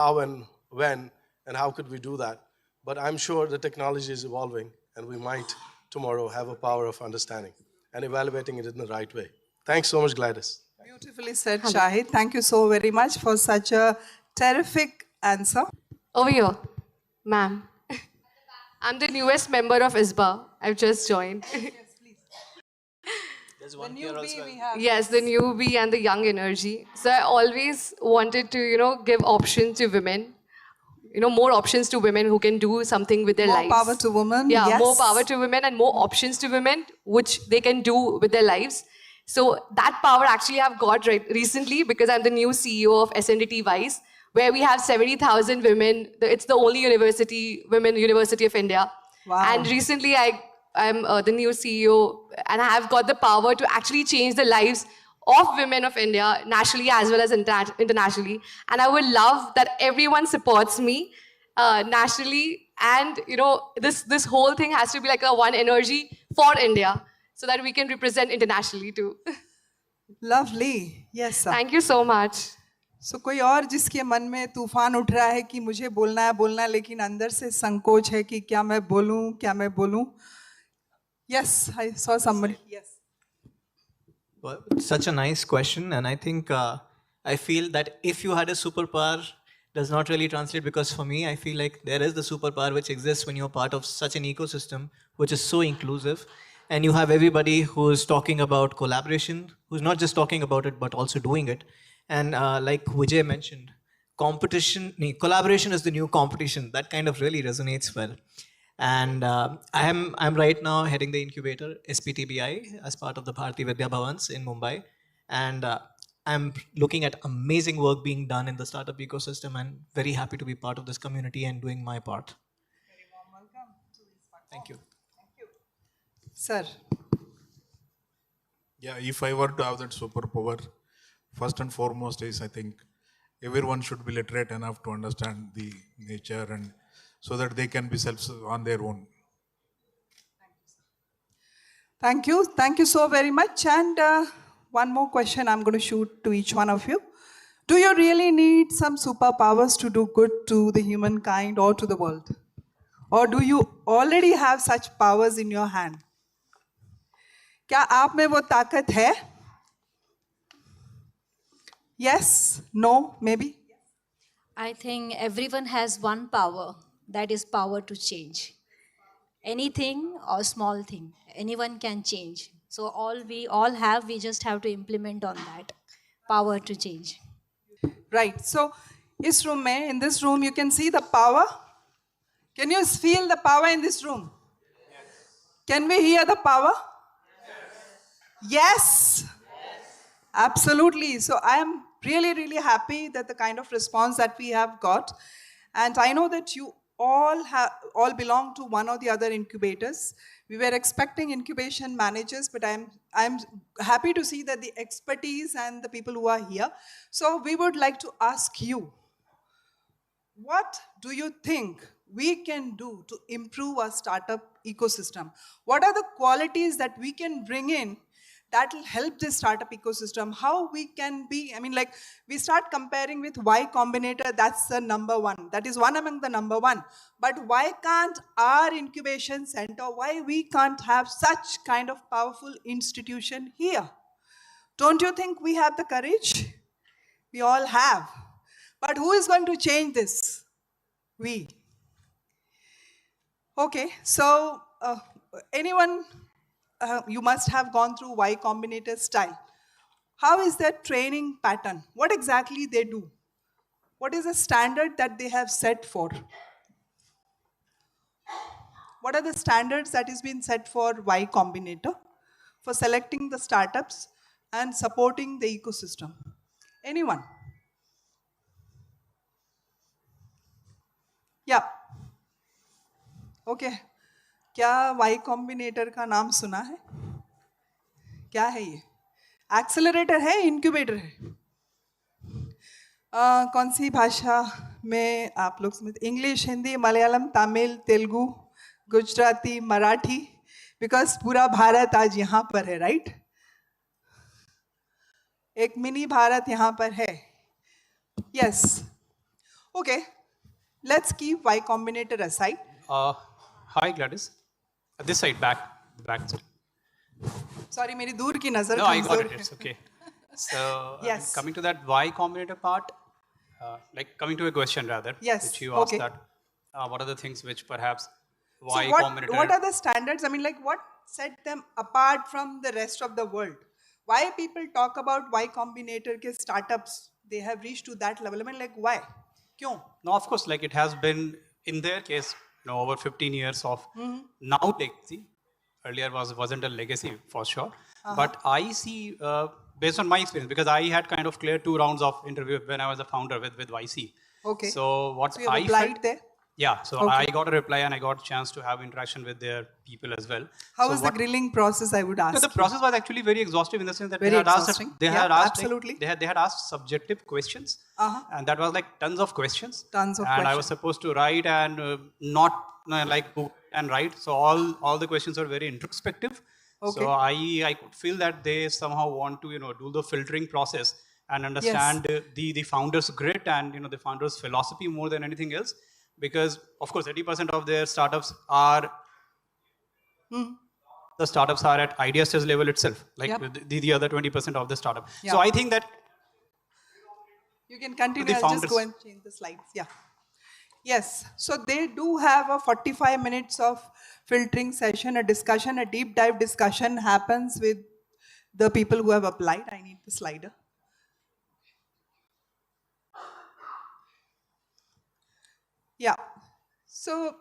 how and when and how could we do that. But I'm sure the technology is evolving and we might tomorrow have a power of understanding and evaluating it in the right way. Thanks so much, Gladys. Beautifully said, Shahid. Thank you so very much for such a terrific answer. Over here, ma'am. I'm the newest member of ISBA. I've just joined. There's one here also. Yes, the newbie and the young energy. So I always wanted to, give options to women. More options to women who can do something with their lives. More power to women. Yeah, yes. more power to women and more options to women, which they can do with their lives. So that power actually I've got recently because I'm the new CEO of SNDT Vice, where we have 70,000 women. It's the only women university of India. Wow. And recently I'm the new CEO, and I have got the power to actually change the lives of women of India, nationally as well as internationally. And I would love that everyone supports me nationally. And this whole thing has to be like a one energy for India, so that we can represent internationally too. Lovely. Yes, sir. Thank you so much. So कोई और जिसके मन में तूफान उठ रहा है कि मुझे बोलना है लेकिन अंदर से संकोच है कि क्या मैं बोलूं. Yes, I saw somebody. Yes. Well, such a nice question, and I think I feel that if you had a superpower does not really translate, because for me I feel like there is the superpower which exists when you're part of such an ecosystem which is so inclusive, and you have everybody who is talking about collaboration, who's not just talking about it but also doing it. And like Vijay mentioned, collaboration is the new competition. That kind of really resonates well. And I'm right now heading the incubator, SPTBI, as part of the Bharati Vidya Bhavans in Mumbai. And I'm looking at amazing work being done in the startup ecosystem, and very happy to be part of this community and doing my part. Very warm welcome to ISBA. Thank you. Thank you. Sir. Yeah, if I were to have that superpower, first and foremost is I think everyone should be literate enough to understand the nature, and so that they can be self on their own. Thank you. Thank you so very much. And one more question I'm going to shoot to each one of you. Do you really need some superpowers to do good to the humankind or to the world? Or do you already have such powers in your hand? क्या आप में वो ताकत है? Yes, no, maybe? I think everyone has one power, that is power to change. Anything or small thing, anyone can change. So we all have, we just have to implement on that power to change. Right. So in this room, you can see the power. Can you feel the power in this room? Yes. Can we hear the power? Yes. Yes. Absolutely. So I am really, really happy that the kind of response that we have got. And I know that you all belong to one or the other incubators. We were expecting incubation managers, but I'm happy to see that the expertise and the people who are here. So we would like to ask you, what do you think we can do to improve our startup ecosystem? What are the qualities that we can bring in that will help this startup ecosystem? How we can be, we start comparing with Y Combinator, that's the number one. That is one among the number one. But why can't our incubation center, why we can't have such kind of powerful institution here? Don't you think we have the courage? We all have. But who is going to change this? We. Okay, so anyone, you must have gone through Y Combinator style. How is their training pattern? What exactly they do? What is the standard that they have set for? What are the standards that is being set for Y Combinator for selecting the startups and supporting the ecosystem? Anyone? Yeah. Okay. क्या Y Combinator का नाम सुना है? क्या है ये? Accelerator है, incubator है? कौन सी भाषा में आप लोग समझते? इंग्लिश, हिंदी, मलयालम, तमिल, तेलुगु, गुजराती, मराठी, बिकॉज पूरा भारत आज यहाँ पर है, राइट? एक मिनी भारत यहाँ पर है. Yes. Okay, let's keep Y Combinator aside. Hi, Gladys. This side, back. The back side. Sorry, मेरी दूर की नजर No, I got कमजोर it. है. It's okay. So, Yes. coming to that Y Combinator part, like coming to a question rather, Yes, which you asked okay. that, what are the things which perhaps So Y what Combinator... are the standards? I mean, like what set them apart from the rest of the world? Why people talk about Y Combinator ke startups, they have reached to that level? I mean, like why? Kyun? No, of course, like it has been, in their case, over 15 years of now legacy. Earlier wasn't a legacy for sure. But I see, based on my experience, because I had kind of cleared 2 rounds of interview when I was a founder with YC. Okay. So what So you have I applied felt, there? yeah, so Okay. I got a reply and I got a chance to have interaction with their people as well. How so was the grilling process, I would No, ask? the process was actually very exhaustive in the sense that Very they had exhausting. asked, they Yeah, had asked, absolutely. they had asked subjective questions, and that was like tons of questions. Tons of and I was questions. supposed to write and not like book and write. So all the questions were very introspective. Okay. So I could feel that they somehow want to do the filtering process and understand the founder's grit and the founder's philosophy more than anything else. Because of course 80% of their startups are the startups are at idea stage level itself, like Yep. the other 20% of the startup. Yeah. So I think that You can continue. The I'll just founders. go and change the slides. Yeah. Yes. So they do have a 45 minutes of filtering session, a discussion, a deep dive discussion happens with the people who have applied. I need the slider. Yeah. So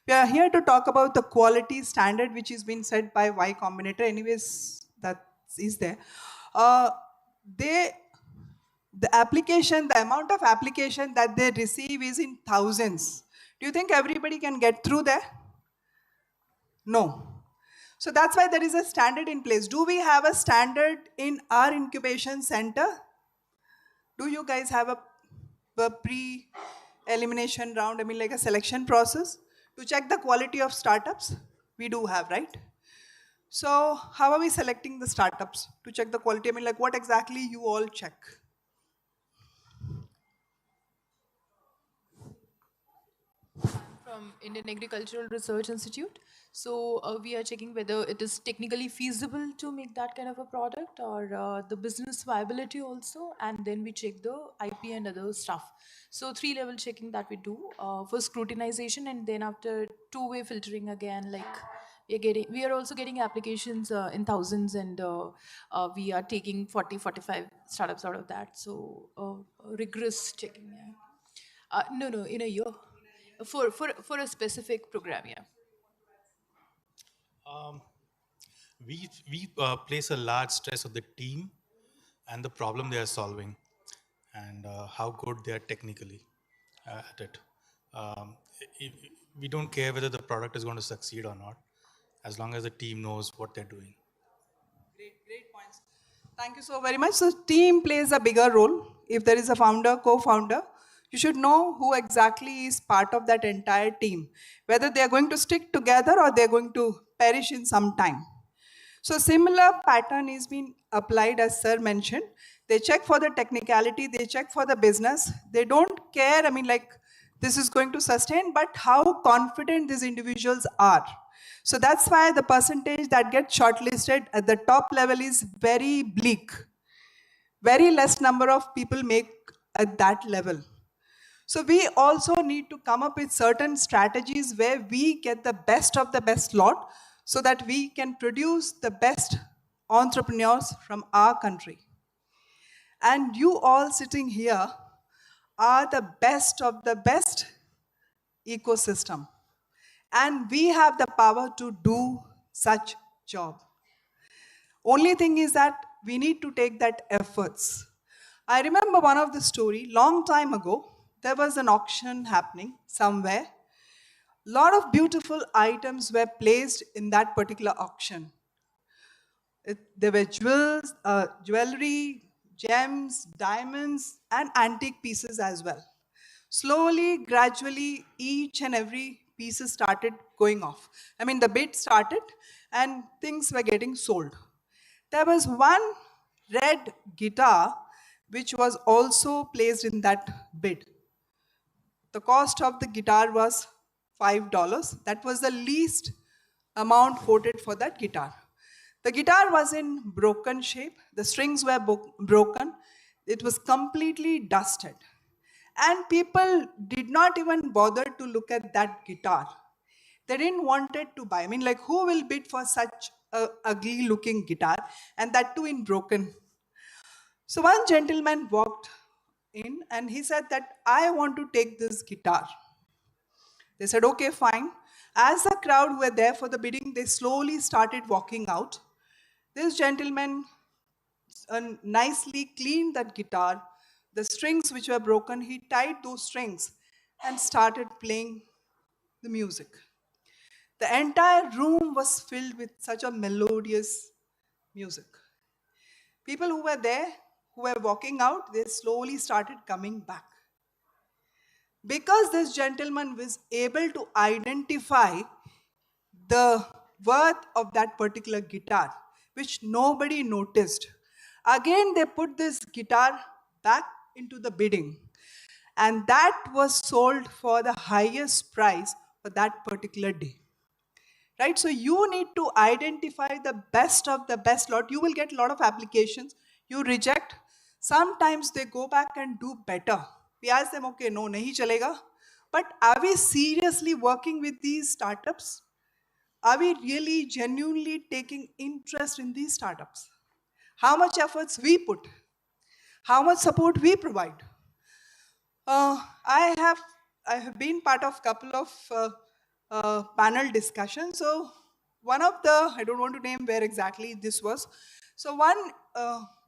we are here to talk about the quality standard which is being set by Y Combinator. Anyways, that is there. The application, the amount of application that they receive is in thousands. Do you think everybody can get through there? No. So that's why there is a standard in place. Do we have a standard in our incubation center? Do you guys have a pre-elimination round, I mean like a selection process to check the quality of startups? We do have, right? So how are we selecting the startups to check the quality? I mean like what exactly you all check? From Indian Agricultural Research Institute. So we are checking whether it is technically feasible to make that kind of a product or the business viability also. And then we check the IP and other stuff. So 3-level checking that we do for scrutinization, and then after 2-way filtering again, like we are also getting applications in thousands, and we are taking 40-45 startups out of that. So rigorous checking. Yeah. No, in a year. For a specific program, yeah. We place a large stress on the team and the problem they are solving, and how good they are technically at it. We don't care whether the product is going to succeed or not, as long as the team knows what they're doing. Great points. Thank you so very much. So team plays a bigger role. If there is a founder, co-founder, you should know who exactly is part of that entire team, whether they are going to stick together or they're going to perish in some time. So similar pattern is being applied, as sir mentioned. They check for the technicality, they check for the business. They don't care, I mean like this is going to sustain, but how confident these individuals are. So that's why the percentage that gets shortlisted at the top level is very bleak. Very less number of people make at that level. So we also need to come up with certain strategies where we get the best of the best lot so that we can produce the best entrepreneurs from our country. And you all sitting here are the best of the best ecosystem. And we have the power to do such job. Only thing is that we need to take that efforts. I remember one of the story, long time ago, there was an auction happening somewhere. Lot of beautiful items were placed in that particular auction. There were jewels, jewelry, gems, diamonds, and antique pieces as well. Slowly, gradually, each and every piece started going off. I mean, the bid started and things were getting sold. There was one red guitar which was also placed in that bid. The cost of the guitar was $5. That was the least amount quoted for that guitar. The guitar was in broken shape. The strings were broken. It was completely dusted. And people did not even bother to look at that guitar. They didn't want it to buy. I mean, like, who will bid for such a ugly looking guitar, and that too in broken? So one gentleman walked in and he said that, I want to take this guitar. They said, okay, fine. As the crowd who were there for the bidding, they slowly started walking out. This gentleman nicely cleaned that guitar. The strings which were broken, he tied those strings and started playing the music. The entire room was filled with such a melodious music. People who were there, who were walking out, they slowly started coming back. Because this gentleman was able to identify the worth of that particular guitar, which nobody noticed, again they put this guitar back into the bidding, and that was sold for the highest price for that particular day. Right? So you need to identify the best of the best lot. You will get a lot of applications. You reject. Sometimes they go back and do better. We ask them, okay, no, nahi chalega. But are we seriously working with these startups? Are we really genuinely taking interest in these startups? How much efforts we put? How much support we provide? I have been part of a couple of panel discussions. So one of the, I don't want to name where exactly this was. So one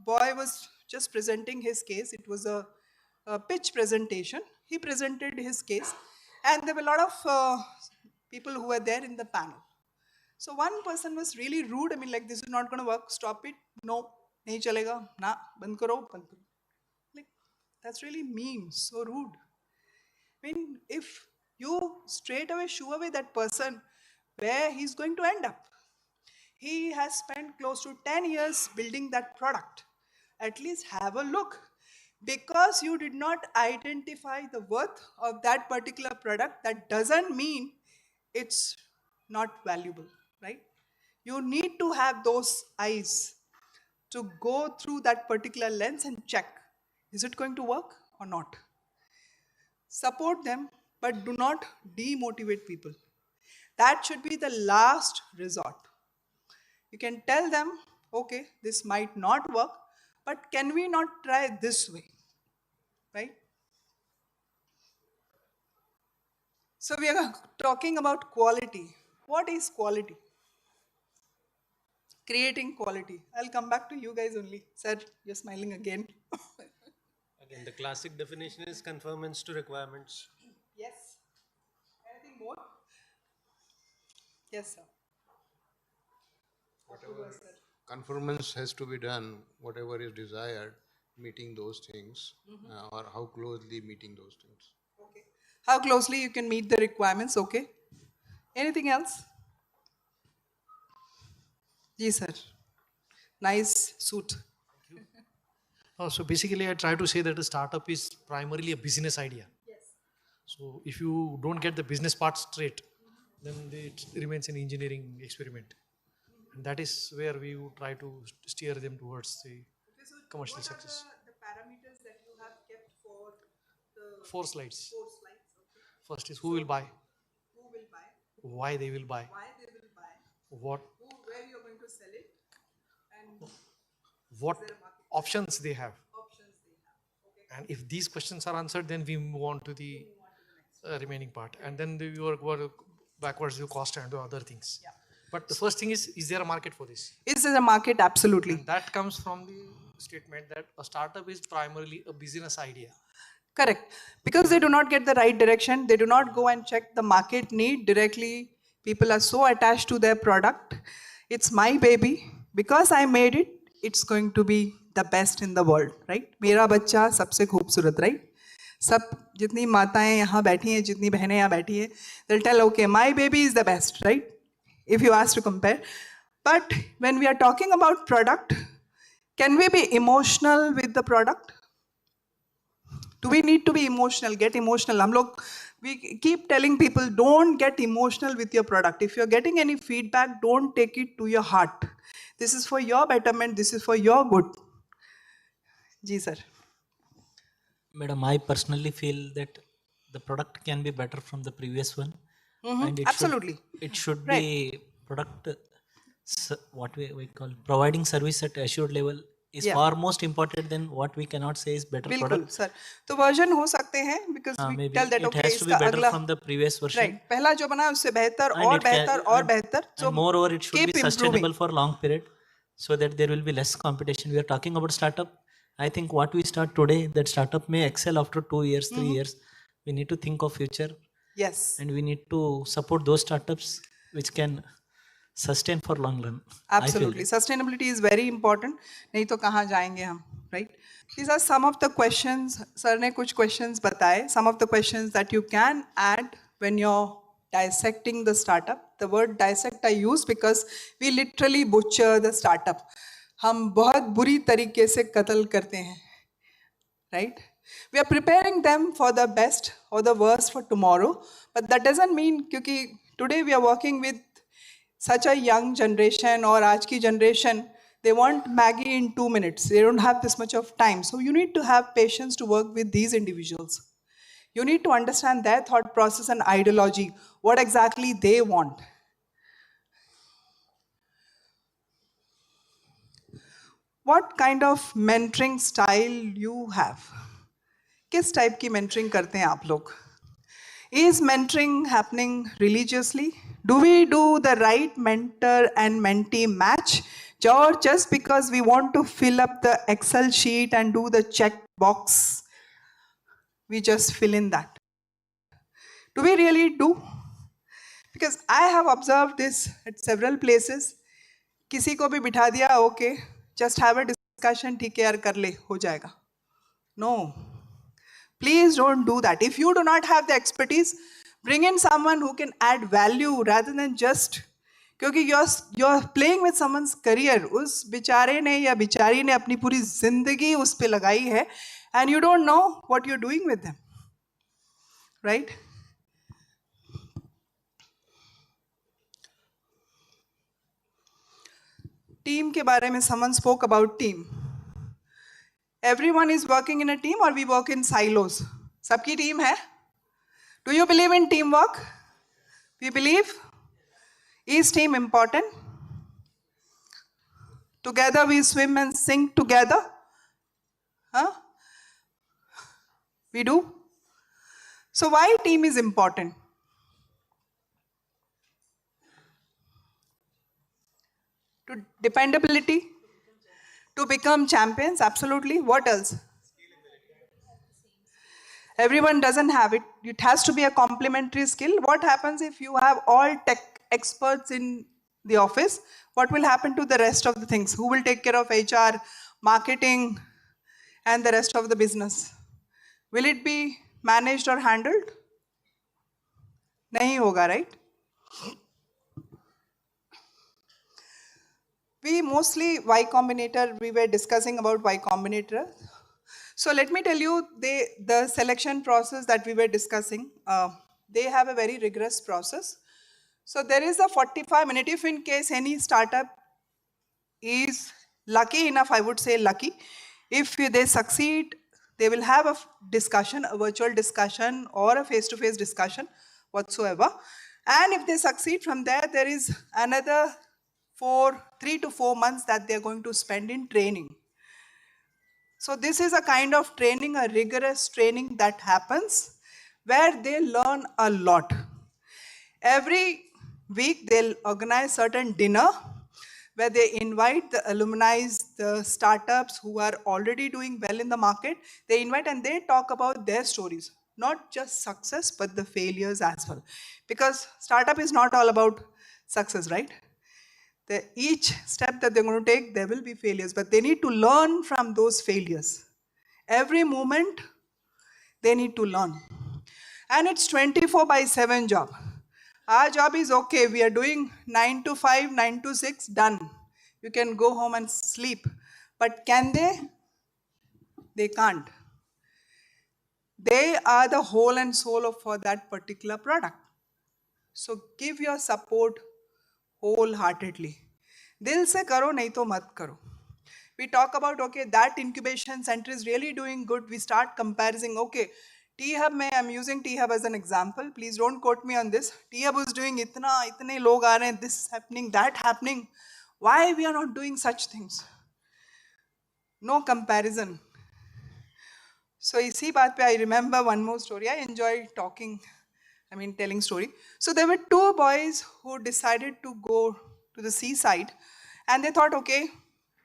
boy was just presenting his case. It was a pitch presentation. He presented his case, and there were a lot of people who were there in the panel. So one person was really rude. I mean, like, this is not going to work. Stop it. No, nahi chalega. Na, band karo, band karo. Like, that's really mean, so rude. I mean, if you straight away shoo away that person, where he's going to end up? He has spent close to 10 years building that product. At least have a look. Because you did not identify the worth of that particular product, that doesn't mean it's not valuable, right? You need to have those eyes to go through that particular lens and check, is it going to work or not? Support them, but do not demotivate people. That should be the last resort. You can tell them, okay, this might not work, but can we not try this way, right? So we are talking about quality. What is quality? Creating quality. I'll come back to you guys only. Sir, you're smiling again. Again, the classic definition is conformance to requirements. Yes. Anything more? Yes, sir. Whatever conformance has to be done, whatever is desired, meeting those things, or how closely meeting those things. Okay. How closely you can meet the requirements, okay. Anything else? Yes, sir. Nice suit. So basically, I try to say that a startup is primarily a business idea. Yes. So if you don't get the business part straight, then it remains an engineering experiment. And that is where we would try to steer them towards the commercial success. The parameters that you have kept for the 4 slides. 4 slides. Okay. First is who will buy, Who will buy? why they will buy, Why they will buy? what Where you are going to sell it? And what options they have. options they have. Okay. And if these questions are answered, then we move on to the remaining part. And then we work backwards to cost and to other things. Yeah. But the first thing is there a market for this? Is there a market? Absolutely. And that comes from the statement that a startup is primarily a business idea. Correct. Because they do not get the right direction. They do not go and check the market need directly. People are so attached to their product. It's my baby. Because I made it, it's going to be the best in the world, right? मेरा बच्चा सबसे खूबसूरत, right? सब जितनी माताएं यहाँ बैठी हैं, जितनी बहनें यहाँ बैठी हैं, they'll tell, okay, my baby is the best, right? If you ask to compare. But when we are talking about product, can we be emotional with the product? Do we need to be emotional? Get emotional. We keep telling people, don't get emotional with your product. If you're getting any feedback, don't take it to your heart. This is for your betterment. This is for your good. Ji, sir. Madam, I personally feel that the product can be better from the previous one. And Absolutely. It should Right. be product, what we call providing service at assured level is Yeah. far most important than what we cannot say is better बिल्कुल product. Sir तो version हो सकते हैं because we Maybe tell that it okay has to be इसका better अगला from the previous version. right पहला जो बना है उससे बेहतर And और it can- बेहतर और and- बेहतर so and moreover, it should keep be sustainable improving. for long period so that there will be less competition. We are talking about startup. I think what we start today, that startup may excel after 2 years, 3 years. We need to think of future. Yes. And we need to support those startups which can sustain for long run. Absolutely. Sustainability is very important. नहीं तो कहाँ जाएंगे हम, right? These are some of the questions. Sir ने कुछ questions बताए. Some of the questions that you can add when you're dissecting the startup. The word dissect I use because we literally butcher the startup. हम बहुत बुरी तरीके से कत्ल करते हैं, right? We are preparing them for the best or the worst for tomorrow, but that doesn't mean क्योंकि today we are working with such a young generation or आज की generation, they want Maggie in 2 minutes. They don't have this much of time. So you need to have patience to work with these individuals. You need to understand their thought process and ideology, what exactly they want. What kind of mentoring style you have? किस type की mentoring करते हैं आप लोग? Is mentoring happening religiously? Do we do the right mentor and mentee match? Or just because we want to fill up the Excel sheet and do the check box, we just fill in that? Do we really do? Because I have observed this at several places. किसी को भी बिठा दिया, okay, just have a discussion, ठीक है यार कर ले, हो जाएगा. No. Please don't do that. If you do not have the expertise, bring in someone who can add value rather than just क्योंकि you're playing with someone's career. उस बेचारे ने या बेचारी ने अपनी पूरी जिंदगी उस पे लगाई है and you don't know what you're doing with them. Right? Team के बारे में someone spoke about team. Everyone is working in a team or we work in silos? सबकी team है? Do you believe in teamwork? We believe? Is team important? Together we swim and sing together? Huh? We do? So why team is important? To dependability? To become champions? Absolutely. What else? Everyone doesn't have it. It has to be a complementary skill. What happens if you have all tech experts in the office? What will happen to the rest of the things? Who will take care of HR, marketing, and the rest of the business? Will it be managed or handled? नहीं होगा, right? We mostly Y Combinator, we were discussing about Y Combinator. So let me tell you, the selection process that we were discussing, they have a very rigorous process. So there is a 45-minute, if in case any startup is lucky enough, I would say lucky, if they succeed, they will have a discussion, a virtual discussion or a face-to-face discussion whatsoever. And if they succeed from there, there is another 3 to 4 months that they're going to spend in training. So this is a kind of training, a rigorous training that happens where they learn a lot. Every week they'll organize certain dinner where they invite the alumni, the startups who are already doing well in the market. They invite and they talk about their stories, not just success, but the failures as well. Because startup is not all about success, right? Each step that they're going to take, there will be failures, but they need to learn from those failures. Every moment, they need to learn. And it's 24/7 job. Our job is okay, we are doing 9 to 5, 9 to 6, done. You can go home and sleep. But can they? They can't. They are the whole and soul for that particular product. So give your support wholeheartedly. Dil se karo, nahi to mat karo. We talk about, okay, that incubation center is really doing good. We start comparing, okay, T-Hub, I'm using T-Hub as an example. Please don't quote me on this. T-Hub is doing itne log aa rahe hain, this is happening, that happening. Why we are not doing such things? No comparison. So isi baat pe I remember one more story. I enjoy telling story. So there were two boys who decided to go to the seaside and they thought, okay,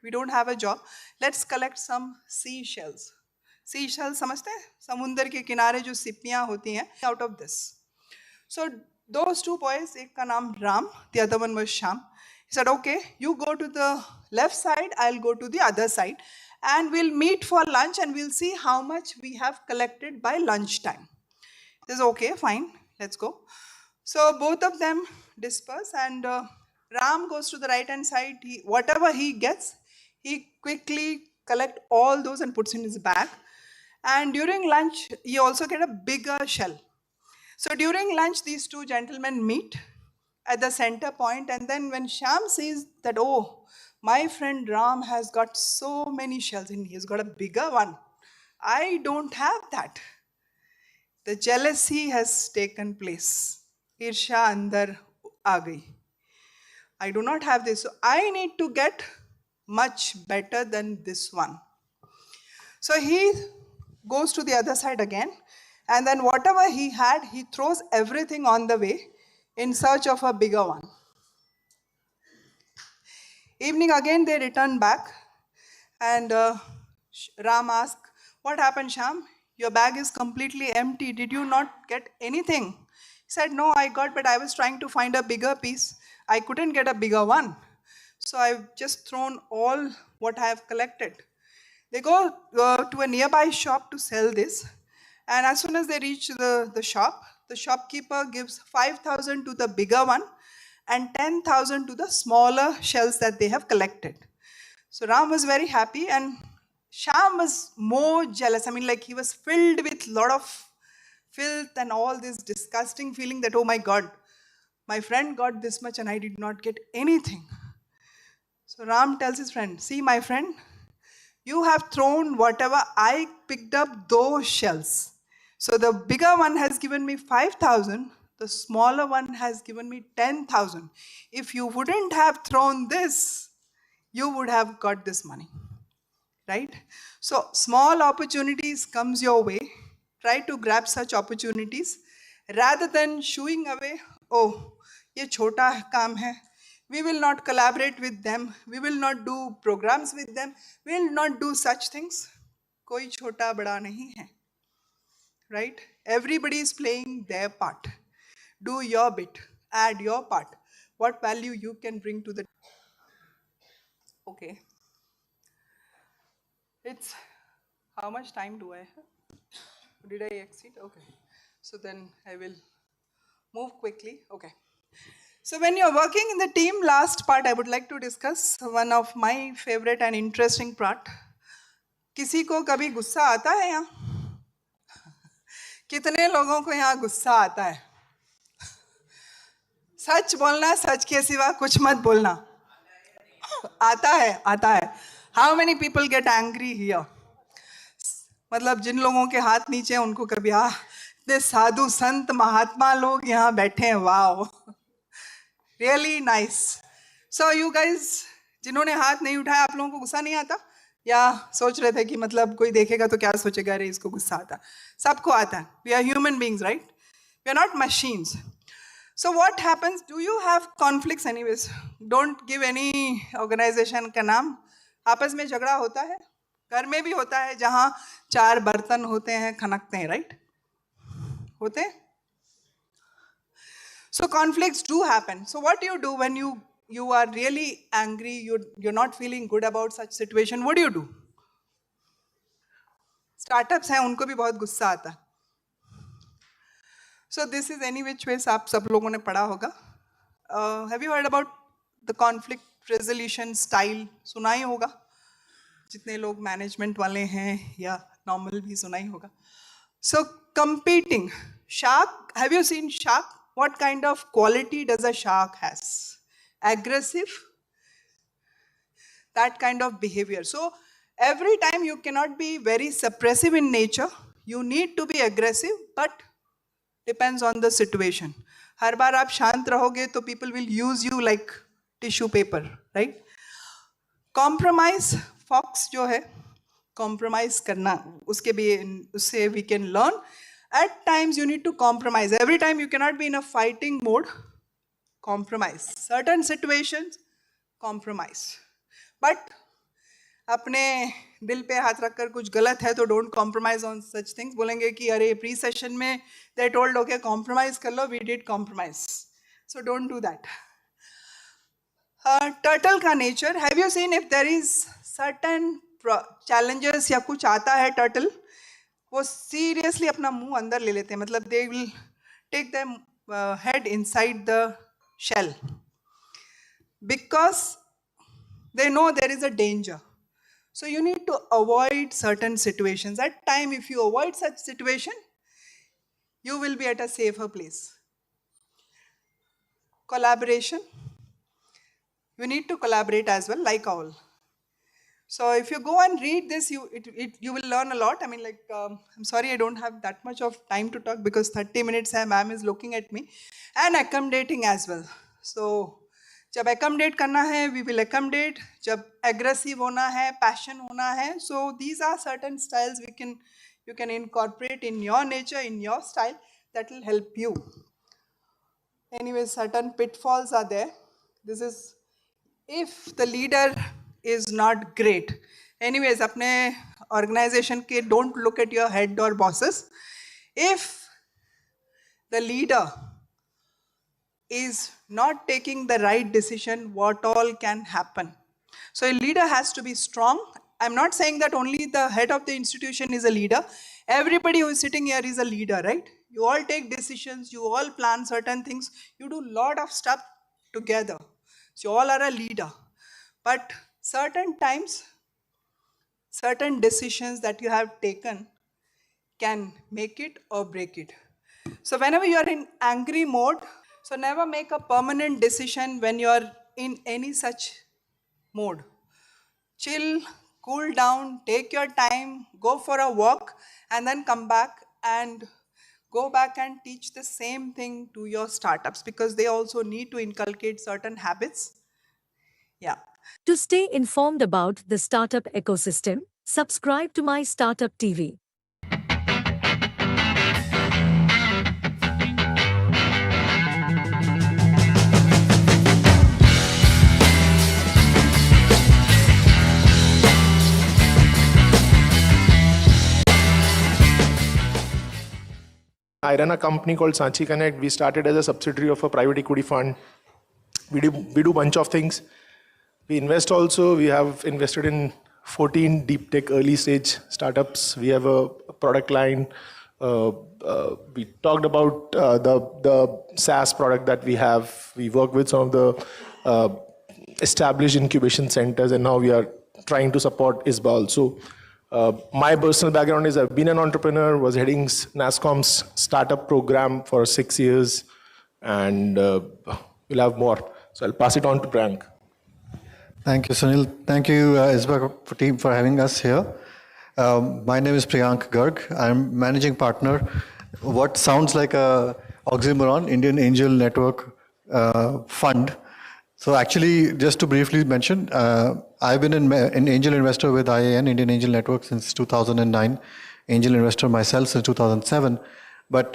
we don't have a job, let's collect some seashells. Seashells, समझते हैं? समुंदर के किनारे जो सिप्पियां होती हैं, out of this. So those two boys, एक का नाम Ram, the other one was Sham. He said, okay, you go to the left side, I'll go to the other side, and we'll meet for lunch and we'll see how much we have collected by lunchtime. He says, okay, fine, let's go. So both of them disperse and Ram goes to the right hand side. Whatever he gets, he quickly collects all those and puts in his bag. And during lunch, he also gets a bigger shell. So during lunch, these two gentlemen meet at the center point, and then when Sham sees that, oh, my friend Ram has got so many shells and he's got a bigger one, I don't have that. The jealousy has taken place. Irsha andar aa gayi. I do not have this, so I need to get much better than this one. So he goes to the other side again, and then whatever he had, he throws everything on the way in search of a bigger one. Evening again, they return back, and Ram asks, what happened, Sham? Your bag is completely empty. Did you not get anything? He said, no, I got, but I was trying to find a bigger piece. I couldn't get a bigger one. So I've just thrown all what I have collected. They go to a nearby shop to sell this. And as soon as they reach the shop, the shopkeeper gives 5,000 to the bigger one and 10,000 to the smaller shells that they have collected. So Ram was very happy and Sham was more jealous. He was filled with a lot of filth and all this disgusting feeling that, oh my God, my friend got this much and I did not get anything. So Ram tells his friend, see my friend, you have thrown whatever I picked up those shells. So the bigger one has given me 5,000, the smaller one has given me 10,000. If you wouldn't have thrown this, you would have got this money, right? So small opportunities comes your way. Try to grab such opportunities rather than shooing away, oh, ye chota kaam hai. We will not collaborate with them. We will not do programs with them. We will not do such things. Koi chota bada nahi hai. Right? Everybody is playing their part. Do your bit. Add your part. What value you can bring to the... Okay. It's... How much time do I have? Did I exceed? Okay. So then I will move quickly. Okay. So when you're working in the team, last part I would like to discuss one of my favorite and interesting part. किसी को कभी गुस्सा आता है यहाँ? कितने लोगों को यहाँ गुस्सा आता है? सच बोलना, सच के सिवा कुछ मत बोलना. आता है. How many people get angry here? मतलब जिन लोगों के हाथ नीचे हैं उनको कभी इतने साधु संत महात्मा लोग यहाँ बैठे हैं, wow. Really nice. So you guys, जिन्होंने हाथ नहीं उठाया, आप लोगों को गुस्सा नहीं आता? या सोच रहे थे कि मतलब कोई देखेगा तो क्या सोचेगा, अरे इसको गुस्सा आता? सबको आता है. We are human beings, right? We are not machines. So what happens? Do you have conflicts anyways? Don't give any organization का नाम. आपस में झगड़ा होता है? घर में भी होता है, जहाँ 4 बर्तन होते हैं, खनकते हैं, right? होते हैं? So conflicts do happen. So what do you do when you are really angry, you're not feeling good about such situation? What do you do? Startups हैं, उनको भी बहुत गुस्सा आता है. So this is any which ways आप सब लोगों ने पढ़ा होगा. Have you heard about the conflict resolution style? सुना ही होगा. जितने लोग मैनेजमेंट वाले हैं या नॉर्मल भी सुना ही होगा. So competing. Shark, have you seen shark? What kind of quality does a shark has? Aggressive, that kind of behavior. So every time you cannot be very suppressive in nature, you need to be aggressive, but depends on the situation. हर बार आप शांत रहोगे तो people will use you like tissue paper, right? Compromise, fox जो है, compromise करना, उसके भी उससे we can learn. At times you need to compromise. Every time you cannot be in a fighting mode. Compromise. Certain situations, compromise. But अपने दिल पे हाथ रखकर कुछ गलत है तो don't compromise on such things. बोलेंगे कि अरे pre-session में they told okay compromise कर लो, we did compromise. So don't do that. Turtle का nature. Have you seen if there is certain challenges या कुछ आता है turtle, वो seriously अपना मुंह अंदर ले लेते हैं. मतलब they will take their head inside the shell because they know there is a danger. So you need to avoid certain situations. At time, if you avoid such situation, you will be at a safer place. Collaboration. You need to collaborate as well, like all. So if you go and read this, you will learn a lot. I mean, like, I'm sorry I don't have that much of time to talk because 30 minutes ma'am is looking at me. And accommodating as well. So, जब accommodate करना है, we will accommodate. जब aggressive होना है, passion होना है. So these are certain styles you can incorporate in your nature, in your style, that will help you. Anyway, certain pitfalls are there. This is if the leader is not great. Anyways, अपने organization के don't look at your head or bosses. If the leader is not taking the right decision, what all can happen. So a leader has to be strong. I'm not saying that only the head of the institution is a leader. Everybody who is sitting here is a leader, right? You all take decisions, you all plan certain things, you do a lot of stuff together. So you all are a leader. But certain times, certain decisions that you have taken can make it or break it. So whenever you are in angry mode, so never make a permanent decision when you are in any such mode. Chill, cool down, take your time, go for a walk, and then come back and go back and teach the same thing to your startups because they also need to inculcate certain habits. Yeah. To stay informed about the startup ecosystem, subscribe to MyStartupTV. I run a company called Sanchi Connect. We started as a subsidiary of a private equity fund. We do a bunch of things. We invest also. We have invested in 14 deep tech early stage startups. We have a product line. We talked about the SaaS product that we have. We work with some of the established incubation centers, and now we are trying to support ISBA also. My personal background is I've been an entrepreneur, was heading NASSCOM's startup program for 6 years, and we'll have more. So I'll pass it on to Priyank. Thank you, Sunil. Thank you, ISBA team, for having us here. My name is Priyank Garg. I'm managing partner. What sounds like a oxymoron, Indian Angel Network Fund. So actually, just to briefly mention, I've been an angel investor with IAN, Indian Angel Network, since 2009. Angel investor myself since 2007. But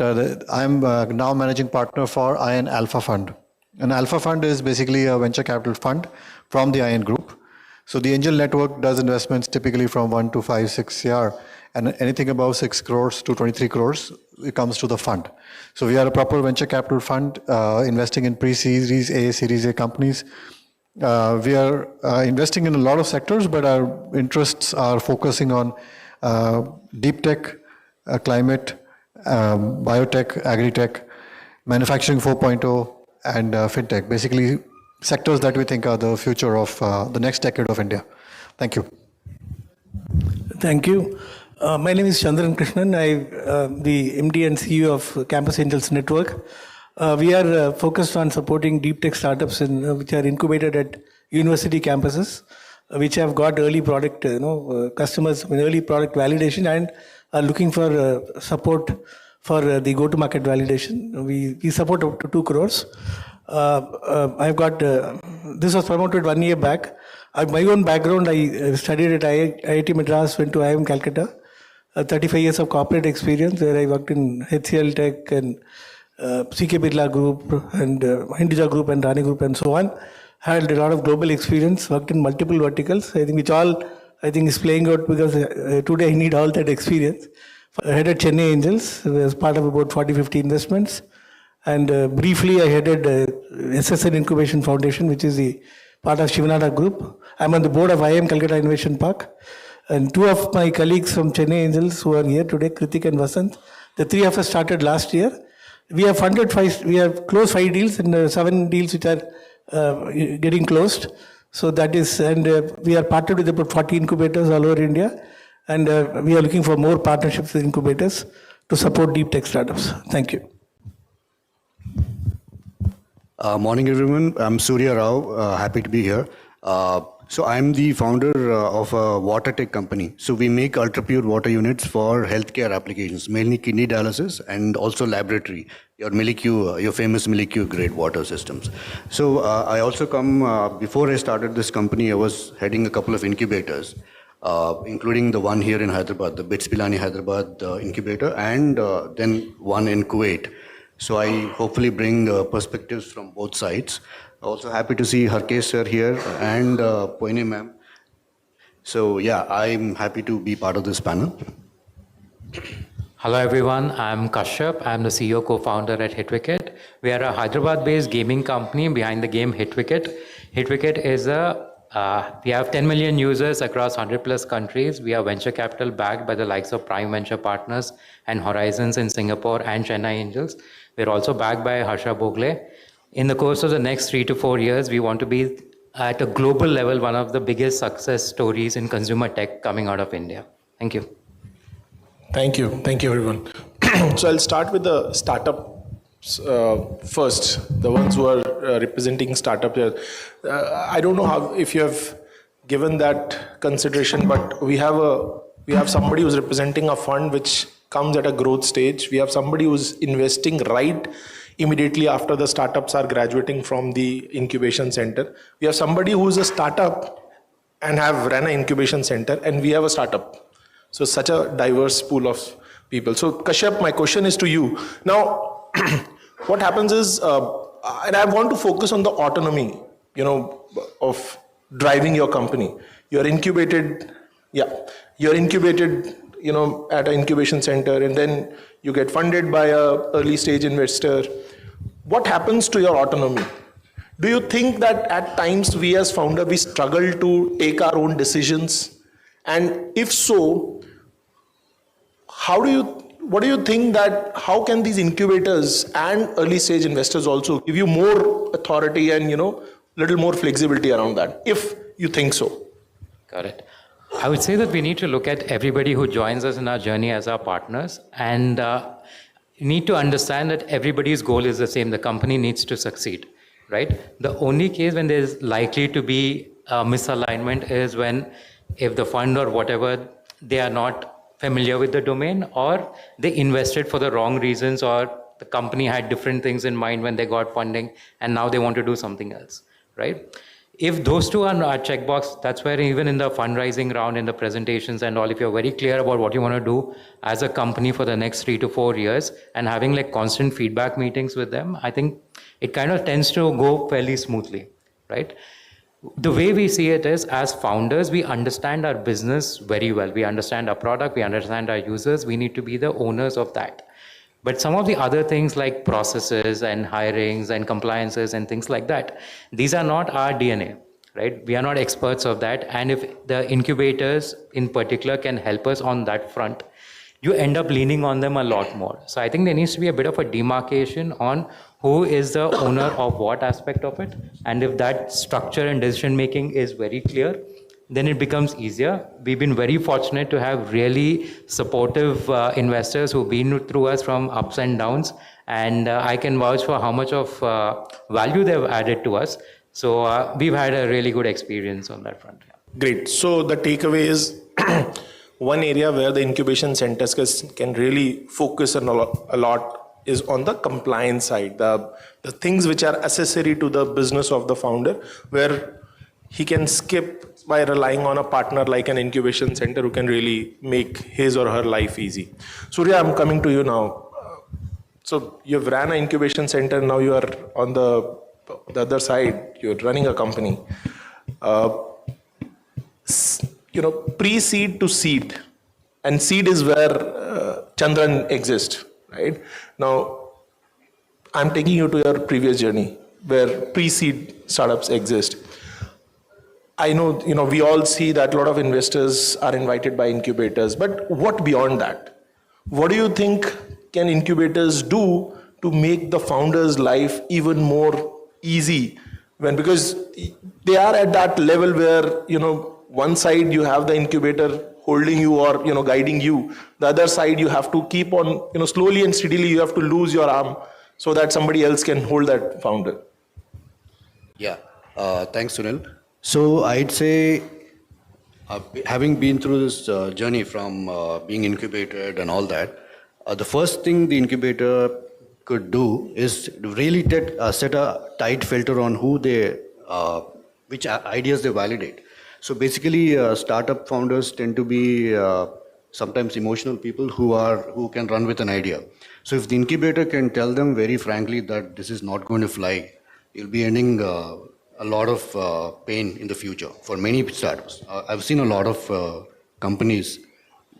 I'm now managing partner for IAN Alpha Fund. An Alpha Fund is basically a venture capital fund from the IAN group. So the Angel Network does investments typically from 1 to 5, 6 CR, and anything above 6 crores to 23 crores, it comes to the fund. So we are a proper venture capital fund investing in pre-series A, Series A companies. We are investing in a lot of sectors, but our interests are focusing on deep tech, climate, biotech, agri-tech, manufacturing 4.0, and fintech. Basically, sectors that we think are the future of the next decade of India. Thank you. Thank you. My name is Chandra R. I'm the MD and CEO of Campus Angels Network. We are focused on supporting deep tech startups which are incubated at university campuses, which have got early product, customers, early product validation, and are looking for support for the go-to-market validation. We support up to 2 crores. I've got, this was promoted 1 year back. My own background, I studied at IIT Madras, went to IIM Calcutta. 35 years of corporate experience where I worked in HCL Tech and CK Birla Group and Hinduja Group and Rani Group and so on. Had a lot of global experience, worked in multiple verticals, I think which all is playing out because today I need all that experience. I headed Chennai Angels as part of about 40-50 investments. And briefly I headed SSN Incubation Foundation, which is the part of Shivanada Group. I'm on the board of IIM Calcutta Innovation Park. And 2 of my colleagues from Chennai Angels who are here today, Kritik and Vasant, the 3 of us started last year. We have funded 5, we have closed 5 deals and 7 deals which are getting closed. So that is, and we are partnered with about 40 incubators all over India. And we are looking for more partnerships with incubators to support deep tech startups. Thank you. Morning everyone, I'm Surya Rao, happy to be here. So I'm the founder of a water tech company. So we make ultra pure water units for healthcare applications, mainly kidney dialysis and also laboratory, your famous MilliQ grade water systems. So I also come, before I started this company, I was heading a couple of incubators, including the one here in Hyderabad, the BITS Pilani Hyderabad incubator, and then one in Kuwait. So I hopefully bring perspectives from both sides. Also happy to see Harkesh sir here and Poine ma'am. So yeah, I'm happy to be part of this panel. Hello everyone, I'm Kashyap. I'm the CEO co-founder at HitWicket. We are a Hyderabad-based gaming company behind the game HitWicket. HitWicket is we have 10 million users across 100 plus countries. We are venture capital backed by the likes of Prime Venture Partners and Horizons in Singapore and Chennai Angels. We're also backed by Harsha Bogle. In the course of the next 3 to 4 years, we want to be at a global level one of the biggest success stories in consumer tech coming out of India. Thank you. Thank you everyone. So I'll start with the startups first, the ones who are representing startup here. I don't know how, if you have given that consideration, but we have somebody who's representing a fund which comes at a growth stage. We have somebody who's investing right immediately after the startups are graduating from the incubation center. We have somebody who's a startup and have run an incubation center, and we have a startup. So such a diverse pool of people. So Kashyap, my question is to you. Now, what happens is, and I want to focus on the autonomy, of driving your company. You're incubated, at an incubation center, and then you get funded by a early stage investor. What happens to your autonomy? Do you think that at times we as founder, we struggle to take our own decisions? And if so, what do you think that, how can these incubators and early stage investors also give you more authority and, little more flexibility around that, if you think so? Got it. I would say that we need to look at everybody who joins us in our journey as our partners, and need to understand that everybody's goal is the same. The company needs to succeed, right? The only case when there's likely to be a misalignment is when, if the fund or whatever, they are not familiar with the domain, or they invested for the wrong reasons, or the company had different things in mind when they got funding and now they want to do something else, right? If those two are a checkbox, that's where even in the fundraising round, in the presentations and all, if you're very clear about what you want to do as a company for the next 3 to 4 years and having like constant feedback meetings with them, I think it kind of tends to go fairly smoothly, right? The way we see it is, as founders, we understand our business very well. We understand our product, we understand our users, we need to be the owners of that. But some of the other things like processes and hirings and compliances and things like that, these are not our DNA, right? We are not experts of that. And if the incubators in particular can help us on that front, you end up leaning on them a lot more. So I think there needs to be a bit of a demarcation on who is the owner of what aspect of it. And if that structure and decision making is very clear, then it becomes easier. We've been very fortunate to have really supportive investors who've been through us from ups and downs, and I can vouch for how much of value they've added to us. So we've had a really good experience on that front. Great. So the takeaway is one area where the incubation centers can really focus on a lot is on the compliance side, the things which are accessory to the business of the founder, where he can skip by relying on a partner like an incubation center who can really make his or her life easy. Surya, I'm coming to you now. So you've ran an incubation center, now you are on the other side, you're running a company. Pre-seed to seed, and seed is where Chandran exists, right? Now, I'm taking you to your previous journey where pre-seed startups exist. I know, we all see that a lot of investors are invited by incubators, but what beyond that? What do you think can incubators do to make the founder's life even more easy? Because they are at that level where, one side you have the incubator holding you or, guiding you. The other side you have to keep on, slowly and steadily you have to lose your arm so that somebody else can hold that founder. Yeah, thanks, Sunil. So I'd say, having been through this journey from being incubated and all that, the first thing the incubator could do is really set a tight filter on which ideas they validate. So basically, startup founders tend to be sometimes emotional people who can run with an idea. So if the incubator can tell them very frankly that this is not going to fly, you'll be ending a lot of pain in the future for many startups. I've seen a lot of companies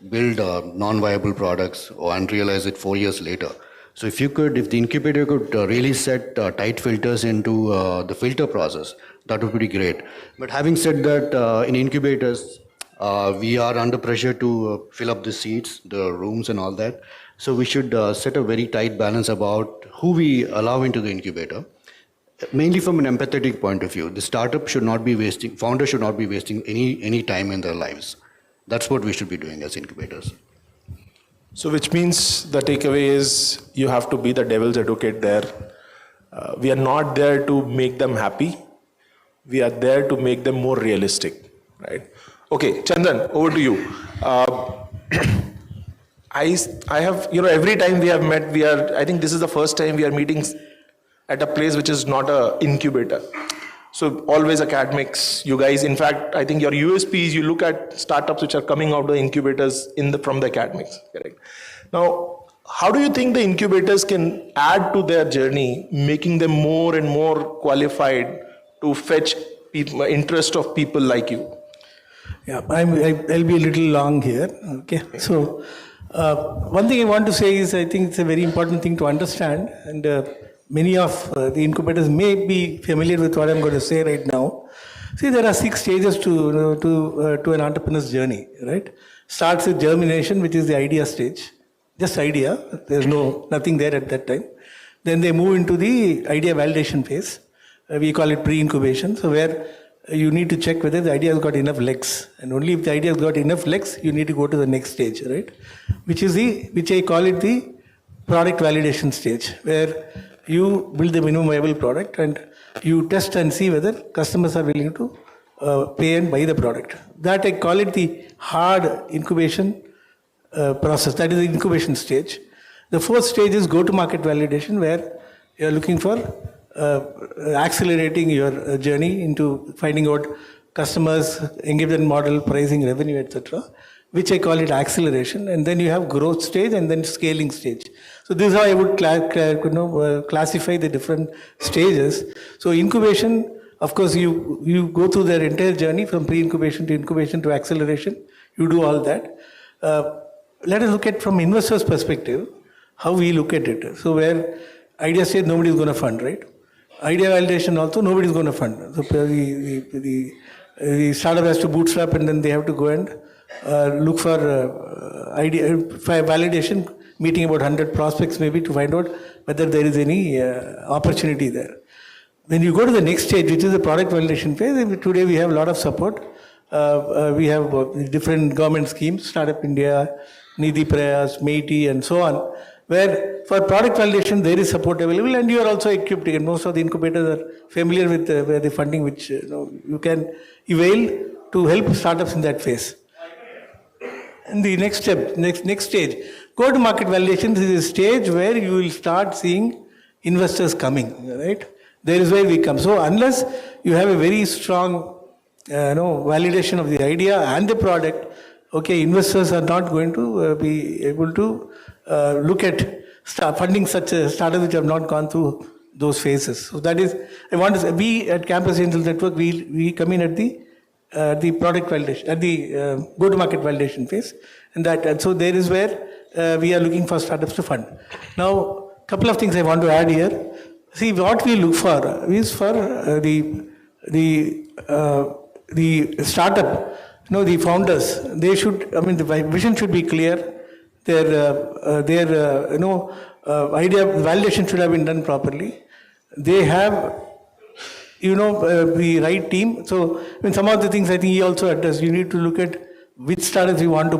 build non-viable products and realize it 4 years later. So if the incubator could really set tight filters into the filter process, that would be great. But having said that, in incubators, we are under pressure to fill up the seats, the rooms and all that. So we should set a very tight balance about who we allow into the incubator. Mainly from an empathetic point of view, the startup should not be wasting, founders should not be wasting any time in their lives. That's what we should be doing as incubators. So which means the takeaway is you have to be the devil's advocate there. We are not there to make them happy. We are there to make them more realistic, right? Okay, Chandran, over to you. I have, every time we have met, I think this is the first time we are meeting at a place which is not an incubator. So always academics, you guys, in fact, I think your USPs, you look at startups which are coming out of the incubators from the academics, correct? Now, how do you think the incubators can add to their journey, making them more and more qualified to fetch interest of people like you? Yeah, I'll be a little long here, okay? So, one thing I want to say is I think it's a very important thing to understand, and many of the incubators may be familiar with what I'm going to say right now. See, there are 6 stages to an entrepreneur's journey, right? Starts with germination, which is the idea stage. Just idea. There's nothing there at that time. Then they move into the idea validation phase. We call it pre-incubation. So where you need to check whether the idea has got enough legs. And only if the idea has got enough legs, you need to go to the next stage, right? Which I call it the product validation stage, where you build the minimum viable product and you test and see whether customers are willing to pay and buy the product. That I call it the hard incubation process. That is the incubation stage. The 4th stage is go-to-market validation, where you are looking for accelerating your journey into finding out customers, engagement model, pricing, revenue, etc., which I call it acceleration. And then you have growth stage and then scaling stage. So this is how I would classify the different stages. So incubation, of course, you go through their entire journey from pre-incubation to acceleration. You do all that. Let us look at from investors' perspective, how we look at it. So where idea stage, nobody is going to fund, right? Idea validation also, nobody is going to fund. So the startup has to bootstrap and then they have to go and look for idea validation, meeting about 100 prospects maybe to find out whether there is any opportunity there. When you go to the next stage, which is the product validation phase, today we have a lot of support. We have different government schemes, Startup India, Nidhi Prayas, MeitY, and so on, where for product validation there is support available, and you are also equipped. And most of the incubators are familiar with where the funding which you can avail to help startups in that phase. And the next step, next stage, go-to-market validation is a stage where you will start seeing investors coming, right? There is where we come. So unless you have a very strong validation of the idea and the product, okay, investors are not going to be able to look at funding such a startup which have not gone through those phases. So that is, I want to say, we at Campus Angels Network, we come in at the product validation, at the go-to-market validation phase, and so there is where we are looking for startups to fund. Now, a couple of things I want to add here. See, what we look for is for the startup, the founders, they should, the vision should be clear. Their idea validation should have been done properly. They have, the right team. So, some of the things I think he also addressed, you need to look at which startups you want to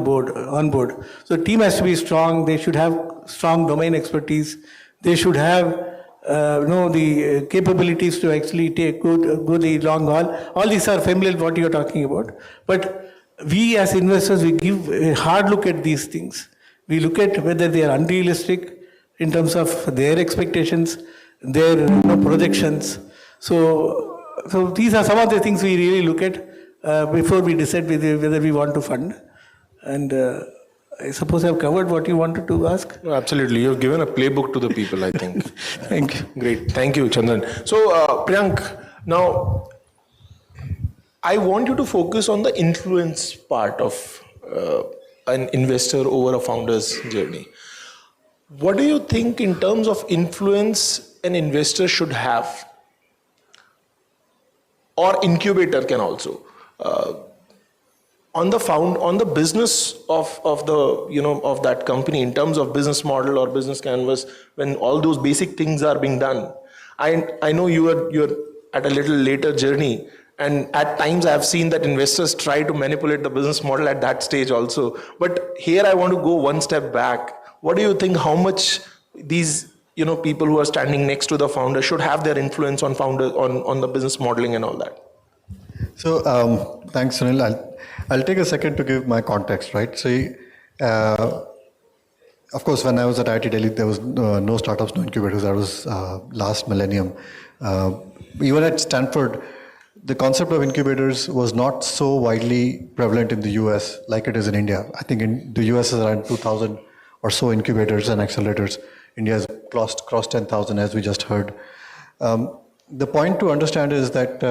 onboard. So, the team has to be strong. They should have strong domain expertise. They should have the capabilities to actually go the long haul. All these are familiar with what you are talking about. But we as investors, we give a hard look at these things. We look at whether they are unrealistic in terms of their expectations, their projections. So these are some of the things we really look at before we decide whether we want to fund. And I suppose I've covered what you wanted to ask. No, absolutely. You've given a playbook to the people, I think. Thank you. Great. Thank you, Chandran. So, Priyank, now I want you to focus on the influence part of an investor over a founder's journey. What do you think in terms of influence an investor should have? Or incubator can also. On the business of that company in terms of business model or business canvas, when all those basic things are being done. I know you're at a little later journey, and at times I have seen that investors try to manipulate the business model at that stage also. But here I want to go one step back. What do you think, how much these people who are standing next to the founder should have their influence on on the business modeling and all that? So thanks, Sunil. I'll take a second to give my context, right? So, of course, when I was at IIT Delhi, there was no startups, no incubators. That was last millennium. Even at Stanford, the concept of incubators was not so widely prevalent in the US like it is in India. I think in the US is around 2,000 or so incubators and accelerators. India has crossed 10,000, as we just heard. The point to understand is that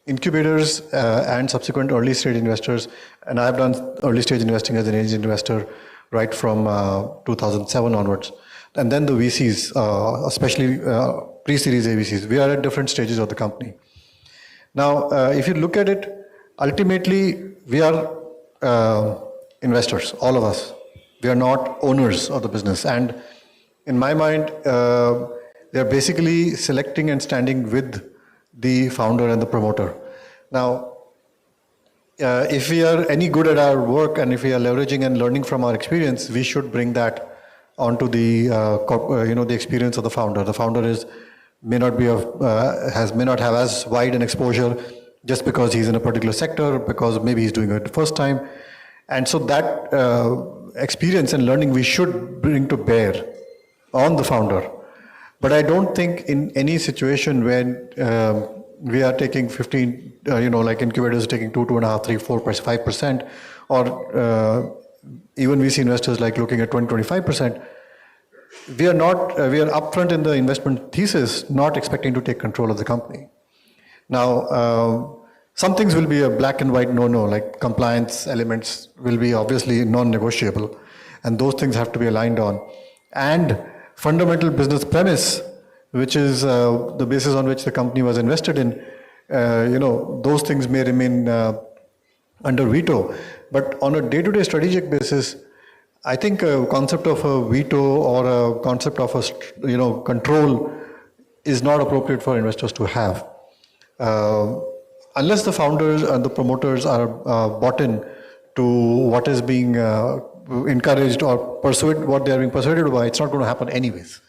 incubators and subsequent early stage investors, and I've done early stage investing as an angel investor right from 2007 onwards, and then the VCs, especially pre-series A VCs, we are at different stages of the company. Now, if you look at it, ultimately we are investors, all of us. We are not owners of the business, and in my mind, they're basically selecting and standing with the founder and the promoter. Now, if we are any good at our work and if we are leveraging and learning from our experience, we should bring that onto the the experience of the founder. The founder may not have as wide an exposure just because he's in a particular sector, because maybe he's doing it the first time, and so that experience and learning we should bring to bear on the founder. But I don't think in any situation when we are taking 15, like incubators taking 2, 2.5, 3, 4%, 5%, or even VC investors like looking at 20, 25%, we are upfront in the investment thesis, not expecting to take control of the company. Now, some things will be a black and white no-no, like compliance elements will be obviously non-negotiable, and those things have to be aligned on. And fundamental business premise, which is the basis on which the company was invested in, those things may remain under veto. But on a day-to-day strategic basis, I think a concept of a veto or a concept of a control is not appropriate for investors to have. unless the founders and the promoters are bought in to what is being encouraged or persuaded, what they are being persuaded by, it's not going to happen anyways.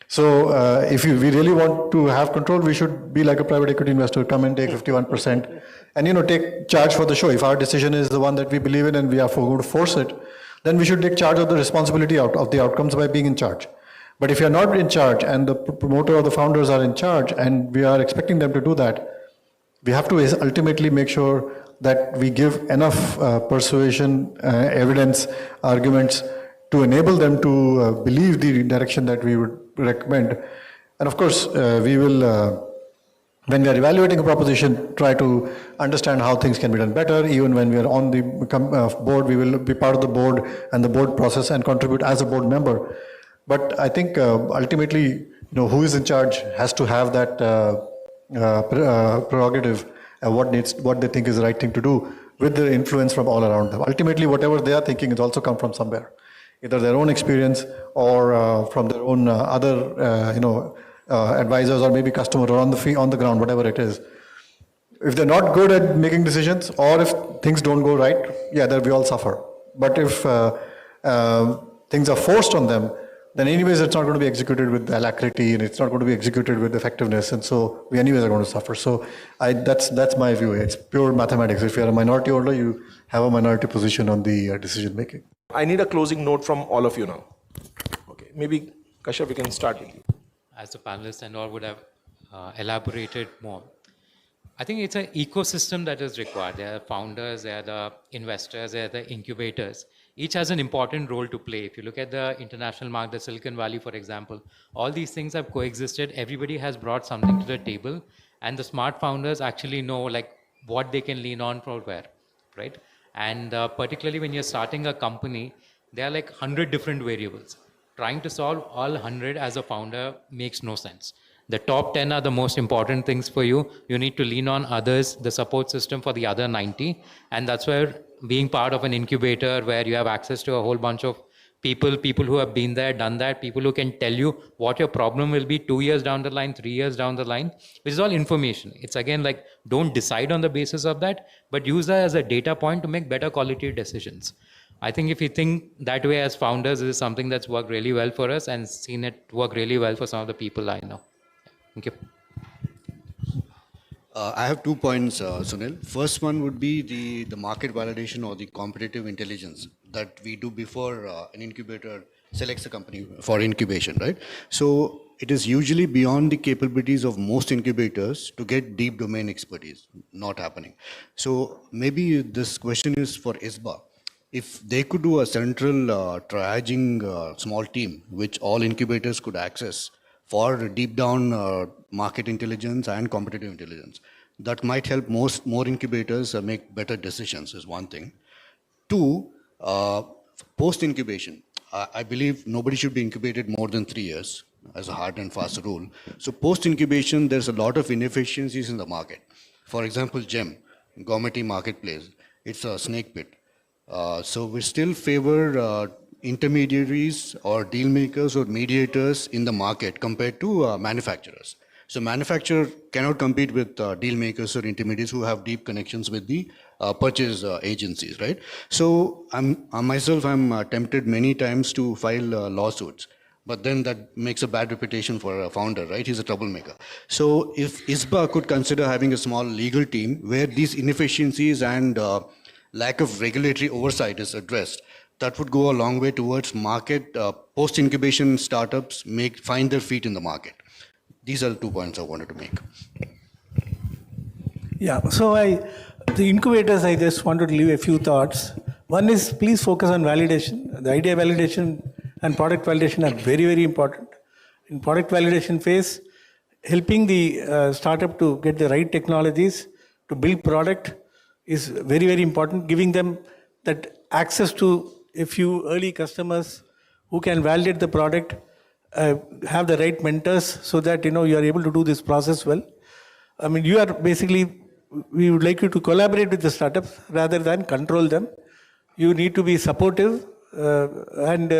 So if we really want to have control, we should be like a private equity investor, come and take 51% and take charge for the show. If our decision is the one that we believe in and we are going to force it, then we should take charge of the responsibility of the outcomes by being in charge. But if you are not in charge and the promoter or the founders are in charge and we are expecting them to do that, we have to ultimately make sure that we give enough persuasion, evidence, arguments to enable them to believe the direction that we would recommend. And of course, we will, when we are evaluating a proposition, try to understand how things can be done better. Even when we are on the board, we will be part of the board and the board process and contribute as a board member. But I think ultimately, who is in charge has to have that prerogative and what they think is the right thing to do with the influence from all around them. Ultimately, whatever they are thinking has also come from somewhere, either their own experience or from their own other, advisors or maybe customer or on the ground, whatever it is. If they're not good at making decisions or if things don't go right, yeah, then we all suffer. But if things are forced on them, then anyways it's not going to be executed with alacrity and it's not going to be executed with effectiveness, and so we anyways are going to suffer. So that's my view. It's pure mathematics. If you're a minority holder, you have a minority position on the decision making. I need a closing note from all of you now. Okay, maybe Kashyap, we can start with you. As the panelists and all would have elaborated more, I think it's an ecosystem that is required. There are founders, there are the investors, there are the incubators. Each has an important role to play. If you look at the international market, the Silicon Valley, for example, all these things have coexisted. Everybody has brought something to the table, and the smart founders actually know what they can lean on for where, right? And particularly when you're starting a company, there are 100 different variables. Trying to solve all 100 as a founder makes no sense. The top 10 are the most important things for you. You need to lean on others, the support system for the other 90. And that's where being part of an incubator where you have access to a whole bunch of people who have been there, done that, people who can tell you what your problem will be 2 years down the line, 3 years down the line, which is all information. It's again don't decide on the basis of that, but use that as a data point to make better quality decisions. I think if you think that way as founders, this is something that's worked really well for us and seen it work really well for some of the people I know. Thank you. I have 2 points, Sunil. First one would be the market validation or the competitive intelligence that we do before an incubator selects a company for incubation, right? So it is usually beyond the capabilities of most incubators to get deep domain expertise, not happening. So maybe this question is for ISBA. If they could do a central triaging small team, which all incubators could access for deep down market intelligence and competitive intelligence, that might help more incubators make better decisions is one thing. 2, post-incubation. I believe nobody should be incubated more than 3 years as a hard and fast rule. So post-incubation, there's a lot of inefficiencies in the market. For example, GEM, Government Marketplace, it's a snake pit. So we still favor intermediaries or deal makers or mediators in the market compared to manufacturers. So manufacturer cannot compete with deal makers or intermediaries who have deep connections with the purchase agencies, right? So I'm tempted many times to file lawsuits, but then that makes a bad reputation for a founder, right? He's a troublemaker. So if ISBA could consider having a small legal team where these inefficiencies and lack of regulatory oversight is addressed, that would go a long way towards market post-incubation startups find their feet in the market. These are the 2 points I wanted to make. Yeah, so the incubators, I just wanted to leave a few thoughts. One is please focus on validation. The idea validation and product validation are very, very important. In product validation phase, helping the startup to get the right technologies to build product is very, very important. Giving them that access to a few early customers who can validate the product, have the right mentors so that you are able to do this process well. I mean, you are basically, we would like you to collaborate with the startups rather than control them. You need to be supportive and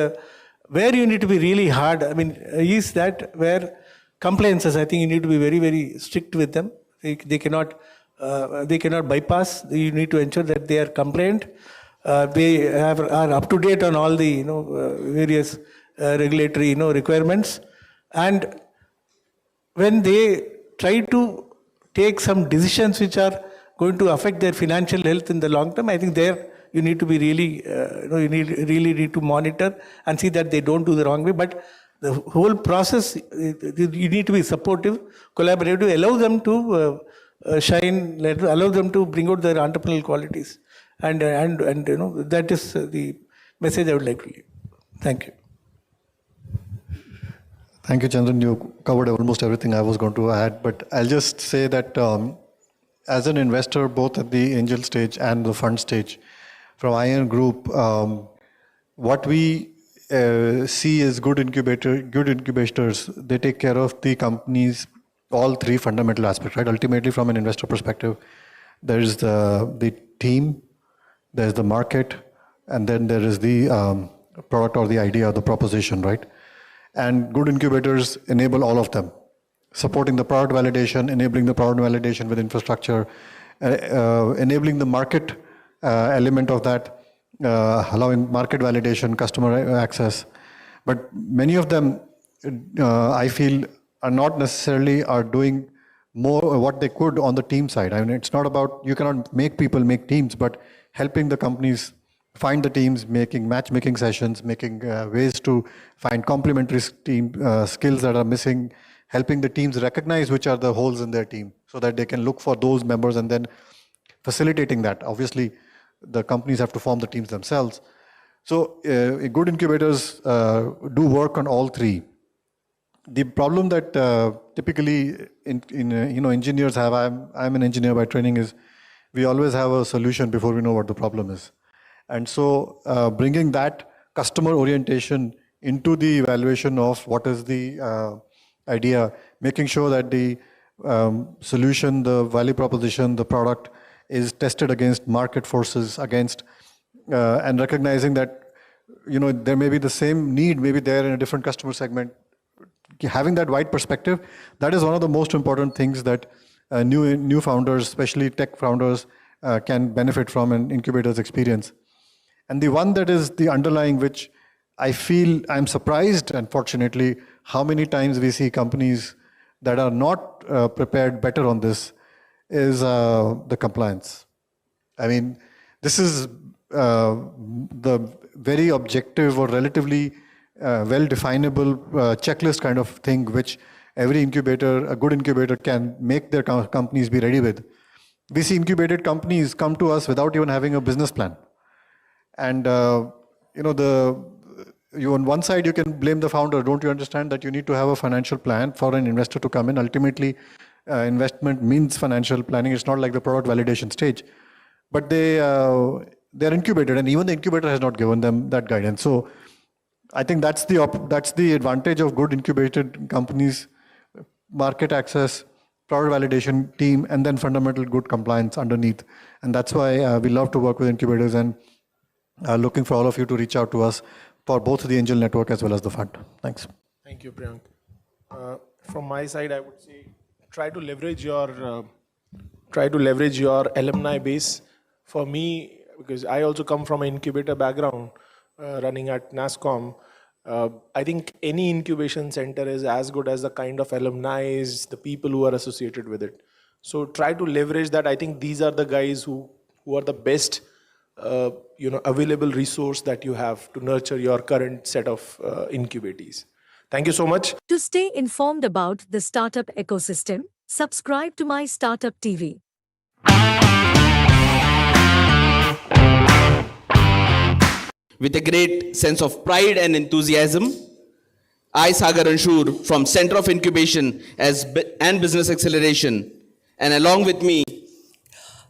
where you need to be really hard, I mean, is that where compliances, I think you need to be very, very strict with them. They cannot they cannot bypass. You need to ensure that they are compliant. They are up to date on all the various regulatory requirements. And when they try to take some decisions which are going to affect their financial health in the long term, I think there you need to be really, really need to monitor and see that they don't do the wrong way. But the whole process, you need to be supportive, collaborative, allow them to shine, allow them to bring out their entrepreneurial qualities. And that is the message I would like to leave. Thank you. Thank you, Chandran. You covered almost everything I was going to add, but I'll just say that as an investor, both at the angel stage and the fund stage, from IN Group, what we see is good incubators. They take care of the company's all three fundamental aspects, right? Ultimately, from an investor perspective, there is the team, there's the market, and then there is the product or the idea or the proposition, right? And good incubators enable all of them, supporting the product validation, enabling the product validation with infrastructure, enabling the market element of that, allowing market validation, customer access. But many of them, I feel, are not necessarily doing more what they could on the team side. I mean, it's not about, you cannot make people make teams, but helping the companies find the teams, making matchmaking sessions, making ways to find complementary team skills that are missing, helping the teams recognize which are the holes in their team so that they can look for those members and then facilitating that. Obviously, the companies have to form the teams themselves. So good incubators do work on all three. The problem that typically engineers have, I'm an engineer by training, is we always have a solution before we know what the problem is. And so bringing that customer orientation into the evaluation of what is the idea, making sure that the solution, the value proposition, the product is tested against market forces, against and recognizing that there may be the same need, maybe there in a different customer segment. Having that wide perspective, that is one of the most important things that new founders, especially tech founders, can benefit from an incubator's experience. And the one that is the underlying, which I feel I'm surprised, unfortunately, how many times we see companies that are not prepared better on this, is the compliance. I mean, this is the very objective or relatively well-definable checklist kind of thing, which every incubator, a good incubator, can make their companies be ready with. We see incubated companies come to us without even having a business plan. And on one side you can blame the founder. Don't you understand that you need to have a financial plan for an investor to come in? Ultimately, investment means financial planning. It's not like the product validation stage. But they're incubated, and even the incubator has not given them that guidance. So I think that's the advantage of good incubated companies: market access, product validation team, and then fundamental good compliance underneath. And that's why we love to work with incubators, and looking for all of you to reach out to us for both the angel network as well as the fund. Thanks. Thank you, Priyank. From my side, I would say try to leverage your alumni base. For me, because I also come from an incubator background, running at NASCOM, I think any incubation center is as good as the kind of alumni, the people who are associated with it. So try to leverage that. I think these are the guys who are the best available resource that you have to nurture your current set of incubatees. Thank you so much. To stay informed about the startup ecosystem, subscribe to MyStartupTV. With a great sense of pride and enthusiasm, I, Sagar Anshur, from Center of Incubation and Business Acceleration, and along with me,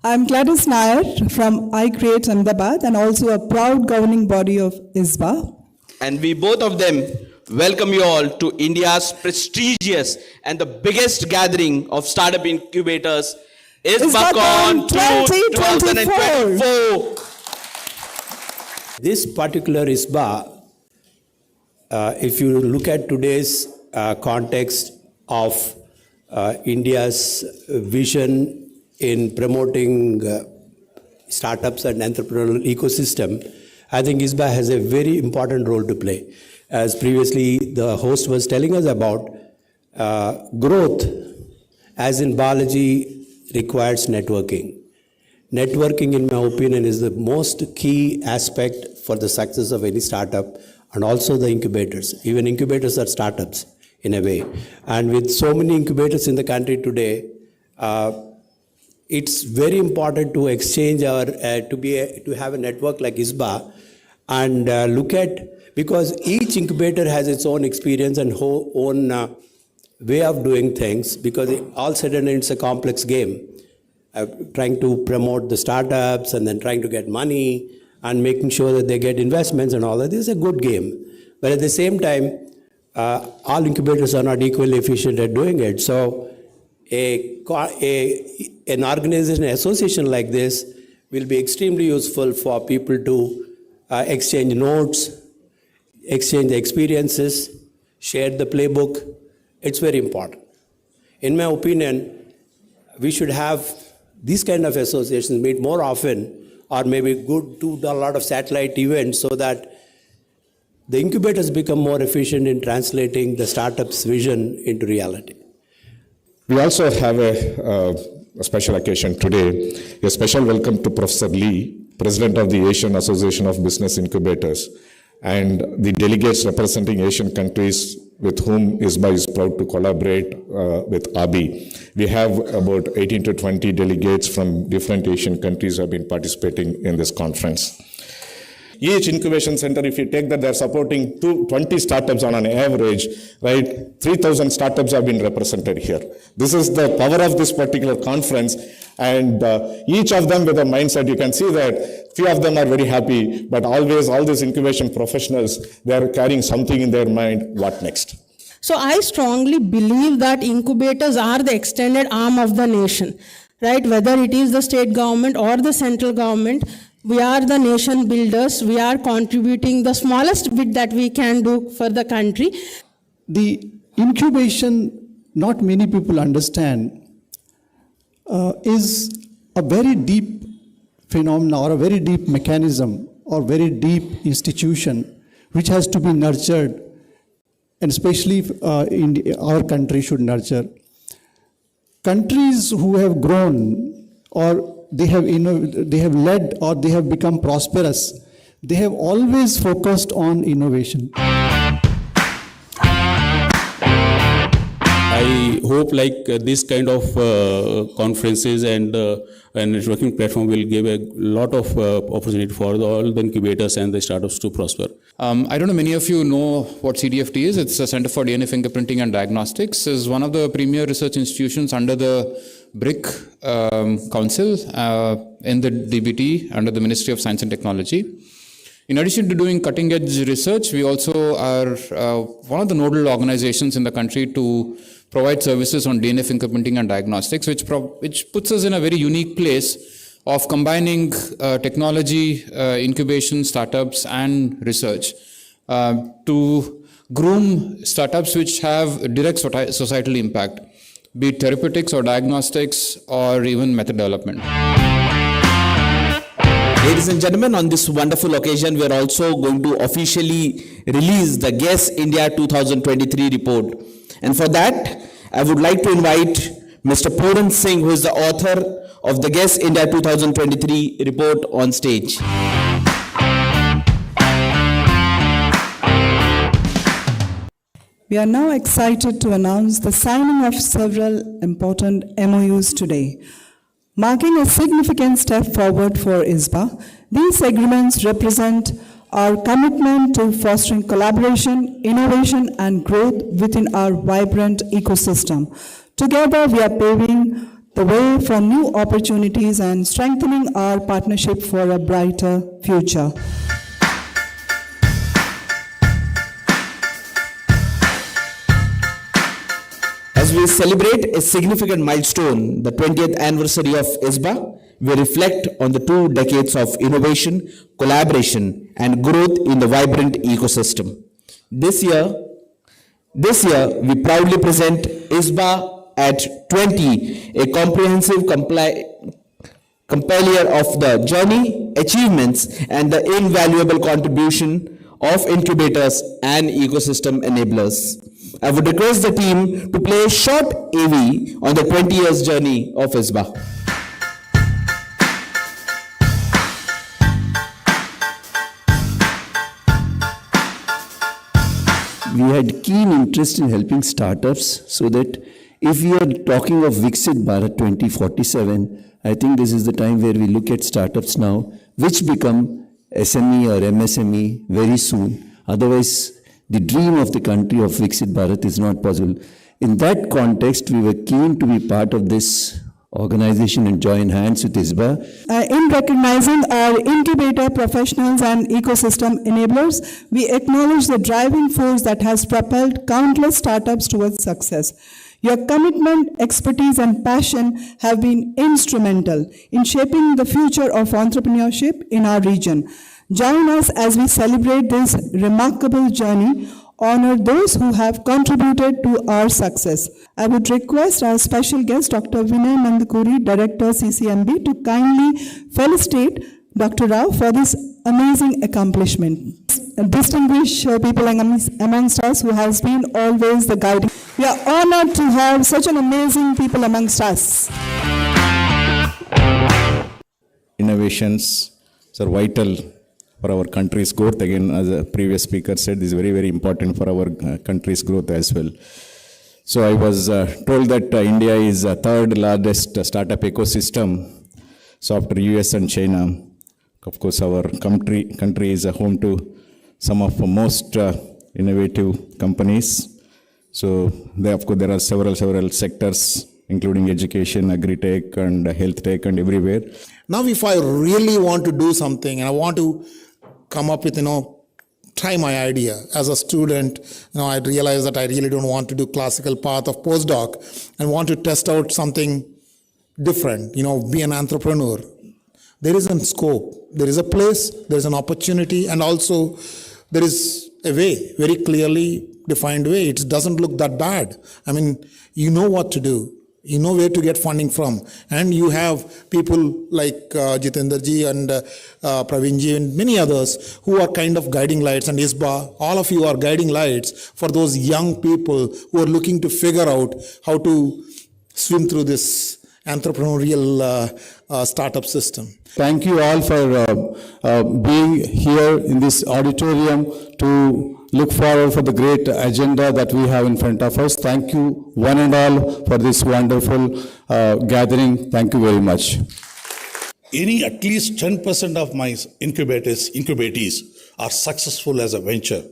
I'm Gladys Nair from iCreate Ahmedabad and also a proud governing body of ISBA. And we both of them welcome you all to India's prestigious and the biggest gathering of startup incubators, ISBACon 2024. This particular ISBA, if you look at today's context of India's vision in promoting startups and entrepreneurial ecosystem, I think ISBA has a very important role to play. As previously the host was telling us about, growth, as in biology, requires networking. Networking, in my opinion, is the most key aspect for the success of any startup, and also the incubators. Even incubators are startups in a way. And with so many incubators in the country today, it's very important to exchange our, to have a network like ISBA and look at, because each incubator has its own experience and own way of doing things, because all said and done, it's a complex game. Trying to promote the startups and then trying to get money and making sure that they get investments and all that. This is a good game. But at the same time, all incubators are not equally efficient at doing it. So an organization, an association like this will be extremely useful for people to exchange notes, exchange the experiences, share the playbook. It's very important. In my opinion, we should have these kind of associations meet more often, or maybe do a lot of satellite events so that the incubators become more efficient in translating the startup's vision into reality. We also have a special occasion today, a special welcome to Professor Lee, President of the Asian Association of Business Incubators, and the delegates representing Asian countries with whom ISBA is proud to collaborate with ABI. We have about 18 to 20 delegates from different Asian countries who have been participating in this conference. Each incubation center, if you take that, they're supporting 20 startups on an average, right? 3,000 startups have been represented here. This is the power of this particular conference, and each of them with a mindset. You can see that few of them are very happy, but always all these incubation professionals, they are carrying something in their mind, what next? So I strongly believe that incubators are the extended arm of the nation, right? Whether it is the state government or the central government, we are the nation builders. We are contributing the smallest bit that we can do for the country. The incubation, not many people understand, is a very deep phenomena or a very deep mechanism or very deep institution which has to be nurtured, and especially in our country should nurture. Countries who have grown or they have led or they have become prosperous, they have always focused on innovation. I hope this kind of conferences and networking platform will give a lot of opportunity for all the incubators and the startups to prosper. I don't know, many of you know what CDFT is. It's a Center for DNA Fingerprinting and Diagnostics. It's one of the premier research institutions under the BRIC Council in the DBT under the Ministry of Science and Technology. In addition to doing cutting edge research, we also are one of the nodal organizations in the country to provide services on DNA fingerprinting and diagnostics, which puts us in a very unique place of combining technology, incubation, startups, and research to groom startups which have direct societal impact, be it therapeutics or diagnostics or even method development. Ladies and gentlemen, on this wonderful occasion, we are also going to officially release the Guess India 2023 report. And for that, I would like to invite Mr. Puran Singh, who is the author of the Guess India 2023 report, on stage. We are now excited to announce the signing of several important MOUs today. Marking a significant step forward for ISBA, these agreements represent our commitment to fostering collaboration, innovation, and growth within our vibrant ecosystem. Together, we are paving the way for new opportunities and strengthening our partnership for a brighter future. As we celebrate a significant milestone, the 20th anniversary of ISBA, we reflect on the 2 decades of innovation, collaboration, and growth in the vibrant ecosystem. This year, we proudly present ISBA at 20, a comprehensive compiler of the journey, achievements, and the invaluable contribution of incubators and ecosystem enablers. I would request the team to play a short AV on the 20 years journey of ISBA. We had keen interest in helping startups so that if we are talking of Viksit Bharat 2047, I think this is the time where we look at startups now, which become SME or MSME very soon. Otherwise, the dream of the country of Viksit Bharat is not possible. In that context, we were keen to be part of this organization and join hands with ISBA. In recognizing our incubator professionals and ecosystem enablers, we acknowledge the driving force that has propelled countless startups towards success. Your commitment, expertise, and passion have been instrumental in shaping the future of entrepreneurship in our region. Join us as we celebrate this remarkable journey, honor those who have contributed to our success. I would request our special guest, Dr. Vinay Mandakuri, Director, CCMB, to kindly felicitate Dr. Rao for this amazing accomplishment. Distinguished people amongst us who has been always the guiding. We are honored to have such an amazing people amongst us. Innovations are vital for our country's growth. Again, as a previous speaker said, this is very, very important for our country's growth as well. So I was told that India is the third largest startup ecosystem. So after US and China, of course, our country is a home to some of the most innovative companies. So there are several sectors, including education, agri-tech, and health tech, and everywhere. Now, if I really want to do something and I want to come up with, try my idea as a student, I realize that I really don't want to do classical path of postdoc and want to test out something different, be an entrepreneur. There is a scope, there is a place, there is an opportunity, and also there is a way, very clearly defined way. It doesn't look that bad. I mean, you know what to do. You know where to get funding from. And you have people like Jitendra ji and Praveen ji and many others who are kind of guiding lights, and ISBA, all of you are guiding lights for those young people who are looking to figure out how to swim through this entrepreneurial startup system. Thank you all for being here in this auditorium to look forward for the great agenda that we have in front of us. Thank you one and all for this wonderful gathering. Thank you very much. At least 10% of my incubatees are successful as a venture.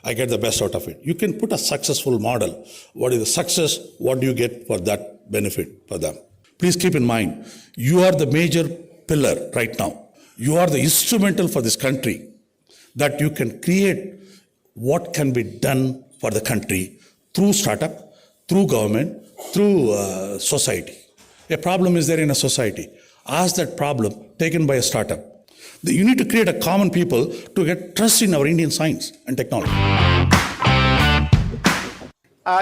I get the best out of it. You can put a successful model. What is the success? What do you get for that benefit for them? Please keep in mind, you are the major pillar right now. You are the instrumental for this country, that you can create what can be done for the country through startup, through government, through society. A problem is there in a society. Ask that problem taken by a startup. You need to create a common people to get trust in our Indian science and technology.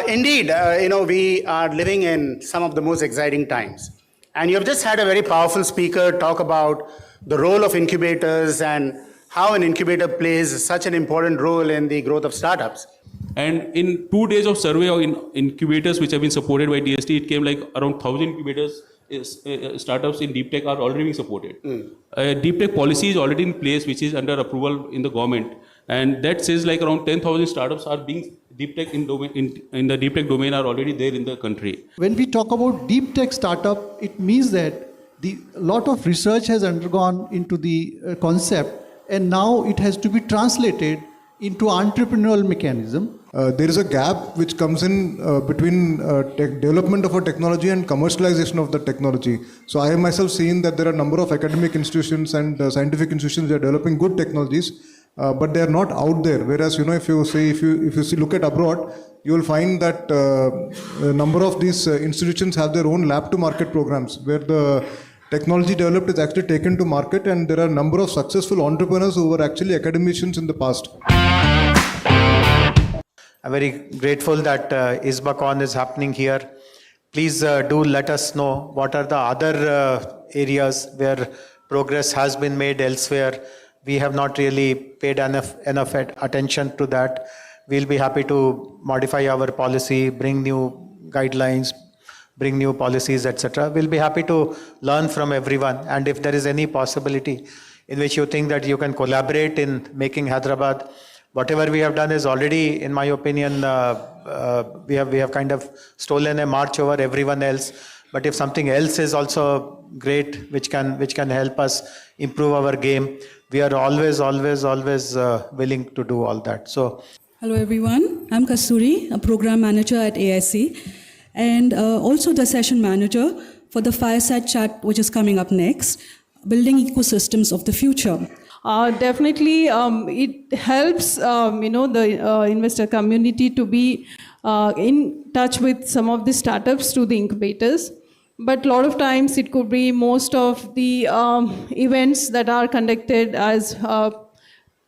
Indeed, we are living in some of the most exciting times. And you've just had a very powerful speaker talk about the role of incubators and how an incubator plays such an important role in the growth of startups. And in 2 days of survey in incubators which have been supported by DST, it came like around 1,000 incubators, startups in deep tech are already being supported. Deep tech policy is already in place, which is under approval in the government. And that says like around 10,000 startups are being deep tech in the deep tech domain are already there in the country. When we talk about deep tech startup, it means that a lot of research has undergone into the concept, and now it has to be translated into entrepreneurial mechanism. There is a gap which comes in between development of a technology and commercialization of the technology. So I have myself seen that there are a number of academic institutions and scientific institutions that are developing good technologies, but they are not out there. Whereas, if you look at abroad, you will find that a number of these institutions have their own lab to market programs where the technology developed is actually taken to market, and there are a number of successful entrepreneurs who were actually academicians in the past. I'm very grateful that ISBACon is happening here. please do let us know what are the other areas where progress has been made elsewhere. We have not really paid enough attention to that. We'll be happy to modify our policy, bring new guidelines, bring new policies, etc. We'll be happy to learn from everyone. And if there is any possibility in which you think that you can collaborate in making Hyderabad, whatever we have done is already, in my opinion, we have kind of stolen a march over everyone else. But if something else is also great, which can help us improve our game, we are always willing to do all that. So, hello everyone, I'm Kasturi, a program manager at AIC, and also the session manager for the fireside chat, which is coming up next, building ecosystems of the future. Definitely, it helps, the investor community to be in touch with some of the startups through the incubators. But a lot of times it could be most of the events that are conducted as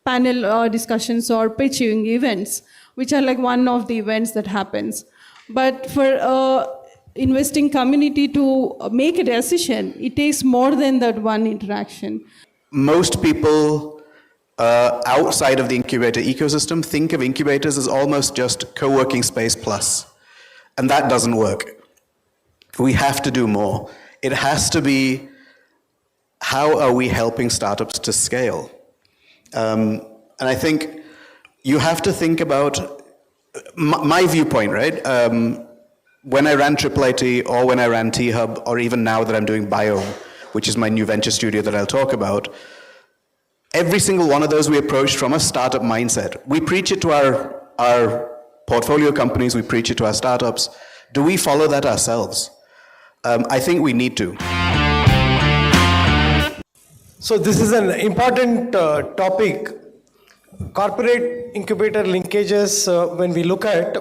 panel discussions or pitching events, which are like one of the events that happens. But for investing community to make a decision, it takes more than that one interaction. Most people outside of the incubator ecosystem think of incubators as almost just co-working space plus, and that doesn't work. We have to do more. It has to be, how are we helping startups to scale? And I think you have to think about my viewpoint, right? When I ran IIIT or when I ran T-Hub, or even now that I'm doing Bio, which is my new venture studio that I'll talk about, every single one of those we approached from a startup mindset. We preach it to our portfolio companies, we preach it to our startups. Do we follow that ourselves? I think we need to. So this is an important topic. Corporate incubator linkages, when we look at,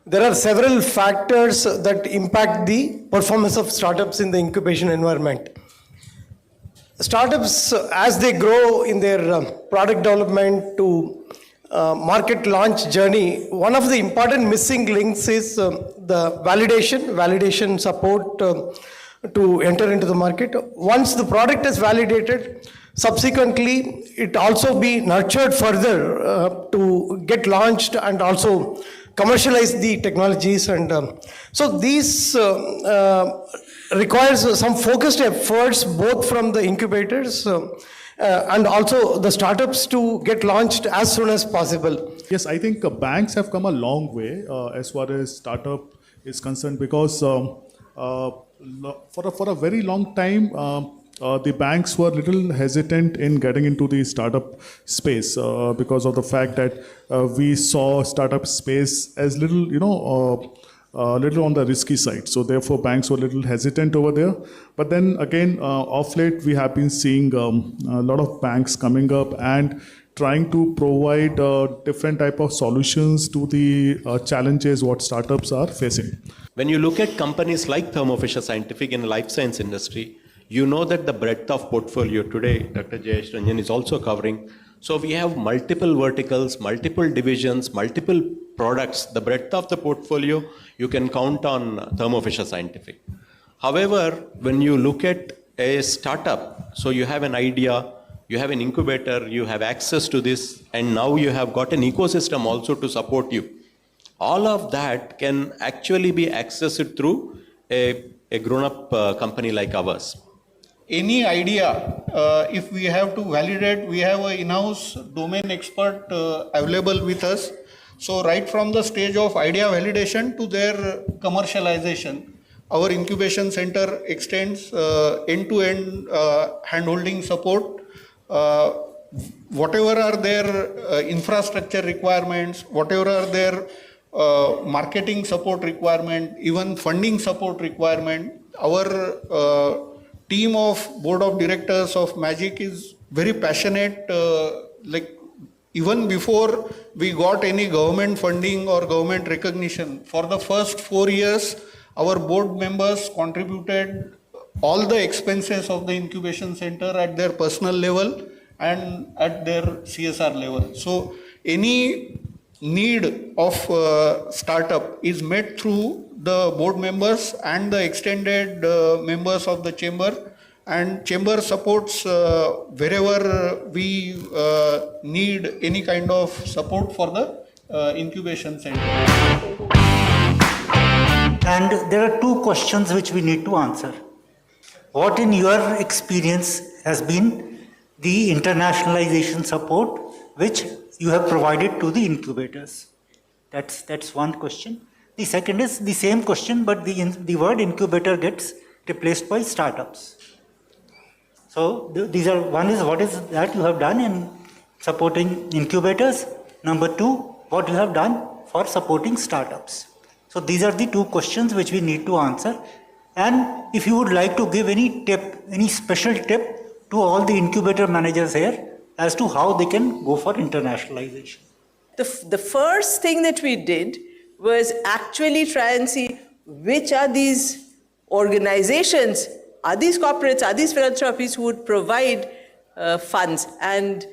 there are several factors that impact the performance of startups in the incubation environment. Startups, as they grow in their product development to market launch journey, one of the important missing links is the validation support to enter into the market. Once the product is validated, subsequently it also be nurtured further to get launched and also commercialize the technologies. And so these requires some focused efforts both from the incubators and also the startups to get launched as soon as possible. Yes, I think banks have come a long way as far as startup is concerned, because for a very long time, the banks were a little hesitant in getting into the startup space because of the fact that we saw startup space as little, little on the risky side. So therefore, banks were a little hesitant over there. But then again, of late, we have been seeing a lot of banks coming up and trying to provide different type of solutions to the challenges what startups are facing. When you look at companies like Thermo Fisher Scientific in the life science industry, you know that the breadth of portfolio today, Dr. Jayesh Ranjan is also covering. So we have multiple verticals, multiple divisions, multiple products. The breadth of the portfolio, you can count on Thermo Fisher Scientific. However, when you look at a startup, so you have an idea, you have an incubator, you have access to this, and now you have got an ecosystem also to support you. All of that can actually be accessed through a grown-up company like ours. Any idea, if we have to validate, we have an in-house domain expert available with us. So right from the stage of idea validation to their commercialization, our incubation center extends end-to-end hand-holding support. Whatever are their infrastructure requirements, whatever are their marketing support requirement, even funding support requirement, our team of board of directors of Magic is very passionate. Like even before we got any government funding or government recognition, for the first 4 years, our board members contributed all the expenses of the incubation center at their personal level and at their CSR level. So any need of startup is met through the board members and the extended members of the chamber, and chamber supports wherever we need any kind of support for the incubation center. And there are two questions which we need to answer. What in your experience has been the internationalization support which you have provided to the incubators? That's one question. The second is the same question, but the word incubator gets replaced by startups. So these are, one is what is that you have done in supporting incubators. Number two, what you have done for supporting startups. So these are the two questions which we need to answer. And if you would like to give any tip, any special tip to all the incubator managers here as to how they can go for internationalization. The first thing that we did was actually try and see which are these organizations, are these corporates, are these philanthropies who would provide funds. And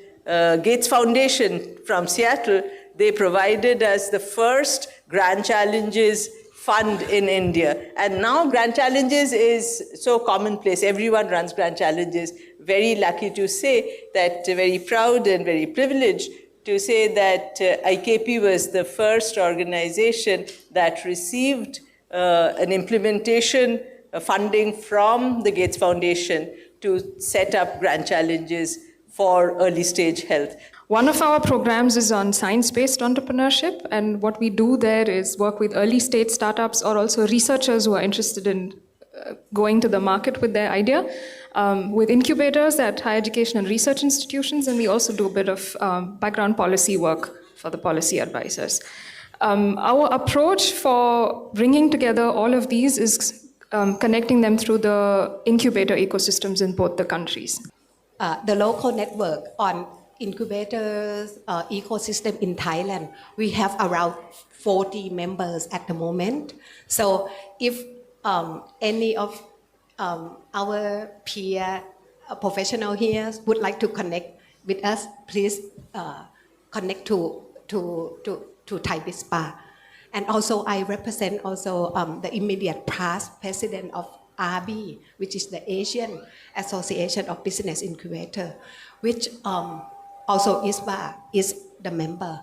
Gates Foundation from Seattle, they provided us the first Grand Challenges fund in India. And now Grand Challenges is so commonplace. Everyone runs Grand Challenges. Very lucky to say that, very proud and very privileged to say that IKP was the first organization that received an implementation funding from the Gates Foundation to set up Grand Challenges for early stage health. One of our programs is on science-based entrepreneurship, and what we do there is work with early stage startups or also researchers who are interested in going to the market with their idea, with incubators at higher education and research institutions, and we also do a bit of background policy work for the policy advisors. Our approach for bringing together all of these is connecting them through the incubator ecosystems in both the countries. The local network on incubators ecosystem in Thailand, we have around 40 members at the moment. So if any of our peer professional here would like to connect with us, please connect to Thai BizSpa. And also I represent also the immediate past president of RB, which is the Asian Association of Business Incubator, which also ISBA is the member.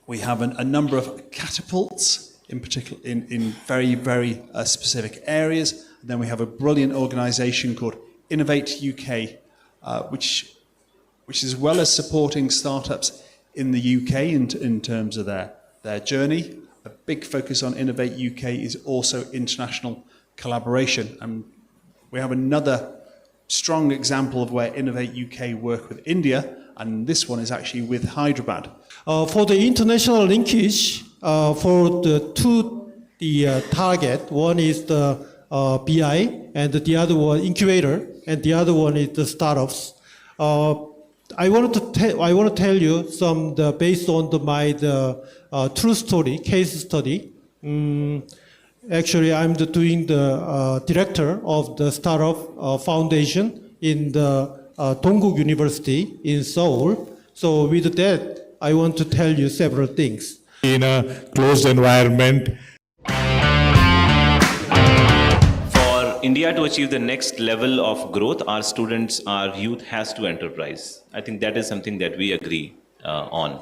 We have a number of catapults, in particular in very, very specific areas. And then we have a brilliant organisation called Innovate UK, which is as well as supporting startups in the UK in terms of their journey. A big focus on Innovate UK is also international collaboration. And we have another strong example of where Innovate UK work with India, and this one is actually with Hyderabad. For the international linkage, for the target, one is the BI, and the other one incubator, and the other one is the startups. I want to tell you based on my true story, case study. Actually, I'm doing the director of the startup foundation in the Dongguk University in Seoul. So with that, I want to tell you several things. In a closed environment. For India to achieve the next level of growth, our students, our youth has to enterprise. I think that is something that we agree on.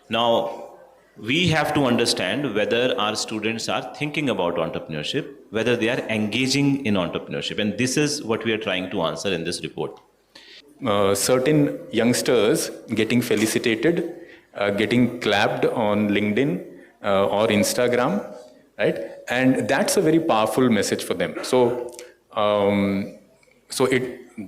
Now, we have to understand whether our students are thinking about entrepreneurship, whether they are engaging in entrepreneurship. And this is what we are trying to answer in this report. Certain youngsters getting felicitated, getting clapped on LinkedIn or Instagram, right? And that's a very powerful message for them. So,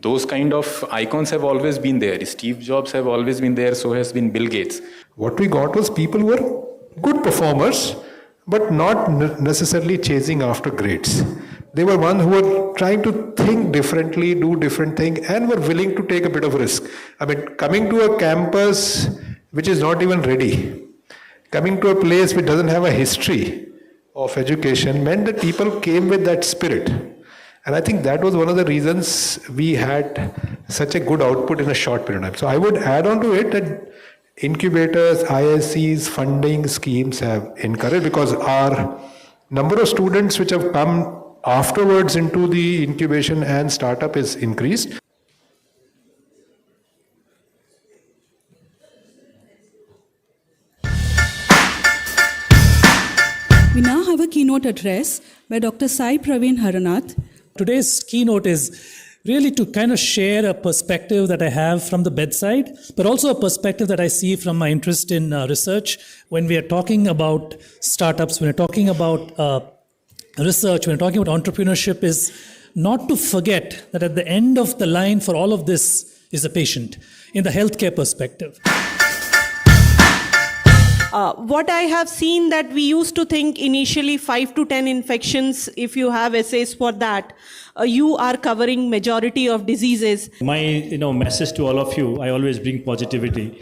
those kind of icons have always been there. Steve Jobs have always been there, so has been Bill Gates. What we got was people who were good performers, but not necessarily chasing after grades. They were one who were trying to think differently, do different things, and were willing to take a bit of risk. I mean, coming to a campus which is not even ready, coming to a place which doesn't have a history of education meant that people came with that spirit. And I think that was one of the reasons we had such a good output in a short period of time. So I would add on to it that incubators, ISCs, funding schemes have encouraged, because our number of students which have come afterwards into the incubation and startup is increased. We now have a keynote address by Dr. Sai Praveen Haranath. Today's keynote is really to kind of share a perspective that I have from the bedside, but also a perspective that I see from my interest in research. When we are talking about startups, when we're talking about research, when we're talking about entrepreneurship, is not to forget that at the end of the line for all of this is a patient in the healthcare perspective. What I have seen that we used to think initially 5 to 10 infections, if you have essays for that, you are covering majority of diseases. My message to all of you, I always bring positivity.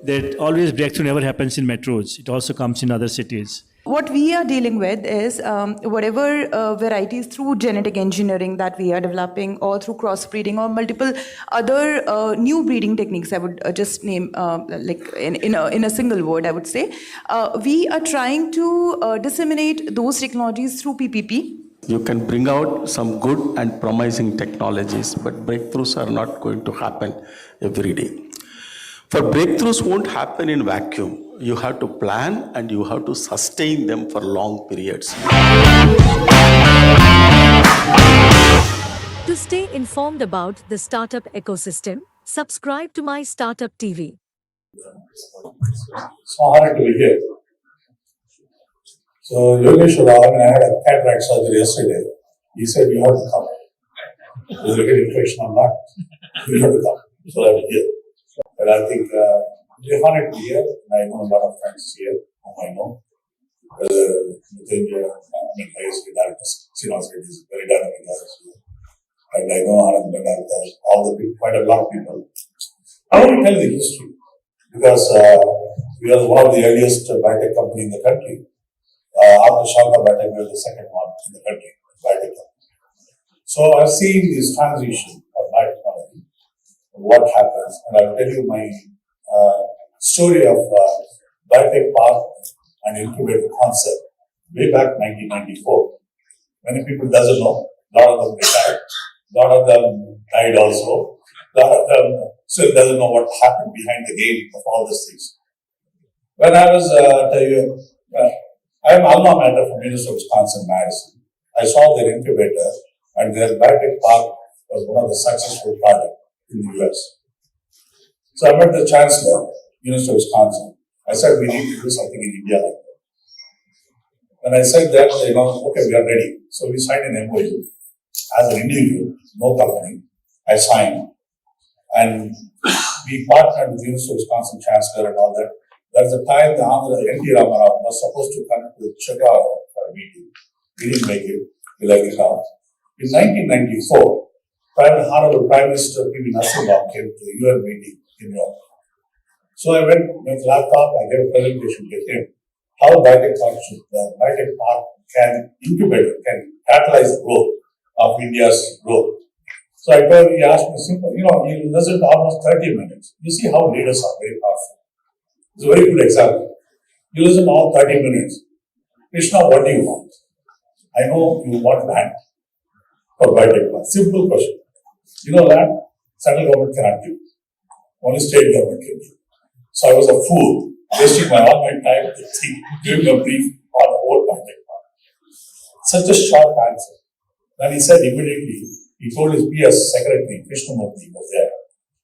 That always breakthrough never happens in metros. It also comes in other cities. What we are dealing with is whatever varieties through genetic engineering that we are developing, or through crossbreeding, or multiple other new breeding techniques. I would just name like in a single word. I would say we are trying to disseminate those technologies through PPP. You can bring out some good and promising technologies, but breakthroughs are not going to happen every day. For breakthroughs won't happen in vacuum. You have to plan and you have to sustain them for long periods. To stay informed about the startup ecosystem, subscribe to MyStartupTV. So honored to be here. So Yogesh, I had a cataract surgery yesterday. He said you have to come. Whether you get infection or not, you have to come. So I'm here. But I think we're honored to be here. I know a lot of friends here whom I know. Within ISP directors, Srikanth is very dynamic. And I know Anand Bhandari, all the people, quite a lot of people. I want to tell the history because we are one of the earliest biotech company in the country. After Shalka Biotech, we are the second one in the country, biotech company. So I've seen this transition of biotechnology, what happens, and I'll tell you my story of biotech park and incubator concept way back 1994. Many people doesn't know. A lot of them retired. A lot of them died also. A lot of them still doesn't know what happened behind the game of all these things. When I was, I'm alma mater from University of Wisconsin-Madison. I saw their incubator and their biotech park was one of the successful projects in the US. So I met the chancellor, University of Wisconsin. I said, we need to do something in India like that. When I said that, they know, okay, we are ready. So we signed an MOU. As an individual, no company, I signed. And we partnered with the University of Wisconsin chancellor and all that. That's the time the Honorable N.T. Ramarao was supposed to come to Chicago for a meeting. We didn't make it. We let it out. In 1994, Honorable Prime Minister P.V. Narasimha came to the UN meeting in New York. So I went with laptop, I gave a presentation to him. How biotech park can incubate, can catalyze the growth of India's growth. So I told, he asked me simple, he listened almost 30 minutes. You see how leaders are very powerful. It's a very good example. You listen all 30 minutes. Krishna, what do you want? I know you want land for biotech park. Simple question. You know land? Central government cannot give. Only state government can give. So I was a fool, wasting all my time to think, giving a brief on the whole biotech park. Such a short answer. Then he said immediately, he told his PS secretary, Krishnamurthy, was there.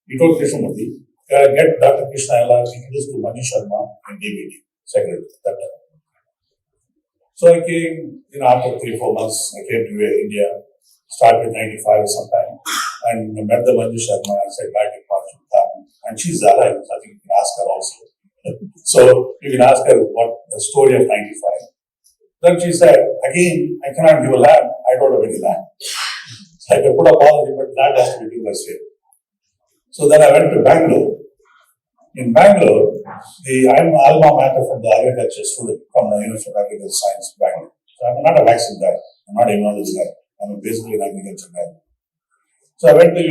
He told Krishnamurthy, get Dr. Krishna L.R. introduced to Mani Sharma and DBT, secretary, that time. So I came, after 3-4 months, I came to India, started 95 sometime, and met the Mani Sharma. I said, back in Pakistan, and she's alive, so I think you can ask her also. So you can ask her what the story of 95. Then she said, again, I cannot give a land, I don't have any land. So I can put up all the but land has to be given by state. So then I went to Bangalore. In Bangalore, I'm an alma mater from the agriculture student from the University of Agricultural Science, Bangalore. So I'm not a vaccine guy, I'm not a immunology guy, I'm basically an agriculture guy. So I went to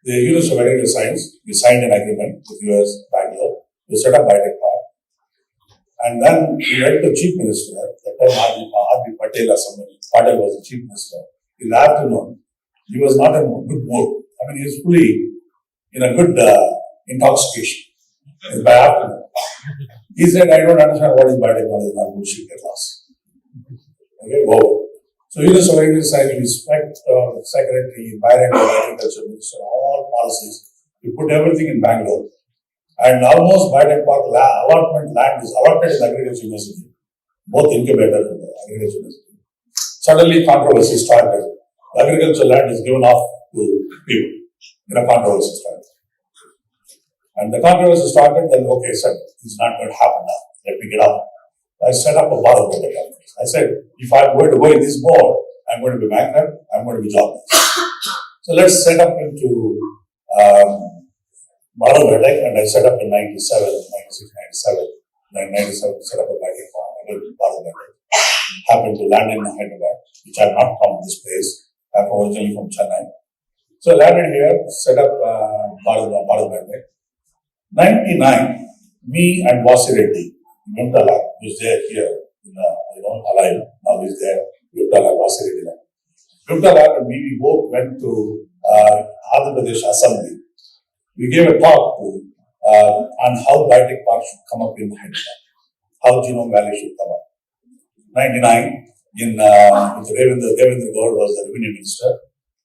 the University of Agricultural Science, we signed an agreement with US Bangalore. to set up biotech park. And then he went to Chief Minister, at that time R.B. Patel or somebody, Patel was the Chief Minister. In the afternoon, he was not in a good mood. I mean, he was fully in a good intoxication by afternoon. He said, I don't understand what is biotechnology and bullshit at last. Okay, whoa. So Universal decided to respect Secretary, Environment, Agriculture Minister, all policies. We put everything in Bangalore. And almost biotech park allotment land is allotted in Agriculture University, both incubators and the Agriculture University. Suddenly controversy started. The agriculture land is given off to people. Controversy started. And the controversy started, then okay, sir, it's not going to happen now. Let me get out. I set up a bottle with the companies. I said, if I'm going to go in this board, I'm going to be bankrupt, I'm going to be jobless. So let's set up into bottle biotech, and I set up in 96, 97, set up a biotech bottle biotech. Happened to land in Hyderabad, which I have not come to this place. I'm originally from Chennai. So I landed here, set up bottle biotech. 99, me and Vasi Reddy, Mumtala, who's there here, alive, now he's there, Mumtala, Vasi Reddy. Mumtala and me, we both went to Andhra Pradesh Assembly. We gave a talk on how biotech park should come up in Hyderabad, how Genome Valley should come up. 99, Devendra Gaur was the revenue minister,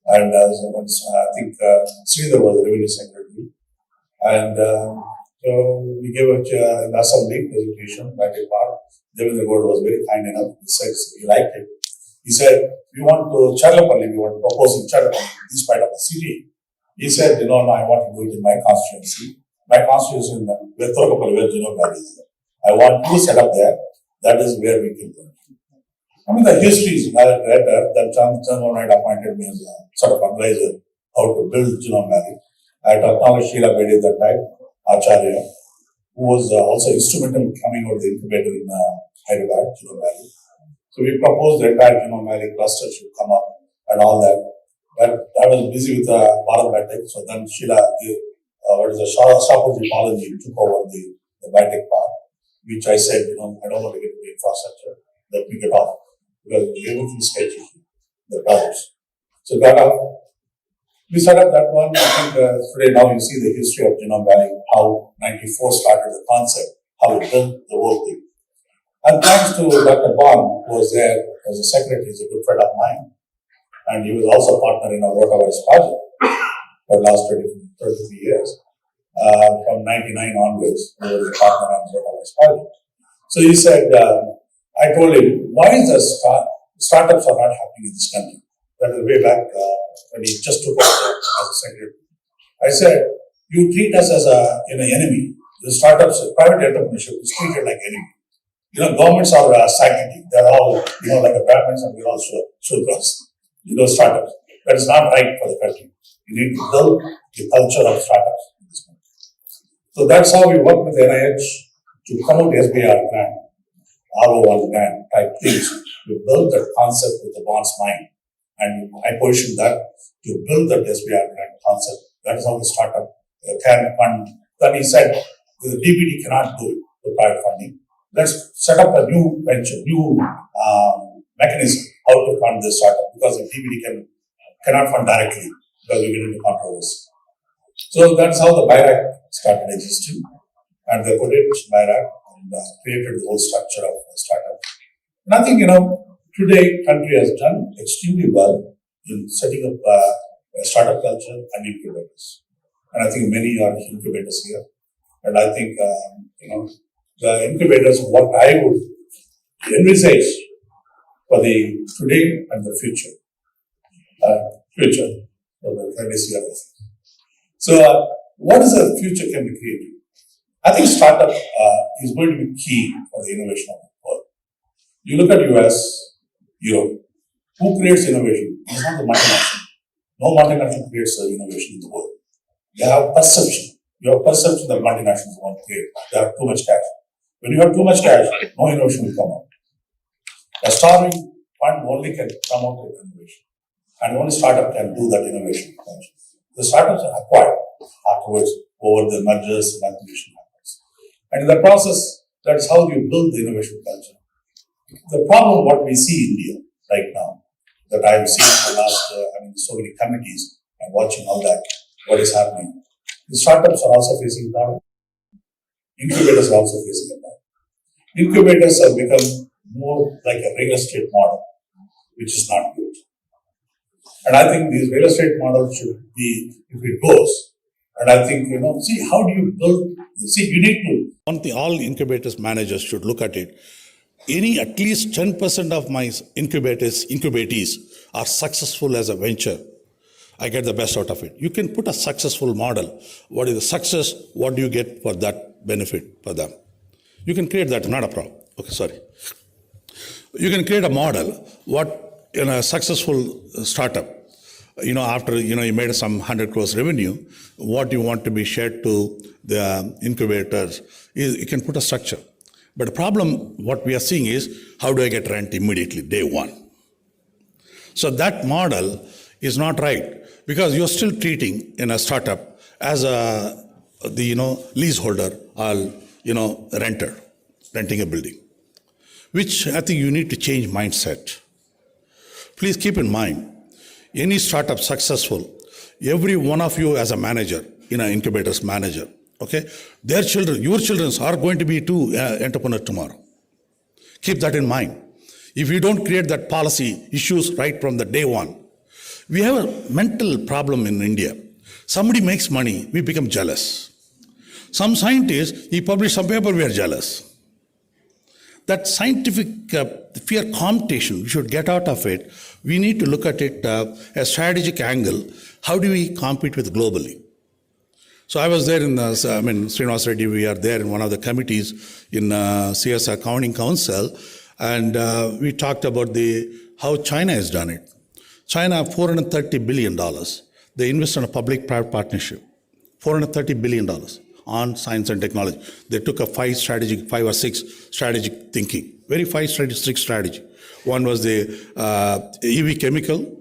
and I think Sridhar was the revenue secretary. And so we gave an assembly presentation, biotech park. Devendra Gaur was very kind enough. He said he liked it. He said, we want to Charlapalli, we want to propose in Charlapalli, this part of the city. He said, no, I want to do it in my constituency. My constituency is where Genome Valley is. I want to set up there. That is where we can do it. I mean, the history is better that Chandra R appointed me as a sort of advisor how to build Genome Valley. I acknowledge Sheila Bedi at that time, Acharya, who was also instrumental in coming out of the incubator in Hyderabad, Genome Valley. So we proposed the entire Genome Valley cluster should come up and all that. But I was busy with Bharat Biotech, so then Sheila, Shapoorji Palaji took over the biotech part, which I said, I don't want to get into the infrastructure, let me get off, because everything is sketchy, the projects. So got off. We set up that one. I think today now you see the history of Genome Valley, how 94 started the concept, how it built the whole thing. And thanks to Dr. Bond, who was there as a secretary, he's a good friend of mine. And he was also a partner in our rotavirus project for the last 33 years. From 99 onwards, he was a partner on the rotavirus project. So he said, I told him, why is the startups are not happening in this country? That was way back when he just took over as a secretary. I said, you treat us as an enemy. The startups, private entrepreneurship is treated like enemy. Governments are sanctity. They're all, like the Brahmins, and we're all Shudras. Startups. That is not right for the country. You need to build the culture of startups in this country. So that's how we work with NIH to come out SBR grant, R01 grant type things. We build that concept with the Bond's mind. And I position that to build that SBR grant concept. That is how the startup can fund. Then he said, the DPD cannot do it, the private funding. Let's set up a new venture, new mechanism how to fund this startup, because the DPD cannot fund directly because we get into controversy. So that's how the BIRAC started existing, and they put it BIRAC and created the whole structure of the startup. And I think today country has done extremely well in setting up a startup culture and incubators, and I think many are incubators here, and I think the incubators are what I would envisage for the today and the future of the years. So, what is the future can be created? I think startup is going to be key for the innovation of the world. You look at US, Europe, who creates innovation? It's not the multinational. No multinational creates the innovation in the world. They have perception. You have perception that multinationals want to create. They have too much cash. When you have too much cash, no innovation will come out. A starving fund only can come out with innovation. And only startup can do that innovation. The startups are acquired afterwards over the mergers and acquisition happens. And in the process, that's how you build the innovation culture. The problem, what we see in India right now, that I have seen in the last, so many committees, and watching all that, what is happening. The startups are also facing a problem. Incubators are also facing a problem. Incubators have become more like a real estate model, which is not good. And I think these real estate models should be, if it goes, and I think, see, how do you build, you need to. One thing, all incubators managers should look at it. At least 10% of my incubatees are successful as a venture. I get the best out of it. You can put a successful model. What is the success? What do you get for that benefit for them? You can create that, not a problem. Okay, sorry. You can create a model, what in a successful startup, after, you made some 100 crores revenue, what you want to be shared to the incubators, you can put a structure. But the problem, what we are seeing is, how do I get rent immediately, day one? So that model is not right, because you're still treating in a startup as the leaseholder or renter, renting a building, which I think you need to change mindset. Please keep in mind, any startup successful, every one of you as a manager, incubators manager, okay, their children, your children are going to be too entrepreneurs tomorrow. Keep that in mind. If you don't create that policy issues right from the day one, we have a mental problem in India. Somebody makes money, we become jealous. Some scientist, he published some paper, we are jealous. That scientific fear competition, we should get out of it. We need to look at it a strategic angle. How do we compete with globally? So I was there in Srinivas Reddy, we are there in one of the committees in CSR Accounting Council, and we talked about how China has done it. China, $430 billion. They invest in a public-private partnership, $430 billion on science and technology. They took a 5 or 6 strategic thinking, very 5 strategic strategy. One was the EV chemical,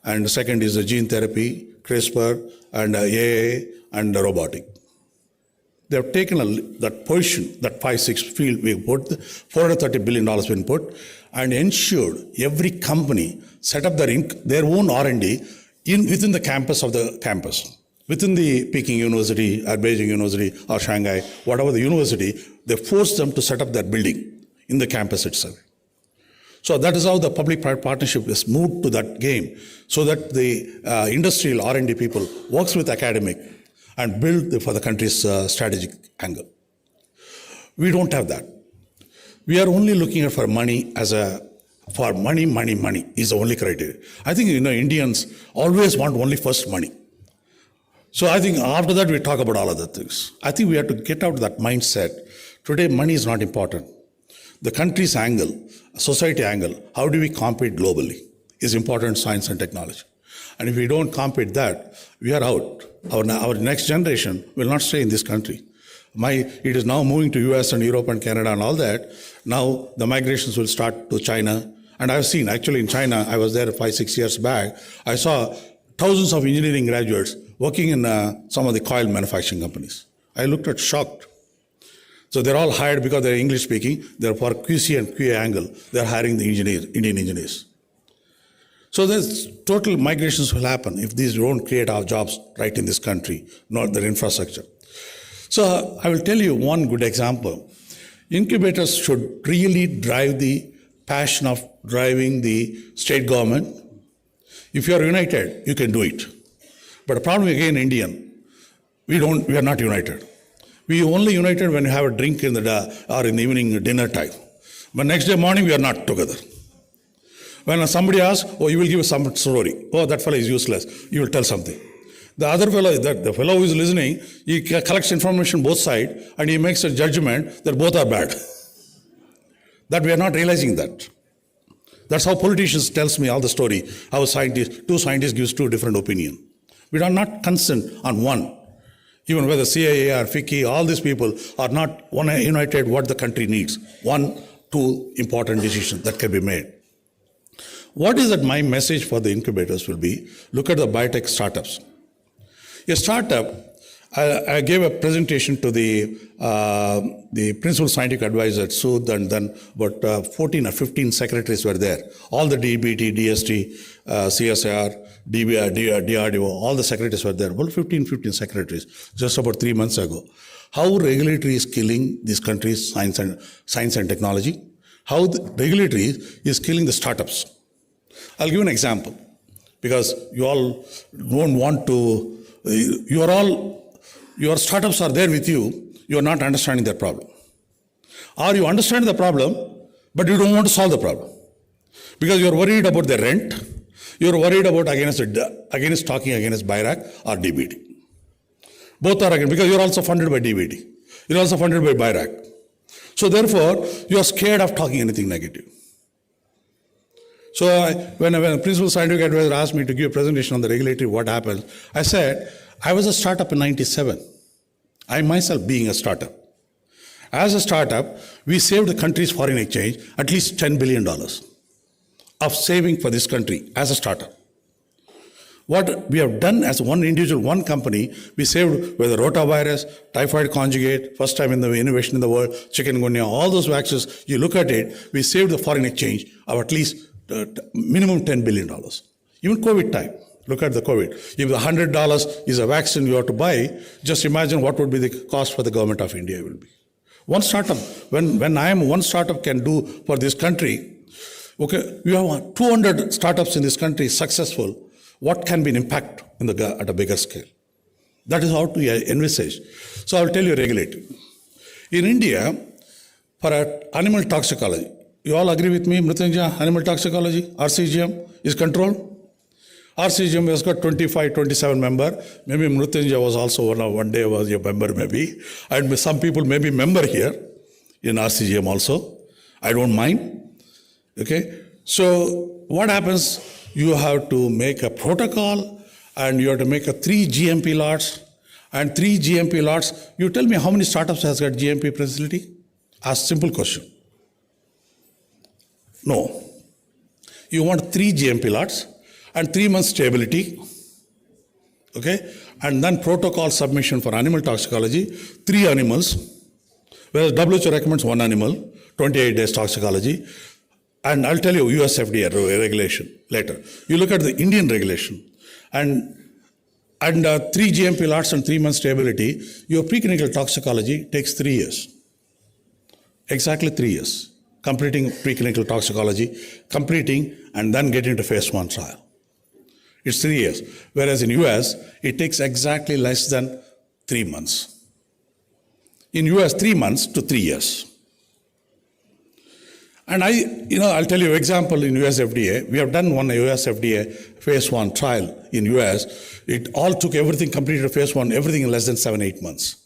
and the second is the gene therapy, CRISPR, and AI, and robotic. They have taken that position, that 5-6 field, we put $430 billion been put, and ensured every company set up their own R&D within the campus of the campus. Within the Peking University, or Beijing University, or Shanghai, whatever the university, they forced them to set up their building in the campus itself. So that is how the public-private partnership is moved to that game, so that the industrial R&D people works with academic and build for the country's strategic angle. We don't have that. We are only looking for money for money is the only criteria. I think Indians always want only first money. So I think after that we talk about all other things. I think we have to get out of that mindset. Today money is not important. The country's angle, society angle, how do we compete globally is important, science and technology. And if we don't compete that, we are out. Our next generation will not stay in this country. It is now moving to US and Europe and Canada and all that. Now the migrations will start to China. And I've seen, actually in China, I was there 5-6 years back, I saw thousands of engineering graduates working in some of the coil manufacturing companies. I looked at shocked. So they're all hired because they're English speaking. They're for QC and QA angle. They're hiring the Indian engineers. So there's total migrations will happen if these don't create our jobs right in this country, not their infrastructure. So I will tell you one good example. Incubators should really drive the passion of driving the state government. If you are united, you can do it. But the problem again, Indian, we are not united. We only united when we have a drink or in the evening dinner time. But next day morning, we are not together. When somebody asks, you will give some story. That fellow is useless. You will tell something. The other fellow, the fellow who is listening, he collects information both sides and he makes a judgment that both are bad. That we are not realizing that. That's how politicians tells me all the story, how two scientists gives 2 different opinions. We are not concerned on one. Even whether CIA or FICCI, all these people are not united what the country needs. 1-2 important decisions that can be made. What is that my message for the incubators will be, look at the biotech startups. A startup, I gave a presentation to the principal scientific advisor at Sud, and then about 14 or 15 secretaries were there. All the DBT, DST, CSIR, DRDO, all the secretaries were there. About 15 secretaries, just about 3 months ago. How regulatory is killing these countries' science and technology. How the regulatory is killing the startups. I'll give an example, because you all don't want to, your startups are there with you, you are not understanding their problem. Or you understand the problem, but you don't want to solve the problem. Because you are worried about the rent, you are worried about against talking against BIRAC or DBT. Both are against, because you are also funded by DBT. You are also funded by BIRAC. So therefore, you are scared of talking anything negative. So when a principal scientific advisor asked me to give a presentation on the regulatory, what happens, I said, I was a startup in 97. I myself being a startup. As a startup, we saved the country's foreign exchange at least $10 billion of saving for this country as a startup. What we have done as one individual, one company, we saved with the rotavirus, typhoid conjugate, first time in the innovation in the world, chikungunya, all those vaccines, you look at it, we saved the foreign exchange of at least minimum $10 billion. Even COVID time, look at the COVID. If the $100 is a vaccine you have to buy, just imagine what would be the cost for the government of India will be. One startup, when one startup can do for this country, okay, you have 200 startups in this country successful, what can be an impact at a bigger scale? That is how to envisage. So I will tell you regulatory. In India, for animal toxicology, you all agree with me, Mrityunjay, animal toxicology, RCGM is controlled. RCGM has got 25, 27 member. Maybe Mrityunjay was also one day was a member maybe. And some people may be member here in RCGM also. I don't mind. Okay. So what happens? You have to make a protocol and you have to make 3 GMP lots. And 3 GMP lots, you tell me how many startups has got GMP facility? Ask simple question. No. You want 3 GMP lots and 3 months stability, okay? And then protocol submission for animal toxicology, 3 animals, whereas WHO recommends 1 animal, 28 days toxicology. And I'll tell you US FDA regulation later. You look at the Indian regulation and 3 GMP lots and 3 months stability, your preclinical toxicology takes 3 years. Exactly 3 years. Completing preclinical toxicology, completing and then getting into phase 1 trial. It's 3 years. Whereas in US, it takes exactly less than 3 months. In US, 3 months to 3 years. And I'll tell you an example in US FDA. We have done one US FDA phase 1 trial in US. It all took everything, completed phase 1, everything in less than 7-8 months.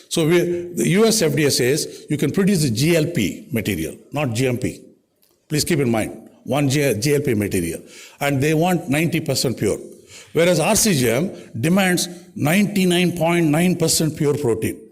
So the US FDA says you can produce the GLP material, not GMP. Please keep in mind, one GLP material. And they want 90% pure. Whereas RCGM demands 99.9% pure protein.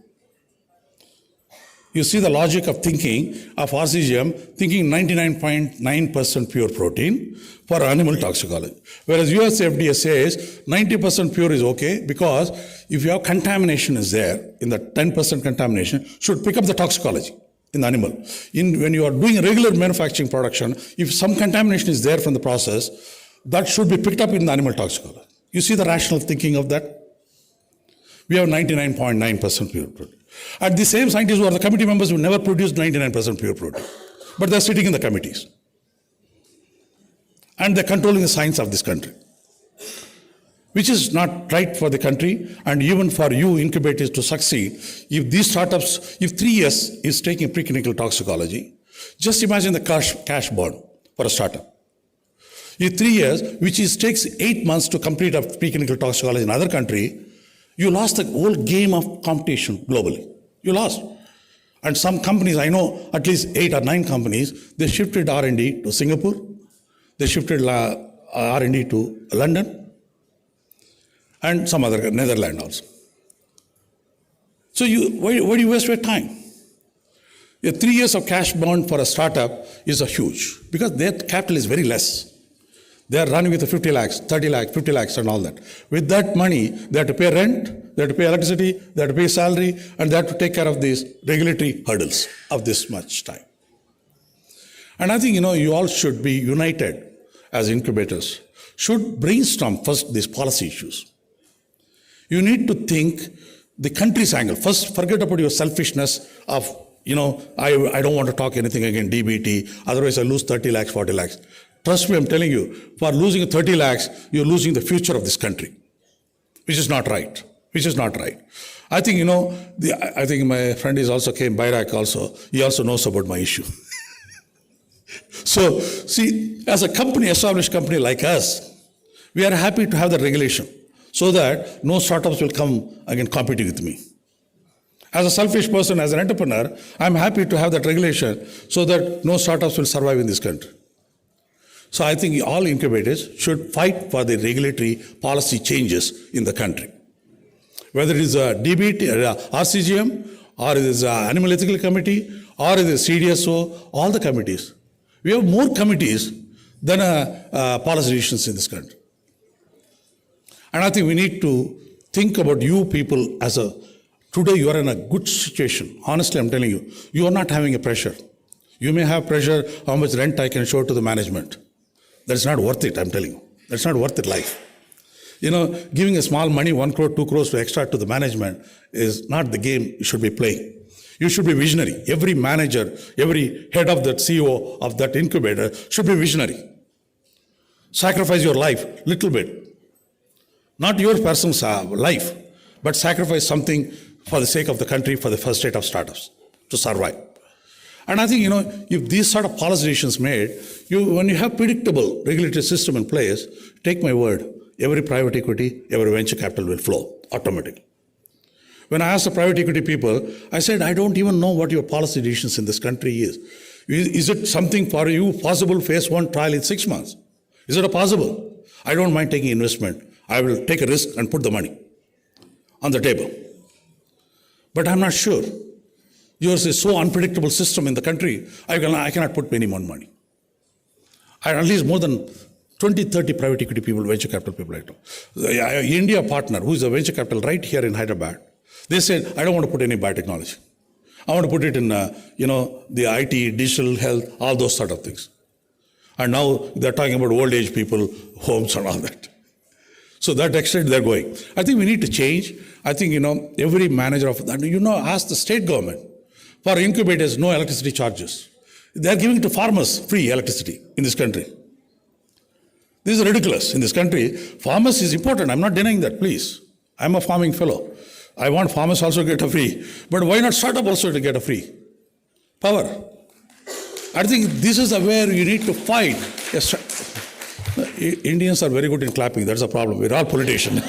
You see the logic of thinking of RCGM, thinking 99.9% pure protein for animal toxicology. Whereas US FDA says 90% pure is okay because if you have contamination is there, in the 10% contamination, should pick up the toxicology in the animal. When you are doing regular manufacturing production, if some contamination is there from the process, that should be picked up in the animal toxicology. You see the rational thinking of that? We have 99.9% pure protein. And the same scientists who are the committee members will never produce 99% pure protein. But they're sitting in the committees. And they're controlling the science of this country. Which is not right for the country and even for you incubators to succeed. If these startups, if 3 years is taking preclinical toxicology, just imagine the cash burn for a startup. In 3 years, which takes 8 months to complete a preclinical toxicology in another country, you lost the whole game of competition globally. You lost. And some companies, I know at least 8 or 9 companies, they shifted R&D to Singapore. They shifted R&D to London. And some other, Netherlands also. So why do you waste your time? 3 years of cash burn for a startup is a huge, because their capital is very less. They are running with 50 lakhs, 30 lakhs, 50 lakhs and all that. With that money, they have to pay rent, they have to pay electricity, they have to pay salary, and they have to take care of these regulatory hurdles of this much time. And I think, you all should be united as incubators, should brainstorm first these policy issues. You need to think the country's angle. First, forget about your selfishness of, I don't want to talk anything against DBT, otherwise I lose 30 lakhs, 40 lakhs. Trust me, I'm telling you, for losing 30 lakhs, you're losing the future of this country, which is not right. I think, I think my friend is also came, Bairak also, he also knows about my issue. So, see, as a company, established company like us, we are happy to have the regulation so that no startups will come again competing with me. As a selfish person, as an entrepreneur, I'm happy to have that regulation so that no startups will survive in this country. So I think all incubators should fight for the regulatory policy changes in the country. Whether it is a DBT, RCGM, or it is an Animal Ethical Committee, or it is CDSO, all the committees. We have more committees than policy decisions in this country. And I think we need to think about you people today you are in a good situation. Honestly, I'm telling you, you are not having a pressure. You may have pressure how much rent I can show to the management. That's not worth it, I'm telling you. That's not worth it life. Giving a small money, 1 crore, 2 crores to extra to the management is not the game you should be playing. You should be visionary. Every manager, every head of that CEO of that incubator should be visionary. Sacrifice your life, little bit. Not your person's life, but sacrifice something for the sake of the country, for the first state of startups to survive. And I think, if these sort of policy decisions made, when you have predictable regulatory system in place, take my word, every private equity, every venture capital will flow automatically. When I asked the private equity people, I said, I don't even know what your policy decisions in this country is. Is it something for you possible phase 1 trial in 6 months? Is it possible? I don't mind taking investment. I will take a risk and put the money on the table. But I'm not sure. Yours is so unpredictable system in the country, I cannot put any more money. I at least more than 20, 30 private equity people, venture capital people I know. The India partner, who is a venture capital right here in Hyderabad, they said, I don't want to put any biotechnology. I want to put it in, the IT, digital health, all those sort of things. And now they're talking about old age people, homes and all that. So that extent they're going. I think we need to change. I think, every manager of that, ask the state government. For incubators, no electricity charges. They're giving to farmers free electricity in this country. This is ridiculous in this country. Farmers is important. I'm not denying that, please. I'm a farming fellow. I want farmers also to get a free. But why not startup also to get a free? Power. I think this is where you need to fight. Yes, Indians are very good in clapping. That's a problem. We're all politicians.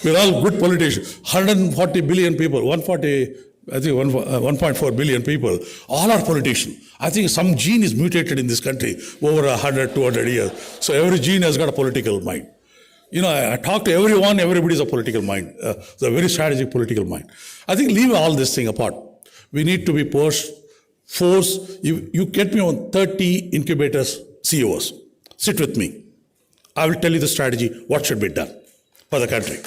We're all good politicians. 140 billion people, 1.4 billion people, all are politicians. I think some gene is mutated in this country over 100, 200 years. So every gene has got a political mind. I talk to everyone, everybody's a political mind. It's a very strategic political mind. I think leave all this thing apart. We need to be force. You get me on 30 incubators, CEOs. Sit with me. I will tell you the strategy, what should be done for the country.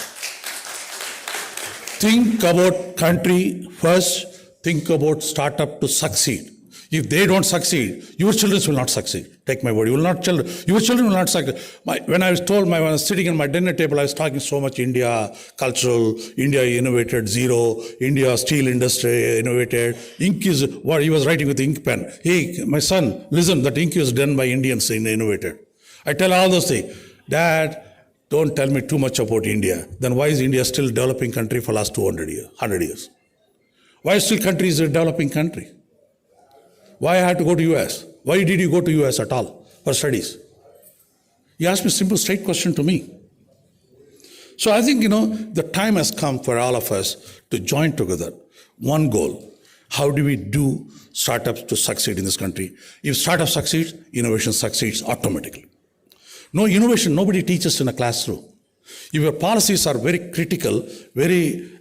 Think about country first. Think about startup to succeed. If they don't succeed, your children will not succeed. Take my word, your children will not succeed. When I was sitting at my dinner table, I was talking so much India, cultural, India innovated zero, India steel industry innovated, ink is what he was writing with the ink pen. Hey, my son, listen, that ink is done by Indians in innovated. I tell all those things. Dad, don't tell me too much about India. Then why is India still a developing country for the last 200 years, 100 years? Why still country is a developing country? Why I had to go to US? Why did you go to US at all for studies? He asked me a simple, straight question to me. So I think, the time has come for all of us to join together. One goal. How do we do startups to succeed in this country? If startup succeeds, innovation succeeds automatically. No innovation, nobody teaches in a classroom. If your policies are very critical, very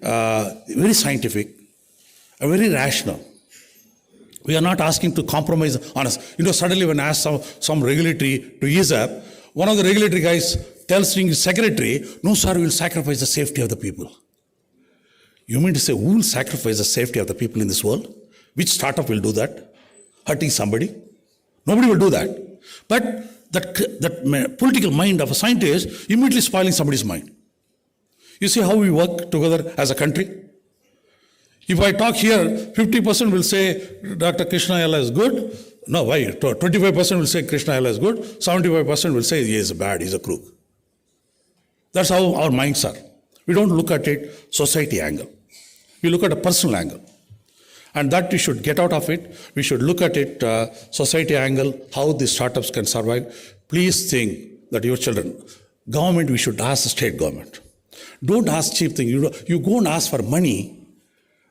scientific, and very rational, we are not asking to compromise on us. Suddenly when I ask some regulatory to ease up, one of the regulatory guys tells his secretary, no sir, we will sacrifice the safety of the people. You mean to say who will sacrifice the safety of the people in this world? Which startup will do that? Hurting somebody? Nobody will do that. But that political mind of a scientist immediately spoiling somebody's mind. You see how we work together as a country? If I talk here, 50% will say Dr. Krishna Yella is good. No, why? 25% will say Krishna Yella is good. 75% will say he is bad, he's a crook. That's how our minds are. We don't look at it society angle. We look at a personal angle. And that we should get out of it. We should look at it society angle, how the startups can survive. Please think that your children, government, we should ask the state government. Don't ask cheap things. You go and ask for money.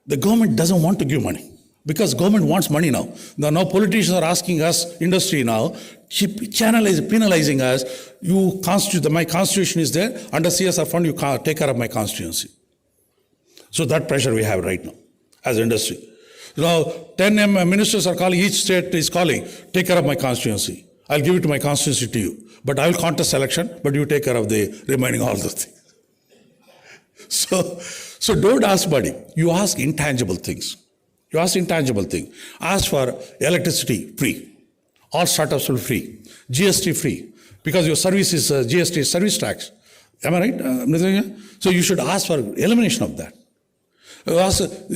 The government doesn't want to give money because government wants money now. Now politicians are asking us, industry now, penalizing us. My constitution is there. Under CSR fund, you can't take care of my constituency. So that pressure we have right now as industry. 10 ministers are calling, each state is calling, take care of my constituency. I'll give it to my constituency to you. But I will contest election, but you take care of the remaining all those things. So don't ask money. You ask intangible things. You ask intangible things. Ask for electricity free. All startups will be free. GST free. Because your service is GST service tax. Am I right? So you should ask for elimination of that.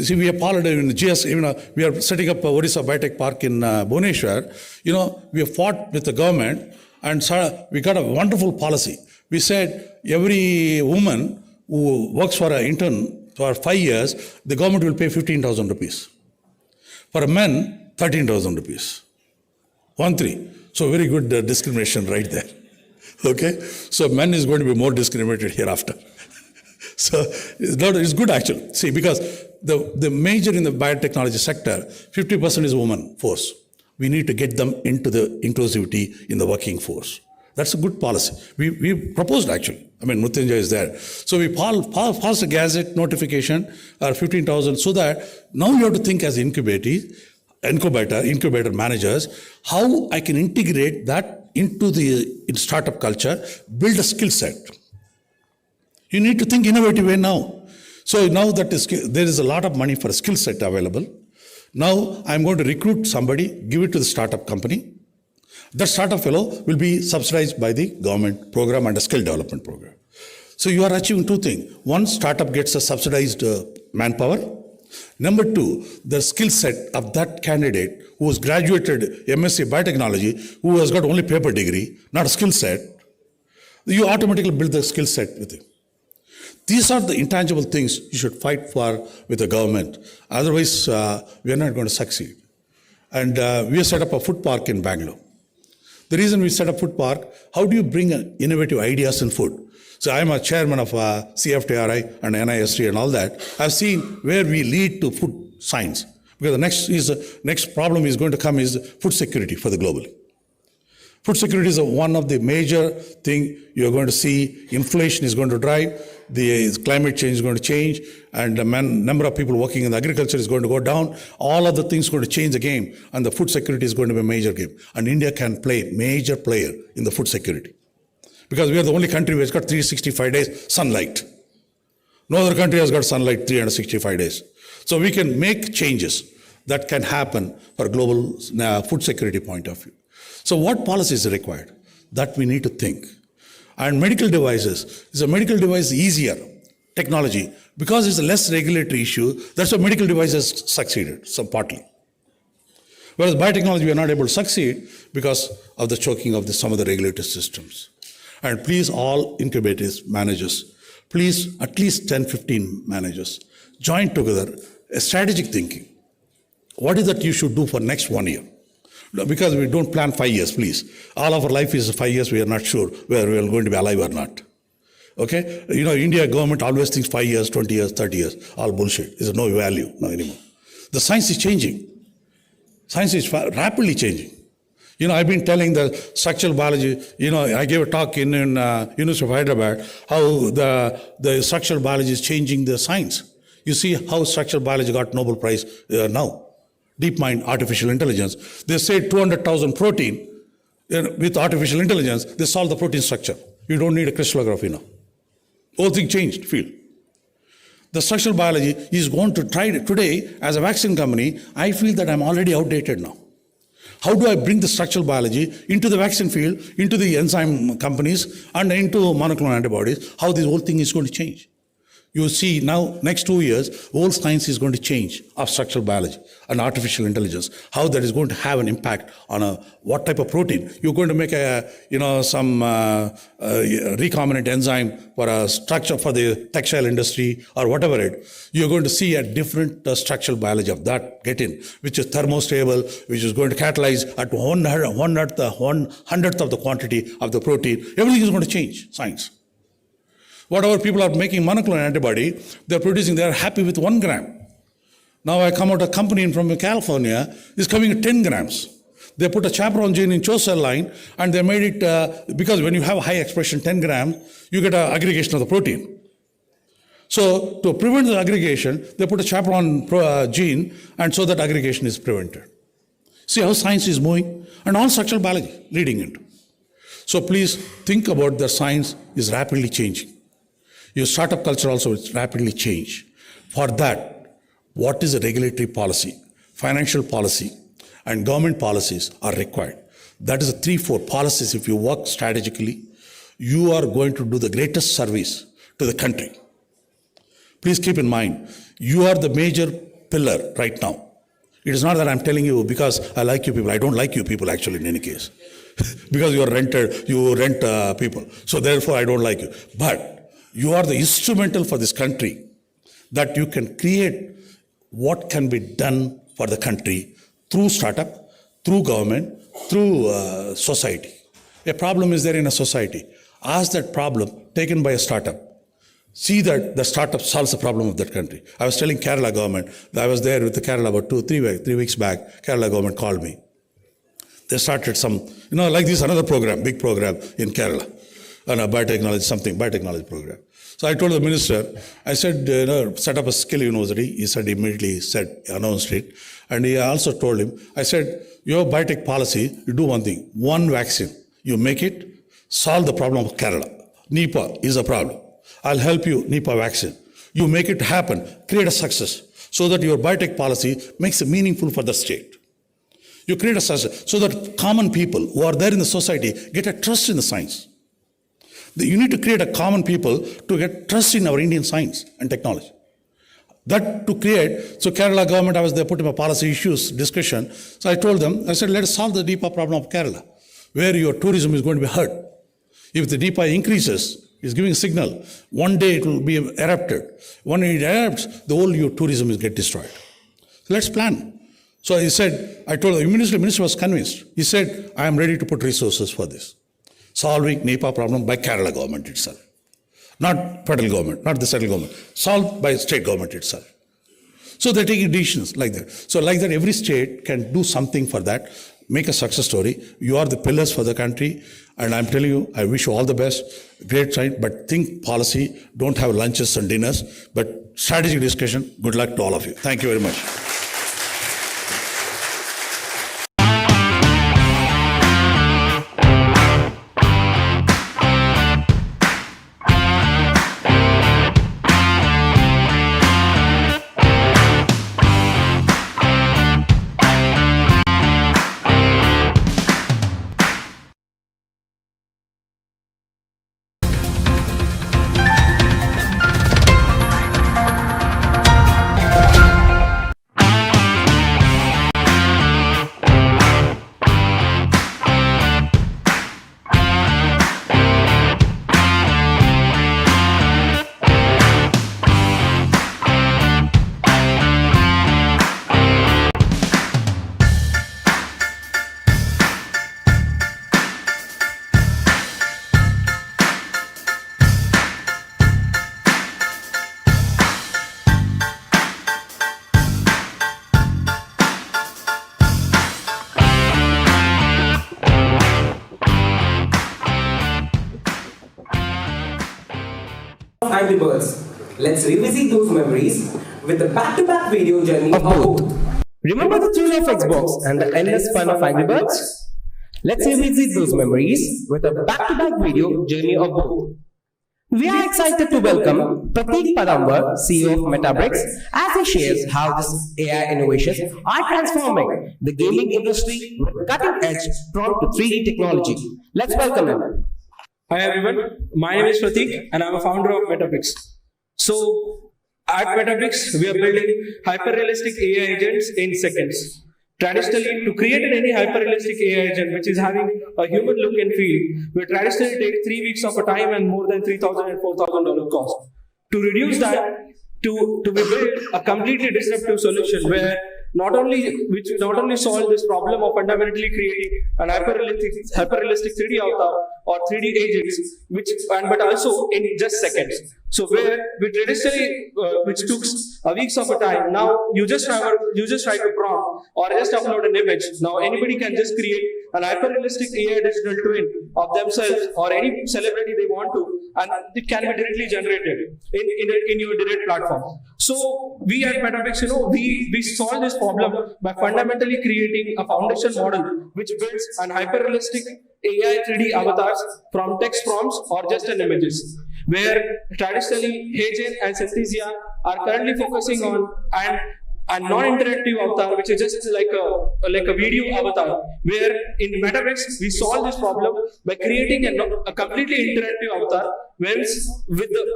See, we have followed in GST, we are setting up Odisha Biotech Park in Bhubaneswar. We have fought with the government and we got a wonderful policy. We said every woman who works for an intern for 5 years, the government will pay 15,000 rupees. For a man, 13,000 rupees. 1-3. So very good discrimination right there. Okay? So men is going to be more discriminated hereafter. So it's good actually. See, because the major in the biotechnology sector, 50% is woman force. We need to get them into the inclusivity in the working force. That's a good policy. We proposed actually. Mrityunjay is there. So we passed a gazette notification, 15,000, so that now you have to think as incubator managers, how I can integrate that into the startup culture, build a skill set. You need to think innovative way now. So now that there is a lot of money for a skill set available. Now I'm going to recruit somebody, give it to the startup company. That startup fellow will be subsidized by the government program and a skill development program. So you are achieving two things. One, startup gets a subsidized manpower. Number two, the skill set of that candidate who has graduated MSc Biotechnology, who has got only paper degree, not a skill set, you automatically build the skill set with him. These are the intangible things you should fight for with the government. Otherwise, we are not going to succeed. And we have set up a food park in Bangalore. The reason we set up food park, how do you bring innovative ideas in food? So I'm a chairman of CFTRI and NIST and all that. I've seen where we lead to food science. Because the next problem is going to come is food security for the global. Food security is one of the major thing you're going to see. Inflation is going to drive, the climate change is going to change, and the number of people working in the agriculture is going to go down. All of the things are going to change the game, and the food security is going to be a major game. And India can play major player in the food security. Because we are the only country which has got 365 days sunlight. No other country has got sunlight 365 days. So we can make changes that can happen for global food security point of view. So what policy is required? That we need to think. And medical devices, is a medical device easier technology? Because it's a less regulatory issue, that's why medical devices succeeded, some partly. Whereas biotechnology, we are not able to succeed because of the choking of some of the regulatory systems. And please, all incubators, managers, please, at least 10, 15 managers, join together a strategic thinking. What is that you should do for next 1 year? Because we don't plan 5 years, please. All of our life is 5 years, we are not sure whether we are going to be alive or not. Okay? India government always thinks 5 years, 20 years, 30 years. All bullshit. There's no value now anymore. The science is changing. Science is rapidly changing. I've been telling the structural biology, I gave a talk in University of Hyderabad, how the structural biology is changing the science. You see how structural biology got Nobel Prize now. DeepMind, artificial intelligence. They say 200,000 protein, with artificial intelligence, they solve the protein structure. You don't need a crystallography now. Whole thing changed, field. The structural biology is going to try it today as a vaccine company. I feel that I'm already outdated now. How do I bring the structural biology into the vaccine field, into the enzyme companies, and into monoclonal antibodies? How this whole thing is going to change? You see now, next 2 years, whole science is going to change of structural biology and artificial intelligence. How that is going to have an impact on what type of protein. You're going to make some recombinant enzyme for a structure for the textile industry or whatever it. You're going to see a different structural biology of that get in, which is thermostable, which is going to catalyze at 1/100th of the quantity of the protein. Everything is going to change, science. Whatever people are making monoclonal antibody, they're producing, they're happy with 1 gram. Now I come out a company from California, is coming at 10 grams. They put a chaperone gene in CHO cell line, and they made it, because when you have high expression 10 grams, you get an aggregation of the protein. So to prevent the aggregation, they put a chaperone gene, and so that aggregation is prevented. See how science is moving? And all structural biology leading into. So please think about the science is rapidly changing. Your startup culture also is rapidly changed. For that, what is the regulatory policy, financial policy, and government policies are required. That is the 3-4 policies. If you work strategically, you are going to do the greatest service to the country. Please keep in mind, you are the major pillar right now. It is not that I'm telling you because I like you people. I don't like you people actually in any case. Because you are rented, you rent people. So therefore I don't like you. But you are the instrumental for this country that you can create what can be done for the country through startup, through government, through society. A problem is there in a society. Ask that problem taken by a startup. See that the startup solves the problem of that country. I was telling Kerala government, I was there with the Kerala about 3 weeks back. Kerala government called me. They started some, like this, another program, big program in Kerala. And a biotechnology program. So I told the minister, I said, set up a skill university. He said, immediately announced it. And he also told him, I said, your biotech policy, you do one thing, one vaccine. You make it, solve the problem of Kerala. Nipah is a problem. I'll help you, Nipah vaccine. You make it happen, create a success, so that your biotech policy makes it meaningful for the state. You create a success, so that common people who are there in the society get a trust in the science. You need to create a common people to get trust in our Indian science and technology. That to create, so Kerala government, I was there putting a policy issues discussion. So I told them, I said, let us solve the Nipah problem of Kerala, where your tourism is going to be hurt. If the Nipah increases, it's giving a signal. One day it will be erupted. When it erupts, the whole your tourism will get destroyed. So let's plan. So he said, I told the minister was convinced. He said, I am ready to put resources for this. Solving Nipah problem by Kerala government itself. Not federal government, not the central government. Solved by state government itself. So they're taking decisions like that. So like that, every state can do something for that, make a success story. You are the pillars for the country. And I'm telling you, I wish you all the best. Great time, but think policy. Don't have lunches and dinners, but strategic discussion. Good luck to all of you. Thank you very much. Angry Birds. Let's revisit those memories with the back-to-back video journey of both. Remember the thrill of Xbox and the endless fun of Angry Birds? Let's revisit those memories with a back-to-back video journey of both. We are excited to welcome Prateek Padambar, CEO of Metabricks, as he shares how these AI innovations are transforming the gaming industry with cutting-edge prompt to 3D technology. Let's welcome him. Hi everyone, my name is Prateek and I'm a founder of Metabricks. So at Metabricks, we are building hyper-realistic AI agents in seconds. Traditionally, to create any hyper-realistic AI agent which is having a human look and feel, will traditionally take 3 weeks of a time and more than $3,000 and $4,000 cost. To reduce that, to be built a completely disruptive solution which not only solve this problem of fundamentally creating an hyper-realistic 3D avatar or 3D agents, but also in just seconds. So where we traditionally, which took weeks of a time, now you just write a prompt or just upload an image. Now anybody can just create an hyper-realistic AI digital twin of themselves or any celebrity they want to, and it can be directly generated in your direct platform. So we at Metabricks, we solve this problem by fundamentally creating a foundation model which builds an hyper-realistic AI 3D avatars from text prompts or just an images. Where traditionally Heygen and Synthesia are currently focusing on a non-interactive avatar, which is just like a video avatar. Where in Metabricks we solve this problem by creating a completely interactive avatar.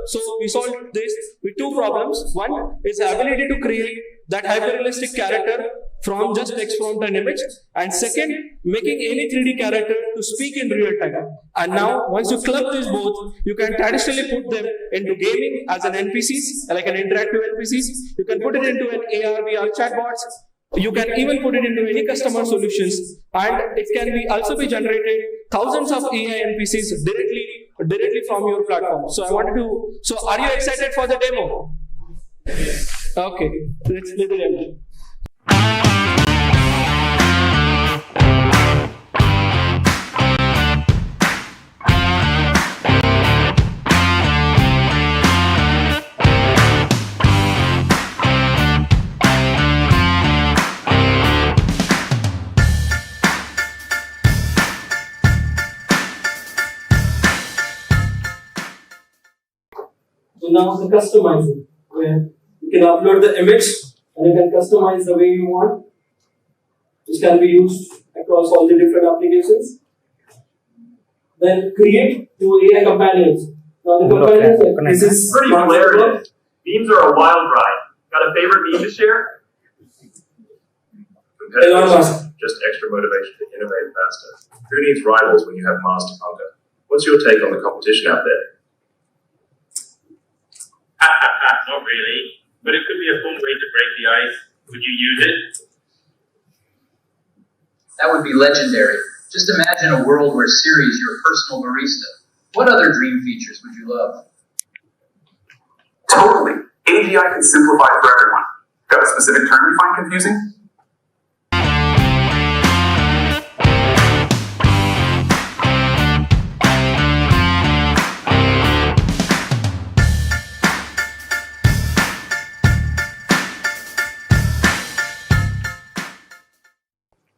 So we solve this with two problems. One is the ability to create that hyper-realistic character from just text prompt and image, and second, making any 3D character to speak in real time. And now, once you club these both, you can traditionally put them into gaming as an NPCs, like an interactive NPCs. You can put it into an AR, VR chatbots. You can even put it into any customer solutions, and it can also be generated thousands of AI NPCs directly from your platform. So are you excited for the demo? Okay, let's do the demo. So now the customizing, where you can upload the image and you can customize the way you want, which can be used across all the different applications. Then create two AI companions. Now the companions, this is pretty hilarious. Memes are a wild ride. Got a favorite meme to share? Competitors, just extra motivation to innovate faster. Who needs rivals when you have Mars to conquer? What's your take on the competition out there? Not really, but it could be a fun way to break the ice. Would you use it? That would be legendary. Just imagine a world where Siri is your personal barista. What other dream features would you love? Totally. AGI can simplify for everyone. Got a specific term you find confusing?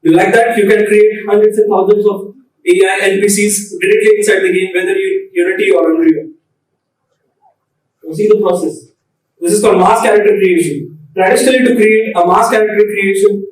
You like that? You can create hundreds and thousands of AI NPCs directly inside the game, whether you Unity or Unreal. You see the process. This is called mass character creation. Traditionally, to create a mass character creation,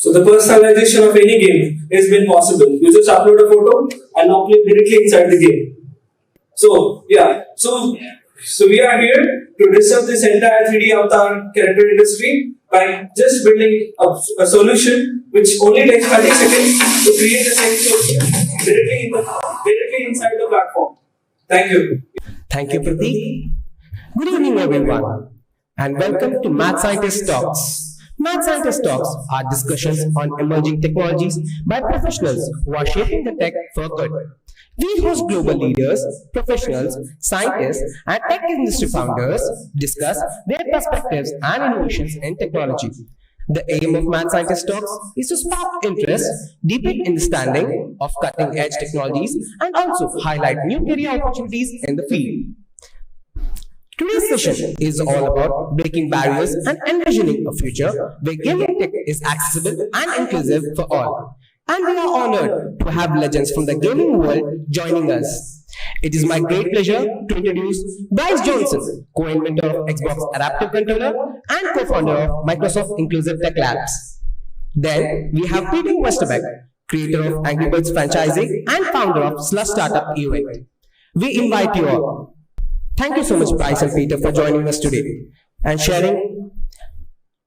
So the personalization of any game has been possible. You just upload a photo and now play directly inside the game. So yeah, so we are here to disrupt this entire 3D avatar character industry by just building a solution which only takes 30 seconds to create the same solution directly inside the platform. Thank you. Thank you, Prateek. Good evening, everyone, and welcome to Math Scientist Talks. Math Scientist Talks are discussions on emerging technologies by professionals who are shaping the tech for good. We host global leaders, professionals, scientists, and tech industry founders discuss their perspectives and innovations in technology. The aim of Math Scientist Talks is to spark interest, deepen understanding of cutting-edge technologies, and also highlight new career opportunities in the field. Today's session is all about breaking barriers and envisioning a future where gaming tech is accessible and inclusive for all. And we are honored to have legends from the gaming world joining us. It is my great pleasure to introduce Bryce Johnson, co-inventor of Xbox Adaptive Controller and co-founder of Microsoft Inclusive Tech Labs. Then we have Peter Westerbeck, creator of Angry Birds franchising and founder of Slush Startup Event. We invite you all. Thank you so much, Bryce and Peter, for joining us today and sharing.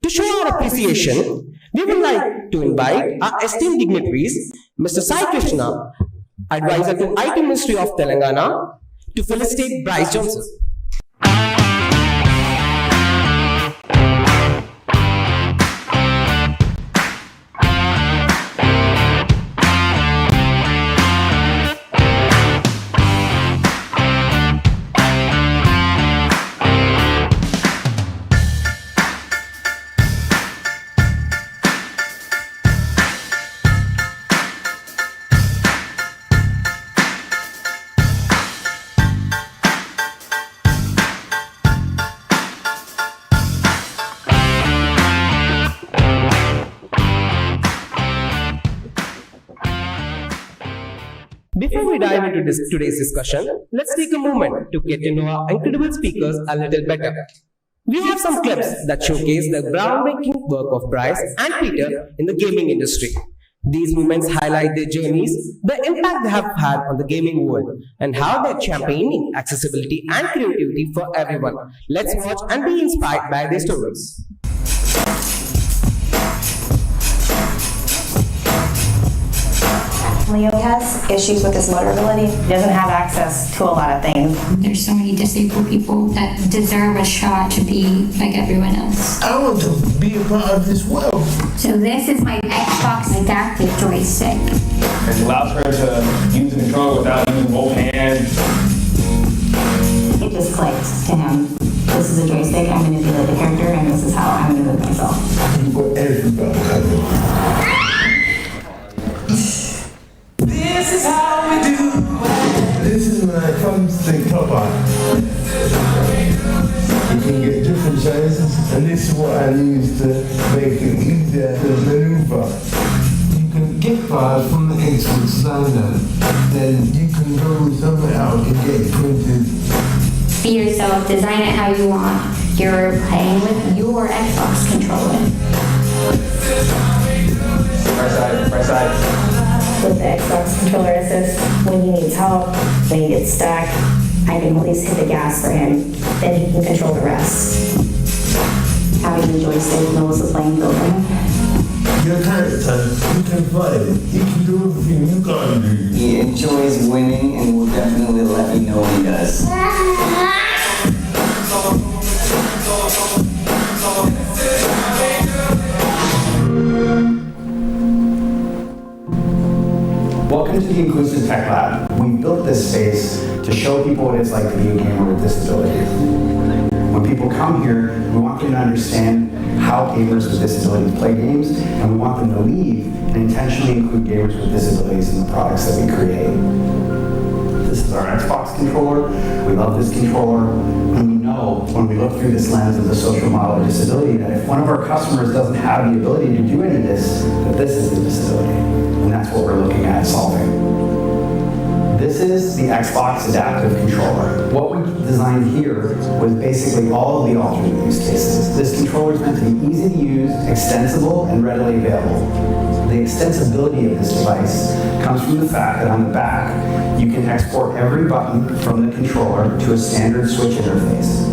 To show our appreciation, we would like to invite our esteemed dignitaries, Mr. Sai Krishna, advisor to IT Ministry of Telangana, to felicitate Bryce Johnson. Before we dive into today's discussion, let's take a moment to get to know our incredible speakers a little better. We have some clips that showcase the groundbreaking work of Bryce and Peter in the gaming industry. These moments highlight their journeys, the impact they have had on the gaming world, and how they're championing accessibility and creativity for everyone. Let's watch and be inspired by their stories. Leo has issues with his motor ability. He doesn't have access to a lot of things. There's so many disabled people that deserve a shot to be like everyone else. I want to be a part of this world. So this is my Xbox adaptive joystick. It allows her to use the controller without using both hands. It just clicked to him. This is a joystick, I'm manipulate the character, and this is how I'm gonna move myself. This is how we do it. This is my fun stick top on. You can get different sizes, and this is what I use to make it easier to maneuver. You can get bars from the Xbox standard, then you can go somewhere else and get it printed. Be yourself, design it how you want. You're playing with your Xbox controller. Right side. With the Xbox controller assist, when he needs help, when he gets stuck, I can at least hit the gas for him, then he can control the rest. Having the joystick levels the playing field for him. Your character, you can fight, he can do everything you can't do. He enjoys winning and will definitely let me know when he does. Welcome to the Inclusive Tech Lab. We built this space to show people what it's like to be a gamer with disabilities. When people come here, we want them to understand how gamers with disabilities play games, and we want them to leave and intentionally include gamers with disabilities in the products that we create. This is our Xbox controller. We love this controller, and we know when we look through this lens of the social model of disability that if one of our customers doesn't have the ability to do any of this, that this is the disability. And that's what we're looking at solving. This is the Xbox Adaptive Controller. What we designed here was basically all of the alternate use cases. This controller is meant to be easy to use, extensible, and readily available. The extensibility of this device comes from the fact that on the back, you can export every button from the controller to a standard switch interface.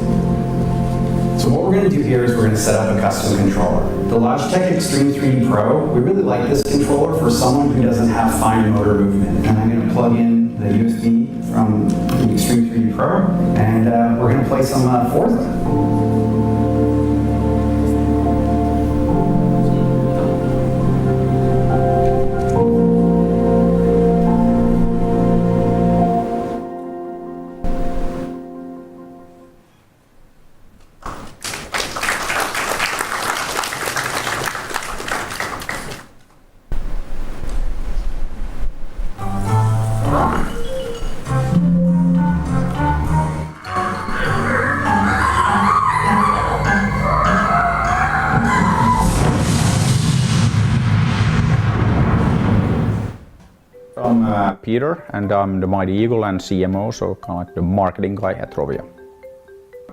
So what we're going to do here is we're going to set up a custom controller. The Logitech Extreme 3D Pro, we really like this controller for someone who doesn't have fine motor movement. And I'm going to plug in the USB from the Extreme 3D Pro, and we're going to play some Forza. I'm Peter, and I'm the Mighty Eagle and CMO, so kind of like the marketing guy at Rovio.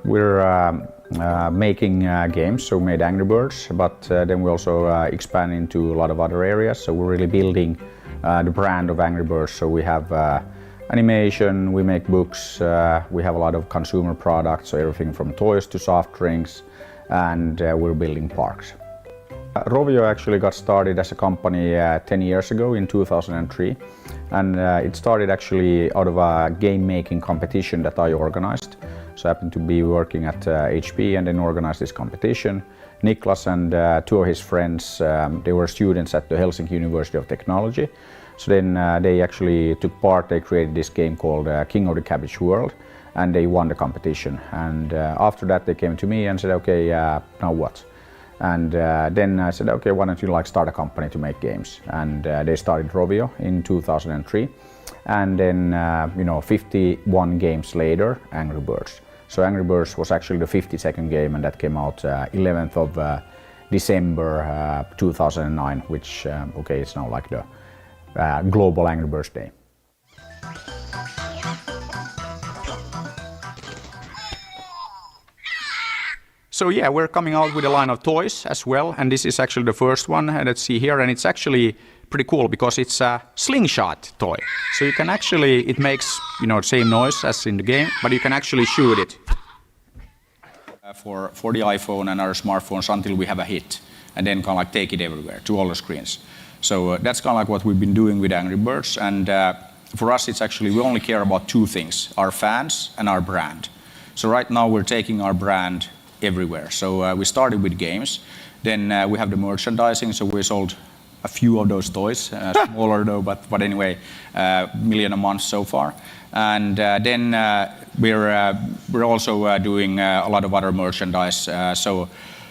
We're making games, so we made Angry Birds, but then we also expand into a lot of other areas. So we're really building the brand of Angry Birds. So we have animation, we make books, we have a lot of consumer products, so everything from toys to soft drinks, and we're building parks. Rovio actually got started as a company 10 years ago in 2003, and it started actually out of a game making competition that I organized. So I happened to be working at HP and then organized this competition. Niklas and two of his friends, they were students at the Helsinki University of Technology. So then they actually took part, they created this game called King of the Cabbage World, and they won the competition. And after that they came to me and said, okay, now what? And then I said, okay, why don't you start a company to make games? And they started Rovio in 2003. And then, 51 games later, Angry Birds. So Angry Birds was actually the 52nd game, and that came out 11th of December 2009, which, it's now like the global Angry Birds Day. So yeah, we're coming out with a line of toys as well, and this is actually the first one. Let's see here, and it's actually pretty cool because it's a slingshot toy. So you can actually, it makes the same noise as in the game, but you can actually shoot it. For the iPhone and our smartphones until we have a hit, and then kind of like take it everywhere to all the screens. So that's kind of like what we've been doing with Angry Birds, and for us it's actually, we only care about two things, our fans and our brand. So right now we're taking our brand everywhere. So we started with games, then we have the merchandising, so we sold a few of those toys, smaller though, but anyway, million a month so far. And then we're also doing a lot of other merchandise, so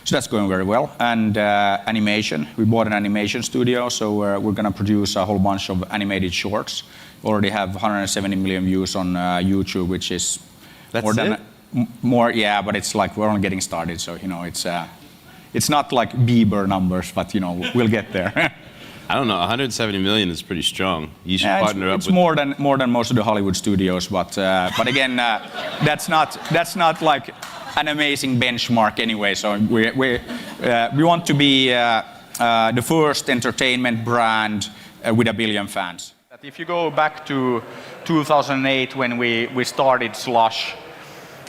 that's going very well. And animation, we bought an animation studio, so we're gonna produce a whole bunch of animated shorts. We already have 170 million views on YouTube, which is more, yeah, but it's like we're only getting started, so it's not like Bieber numbers, but we'll get there. I don't know, 170 million is pretty strong. You should partner up with... It's more than most of the Hollywood studios, but again, that's not like an amazing benchmark anyway. So we want to be the first entertainment brand with 1 billion fans. If you go back to 2008 when we started Slush,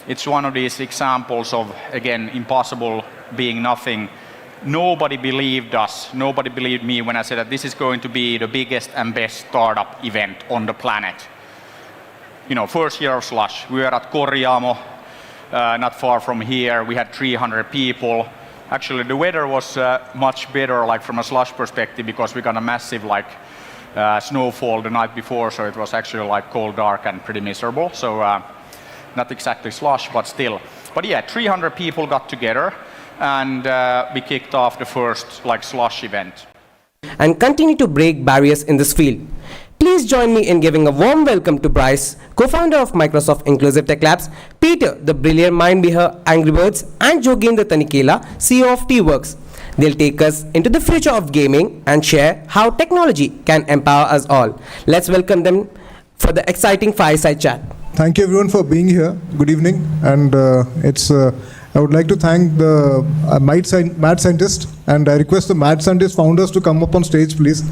it's one of these examples of, again, impossible being nothing. Nobody believed us, nobody believed me when I said that this is going to be the biggest and best startup event on the planet. First year of Slush, we were at Korjaamo, not far from here. We had 300 people. Actually, the weather was much better, like from a Slush perspective, because we got a massive snowfall the night before, so it was actually cold, dark, and pretty miserable. So not exactly Slush, but still. But yeah, 300 people got together, and we kicked off the first Slush event. And continue to break barriers in this field. Please join me in giving a warm welcome to Bryce, co-founder of Microsoft Inclusive Tech Labs, Peter, the brilliant mind behind Angry Birds, and Jogendra Tanikela, CEO of T-Works. They'll take us into the future of gaming and share how technology can empower us all. Let's welcome them for the exciting fireside chat. Thank you everyone for being here. Good evening, and I would like to thank the mad scientist, and I request the mad scientist founders to come up on stage, please.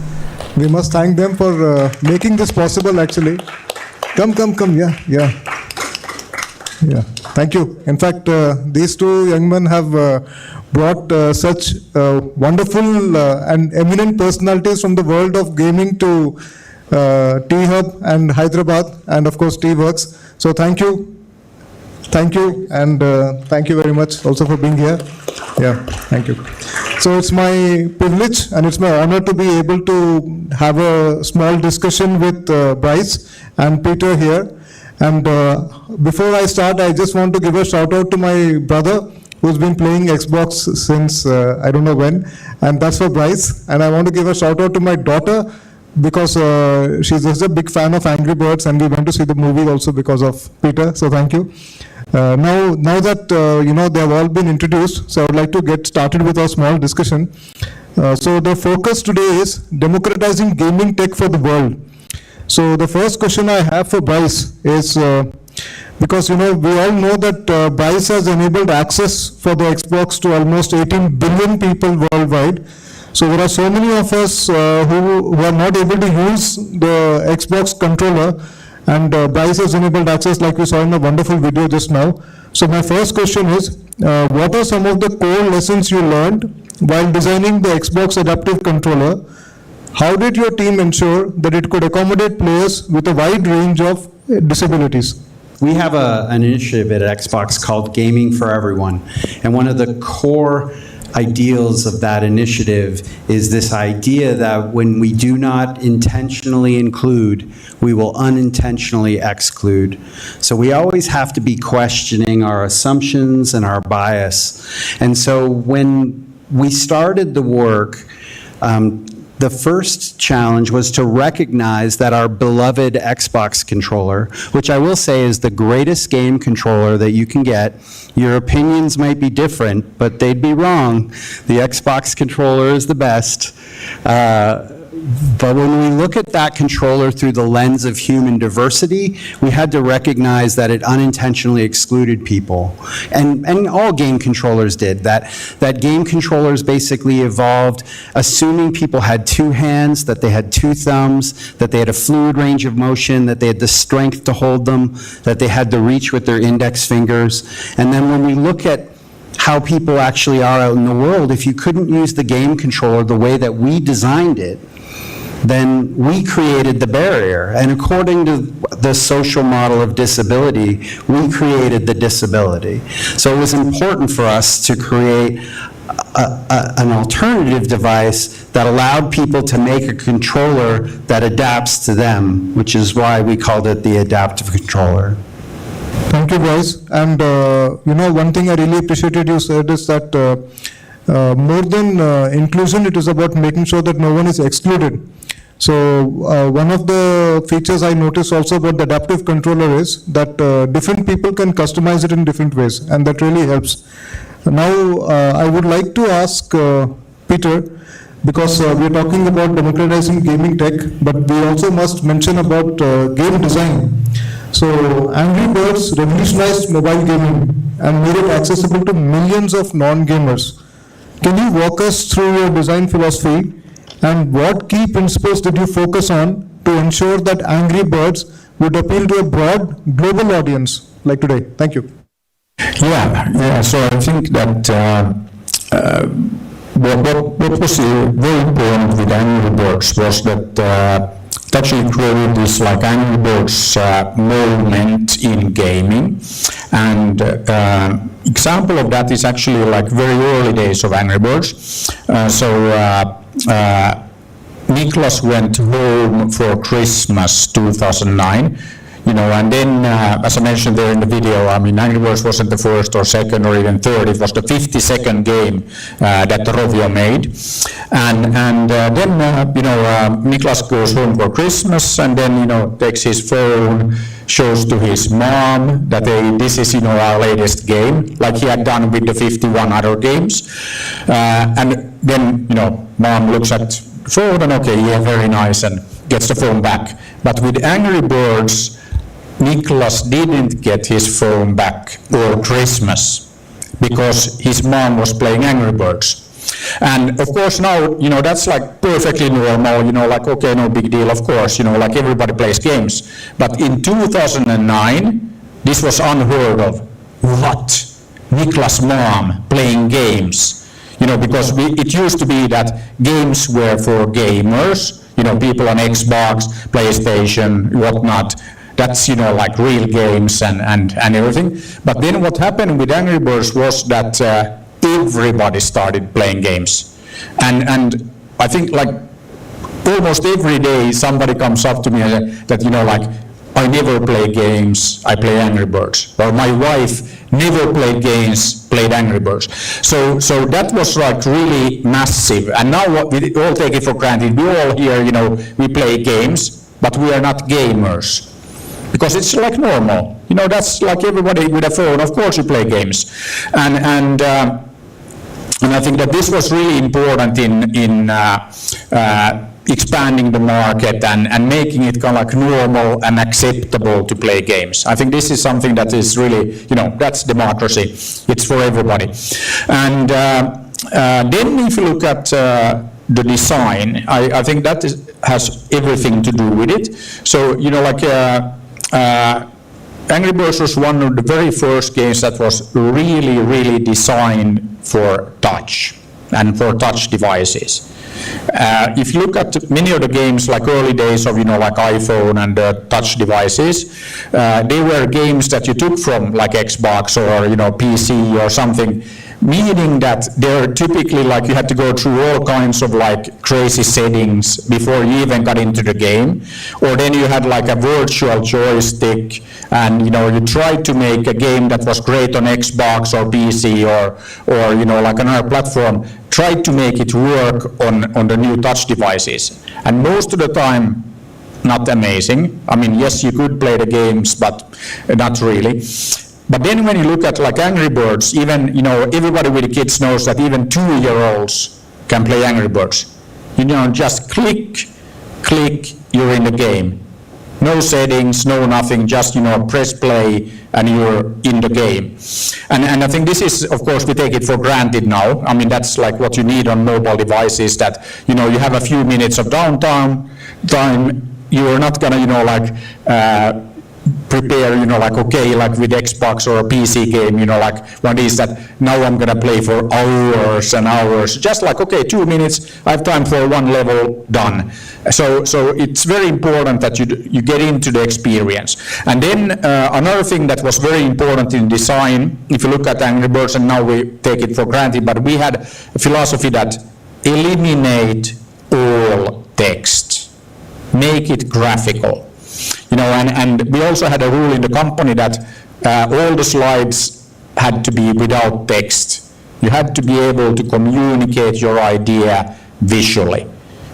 We must thank them for making this possible. Actually, come, yeah. Thank you. In fact, these two young men have brought such wonderful and eminent personalities from the world of gaming to T-Hub and Hyderabad, and of course T-Works. So thank you, and thank you very much also for being here. Yeah, thank you. So it's my privilege and it's my honor to be able to have a small discussion with Bryce and Peter here. And before I start, I just want to give a shout out to my brother who's been playing Xbox since I don't know when, and that's for Bryce. And I want to give a shout out to my daughter, because she's just a big fan of Angry Birds, and we went to see the movie also because of Peter, so thank you. Now that they have all been introduced, so I would like to get started with our small discussion. So the focus today is democratizing gaming tech for the world. So the first question I have for Bryce is, because we all know that Bryce has enabled access for the Xbox to almost 18 billion people worldwide. So there are so many of us who are not able to use the Xbox controller, and Bryce has enabled access, like we saw in a wonderful video just now. So my first question is, what are some of the core lessons you learned while designing the Xbox adaptive controller? How did your team ensure that it could accommodate players with a wide range of disabilities? We have an initiative at Xbox called Gaming for Everyone, and one of the core ideals of that initiative is this idea that when we do not intentionally include, we will unintentionally exclude. So we always have to be questioning our assumptions and our bias. And so when we started the work, the first challenge was to recognize that our beloved Xbox controller, which I will say is the greatest game controller that you can get, your opinions might be different, but they'd be wrong. The Xbox controller is the best. But when we look at that controller through the lens of human diversity, we had to recognize that it unintentionally excluded people. And all game controllers did. That game controllers basically evolved assuming people had two hands, that they had two thumbs, that they had a fluid range of motion, that they had the strength to hold them, that they had the reach with their index fingers. And then when we look at how people actually are out in the world, if you couldn't use the game controller the way that we designed it, then we created the barrier. And according to the social model of disability, we created the disability. So it was important for us to create an alternative device that allowed people to make a controller that adapts to them, which is why we called it the adaptive controller. Thank you, Bryce. And one thing I really appreciated you said is that more than inclusion, it is about making sure that no one is excluded. So one of the features I noticed also about the adaptive controller is that different people can customize it in different ways, and that really helps. Now I would like to ask Peter, because we're talking about democratizing gaming tech, but we also must mention about game design. So Angry Birds revolutionized mobile gaming and made it accessible to millions of non-gamers. Can you walk us through your design philosophy, and what key principles did you focus on to ensure that Angry Birds would appeal to a broad global audience like today? Thank you. Yeah. So I think that what was very important with Angry Birds was that it actually created this like Angry Birds movement in gaming, and example of that is actually like very early days of Angry Birds. Niklas went home for Christmas 2009, and then, as I mentioned there in the video, I mean, Angry Birds wasn't the first or second or even third, it was the 52nd game that Rovio made. And then, Niklas goes home for Christmas and then, takes his phone, shows to his mom that this is, our latest game, like he had done with the 51 other games. And then, mom looks at the phone and okay, yeah, very nice. And gets the phone back. But with Angry Birds, Niklas didn't get his phone back or Christmas because his mom was playing Angry Birds. And of course now, that's like perfectly normal, like, okay, no big deal, of course, like everybody plays games. But in 2009, this was unheard of. What? Niklas' mom playing games? Because it used to be that games were for gamers, people on Xbox, PlayStation, whatnot. That's, like real games and everything. But then what happened with Angry Birds was that everybody started playing games. And I think like almost every day somebody comes up to me and that, like, I never play games, I play Angry Birds. Or my wife never played games, played Angry Birds. So that was like really massive. And now we all take it for granted. We all here, we play games, but we are not gamers. Because it's like normal. That's like everybody with a phone, of course you play games. And I think that this was really important in expanding the market and making it kind of like normal and acceptable to play games. I think this is something that is really, that's democracy. It's for everybody. And then if you look at the design, I think that has everything to do with it. So, Angry Birds was one of the very first games that was really, really designed for touch and for touch devices. If you look at many of the games, like early days of, like iPhone and touch devices, they were games that you took from like Xbox or, PC or something, meaning that they're typically like you had to go through all kinds of like crazy settings before you even got into the game, or then you had like a virtual joystick and you tried to make a game that was great on Xbox or PC or like another platform, tried to make it work on the new touch devices, and most of the time not amazing. I mean, yes, you could play the games, but not really. But then when you look at like Angry Birds, even, everybody with kids knows that even 2-year-olds can play Angry Birds. Just click, you're in the game. No settings, no nothing, just, press play and you're in the game. And I think this is, of course, we take it for granted now. I mean, that's like what you need on mobile devices, that, you have a few minutes of downtime, you're not gonna, prepare, like, okay, like with Xbox or a PC game, like one is that now I'm gonna play for hours and hours, just like, okay, 2 minutes, I have time for one level, done. So it's very important that you get into the experience. And then another thing that was very important in design, if you look at Angry Birds, and now we take it for granted, but we had a philosophy that eliminate all text, make it graphical. And we also had a rule in the company that all the slides had to be without text. You had to be able to communicate your idea visually.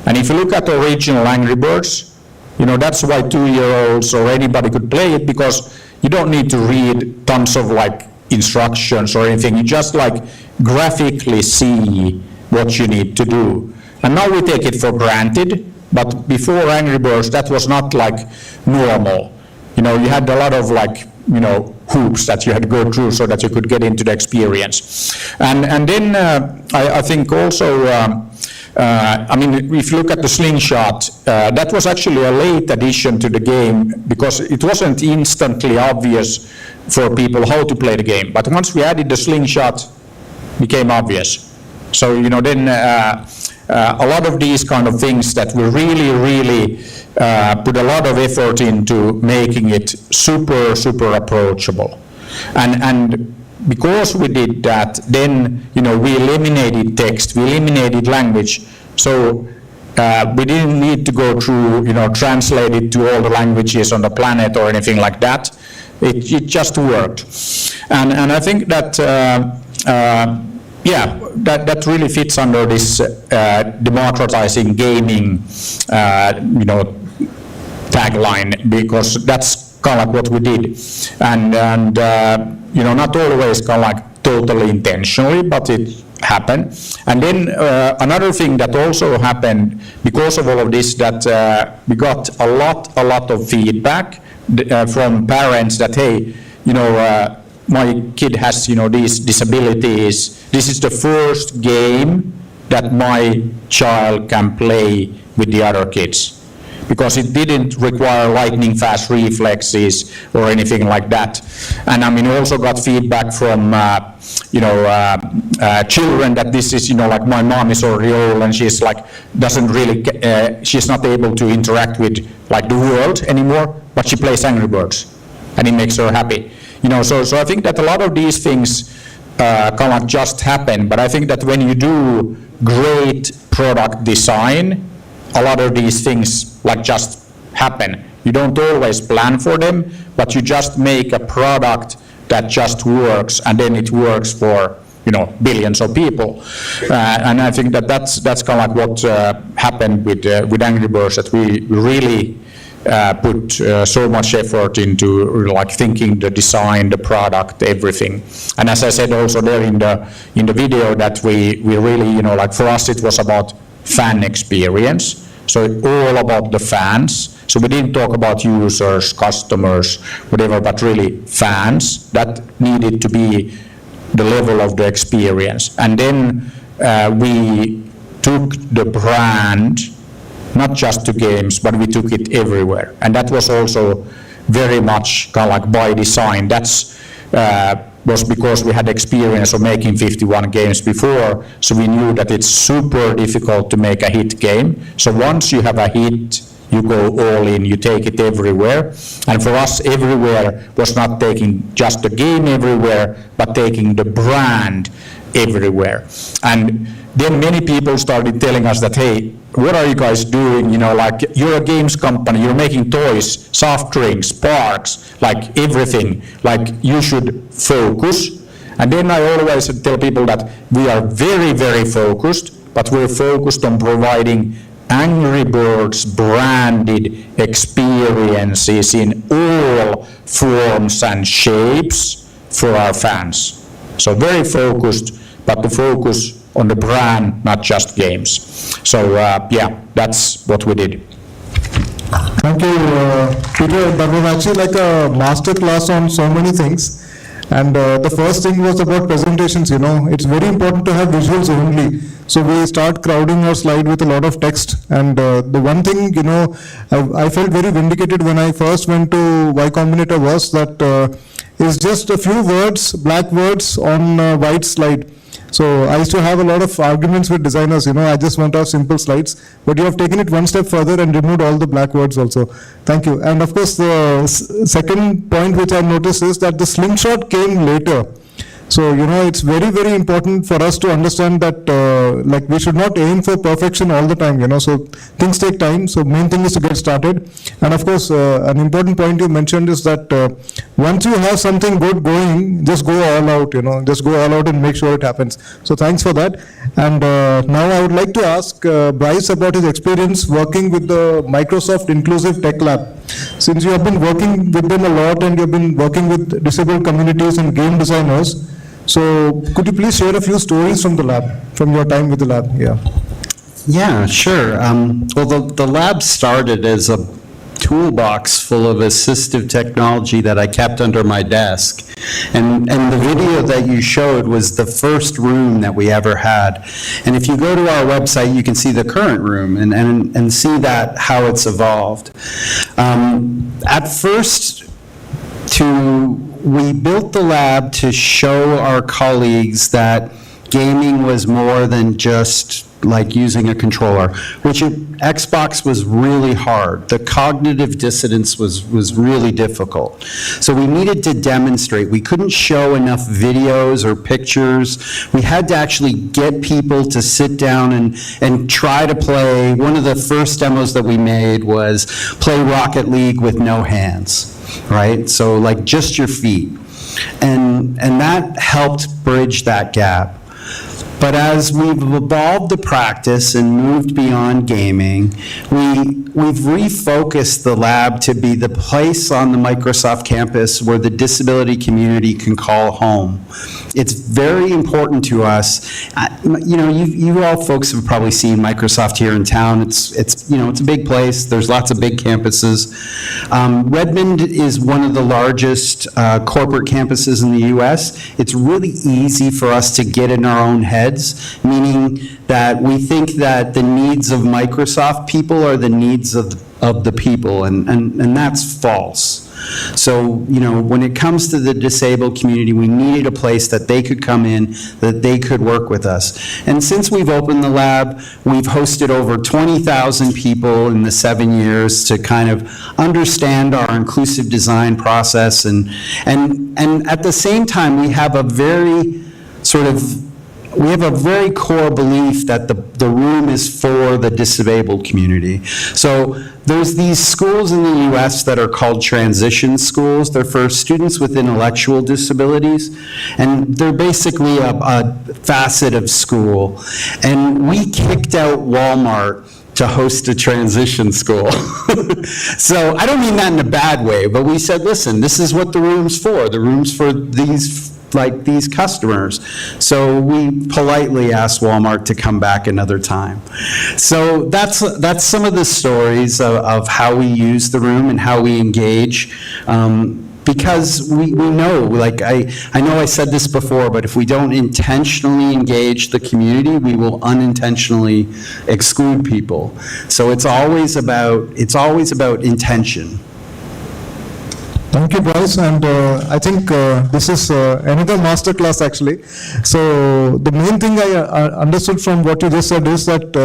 And if you look at the original Angry Birds, that's why 2-year-olds or anybody could play it, because you don't need to read tons of like instructions or anything. You just like graphically see what you need to do. And now we take it for granted. But before Angry Birds, that was not like normal. You had a lot of like, hoops that you had to go through so that you could get into the experience. And then I think also, I mean, if you look at the slingshot, that was actually a late addition to the game because it wasn't instantly obvious for people how to play the game. But once we added the slingshot, it became obvious. So, then a lot of these kind of things that we really put a lot of effort into making it super approachable. And because we did that, then, we eliminated text, we eliminated language. So we didn't need to go through, translate it to all the languages on the planet or anything like that. It just worked. And I think that that really fits under this democratizing gaming, tagline, because that's kind of like what we did, and not always kind of like totally intentionally, but it happen. And then another thing that also happened because of all of this, that we got a lot of feedback from parents that, hey, my kid has, these disabilities. This is the first game that my child can play with the other kids, because it didn't require lightning fast reflexes or anything like that. And I mean, also got feedback from children that this is, like my mom is already old and she's like, doesn't really, she's not able to interact with like the world anymore, but she plays Angry Birds and it makes her happy. So I think that a lot of these things cannot just happen, but I think that when you do great product design, a lot of these things like just happen. You don't always plan for them, but you just make a product that just works, and then it works for billions of people. And I think that that's kind of like what happened with Angry Birds, that we really put so much effort into like thinking the design, the product, everything. And as I said also there in the video, that we really like for us it was about fan experience. So all about the fans. So we didn't talk about users, customers, whatever, but really fans. That needed to be the level of the experience. And then we took the brand, not just to games, but we took it everywhere. And that was also very much kind of like by design. That's was because we had experience of making 51 games before, so we knew that it's super difficult to make a hit game. So once you have a hit, you go all in, you take it everywhere. And for us, everywhere was not taking just the game everywhere, but taking the brand everywhere. And then many people started telling us that, hey, what are you guys doing? Like you're a games company, you're making toys, soft drinks, parks, like everything. Like you should focus. And then I always tell people that we are very, very focused, but we're focused on providing Angry Birds branded experiences in all forms and shapes for our fans. So very focused, but the focus on the brand, not just games. So that's what we did. Thank you, Peter. That was actually like a master class on so many things. And the first thing was about presentations. It's very important to have visuals only. So we start crowding our slide with a lot of text. And the one thing, I felt very vindicated when I first went to Y Combinator was that it's just a few words, black words on a white slide. So I used to have a lot of arguments with designers, I just want to have simple slides, but you have taken it one step further and removed all the black words also. Thank you. And of course, the second point which I noticed is that the slingshot came later. So, it's very, very important for us to understand that, like, we should not aim for perfection all the time, so things take time. So main thing is to get started. And of course, an important point you mentioned is that once you have something good going, just go all out, just go all out and make sure it happens. So thanks for that. And now I would like to ask Bryce about his experience working with the Microsoft Inclusive Tech Lab. Since you have been working with them a lot and you've been working with disabled communities and game designers, so could you please share a few stories from the lab, from your time with the lab? Yeah, sure. Well, the lab started as a toolbox full of assistive technology that I kept under my desk. And the video that you showed was the first room that we ever had. And if you go to our website, you can see the current room and see that, how it's evolved. At first, we built the lab to show our colleagues that gaming was more than just like using a controller, which Xbox was really hard. The cognitive dissonance was really difficult. So we needed to demonstrate. We couldn't show enough videos or pictures. We had to actually get people to sit down and try to play. One of the first demos that we made was play Rocket League with no hands, right? So like just your feet. And that helped bridge that gap. But as we've evolved the practice and moved beyond gaming, we've refocused the lab to be the place on the Microsoft campus where the disability community can call home. It's very important to us. You know, you all folks have probably seen Microsoft here in town. It's you know, it's a big place. There's lots of big campuses. Redmond is one of the largest corporate campuses in the U.S. It's really easy for us to get in our own heads, meaning that we think that the needs of Microsoft people are the needs of the people, and that's false. So, you know, when it comes to the disabled community, we needed a place that they could come in, that they could work with us. And since we've opened the lab, we've hosted over 20,000 people in the 7 years to kind of understand our inclusive design process. And at the same time, we have a very core belief that the room is for the disabled community. So there's these schools in the U.S. that are called transition schools. They're for students with intellectual disabilities, and they're basically a facet of school. And we kicked out Walmart to host a transition school. So I don't mean that in a bad way, but we said, listen, this is what the room's for. The room's for these customers. So we politely asked Walmart to come back another time. So that's some of the stories of how we use the room and how we engage. Because we know, like I know I said this before, but if we don't intentionally engage the community, we will unintentionally exclude people. So it's always about intention. Thank you, Bryce, and I think this is another masterclass actually. So the main thing I understood from what you just said is that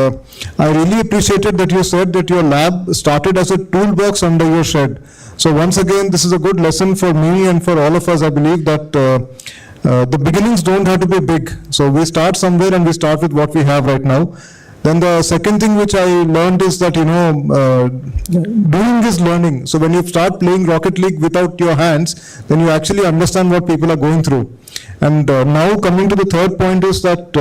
I really appreciated that you said that your lab started as a toolbox under your shed. So once again, this is a good lesson for me and for all of us. I believe that the beginnings don't have to be big. So we start somewhere and we start with what we have right now. Then the second thing which I learned is that, you know, doing is learning. So when you start playing Rocket League without your hands, then you actually understand what people are going through. And now coming to the third point is that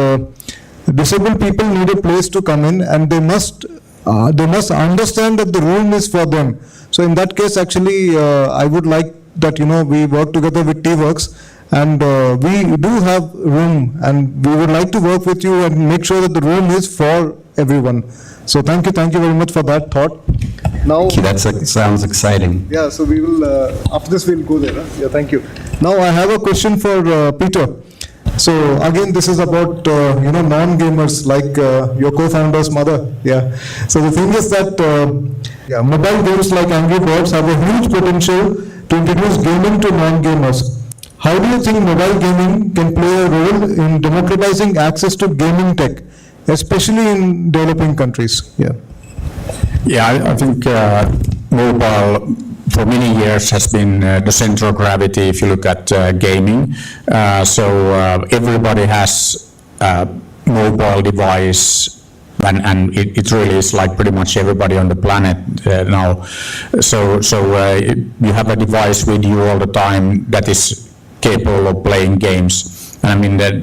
disabled people need a place to come in, and they must understand that the room is for them. So in that case, actually, I would like that, you know, we work together with T-Works. And we do have room, and we would like to work with you and make sure that the room is for everyone. So thank you very much for that thought. Now, that sounds exciting. Yeah, so we will, after this we'll go there. Huh? Yeah, thank you. Now I have a question for Peter. So again, this is about, you know, non-gamers like your co-founder's mother. Yeah. So the thing is that mobile games like Angry Birds have a huge potential to introduce gaming to non-gamers. How do you think mobile gaming can play a role in democratizing access to gaming tech, especially in developing countries? Yeah. Yeah, I think mobile for many years has been the center of gravity if you look at gaming. So everybody has a mobile device, and it really is like pretty much everybody on the planet now. So you have a device with you all the time that is capable of playing games. And I mean, that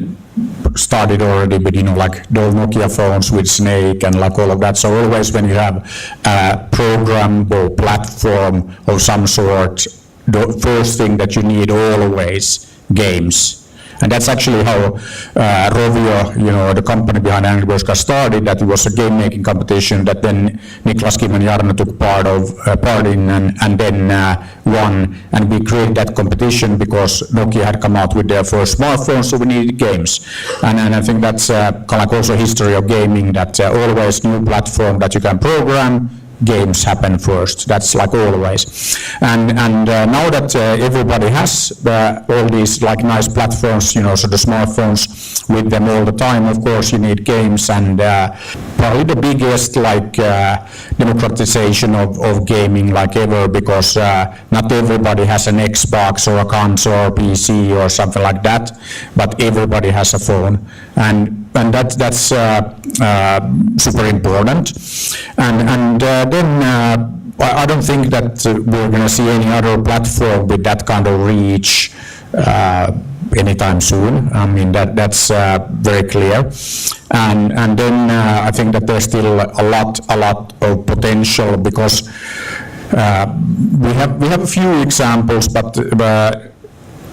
started already with, you know, like the old Nokia phones with Snake and like all of that. So always when you have a program or platform of some sort, the first thing that you need always, games. And that's actually how Rovio, you know, the company behind Angry Birds got started. That it was a game making competition that then Niklas, Kim and Jarno took part in and then won. And we created that competition because Nokia had come out with their first smartphone, so we needed games. And I think that's kind of like also history of gaming, that always new platform that you can program, games happen first. That's like always. And now that everybody has all these like nice platforms, you know, so the smartphones with them all the time, of course you need games. And probably the biggest like democratization of gaming like ever, because not everybody has an Xbox or a console or PC or something like that, but everybody has a phone. And that's super important. And then I don't think that we're going to see any other platform with that kind of reach anytime soon. I mean, that's very clear. And then I think that there's still a lot of potential, because we have a few examples, but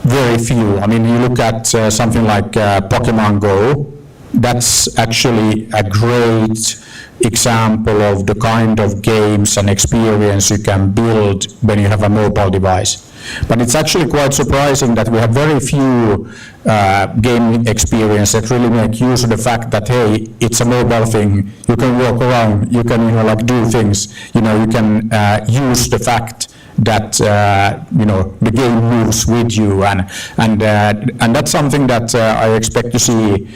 very few. I mean, you look at something like Pokemon Go. That's actually a great example of the kind of games and experience you can build when you have a mobile device. But it's actually quite surprising that we have very few game experience that really make use of the fact that, hey, it's a mobile thing. You can walk around, you can like do things. You can use the fact that the game moves with you, and that's something that I expect to see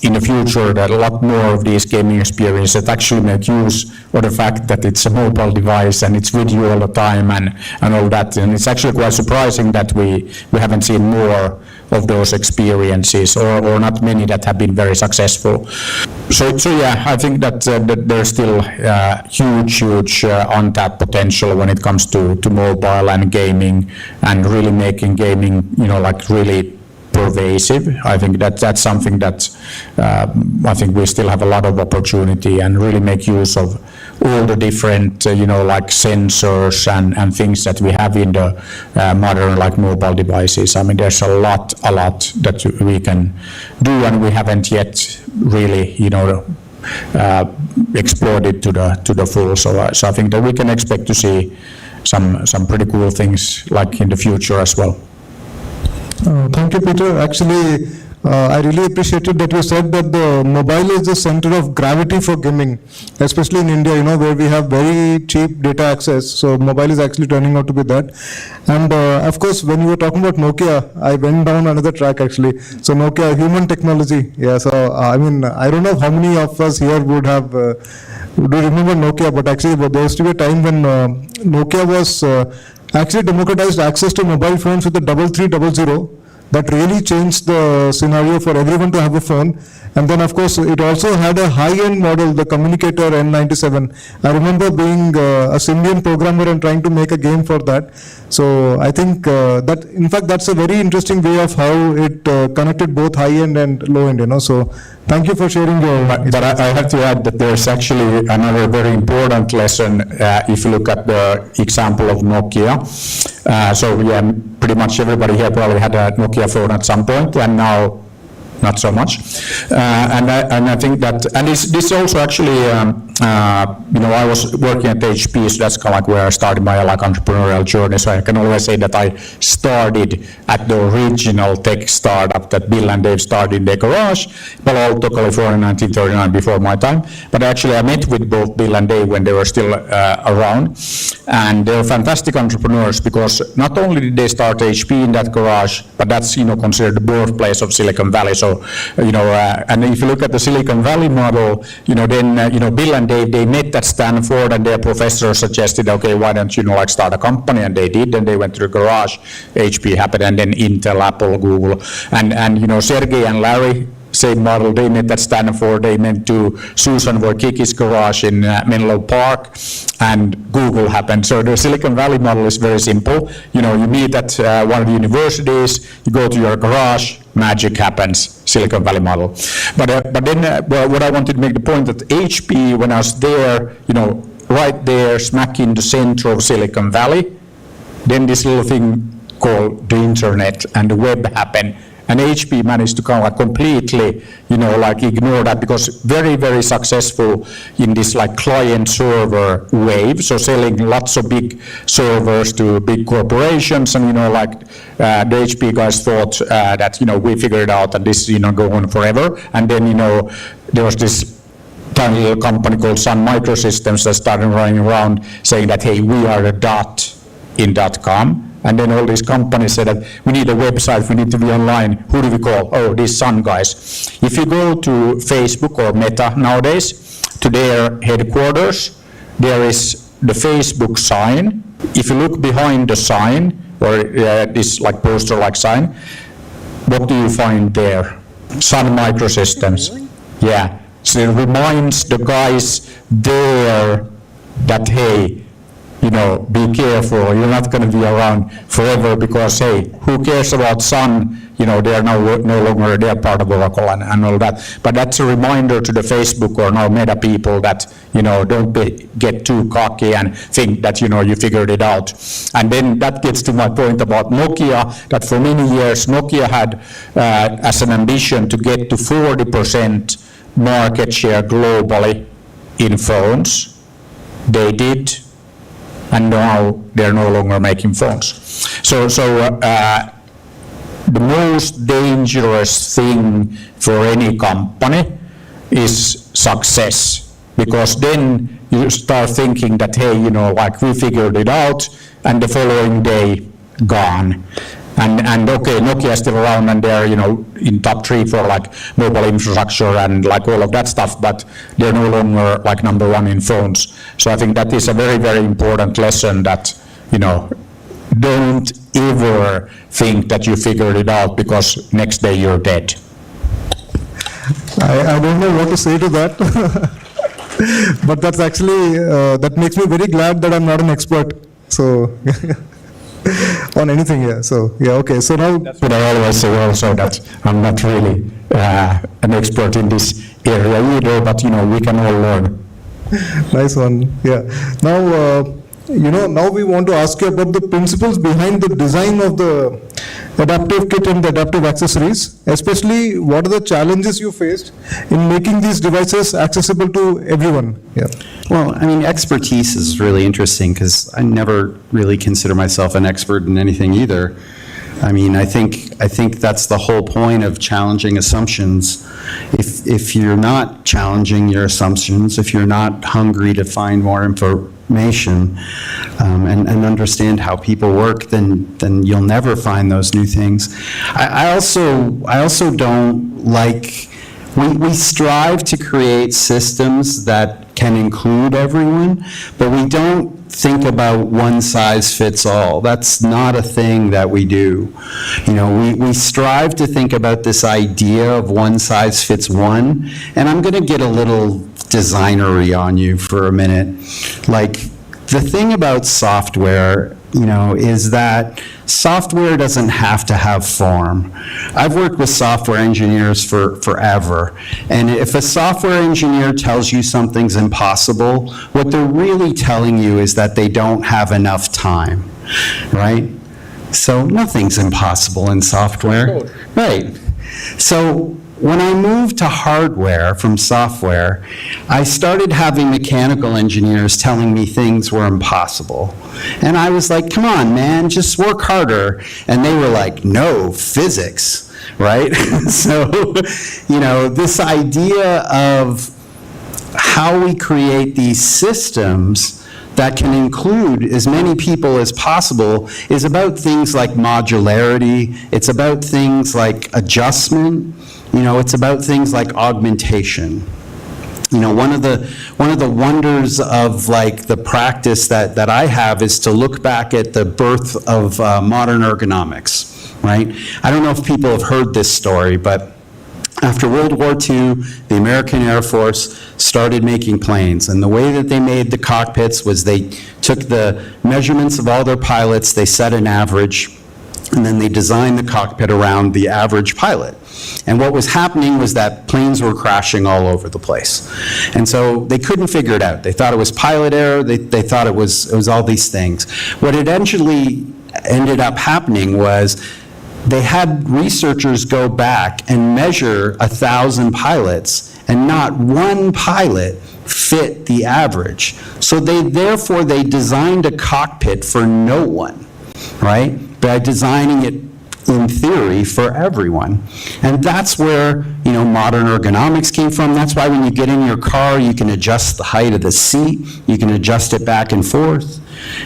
in the future, that a lot more of these gaming experiences that actually make use of the fact that it's a mobile device and it's with you all the time and all that. And it's actually quite surprising that we haven't seen more of those experiences, or not many that have been very successful. So yeah, I think that there's still huge untapped potential when it comes to mobile and gaming, and really making gaming, like really pervasive. I think that's something that I think we still have a lot of opportunity, and really make use of all the different like sensors and things that we have in the modern like mobile devices. I mean, there's a lot that we can do, and we haven't yet really explored it to the full. So I think that we can expect to see some pretty cool things like in the future as well. Thank you, Peter. Actually, I really appreciated that you said that the mobile is the center of gravity for gaming, especially in India, where we have very cheap data access. So mobile is actually turning out to be that. And of course, when you were talking about Nokia, I went down another track actually. So Nokia, human technology. Yeah. So I mean, I don't know how many of us here would have do remember Nokia, but actually there used to be a time when Nokia was actually democratized access to mobile phones with the 3300. That really changed the scenario for everyone to have a phone. And then of course it also had a high-end model, the communicator N97. I remember being a Symbian programmer and trying to make a game for that. So I think that in fact that's a very interesting way of how it connected both high-end and low-end, So thank you for sharing your... But I have to add that there's actually another very important lesson if you look at the example of Nokia. So yeah, pretty much everybody here probably had a Nokia phone at some point, and now not so much. And I think that, and this also actually, I was working at HP, so that's kind of like where I started my entrepreneurial journey. So I can always say that I started at the original tech startup that Bill and Dave started in their garage, Palo Alto, California, 1939, before my time. But actually I met with both Bill and Dave when they were still around, and they're fantastic entrepreneurs, because not only did they start HP in that garage, but that's considered the birthplace of Silicon Valley. So and if you look at the Silicon Valley model, then Bill and Dave, they met at Stanford, and their professor suggested, okay, why don't you start a company, and they did. And they went to the garage, HP happened, and then Intel, Apple, Google, and Sergey and Larry, same model. They met at Stanford. They went to Susan Wojcicki's garage in Menlo Park, and Google happened. So the Silicon Valley model is very simple. You meet at one of the universities, you go to your garage, magic happens. Silicon Valley model. But then what I wanted to make the point that HP, when I was there, right there, smack in the center of Silicon Valley, then this little thing called the internet and the web happened. And HP managed to kind of completely, ignore that, because very, very successful in this client server wave. So selling lots of big servers to big corporations, and the HP guys thought that we figured it out, and this go on forever. And then there was this tiny little company called Sun Microsystems that started running around saying that, hey, we are the dot in .com. And then all these companies said that we need a website, we need to be online. Who do we call? Oh, these Sun guys. If you go to Facebook or Meta nowadays, to their headquarters, there is the Facebook sign. If you look behind the sign, or this poster-like sign, what do you find there? Sun Microsystems. Really? Yeah. So it reminds the guys there that, hey, be careful. You're not going to be around forever because, hey, who cares about sun? They are no longer, they are part of Oracle and all that. But that's a reminder to the Facebook or now Meta people that, don't get too cocky and think that, you figured it out. And then that gets to my point about Nokia, that for many years Nokia had as an ambition to get to 40% market share globally in phones. They did, and now they're no longer making phones. So the most dangerous thing for any company is success, because then you start thinking that, hey, we figured it out, and the following day, gone. And okay, Nokia is still around, and they're, in top 3 for mobile infrastructure and all of that stuff, but they're no longer number 1 in phones. So I think that is a very, very important lesson that, don't ever think that you figured it out, because next day you're dead. I don't know what to say to that. But that's actually, that makes me very glad that I'm not an expert. So, on anything, yeah. So, yeah, okay. So now. That's what I always say also, that I'm not really an expert in this area either, but, we can all learn. Nice one, yeah. Now, now we want to ask you about the principles behind the design of the adaptive kit and the adaptive accessories, especially what are the challenges you faced in making these devices accessible to everyone? Yeah. Well, expertise is really interesting, because I never really consider myself an expert in anything either. I think that's the whole point of challenging assumptions. If you're not challenging your assumptions, if you're not hungry to find more information and understand how people work, then you'll never find those new things. I also don't like. We strive to create systems that can include everyone, but we don't think about one size fits all. That's not a thing that we do. We strive to think about this idea of one size fits one, and I'm going to get a little designery on you for a minute. The thing about software, is that software doesn't have to have form. I've worked with software engineers for forever, and if a software engineer tells you something's impossible, what they're really telling you is that they don't have enough time, right? So nothing's impossible in software, right? So when I moved to hardware from software, I started having mechanical engineers telling me things were impossible. And I was like, come on, man, just work harder. And they were like, no, physics, right? So, this idea of how we create these systems that can include as many people as possible is about things like modularity. It's about things like adjustment. It's about things like augmentation. One of the wonders of the practice that I have is to look back at the birth of modern ergonomics, right? I don't know if people have heard this story, but after World War II, the American Air Force started making planes, and the way that they made the cockpits was they took the measurements of all their pilots, they set an average, and then they designed the cockpit around the average pilot. And what was happening was that planes were crashing all over the place. And so they couldn't figure it out. They thought it was pilot error, they thought it was all these things. What eventually ended up happening was they had researchers go back and measure 1,000 pilots, and not one pilot fit the average. So therefore they designed a cockpit for no one, right? By designing it in theory for everyone. And that's where, modern ergonomics came from. That's why when you get in your car, you can adjust the height of the seat, you can adjust it back and forth.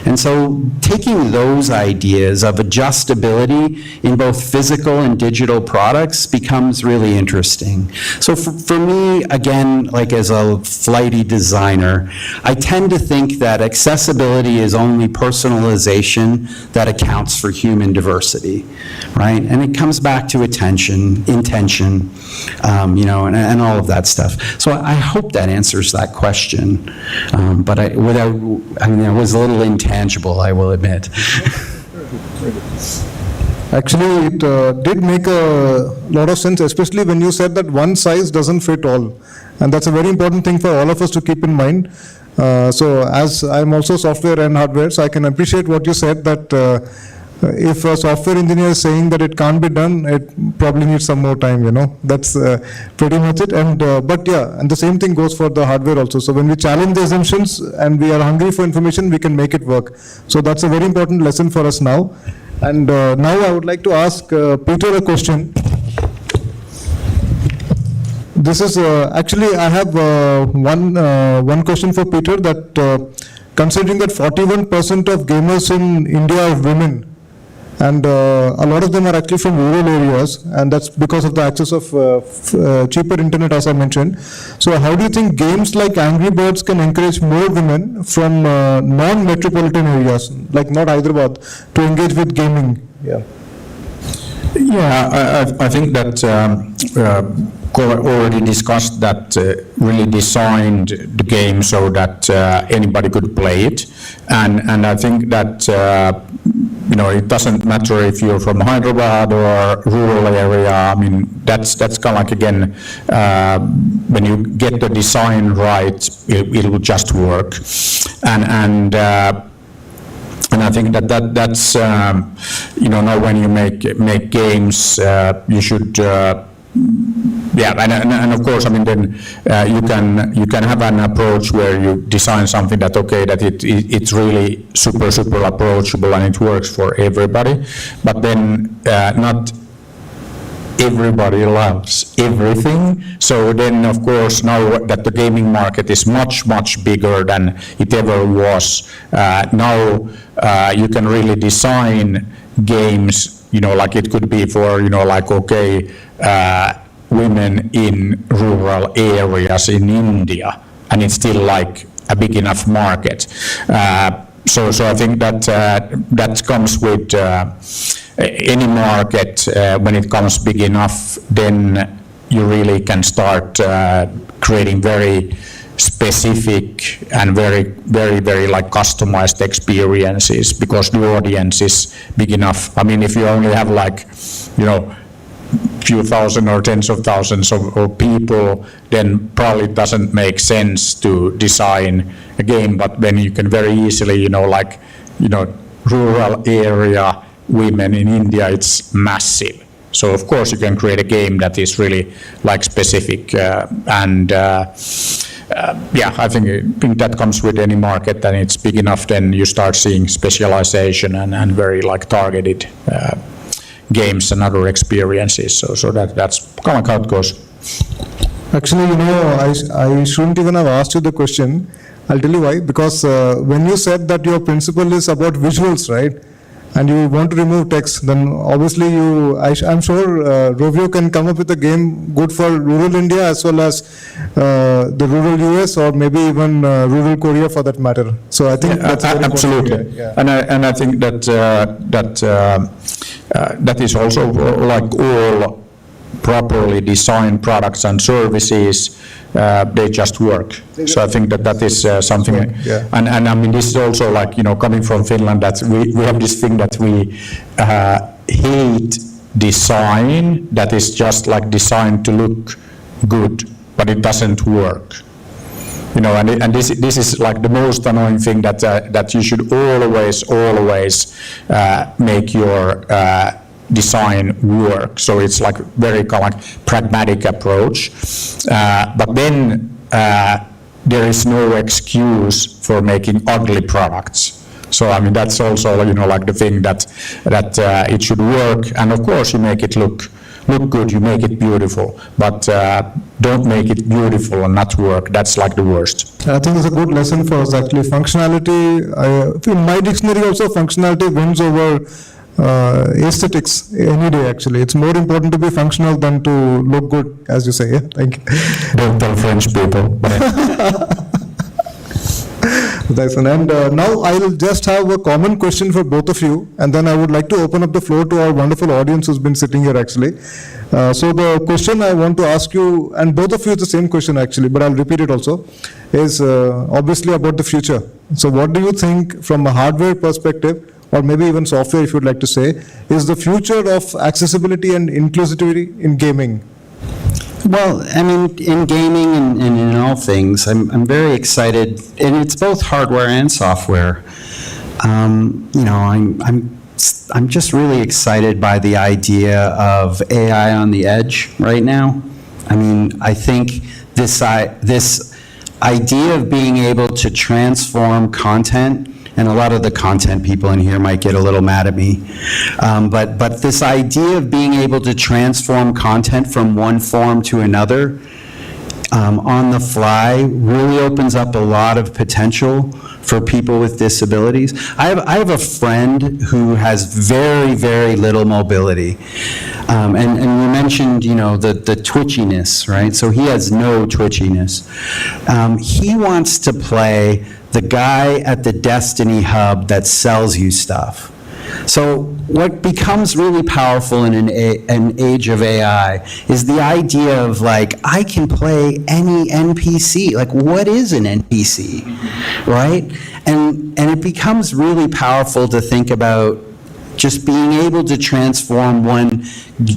And so taking those ideas of adjustability in both physical and digital products becomes really interesting. So for me, again, as a flighty designer, I tend to think that accessibility is only personalization that accounts for human diversity, right? And it comes back to intention, and all of that stuff. So I hope that answers that question. But I was a little little intangible, I will admit. Actually, it did make a lot of sense, especially when you said that one size doesn't fit all. And that's a very important thing for all of us to keep in mind. So as I'm also software and hardware, so I can appreciate what you said, that if a software engineer is saying that it can't be done, it probably needs some more time, you know. That's pretty much it. And but yeah, and the same thing goes for the hardware also. So when we challenge the assumptions and we are hungry for information, we can make it work. So that's a very important lesson for us now. And now I would like to ask Peter a question. This is actually, I have one question for Peter, that considering that 41% of gamers in India are women, and a lot of them are actually from rural areas, and that's because of the access of cheaper internet, as I mentioned. So how do you think games like Angry Birds can encourage more women from non-metropolitan areas, like not Hyderabad, to engage with gaming? Yeah. Yeah, I think that already discussed that really designed the game so that anybody could play it, and I think that you know, it doesn't matter if you're from Hyderabad or rural area. I mean, that's kind of like, again, when you get the design right, it will just work, and I think that's you know, now when you make games, you should yeah, and of course, I mean, then you can have an approach where you design something that, okay, that it's really super approachable and it works for everybody, but then not everybody loves everything. So then, of course, now that the gaming market is much bigger than it ever was, now you can really design games, you know, like it could be for, you know, like, okay, women in rural areas in India, and it's still like a big enough market. So I think that that comes with any market. When it comes big enough, then you really can start creating very specific and very like customized experiences, because the audience is big enough. I mean, if you only have like, you know, few thousand or tens of thousands of people, then probably it doesn't make sense to design a game. But then you can very easily, you know, like, you know, rural area women in India, it's massive. So of course you can create a game that is really like specific, and yeah, I think that comes with any market, and it's big enough, then you start seeing specialization and very like targeted games and other experiences. So that's kind of how it goes. Actually, you know, I shouldn't even have asked you the question. I'll tell you why. Because when you said that your principle is about visuals, right, and you want to remove text, then obviously I'm sure Rovio can come up with a game good for rural India as well as the rural US, or maybe even rural Korea for that matter. So I think that's very absolutely. Yeah. And I think that that is also like all properly designed products and services, they just work. So I think that is something, yeah. And I mean, this is also like, you know, coming from Finland, that we have this thing that we hate design that is just like designed to look good, but it doesn't work. You know, and this is like the most annoying thing, that you should always make your design work. So it's like very kind of like pragmatic approach, but then there is no excuse for making ugly products. So I mean, that's also, you know, like the thing that it should work, and of course you make it look good, you make it beautiful, but don't make it beautiful and not work. That's like the worst. I think it's a good lesson for us actually. Functionality, in my dictionary also, functionality wins over aesthetics any day actually. It's more important to be functional than to look good, as you say. Yeah, thank you. Don't tell French people. Thanks. And now I will just have a common question for both of you, and then I would like to open up the floor to our wonderful audience who's been sitting here actually. So the question I want to ask you, and both of you, it's the same question actually, but I'll repeat it also, is obviously about the future. So what do you think from a hardware perspective, or maybe even software if you'd like to say, is the future of accessibility and inclusivity in gaming? Well, I mean, in gaming and in all things, I'm very excited, and it's both hardware and software. You know, I'm just really excited by the idea of AI on the edge right now. I mean, I think this idea of being able to transform content, and a lot of the content people in here might get a little mad at me, but this idea of being able to transform content from one form to another on the fly really opens up a lot of potential for people with disabilities. I have a friend who has very, very little mobility. And you mentioned, you know, the twitchiness, right? So he has no twitchiness. He wants to play the guy at the Destiny hub that sells you stuff. So what becomes really powerful in an age of AI is the idea of, like, I can play any NPC. Like, what is an NPC, right? And it becomes really powerful to think about just being able to transform one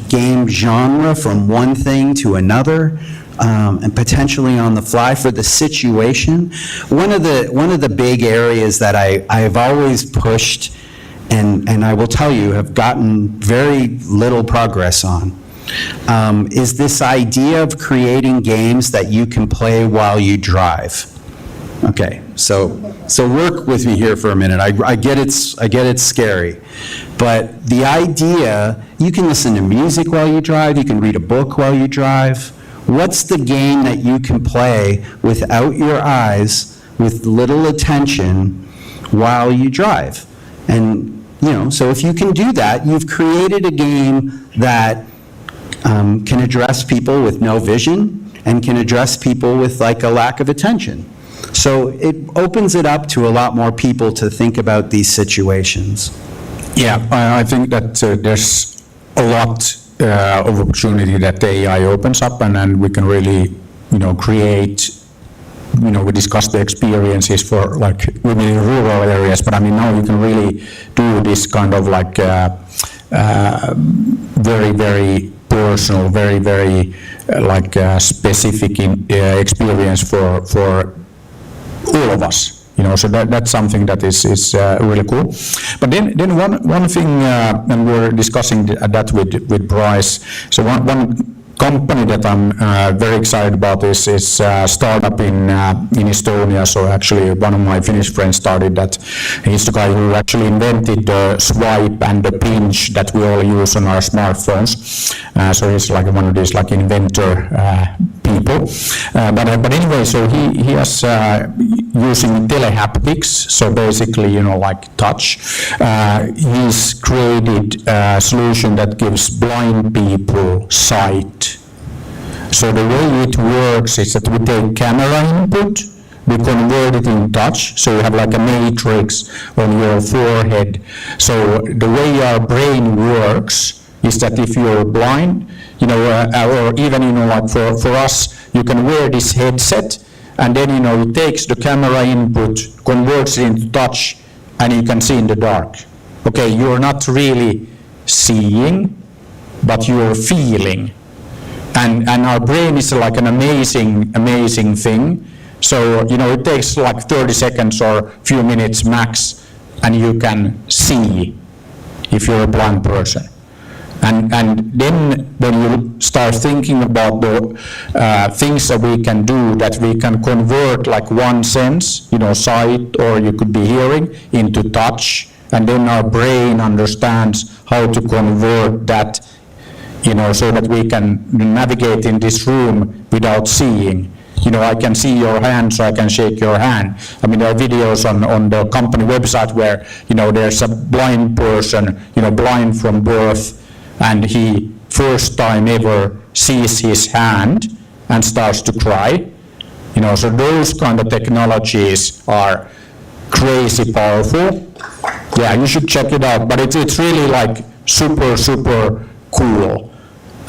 game genre from one thing to another, and potentially on the fly for the situation. One of the big areas that I've always pushed, and I will tell you, have gotten very little progress on, is this idea of creating games that you can play while you drive. Okay, so work with me here for a minute. I get it's scary, but the idea, you can listen to music while you drive, you can read a book while you drive. What's the game that you can play without your eyes, with little attention, while you drive? And, you know, so if you can do that, you've created a game that can address people with no vision and can address people with, like, a lack of attention. So it opens it up to a lot more people to think about these situations. Yeah, I think that there's a lot of opportunity that AI opens up, and then we can really, you know, create, you know, we discussed the experiences for, like, women in rural areas, but I mean, now you can really do this kind of, like, very, very personal, very, very, like, specific experience for all of us, you know, so that's something that is really cool. But then one thing, and we're discussing that with Bryce, so one company that I'm very excited about is a startup in Estonia. So actually one of my Finnish friends started that. He's the guy who actually invented the swipe and the pinch that we all use on our smartphones. So he's like one of these, like, inventor people. But anyway, so he has using telehaptics, so basically, you know, like touch. He's created a solution that gives blind people sight. So the way it works is that we take camera input, we convert it in touch, so you have like a matrix on your forehead. So the way our brain works is that if you're blind, you know, or even, you know, like for us, you can wear this headset, and then, you know, it takes the camera input, converts it into touch, and you can see in the dark. Okay, you're not really seeing, but you're feeling. And our brain is like an amazing thing. So, you know, it takes like 30 seconds or a few minutes max, and you can see if you're a blind person. And then when you start thinking about the things that we can do, that we can convert like one sense, you know, sight, or you could be hearing, into touch, and then our brain understands how to convert that, you know, so that we can navigate in this room without seeing. You know, I can see your hand, so I can shake your hand. I mean, there are videos on the company website where, you know, there's a blind person, you know, blind from birth, and he first time ever sees his hand and starts to cry. You know, so those kind of technologies are crazy powerful. Yeah, you should check it out, but it's really like super cool.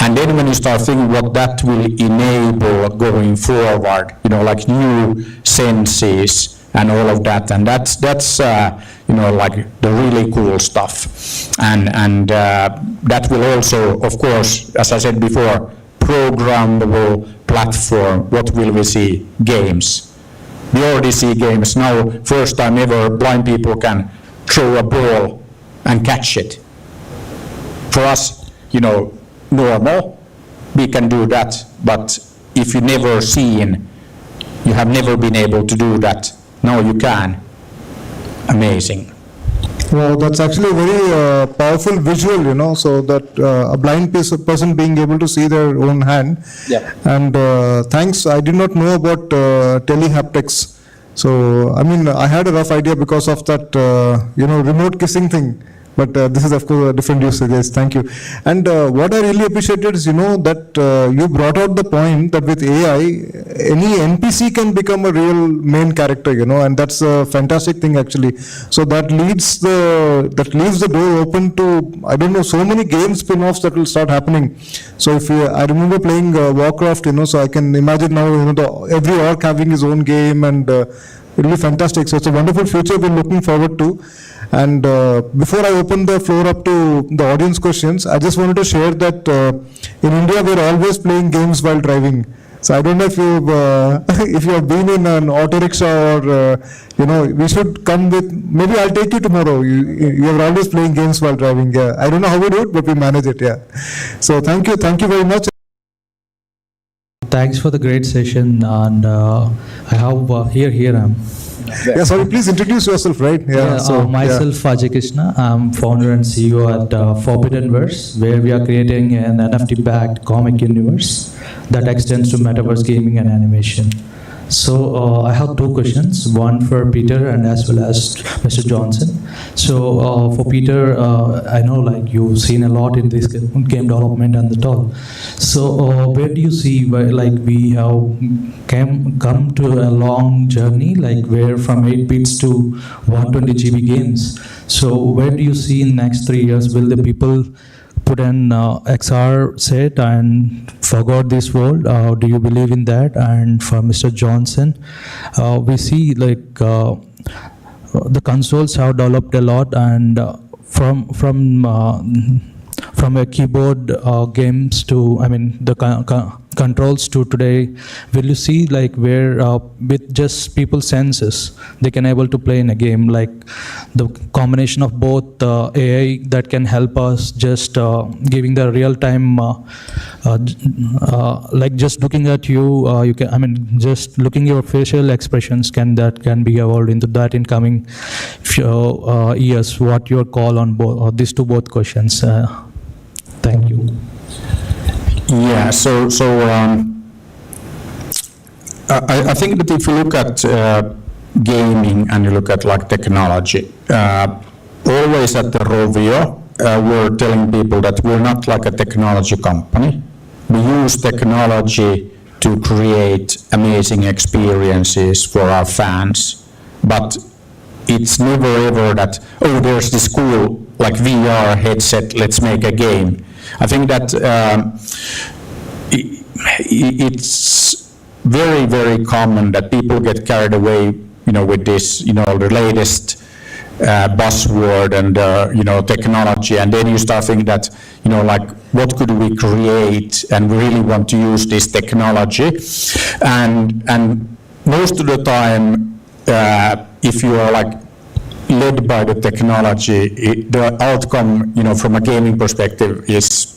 And then when you start thinking what that will enable going forward, you know, like new senses and all of that, and that's like the really cool stuff, and that will also, of course, as I said before, programmable platform. What will we see? Games. We already see games now. First time ever, blind people can throw a ball and catch it. For us, normal, we can do that, but if you never seen, you have never been able to do that, now you can. Amazing. Well, that's actually a very powerful visual, so that a blind person being able to see their own hand. Yeah. And thanks, I did not know about telehaptics. So, I had a rough idea because of that, remote kissing thing. But this is, of course, a different use case. Thank you. And what I really appreciated is, that you brought out the point that with AI, any NPC can become a real main character, and that's a fantastic thing, actually. So that leaves the door open to, I don't know, so many game spin-offs that will start happening. So if I remember playing Warcraft, so I can imagine now, every orc having his own game, and it'll be fantastic. So it's a wonderful future we're looking forward to. And before I open the floor up to the audience questions, I just wanted to share that in India we're always playing games while driving. So I don't know if you have been in an auto rickshaw or we should come with. Maybe I'll take you tomorrow. You are always playing games while driving. Yeah, I don't know how we do it, but we manage it. Yeah. So thank you very much. Thanks for the great session, and I have here I am. Yeah, sorry, please introduce yourself, right? Myself, Ajay Krishna. I'm founder and CEO at Forbidden Verse, where we are creating an NFT-backed comic universe that extends to metaverse gaming and animation. So I have two questions, one for Peter and as well as Mr. Johnson. So for Peter, I know you've seen a lot in this game development and the all. So where do you see we have come to a long journey, where from 8 bits to 120 GB games. So where do you see in the next 3 years, will the people put an XR set and forgot this world? Do you believe in that? And for Mr. Johnson, we see the consoles have developed a lot, and from a keyboard games to the controls to today, will you see where with just people's senses they can able to play in a game, the combination of both AI that can help us just giving the real time just looking at you, you can just looking your facial expressions can be evolved into that in coming years. What your call on these both questions? Thank you. Yeah, so I think that if you look at gaming and you look at technology, always at the Rovio, we're telling people that we're not like a technology company. We use technology to create amazing experiences for our fans, but it's never ever that, oh, there's this cool VR headset, let's make a game. I think that it's very, very common that people get carried away, with this, the latest buzzword and, technology, and then you start thinking that, what could we create, and we really want to use this technology, and most of the time, if you are led by the technology, the outcome, from a gaming perspective is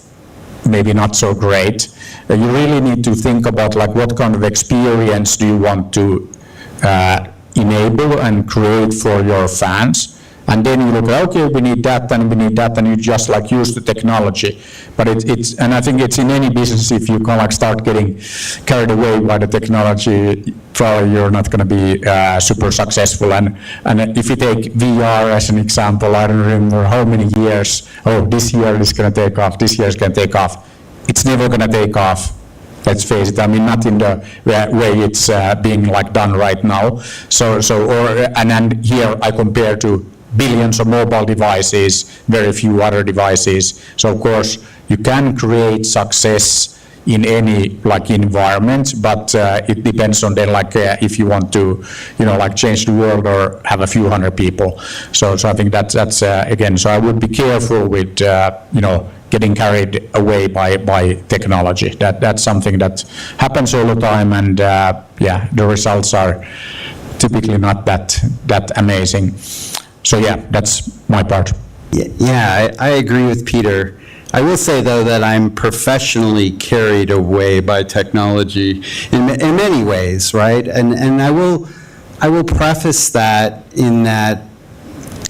maybe not so great. You really need to think about what kind of experience do you want to enable and create for your fans. And then you look at, okay, we need that, and you just use the technology. But and I think it's in any business, if you can start getting carried away by the technology, probably you're not going to be super successful. And if you take VR as an example, I don't remember how many years, this year is going to take off, this year is going to take off. It's never going to take off. Let's face it. Not in the way it's being done right now. And here I compare to billions of mobile devices, very few other devices. So of course you can create success in any like environment, but it depends on then like if you want to, like change the world or have a few hundred people. So I think that's again. So I would be careful with getting carried away by technology. That's something that happens all the time, and the results are typically not that amazing. So yeah, that's my part. Yeah, I agree with Peter. I will say, though, that I'm professionally carried away by technology in many ways, right? And I will preface that in that,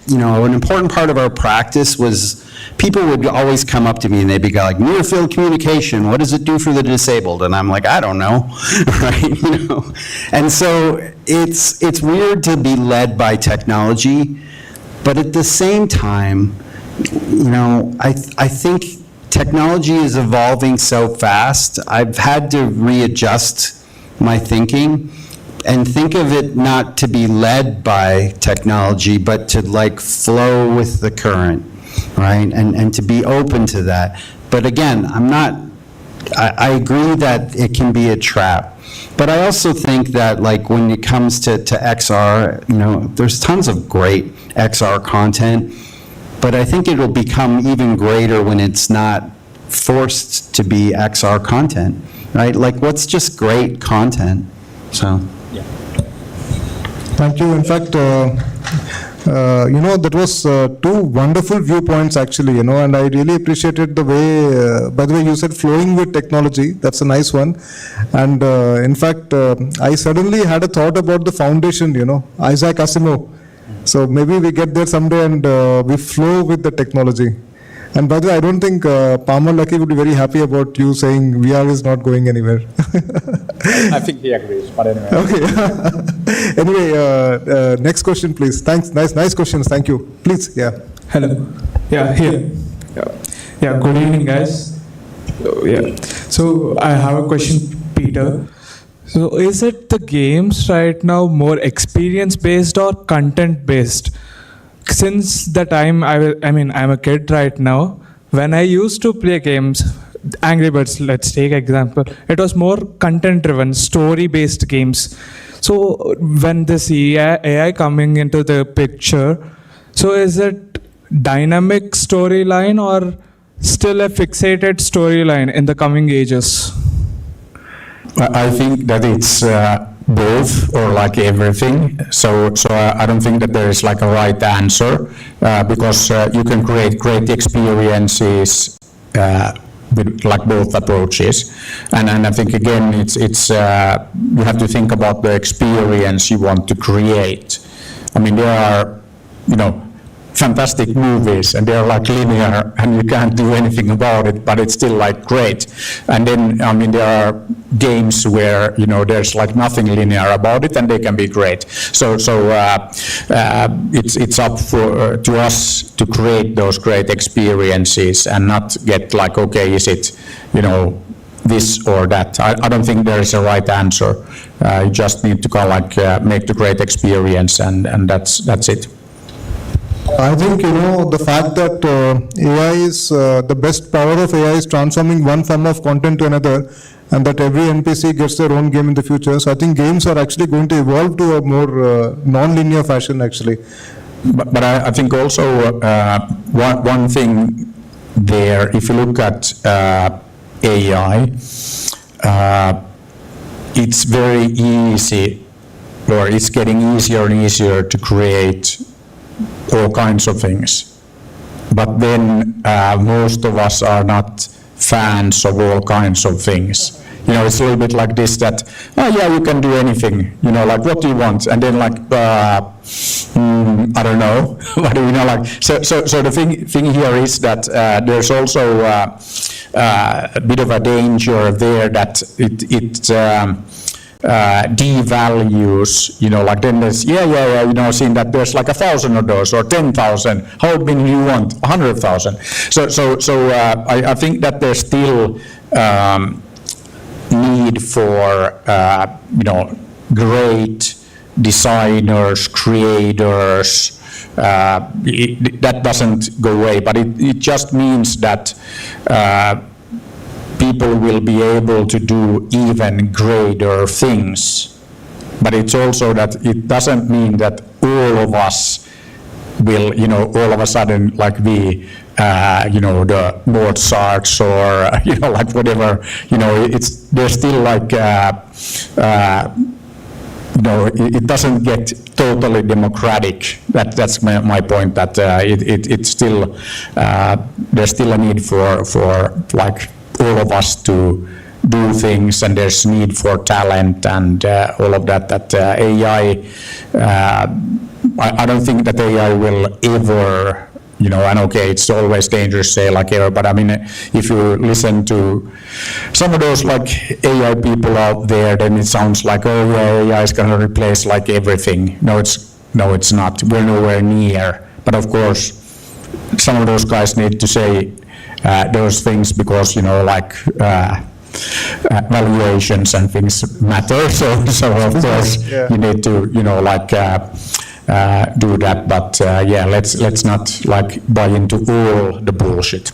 an important part of our practice was people would always come up to me and they'd be like, near field communication, what does it do for the disabled? And I'm like, I don't know, right? And so it's weird to be led by technology, but at the same time, I think technology is evolving so fast. I've had to readjust my thinking and think of it not to be led by technology, but to like flow with the current, right? And to be open to that. But again, I agree that it can be a trap. But I also think that like when it comes to XR, there's tons of great XR content. But I think it'll become even greater when it's not forced to be XR content, right? Like, what's just great content? So. Yeah. Thank you. In fact, that was two wonderful viewpoints actually, and I really appreciated the way, by the way, you said flowing with technology. That's a nice one. And in fact, I suddenly had a thought about the foundation, Isaac Asimov. So maybe we get there someday and we flow with the technology. And by the way, I don't think Palmer Lucky would be very happy about you saying VR is not going anywhere. I think he agrees, but anyway. Okay. Anyway, next question, please. Thanks. Nice questions. Thank you. Please, yeah. Hello. Yeah, here. Yeah, good evening, guys. So I have a question, Peter. So is it the games right now more experience-based or content-based? Since the time I'm a kid right now, when I used to play games, Angry Birds, let's take example, it was more content-driven, story-based games. So when this AI coming into the picture, so is it dynamic storyline or still a fixated storyline in the coming ages? I think that it's both or like everything. So I don't think that there is like a right answer because you can create great experiences with like both approaches. And I think again it's you have to think about the experience you want to create. I mean, there are fantastic movies and they're like linear and you can't do anything about it, but it's still like great. And then there are games where there's like nothing linear about it and they can be great. So it's up to us to create those great experiences and not get like, okay, is it this or that. I don't think there is a right answer. You just need to make the great experience and that's it. I think, the fact that AI is, the best power of AI is transforming one form of content to another, and that every NPC gets their own game in the future. So I think games are actually going to evolve to a more non-linear fashion, actually. But I think also one thing there, if you look at AI, it's very easy, or it's getting easier and easier to create all kinds of things. But then most of us are not fans of all kinds of things. It's a little bit like this that, oh yeah, you can do anything, like what do you want? And then like, I don't know, so the thing here is that there's also a bit of a danger there that it devalues, like then there's, seeing that there's like 1,000 of those or 10,000, how many you want? 100,000. So I think that there's still need for, great designers, creators. That doesn't go away, but it just means that people will be able to do even greater things. But it's also that it doesn't mean that all of us will, all of a sudden, like be, the Mozarts or, like whatever, there's still like, it doesn't get totally democratic. That's my point. That it's still there's still a need for like all of us to do things, and there's need for talent and all of that. That AI, I don't think that AI will ever. And okay, it's always dangerous to say like ever, but I mean, if you listen to some of those like AI people out there, then it sounds like, oh yeah, AI is going to replace like everything. No, it's not. We're nowhere near. But of course, some of those guys need to say those things because, like valuations and things matter. So of course, you need to, do that, but let's not like buy into all the bullshit.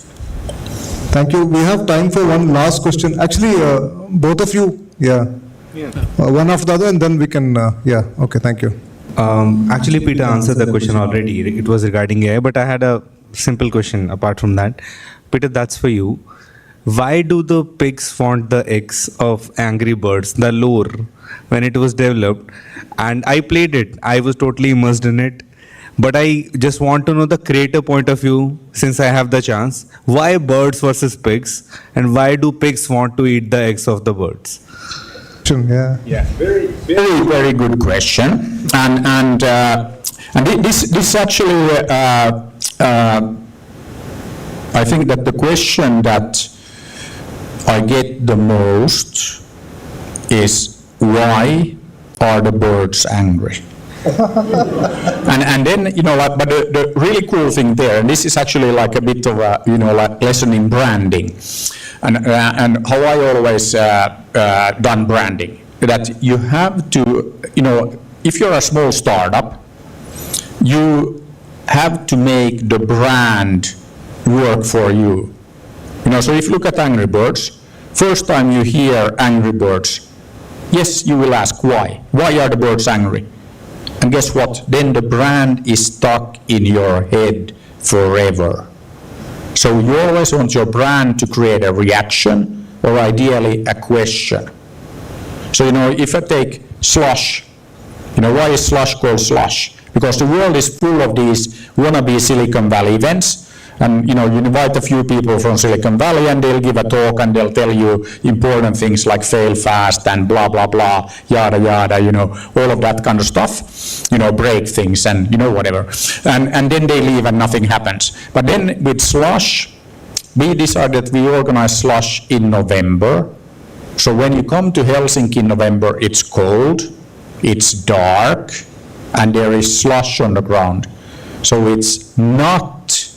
Thank you. We have time for one last question. Actually, both of you, one after the other, and then we can, okay, thank you. Actually, Peter answered the question already. It was regarding AI, but I had a simple question apart from that. Peter, that's for you. Why do the pigs want the eggs of Angry Birds, the lore, when it was developed? And I played it. I was totally immersed in it. But I just want to know the creator point of view, since I have the chance. Why birds versus pigs? And why do pigs want to eat the eggs of the birds? Yeah, very, very, very good question. And this actually, I think that the question that I get the most is, why are the birds angry? and then, but the really cool thing there, and this is actually like a bit of a, like lesson in branding, and how I always done branding, that you have to, if you're a small startup, you have to make the brand work for you. So if you look at Angry Birds, first time you hear Angry Birds, yes, you will ask why. Why are the birds angry? And guess what? Then the brand is stuck in your head forever. So you always want your brand to create a reaction or ideally a question. So, if I take slush, why is slush called slush? Because the world is full of these wannabe Silicon Valley events. And you invite a few people from Silicon Valley and they'll give a talk and they'll tell you important things like fail fast and blah, blah, blah, yada, yada, all of that kind of stuff, break things and, whatever. And then they leave and nothing happens. But then with Slush, we decided we organize Slush in November. So when you come to Helsinki in November, it's cold, it's dark, and there is slush on the ground. So it's not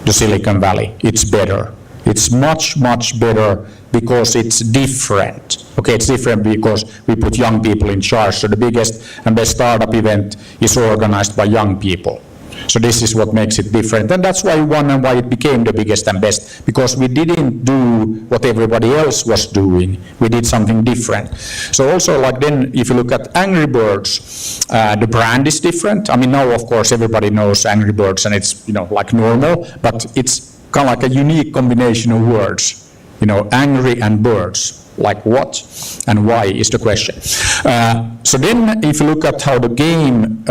the Silicon Valley, it's better. It's much, much better because it's different. Okay, it's different because we put young people in charge. So the biggest and best startup event is organized by young people. So this is what makes it different. And that's why we won and why it became the biggest and best, because we didn't do what everybody else was doing. We did something different. So also like then, if you look at Angry Birds, the brand is different. I mean, now of course everybody knows Angry Birds and it's, like normal, but it's kind of like a unique combination of words, angry and birds. Like what and why is the question. So then if you look at how the game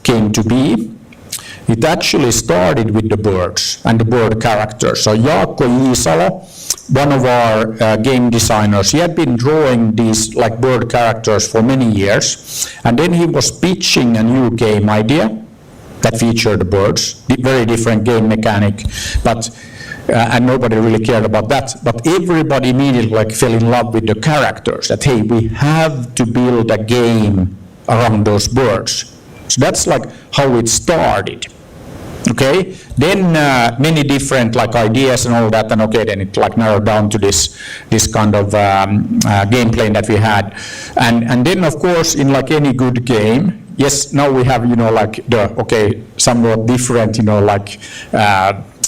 came to be, it actually started with the birds and the bird characters. So Jaakko Iisalo, one of our game designers, he had been drawing these like bird characters for many years, and then he was pitching a new game idea that featured the birds, very different game mechanic, but and nobody really cared about that. But everybody immediately fell in love with the characters, that hey, we have to build a game around those birds. So that's like how it started. Okay, then many different ideas and all that, and okay, then it narrowed down to this kind of gameplay that we had, and then of course in any good game, yes, now we have the somewhat different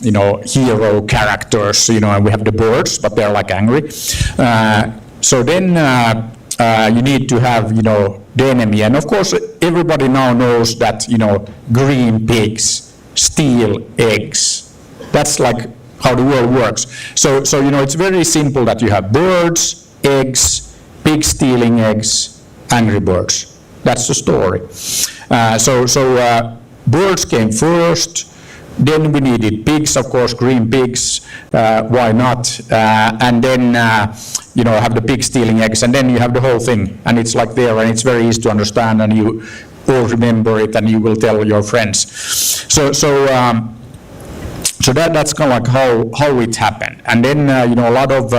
hero characters, and we have the birds, but they're like angry. So then you need to have, the enemy. And of course, everybody now knows that, green pigs steal eggs. That's like how the world works. So it's very simple that you have birds, eggs, pigs stealing eggs, angry birds. That's the story. So birds came first. Then we needed pigs, of course, green pigs, why not? And then, have the pig stealing eggs, and then you have the whole thing, and it's like there, and it's very easy to understand, and you all remember it, and you will tell your friends. So that's kind of like how it happened. And then, a lot of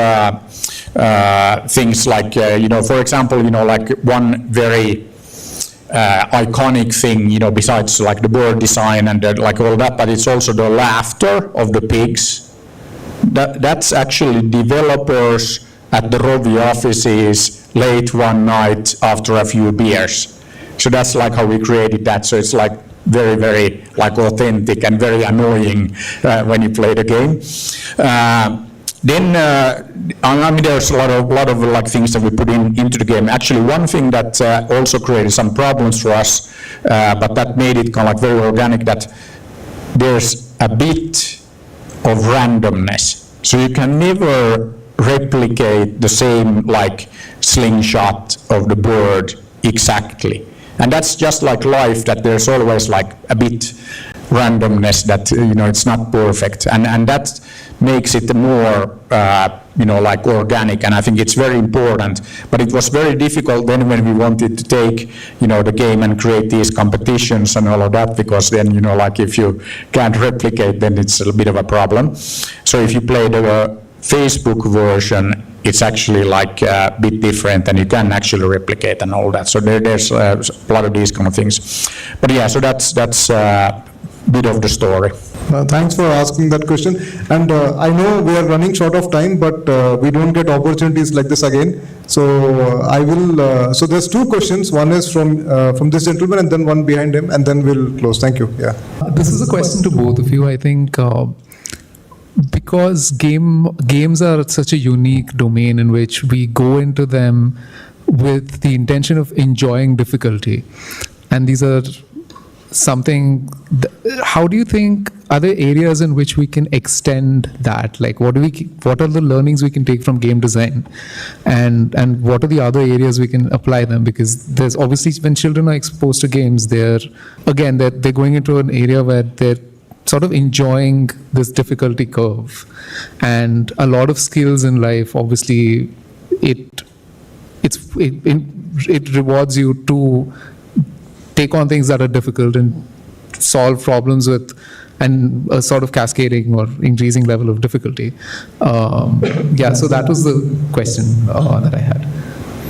things like, for example, like one very iconic thing, besides like the bird design and like all that, but it's also the laughter of the pigs. That's actually developers at the Rovi offices late one night after a few beers. So that's like how we created that. So it's like very, very like authentic and very annoying when you play the game. Then, there's a lot of like things that we put into the game. Actually, one thing that also created some problems for us, but that made it kind of like very organic, that there's a bit of randomness. So you can never replicate the same like slingshot of the bird exactly. And that's just like life, that there's always like a bit randomness, that it's not perfect, and that makes it more like organic, and I think it's very important. But it was very difficult then when we wanted to take the game and create these competitions and all of that, because then like if you can't replicate, then it's a bit of a problem. So if you play the Facebook version, it's actually like a bit different, and you can actually replicate and all that. So there's a lot of these kind of things. But yeah, so that's bit of the story. Thanks for asking that question. And I know we are running short of time, but we don't get opportunities like this again. So I will. So there's two questions. One is from this gentleman, and then one behind him, and then we'll close. Thank you. Yeah. This is a question to both of you. I think because games are such a unique domain in which we go into them with the intention of enjoying difficulty, and these are how do you think, are there areas in which we can extend that? Like what are the learnings we can take from game design, and what are the other areas we can apply them? Because there's obviously, when children are exposed to games, they're going into an area where they're sort of enjoying this difficulty curve, and a lot of skills in life, obviously it rewards you to take on things that are difficult and solve problems with and a sort of cascading or increasing level of difficulty. So that was the question that I had.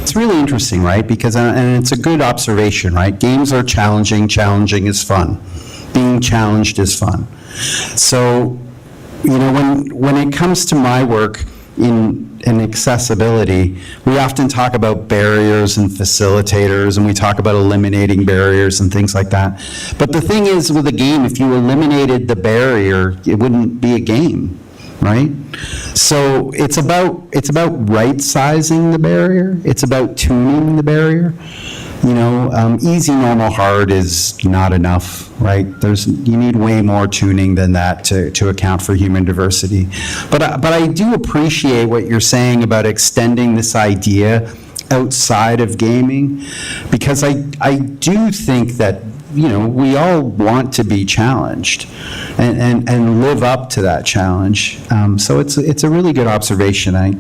It's really interesting, right? Because, and it's a good observation, right? Games are challenging. Challenging is fun. Being challenged is fun. So, when it comes to my work in accessibility, we often talk about barriers and facilitators, and we talk about eliminating barriers and things like that. But the thing is, with a game, if you eliminated the barrier, it wouldn't be a game, right? So it's about right-sizing the barrier. It's about tuning the barrier. Easy, normal, hard is not enough, right? You need way more tuning than that to account for human diversity. But I do appreciate what you're saying about extending this idea outside of gaming, because I do think that we all want to be challenged and live up to that challenge. So it's a really good observation. I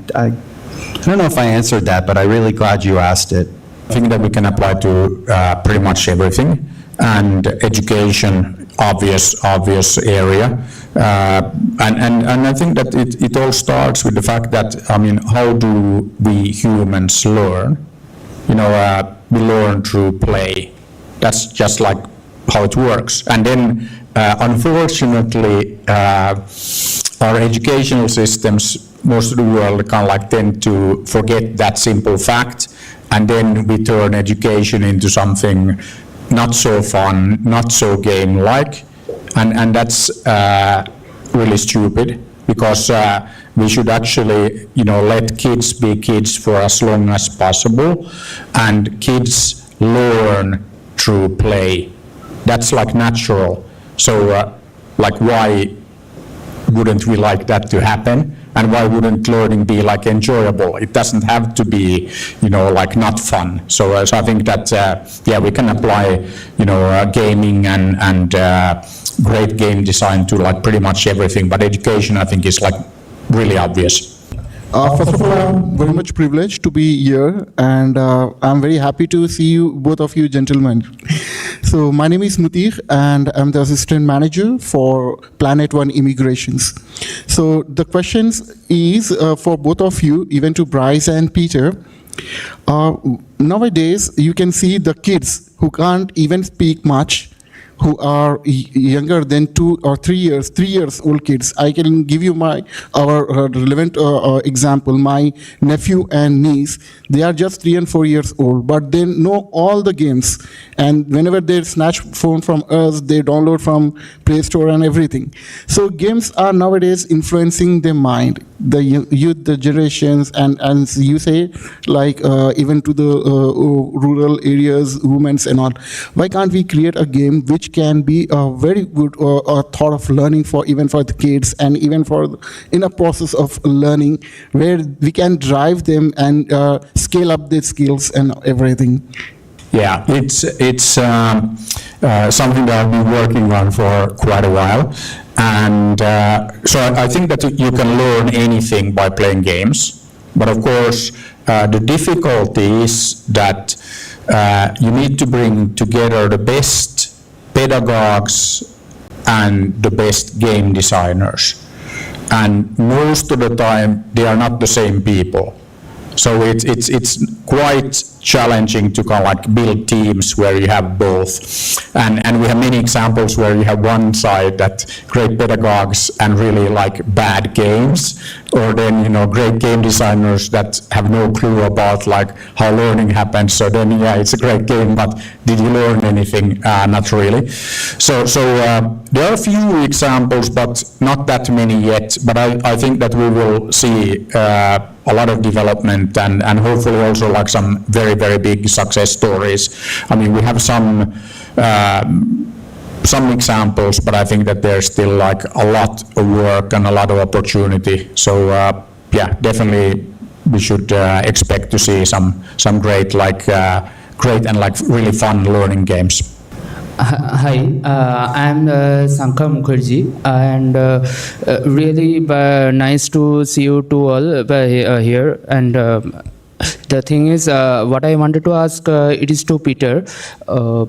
don't know if I answered that, but I'm really glad you asked it. I think that we can apply to pretty much everything, and education, obvious area, and I think that it all starts with the fact that, how do we humans learn? We learn through play. That's just like how it works. And then, unfortunately, our educational systems, most of the world kind of like tend to forget that simple fact. And then we turn education into something not so fun, not so game-like, and that's really stupid, because we should actually, let kids be kids for as long as possible, and kids learn through play. That's like natural. So, like, why wouldn't we like that to happen? And why wouldn't learning be like enjoyable? It doesn't have to be, like not fun. So I think that, we can apply, gaming and great game design to like pretty much everything. But education, I think, is like really obvious. First of all, I'm very much privileged to be here, and I'm very happy to see you, both of you gentlemen. So my name is Mutir, and I'm the assistant manager for Planet One Immigrations. So the questions is for both of you, even to Bryce and Peter. Nowadays, you can see the kids who can't even speak much, who are younger than 2 or 3 years, 3 years old kids. I can give you our relevant example. My nephew and niece, they are just 3 and 4 years old, but they know all the games. And whenever they snatch phone from us, they download from Play Store and everything. So games are nowadays influencing their mind, the youth, the generations, and as you say, like even to the rural areas, women's and all. Why can't we create a game which can be a very good thought of learning for even for the kids, and even for in a process of learning where we can drive them and scale up their skills and everything? Yeah, it's something that I've been working on for quite a while, and so I think that you can learn anything by playing games, but of course the difficulty is that you need to bring together the best pedagogues and the best game designers, and most of the time they are not the same people. So it's quite challenging to kind of like build teams where you have both, and we have many examples where you have one side that great pedagogues and really like bad games, or then great game designers that have no clue about like how learning happens. So then it's a great game, but did you learn anything? Not really. So there are a few examples, but not that many yet. But I think that we will see a lot of development, and hopefully also like some very, very big success stories. I mean, we have some examples, but I think that there's still like a lot of work and a lot of opportunity. So definitely we should expect to see some great and like really fun learning games. Hi, I'm Sankha Mukherjee, and really nice to see you two all here. And the thing is, what I wanted to ask, it is to Peter.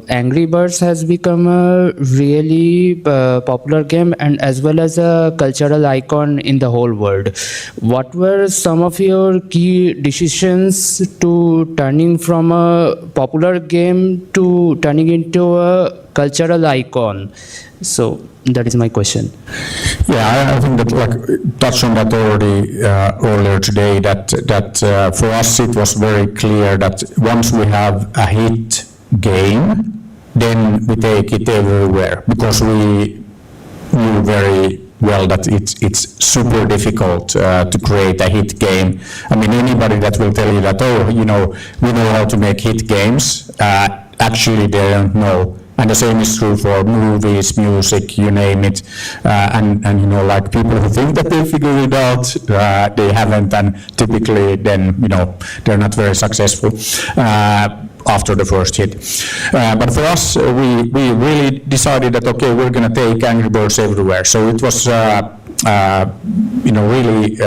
Angry Birds has become a really popular game, and as well as a cultural icon in the whole world. What were some of your key decisions to turning from a popular game to turning into a cultural icon? So that is my question. Yeah, I think that like touched on that already earlier today, that for us it was very clear that once we have a hit game, then we take it everywhere, because we knew very well that it's super difficult to create a hit game. I mean, anybody that will tell you that, we know how to make hit games, actually they don't know. And the same is true for movies, music, you name it. And like people who think that they figured it out, they haven't, and typically then, they're not very successful after the first hit. But for us, we really decided that, okay, we're going to take Angry Birds everywhere. So it was, really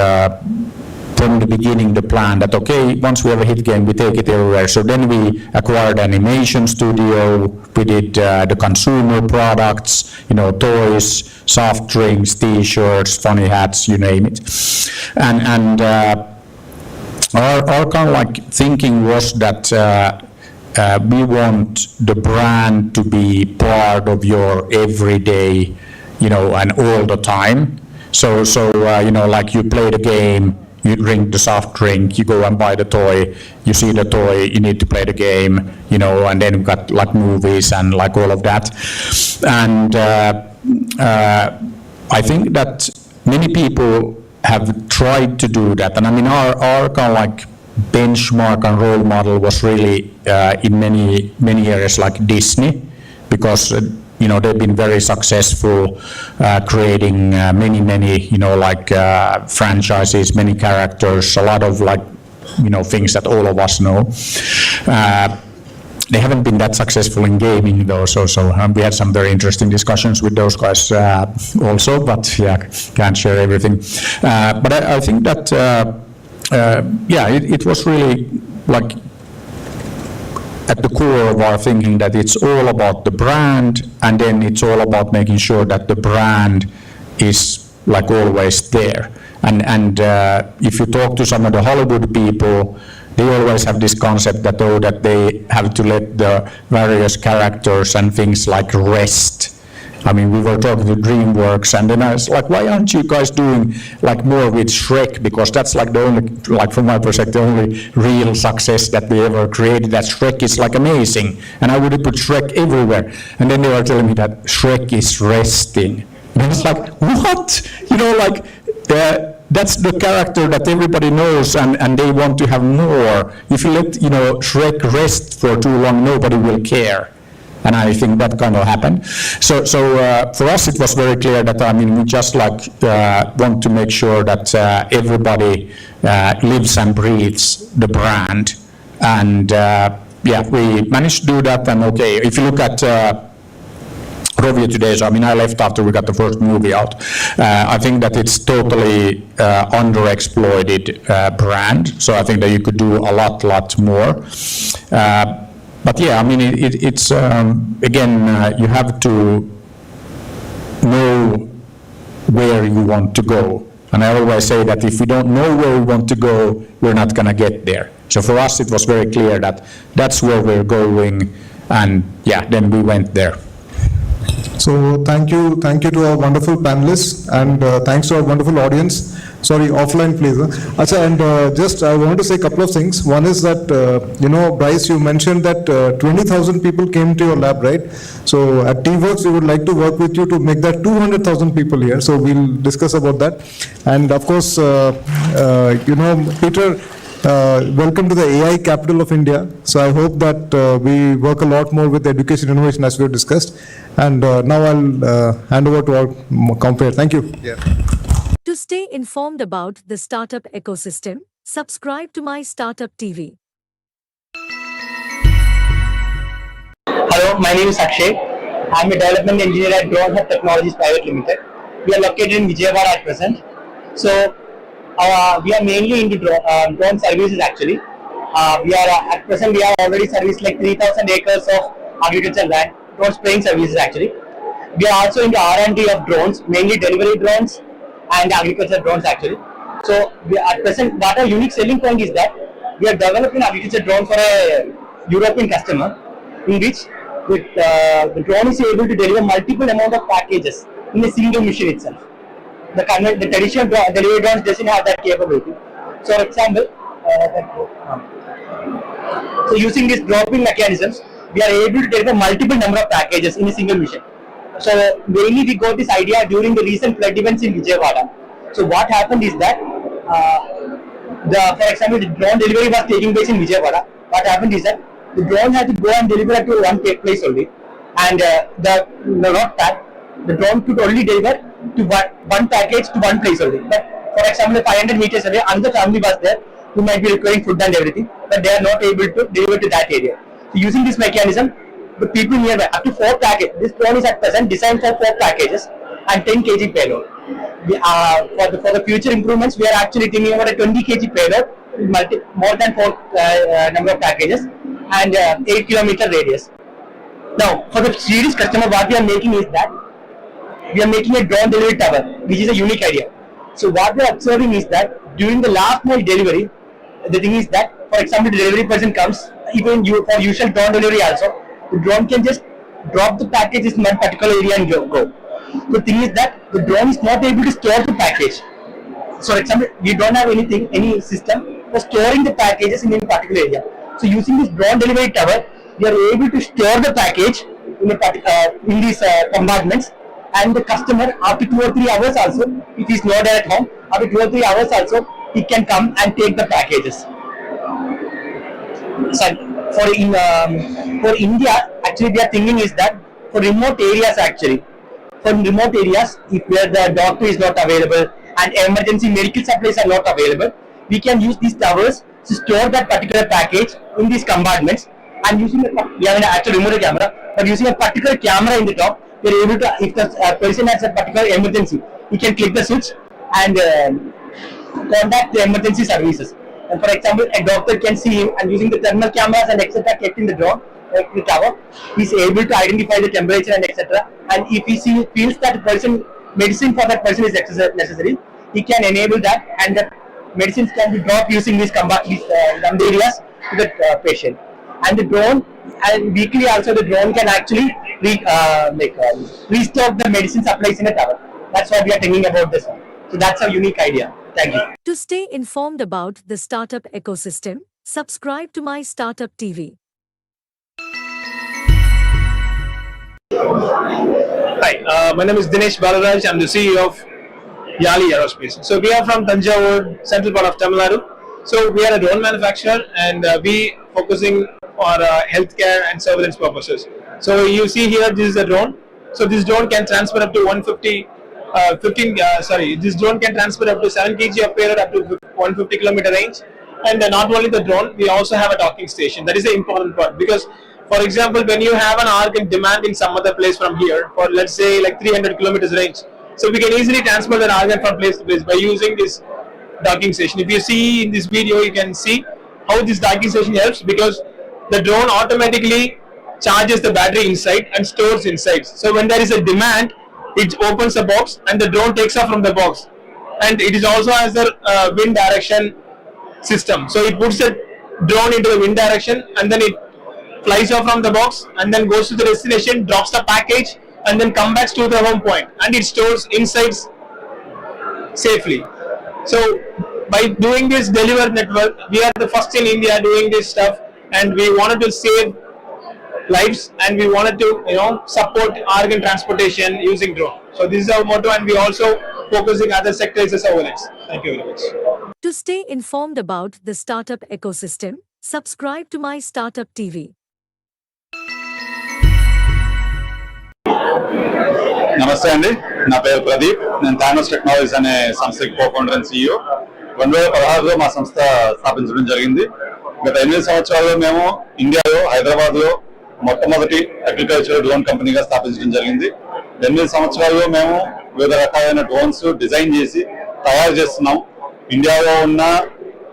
from the beginning the plan that, okay, once we have a hit game, we take it everywhere. So then we acquired animation studio, we did the consumer products, toys, soft drinks, t-shirts, funny hats, you name it. And our kind of like thinking was that we want the brand to be part of your everyday, and all the time. So like you play the game, you drink the soft drink, you go and buy the toy, you see the toy, you need to play the game, and then we've got like movies and like all of that. And I think that many people have tried to do that, and I mean our kind of like benchmark and role model was really in many areas like Disney, because they've been very successful creating many like franchises, many characters, a lot of like things that all of us know. They haven't been that successful in gaming though, so we had some very interesting discussions with those guys also, but yeah, can't share everything. But I think that it was really like at the core of our thinking that it's all about the brand, and then it's all about making sure that the brand is like always there. And if you talk to some of the Hollywood people, they always have this concept that that they have to let the various characters and things like rest. I mean, we were talking to DreamWorks, and then I was like, why aren't you guys doing like more with Shrek? Because that's like the only, like from my perspective, the only real success that they ever created. That Shrek is like amazing, and I would have put Shrek everywhere. And then they were telling me that Shrek is resting. And I was like, what? That's the character that everybody knows, and they want to have more. If you let Shrek rest for too long, nobody will care. And I think that kind of happened. So for us, it was very clear that we just like want to make sure that everybody lives and breathes the brand, and we managed to do that. And okay, if you look at Rovio today, so I left after we got the first movie out. I think that it's totally underexploited brand. So I think that you could do a lot more. But yeah, it's again, you have to know where you want to go. And I always say that if we don't know where we want to go, we're not going to get there. So for us, it was very clear that that's where we're going, and then we went there. So thank you to our wonderful panelists, and thanks to our wonderful audience. Sorry, offline please. Achha, and just I want to say a couple of things. One is that, Bryce, you mentioned that 20,000 people came to your lab, right? So at T-Works, we would like to work with you to make that 200,000 people here. So we'll discuss about that. And of course, Peter, welcome to the AI capital of India. So I hope that we work a lot more with education innovation as we have discussed. And now I'll hand over to our compere. Thank you. Yeah. To stay informed about the startup ecosystem, subscribe to MyStartupTV. Hello, my name is Akshay. I'm a development engineer at Drone Hub Technologies Private Limited. We are located in Vijayawada at present. So we are mainly into drone services actually. At present we have already serviced like 3,000 acres of agricultural land, drone spraying services actually. We are also into R&D of drones, mainly delivery drones and agricultural drones actually. So at present, what our unique selling point is that we are developing agricultural drone for a European customer, in which the drone is able to deliver multiple amount of packages in a single mission itself. The traditional delivery drones doesn't have that capability. So for example, so using these dropping mechanisms, we are able to deliver multiple number of packages in a single mission. So mainly we got this idea during the recent flood events in Vijayawada. So what happened is that, for example, the drone delivery was taking place in Vijayawada. What happened is that the drone had to go and deliver at one place only, and the drone could only deliver to one package to one place only. But for example, 500 meters away, another family was there who might be requiring food and everything, but they are not able to deliver to that area. So using this mechanism, the people nearby, up to 4 packages, this drone is at present designed for 4 packages and 10 kg payload. For the future improvements, we are actually thinking about a 20 kg payload, more than 4 number of packages, and 8 kilometer radius. Now, for the serious customer, what we are making is that we are making a drone delivery tower, which is a unique idea. So what we are observing is that during the last mile delivery, the thing is that, for example, the delivery person comes, even for usual drone delivery also, the drone can just drop the packages in one particular area and go. The thing is that the drone is not able to store the package. So for example, we don't have any system for storing the packages in any particular area. So using this drone delivery tower, we are able to store the package in these compartments and the customer after 2 or 3 hours also, if he's not at home, after 2 or 3 hours also, he can come and take the packages. So for India, actually we are thinking is that for remote areas actually, if where the doctor is not available and emergency medical supplies are not available, we can use these towers to store that particular package in these compartments, and using we have an actual remote camera, but using a particular camera in the top, we are able to, if the person has a particular emergency, he can click the switch and contact the emergency services. And for example, a doctor can see him, and using the thermal cameras and etc. kept in the drone, the tower, he is able to identify the temperature and etc. And if he feels that medicine for that person is necessary, he can enable that, and the medicines can be dropped using these areas to the patient. And the drone, and weekly also the drone can actually restock the medicine supplies in a tower. That's what we are thinking about this one. So that's a unique idea. Thank you. To stay informed about the startup ecosystem, subscribe to MyStartupTV. Hi, my name is Dinesh Balaraj. I'm the CEO of Yali Aerospace. So we are from Thanjavur, central part of Tamil Nadu. So we are a drone manufacturer, and we focusing on healthcare and surveillance purposes. So you see here, this is a drone. So this drone can transfer up to this drone can transfer up to 7 kg of payload up to 150 kilometer range. And not only the drone, we also have a docking station. That is the important part, because for example, when you have an organ demand in some other place from here, for let's say like 300 kilometers range, so we can easily transfer that organ from place to place by using this docking station. If you see in this video, you can see how this docking station helps, because the drone automatically charges the battery inside and stores inside. So when there is a demand, it opens the box and the drone takes off from the box. And it is also has a wind direction system. So it puts the drone into the wind direction, and then it flies off from the box and then goes to the destination, drops the package, and then comes back to the home point, and it stores inside safely. So by doing this deliver network, we are the first in India doing this stuff, and we wanted to save lives, and we wanted to support organ transportation using drone. So this is our motto, and we also focusing other sectors as surveillance. Thank you very much. To stay informed about the startup ecosystem, subscribe to MyStartupTV. నమస్తే అండి, నా పేరు ప్రదీప్. నేను Thanos technologies అనే సంస్థకి co-founder and CEO. 2016లో మా సంస్థ స్థాపించడం జరిగింది. గత 8 సంవత్సరాల్లో మేము ఇండియాలో హైదరాబాద్లో మొట్టమొదటి అగ్రికల్చర్ డ్రోన్ కంపెనీగా స్థాపించడం జరిగింది. 8 సంవత్సరాల్లో మేము వివిధ రకాలైన డ్రోన్స్ డిజైన్ చేసి తయారు చేస్తున్నాం. ఇండియాలో ఉన్న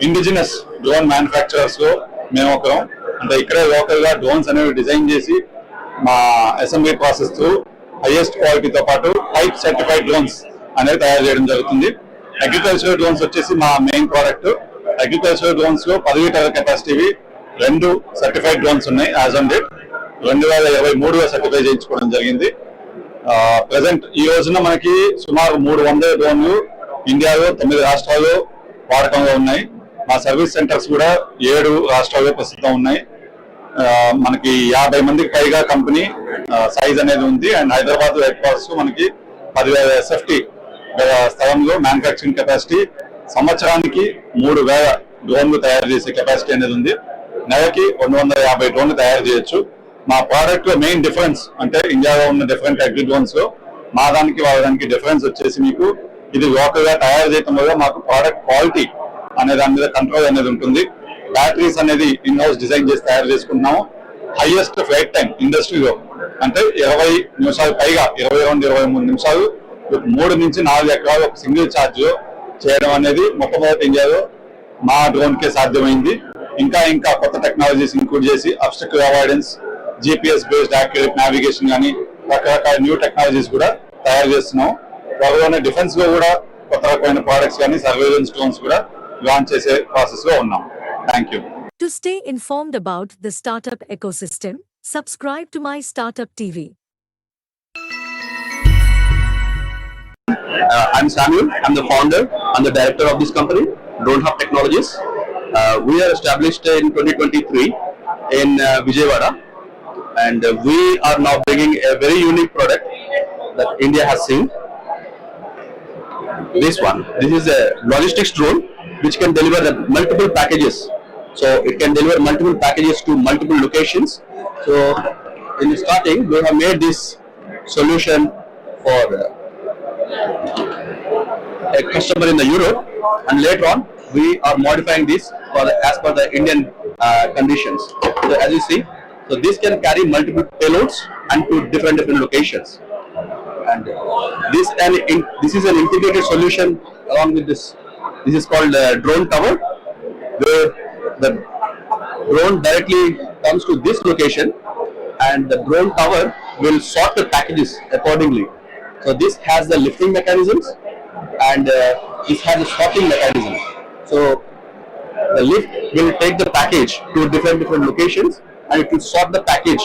ఇండిజినస్ డ్రోన్ మ్యానుఫ్యాక్చరర్స్ లో మేము ఒకరం. అంటే ఇక్కడే లోకల్ గా డ్రోన్స్ అనేవి డిజైన్ చేసి మా అసెంబ్లీ ప్రాసెస్ త్రూ హైయెస్ట్ క్వాలిటీతో పాటు టైప్ సర్టిఫైడ్ డ్రోన్స్ అనేది తయారు చేయడం జరుగుతుంది. అగ్రికల్చర్ డ్రోన్స్ వచ్చేసి మా మెయిన్ ప్రోడక్ట్. అగ్రికల్చర్ డ్రోన్స్ లో 10 లీటర్ల కెపాసిటీవి 2 సర్టిఫైడ్ డ్రోన్స్ ఉన్నాయి. యాజ్ ఆన్ డేట్ 2023లో సర్టిఫై చేయించుకోవడం జరిగింది. ప్రెసెంట్ ఈ రోజున మనకి సుమారు 300 డ్రోన్లు ఇండియాలో 9 రాష్ట్రాల్లో వాడకంలో ఉన్నాయి. మా సర్వీస్ సెంటర్స్ కూడా 7 రాష్ట్రాల్లో ప్రస్తుతం ఉన్నాయి. మనకి 50 మందికి పైగా కంపెనీ సైజ్ అనేది ఉంది. అండ్ హైదరాబాద్ హెడ్ క్వార్టర్స్ మనకి 10,000 SFT స్థలంలో మ్యానుఫ్యాక్చరింగ్ కెపాసిటీ, సంవత్సరానికి 3,000 డ్రోన్లు తయారు చేసే కెపాసిటీ అనేది ఉంది. నెలకి 250 డ్రోన్లు తయారు చేయొచ్చు. మా ప్రోడక్ట్ లో మెయిన్ డిఫరెన్స్ అంటే ఇండియాలో ఉన్న డిఫరెంట్ అగ్రి డ్రోన్స్ లో మా దానికి వాళ్ళదానికి డిఫరెన్స్ వచ్చేసి మీకు ఇది లోకల్ గా తయారు చేయడం వల్ల మాకు ప్రోడక్ట్ క్వాలిటీ అనే దాని మీద కంట్రోల్ అనేది ఉంటుంది. బ్యాటరీస్ అనేది ఇన్ హౌస్ డిజైన్ చేసి తయారు చేసుకుంటున్నాము. హైయెస్ట్ ఫ్లైట్ టైం ఇండస్ట్రీలో అంటే 20 నిమిషాలు పైగా 22-23 నిమిషాలు 3 నుంచి 4 ఎకరాలు ఒక సింగిల్ ఛార్జ్ చేయడం అనేది మొట్టమొదటి ఇండియాలో మా డ్రోన్ కే సాధ్యమైంది. ఇంకా కొత్త టెక్నాలజీస్ ఇంక్లూడ్ చేసి obstructive avoidance, GPS based accurate navigation కానీ రకరకాల న్యూ టెక్నాలజీస్ కూడా తయారు చేస్తున్నాం. త్వరలోనే డిఫెన్స్ లో కూడా కొత్త రకమైన ప్రోడక్ట్స్ కానీ సర్వేలెన్స్ డ్రోన్స్ కూడా లాంచ్ చేసే ప్రాసెస్ లో ఉన్నాం. Thank you. To stay informed about the startup ecosystem, subscribe to MyStartupTV. I'm Samuel. I'm the founder and the director of this company, Drone Hub Technologies. We are established in 2023 in Vijayawada, and we are now bringing a very unique product that India has seen. This one. This is a logistics drone which can deliver the multiple packages. So it can deliver multiple packages to multiple locations. So in the starting, we have made this solution for a customer in the Europe, and later on we are modifying this for as per the Indian conditions. So as you see, so this can carry multiple payloads and to different locations. And this is an integrated solution along with this. This is called drone tower, where the drone directly comes to this location, and the drone tower will sort the packages accordingly. So this has the lifting mechanisms, and this has a sorting mechanism. So the lift will take the package to different locations, and it will sort the package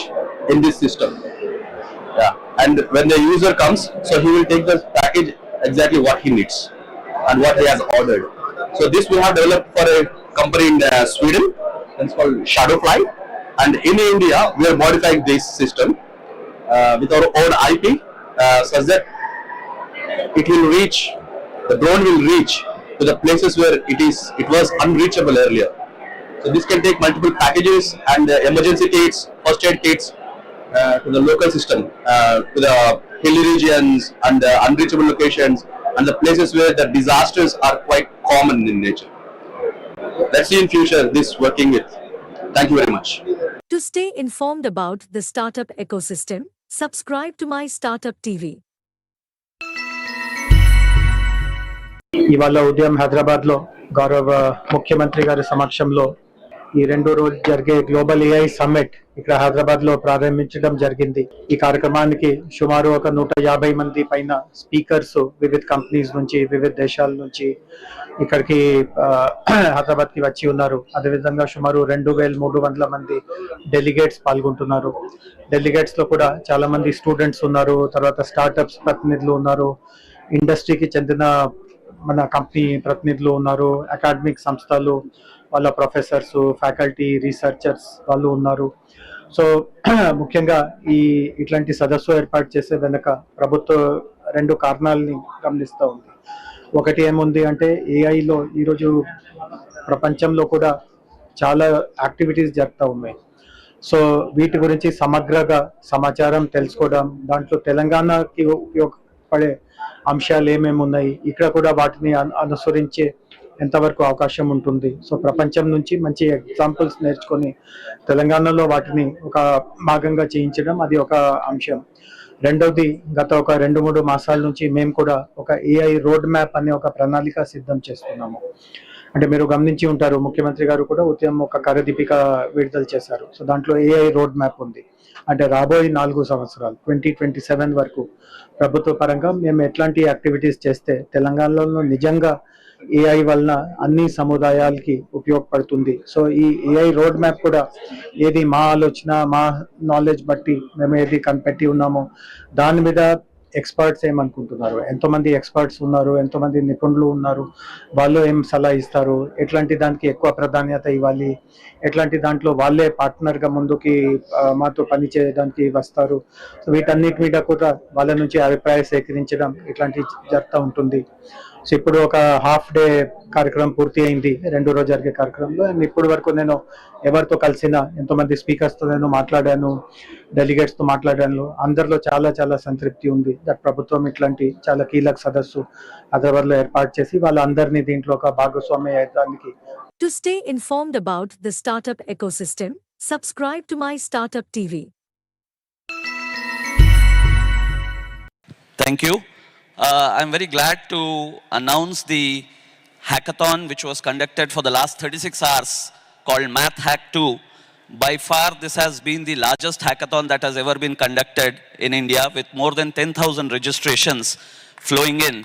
in this system. Yeah. And when the user comes, so he will take the package exactly what he needs and what he has ordered. So this we have developed for a company in Sweden. It's called Shadowfly. And in India, we are modifying this system with our own IP, such that it will reach, the drone will reach to the places where it was unreachable earlier. So this can take multiple packages and emergency kits, first aid kits to the local system, to the hilly regions and the unreachable locations and the places where the disasters are quite common in nature. Let's see in future this working with. Thank you very much. To stay informed about the startup ecosystem, subscribe to My Startup TV. ఇవాళ ఉదయం హైదరాబాద్లో గౌరవ ముఖ్యమంత్రి గారి సమక్షంలో ఈ 2 రోజు జరిగే గ్లోబల్ ఏఐ సమ్మిట్ ఇక్కడ హైదరాబాద్లో ప్రారంభించడం జరిగింది. ఈ కార్యక్రమానికి సుమారు ఒక 150 మంది పైన స్పీకర్స్ వివిధ కంపెనీస్ నుంచి, వివిధ దేశాల నుంచి ఇక్కడికి హైదరాబాద్కి వచ్చి ఉన్నారు. అదేవిధంగా సుమారు 2300 మంది డెలిగేట్స్ పాల్గొంటున్నారు. డెలిగేట్స్లో కూడా చాలా మంది స్టూడెంట్స్ ఉన్నారు, తర్వాత స్టార్టప్స్ ప్రతినిధులు ఉన్నారు, ఇండస్ట్రీకి చెందిన మన కంపెనీ ప్రతినిధులు ఉన్నారు, అకాడమిక్ సంస్థలు వాళ్ళ ప్రొఫెసర్స్, ఫ్యాకల్టీ, రీసెర్చర్స్ వాళ్ళు ఉన్నారు. సో ముఖ్యంగా ఇట్లాంటి సదస్సు ఏర్పాటు చేసే వెనుక ప్రభుత్వం 2 కారణాలని గమనిస్తూ ఉంది. ఒకటి ఏముంది అంటే ఏఐలో ఈరోజు ప్రపంచంలో కూడా చాలా యాక్టివిటీస్ జరుగుతూ ఉన్నాయి. సో వీటి గురించి సమగ్రంగా సమాచారం తెలుసుకోవడం, దాంట్లో తెలంగాణకి ఉపయోగపడే అంశాలు ఏమేమి ఉన్నాయి, ఇక్కడ కూడా వాటిని అనుసరించే ఎంతవరకు అవకాశం ఉంటుంది. సో ప్రపంచం నుంచి మంచి ఎగ్జాంపుల్స్ నేర్చుకొని తెలంగాణలో వాటిని ఒక భాగంగా చేయించడం అది ఒక అంశం. రెండవది, గత ఒక 2-3 మాసాల నుంచి మేము కూడా ఒక ఏఐ రోడ్ మ్యాప్ అనే ఒక ప్రణాళిక సిద్ధం చేస్తున్నాము. అంటే మీరు గమనించి ఉంటారు, ముఖ్యమంత్రి గారు కూడా ఉదయం ఒక కార్యదీపిక విడుదల చేశారు. సో దాంట్లో ఏఐ రోడ్ మ్యాప్ ఉంది. అంటే రాబోయే 4 సంవత్సరాలు 2027 వరకు ప్రభుత్వ పరంగా మేము ఎట్లాంటి యాక్టివిటీస్ చేస్తే తెలంగాణలో నిజంగా ఏఐ వలన అన్ని సముదాయాలకి ఉపయోగపడుతుంది. సో ఈ ఏఐ రోడ్ మ్యాప్ కూడా ఏది మా ఆలోచన, మా నాలెడ్జ్ బట్టి మేము ఏది కనిపెట్టి ఉన్నామో దాని మీద ఎక్స్పర్ట్స్ ఏమనుకుంటున్నారు, ఎంతోమంది ఎక్స్పర్ట్స్ ఉన్నారు, ఎంతోమంది నిపుణులు ఉన్నారు, వాళ్ళు ఏం సలహా ఇస్తారు, ఎట్లాంటి దానికి ఎక్కువ ప్రాధాన్యత ఇవ్వాలి, ఎట్లాంటి దాంట్లో వాళ్ళే పార్ట్నర్గా ముందుకి మాతో పని చేయడానికి వస్తారు. సో వీటన్నిటి మీద కూడా వాళ్ళ నుంచి అభిప్రాయం సేకరించడం ఇట్లాంటి జరుగుతూ ఉంటుంది. సో ఇప్పుడు ఒక హాఫ్ డే కార్యక్రమం పూర్తి అయింది 2 రోజు జరిగే కార్యక్రమంలో. అండ్ ఇప్పటి వరకు నేను ఎవరితో కలిసిన ఎంతోమంది స్పీకర్స్తో నేను మాట్లాడాను, డెలిగేట్స్తో మాట్లాడాను. అందరిలో చాలా చాలా సంతృప్తి ఉంది దట్ ప్రభుత్వం ఇట్లాంటి చాలా కీలక సదస్సు హైదరాబాద్లో ఏర్పాటు చేసి వాళ్ళందరినీ దీంట్లో ఒక భాగస్వామ్య అయ్యడానికి. To stay informed about the startup ecosystem, subscribe to My Startup TV. Thank you. I'm very glad to announce the hackathon which was conducted for the last 36 hours called Math Hack 2. By far this has been the largest hackathon that has ever been conducted in India, with more than 10,000 registrations flowing in.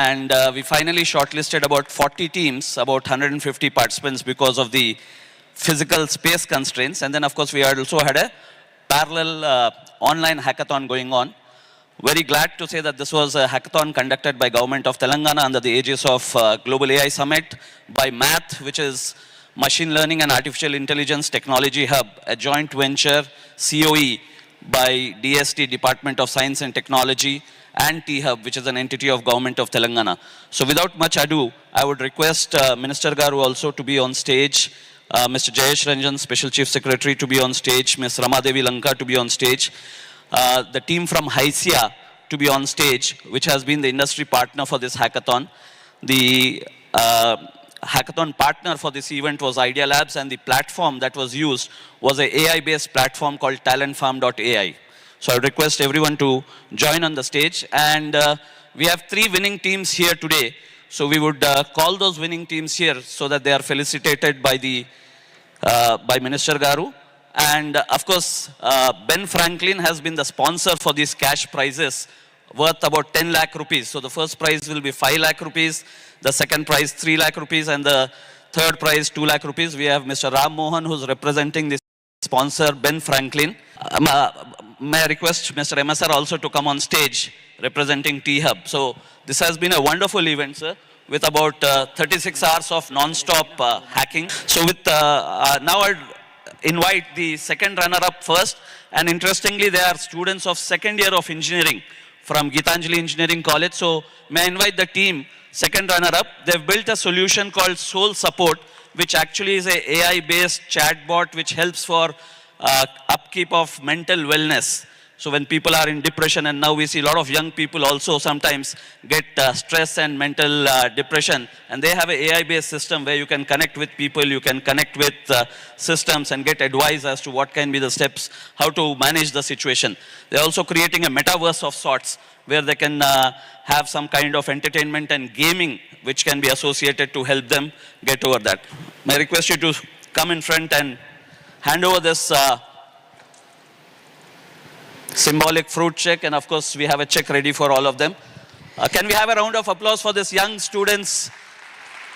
And we finally shortlisted about 40 teams, about 150 participants because of the physical space constraints. And then of course we also had a parallel online hackathon going on. Very glad to say that this was a hackathon conducted by Government of Telangana under the aegis of Global AI Summit, by MATH, which is Machine Learning and Artificial Intelligence Technology Hub, a joint venture COE by DST, Department of Science and Technology, and T-Hub, which is an entity of Government of Telangana. So without much ado, I would request Minister Garu also to be on stage, Mr. Jayesh Ranjan, Special Chief Secretary, to be on stage, Ms. Ramadevi Lanka to be on stage, the team from HYSIA to be on stage, which has been the industry partner for this hackathon. The hackathon partner for this event was Idea Labs, and the platform that was used was an AI-based platform called talentfarm.ai. So I would request everyone to join on the stage. And we have 3 winning teams here today. So we would call those winning teams here so that they are felicitated by by Minister Garu. And of course, Ben Franklin has been the sponsor for these cash prizes worth about 10 lakh rupees. So the first prize will be 5 lakh rupees, the second prize 3 lakh rupees, and the third prize 2 lakh rupees. We have Mr. Ram Mohan, who's representing the sponsor, Ben Franklin. May I request Mr. MSR also to come on stage representing T-Hub. So this has been a wonderful event, sir, with about 36 hours of non-stop hacking. So with now I'd invite the second runner-up first. And interestingly, they are students of second year of engineering from Gitanjali Engineering College. So may I invite the team, second runner-up. They've built a solution called Soul Support, which actually is a AI-based chatbot which helps for upkeep of mental wellness. So when people are in depression, and now we see a lot of young people also sometimes get stress and mental depression, and they have an AI-based system where you can connect with people, you can connect with systems and get advice as to what can be the steps, how to manage the situation. They're also creating a metaverse of sorts where they can have some kind of entertainment and gaming which can be associated to help them get over that. May I request you to come in front and hand over this symbolic fruit check, and of course we have a check ready for all of them. Can we have a round of applause for these young students?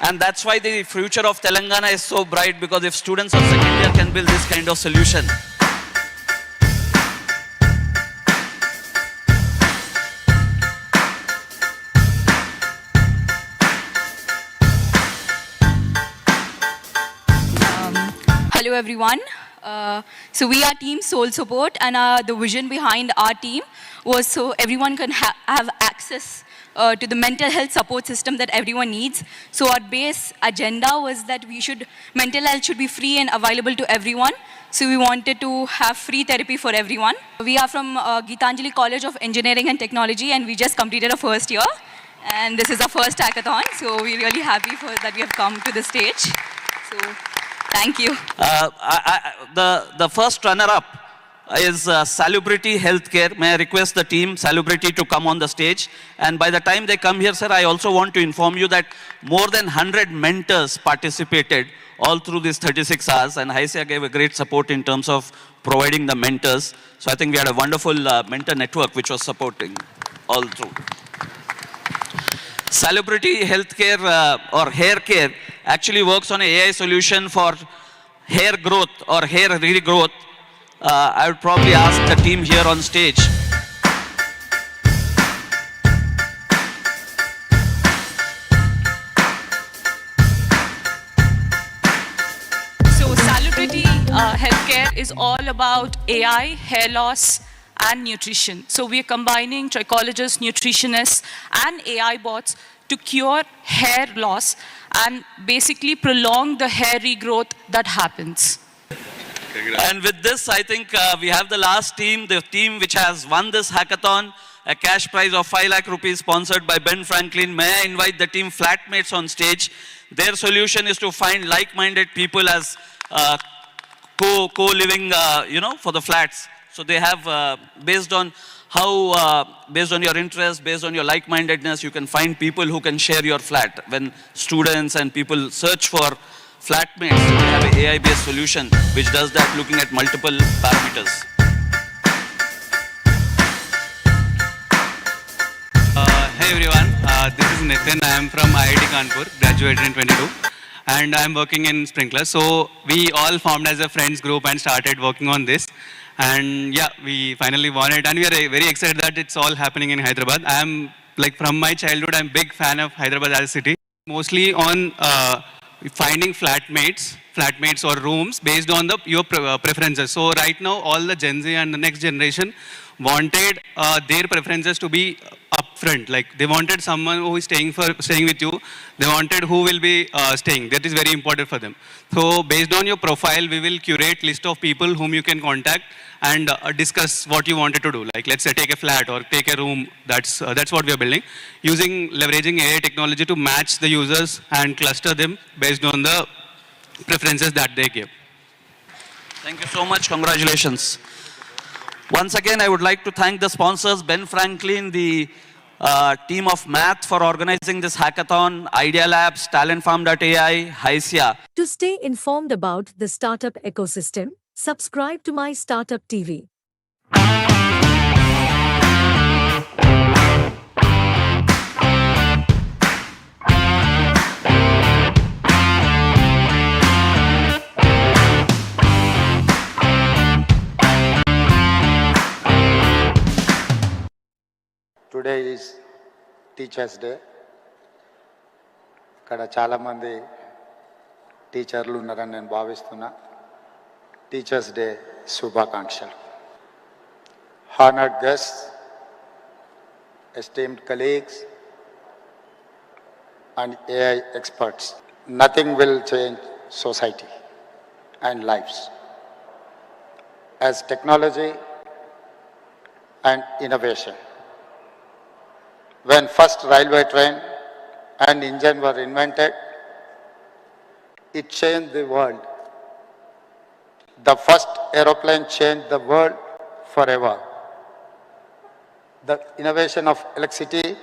And that's why the future of Telangana is so bright, because if students of second year can build this kind of solution. Hello everyone. So we are Team Soul Support, and the vision behind our team was so everyone can have access to the mental health support system that everyone needs. So our base agenda was that mental health should be free and available to everyone. So we wanted to have free therapy for everyone. We are from Gitanjali College of Engineering and Technology, and we just completed our first year. And this is our first hackathon, so we're really happy that we have come to the stage. So thank you. The first runner-up is Salubrity Healthcare. May I request the team, Salubrity, to come on the stage. And by the time they come here, sir, I also want to inform you that more than 100 mentors participated all through these 36 hours. And HYSIA gave a great support in terms of providing the mentors. So I think we had a wonderful mentor network which was supporting all through. Salubrity Healthcare or Hair Care actually works on an AI solution for hair growth or hair regrowth. I would probably ask the team here on stage. So Salubrity Healthcare is all about AI, hair loss, and nutrition. So we are combining trichologists, nutritionists, and AI bots to cure hair loss and basically prolong the hair regrowth that happens. And with this, I think we have the last team, the team which has won this hackathon, a cash prize of 5 lakh rupees sponsored by Ben Franklin. May I invite the team Flatmates on stage? Their solution is to find like-minded people as co-living, for the flats. So they have, based on based on your interest, based on your like-mindedness, you can find people who can share your flat. When students and people search for flatmates, they have an AI-based solution which does that, looking at multiple parameters. Hey everyone, this is Nitin. I am from IIT Kanpur, graduated in 22, and I am working in Sprinkler. So we all formed as a friends group and started working on this. And yeah, we finally won it, and we are very excited that it's all happening in Hyderabad. I am, from my childhood, I'm a big fan of Hyderabad as a city. Mostly on, finding flatmates or rooms based on your preferences. So right now, all the Gen Z and the next generation wanted their preferences to be upfront. Like they wanted someone who is staying with you. They wanted who will be staying. That is very important for them. So based on your profile, we will curate list of people whom you can contact and discuss what you wanted to do. Like let's say take a flat or take a room. That's what we are building, leveraging AI technology to match the users and cluster them based on the preferences that they give. Thank you so much. Congratulations. Once again, I would like to thank the sponsors, Ben Franklin, the team of Math for organizing this hackathon, Idea Labs, TalentFarm.ai, Hysia. To stay informed about the startup ecosystem, subscribe to My Startup TV. Today is Teachers Day. ఇక్కడ చాలామంది టీచర్లు ఉన్నారని నేను భావిస్తున్నా. Teachers day శుభాకాంక్షలు. Honored guests, esteemed colleagues and AI experts, nothing will change society and lives as technology and innovation. When first railway train and engine were invented, it changed the world. The first aeroplane changed the world forever. The innovation of electricity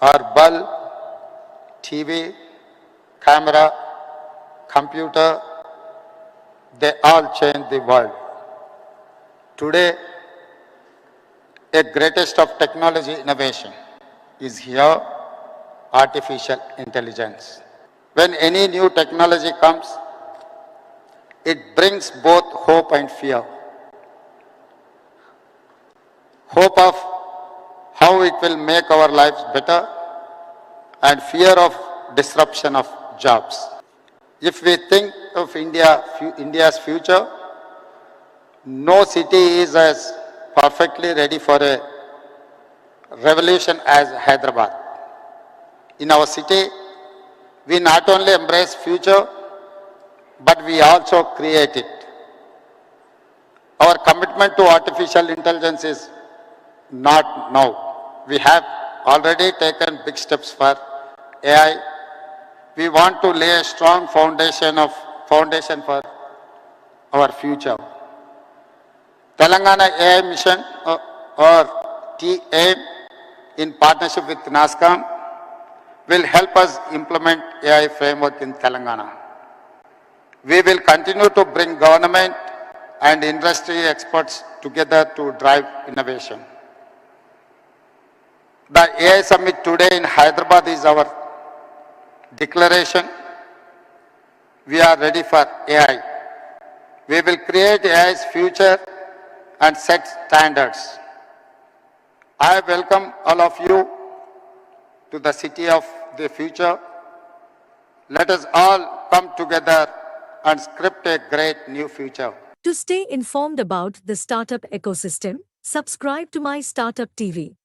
or bulb, TV, camera, computer, they all changed the world. Today, a greatest of technology innovation is here, artificial intelligence. When any new technology comes, it brings both hope and fear. Hope of how it will make our lives better and fear of disruption of jobs. If we think of India's future, no city is as perfectly ready for a revolution as Hyderabad. In our city, we not only embrace future, but we also create it. Our commitment to artificial intelligence is not now. We have already taken big steps for AI. We want to lay a strong foundation for our future. Telangana AI Mission or TAIM in partnership with NASCOM will help us implement AI framework in Telangana. We will continue to bring government and industry experts together to drive innovation. The AI Summit today in Hyderabad is our declaration. We are ready for AI. We will create AI's future and set standards. I welcome all of you to the city of the future. Let us all come together and script a great new future. To stay informed about the startup ecosystem, subscribe to My Startup TV.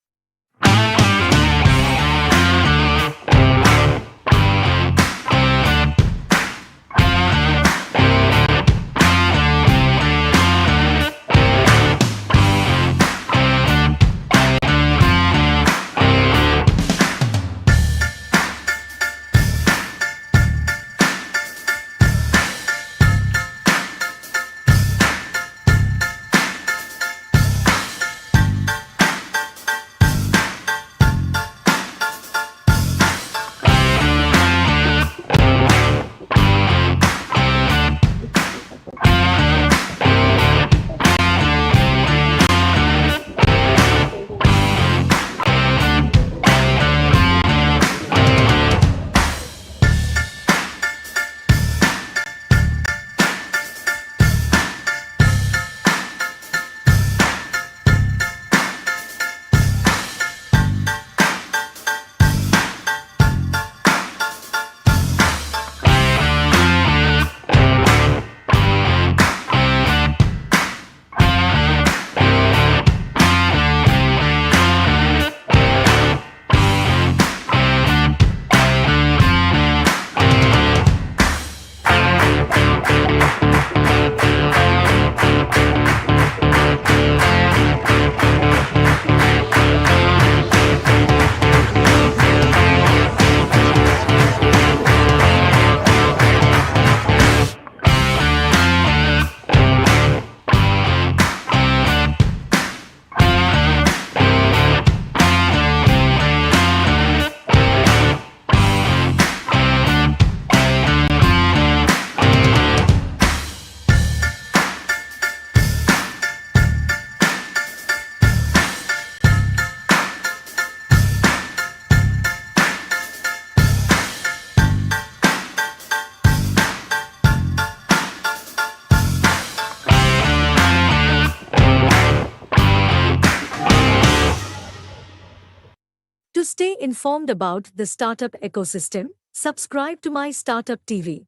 To stay informed about the startup ecosystem, subscribe to MyStartupTV.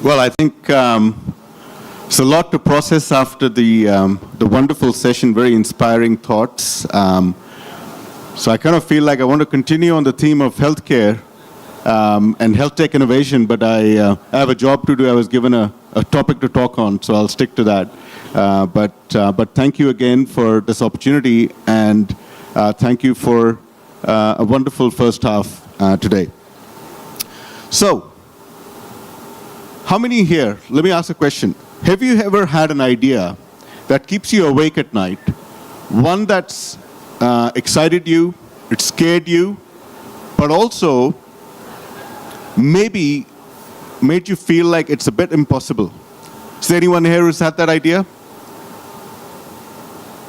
Well, I think it's a lot to process after the wonderful session, very inspiring thoughts. So I kind of feel like I want to continue on the theme of healthcare and health tech innovation, but I have a job to do. I was given a topic to talk on, so I'll stick to that. But thank you again for this opportunity, and thank you for a wonderful first half today. So, how many here, let me ask a question. Have you ever had an idea that keeps you awake at night? One that's excited you, it scared you, but also maybe made you feel like it's a bit impossible. Is there anyone here who's had that idea?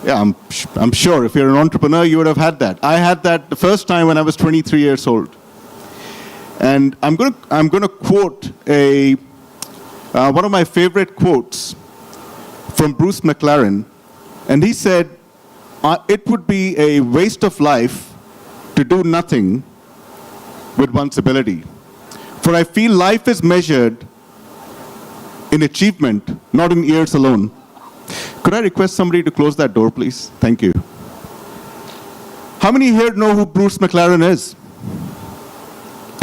Yeah, I'm sure if you're an entrepreneur, you would have had that. I had that the first time when I was 23 years old. And I'm going to quote one of my favorite quotes from Bruce McLaren, and he said, it would be a waste of life to do nothing with one's ability. For I feel life is measured in achievement, not in years alone. Could I request somebody to close that door, please? Thank you. How many here know who Bruce McLaren is?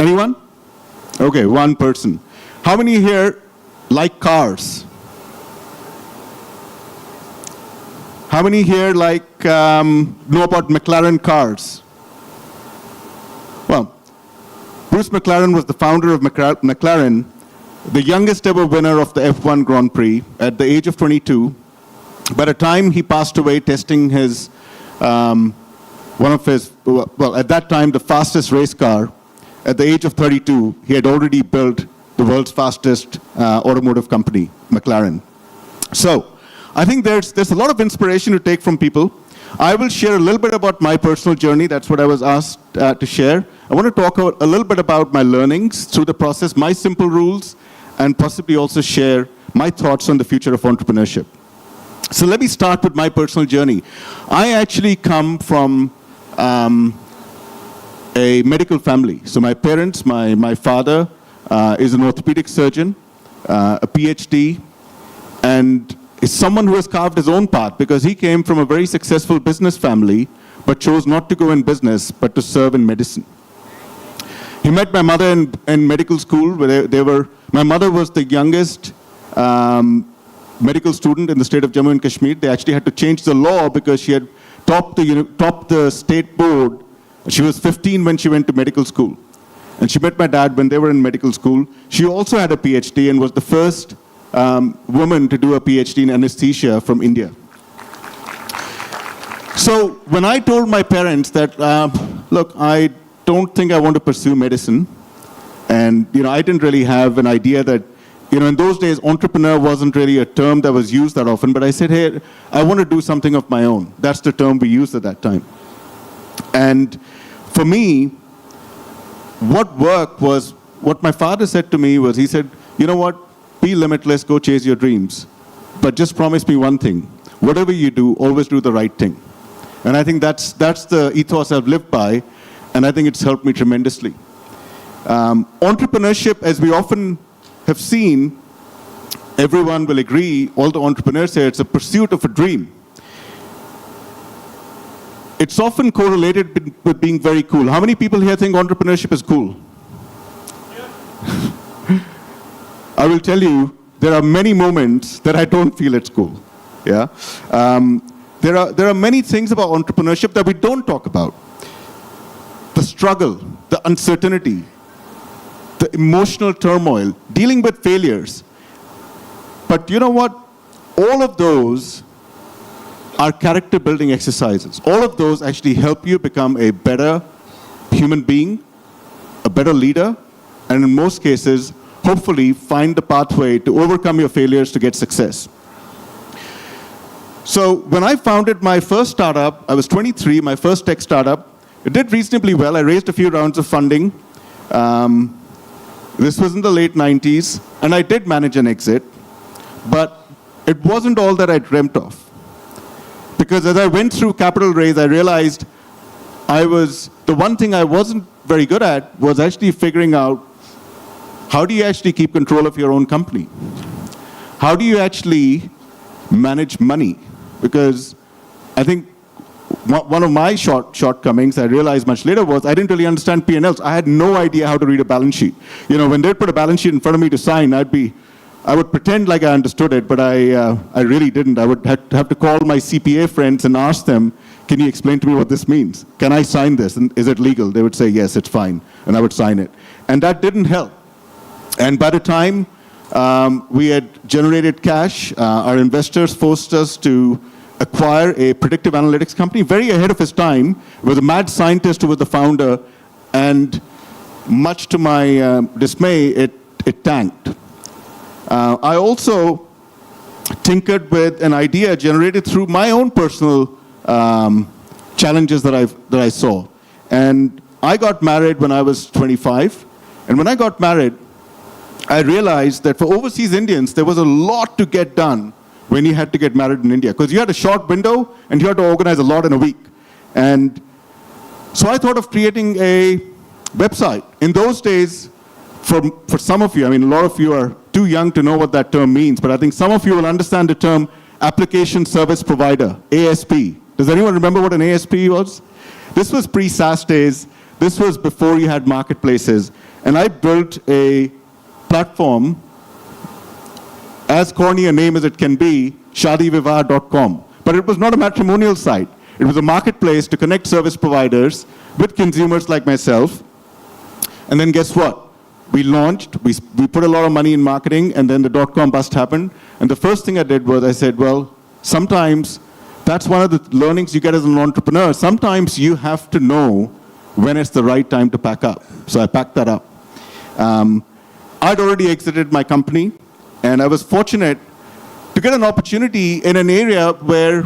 Anyone? Okay, one person. How many here like cars? How many here know about McLaren cars? Well, Bruce McLaren was the founder of McLaren, the youngest ever winner of the F1 Grand Prix at the age of 22. By the time he passed away testing his, at that time, the fastest race car, at the age of 32, he had already built the world's fastest automotive company, McLaren. So, I think there's a lot of inspiration to take from people. I will share a little bit about my personal journey. That's what I was asked to share. I want to talk a little bit about my learnings through the process, my simple rules, and possibly also share my thoughts on the future of entrepreneurship. So let me start with my personal journey. I actually come from a medical family. So my parents, my father is an orthopedic surgeon, a PhD, and is someone who has carved his own path because he came from a very successful business family but chose not to go in business but to serve in medicine. He met my mother in medical school where my mother was the youngest medical student in the state of Jammu and Kashmir. They actually had to change the law because she had topped the state board. She was 15 when she went to medical school. And she met my dad when they were in medical school. She also had a PhD and was the first woman to do a PhD in anesthesia from India. So when I told my parents that, look, I don't think I want to pursue medicine, and I didn't really have an idea that, in those days, entrepreneur wasn't really a term that was used that often, but I said, hey, I want to do something of my own. That's the term we used at that time. And for me, what worked was, what my father said to me was, he said, you know what, be limitless, go chase your dreams. But just promise me one thing, whatever you do, always do the right thing. And I think that's the ethos I've lived by, and I think it's helped me tremendously. Entrepreneurship, as we often have seen, everyone will agree, all the entrepreneurs say it's a pursuit of a dream. It's often correlated with being very cool. How many people here think entrepreneurship is cool? I will tell you, there are many moments that I don't feel it's cool. Yeah, there are many things about entrepreneurship that we don't talk about. The struggle, the uncertainty, the emotional turmoil, dealing with failures. But you know what? All of those are character building exercises. All of those actually help you become a better human being, a better leader, and in most cases, hopefully find the pathway to overcome your failures to get success. So when I founded my first startup, I was 23, my first tech startup, it did reasonably well. I raised a few rounds of funding. This was in the late 90s, and I did manage an exit, but it wasn't all that I dreamt of. Because as I went through capital raise, I realized the one thing I wasn't very good at was actually figuring out how do you actually keep control of your own company? How do you actually manage money? Because I think one of my shortcomings, I realized much later, was I didn't really understand P&Ls. I had no idea how to read a balance sheet. You know, when they'd put a balance sheet in front of me to sign, I would pretend like I understood it, but I really didn't. I would have to call my CPA friends and ask them, can you explain to me what this means? Can I sign this? And is it legal? They would say, yes, it's fine. And I would sign it. And that didn't help. And by the time we had generated cash, our investors forced us to acquire a predictive analytics company very ahead of his time. It was a mad scientist who was the founder, and much to my dismay, it tanked. I also tinkered with an idea generated through my own personal challenges that I saw. And I got married when I was 25, and when I got married, I realized that for overseas Indians, there was a lot to get done when you had to get married in India, because you had a short window and you had to organize a lot in a week. And so I thought of creating a website. In those days, for some of you, I mean, a lot of you are too young to know what that term means, but I think some of you will understand the term Application Service Provider, ASP. Does anyone remember what an ASP was? This was pre-SaaS days. This was before you had marketplaces. And I built a platform, as corny a name as it can be, shadivivah.com. But it was not a matrimonial site. It was a marketplace to connect service providers with consumers like myself. And then guess what? We launched, we put a lot of money in marketing, and then the .com bust happened. And the first thing I did was I said, well, sometimes that's one of the learnings you get as an entrepreneur. Sometimes you have to know when it's the right time to pack up. So I packed that up. I'd already exited my company, and I was fortunate to get an opportunity in an area where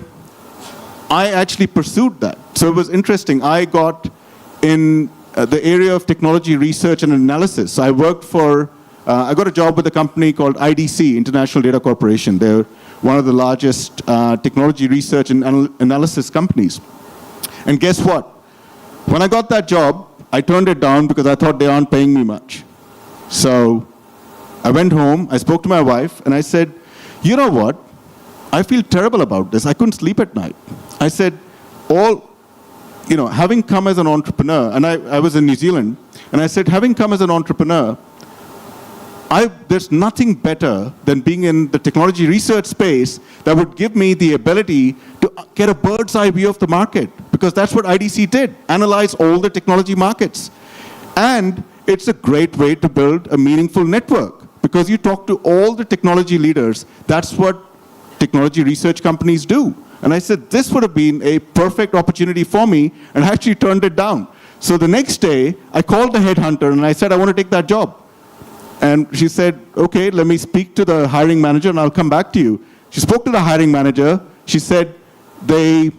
I actually pursued that. So it was interesting. I got in the area of technology research and analysis. So I worked for, I got a job with a company called IDC, International Data Corporation. They're one of the largest technology research and analysis companies. And guess what? When I got that job, I turned it down because I thought they aren't paying me much. So I went home, I spoke to my wife, and I said, you know what? I feel terrible about this. I couldn't sleep at night. I said, having come as an entrepreneur, and I was in New Zealand, and I said, having come as an entrepreneur, there's nothing better than being in the technology research space that would give me the ability to get a bird's eye view of the market, because that's what IDC did, analyze all the technology markets. And it's a great way to build a meaningful network, because you talk to all the technology leaders. That's what technology research companies do. And I said, this would have been a perfect opportunity for me, and I actually turned it down. So the next day, I called the headhunter, and I said, I want to take that job. And she said, okay, let me speak to the hiring manager, and I'll come back to you. She spoke to the hiring manager. She said, he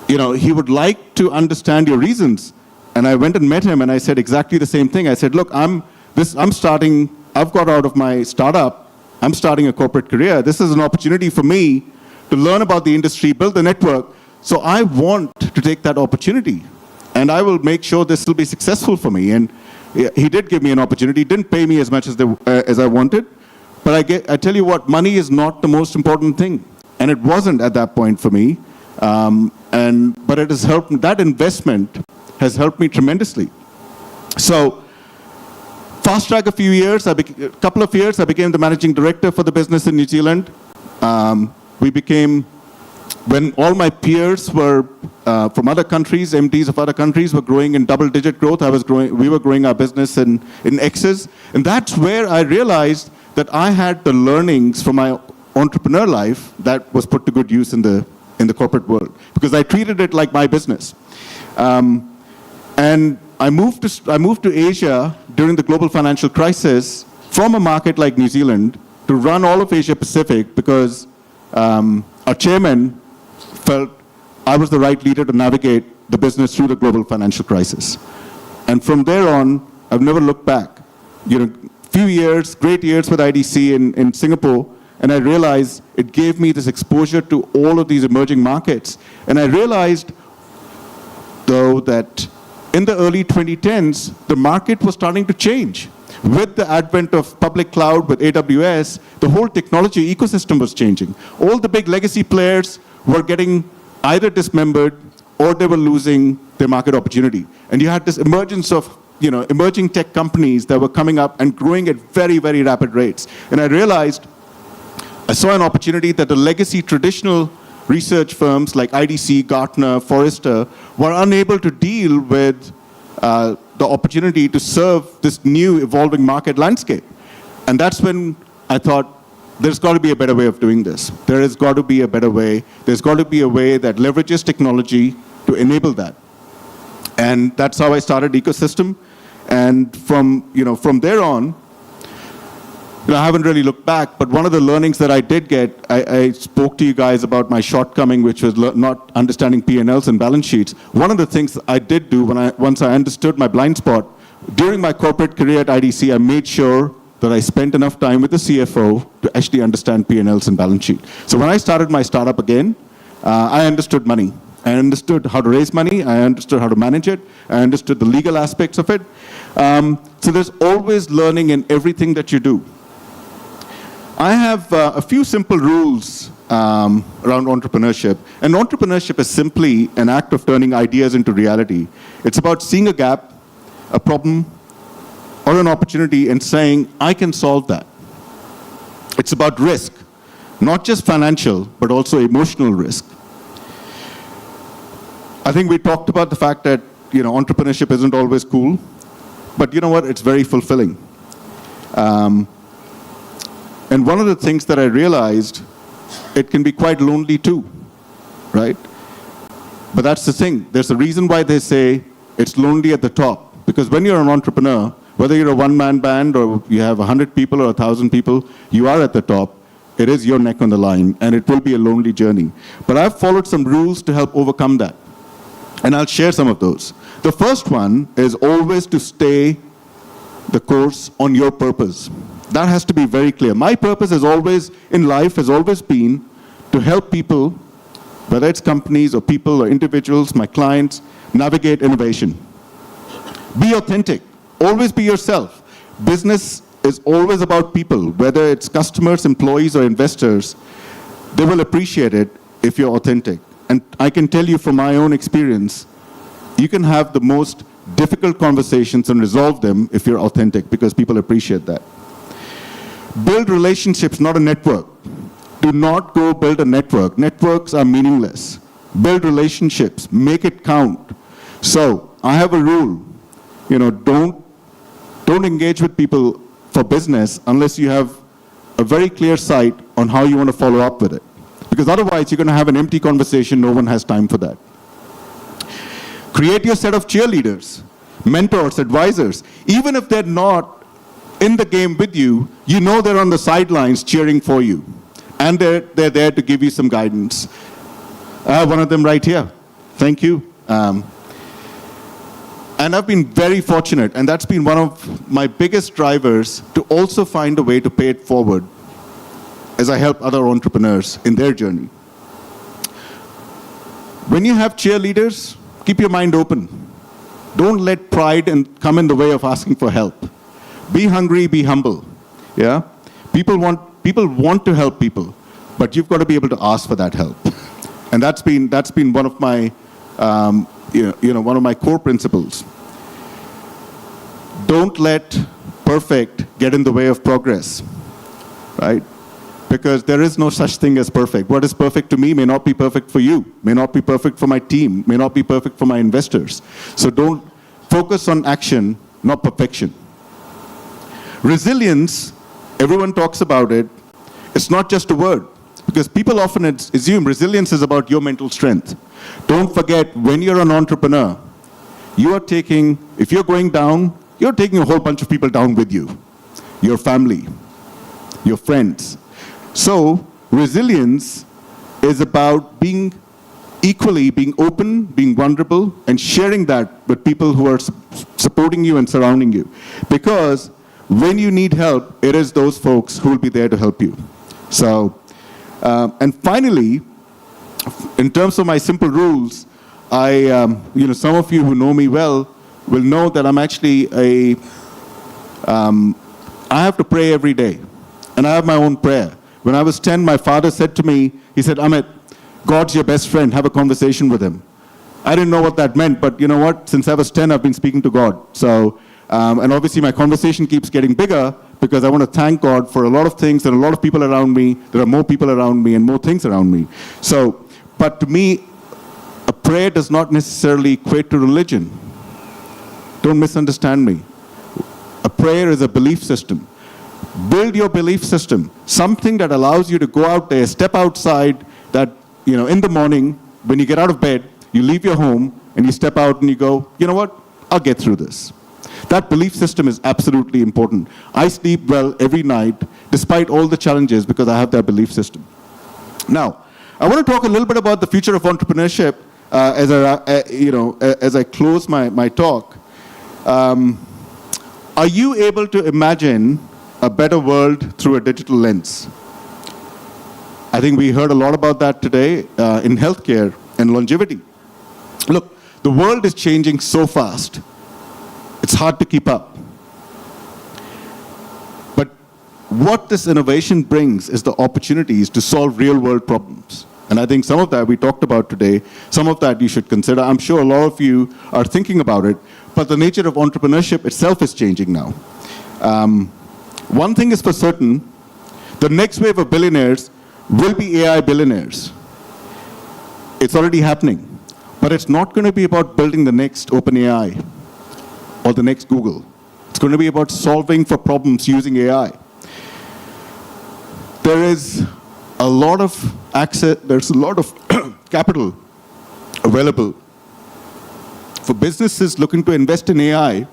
would like to understand your reasons. And I went and met him, and I said exactly the same thing. I said, look, I've got out of my startup. I'm starting a corporate career. This is an opportunity for me to learn about the industry, build the network. So I want to take that opportunity, and I will make sure this will be successful for me. And he did give me an opportunity. He didn't pay me as much as I wanted, but I tell you what, money is not the most important thing, and it wasn't at that point for me. But it has helped. That investment has helped me tremendously. So fast track a couple of years, I became the managing director for the business in New Zealand. When all my peers were from other countries, MDs of other countries were growing in double-digit growth, we were growing our business in X's. And that's where I realized that I had the learnings from my entrepreneur life that was put to good use in the corporate world, because I treated it like my business. And I moved to Asia during the global financial crisis from a market like New Zealand to run all of Asia Pacific, because our chairman felt I was the right leader to navigate the business through the global financial crisis. And from there on, I've never looked back. Few years, great years with IDC in Singapore, and I realized it gave me this exposure to all of these emerging markets. And I realized, though, that in the early 2010s, the market was starting to change. With the advent of public cloud, with AWS, the whole technology ecosystem was changing. All the big legacy players were getting either dismembered or they were losing their market opportunity. And you had this emergence of emerging tech companies that were coming up and growing at very, very rapid rates. And I realized, I saw an opportunity that the legacy traditional research firms like IDC, Gartner, Forrester were unable to deal with the opportunity to serve this new evolving market landscape. And that's when I thought, there's got to be a better way of doing this. There has got to be a better way. There's got to be a way that leverages technology to enable that. And that's how I started Ecosystem. And from there on, I haven't really looked back, but one of the learnings that I did get, I spoke to you guys about my shortcoming, which was not understanding P&Ls and balance sheets. One of the things I did do once I understood my blind spot, during my corporate career at IDC, I made sure that I spent enough time with the CFO to actually understand P&Ls and balance sheet. So when I started my startup again, I understood money. I understood how to raise money. I understood how to manage it. I understood the legal aspects of it. So there's always learning in everything that you do. I have a few simple rules around entrepreneurship. And entrepreneurship is simply an act of turning ideas into reality. It's about seeing a gap, a problem, or an opportunity and saying, I can solve that. It's about risk, not just financial, but also emotional risk. I think we talked about the fact that entrepreneurship isn't always cool, but you know what? It's very fulfilling. And one of the things that I realized, it can be quite lonely too, right? But that's the thing. There's a reason why they say it's lonely at the top. Because when you're an entrepreneur, whether you're a one-man band or you have 100 people or 1,000 people, you are at the top. It is your neck on the line, and it will be a lonely journey. But I've followed some rules to help overcome that. And I'll share some of those. The first one is always to stay the course on your purpose. That has to be very clear. My purpose in life has always been to help people, whether it's companies or people or individuals, my clients, navigate innovation. Be authentic. Always be yourself. Business is always about people, whether it's customers, employees, or investors. They will appreciate it if you're authentic. And I can tell you from my own experience, you can have the most difficult conversations and resolve them if you're authentic, because people appreciate that. Build relationships, not a network. Do not go build a network. Networks are meaningless. Build relationships. Make it count. So I have a rule. Don't engage with people for business unless you have a very clear sight on how you want to follow up with it. Because otherwise, you're going to have an empty conversation. No one has time for that. Create your set of cheerleaders, mentors, advisors. Even if they're not in the game with you, you know they're on the sidelines cheering for you. And they're there to give you some guidance. I have one of them right here. Thank you. And I've been very fortunate, and that's been one of my biggest drivers to also find a way to pay it forward as I help other entrepreneurs in their journey. When you have cheerleaders, keep your mind open. Don't let pride come in the way of asking for help. Be hungry, be humble. Yeah? People want to help people, but you've got to be able to ask for that help. And that's been one of my one of my core principles. Don't let perfect get in the way of progress, right? Because there is no such thing as perfect. What is perfect to me may not be perfect for you, may not be perfect for my team, may not be perfect for my investors. So don't focus on action, not perfection. Resilience, everyone talks about it. It's not just a word. Because people often assume resilience is about your mental strength. Don't forget, when you're an entrepreneur, if you're going down, you're taking a whole bunch of people down with you. Your family, your friends. So, resilience is about being equally being open, being vulnerable, and sharing that with people who are supporting you and surrounding you. Because when you need help, it is those folks who will be there to help you. So, and finally, in terms of my simple rules, some of you who know me well will know that I'm actually I have to pray every day. And I have my own prayer. When I was 10, my father said to me, he said, Amit, God's your best friend, have a conversation with him. I didn't know what that meant, but you know what? Since I was 10, I've been speaking to God. So, and obviously my conversation keeps getting bigger because I want to thank God for a lot of things. There are a lot of people around me. There are more people around me and more things around me. So, but to me, a prayer does not necessarily equate to religion. Don't misunderstand me. A prayer is a belief system. Build your belief system. Something that allows you to go out there, step outside, that, in the morning, when you get out of bed, you leave your home, and you step out and you go, you know what, I'll get through this. That belief system is absolutely important. I sleep well every night, despite all the challenges, because I have that belief system. Now, I want to talk a little bit about the future of entrepreneurship as I close my talk. Are you able to imagine a better world through a digital lens? I think we heard a lot about that today in healthcare and longevity. Look, the world is changing so fast. It's hard to keep up. But what this innovation brings is the opportunities to solve real-world problems. And I think some of that we talked about today, some of that you should consider. I'm sure a lot of you are thinking about it, but the nature of entrepreneurship itself is changing now. One thing is for certain, the next wave of billionaires will be AI billionaires. It's already happening. But it's not going to be about building the next OpenAI or the next Google. It's going to be about solving for problems using AI. There is a lot of access, there's a lot of capital available for businesses looking to invest in AI,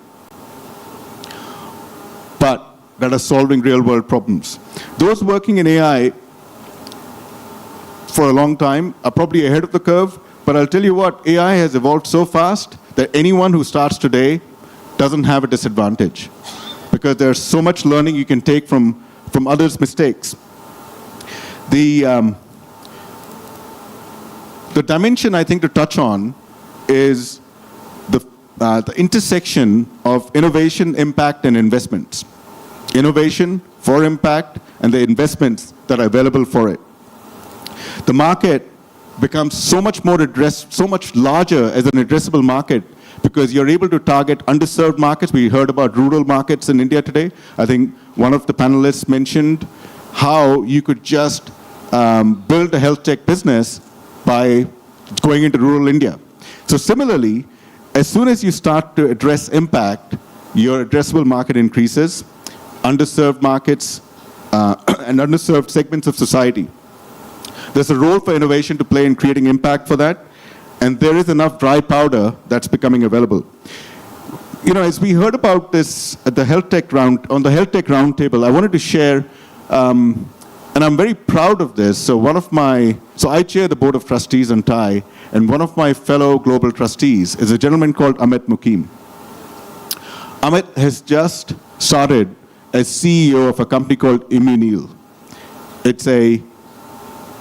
but that are solving real-world problems. Those working in AI for a long time are probably ahead of the curve, but I'll tell you what, AI has evolved so fast that anyone who starts today doesn't have a disadvantage, because there's so much learning you can take from others' mistakes. The dimension I think to touch on is the intersection of innovation, impact, and investments. Innovation for impact and the investments that are available for it. The market becomes so much larger as an addressable market because you're able to target underserved markets. We heard about rural markets in India today. I think one of the panelists mentioned how you could just build a health tech business by going into rural India. So similarly, as soon as you start to address impact, your addressable market increases, underserved markets and underserved segments of society. There's a role for innovation to play in creating impact for that, and there is enough dry powder that's becoming available. As we heard about this at the health tech roundtable, I wanted to share, and I'm very proud of this. So I chair the board of trustees on TIE, and one of my fellow global trustees is a gentleman called Amit Mukim. Amit has just started as CEO of a company called Immunil.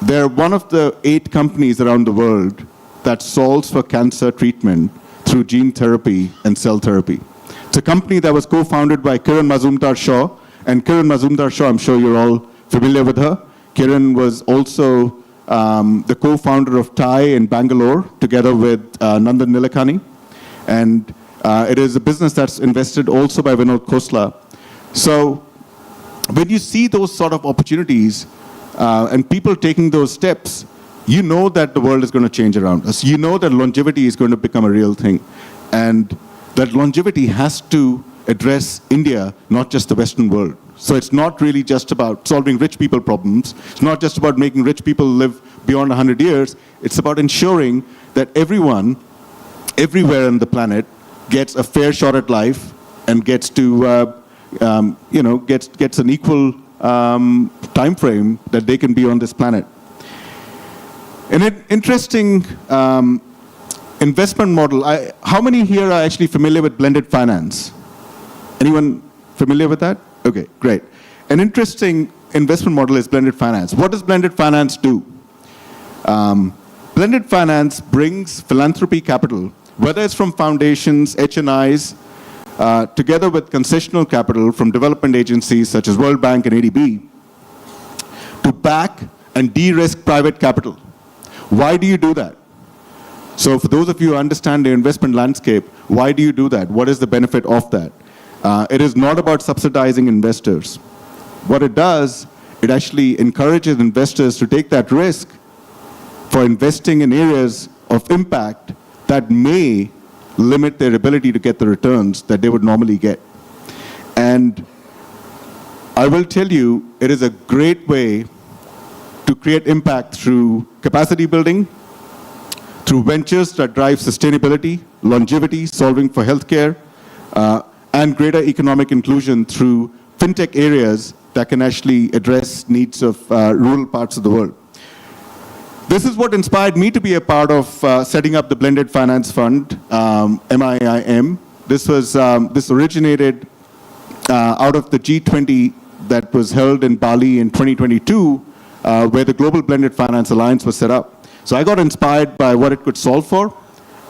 They're one of the 8 companies around the world that solves for cancer treatment through gene therapy and cell therapy. It's a company that was co-founded by Kiran Mazumdar-Shaw, and Kiran Mazumdar-Shaw, I'm sure you're all familiar with her. Kiran was also the co-founder of TIE in Bangalore, together with Nandan Nilekani. And it is a business that's invested also by Vinod Khosla. So when you see those sort of opportunities and people taking those steps, you know that the world is going to change around us. You know that longevity is going to become a real thing. And that longevity has to address India, not just the Western world. So it's not really just about solving rich people problems. It's not just about making rich people live beyond 100 years. It's about ensuring that everyone, everywhere on the planet, gets a fair shot at life and gets to, gets an equal time frame that they can be on this planet. An interesting investment model. How many here are actually familiar with blended finance? Anyone familiar with that? Okay, great. An interesting investment model is blended finance. What does blended finance do? Blended finance brings philanthropy capital, whether it's from foundations, HNIs, together with concessional capital from development agencies such as World Bank and ADB, to back and de-risk private capital. Why do you do that? So for those of you who understand the investment landscape, why do you do that? What is the benefit of that? It is not about subsidizing investors. What it does, it actually encourages investors to take that risk for investing in areas of impact that may limit their ability to get the returns that they would normally get. And I will tell you, it is a great way to create impact through capacity building, through ventures that drive sustainability, longevity, solving for healthcare, and greater economic inclusion through fintech areas that can actually address needs of rural parts of the world. This is what inspired me to be a part of setting up the Blended Finance Fund, MIIM. This originated out of the G20 that was held in Bali in 2022, where the Global Blended Finance Alliance was set up. So I got inspired by what it could solve for,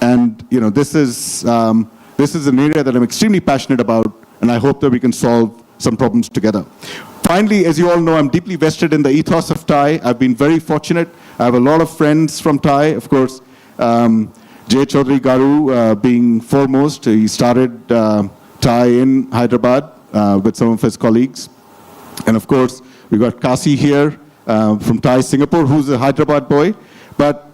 and this is an area that I'm extremely passionate about, and I hope that we can solve some problems together. Finally, as you all know, I'm deeply vested in the ethos of TIE. I've been very fortunate. I have a lot of friends from TIE, of course. Jay Chaudhary Garu being foremost. He started TIE in Hyderabad with some of his colleagues. And of course, we got Kasi here from TIE Singapore, who's a Hyderabad boy. But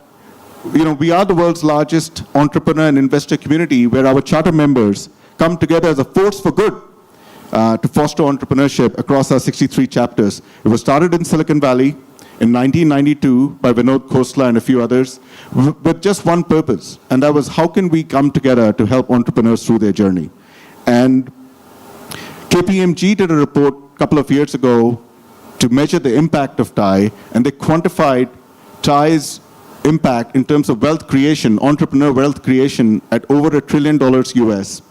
we are the world's largest entrepreneur and investor community, where our charter members come together as a force for good to foster entrepreneurship across our 63 chapters. It was started in Silicon Valley in 1992 by Vinod Khosla and a few others with just one purpose, and that was how can we come together to help entrepreneurs through their journey. And KPMG did a report a couple of years ago to measure the impact of TIE, and they quantified TIE's impact in terms of wealth creation, entrepreneur wealth creation, at over $1 trillion US,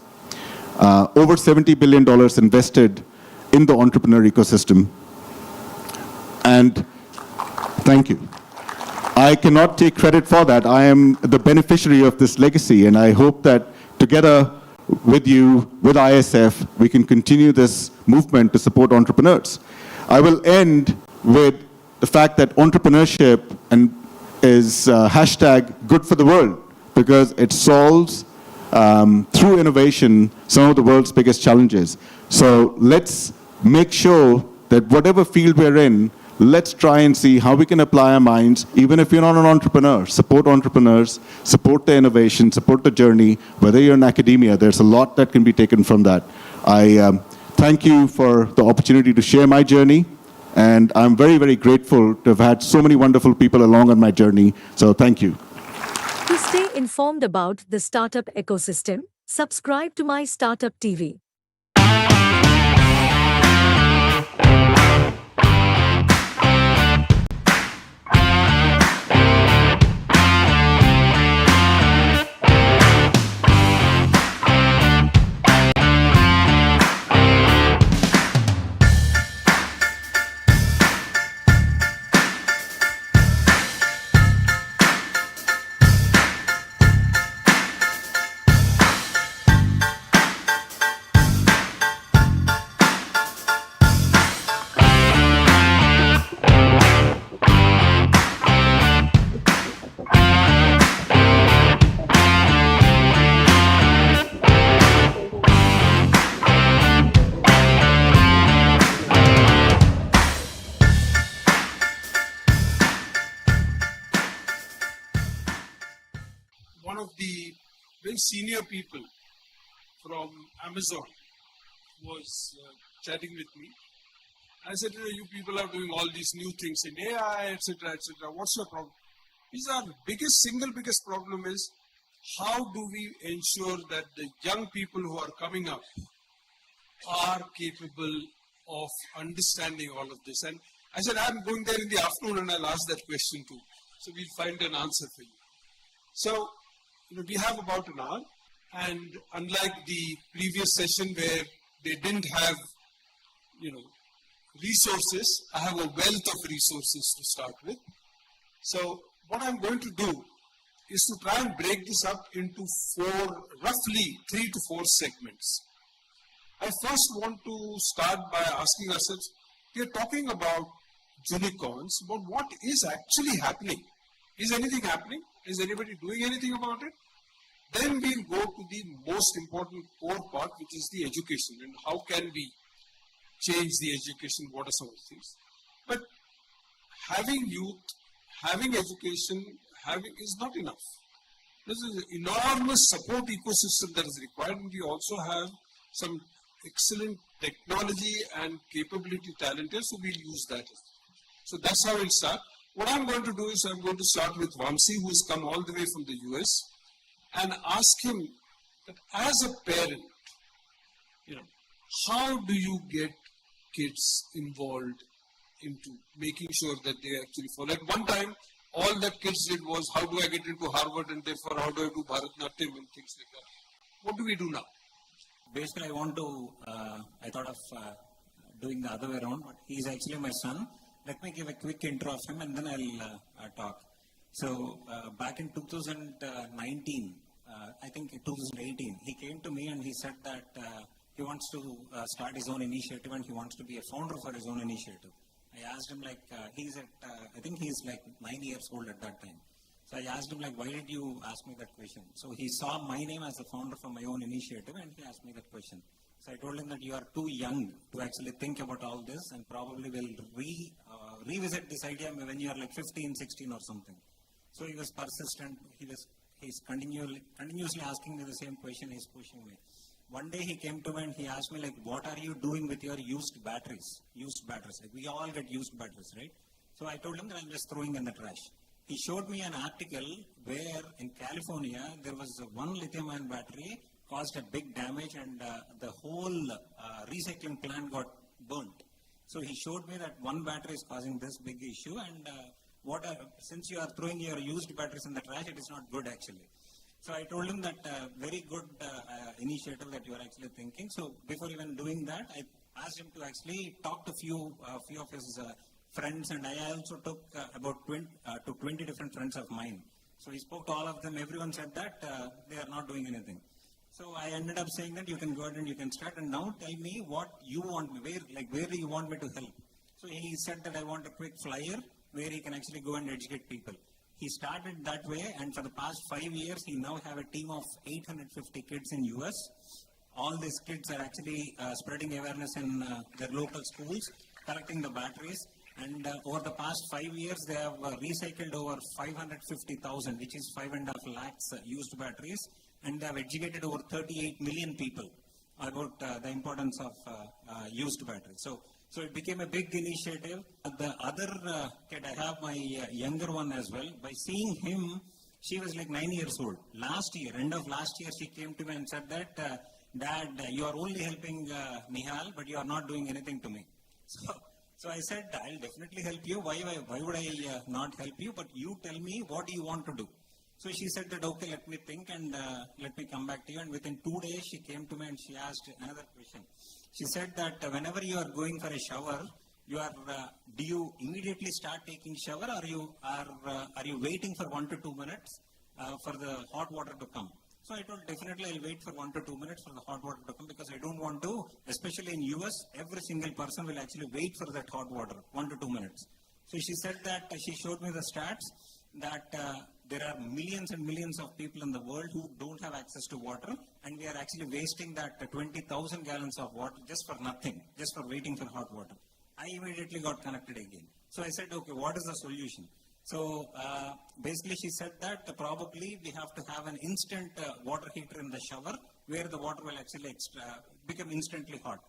over $70 billion invested in the entrepreneur ecosystem. And thank you. I cannot take credit for that. I am the beneficiary of this legacy, and I hope that together with you, with ISF, we can continue this movement to support entrepreneurs. I will end with the fact that entrepreneurship is hashtag good for the world, because it solves through innovation some of the world's biggest challenges. So let's make sure that whatever field we're in, let's try and see how we can apply our minds, even if you're not an entrepreneur. Support entrepreneurs, support the innovation, support the journey. Whether you're in academia, there's a lot that can be taken from that. I thank you for the opportunity to share my journey, and I'm very, very grateful to have had so many wonderful people along on my journey. So thank you. To stay informed about the startup ecosystem, subscribe to MyStartupTV. One of the very senior people from Amazon was chatting with me. I said, you people are doing all these new things in AI, etc., etc. What's your problem? Single biggest problem is, how do we ensure that the young people who are coming up are capable of understanding all of this? And I said, I'm going there in the afternoon and I'll ask that question too. So we'll find an answer for you. So, we have about an hour, and unlike the previous session where they didn't have, resources, I have a wealth of resources to start with. So what I'm going to do is to try and break this up into roughly 3 to 4 segments. I first want to start by asking ourselves, we are talking about unicorns, but what is actually happening? Is anything happening? Is anybody doing anything about it? Then we'll go to the most important core part, which is the education, and how can we change the education, what are some of the things. But having youth, having education, is not enough. This is an enormous support ecosystem that is required, and we also have some excellent technology and capability talent here, so we'll use that. So that's how we'll start. What I'm going to do is I'm going to start with Vamsi, who has come all the way from the US, and ask him that as a parent, how do you get kids involved into making sure that they actually follow? At one time, all that kids did was, how do I get into Harvard, and therefore how do I do Bharatanatyam and things like that. What do we do now? Basically, I thought of doing the other way around, but he's actually my son. Let me give a quick intro of him and then I'll talk. So back in 2019, I think 2018, he came to me and he said that he wants to start his own initiative and he wants to be a founder for his own initiative. I asked him I think he's like 9 years old at that time. So I asked him why did you ask me that question? So he saw my name as a founder for my own initiative and he asked me that question. So I told him that you are too young to actually think about all this and probably will revisit this idea when you are 15, 16 or something. So he was persistent. He's continuously asking me the same question. He's pushing me. One day he came to me and he asked me what are you doing with your used batteries? We all get used batteries, right? So I told him that I'm just throwing in the trash. He showed me an article where in California there was one lithium-ion battery caused a big damage and the whole recycling plant got burnt. So he showed me that one battery is causing this big issue and since you are throwing your used batteries in the trash, it is not good actually. So I told him that very good initiative that you are actually thinking. So before even doing that, I asked him to actually talk to few of his friends, and I also took about 20 different friends of mine. So he spoke to all of them. Everyone said that they are not doing anything. So I ended up saying that you can go ahead and you can start, and now tell me what you want me, where do you want me to help? So he said that I want a quick flyer where he can actually go and educate people. He started that way, and for the past 5 years, he now have a team of 850 kids in US. All these kids are actually spreading awareness in their local schools, collecting the batteries. And over the past 5 years, they have recycled over 550,000, which is 5.5 lakhs used batteries. And they have educated over 38 million people about the importance of used batteries. So it became a big initiative. The other kid, I have my younger one as well. By seeing him, she was 9 years old. End of last year, she came to me and said that, Dad, you are only helping Nihal, but you are not doing anything to me. So I said, I'll definitely help you. Why would I not help you? But you tell me, what do you want to do? So she said that, okay, let me think and let me come back to you. And within 2 days, she came to me and she asked another question. She said that whenever you are going for a shower, do you immediately start taking shower, or are you waiting for 1 to 2 minutes for the hot water to come? So I told, definitely I'll wait for 1 to 2 minutes for the hot water to come, because I don't want to, especially in US, every single person will actually wait for that hot water, 1 to 2 minutes. So she said that, she showed me the stats that there are millions and millions of people in the world who don't have access to water, and we are actually wasting that 20,000 gallons of water just for nothing, just for waiting for hot water. I immediately got connected again. So I said, okay, what is the solution? So basically she said that probably we have to have an instant water heater in the shower where the water will actually become instantly hot.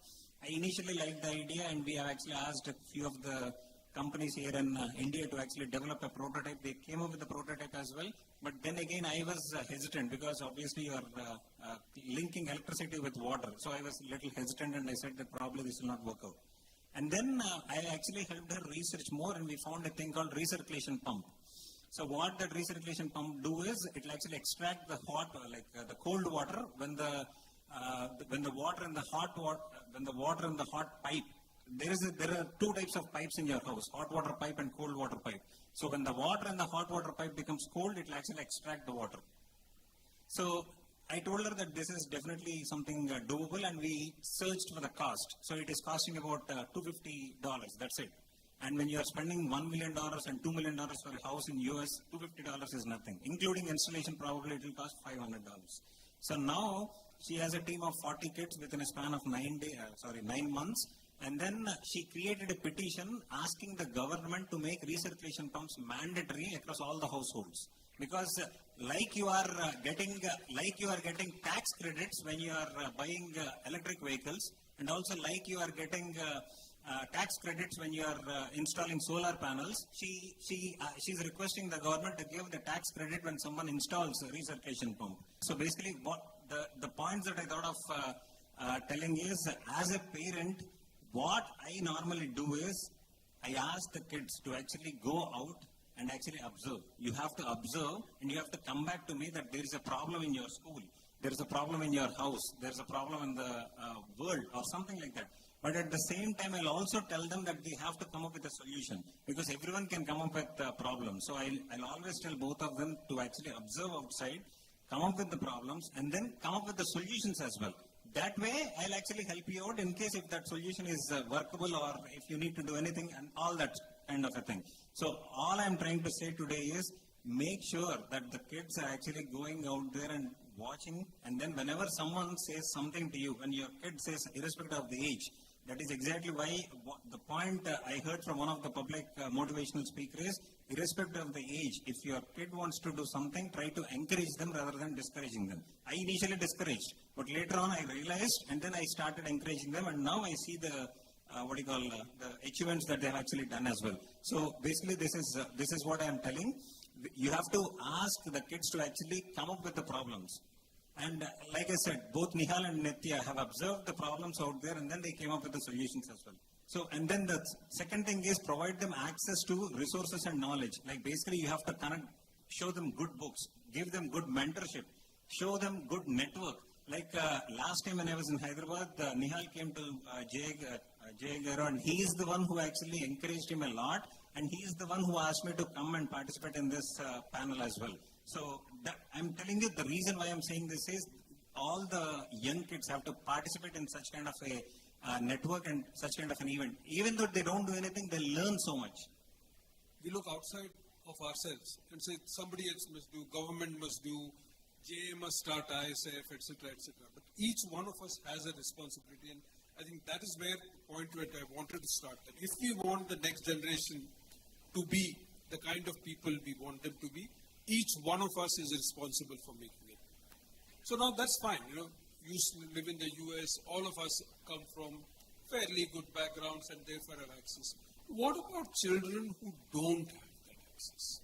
I initially liked the idea, and we have actually asked a few of the companies here in India to actually develop a prototype. They came up with the prototype as well. But then again, I was hesitant, because obviously you are linking electricity with water. So I was a little hesitant, and I said that probably this will not work out. And then I actually helped her research more, and we found a thing called recirculation pump. So what that recirculation pump do is it will actually extract the hot, the cold water when the water in the hot pipe. There are two types of pipes in your house: hot water pipe and cold water pipe. So when the water in the hot water pipe becomes cold, it will actually extract the water. So I told her that this is definitely something doable, and we searched for the cost. So it is costing about $250. That's it. And when you are spending $1 million and $2 million for a house in US, $250 is nothing. Including installation, probably it will cost $500. So now she has a team of 40 kids within a span of 9 months. And then she created a petition asking the government to make recirculation pumps mandatory across all the households. Because like you are getting tax credits when you are buying electric vehicles, and also like you are getting tax credits when you are installing solar panels, she's requesting the government to give the tax credit when someone installs a recirculation pump. So basically, what the points that I thought of telling is, as a parent, what I normally do is I ask the kids to actually go out and actually observe. You have to observe, and you have to come back to me that there is a problem in your school, there is a problem in your house, there is a problem in the world, or something like that. But at the same time, I'll also tell them that they have to come up with a solution, because everyone can come up with problems. So I'll always tell both of them to actually observe outside, come up with the problems, and then come up with the solutions as well. That way, I'll actually help you out in case if that solution is workable, or if you need to do anything, and all that kind of a thing. So all I'm trying to say today is, make sure that the kids are actually going out there and watching, and then whenever someone says something to you, when your kid says, irrespective of the age, that is exactly why the point I heard from one of the public motivational speakers, irrespective of the age, if your kid wants to do something, try to encourage them rather than discouraging them. I initially discouraged, but later on I realized, and then I started encouraging them, and now I see the the achievements that they have actually done as well. So basically, this is what I am telling. You have to ask the kids to actually come up with the problems. And like I said, both Nihal and Nitya have observed the problems out there, and then they came up with the solutions as well. So, and then the second thing is provide them access to resources and knowledge. Like basically, you have to show them good books, give them good mentorship, show them good network. Like last time when I was in Hyderabad, Nihal came to Jay Gairo, and he is the one who actually encouraged him a lot, and he is the one who asked me to come and participate in this panel as well. So I'm telling you, the reason why I'm saying this is all the young kids have to participate in such kind of a network and such kind of an event. Even though they don't do anything, they learn so much. We look outside of ourselves and say somebody else must do, government must do, JA must start ISF, etc., etc. But each one of us has a responsibility, and I think that is where the point where I wanted to start. That if we want the next generation to be the kind of people we want them to be, each one of us is responsible for making it. So now that's fine. You know, you live in the US, all of us come from fairly good backgrounds and therefore have access. What about children who don't have that access?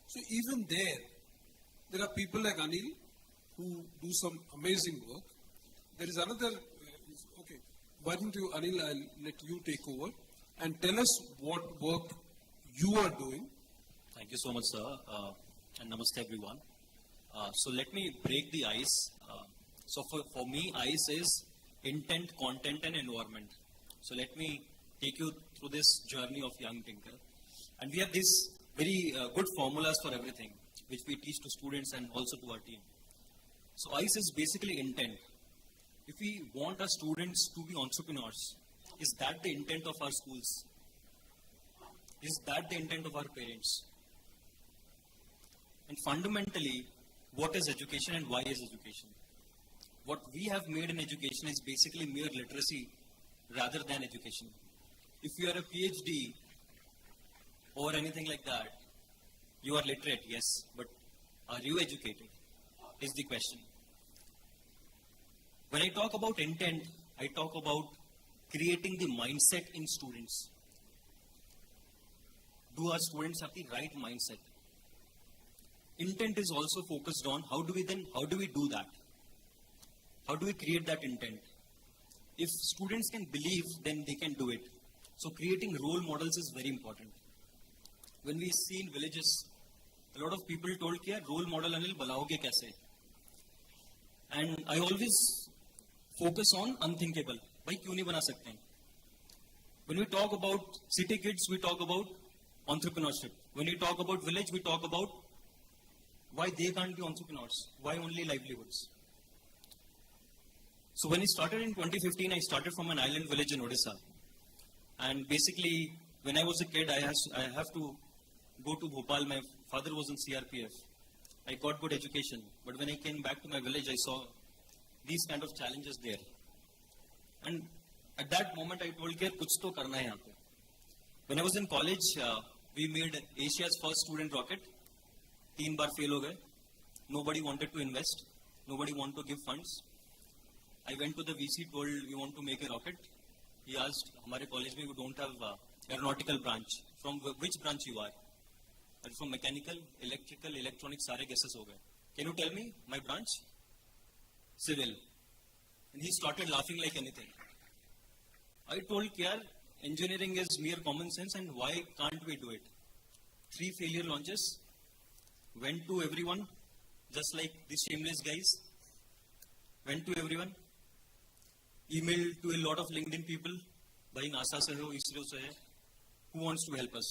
So even there are people like Anil who do some amazing work. There is another, okay, why don't you, Anil, I'll let you take over and tell us what work you are doing. Thank you so much, sir. And namaste everyone. So let me break the ice. So for me, ice is intent, content and environment. So let me take you through this journey of young thinker. And we have these very good formulas for everything, which we teach to students and also to our team. So ice is basically intent. If we want our students to be entrepreneurs, is that the intent of our schools? Is that the intent of our parents? And fundamentally, what is education and why is education? What we have made in education is basically mere literacy rather than education. If you are a PhD or anything like that, you are literate, yes, but are you educated? Is the question. When I talk about intent, I talk about creating the mindset in students. Do our students have the right mindset? Intent is also focused on how do we do that? How do we create that intent? If students can believe, then they can do it. So creating role models is very important. When we see in villages, a lot of people told कि यार role model Anil बनाओगे कैसे? And I always focus on unthinkable. भाई क्यों नहीं बना सकते हैं? When we talk about city kids, we talk about entrepreneurship. When we talk about village, we talk about why they can't be entrepreneurs, why only livelihoods. So when I started in 2015, I started from an island village in Odisha. And basically, when I was a kid, I have to go to Bhopal. My father was in CRPF. I got good education. But when I came back to my village, I saw these kind of challenges there. And at that moment, I told कि कुछ तो करना है यहाँ पे. When I was in college, we made Asia's first student rocket. 3 bar fail हो गए. Nobody wanted to invest. Nobody wanted to give funds. I went to the VC, told we want to make a rocket. He asked, हमारे college में we don't have aeronautical branch. From which branch you are? And from mechanical, electrical, electronics, सारे guesses हो गए. Can you tell me my branch? Civil. And he started laughing like anything. I told कि यार engineering is mere common sense and why can't we do it? 3 failure launches, went to everyone, just like these shameless guys, went to everyone, emailed to a lot of LinkedIn people, भाई NASA से हो, ISRO से है, who wants to help us?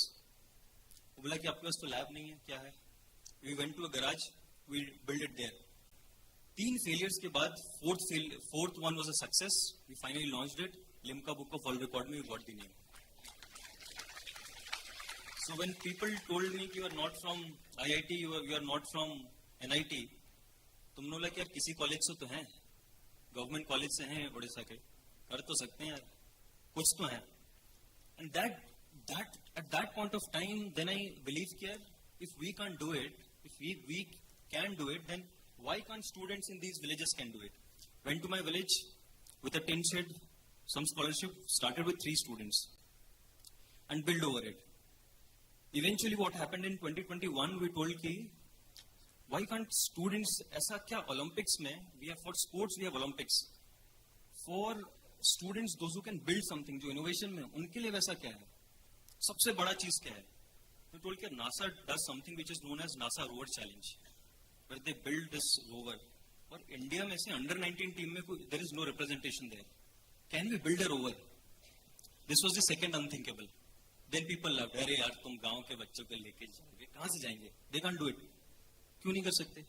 वो बोला कि आपके पास तो lab नहीं है, क्या है? We went to a garage, we built it there. 3 failures के बाद fourth one was a success. We finally launched it. Limca Book of World Record में we got the name. So when people told me you are not from IIT, you are not from NIT, तुम लोग लगे यार किसी college से तो हैं, government college से हैं ओडिशा के, कर तो सकते हैं यार, कुछ तो हैं. And that at that point of time, then I believed कि यार if we can't do it, if we can do it, then why can't students in these villages can do it? Went to my village with a tin shed, some scholarship, started with 3 students and build over it. Eventually what happened in 2021, we told कि why can't students, ऐसा क्या Olympics में, we have for sports, we have Olympics. For students, those who can build something, जो innovation में, उनके लिए वैसा क्या है? सबसे बड़ा चीज क्या है? We told कि NASA does something which is known as NASA Rover Challenge, where they build this rover. और इंडिया में से under 19 टीम में कोई, there is no representation there. Can we build a rover? This was the second unthinkable. Then people laughed. अरे यार तुम गांव के बच्चों को लेके जाओगे, कहाँ से जाएंगे? They can't do it. क्यों नहीं कर सकते?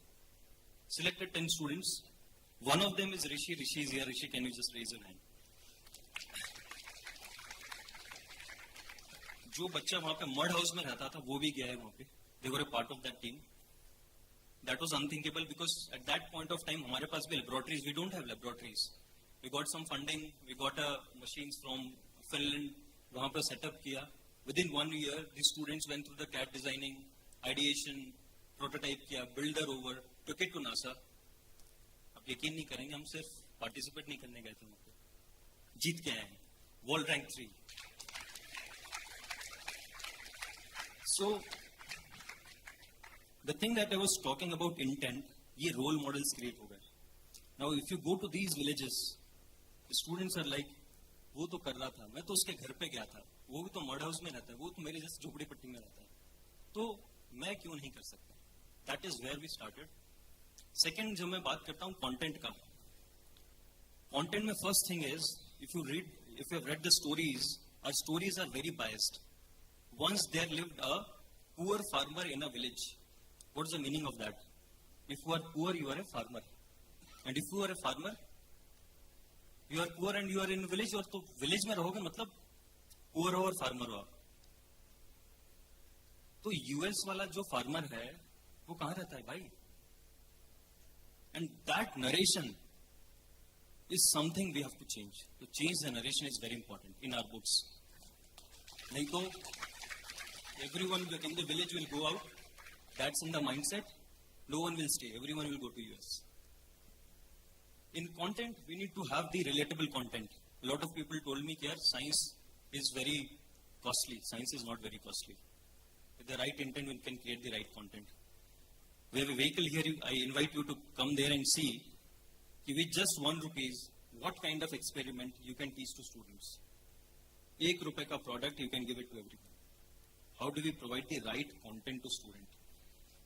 Selected 10 students. One of them is Rishi. Rishi is here. Rishi, can you just raise your hand? जो बच्चा वहाँ पे मड हाउस में रहता था, वो भी गया है वहाँ पे. They were a part of that team. That was unthinkable because at that point of time, हमारे पास भी laboratories. We don't have laboratories. We got some funding. We got machines from Finland. वहाँ पे setup किया. Within 1 year, the students went through the CAD designing, ideation, prototype किया, build the rover, took it to NASA. आप यकीन नहीं करेंगे, हम सिर्फ participate नहीं करने गए थे वहाँ पे. जीत के आए हैं. World rank 3. So, the thing that I was talking about intent, ये role models create हो गए. Now, if you go to these villages, the students are like, वो तो कर रहा था, मैं तो उसके घर पे गया था, वो भी तो मड हाउस में रहता है, वो तो मेरे जैसे झोपड़ी पट्टी में रहता है, तो मैं क्यों नहीं कर सकता? That is where we started. Second, जब मैं बात करता हूँ content का, content में first thing is, if you have read the stories, our stories are very biased. Once there lived a poor farmer in a village. What is the meaning of that? If you are poor, you are a farmer, and if you are a farmer, you are poor and you are in village, और तो village में रहोगे मतलब poor हो और farmer हो. तो US वाला जो farmer है वो कहाँ रहता है भाई? And that narration is something we have to change. To change the narration is very important in our books. नहीं तो everyone in the village will go out. That's in the mindset. No one will stay. Everyone will go to US. In content, we need to have the relatable content. A lot of people told me that science is very costly. Science is not very costly. With the right intent, we can create the right content. We have a vehicle here. I invite you to come there and see with just 1 rupee, what kind of experiment you can teach to students. ₹1 का product, you can give it to everyone. How do we provide the right content to student?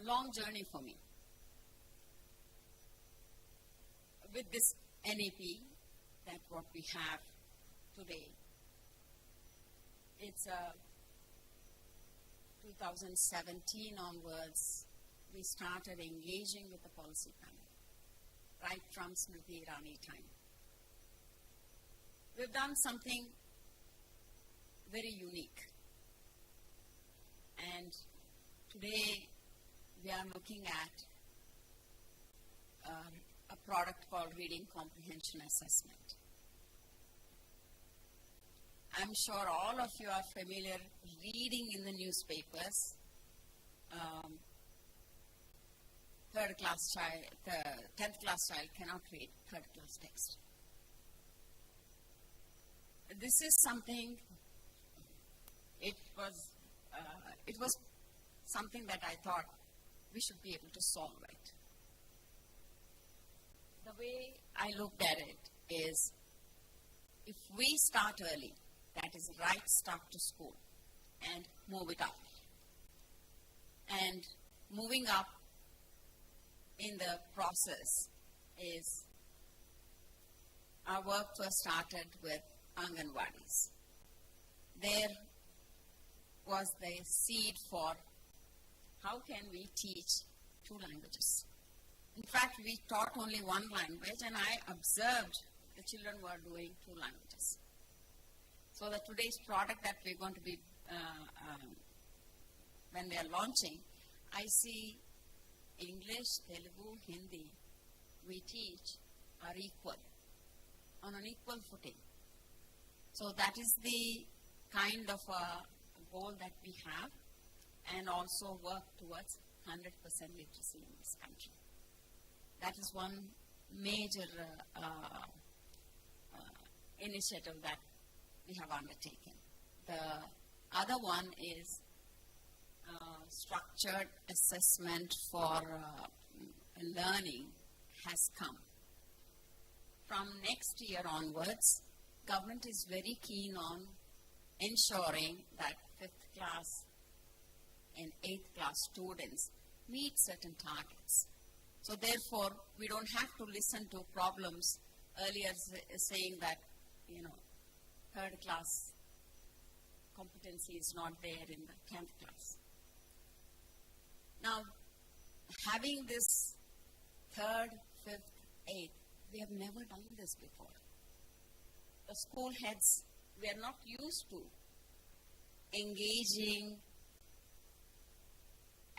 a long journey for me. With this NEP, that what we have today, it's 2017 onwards, we started engaging with the policy panel, right from Smriti Irani time. We've done something very unique. And today we are looking at a product called Reading Comprehension Assessment. I'm sure all of you are familiar reading in the newspapers. Third class child, the 10th class child cannot read third class text. This is something, it was something that I thought we should be able to solve it. The way I looked at it is, if we start early, that is right start to school, and move it up. And moving up in the process is, our work first started with Anganwadis. There was the seed for how can we teach 2 languages. In fact, we taught only 1 language, and I observed the children were doing 2 languages. So that today's product that we're going to be, when they are launching, I see English, Telugu, Hindi, we teach are equal, on an equal footing. So that is the kind of goal that we have, and also work towards 100% literacy in this country. That is one major initiative that we have undertaken. The other one is structured assessment for learning has come. From next year onwards, government is very keen on ensuring that 5th class and 8th class students meet certain targets. So therefore, we don't have to listen to problems earlier saying that, 3rd class competency is not there in the 10th class. Now, having this 3rd, 5th, 8th, we have never done this before. The school heads, we are not used to engaging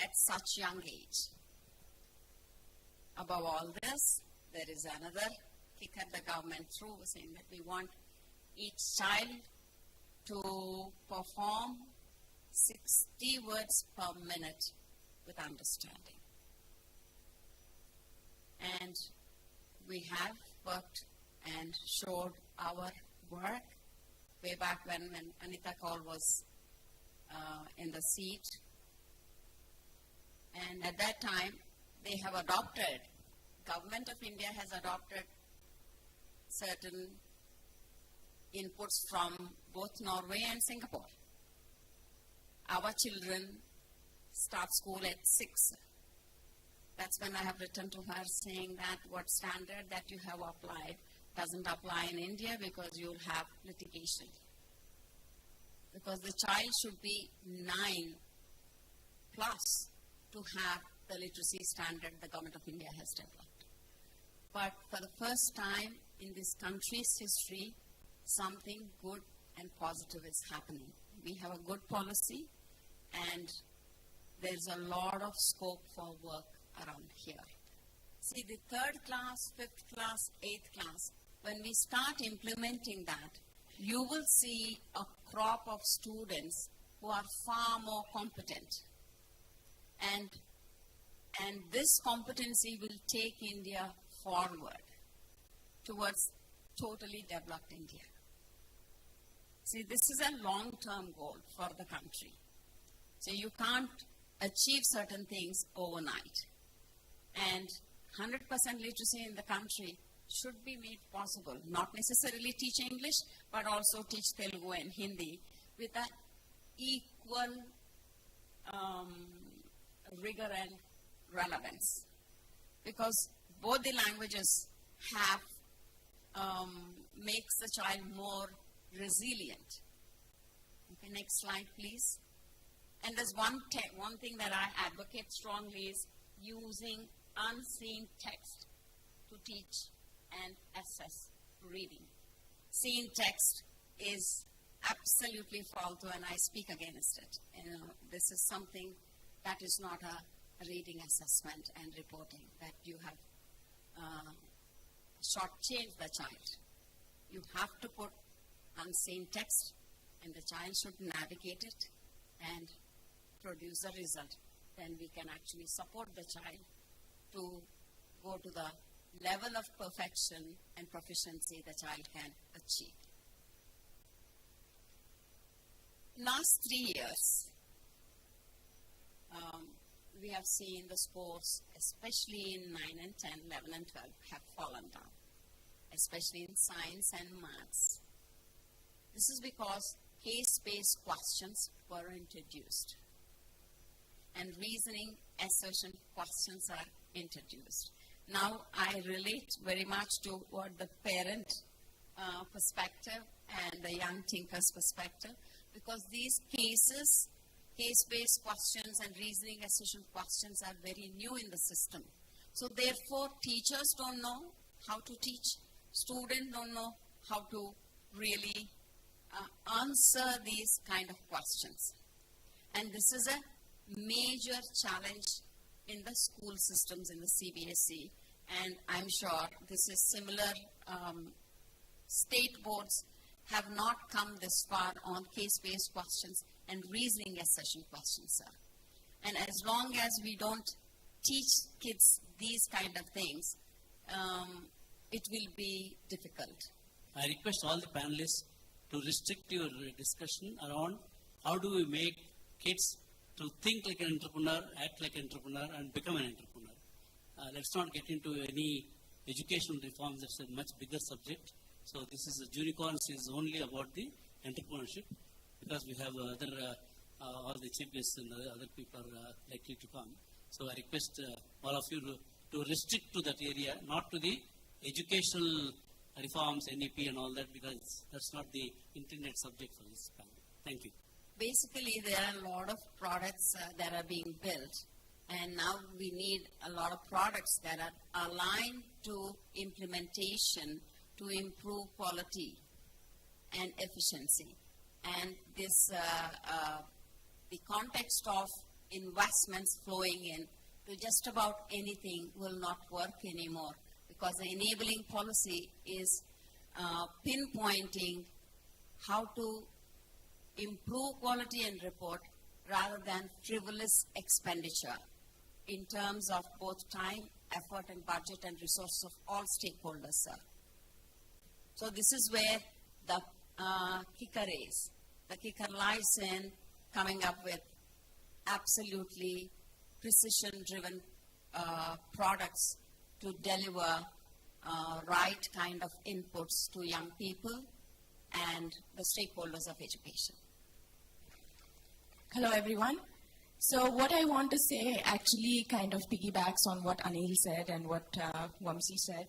at such young age. Above all this, there is another kick at the government through, saying that we want each child to perform 60 words per minute with understanding. And we have worked and showed our work way back when Anita Kaul was in the seat. And at that time, they have adopted, Government of India has adopted certain inputs from both Norway and Singapore. Our children start school at 6. That's when I have written to her saying that what standard that you have applied doesn't apply in India because you'll have litigation. Because the child should be 9 plus to have the literacy standard the Government of India has developed. But for the first time in this country's history, something good and positive is happening. We have a good policy, and there's a lot of scope for work around here. See, the 3rd class, 5th class, 8th class, when we start implementing that, you will see a crop of students who are far more competent. And this competency will take India forward towards totally developed India. See, this is a long-term goal for the country. So you can't achieve certain things overnight. And 100% literacy in the country should be made possible. Not necessarily teach English, but also teach Telugu and Hindi with an equal rigor and relevance, because both the languages have makes the child more resilient. Okay, next slide, please. And there's one thing that I advocate strongly is using unseen text to teach and assess reading. Seen text is absolutely false, and I speak against it. This is something that is not a reading assessment and reporting, that you have shortchanged the child. You have to put unseen text, and the child should navigate it and produce a result. Then we can actually support the child to go to the level of perfection and proficiency the child can achieve. Last 3 years, we have seen the scores, especially in 9 and 10, 11 and 12, have fallen down, especially in science and maths. This is because case-based questions were introduced and reasoning assertion questions are introduced. Now, I relate very much to what the parent perspective and the young thinker's perspective, because these case-based questions and reasoning assertion questions are very new in the system. So therefore, teachers don't know how to teach, students don't know how to really answer these kind of questions. And this is a major challenge in the school systems in the CBSE, and I'm sure this is similar. State boards have not come this far on case-based questions and reasoning assertion questions, sir. And as long as we don't teach kids these kind of things, it will be difficult. I request all the panelists to restrict your discussion around how do we make kids to think like an entrepreneur, act like an entrepreneur, and become an entrepreneur. Let's not get into any educational reforms. That's a much bigger subject. So this is Unicorns is only about the entrepreneurship, because we have all the chief guests and other people are likely to come. So I request all of you to restrict to that area, not to the educational reforms, NEP and all that, because that's not the intended subject for this panel. Thank you. Basically, there are a lot of products that are being built, and now we need a lot of products that are aligned to implementation to improve quality and efficiency. And this, the context of investments flowing in to just about anything will not work anymore, because the enabling policy is pinpointing how to improve quality and report rather than frivolous expenditure in terms of both time, effort, and budget and resources of all stakeholders, sir. So this is where the kicker is. The kicker lies in coming up with absolutely precision-driven products to deliver right kind of inputs to young people and the stakeholders of education. Hello, everyone. So what I want to say actually kind of piggybacks on what Anil said and what Vamsi said.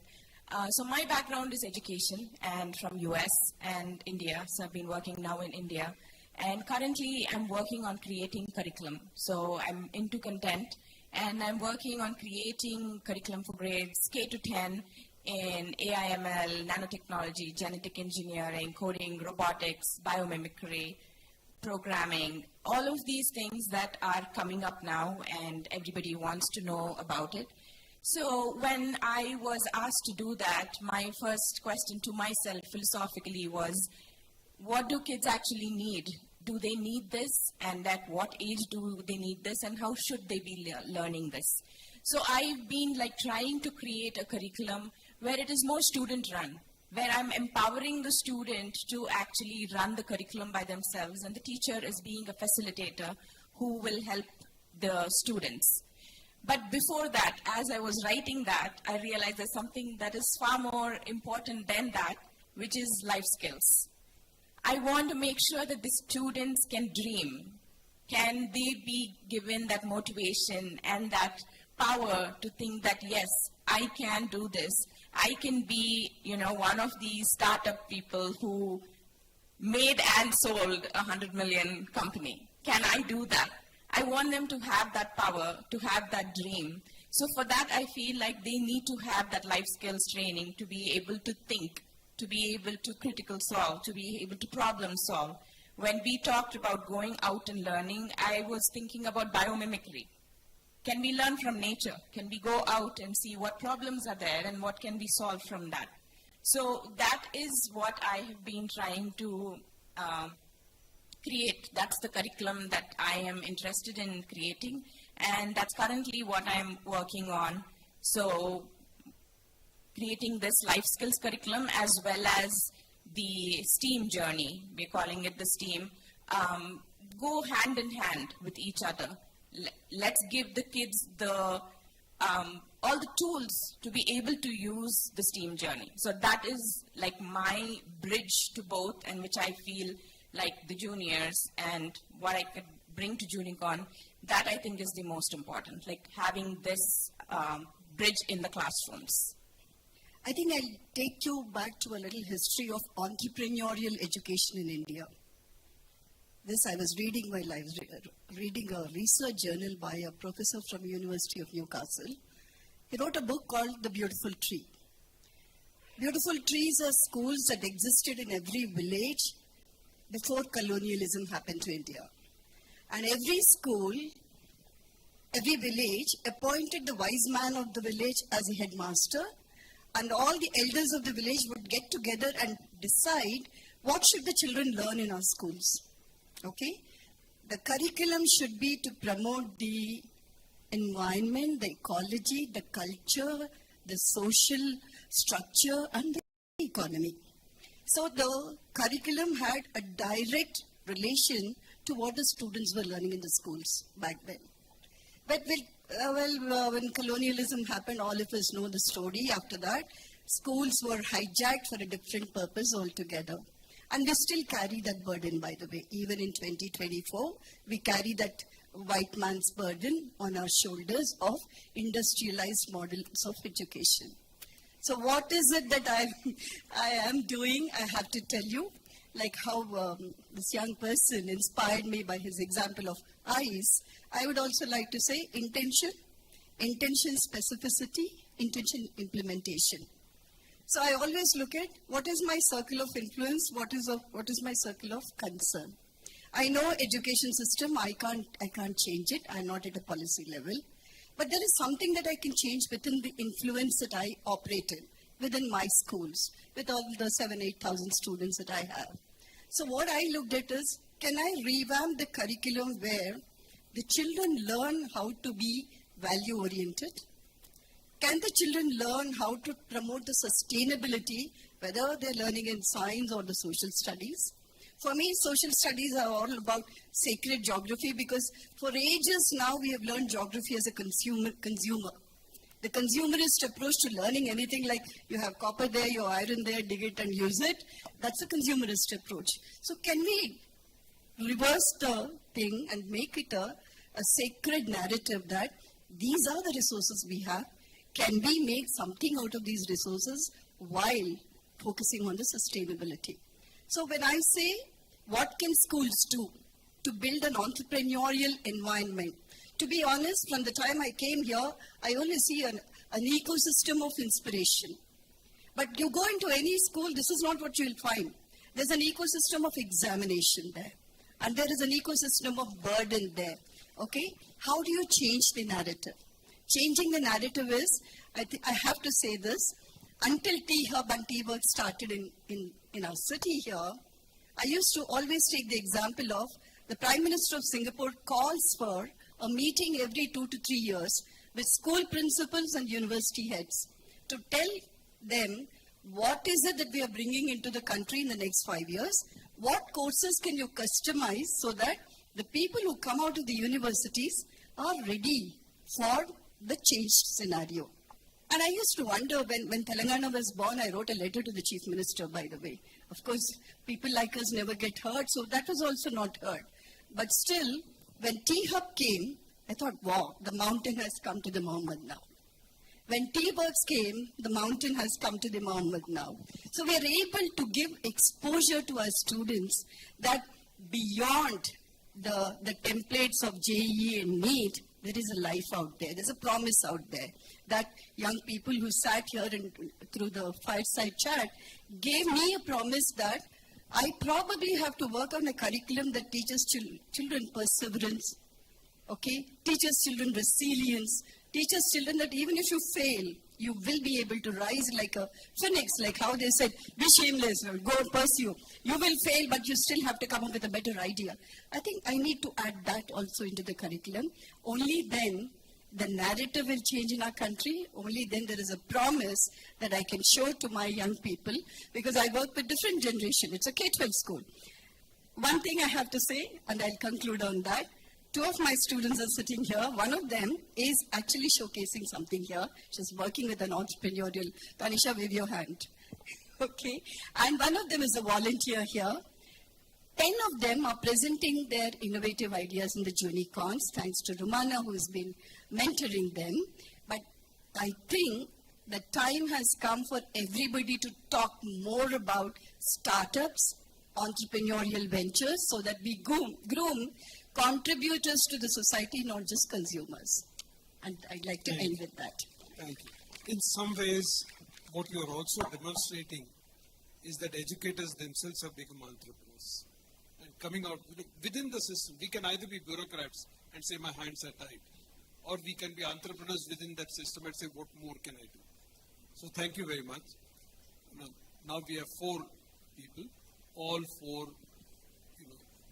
So my background is education, and from US and India. So I've been working now in India. And currently I'm working on creating curriculum. So I'm into content, and I'm working on creating curriculum for grades K to 10 in AI/ML, nanotechnology, genetic engineering, coding, robotics, biomimicry, programming, all of these things that are coming up now and everybody wants to know about it. So when I was asked to do that, my first question to myself philosophically was, what do kids actually need? Do they need this? And at what age do they need this? And how should they be learning this? So I've been trying to create a curriculum where it is more student run, where I'm empowering the student to actually run the curriculum by themselves, and the teacher is being a facilitator who will help the students. But before that, as I was writing that, I realized there's something that is far more important than that, which is life skills. I want to make sure that the students can dream, Can they be given that motivation and that power to think that, yes, I can do this. I can be, one of these startup people who made and sold 100 million company. Can I do that? I want them to have that power, to have that dream. So for that, I feel like they need to have that life skills training to be able to think, to be able to critical solve, to be able to problem solve. When we talked about going out and learning, I was thinking about biomimicry. Can we learn from nature? Can we go out and see what problems are there and what can be solved from that? So that is what I have been trying to create. That's the curriculum that I am interested in creating, and that's currently what I'm working on. So creating this life skills curriculum as well as the STEAM journey, we're calling it the STEAM, go hand in hand with each other. Let's give the kids all the tools to be able to use the STEAM journey. So that is like my bridge to both, and which I feel like the juniors and what I could bring to JuniCon, that I think is the most important, like having this bridge in the classrooms. I think I'll take you back to a little history of entrepreneurial education in India. This I was reading while I was reading a research journal by a professor from University of Newcastle. He wrote a book called The Beautiful Tree. Beautiful trees are schools that existed in every village before colonialism happened to India. And every school, every village appointed the wise man of the village as a headmaster, and all the elders of the village would get together and decide what should the children learn in our schools. Okay? The curriculum should be to promote the environment, the ecology, the culture, the social structure, and the economy. So the curriculum had a direct relation to what the students were learning in the schools back then. But when colonialism happened, all of us know the story. After that, schools were hijacked for a different purpose altogether. And we still carry that burden, by the way. Even in 2024, we carry that white man's burden on our shoulders of industrialized models of education. So what is it that I am doing? I have to tell you, like how this young person inspired me by his example of ice. I would also like to say intention specificity, intention implementation. So I always look at what is my circle of influence, what is my circle of concern. I know education system, I can't change it. I'm not at a policy level. But there is something that I can change within the influence that I operate in, within my schools, with all the 7,000-8,000 students that I have. So what I looked at is, can I revamp the curriculum where the children learn how to be value-oriented? Can the children learn how to promote the sustainability, whether they're learning in science or the social studies? For me, social studies are all about sacred geography, because for ages now we have learned geography as a consumer. The consumerist approach to learning anything, like you have copper there, your iron there, dig it and use it, that's a consumerist approach. So can we reverse the thing and make it a sacred narrative that these are the resources we have? Can we make something out of these resources while focusing on the sustainability? So when I say, what can schools do to build an entrepreneurial environment? To be honest, from the time I came here, I only see an ecosystem of inspiration. But you go into any school, this is not what you'll find. There's an ecosystem of examination there. And there is an ecosystem of burden there. Okay? How do you change the narrative? Changing the narrative is, I have to say this, until T-Hub and T-Work started in our city here, I used to always take the example of the Prime Minister of Singapore calls for a meeting every 2 to 3 years with school principals and university heads to tell them what is it that we are bringing into the country in the next 5 years, what courses can you customize so that the people who come out of the universities are ready for the changed scenario. And I used to wonder, when Telangana was born, I wrote a letter to the Chief Minister, by the way. Of course, people like us never get heard, so that was also not heard. But still, When T-Hub came, I thought, wow, the mountain has come to the moment now. When T-Works came, the mountain has come to the moment now. So we are able to give exposure to our students that beyond the templates of JEE and NEET, there is a life out there. There's a promise out there that young people who sat here and through the fireside chat gave me a promise that I probably have to work on a curriculum that teaches children perseverance, okay? Teaches children resilience, teaches children that even if you fail, you will be able to rise like a phoenix, like how they said, be shameless, go and pursue. You will fail, but you still have to come up with a better idea. I think I need to add that also into the curriculum. Only then the narrative will change in our country. Only then there is a promise that I can show to my young people, because I work with different generation. It's a K-12 school. One thing I have to say, and I'll conclude on that, 2 of my students are sitting here. One of them is actually showcasing something here. She's working with an entrepreneurial. Tanisha, wave your hand. Okay. And one of them is a volunteer here. 10 of them are presenting their innovative ideas in the Junicons, thanks to Rumana, who has been mentoring them. But I think the time has come for everybody to talk more about startups, entrepreneurial ventures, so that we groom contributors to the society, not just consumers. And I'd like to end with that. Thank you. In some ways, what you're also demonstrating is that educators themselves have become entrepreneurs. And coming out within the system, we can either be bureaucrats and say my hands are tied, or we can be entrepreneurs within that system and say what more can I do. So thank you very much. Now we have 4 people, all 4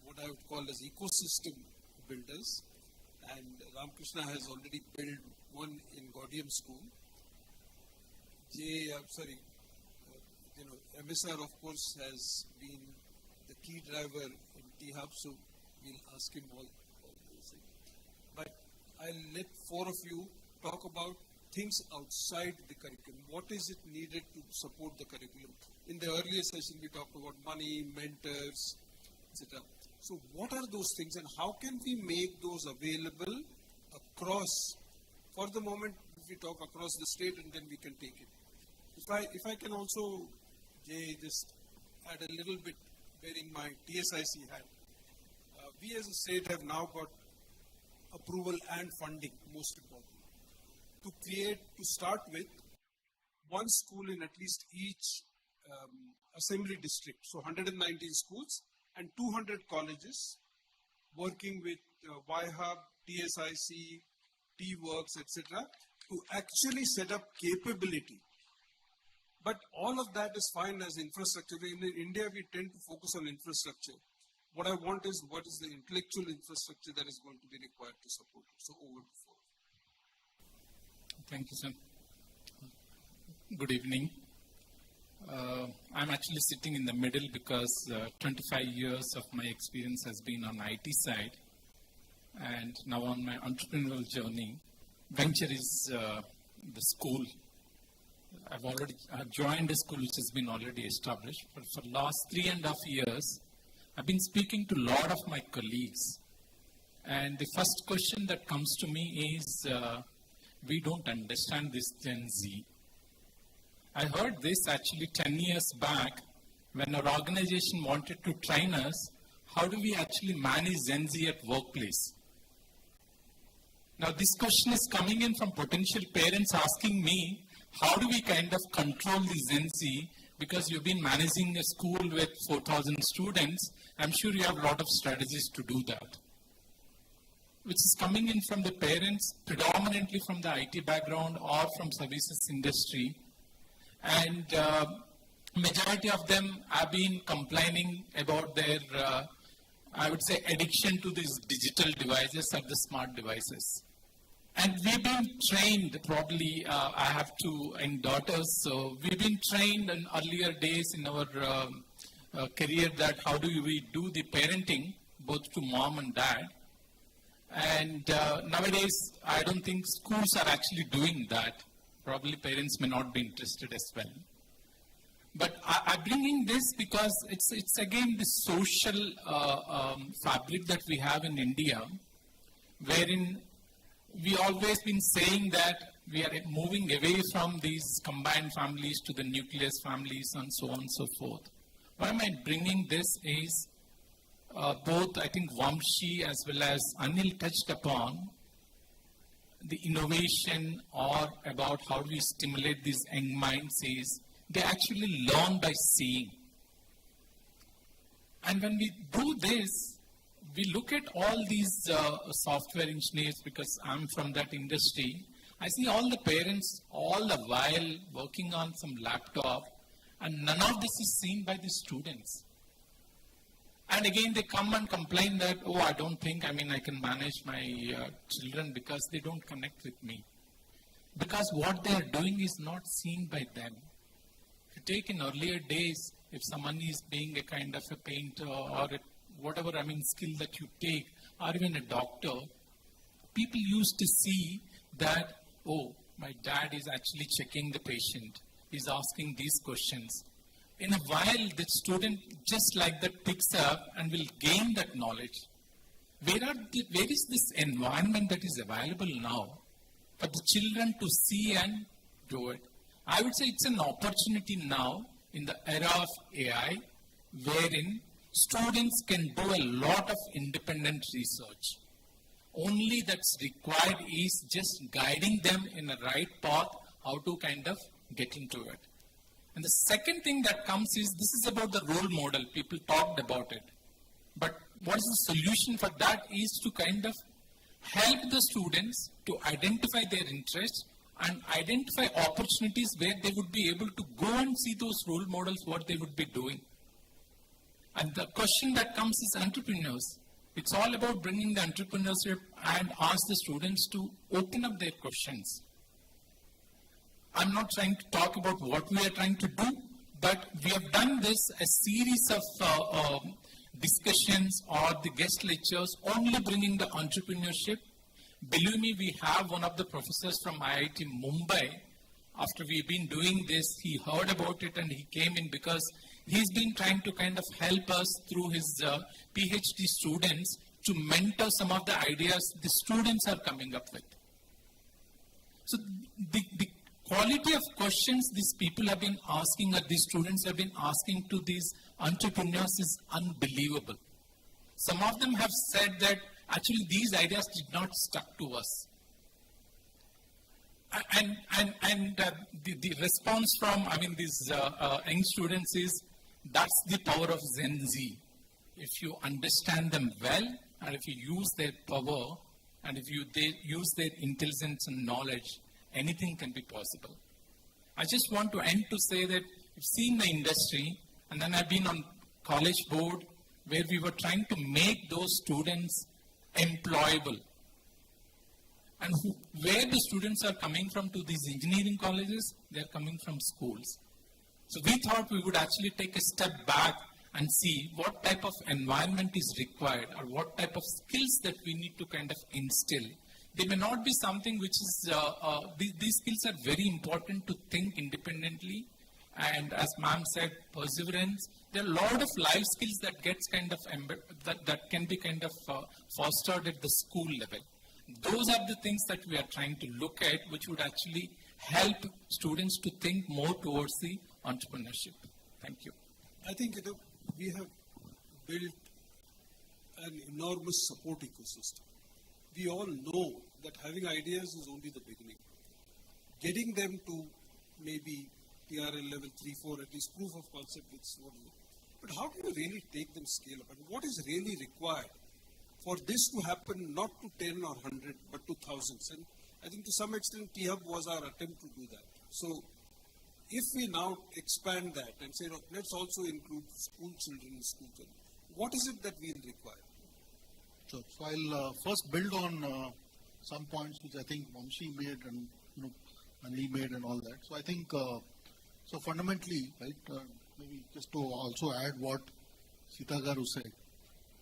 what I would call as ecosystem builders, and Ramakrishna has already built one in Gaudium School. MSR of course has been the key driver in T-Hub, so we'll ask him all those things. But I'll let 4 of you talk about things outside the curriculum. What is it needed to support the curriculum? In the earlier session we talked about money, mentors, etc. So what are those things, and how can we make those available across, for the moment, if we talk across the state, and then we can take it. If I can also, Jay, just add a little bit, wearing my TSIC hat. We as a state have now got approval and funding, most important, to start with, one school in at least each assembly district, so 119 schools, and 200 colleges working with YHub, TSIC, T-Works, etc. to actually set up capability. But all of that is fine as infrastructure. In India, we tend to focus on infrastructure. What I want is, what is the intellectual infrastructure that is going to be required to support it? So over to 4. Thank you, sir. Good evening. I'm actually sitting in the middle because 25 years of my experience has been on IT side, and now on my entrepreneurial journey. Venture is the school. I've joined a school which has been already established, but for the last 3.5 years, I've been speaking to a lot of my colleagues, and the first question that comes to me is, we don't understand this Gen Z. I heard this actually 10 years back when our organization wanted to train us, how do we actually manage Gen Z at workplace? Now this question is coming in from potential parents asking me, how do we kind of control the Gen Z? Because you've been managing a school with 4,000 students, I'm sure you have a lot of strategies to do that. Which is coming in from the parents, predominantly from the IT background or from services industry. And majority of them have been complaining about their, I would say, addiction to these digital devices or the smart devices. And we've been trained, probably I have 2 young daughters, so we've been trained in earlier days in our career that how do we do the parenting, both to mom and dad. And nowadays, I don't think schools are actually doing that. Probably parents may not be interested as well. But I'm bringing this because it's again the social fabric that we have in India. wherein we always been saying that we are moving away from these combined families to the nucleus families and so on and so forth. Why am I bringing this is both I think Vamshi as well as Anil touched upon the innovation or about how we stimulate these young minds is they actually learn by seeing. And when we do this, we look at all these software engineers, because I'm from that industry. I see all the parents all the while working on some laptop, and none of this is seen by the students. And again, they come and complain that, oh, I don't think, I can manage my children because they don't connect with me. Because what they are doing is not seen by them. If you take in earlier days, if someone is being a kind of a painter or whatever skill that you take, or even a doctor, people used to see that, oh, my dad is actually checking the patient, he's asking these questions. In a while, the student just like that picks up and will gain that knowledge. Where is this environment that is available now for the children to see and do it? I would say it's an opportunity now in the era of AI, wherein students can do a lot of independent research. Only that's required is just guiding them in the right path, how to kind of get into it. And the second thing that comes is, this is about the role model. People talked about it. But what is the solution for that is to kind of help the students to identify their interests and identify opportunities where they would be able to go and see those role models, what they would be doing. And the question that comes is entrepreneurs. It's all about bringing the entrepreneurship and ask the students to open up their questions. I'm not trying to talk about what we are trying to do, but we have done this a series of discussions or the guest lectures only bringing the entrepreneurship. Believe me, we have one of the professors from IIT Mumbai. After we've been doing this, he heard about it and he came in because he's been trying to kind of help us through his PhD students to mentor some of the ideas the students are coming up with. So the quality of questions these people have been asking, or these students have been asking to these entrepreneurs is unbelievable. Some of them have said that actually these ideas did not stuck to us. And the response from, these young students is, that's the power of Gen Z. If you understand them well, and if you use their power, and if they use their intelligence and knowledge, anything can be possible. I just want to end to say that I've seen the industry, and then I've been on college board where we were trying to make those students employable. And where the students are coming from to these engineering colleges, they're coming from schools. So we thought we would actually take a step back and see what type of environment is required or what type of skills that we need to kind of instill. They may not be something which is, these skills are very important to think independently. And as ma'am said, perseverance. There are a lot of life skills that gets kind of, that can be kind of fostered at the school level. Those are the things that we are trying to look at, which would actually help students to think more towards the entrepreneurship. Thank you. I think we have built an enormous support ecosystem. We all know that having ideas is only the beginning. Getting them to maybe TRL level 3, 4, at least proof of concept, it's what we do. But how do you really take them scale up? And what is really required for this to happen, not to 10 or 100, but to thousands? And I think to some extent, T-Hub was our attempt to do that. So if we now expand that and say, let's also include school children in school children, what is it that we'll require? Sure. So I'll first build on some points which I think Vamshi made and Anil made and all that. So I think, so fundamentally, right, maybe just to also add what Sita Garu said.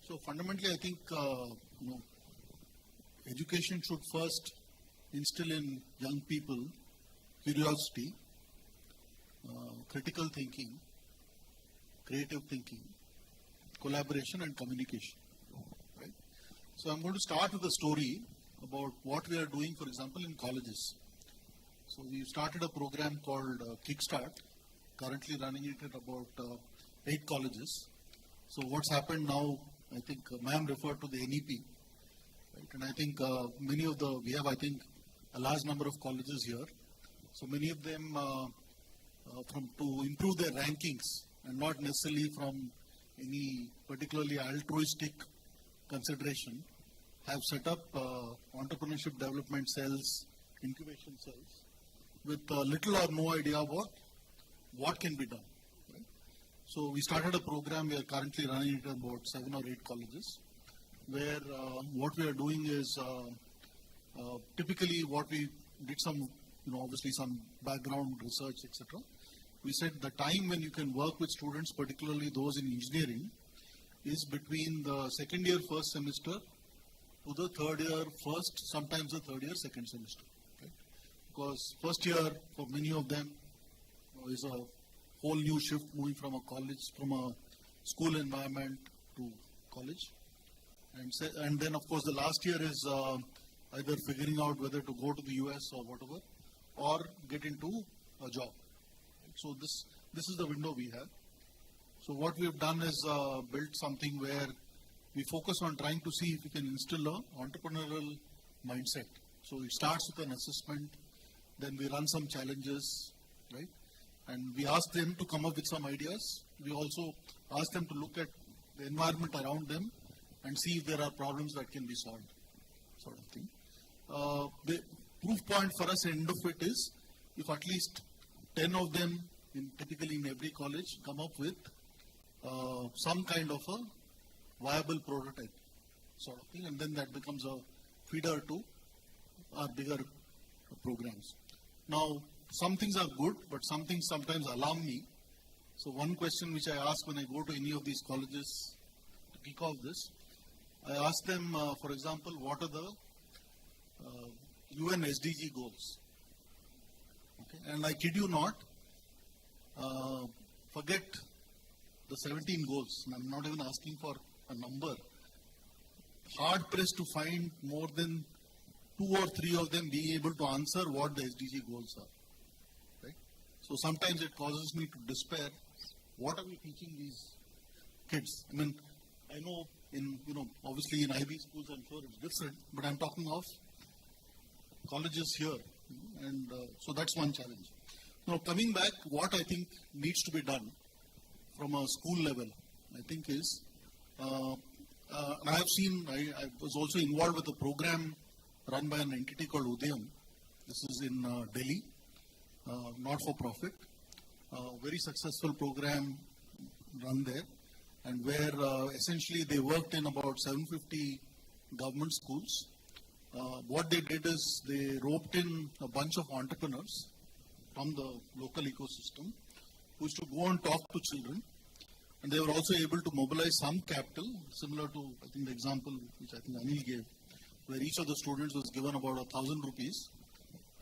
So fundamentally, I think, education should first instill in young people curiosity, critical thinking, creative thinking, collaboration and communication. Right? So I'm going to start with a story about what we are doing, for example, in colleges. So we've started a program called Kickstart, currently running it at about 8 colleges. So what's happened now, I think ma'am referred to the NEP, right? And I think we have, I think, a large number of colleges here. So many of them, to improve their rankings and not necessarily from any particularly altruistic consideration, have set up entrepreneurship development cells, incubation cells, with little or no idea about what can be done. Right? So we started a program, we are currently running it at about 7 or 8 colleges, where what we are doing is typically what we did some, obviously some background research, etc. We said the time when you can work with students, particularly those in engineering, is between the second year first semester to the third year first, sometimes the third year second semester. Right? Because first year for many of them is a whole new shift, moving from a school environment to college. And then of course the last year is either figuring out whether to go to the US or whatever, or get into a job. So this is the window we have. So what we have done is built something where we focus on trying to see if we can instill an entrepreneurial mindset. So it starts with an assessment, then we run some challenges, right? And we ask them to come up with some ideas. We also ask them to look at the environment around them and see if there are problems that can be solved, sort of thing. The proof point for us, end of it, is if at least 10 of them, typically in every college, come up with some kind of a viable prototype, sort of thing, and then that becomes a feeder to our bigger programs. Now, some things are good, but some things sometimes alarm me. So one question which I ask when I go to any of these colleges to kick off this, I ask them, for example, what are the UN SDG goals? Okay. And I kid you not, forget the 17 goals, and I'm not even asking for a number. Hard pressed to find more than 2 or 3 of them being able to answer what the SDG goals are. Right? So sometimes it causes me to despair. What are we teaching these kids? I mean, I know obviously in IB schools I'm sure it's different, but I'm talking of colleges here, and so that's one challenge. Now coming back, what I think needs to be done from a school level, I think is, I have seen, I was also involved with a program run by an entity called Udayam. This is in Delhi, not for profit. Very successful program run there, and where essentially they worked in about 750 government schools. What they did is they roped in a bunch of entrepreneurs from the local ecosystem who used to go and talk to children, and they were also able to mobilize some capital, similar to, I think, the example which I think Anil gave, where each of the students was given about 1,000 rupees,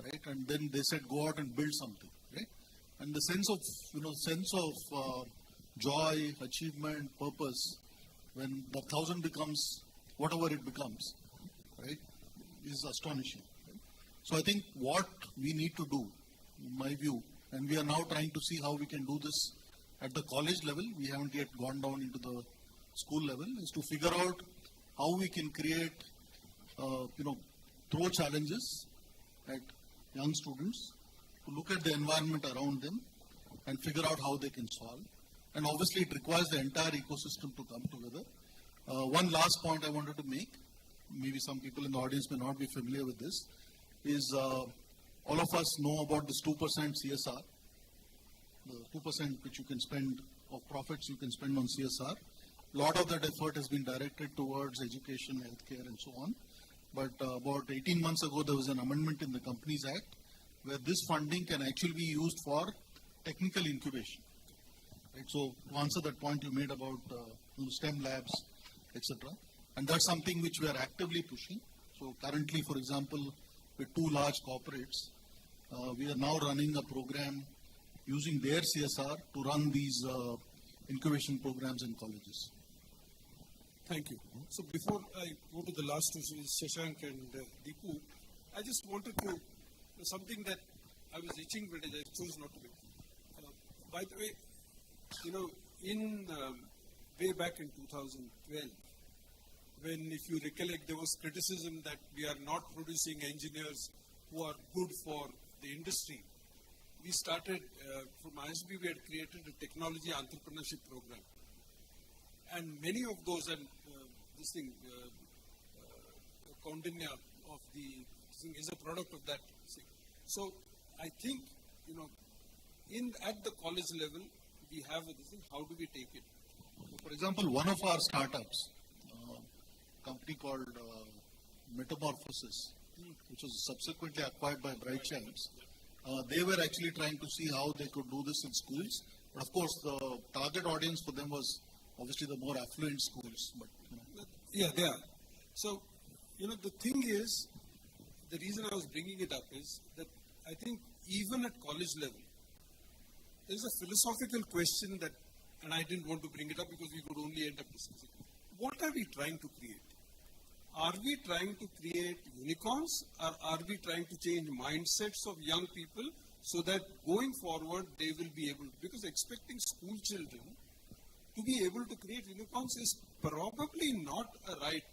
right? And then they said, go out and build something, right? And the sense of joy, achievement, purpose, when the 1,000 becomes whatever it becomes, right, is astonishing. Right? So I think what we need to do, in my view, and we are now trying to see how we can do this at the college level, we haven't yet gone down into the school level, is to figure out how we can create, throw challenges at young students to look at the environment around them and figure out how they can solve. And obviously it requires the entire ecosystem to come together. One last point I wanted to make, maybe some people in the audience may not be familiar with this, is all of us know about this 2% CSR, the 2% which you can spend of profits you can spend on CSR. A lot of that effort has been directed towards education, healthcare, and so on. But about 18 months ago, there was an amendment in the Companies Act where this funding can actually be used for technical incubation. Right? So to answer that point you made about STEM labs, etc. And that's something which we are actively pushing. So currently, for example, with 2 large corporates, we are now running a program using their CSR to run these incubation programs in colleges. Thank you. So before I go to the last two, Shashank and Deepu, I just wanted to, something that I was itching, but I chose not to be. By the way, in way back in 2012, when, if you recollect, there was criticism that we are not producing engineers who are good for the industry, we started, from ISB, we had created a technology entrepreneurship program. And many of those, and this thing, Kaundinya of the thing is a product of that thing. So I think, at the college level, we have this thing, how do we take it? For example, one of our startups, a company called Metamorphosis, which was subsequently acquired by Bright Chance, they were actually trying to see how they could do this in schools. But of course, the target audience for them was obviously the more affluent schools. But yeah, they are. So, the thing is, the reason I was bringing it up is that I think even at college level, there's a philosophical question that, and I didn't want to bring it up because we could only end up discussing. What are we trying to create? Are we trying to create unicorns, or are we trying to change mindsets of young people so that going forward they will be able, because expecting school children to be able to create unicorns is probably not a right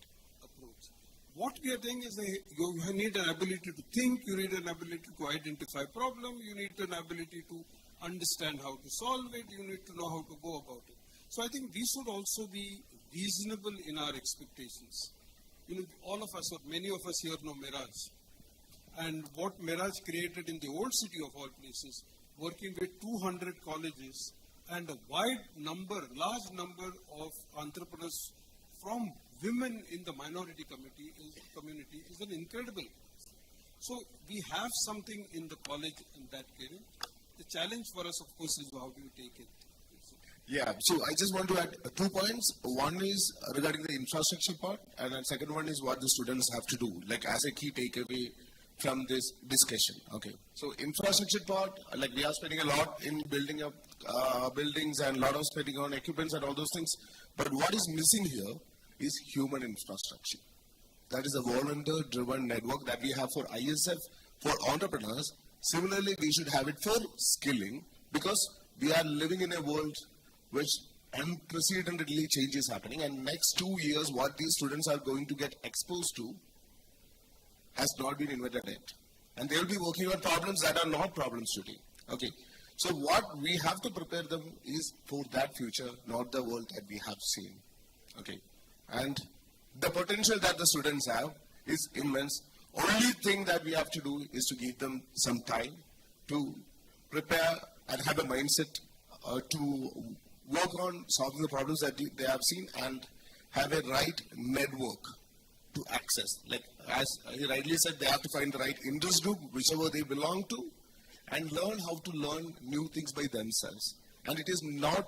approach. What we are saying is that you need an ability to think, you need an ability to identify problem, you need an ability to understand how to solve it, you need to know how to go about it. So I think we should also be reasonable in our expectations. All of us, or many of us here know Miraj. And what Miraj created in the old city of all places, working with 200 colleges and a large number of entrepreneurs from women in the minority community is an incredible. So we have something in the college in that area. The challenge for us, of course, is how do you take it? Yeah, so I just want to add 2 points. One is regarding the infrastructure part, and the second one is what the students have to do, like as a key takeaway from this discussion. Okay, so infrastructure part, like we are spending a lot in building up buildings and a lot of spending on equipments and all those things. But what is missing here is human infrastructure. That is a volunteer-driven network that we have for ISF, for entrepreneurs. Similarly, we should have it for skilling, because we are living in a world which unprecedentedly change is happening, and next 2 years what these students are going to get exposed to has not been invented yet. And they will be working on problems that are not problems today. Okay. So what we have to prepare them is for that future, not the world that we have seen. Okay. And the potential that the students have is immense. Only thing that we have to do is to give them some time to prepare and have a mindset to work on solving the problems that they have seen, and have a right network to access. Like as he rightly said, they have to find the right interest group, whichever they belong to, and learn how to learn new things by themselves. And it is not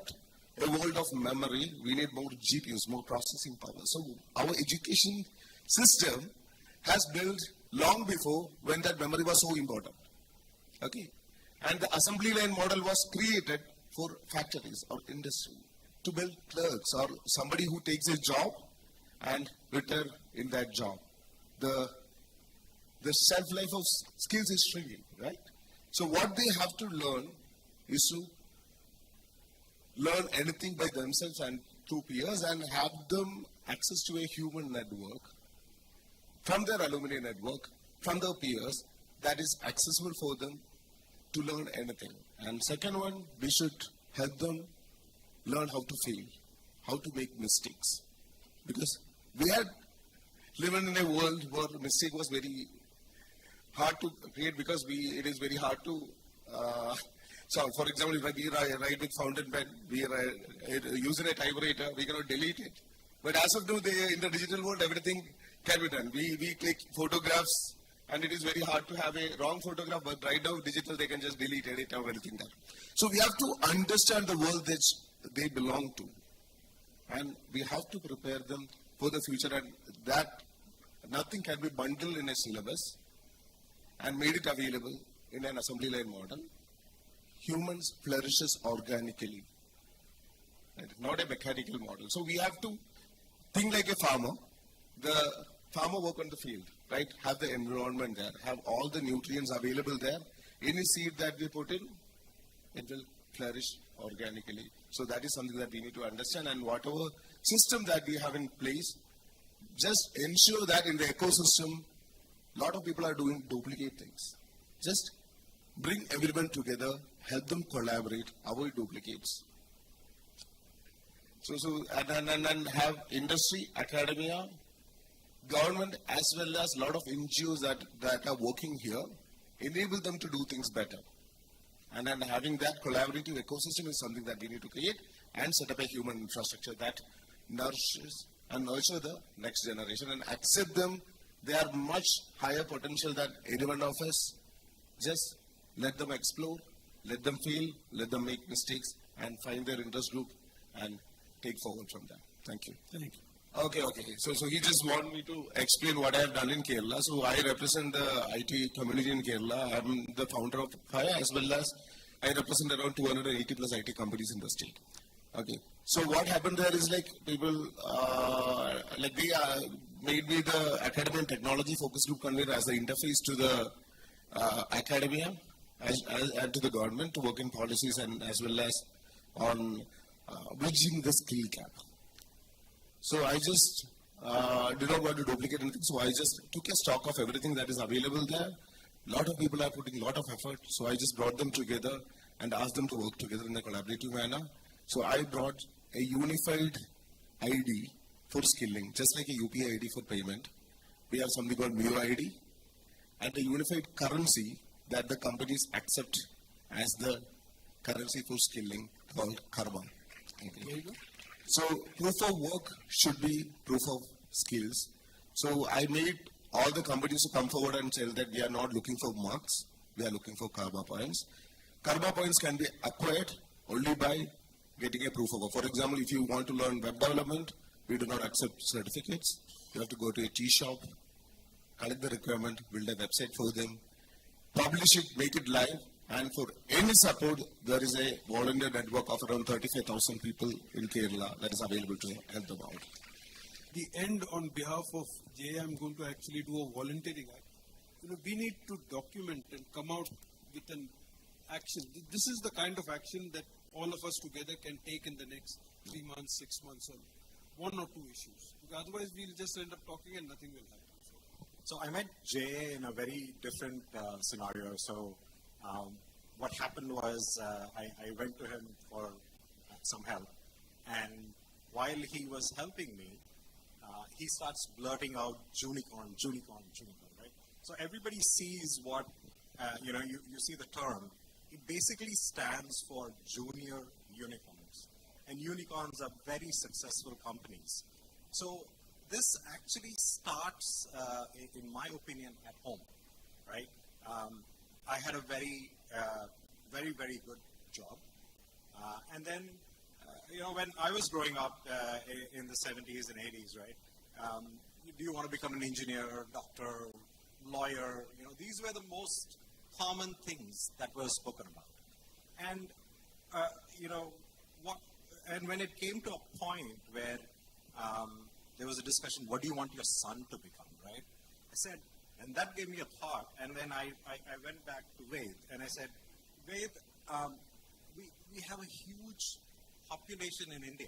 a world of memory. We need more GPUs, more processing power. So our education system has built long before when that memory was so important. Okay. And the assembly line model was created for factories or industry to build clerks or somebody who takes a job and retire in that job. The shelf life of skills is shrinking, right? So what they have to learn is to learn anything by themselves and through peers, and have them access to a human network from their alumni network, from their peers, that is accessible for them to learn anything. And second one, we should help them learn how to fail, how to make mistakes. Because we are living in a world where mistake was very hard to create, because it is very hard to, so for example, if we write with fountain pen, we are using a typewriter, we cannot delete it. But as of now, in the digital world, everything can be done. We click photographs, and it is very hard to have a wrong photograph, but right now, digital, they can just delete, edit, or anything done. So we have to understand the world that they belong to. And we have to prepare them for the future, and that nothing can be bundled in a syllabus and made it available in an assembly line model. Humans flourishes organically, right? Not a mechanical model. So we have to think like a farmer. The farmer work on the field, right? Have the environment there, have all the nutrients available there. Any seed that we put in, it will flourish organically. So that is something that we need to understand, and whatever system that we have in place, just ensure that in the ecosystem, a lot of people are doing duplicate things. Just bring everyone together, help them collaborate, avoid duplicates. And have industry, academia, government, as well as a lot of NGOs that are working here, enable them to do things better. And then having that collaborative ecosystem is something that we need to create and set up a human infrastructure that nourishes and nurture the next generation and accept them. They are much higher potential than any one of us. Just let them explore, let them fail, let them make mistakes and find their interest group and take forward from there. Thank you. Thank you. Okay. So he just want me to explain what I have done in Kerala. So I represent the IT community in Kerala. I'm the founder of FIRE, as well as I represent around 280 plus IT companies in the state. Okay. So what happened there is like people, they made me the academy and technology focus group convener as the interface to the academia and to the government to work in policies and as well as on bridging the skill gap. So I just did not want to duplicate anything. So I just took a stock of everything that is available there. A lot of people are putting a lot of effort. So I just brought them together and asked them to work together in a collaborative manner. So I brought a unified ID for skilling, just like a UPI ID for payment. We have something called MIO ID and a unified currency that the companies accept as the currency for skilling called Karma. Okay. So proof of work should be proof of skills. So I made all the companies to come forward and tell that we are not looking for marks, we are looking for karma points. Karma points can be acquired only by getting a proof of work. For example, if you want to learn web development, we do not accept certificates. You have to go to a tea shop, collect the requirement, build a website for them, publish it, make it live. And for any support, there is a volunteer network of around 35,000 people in Kerala that is available to help them out. The end, on behalf of JA, I'm going to actually do a volunteering act. We need to document and come out with an action. This is the kind of action that all of us together can take in the next 3 months, 6 months, or 1 or 2 issues. Because otherwise, we'll just end up talking and nothing will happen. So I met JA in a very different scenario. So what happened was I went to him for some help, and while he was helping me, he starts blurting out Junicorn, right? So everybody sees what, you see the term. It basically stands for junior unicorns, and unicorns are very successful companies. So this actually starts, in my opinion, at home, right? I had a very good job. And then, when I was growing up in the 70s and 80s, right, do you want to become an engineer, doctor, lawyer? These were the most common things that were spoken about. And, and when it came to a point where there was a discussion, what do you want your son to become, right? I said, and that gave me a thought, and then I went back to Ved, and I said, Ved, we have a huge population in India,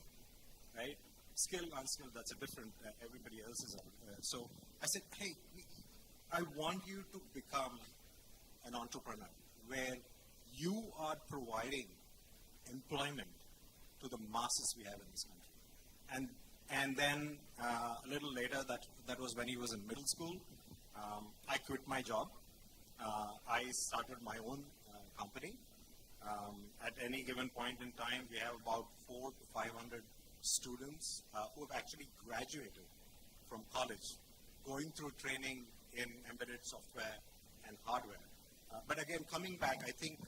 right? Skilled, unskilled, that's a different, everybody else is. So I said, hey, I want you to become an entrepreneur where you are providing employment to the masses we have in this country. And then a little later, that was when he was in middle school, I quit my job. I started my own company. At any given point in time, we have about 400 to 500 students who have actually graduated from college, going through training in embedded software and hardware. But again, coming back, I think,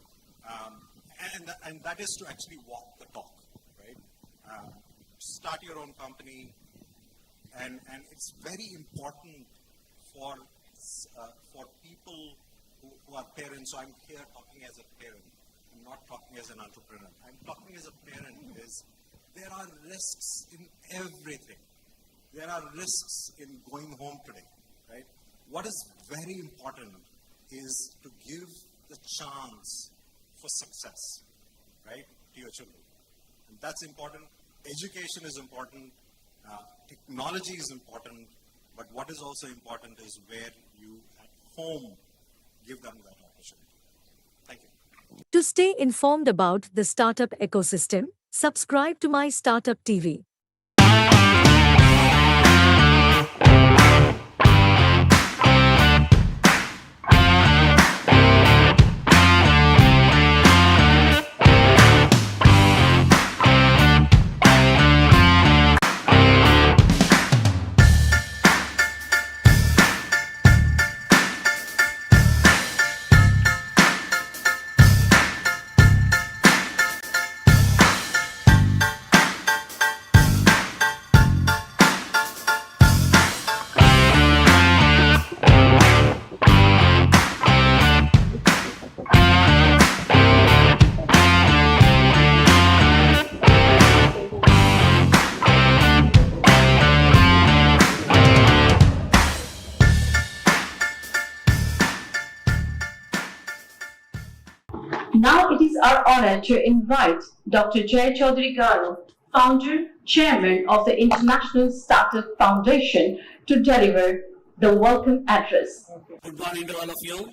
and that is to actually walk the talk, right? Start your own company, and it's very important for people who are parents. So I'm here talking as a parent. I'm not talking as an entrepreneur. I'm talking as a parent. There are risks in everything. there are risks in going home today, right? What is very important is to give the chance for success, right, to your children. And that's important. Education is important. Technology is important. But what is also important is where you at home give them that opportunity. Thank you. To stay informed about the startup ecosystem, subscribe to My Startup TV. Now it is our honor to invite Dr. Jay Chaudhary Garu, founder, chairman of the International Startup Foundation, to deliver the welcome address. Good morning to all of you.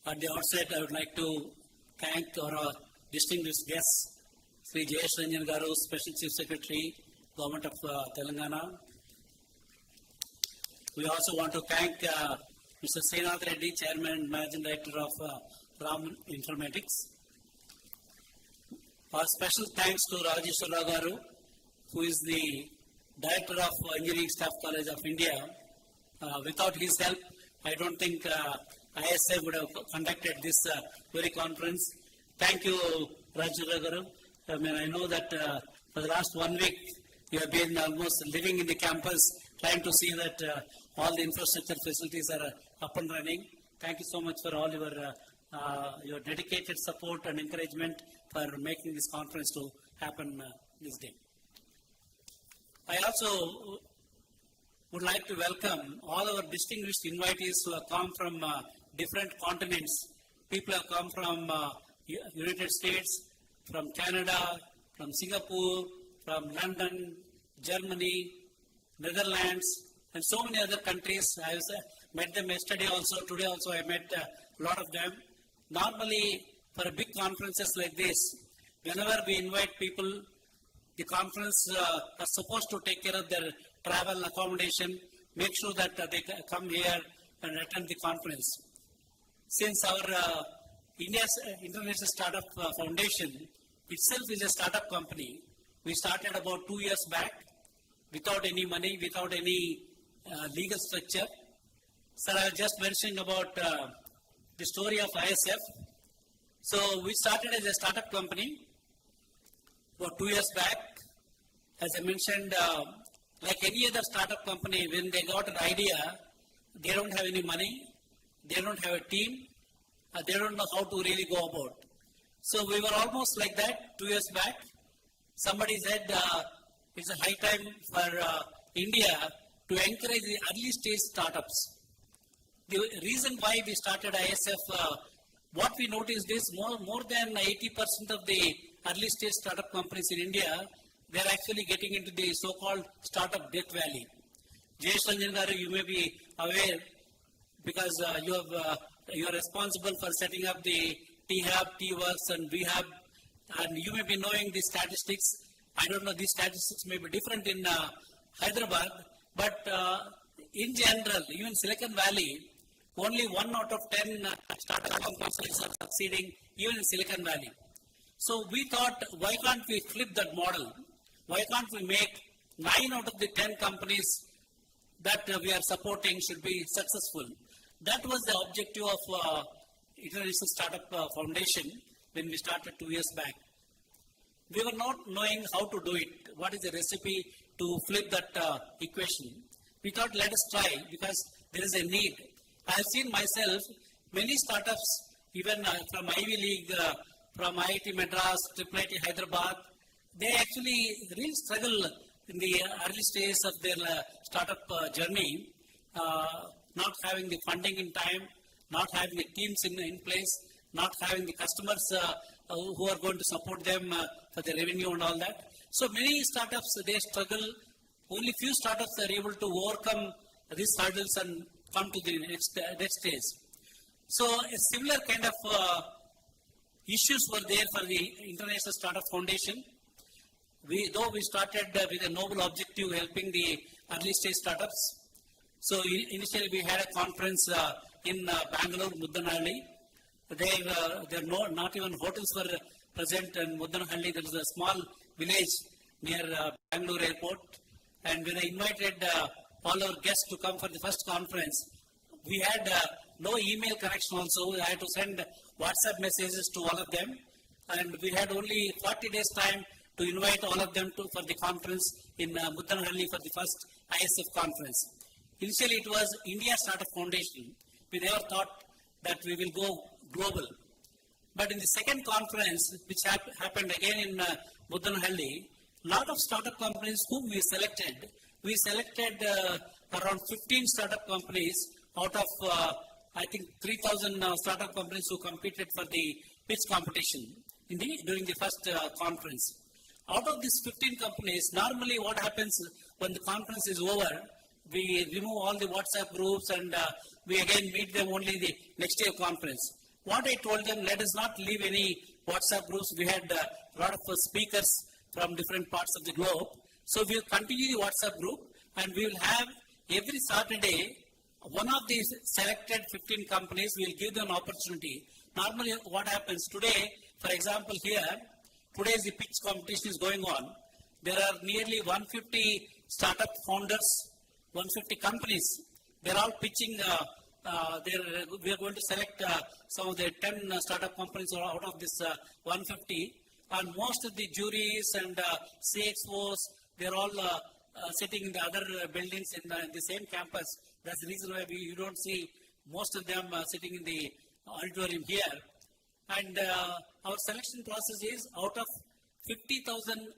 At the outset, I would like to thank our distinguished guests, Sri Jayesh Ranjan Garu, Special Chief Secretary, Government of Telangana. We also want to thank Mr. Srikanth Reddy, Chairman and Managing Director of Ram Informatics. Our special thanks to Rajeshwara Garu, who is the Director of Engineering Staff College of India. Without his help, I don't think ISF would have conducted this very conference. Thank you, Rajeshwara Garu. I know that for the last 1 week, you have been almost living in the campus, trying to see that all the infrastructure facilities are up and running. Thank you so much for all your dedicated support and encouragement for making this conference to happen this day. I also would like to welcome all our distinguished invitees who have come from different continents. People have come from United States, from Canada, from Singapore, from London, Germany, Netherlands, and so many other countries. I met them yesterday also, today also I met a lot of them. Normally, for big conferences like this, whenever we invite people, the conference are supposed to take care of their travel accommodation, make sure that they come here and attend the conference. Since our India's International Startup Foundation itself is a startup company, we started about 2 years back without any money, without any legal structure. Sir, I was just mentioning about the story of ISF. So we started as a startup company about 2 years back. As I mentioned, like any other startup company, when they got an idea, they don't have any money, they don't have a team, they don't know how to really go about. So we were almost like that 2 years back. Somebody said it's a high time for India to encourage the early stage startups. The reason why we started ISF, what we noticed is more than 80% of the early stage startup companies in India, they are actually getting into the so-called startup death valley. Jayesh Ranjan Garu, you may be aware because you are responsible for setting up the T-Hub, T-Works and V-Hub, and you may be knowing the statistics. I don't know, these statistics may be different in Hyderabad, but in general, even Silicon Valley, only 1 out of 10 startup companies are succeeding, even in Silicon Valley. So we thought, why can't we flip that model? Why can't we make 9 out of the 10 companies that we are supporting should be successful? That was the objective of International Startup Foundation when we started 2 years back. We were not knowing how to do it. What is the recipe to flip that equation? We thought, let us try because there is a need. I have seen myself, many startups, even from Ivy League, from IIT Madras, IIIT Hyderabad, they actually really struggle in the early stages of their startup journey, not having the funding in time, not having the teams in place, not having the customers who are going to support them for the revenue and all that. So many startups, they struggle. Only few startups are able to overcome these hurdles and come to the next stage. So a similar kind of issues were there for the International Startup Foundation. Though we started with a noble objective helping the early stage startups. So initially we had a conference in Bangalore, Mudanahalli. There not even hotels were present in Mudanahalli. There was a small village near Bangalore airport. And when I invited all our guests to come for the first conference, we had no email connection also. I had to send WhatsApp messages to all of them. And we had only 40 days time to invite all of them for the conference in Mudanahalli for the first ISF conference. Initially it was India Startup Foundation. We never thought that we will go global. But in the second conference, which happened again in Mudanahalli, a lot of startup companies whom we selected around 15 startup companies out of I think 3,000 startup companies who competed for the pitch competition during the first conference. Out of these 15 companies, normally what happens when the conference is over, we remove all the WhatsApp groups and we again meet them only the next day of conference. What I told them, let us not leave any WhatsApp groups. We had a lot of speakers from different parts of the globe. So we will continue the WhatsApp group and we will have every Saturday, one of these selected 15 companies, we will give them an opportunity. Normally what happens today, for example here, today the pitch competition is going on. There are nearly 150 startup founders, 150 companies. They are all pitching. We are going to select some of the 10 startup companies out of this 150. And most of the juries and CXOs, they are all sitting in the other buildings in the same campus. That's the reason why you don't see most of them sitting in the auditorium here. And our selection process is out of 50,000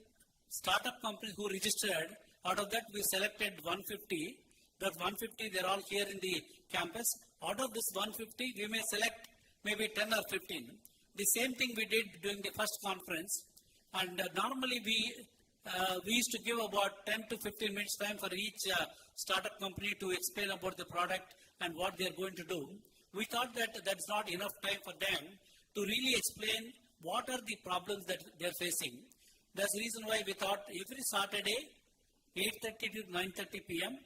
startup companies who registered, out of that we selected 150. That 150, they're all here in the campus. Out of this 150, we may select maybe 10 or 15. The same thing we did during the first conference. And normally we used to give about 10 to 15 minutes time for each startup company to explain about the product and what they're going to do. We thought that that's not enough time for them to really explain what are the problems that they're facing. That's the reason why we thought every Saturday, 8:30 to 9:30 p.m.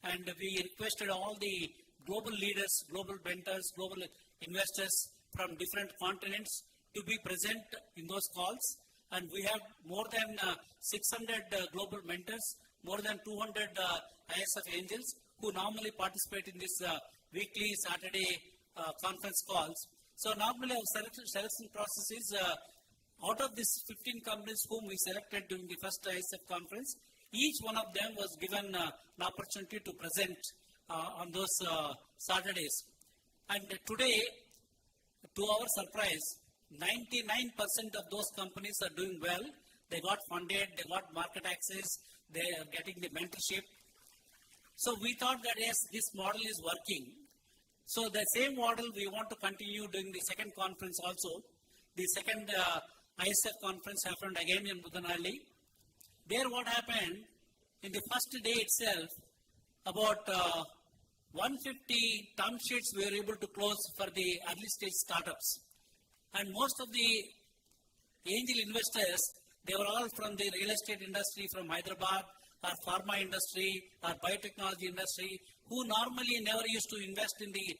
and we requested all the global leaders, global mentors, global investors from different continents to be present in those calls. And we have more than 600 global mentors, more than 200 ISF angels who normally participate in this weekly Saturday conference calls. So normally our selection process is out of these 15 companies whom we selected during the first ISF conference, each one of them was given an opportunity to present on those Saturdays. And today, to our surprise, 99% of those companies are doing well. They got funded, they got market access, they are getting the mentorship. So we thought that yes, this model is working. So the same model we want to continue during the second conference also. The second ISF conference happened again in Mudanahalli. There what happened, in the first day itself, about 150 term sheets we were able to close for the early stage startups. And most of the angel investors, they were all from the real estate industry from Hyderabad, or pharma industry, or biotechnology industry, who normally never used to invest in the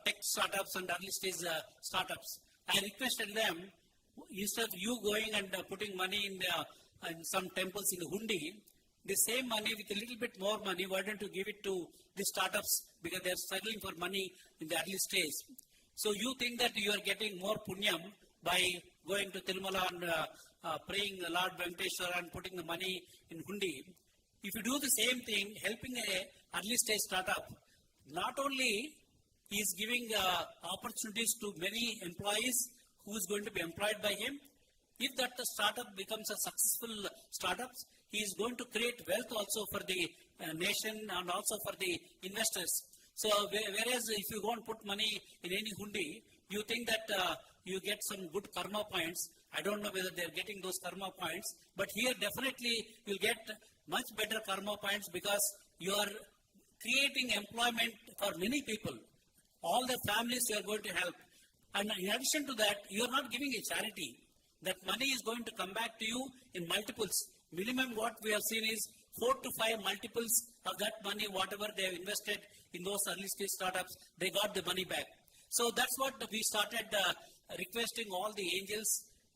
tech startups and early stage startups. I requested them, instead of you going and putting money in some temples in Hundi, the same money with a little bit more money, why don't you give it to the startups because they are struggling for money in the early stage. So you think that you are getting more punyam by going to Tirumala and praying Lord Venkateshwara and putting the money in Hundi. If you do the same thing, helping a early stage startup, not only he is giving opportunities to many employees who is going to be employed by him, if that startup becomes a successful startup, he is going to create wealth also for the nation and also for the investors. So whereas if you go and put money in any hundi, you think that you get some good karma points. I don't know whether they're getting those karma points, but here definitely you'll get much better karma points because you are creating employment for many people. All the families you are going to help. And in addition to that, you are not giving a charity. That money is going to come back to you in multiples. Minimum what we have seen is 4 to 5 multiples of that money, whatever they have invested in those early stage startups, they got the money back. So that's what we started requesting all the angels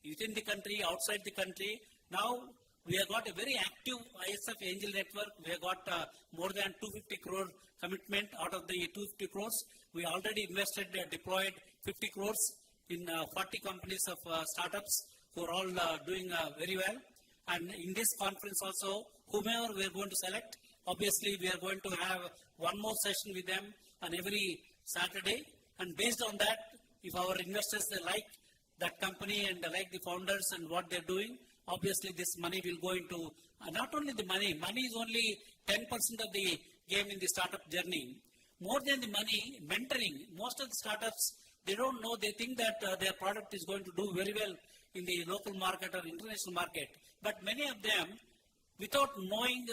within the country, outside the country. Now we have got a very active ISF angel network. We have got more than 250 crore commitment out of the 250 crores. We already invested, deployed 50 crores in 40 companies of startups who are all doing very well. And in this conference also, whomever we are going to select, obviously we are going to have one more session with them on every Saturday. And based on that, if our investors they like that company and they like the founders and what they're doing, obviously this money will go into, not only the money is only 10% of the game in the startup journey. More than the money, mentoring. Most of the startups, they don't know, they think that their product is going to do very well in the local market or international market. But many of them, without knowing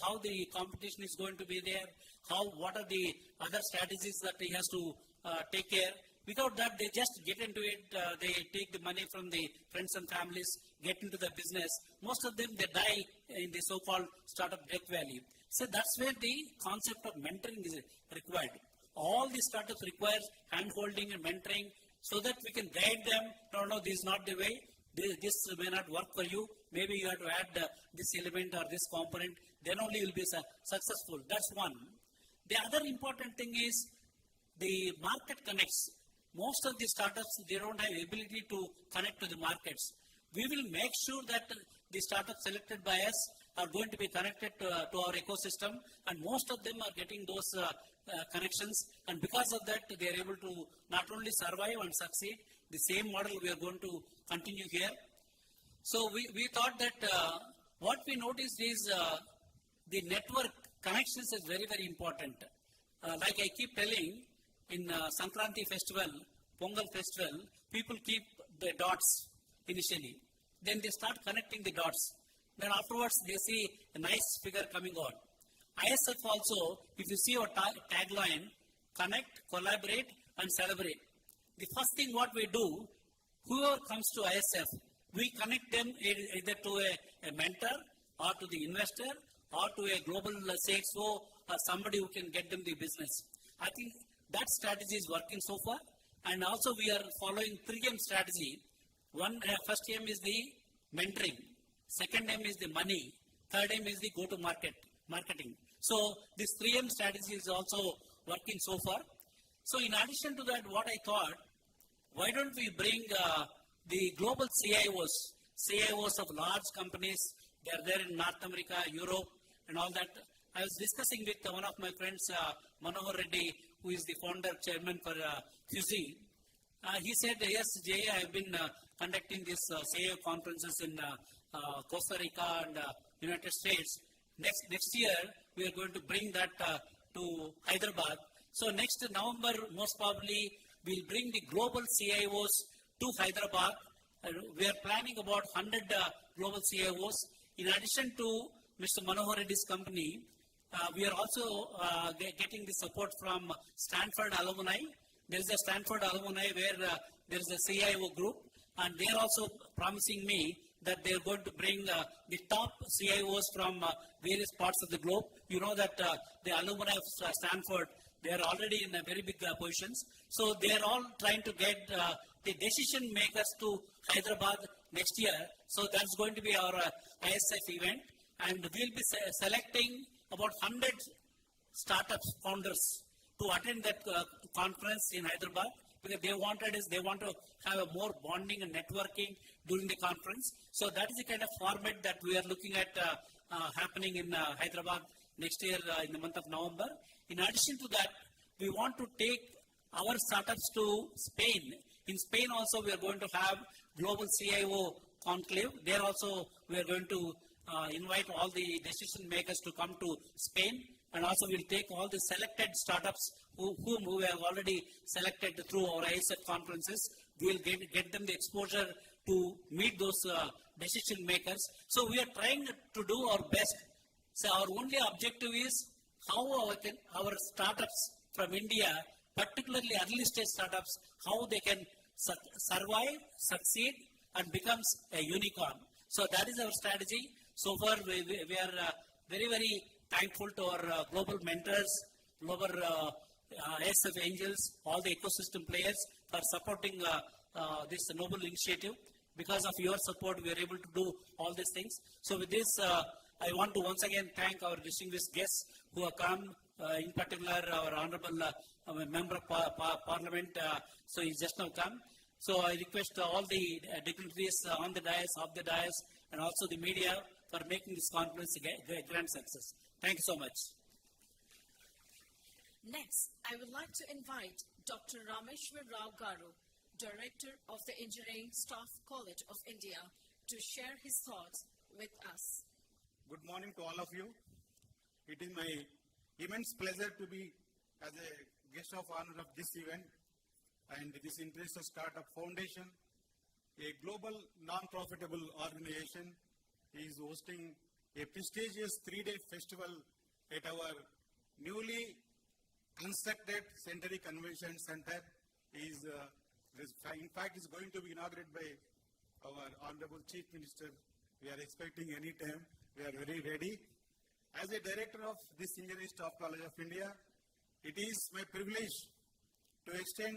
how the competition is going to be there, what are the other strategies that he has to take care. Without that, they just get into it. They take the money from the friends and families, get into the business. Most of them, they die in the so-called startup death valley. So that's where the concept of mentoring is required. All the startups require hand-holding and mentoring so that we can guide them. No, this is not the way. This may not work for you. Maybe you have to add this element or this component. Then only you will be successful. That's one. The other important thing is the market connects. Most of the startups, they don't have ability to connect to the markets. We will make sure that the startups selected by us are going to be connected to our ecosystem, and most of them are getting those connections, and because of that, they are able to not only survive and succeed. The same model we are going to continue here. So we thought that what we noticed is the network connections is very, very important. Like I keep telling, in Sankranti festival, Pongal festival, people keep the dots initially. Then they start connecting the dots. Then afterwards, they see a nice figure coming out. ISF also, if you see our tagline, connect, collaborate, and celebrate. The first thing what we do, whoever comes to ISF, we connect them either to a mentor or to the investor or to a global CXO or somebody who can get them the business. I think that strategy is working so far. And also we are following 3M strategy. First aim is the mentoring. Second aim is the money. Third aim is the marketing. So this 3M strategy is also working so far. So in addition to that, what I thought, why don't we bring the global CIOs of large companies. They are there in North America, Europe, and all that. I was discussing with one of my friends, Manohar Reddy, who is the founder, chairman for QZ. He said, yes, Jay, I have been conducting these CIO conferences in Costa Rica and United States. Next year, we are going to bring that to Hyderabad. So next November, most probably, we'll bring the global CIOs to Hyderabad. We are planning about 100 global CIOs. In addition to Mr. Manohar Reddy's company, we are also getting the support from Stanford alumni. There is a Stanford alumni where there is a CIO group, and they are also promising me that they are going to bring the top CIOs from various parts of the globe. You know that the alumni of Stanford, they are already in very big positions. So they are all trying to get the decision makers to Hyderabad next year. So that's going to be our ISF event. And we'll be selecting about 100 startups founders to attend that conference in Hyderabad, because they want to have a more bonding and networking during the conference. So that is the kind of format that we are looking at happening in Hyderabad next year in the month of November. In addition to that, we want to take our startups to Spain. In Spain also we are going to have global CIO conclave. There also we are going to invite all the decision makers to come to Spain, and also we'll take all the selected startups whom we have already selected through our ISF conferences. We'll get them the exposure to meet those decision makers. So we are trying to do our best. So our only objective is how our startups from India, particularly early stage startups, how they can survive, succeed, and becomes a unicorn. So that is our strategy. So far, we are very, very thankful to our global mentors, global SF angels, all the ecosystem players for supporting this noble initiative. Because of your support, we are able to do all these things. So with this, I want to once again thank our distinguished guests who have come, in particular our Honorable Member of Parliament, so he's just now come. So I request all the dignitaries on the dais, off the dais, and also the media for making this conference a grand success. Thank you so much. Next, I would like to invite Dr. Rameshwar Rao Garu, Director of the Engineering Staff College of India, to share his thoughts with us. Good morning to all of you. It is my immense pleasure to be as a guest of honor of this event, and this International Startup Foundation, a global non-profitable organization, is hosting a prestigious 3-day festival at our newly constructed Century Convention Center. In fact, is going to be inaugurated by our Honorable Chief Minister. We are expecting any time. We are very ready. As a director of this Engineering Staff College of India, it is my privilege to extend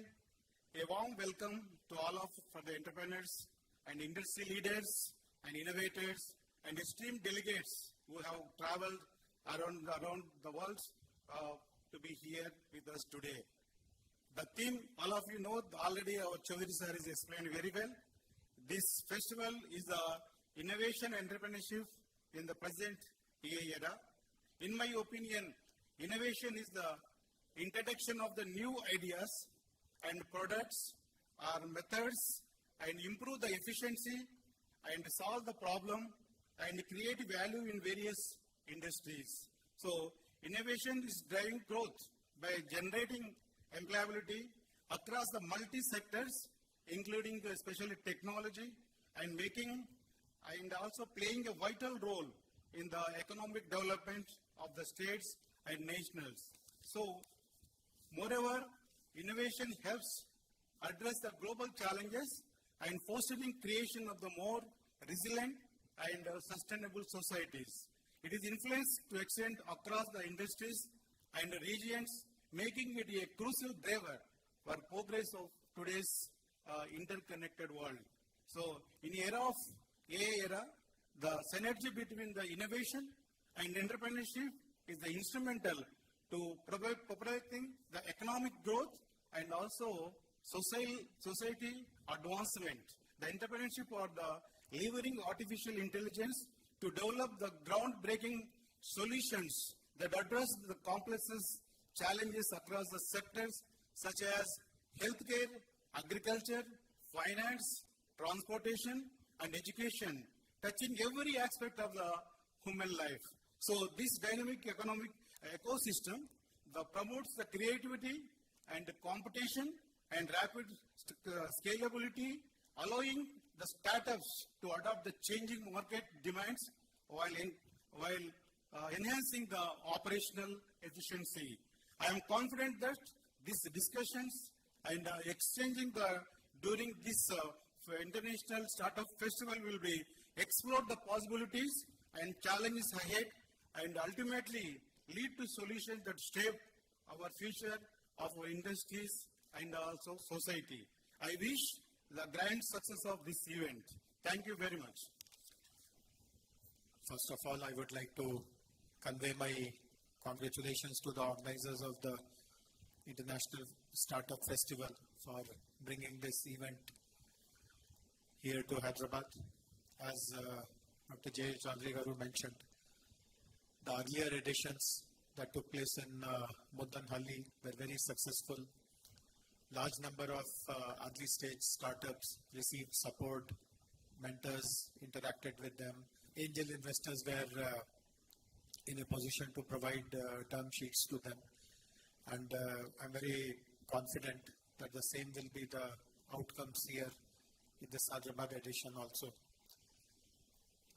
a warm welcome to all of the entrepreneurs and industry leaders and innovators and esteemed delegates who have traveled around the world to be here with us today. The theme, all of you know, already our Chaudhary sir has explained very well. This festival is the innovation entrepreneurship in the present era. In my opinion, innovation is the introduction of the new ideas and products or methods and improve the efficiency and solve the problem and create value in various industries. So innovation is driving growth by generating employability across the multi-sectors, including especially technology, and making and also playing a vital role in the economic development of the states and nationals. So, moreover, innovation helps address the global challenges and fostering creation of the more resilient and sustainable societies. It is influenced to extend across the industries and regions, making it a crucial driver for progress of today's interconnected world. So, in the era of AI era, the synergy between the innovation and entrepreneurship is the instrumental to propagating the economic growth and also society advancement. The entrepreneurship or the leveraging artificial intelligence to develop the groundbreaking solutions that address the complex challenges across the sectors such as healthcare, agriculture, finance, transportation, and education, touching every aspect of the human life. So this dynamic economic ecosystem promotes the creativity and the competition and rapid scalability, allowing the startups to adopt the changing market demands while enhancing the operational efficiency. I am confident that these discussions and exchanging during this International Startup Festival will be explore the possibilities and challenges ahead and ultimately lead to solutions that shape our future of our industries and also society. I wish the grand success of this event. Thank you very much. First of all, I would like to convey my congratulations to the organizers of the International Startup Festival for bringing this event here to Hyderabad. As Dr. J. Chandra R mentioned, the earlier editions that took place in Muddanhalli were very successful. Large number of early stage startups received support, mentors interacted with them, angel investors were in a position to provide term sheets to them. And I'm very confident that the same will be the outcomes here in the Hyderabad edition also.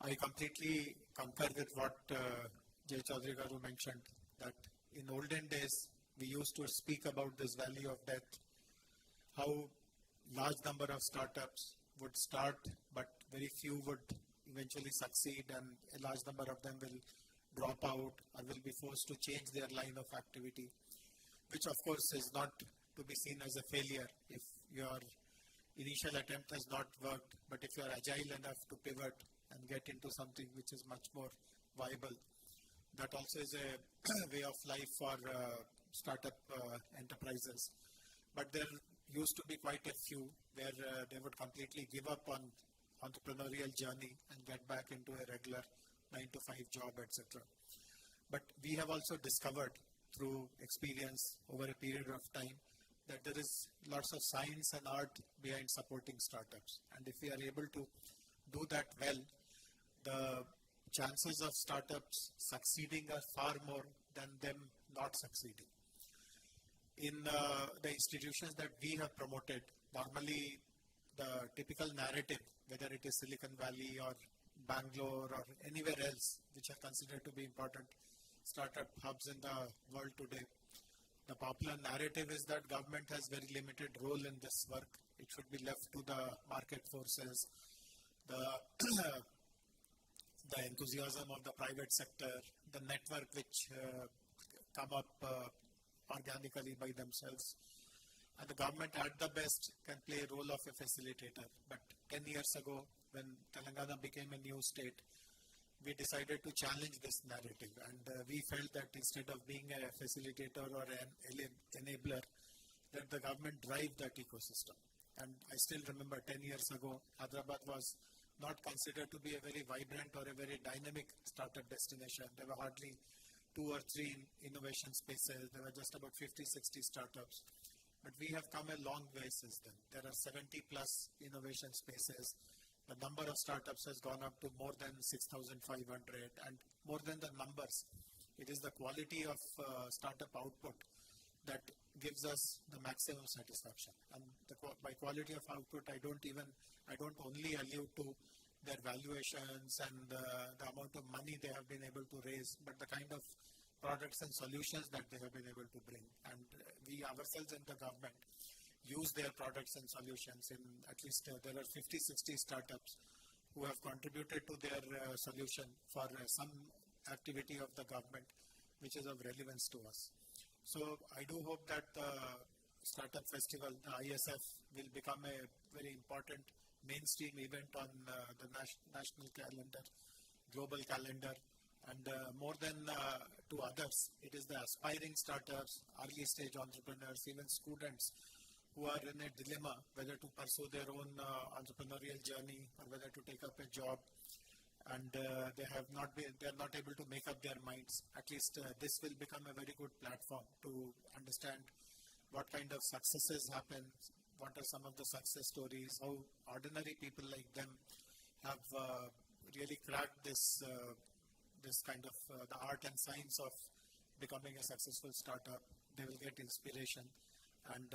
I completely concur with what Jay Chaudhary Garu mentioned, that in olden days we used to speak about this valley of death, how large number of startups would start but very few would eventually succeed, and a large number of them will drop out or will be forced to change their line of activity, which of course is not to be seen as a failure if your initial attempt has not worked, but if you are agile enough to pivot and get into something which is much more viable, that also is a way of life for startup enterprises. But there used to be quite a few where they would completely give up on entrepreneurial journey and get back into a regular 9-to-5 job, etc. But we have also discovered through experience over a period of time that there is lots of science and art behind supporting startups. And if we are able to do that well, the chances of startups succeeding are far more than them not succeeding. In the institutions that we have promoted, normally the typical narrative, whether it is Silicon Valley or Bangalore or anywhere else, which are considered to be important startup hubs in the world today, the popular narrative is that government has very limited role in this work. It should be left to the market forces, the enthusiasm of the private sector, the network which come up organically by themselves. And the government at the best can play a role of a facilitator. But 10 years ago, when Telangana became a new state, we decided to challenge this narrative, and we felt that instead of being a facilitator or an enabler, that the government drive that ecosystem. And I still remember 10 years ago, Hyderabad was not considered to be a very vibrant or a very dynamic startup destination. There were hardly 2 or 3 innovation spaces. There were just about 50-60 startups. But we have come a long way since then. There are 70 plus innovation spaces. The number of startups has gone up to more than 6,500, and more than the numbers, it is the quality of startup output that gives us the maximum satisfaction. And by quality of output, I don't only allude to their valuations and the amount of money they have been able to raise, but the kind of products and solutions that they have been able to bring. And we ourselves in the government use their products and solutions. In at least there are 50-60 startups who have contributed to their solution for some activity of the government which is of relevance to us. So I do hope that the Startup Festival, the ISF, will become a very important mainstream event on the national calendar, global calendar, and more than to others, it is the aspiring startups, early stage entrepreneurs, even students who are in a dilemma whether to pursue their own entrepreneurial journey or whether to take up a job, and they are not able to make up their minds. At least this will become a very good platform to understand what kind of successes happen, what are some of the success stories, how ordinary people like them have really cracked this kind of the art and science of becoming a successful startup. They will get inspiration. And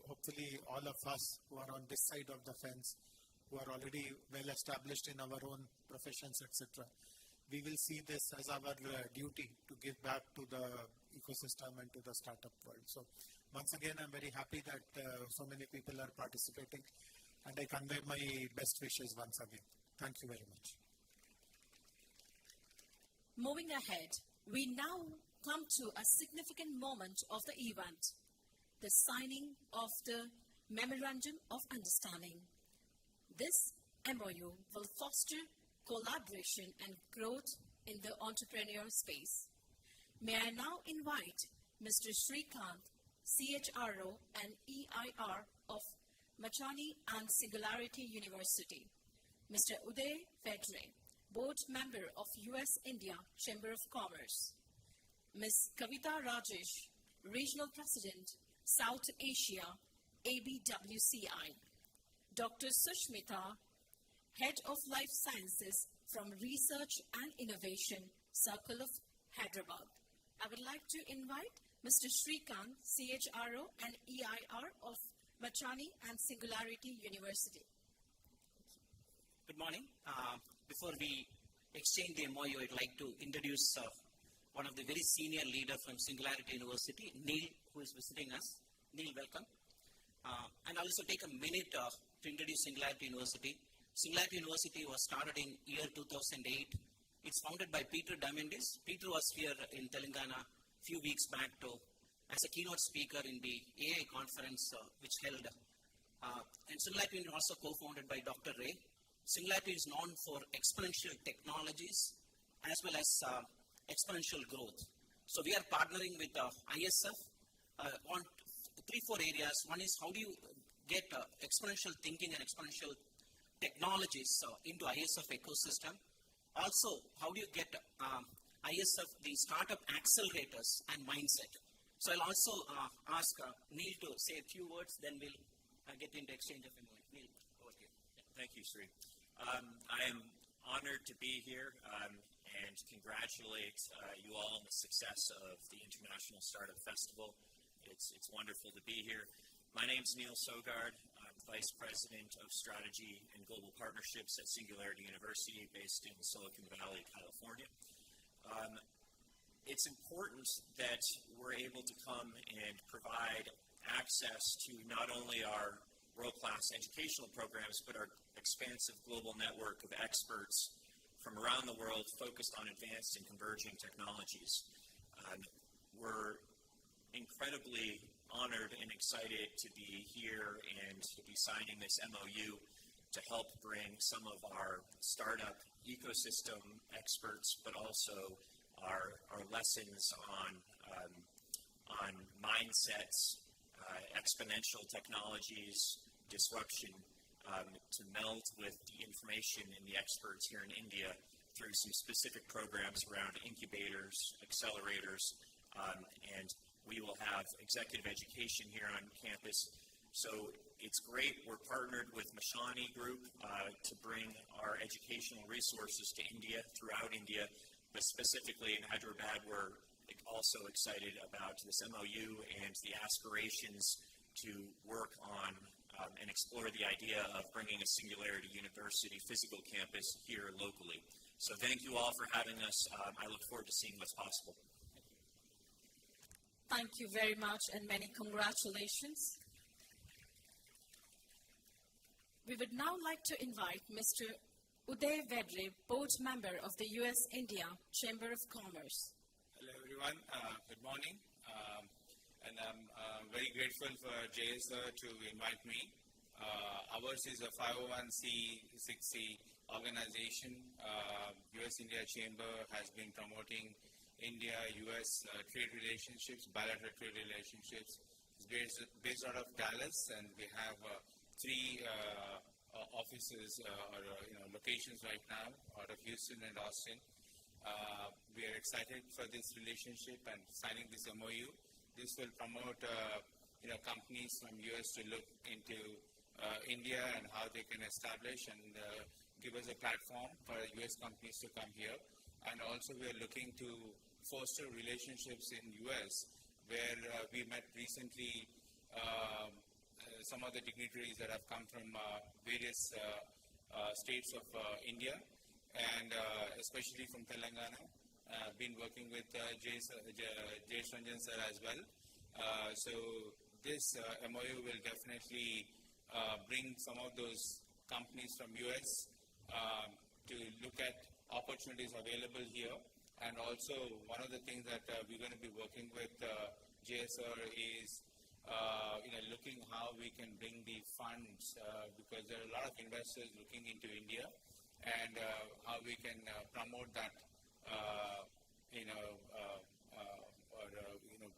hopefully all of us who are on this side of the fence, who are already well established in our own professions, etc., we will see this as our duty to give back to the ecosystem and to the startup world. So once again, I'm very happy that so many people are participating, and I convey my best wishes once again. Thank you very much. Moving ahead, we now come to a significant moment of the event, the signing of the Memorandum of Understanding. This MOU will foster collaboration and growth in the entrepreneurial space. May I now invite Mr. Srikanth, CHRO and EIR of Machani and Singularity University, Mr. Uday Fedre, Board Member of US-India Chamber of Commerce, Ms. Kavita Rajesh, Regional President, South Asia, ABWCI, Dr. Sushmita, Head of Life Sciences, from Research and Innovation Circle of Hyderabad. I would like to invite Mr. Srikanth, CHRO and EIR of Machani and Singularity University. Good morning. Before we exchange the MOU, I'd like to introduce one of the very senior leader from Singularity University, Neil, who is visiting us. Neil, welcome. And also take a minute to introduce Singularity University. Singularity University was started in year 2008. It's founded by Peter Diamandis. Peter was here in Telangana a few weeks back as a keynote speaker in the AI conference which held. And Singularity is also co-founded by Dr. Ray. Singularity is known for exponential technologies as well as exponential growth. So we are partnering with ISF on 3-4 areas. One is how do you get exponential thinking and exponential technologies into ISF ecosystem. Also, how do you get ISF, the startup accelerators and mindset. So I'll also ask Neil to say a few words, then we'll get into exchange of MOU. Neil, over to you. Thank you, Sri. I am honored to be here and congratulate you all on the success of the International Startup Festival. It's wonderful to be here. My name's Neil Sogard. I'm Vice President of Strategy and Global Partnerships at Singularity University based in Silicon Valley, California. It's important that we're able to come and provide access to not only our world-class educational programs, but our expansive global network of experts from around the world focused on advanced and converging technologies. We're incredibly honored and excited to be here and to be signing this MOU to help bring some of our startup ecosystem experts, but also our lessons on mindsets, exponential technologies, disruption, to meld with the information and the experts here in India through some specific programs around incubators, accelerators, and we will have executive education here on campus. So it's great. We're partnered with Mashani Group to bring our educational resources to India, throughout India, but specifically in Hyderabad, we're also excited about this MOU and the aspirations to work on and explore the idea of bringing a Singularity University physical campus here locally. So thank you all for having us. I look forward to seeing what's possible. Thank you very much and many congratulations. We would now like to invite Mr. Uday Vedre, board member of the US-India Chamber of Commerce. Hello everyone, good morning. And I'm very grateful for Jay sir to invite me. Ours is a 501c6c organization. US-India Chamber has been promoting India-US trade relationships, bilateral trade relationships. It's based out of Dallas, and we have 3 offices or locations right now out of Houston and Austin. We are excited for this relationship and signing this MOU. This will promote companies from US to look into India and how they can establish and give us a platform for US companies to come here. And also we are looking to foster relationships in US where we met recently some of the dignitaries that have come from various states of India and especially from Telangana. Been working with Jay Ranjan sir as well. So this MOU will definitely bring some of those companies from US to look at opportunities available here. And also one of the things that we're going to be working with Jay sir is looking how we can bring the funds because there are a lot of investors looking into India and how we can promote that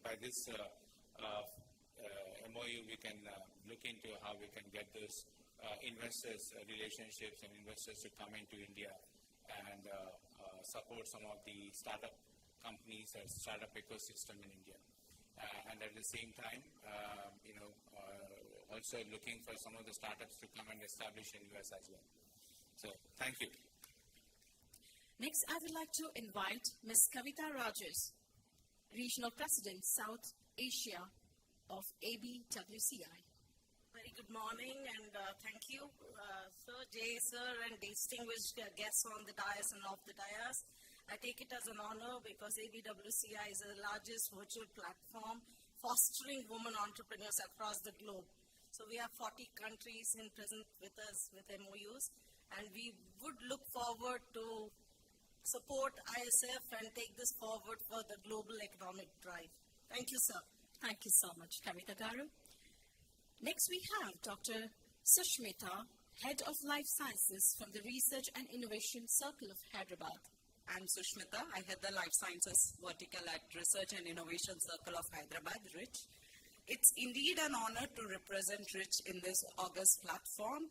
by this MOU we can look into how we can get those investors relationships and investors to come into India and support some of the startup companies and startup ecosystem in India. And at the same time, also looking for some of the startups to come and establish in US as well. So thank you. Next, I would like to invite Ms. Kavita Rajesh, Regional President, South Asia of ABWCI. Very good morning and thank you, Sir, Jay, Sir, and distinguished guests on the dais and off the dais. I take it as an honor because ABWCI is the largest virtual platform fostering women entrepreneurs across the globe. So we have 40 countries present with us with MOUs, and we would look forward to support ISF and take this forward for the global economic drive. Thank you, sir. Thank you so much, Kavita Garu. Next, we have Dr. Sushmita, Head of Life Sciences from the Research and Innovation Circle of Hyderabad. I'm Sushmita. I head the Life Sciences vertical at Research and Innovation Circle of Hyderabad, RICH. It's indeed an honor to represent RICH in this August platform.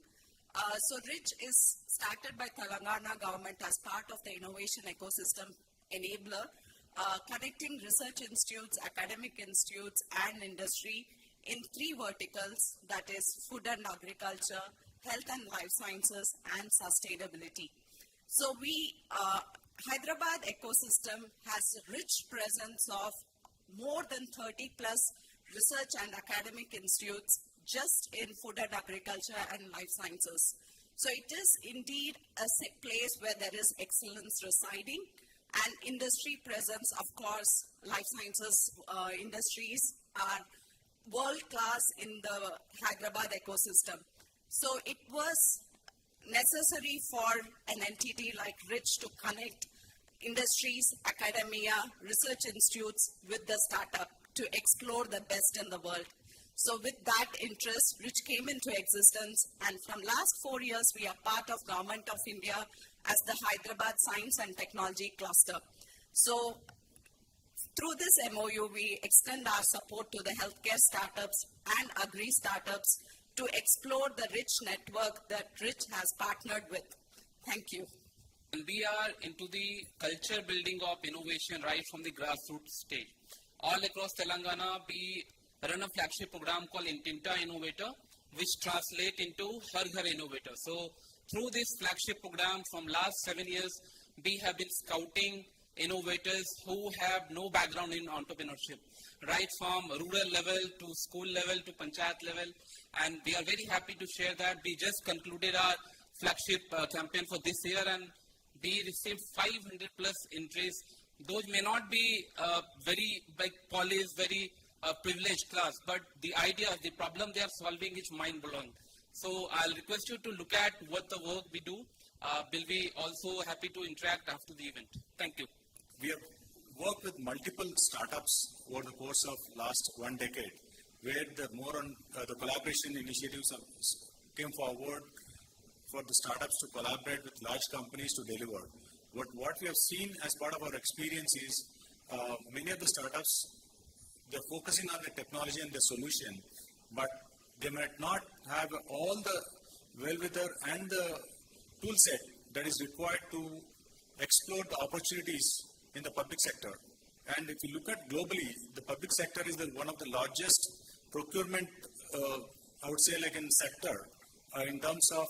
So RICH is started by Telangana government as part of the innovation ecosystem enabler, connecting research institutes, academic institutes, and industry in 3 verticals, that is food and agriculture, health and life sciences, and sustainability. So Hyderabad ecosystem has a rich presence of more than 30 plus research and academic institutes just in food and agriculture and life sciences. So it is indeed a place where there is excellence residing, and industry presence, of course, life sciences industries are world-class in the Hyderabad ecosystem. So it was necessary for an entity like RICH to connect industries, academia, research institutes with the startup to explore the best in the world. So with that interest, RICH came into existence, and from last 4 years, we are part of Government of India as the Hyderabad Science and Technology Cluster. So through this MOU, we extend our support to the healthcare startups and agri startups to explore the rich network that RICH has partnered with. Thank you. We are into the culture building of innovation right from the grassroots stage. All across Telangana, we run a flagship program called Intinta Innovator, which translates into Har Ghar Innovator. So through this flagship program from last 7 years, we have been scouting innovators who have no background in entrepreneurship, right from rural level to school level to panchayat level. And we are very happy to share that we just concluded our flagship campaign for this year, and we received 500 plus entries. Those may not be very polished, very privileged class, but the idea, the problem they are solving is mind-blowing. So I'll request you to look at what the work we do. We'll be also happy to interact after the event. Thank you. We have worked with multiple startups over the course of last 1 decade, where the collaboration initiatives came forward for the startups to collaborate with large companies to deliver. What we have seen as part of our experience is many of the startups, they're focusing on the technology and the solution, but they might not have all the wherewithal and the tool set that is required to explore the opportunities in the public sector. And if you look at globally, the public sector is one of the largest procurement, I would say, like in sector, in terms of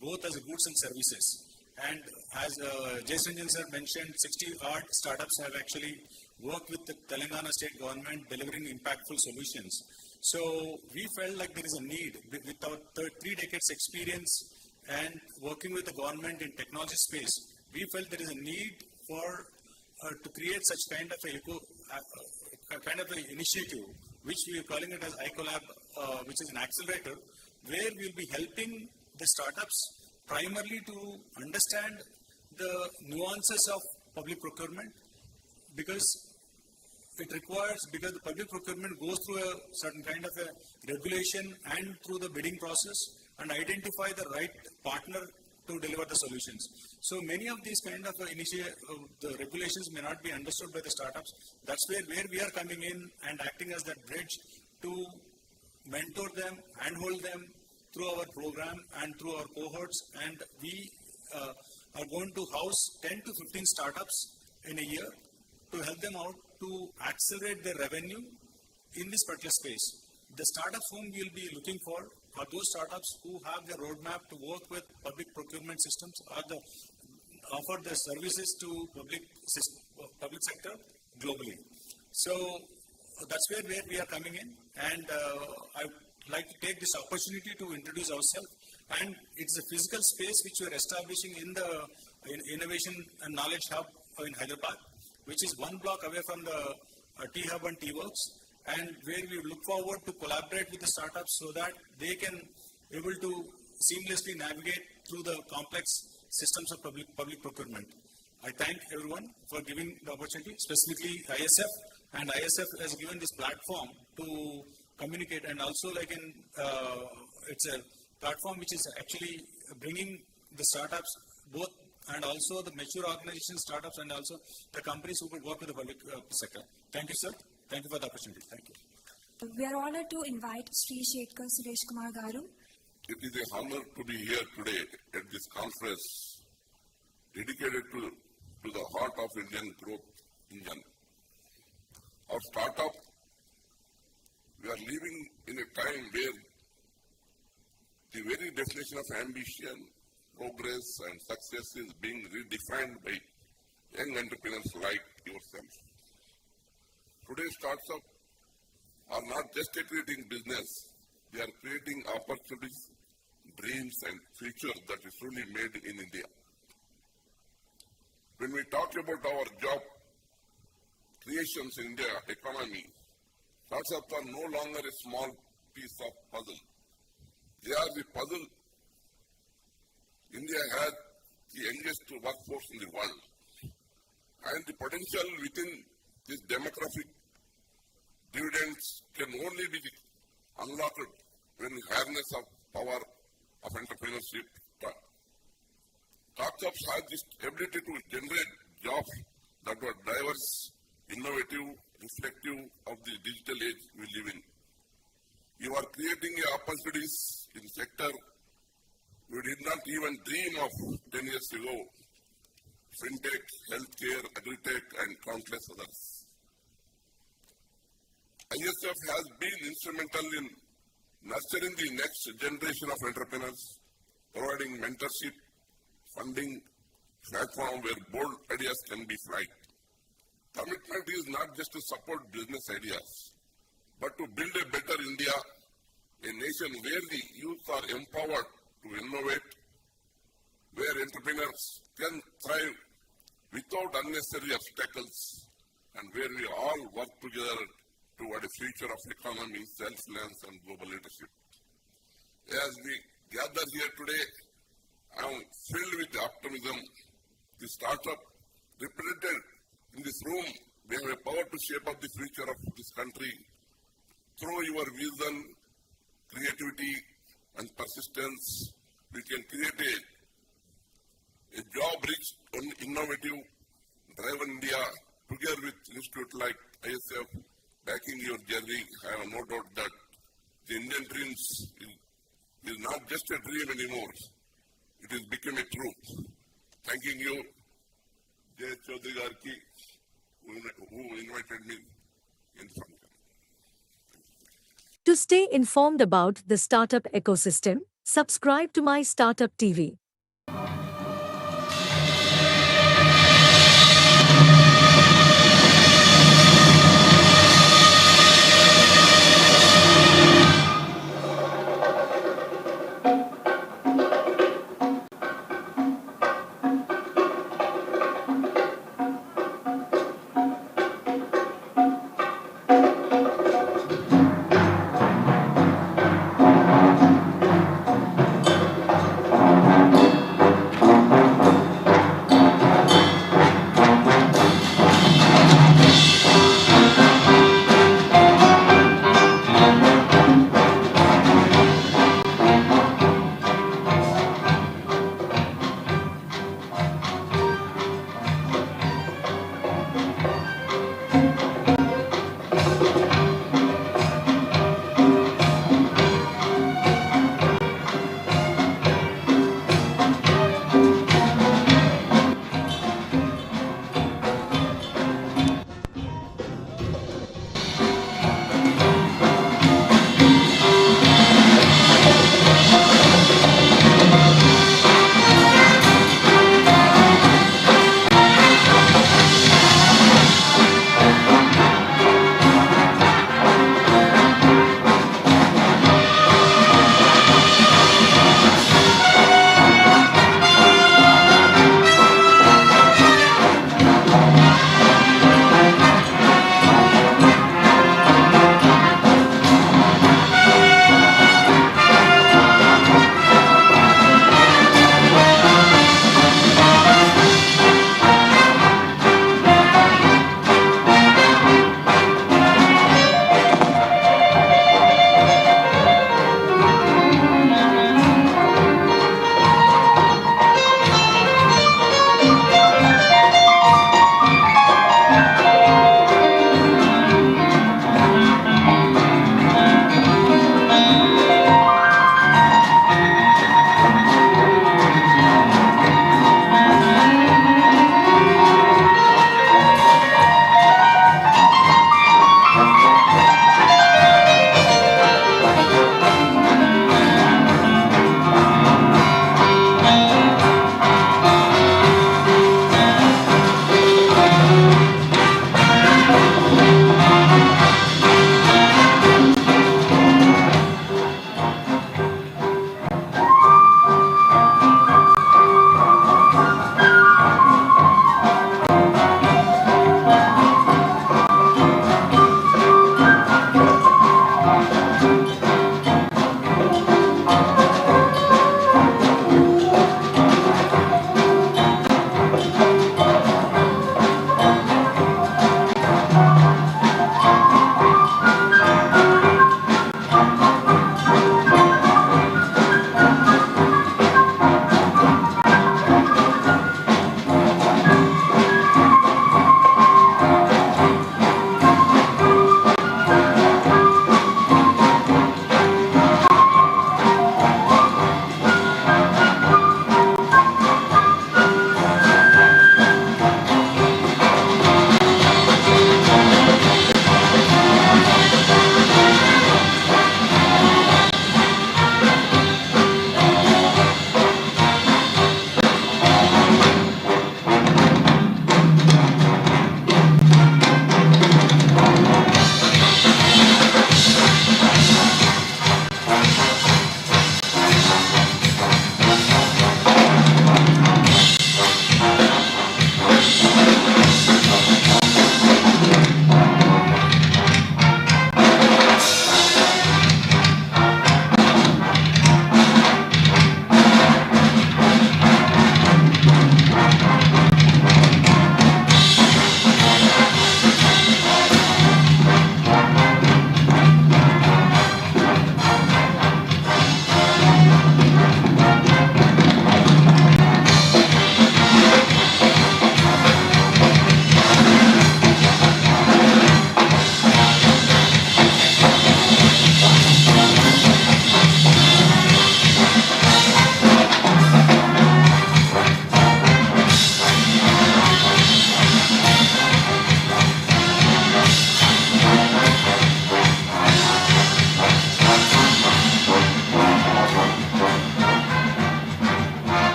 both as goods and services. And as Jason sir mentioned, 60-odd startups have actually worked with the Telangana state government delivering impactful solutions. So we felt like there is a need, with our 3 decades experience and working with the government in technology space, we felt there is a need for to create such kind of an initiative, which we are calling it as iCollab, which is an accelerator, where we will be helping the startups primarily to understand the nuances of public procurement, because the public procurement goes through a certain kind of a regulation and through the bidding process, and identify the right partner to deliver the solutions. So many of these kind of the regulations may not be understood by the startups. That's where we are coming in and acting as that bridge to mentor them, handhold them through our program and through our cohorts. And we are going to house 10 to 15 startups in a year to help them out to accelerate their revenue in this particular space. The startups whom we will be looking for are those startups who have the roadmap to work with public procurement systems, or offer their services to public sector globally. So that's where we are coming in, and I would like to take this opportunity to introduce ourselves. And it's a physical space which we are establishing in the Innovation and Knowledge Hub in Hyderabad, which is one block away from the T-Hub and T-Works, and where we look forward to collaborate with the startups so that they can able to seamlessly navigate through the complex systems of public procurement. I thank everyone for giving the opportunity, specifically ISF, and ISF has given this platform to communicate, and also it's a platform which is actually bringing the startups both, and also the mature organizations, startups, and also the companies who will work with the public sector. Thank you, sir. Thank you for the opportunity. Thank you. We are honored to invite Sri Shekhar Suresh Kumar Garu. It is an honor to be here today at this conference dedicated to the heart of Indian growth engine. Our startup, we are living in a time where the very definition of ambition, progress, and success is being redefined by young entrepreneurs like yourself. Today's startups are not just creating business, they are creating opportunities, dreams, and future that is truly made in India. When we talk about our job creations in India economy, startups are no longer a small piece of puzzle. They are the puzzle. India has the youngest workforce in the world, and the potential within this demographic dividends can only be unlocked when the harness of power of entrepreneurship. Startups have this ability to generate jobs that are diverse, innovative, reflective of the digital age we live in. You are creating opportunities in sector we did not even dream of 10 years ago. Fintech, healthcare, agritech, and countless others. ISF has been instrumental in nurturing the next generation of entrepreneurs, providing mentorship, funding, platform where bold ideas can be flight. Commitment is not just to support business ideas, but to build a better India, a nation where the youth are empowered to innovate, where entrepreneurs can thrive without unnecessary obstacles, and where we all work together toward a future of economy, self-reliance, and global leadership. As we gather here today, I am filled with optimism. The startup represented in this room, they have a power to shape up the future of this country. Through your vision, creativity, and persistence, we can create a job-rich, innovative, driven India together with institutes like ISF backing your journey. I have no doubt that the Indian dreams is not just a dream anymore. It has become a truth. Thanking you, Jay Chaudhary Garki, who invited me in the function. To stay informed about the startup ecosystem, subscribe to My Startup TV.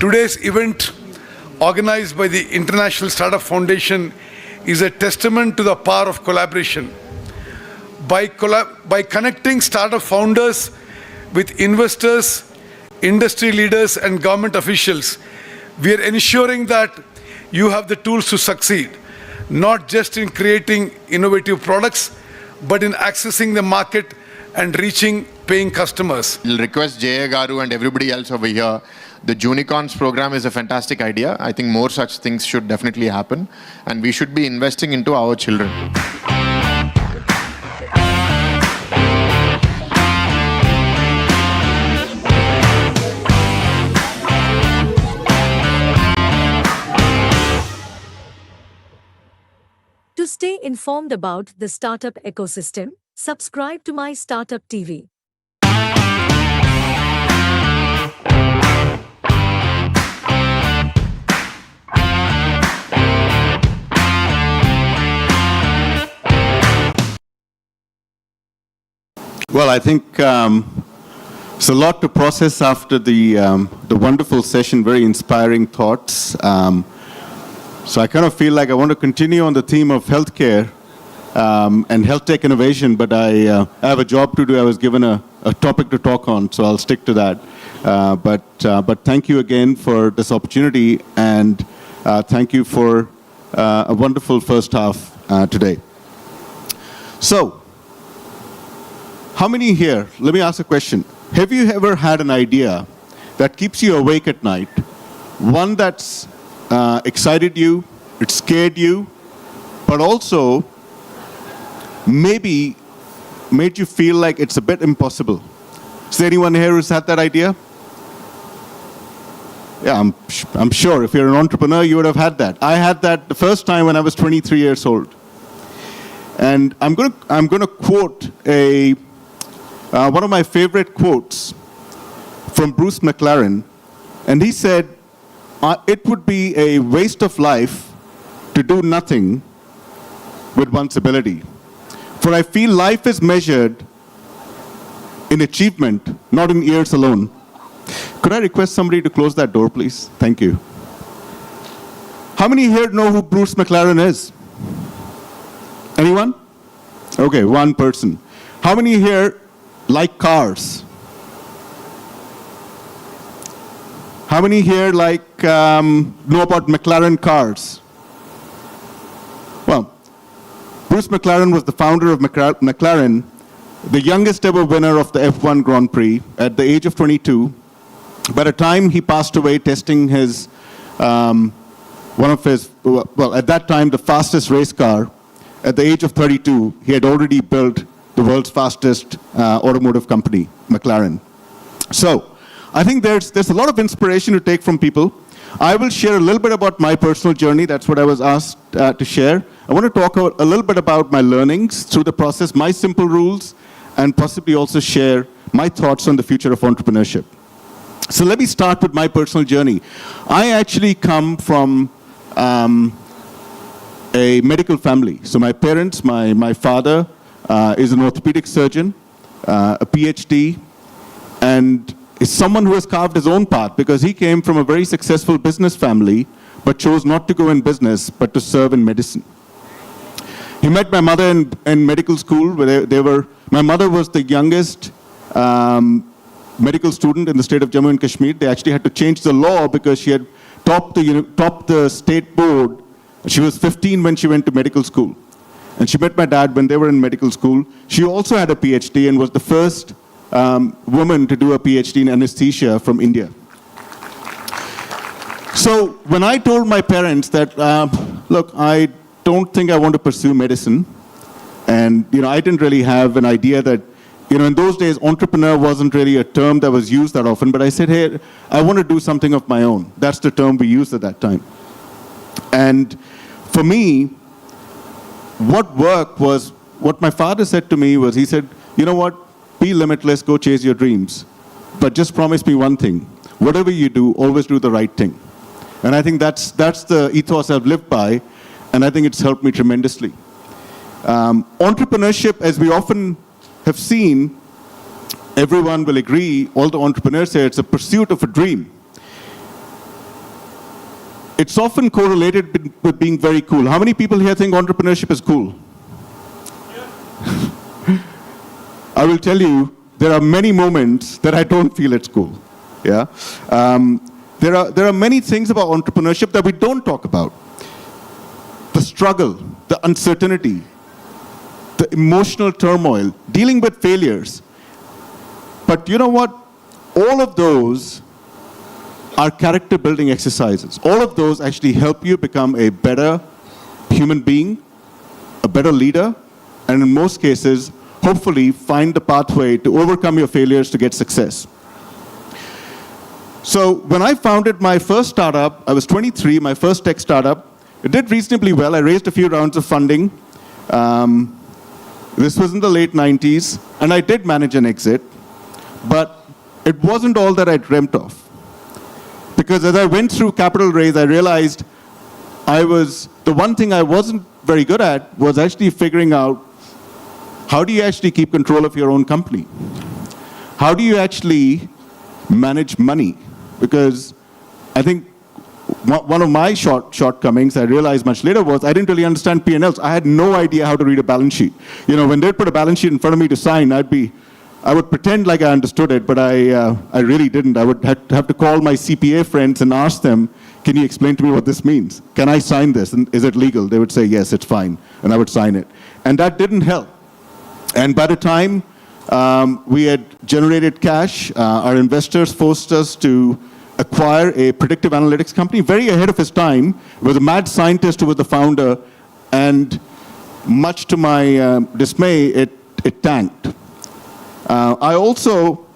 Today's event, organized by the International Startup Foundation, is a testament to the power of collaboration. By connecting startup founders with investors, industry leaders, and government officials, we are ensuring that you have the tools to succeed, not just in creating innovative products, but in accessing the market and reaching paying customers. I'll request Jaya Garu and everybody else over here. The Junicorns program is a fantastic idea. I think more such things should definitely happen, and we should be investing into our children. To stay informed about the startup ecosystem, subscribe to MyStartupTV. Well, I think it's a lot to process after the wonderful session, very inspiring thoughts. So I kind of feel like I want to continue on the theme of healthcare and health tech innovation, but I have a job to do. I was given a topic to talk on, so I'll stick to that. But thank you again for this opportunity, and thank you for a wonderful first half today. So, how many here, let me ask a question. Have you ever had an idea that keeps you awake at night? One that's excited you, it scared you, but also maybe made you feel like it's a bit impossible? Is there anyone here who's had that idea? Yeah, I'm sure if you're an entrepreneur, you would have had that. I had that the first time when I was 23 years old. And I'm going to quote one of my favorite quotes from Bruce McLaren, and he said, it would be a waste of life to do nothing with one's ability. For I feel life is measured in achievement, not in years alone. Could I request somebody to close that door, please? Thank you. How many here know who Bruce McLaren is? Anyone? Okay, one person. How many here like cars? How many here know about McLaren cars? Well, Bruce McLaren was the founder of McLaren, the youngest ever winner of the F1 Grand Prix at the age of 22. By the time he passed away testing his, at that time, the fastest race car, at the age of 32, he had already built the world's fastest automotive company, McLaren. So, I think there's a lot of inspiration to take from people. I will share a little bit about my personal journey. That's what I was asked to share. I want to talk a little bit about my learnings through the process, my simple rules, and possibly also share my thoughts on the future of entrepreneurship. So let me start with my personal journey. I actually come from a medical family. So my parents, my father is an orthopedic surgeon, a PhD, and is someone who has carved his own path because he came from a very successful business family but chose not to go in business but to serve in medicine. He met my mother in medical school where my mother was the youngest medical student in the state of Jammu and Kashmir. They actually had to change the law because she had topped the state board. She was 15 when she went to medical school. And she met my dad when they were in medical school. She also had a PhD and was the first woman to do a PhD in anesthesia from India. So when I told my parents that, look, I don't think I want to pursue medicine, and I didn't really have an idea that, in those days, entrepreneur wasn't really a term that was used that often, but I said, hey, I want to do something of my own. That's the term we used at that time. And for me, what worked was, what my father said to me was, he said, you know what, be limitless, go chase your dreams. But just promise me one thing. Whatever you do, always do the right thing. And I think that's the ethos I've lived by, and I think it's helped me tremendously. Entrepreneurship, as we often have seen, everyone will agree, all the entrepreneurs say it's a pursuit of a dream. It's often correlated with being very cool. How many people here think entrepreneurship is cool? I will tell you, there are many moments that I don't feel it's cool. Yeah, there are many things about entrepreneurship that we don't talk about. The struggle, the uncertainty, the emotional turmoil, dealing with failures. But you know what? All of those are character building exercises. All of those actually help you become a better human being, a better leader, and in most cases, hopefully find the pathway to overcome your failures to get success. So when I founded my first startup, I was 23, my first tech startup. It did reasonably well. I raised a few rounds of funding. This was in the late 90s, and I did manage an exit, but it wasn't all that I dreamt of. Because as I went through capital raise, I realized the one thing I wasn't very good at was actually figuring out how do you actually keep control of your own company? How do you actually manage money? Because I think one of my shortcomings I realized much later was I didn't really understand P&Ls. I had no idea how to read a balance sheet. When they'd put a balance sheet in front of me to sign, I would pretend like I understood it, but I really didn't. I would have to call my CPA friends and ask them, can you explain to me what this means? Can I sign this? And is it legal? They would say, yes, it's fine. And I would sign it. And that didn't help. And by the time we had generated cash, our investors forced us to acquire a predictive analytics company, very ahead of his time. It was a mad scientist who was the founder, and much to my dismay, it tanked. I also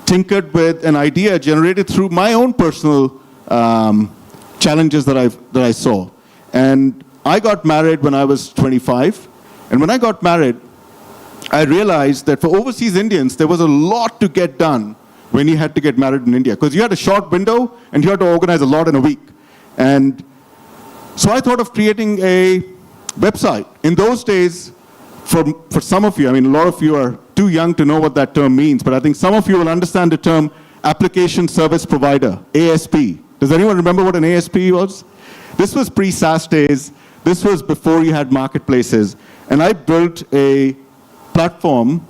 tinkered with an idea generated through my own personal challenges that I saw. And I got married when I was 25. And when I got married, I realized that for overseas Indians, there was a lot to get done when you had to get married in India. Because you had a short window, and you had to organize a lot in a week. And so I thought of creating a website. In those days, for some of you, a lot of you are too young to know what that term means, but I think some of you will understand the term application service provider, ASP. Does anyone remember what an ASP was? This was pre-SaaS days. This was before you had marketplaces. And I built a platform,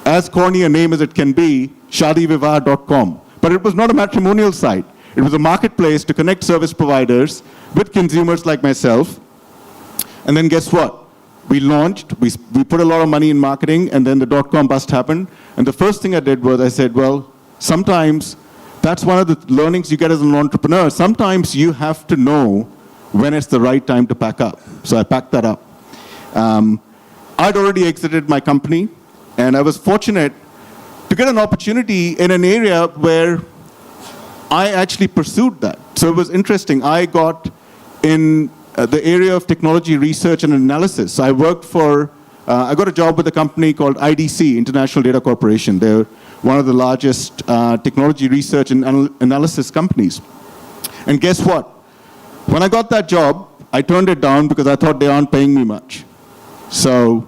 as corny a name as it can be, shadivivah.com. But it was not a matrimonial site. It was a marketplace to connect service providers with consumers like myself. And then guess what? We launched, we put a lot of money in marketing, and then the dot-com bust happened. And the first thing I did was I said, well, sometimes that's one of the learnings you get as an entrepreneur. Sometimes you have to know when it's the right time to pack up. So I packed that up. I'd already exited my company, and I was fortunate to get an opportunity in an area where I actually pursued that. So it was interesting. I got in the area of technology research and analysis. So I worked for, I got a job with a company called IDC, International Data Corporation. They're one of the largest technology research and analysis companies. And guess what? When I got that job, I turned it down because I thought they aren't paying me much. So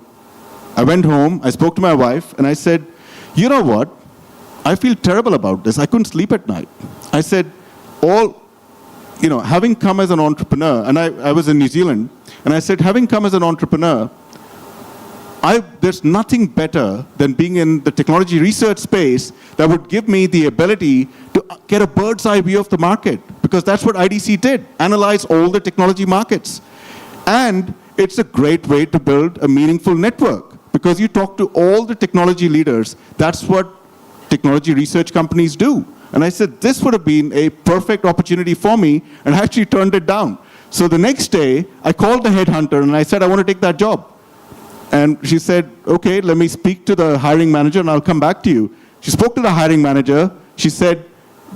I went home, I spoke to my wife, and I said, you know what? I feel terrible about this. I couldn't sleep at night. I said, having come as an entrepreneur, and I was in New Zealand, and I said, having come as an entrepreneur, there's nothing better than being in the technology research space that would give me the ability to get a bird's eye view of the market, because that's what IDC did, analyze all the technology markets. And it's a great way to build a meaningful network, because you talk to all the technology leaders. That's what technology research companies do. And I said, this would have been a perfect opportunity for me, and I actually turned it down. So the next day, I called the headhunter, and I said, I want to take that job. And she said, okay, let me speak to the hiring manager, and I'll come back to you. She spoke to the hiring manager. She said,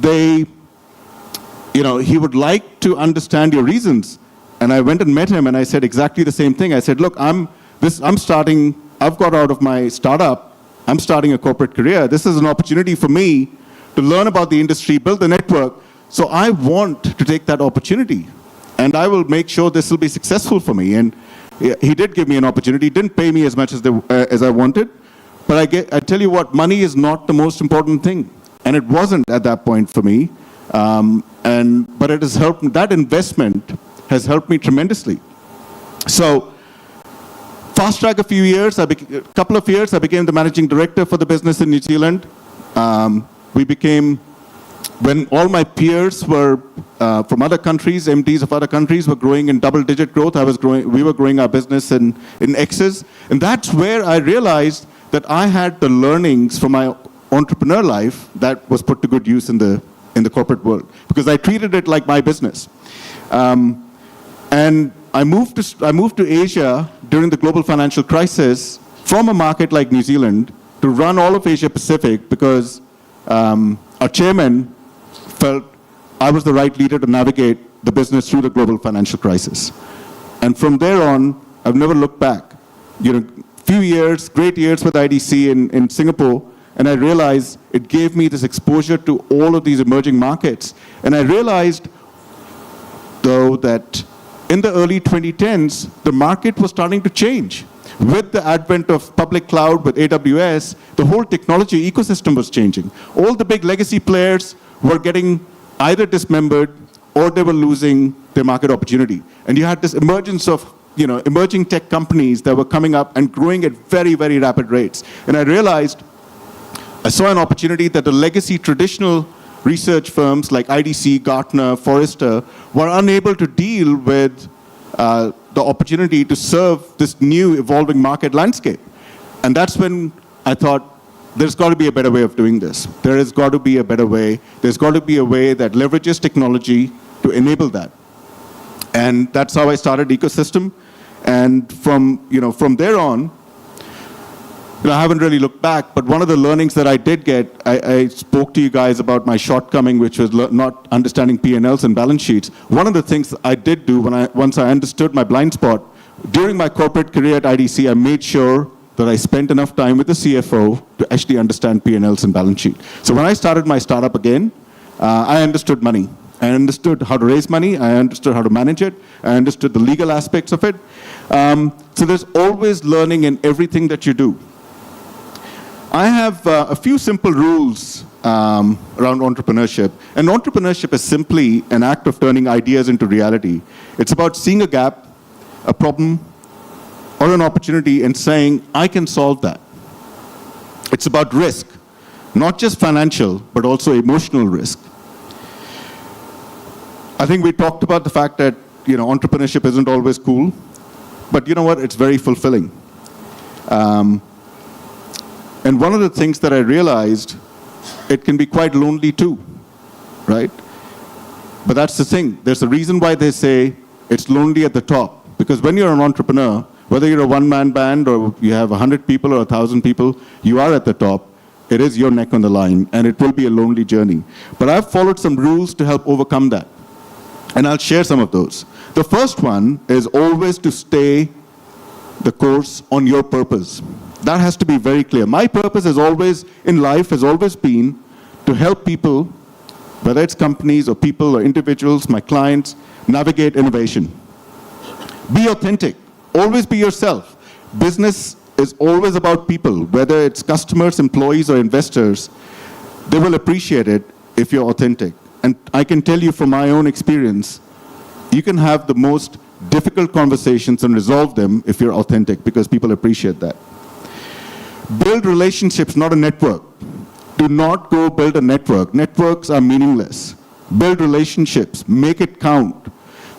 he would like to understand your reasons. And I went and met him, and I said exactly the same thing. I said, look, I've got out of my startup. I'm starting a corporate career. This is an opportunity for me to learn about the industry, build the network. So I want to take that opportunity, and I will make sure this will be successful for me. And he did give me an opportunity. He didn't pay me as much as I wanted, but I tell you what, money is not the most important thing, and it wasn't at that point for me. But it has helped. That investment has helped me tremendously. So fast track a couple of years, I became the managing director for the business in New Zealand. When all my peers were from other countries, MDs of other countries were growing in double-digit growth, we were growing our business in X's. And that's where I realized that I had the learnings from my entrepreneur life that was put to good use in the corporate world, because I treated it like my business. And I moved to Asia during the global financial crisis from a market like New Zealand to run all of Asia Pacific, because our chairman felt I was the right leader to navigate the business through the global financial crisis. And from there on, I've never looked back. Few years, great years with IDC in Singapore, and I realized it gave me this exposure to all of these emerging markets. And I realized, though, that in the early 2010s, the market was starting to change. With the advent of public cloud, with AWS, the whole technology ecosystem was changing. All the big legacy players were getting either dismembered or they were losing their market opportunity. And you had this emergence of emerging tech companies that were coming up and growing at very, very rapid rates. And I saw an opportunity that the legacy traditional research firms like IDC, Gartner, Forrester were unable to deal with the opportunity to serve this new evolving market landscape. And that's when I thought, there's got to be a better way of doing this. There has got to be a better way. There's got to be a way that leverages technology to enable that. And that's how I started Ecosystem. And from there on, I haven't really looked back, but one of the learnings that I did get, I spoke to you guys about my shortcoming, which was not understanding P&Ls and balance sheets. One of the things I did do once I understood my blind spot, during my corporate career at IDC, I made sure that I spent enough time with the CFO to actually understand P&Ls and balance sheet. So when I started my startup again, I understood money. I understood how to raise money. I understood how to manage it. I understood the legal aspects of it. So there's always learning in everything that you do. I have a few simple rules around entrepreneurship. And entrepreneurship is simply an act of turning ideas into reality. It's about seeing a gap, a problem, or an opportunity and saying, I can solve that. It's about risk, not just financial, but also emotional risk. I think we talked about the fact that, entrepreneurship isn't always cool, but you know what? It's very fulfilling. And one of the things that I realized, it can be quite lonely too, right? But that's the thing. There's a reason why they say it's lonely at the top. Because when you're an entrepreneur, whether you're a one-man band or you have 100 people or 1,000 people, you are at the top. It is your neck on the line, and it will be a lonely journey. But I've followed some rules to help overcome that. And I'll share some of those. The first one is always to stay the course on your purpose. That has to be very clear. My purpose is always, in life, has always been to help people, whether it's companies or people or individuals, my clients, navigate innovation. Be authentic. Always be yourself. Business is always about people, whether it's customers, employees, or investors. They will appreciate it if you're authentic. And I can tell you from my own experience, you can have the most difficult conversations and resolve them if you're authentic, because people appreciate that. Build relationships, not a network. Do not go build a network. Networks are meaningless. Build relationships. Make it count.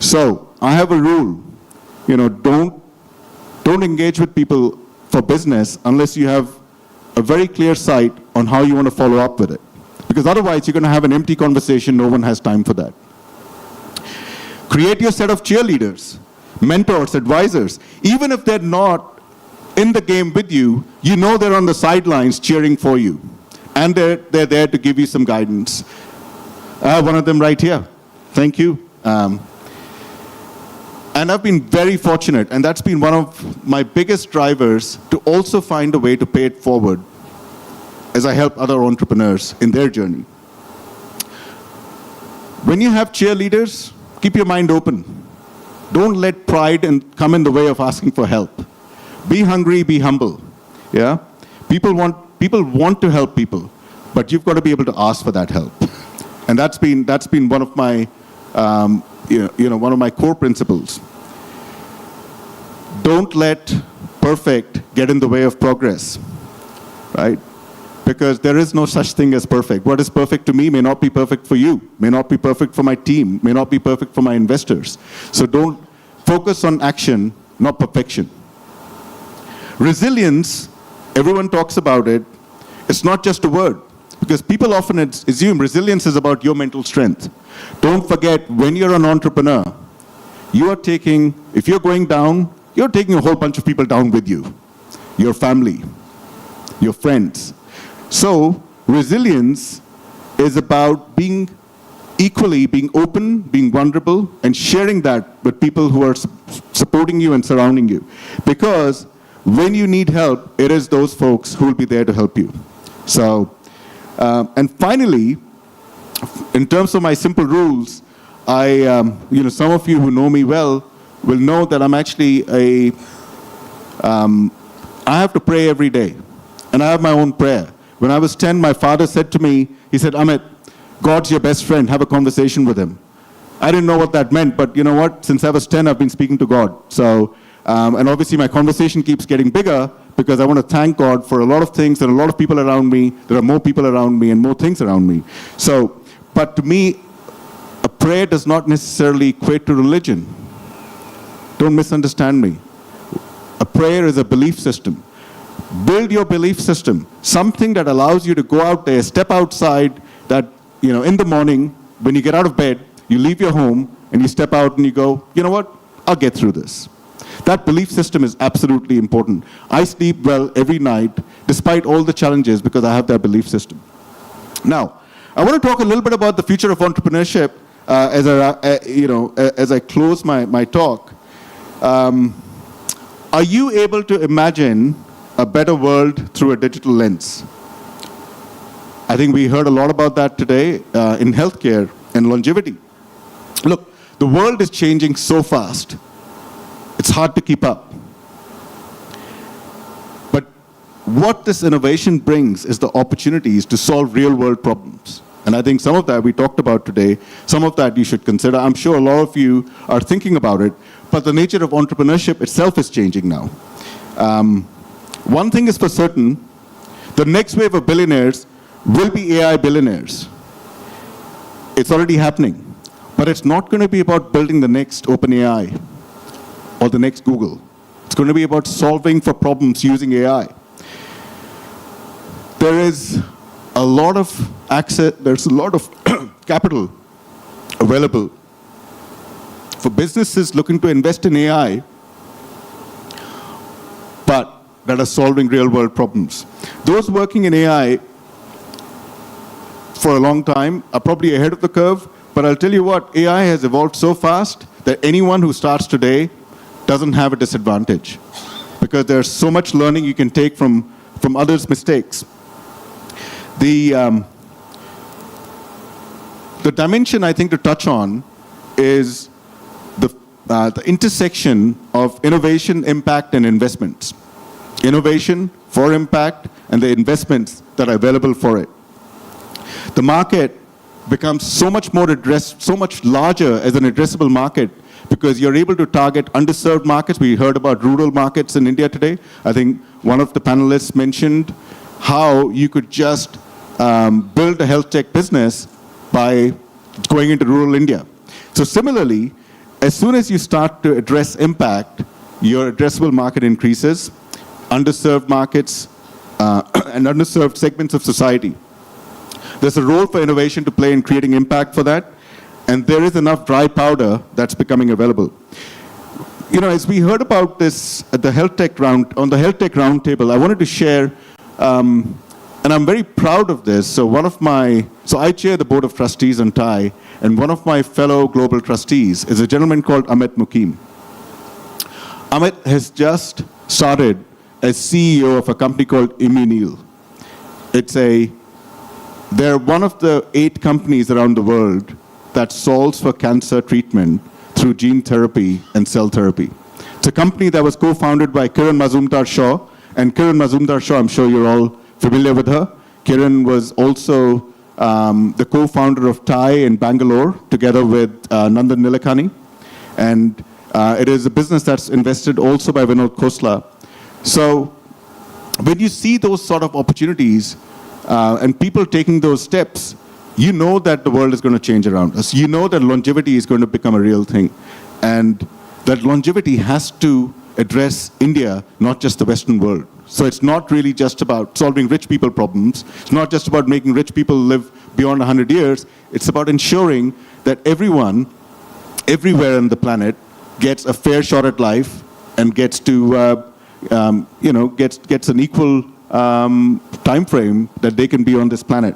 So I have a rule. Don't engage with people for business unless you have a very clear sight on how you want to follow up with it. Because otherwise, you're going to have an empty conversation. No one has time for that. Create your set of cheerleaders, mentors, advisors. Even if they're not in the game with you, you know they're on the sidelines cheering for you. And they're there to give you some guidance. One of them right here. Thank you. And I've been very fortunate, and that's been one of my biggest drivers to also find a way to pay it forward as I help other entrepreneurs in their journey. When you have cheerleaders, keep your mind open. Don't let pride come in the way of asking for help. Be hungry, be humble. Yeah? People want to help people, but you've got to be able to ask for that help. And that's been one of my one of my core principles. Don't let perfect get in the way of progress, right? Because there is no such thing as perfect. What is perfect to me may not be perfect for you, may not be perfect for my team, may not be perfect for my investors. So don't focus on action, not perfection. Resilience, everyone talks about it. It's not just a word, because people often assume resilience is about your mental strength. Don't forget, when you're an entrepreneur, if you're going down, you're taking a whole bunch of people down with you. Your family, your friends. So, resilience is about being open, being vulnerable, and sharing that with people who are supporting you and surrounding you. Because when you need help, it is those folks who will be there to help you. So, and finally, in terms of my simple rules, some of you who know me well will know that I'm actually I have to pray every day. And I have my own prayer. When I was 10, my father said to me, he said, Amit, God's your best friend, have a conversation with him. I didn't know what that meant, but you know what? Since I was 10, I've been speaking to God. So, and obviously my conversation keeps getting bigger because I want to thank God for a lot of things and a lot of people around me. There are more people around me and more things around me. So, but to me, a prayer does not necessarily equate to religion. Don't misunderstand me. A prayer is a belief system. Build your belief system. Something that allows you to go out there, step outside, that, in the morning, when you get out of bed, you leave your home and you step out and you go, you know what, I'll get through this. That belief system is absolutely important. I sleep well every night, despite all the challenges, because I have that belief system. Now, I want to talk a little bit about the future of entrepreneurship as I close my talk. Are you able to imagine a better world through a digital lens? I think we heard a lot about that today in healthcare and longevity. Look, the world is changing so fast. It's hard to keep up. But what this innovation brings is the opportunities to solve real-world problems. And I think some of that we talked about today, some of that you should consider. I'm sure a lot of you are thinking about it, but the nature of entrepreneurship itself is changing now. One thing is for certain, the next wave of billionaires will be AI billionaires. It's already happening. But it's not going to be about building the next OpenAI or the next Google. It's going to be about solving for problems using AI. There is a lot of access, there's a lot of capital available for businesses looking to invest in AI, but that are solving real-world problems. Those working in AI for a long time are probably ahead of the curve, but I'll tell you what, AI has evolved so fast that anyone who starts today doesn't have a disadvantage, because there's so much learning you can take from others' mistakes. The dimension I think to touch on is the intersection of innovation, impact, and investments. Innovation for impact and the investments that are available for it. The market becomes so much more so much larger as an addressable market because you're able to target underserved markets. We heard about rural markets in India today. I think one of the panelists mentioned how you could just build a health tech business by going into rural India. So similarly, as soon as you start to address impact, your addressable market increases, underserved markets and underserved segments of society. There's a role for innovation to play in creating impact for that, and there is enough dry powder that's becoming available. You know, as we heard about this at the health tech roundtable, I wanted to share, and I'm very proud of this. So I chair the board of trustees on TIE, and one of my fellow global trustees is a gentleman called Amit Mukim. Amit has just started as CEO of a company called Immunil. They're one of the 8 companies around the world that solves for cancer treatment through gene therapy and cell therapy. It's a company that was co-founded by Kiran Mazumdar-Shaw, and Kiran Mazumdar-Shaw, I'm sure you're all familiar with her. Kiran was also the co-founder of TIE in Bangalore, together with Nandan Nilekani. And it is a business that's invested also by Vinod Khosla. So when you see those sort of opportunities and people taking those steps, you know that the world is going to change around us. You know that longevity is going to become a real thing. And that longevity has to address India, not just the Western world. So it's not really just about solving rich people problems. It's not just about making rich people live beyond 100 years. It's about ensuring that everyone, everywhere on the planet, gets a fair shot at life and gets to, gets an equal time frame that they can be on this planet.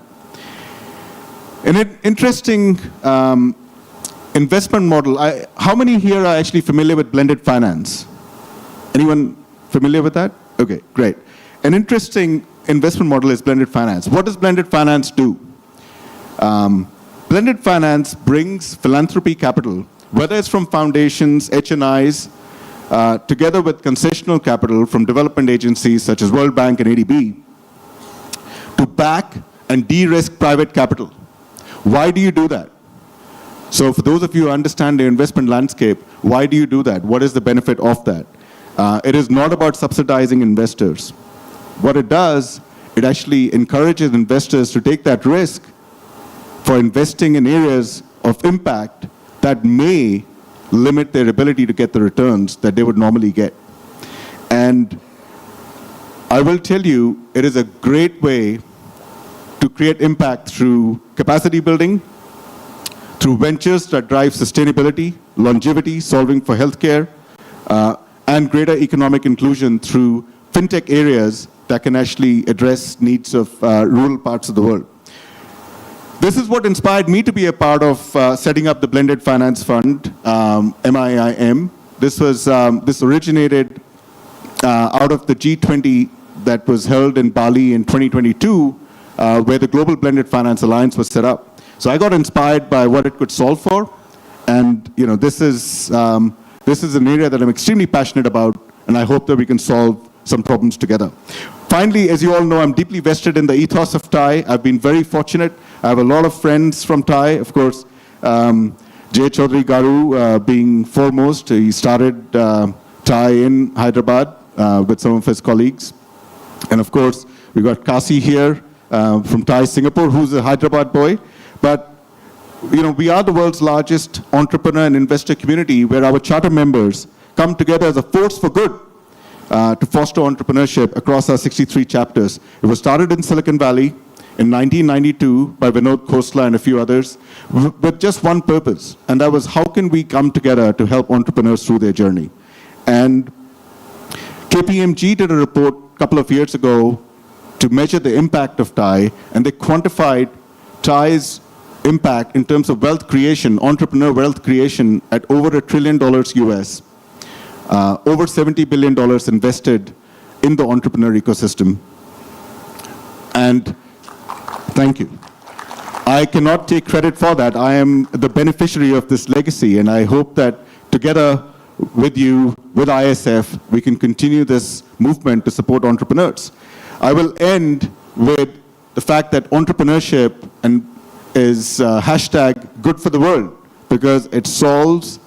An interesting investment model. How many here are actually familiar with blended finance? Anyone familiar with that? Okay, great. An interesting investment model is blended finance. What does blended finance do? Blended finance brings philanthropy capital, whether it's from foundations, HNIs, together with concessional capital from development agencies such as World Bank and ADB, to back and de-risk private capital. Why do you do that? So for those of you who understand the investment landscape, why do you do that? What is the benefit of that? It is not about subsidizing investors. What it does, it actually encourages investors to take that risk for investing in areas of impact that may limit their ability to get the returns that they would normally get. And I will tell you, it is a great way to create impact through capacity building, through ventures that drive sustainability, longevity, solving for healthcare, and greater economic inclusion through fintech areas that can actually address needs of rural parts of the world. This is what inspired me to be a part of setting up the Blended Finance Fund, MIIM. This originated out of the G20 that was held in Bali in 2022, where the Global Blended Finance Alliance was set up. So I got inspired by what it could solve for, and this is an area that I'm extremely passionate about, and I hope that we can solve some problems together. Finally, as you all know, I'm deeply vested in the ethos of TIE. I've been very fortunate. I have a lot of friends from TIE. Of course, Jay Chaudhary Garu being foremost. He started TIE in Hyderabad with some of his colleagues. And of course, we got Kasi here from TIE Singapore, who's a Hyderabad boy. But we are the world's largest entrepreneur and investor community, where our charter members come together as a force for good to foster entrepreneurship across our 63 chapters. It was started in Silicon Valley in 1992 by Vinod Khosla and a few others with just one purpose, and that was how can we come together to help entrepreneurs through their journey. And KPMG did a report a couple of years ago to measure the impact of TIE, and they quantified TIE's impact in terms of wealth creation, entrepreneur wealth creation, at over $1 trillion US. Over $70 billion invested in the entrepreneur ecosystem. And thank you. I cannot take credit for that. I am the beneficiary of this legacy, and I hope that together with you, with ISF, we can continue this movement to support entrepreneurs. I will end with the fact that entrepreneurship is hashtag good for the world, because it solves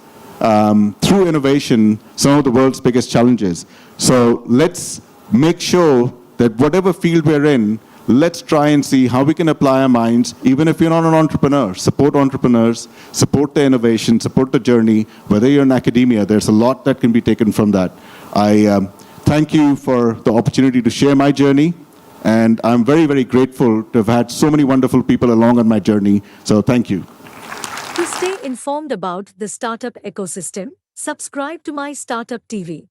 through innovation some of the world's biggest challenges. So let's make sure that whatever field we're in, let's try and see how we can apply our minds, even if you're not an entrepreneur. Support entrepreneurs, support the innovation, support the journey. Whether you're in academia, there's a lot that can be taken from that. I thank you for the opportunity to share my journey, and I'm very, very grateful to have had so many wonderful people along on my journey. So thank you. To stay informed about the startup ecosystem, subscribe to MyStartupTV.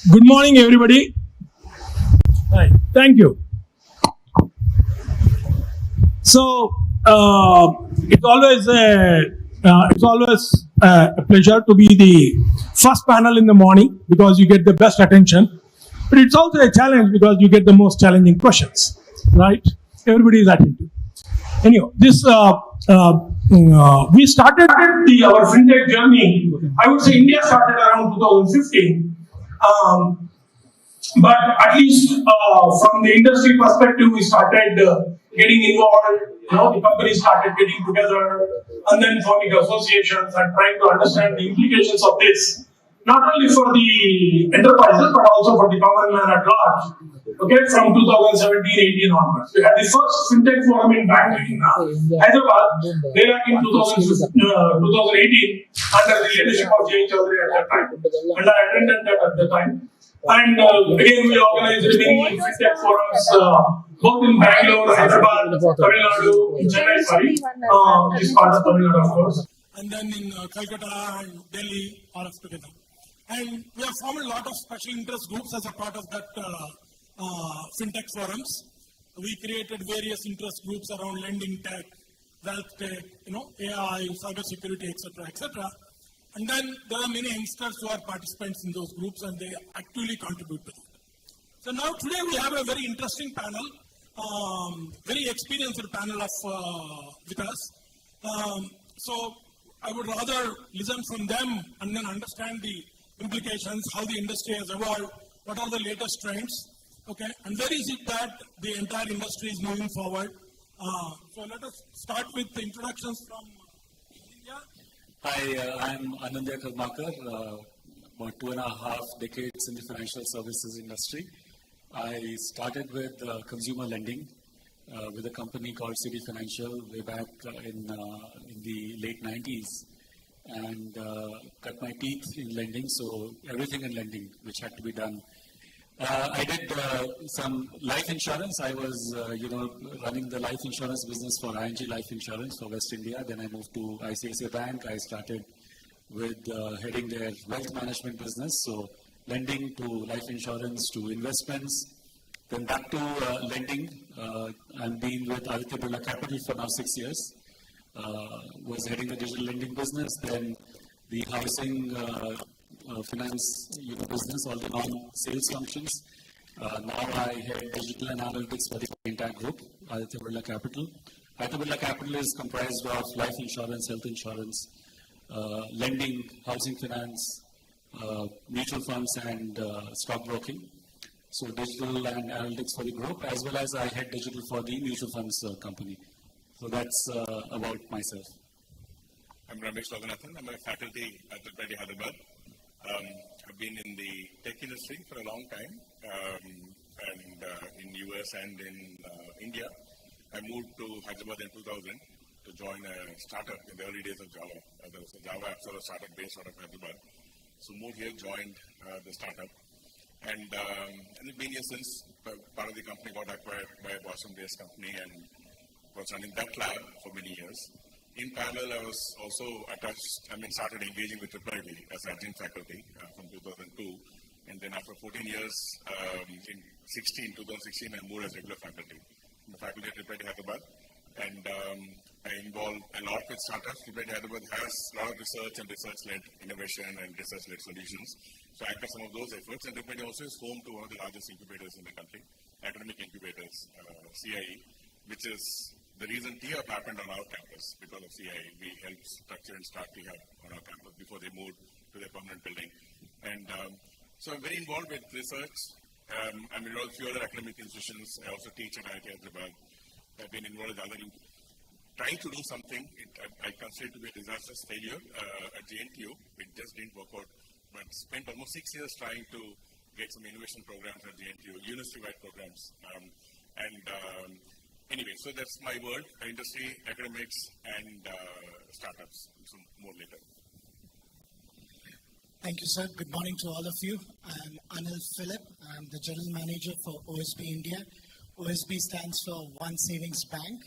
Good morning, everybody. Hi. Thank you. So it's always a pleasure to be the first panel in the morning, because you get the best attention. But it's also a challenge because you get the most challenging questions, right? Everybody is attentive. Anyway, this we started our fintech journey. I would say India started around 2015. But at least from the industry perspective, we started getting involved. The companies started getting together and then forming associations and trying to understand the implications of this, not only for the enterprises but also for the common man at large. Okay, from 2017-18 onwards, we had the first fintech forum in Bangalore, Hyderabad, way back in 2018, under the leadership of Jay Chaudhary at that time, and I attended that at the time. And again, we organized many fintech forums, both in Bangalore, Hyderabad, Tamil Nadu, Chennai, which is part of Tamil Nadu, of course, and then in Calcutta and Delhi, all of together. And we have formed a lot of special interest groups as a part of that fintech forums. We created various interest groups around lending tech, wealth tech, AI, cybersecurity, etc., etc. And then there are many youngsters who are participants in those groups, and they actively contribute to that. So now today we have a very interesting panel, very experienced panel with us. So I would rather listen from them and then understand the implications, how the industry has evolved, what are the latest trends, okay, and where is it that the entire industry is moving forward. So let us start with the introductions from India. Hi, I'm Anandya Karmakar, about 2.5 decades in the financial services industry. I started with consumer lending with a company called City Financial way back in the late 90s, and cut my teeth in lending, so everything in lending which had to be done. I did some life insurance. I was, running the life insurance business for ING Life Insurance for West India. Then I moved to ICICI Bank. I started with heading their wealth management business. So lending to life insurance, to investments, then back to lending. I've been with Aditya Birla Capital for now 6 years. Was heading the digital lending business, then the housing finance business, all the non-sales functions. Now I head digital and analytics for the entire group, Aditya Birla Capital. Aditya Birla Capital is comprised of life insurance, health insurance, lending, housing finance, mutual funds and stockbroking. So digital and analytics for the group, as well as I head digital for the mutual funds company. So that's about myself. I'm Ramesh Loganathan. I'm a faculty at IIT Hyderabad. I've been in the tech industry for a long time, and in US and in India. I moved to Hyderabad in 2000 to join a startup in the early days of Java. There was a Java app store startup based out of Hyderabad. So moved here, joined the startup. And it's been here since. Part of the company got acquired by a Boston-based company and was running that lab for many years. In parallel, I was also started engaging with IIT as adjunct faculty from 2002. And then after 14 years, in 2016, I moved as regular faculty. I'm a faculty at IIT Hyderabad. And I involve a lot with startups. IIT Hyderabad has a lot of research and research-led innovation and research-led solutions. So I anchor some of those efforts. And IIT also is home to one of the largest incubators in the country, academic incubators, CIE, which is the reason T-Hub happened on our campus. Because of CIE, we helped structure and start T-Hub on our campus before they moved to their permanent building. And so I'm very involved with research. I'm involved with a few other academic institutions. I also teach at IIT Hyderabad. I've been involved with other trying to do something. I consider it to be a disastrous failure at JNTU. It just didn't work out. But spent almost 6 years trying to get some innovation programs at JNTU, university-wide programs. Anyway, so that's my world, industry, academics, and startups. So more later. Thank you, sir. Good morning to all of you. I'm Anil Philip. I'm the General Manager for OSB India. OSB stands for One Savings Bank.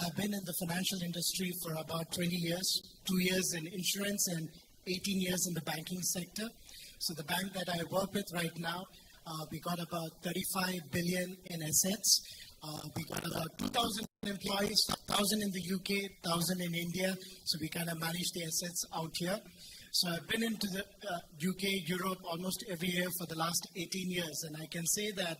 I've been in the financial industry for about 20 years, 2 years in insurance and 18 years in the banking sector. So the bank that I work with right now, we got about 35 billion in assets. We got about 2,000 employees, 1,000 in the UK, 1,000 in India. So we kind of manage the assets out here. So I've been into the UK, Europe almost every year for the last 18 years. And I can say that,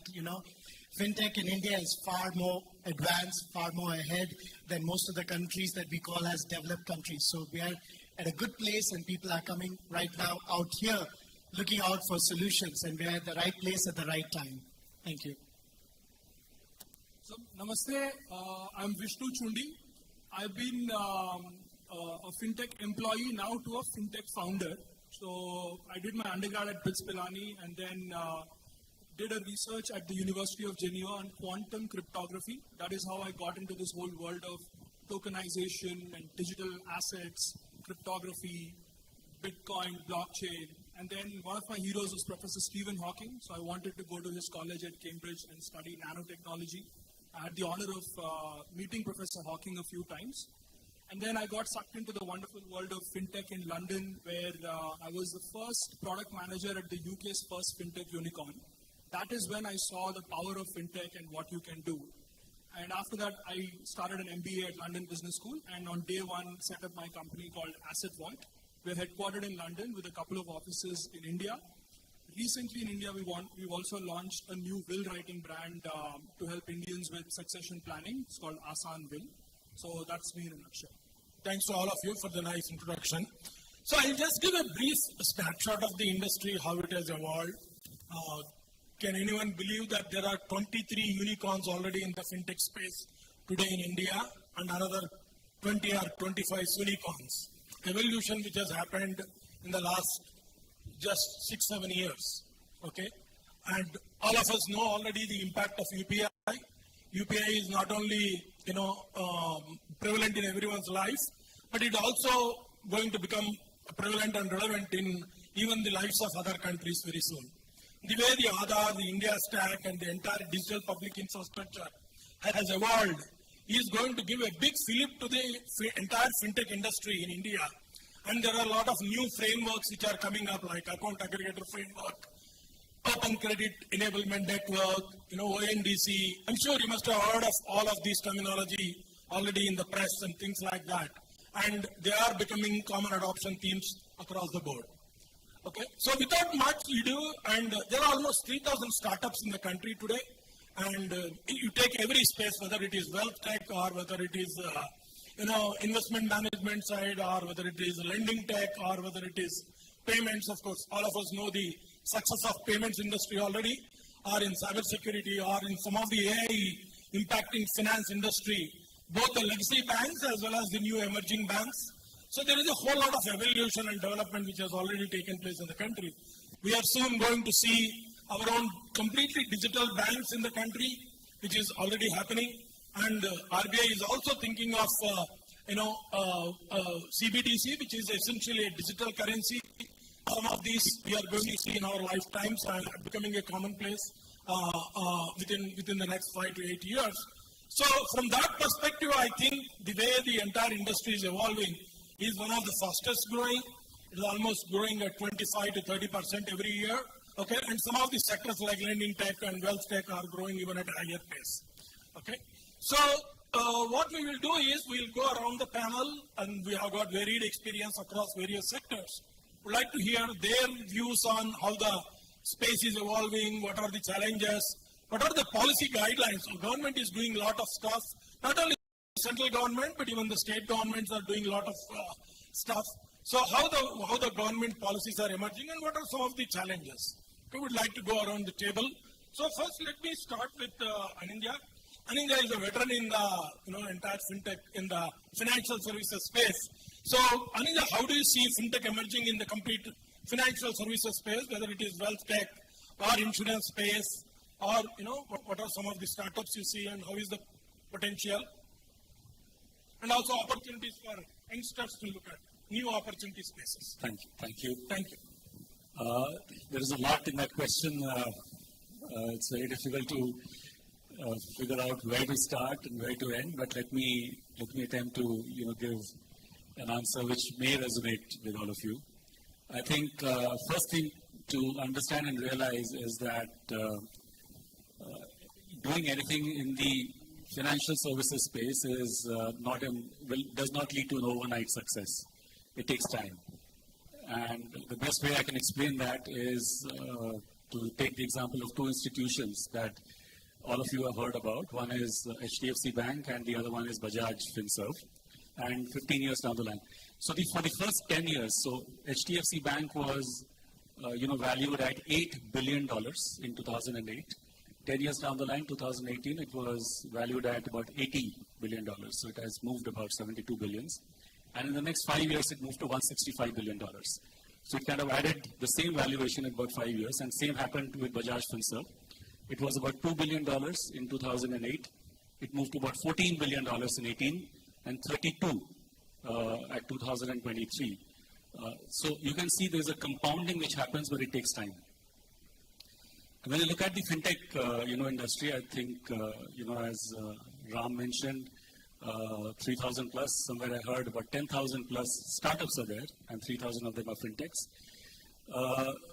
fintech in India is far more advanced, far more ahead than most of the countries that we call as developed countries. So we are at a good place and people are coming right now out here looking out for solutions, and we are at the right place at the right time. Thank you. So, Namaste. I'm Vishnu Chundi. I've been a fintech employee now to a fintech founder. So I did my undergrad at BITS Pilani and then did a research at the University of Geneva on quantum cryptography. That is how I got into this whole world of tokenization and digital assets, cryptography, Bitcoin, blockchain. And then one of my heroes was Professor Stephen Hawking. So I wanted to go to his college at Cambridge and study nanotechnology. I had the honor of meeting Professor Hawking a few times. And then I got sucked into the wonderful world of fintech in London, where I was the first product manager at the UK's first fintech unicorn. That is when I saw the power of fintech and what you can do. And after that, I started an MBA at London Business School, and on day one, set up my company called Asset Vault. We're headquartered in London with a couple of offices in India. Recently in India, we've also launched a new will writing brand to help Indians with succession planning. It's called Asan Will. So that's me in a nutshell. Thanks to all of you for the nice introduction. So I'll just give a brief snapshot of the industry, how it has evolved. Can anyone believe that there are 23 unicorns already in the fintech space today in India and another 20 or 25 unicorns? Evolution which has happened in the last just 6-7 years. Okay, and all of us know already the impact of UPI. UPI is not only prevalent in everyone's life, but it also going to become prevalent and relevant in even the lives of other countries very soon. the way the Aadhaar, the India stack, and the entire digital public infrastructure has evolved is going to give a big fillip to the entire fintech industry in India. And there are a lot of new frameworks which are coming up, like account aggregator framework, open credit enablement network, ONDC. I'm sure you must have heard of all of these terminology already in the press and things like that. And they are becoming common adoption themes across the board. Okay, so without much ado, and there are almost 3,000 startups in the country today, and you take every space, whether it is wealth tech or whether it is investment management side, or whether it is lending tech, or whether it is payments. Of course, all of us know the success of payments industry already, or in cybersecurity, or in some of the AI impacting finance industry, both the legacy banks as well as the new emerging banks. So there is a whole lot of evolution and development which has already taken place in the country. We are soon going to see our own completely digital banks in the country, which is already happening. And RBI is also thinking of, CBDC, which is essentially a digital currency. Some of these we are going to see in our lifetimes and becoming a commonplace within the next 5 to 8 years. So from that perspective, I think the way the entire industry is evolving is one of the fastest growing. It is almost growing at 25 to 30% every year. Okay, and some of the sectors like lending tech and wealth tech are growing even at a higher pace. Okay, so what we will do is we will go around the panel, and we have got varied experience across various sectors. We'd like to hear their views on how the space is evolving, what are the challenges, what are the policy guidelines. So government is doing a lot of stuff, not only central government, but even the state governments are doing a lot of stuff. So how the government policies are emerging, and what are some of the challenges? We would like to go around the table. So first, let me start with Anindya. Anindya is a veteran in the entire fintech, in the financial services space. So Anindya, how do you see fintech emerging in the complete financial services space, whether it is wealth tech or insurance space, or what are some of the startups you see, and how is the potential? And also opportunities for youngsters to look at new opportunity spaces. Thank you. Thank you. Thank you. There is a lot in that question. It's very difficult to figure out where to start and where to end. But let me attempt to give an answer which may resonate with all of you. I think first thing to understand and realize is that doing anything in the financial services space is does not lead to an overnight success. It takes time. And the best way I can explain that is to take the example of two institutions that all of you have heard about. One is HDFC Bank and the other one is Bajaj Finserv, and 15 years down the line. So for the first 10 years, so HDFC Bank was valued at $8 billion in 2008. 10 years down the line, 2018, it was valued at about $80 billion. So it has moved about 72 billions. And in the next 5 years, it moved to $165 billion. So it kind of added the same valuation in about 5 years. And same happened with Bajaj Finserv. It was about $2 billion in 2008. It moved to about $14 billion in 18 and 32 at 2023. So you can see there's a compounding which happens, but it takes time. When you look at the fintech, industry, I think, as Ram mentioned, 3,000 plus. Somewhere I heard about 10,000 plus startups are there, and 3,000 of them are fintechs.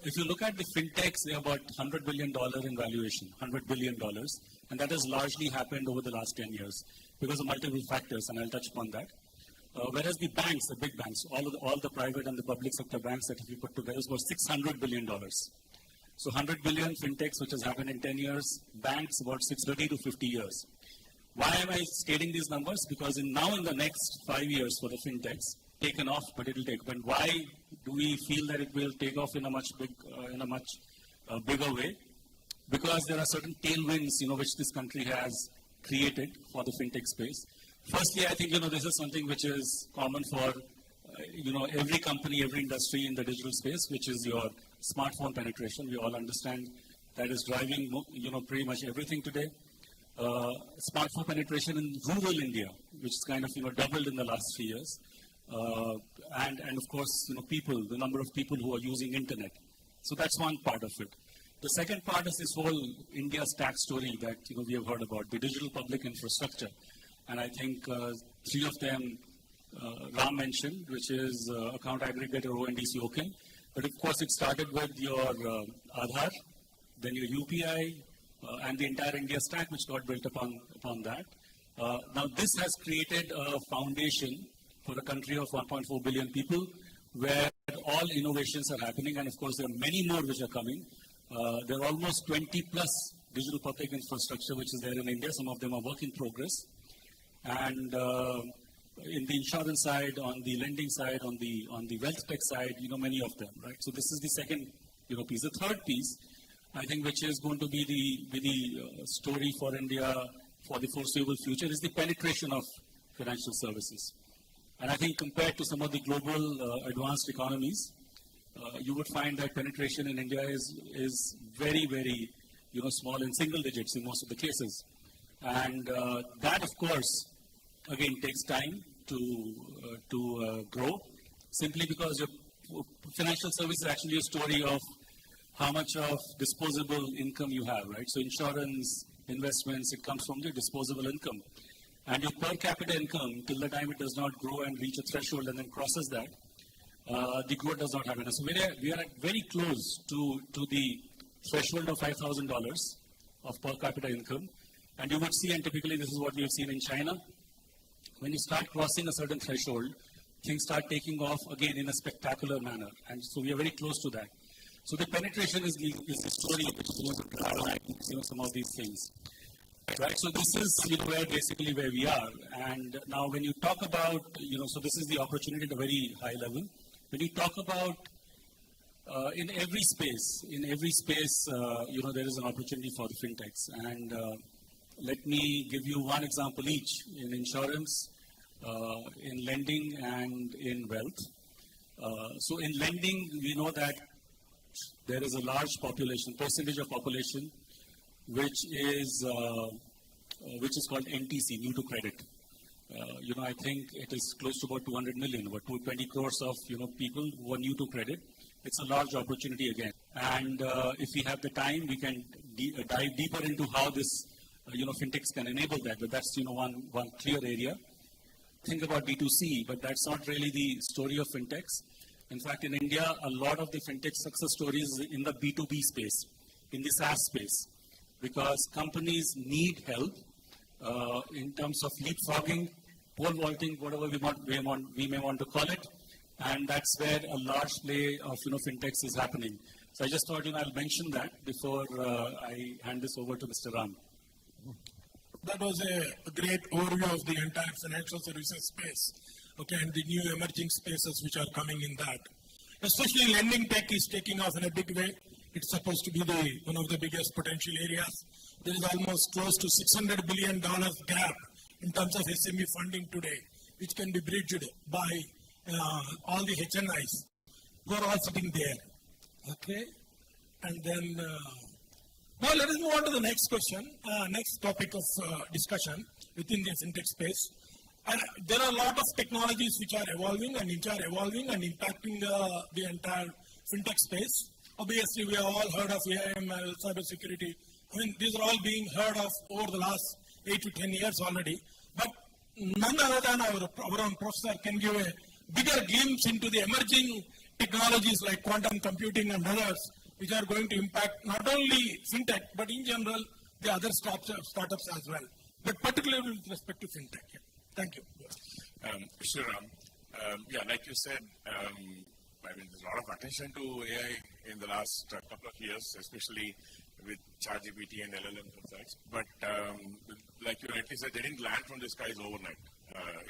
If you look at the fintechs, they have about $100 billion in valuation, $100 billion, and that has largely happened over the last 10 years because of multiple factors, and I'll touch upon that. Whereas the banks, the big banks, all the private and the public sector banks that if you put together is about $600 billion. So 100 billion fintechs, which has happened in 10 years, banks about 30 to 50 years. Why am I stating these numbers? Because in the next 5 years for the fintechs, taken off, but it will take. But why do we feel that it will take off in a much bigger way? Because there are certain tailwinds, which this country has created for the fintech space. Firstly, I think, this is something which is common for, every company, every industry in the digital space, which is your smartphone penetration. We all understand that is driving, pretty much everything today. Smartphone penetration in rural India, which is kind of, doubled in the last 3 years. And of course, the number of people who are using internet. So that's one part of it. The second part is this whole India stack story that we have heard about, the digital public infrastructure. And I think three of them Ram mentioned, which is account aggregator ONDC OCIN. But of course, it started with your Aadhaar, then your UPI, and the entire India stack, which got built upon that. Now, this has created a foundation for a country of 1.4 billion people, where all innovations are happening, and of course, there are many more which are coming. There are almost 20 plus digital public infrastructure which is there in India. Some of them are work in progress. And in the insurance side, on the lending side, on the wealth tech side, many of them, right? So this is the second piece. The third piece, I think, which is going to be the story for India for the foreseeable future, is the penetration of financial services. And I think compared to some of the global advanced economies, you would find that penetration in India is very, very small, in single digits in most of the cases. And that, of course, again, takes time to grow, simply because your financial service is actually a story of how much of disposable income you have, right? So insurance, investments, it comes from the disposable income. And your per capita income, till the time it does not grow and reach a threshold and then crosses that, the growth does not happen. So we are very close to the threshold of $5,000 of per capita income. And you would see, and typically this is what we have seen in China, when you start crossing a certain threshold, things start taking off again in a spectacular manner. And so we are very close to that. So the penetration is the story which is going to drive some of these things. Right, so this is basically where we are. And now when you talk about, so this is the opportunity at a very high level. When you talk about in every space, there is an opportunity for the fintechs. And let me give you one example each: in insurance, in lending, and in wealth. So in lending, we know that there is a large percentage of population which is called NTC, new to credit. I think it is close to about 200 million, about 220 crores of people who are new to credit. It's a large opportunity again. And if we have the time, we can dive deeper into how this fintechs can enable that. But that's one clear area. Think about B2C, but that's not really the story of fintechs. In fact, in India, a lot of the fintech success stories in the B2B space, in the SaaS space, because companies need help in terms of leapfrogging, pole vaulting, whatever we may want to call it, and that's where a large play of fintechs is happening. So I just thought I'll mention that before I hand this over to Mr. Ram. That was a great overview of the entire financial services space, okay, and the new emerging spaces which are coming in that. Especially lending tech is taking off in a big way. It's supposed to be one of the biggest potential areas. There is almost close to $600 billion gap in terms of SME funding today, which can be bridged by all the HNIs who are all sitting there. Okay? And then, now let us move on to the next question, next topic of discussion within the fintech space. There are a lot of technologies which are evolving and impacting the entire fintech space. Obviously, we have all heard of AML, cybersecurity. I mean, these are all being heard of over the last 8 to 10 years already. But none other than our own professor can give a bigger glimpse into the emerging technologies like quantum computing and others, which are going to impact not only fintech, but in general, the other startups as well. But particularly with respect to fintech. Yeah. Thank you. Sure, Ram. Like you said, there's a lot of attention to AI in the last couple of years, especially with ChatGPT and LLMs and such. But like you rightly said, they didn't land from the skies overnight.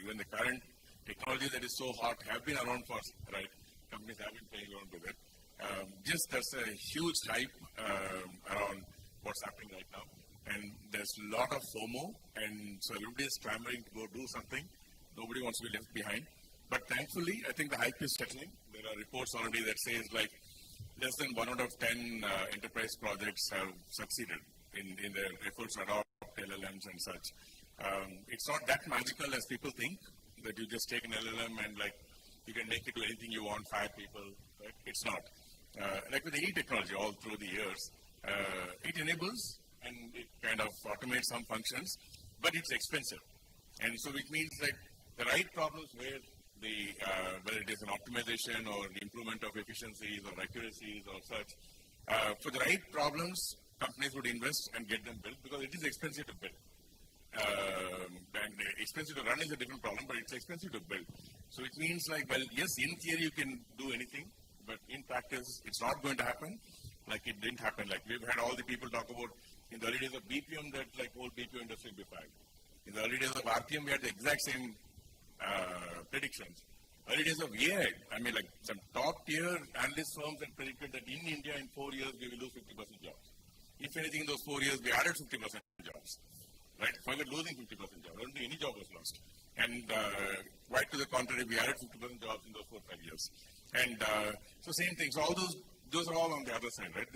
Even the current technology that is so hot have been around for, right? Companies have been playing around with it. Just there's a huge hype around what's happening right now. And there's a lot of FOMO, and so everybody is clamoring to go do something. Nobody wants to be left behind. But thankfully, I think the hype is settling. There are reports already that says less than 1 out of 10 enterprise projects have succeeded in their efforts to adopt LLMs and such. It's not that magical as people think, that you just take an LLM and you can make it do anything you want, fire people. Right? It's not. Like with any technology all through the years, It enables and it kind of automates some functions, but it's expensive. And so it means that the right problems where whether it is an optimization or the improvement of efficiencies or accuracies or such, for the right problems, companies would invest and get them built because it is expensive to build. And expensive to run is a different problem, but it's expensive to build. So it means like, well, yes, in theory you can do anything, but in practice it's not going to happen. Like it didn't happen. Like we've had all the people talk about in the early days of BPM that like whole BPM industry will be fired. In the early days of RPM, we had the exact same predictions. Early days of AI, I mean like some top tier analyst firms had predicted that in India in 4 years we will lose 50% jobs. If anything in those 4 years we added 50% jobs. Right? Forget losing 50% jobs. I don't think any job was lost. And quite to the contrary, we added 50% jobs in those 4 or 5 years. And so same things. All those are all on the other side, right?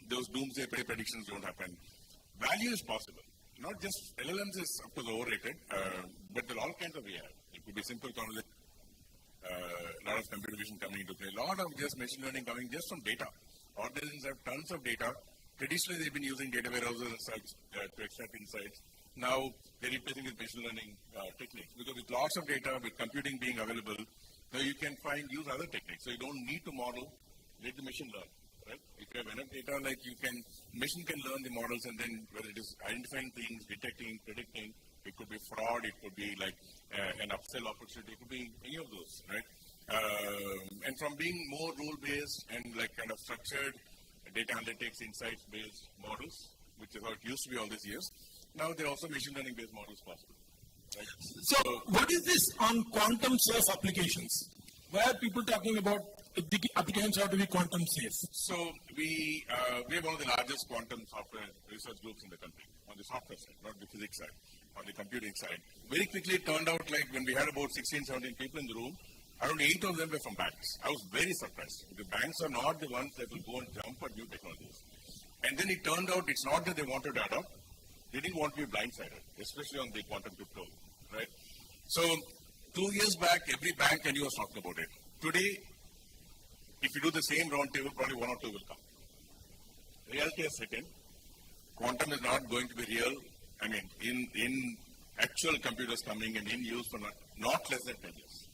Those doomsday predictions don't happen. Value is possible. Not just LLMs is of course overrated, but there are all kinds of AI. It could be simple conversation, a lot of computer vision coming into play, a lot of just machine learning coming just from data. Organizations have tons of data. Traditionally, they've been using data warehouses and such to extract insights. Now, they're replacing with machine learning techniques because with lots of data, with computing being available, now you can use other techniques. So you don't need to model, let the machine learn. Right? If you have enough data, like machine can learn the models and then whether it is identifying things, detecting, predicting, it could be fraud, it could be like an upsell opportunity, it could be any of those, right? And from being more rule-based and like kind of structured data analytics, insights-based models, which is how it used to be all these years, now there are also machine learning-based models possible. Right? So what is this on quantum safe applications? Why are people talking about the applications have to be quantum safe? So we have one of the largest quantum software research groups in the country on the software side, not the physics side, on the computing side. Very quickly it turned out like when we had about 16, 17 people in the room, around 8 of them were from banks. I was very surprised. The banks are not the ones that will go and jump at new technologies. And then it turned out it's not that they wanted to adopt, they didn't want to be blindsided, especially on the quantum crypto, right? So 2 years back, every bank and you was talking about it. Today, if you do the same round table, probably 1 or 2 will come. Reality has set in. Quantum is not going to be real. I mean, in actual computers coming and in use for not less than 10 years.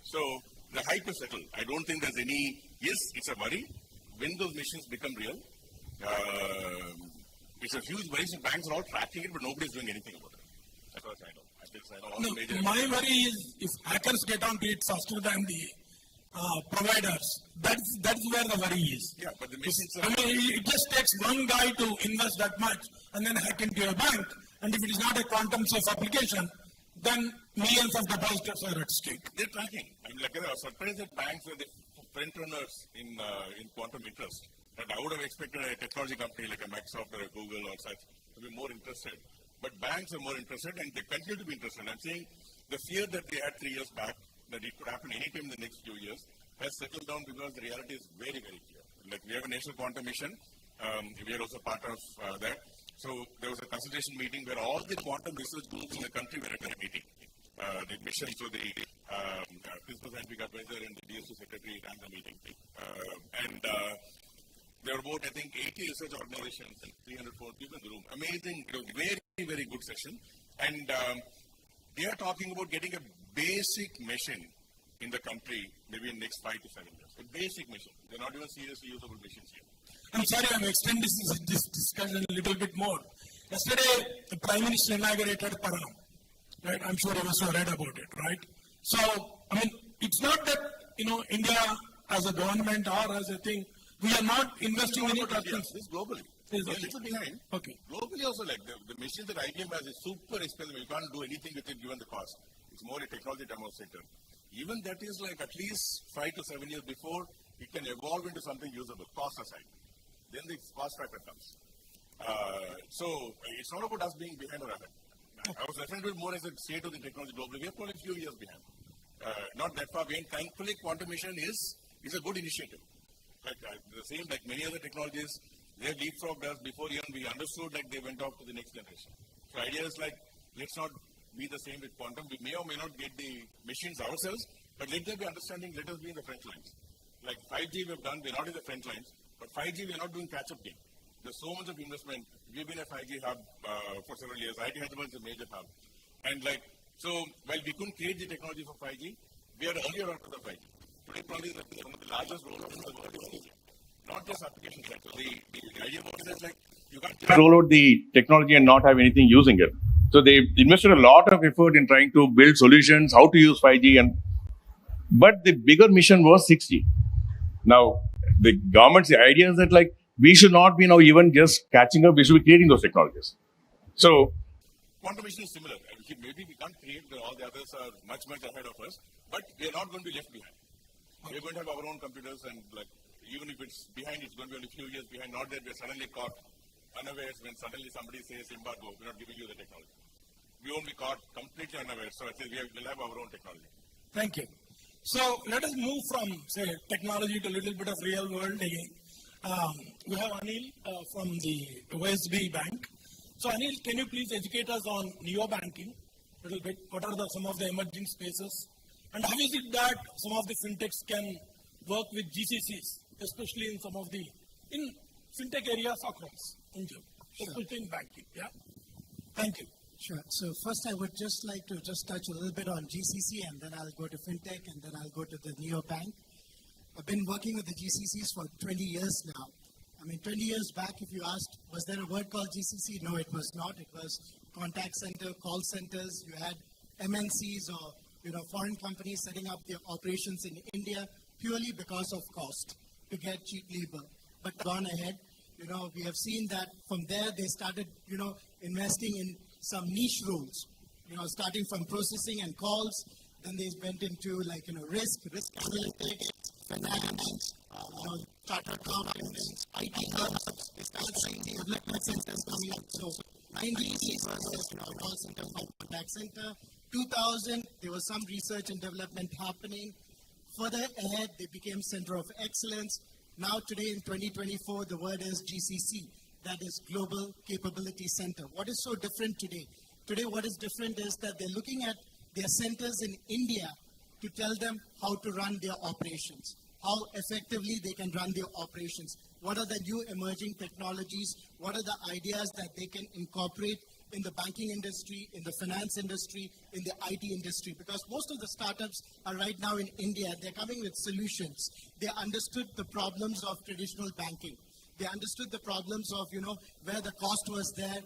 So the hype is settled. I don't think there's any, yes, it's a worry. When those machines become real, it's a huge worry. So banks are all tracking it, but nobody's doing anything about it. That's what I know. My worry is if hackers get onto it faster than the providers, that's where the worry is. Yeah, but the machines I mean, it just takes one guy to invest that much and then hack into a bank. And if it is not a quantum safe application, then millions of depositors are at stake. They're tracking. I mean, like I was surprised that banks were the front runners in quantum interest. And I would have expected a technology company like a Microsoft or a Google or such to be more interested. But banks are more interested and they continue to be interested. I'm saying the fear that they had 3 years back, that it could happen anytime in the next few years, has settled down because the reality is very, very clear. Like we have a national quantum mission. We are also part of that. So there was a consultation meeting where all the quantum research groups in the country were at a meeting. The mission, so the principal scientific advisor and the DSU secretary ran the meeting. There were about, I think, 80 research organizations and 304 people in the room. Amazing, very, very good session. And they are talking about getting a basic machine in the country, maybe in the next 5 to 7 years. A basic machine. They're not even seriously usable machines here. I'm sorry, I'm extending this discussion a little bit more. Yesterday, the Prime Minister inaugurated Param. Right? I'm sure you must have read about it, right? So, I mean, it's not that, India as a government or as a thing, we are not investing in it. This globally. It's a little behind. Okay. Globally also, like the machine that IBM has is super expensive. You can't do anything with it given the cost. It's more a technology demonstrator. Even that is like at least 5 to 7 years before it can evolve into something usable, cost aside. Then the cost factor comes. So it's not about us being behind or ahead. I was referring to it more as a state of the technology globally. We are probably a few years behind. Not that far behind. Thankfully, quantum mission is a good initiative. Like the same, like many other technologies, they have leapfrogged us before even we understood, like they went off to the next generation. So idea is like, let's not be the same with quantum. We may or may not get the machines ourselves, but let there be understanding, let us be in the front lines. Like 5G we've done, we're not in the front lines, but 5G we're not doing catch-up game. there's so much of investment. We've been a 5G hub for several years. IT Hyderabad is a major hub. And so while we couldn't create the technology for 5G, we are earlier on to the 5G. Today, probably one of the largest rollouts in the world is 5G. Not just application sector. The idea was that you can't roll out the technology and not have anything using it. So they invested a lot of effort in trying to build solutions, how to use 5G, but the bigger mission was 6G. Now, the government's idea is that we should not be now even just catching up, we should be creating those technologies. So, quantum vision is similar. Maybe we can't create, all the others are much, much ahead of us, but we are not going to be left behind. We're going to have our own computers and even if it's behind, it's going to be only a few years behind, not that we're suddenly caught unawares when suddenly somebody says embargo, we're not giving you the technology. We won't be caught completely unawares, so we'll have our own technology. Thank you. So let us move from, say, technology to a little bit of real world again. We have Anil from the OSB Bank. So Anil, can you please educate us on neo-banking a little bit? What are some of the emerging spaces? And how is it that some of the fintechs can work with GCCs, especially in some of the fintech areas across India, especially in banking? Yeah. Thank you. Sure. So first I would just like to touch a little bit on GCC, and then I'll go to fintech, and then I'll go to the neobank. I've been working with the GCCs for 20 years now. I mean, 20 years back, if you asked, was there a word called GCC? No, it was not. It was contact center, call centers. You had MNCs or foreign companies setting up their operations in India purely because of cost to get cheap labor. But gone ahead, we have seen that from there they started, investing in some niche roles, starting from processing and calls. Then they went into risk analytics, finance, chartered accountants, IT hubs. They started seeing the development centers coming up. So 90s was call center, contact center. 2000, there was some research and development happening. Further ahead, they became center of excellence. Now today in 2024, the word is GCC. That is Global Capability Center. What is so different today? Today, what is different is that they're looking at their centers in India to tell them how to run their operations, how effectively they can run their operations, what are the new emerging technologies, what are the ideas that they can incorporate in the banking industry, in the finance industry, in the IT industry. Because most of the startups are right now in India. They're coming with solutions. They understood the problems of traditional banking. They understood the problems of, where the cost was there,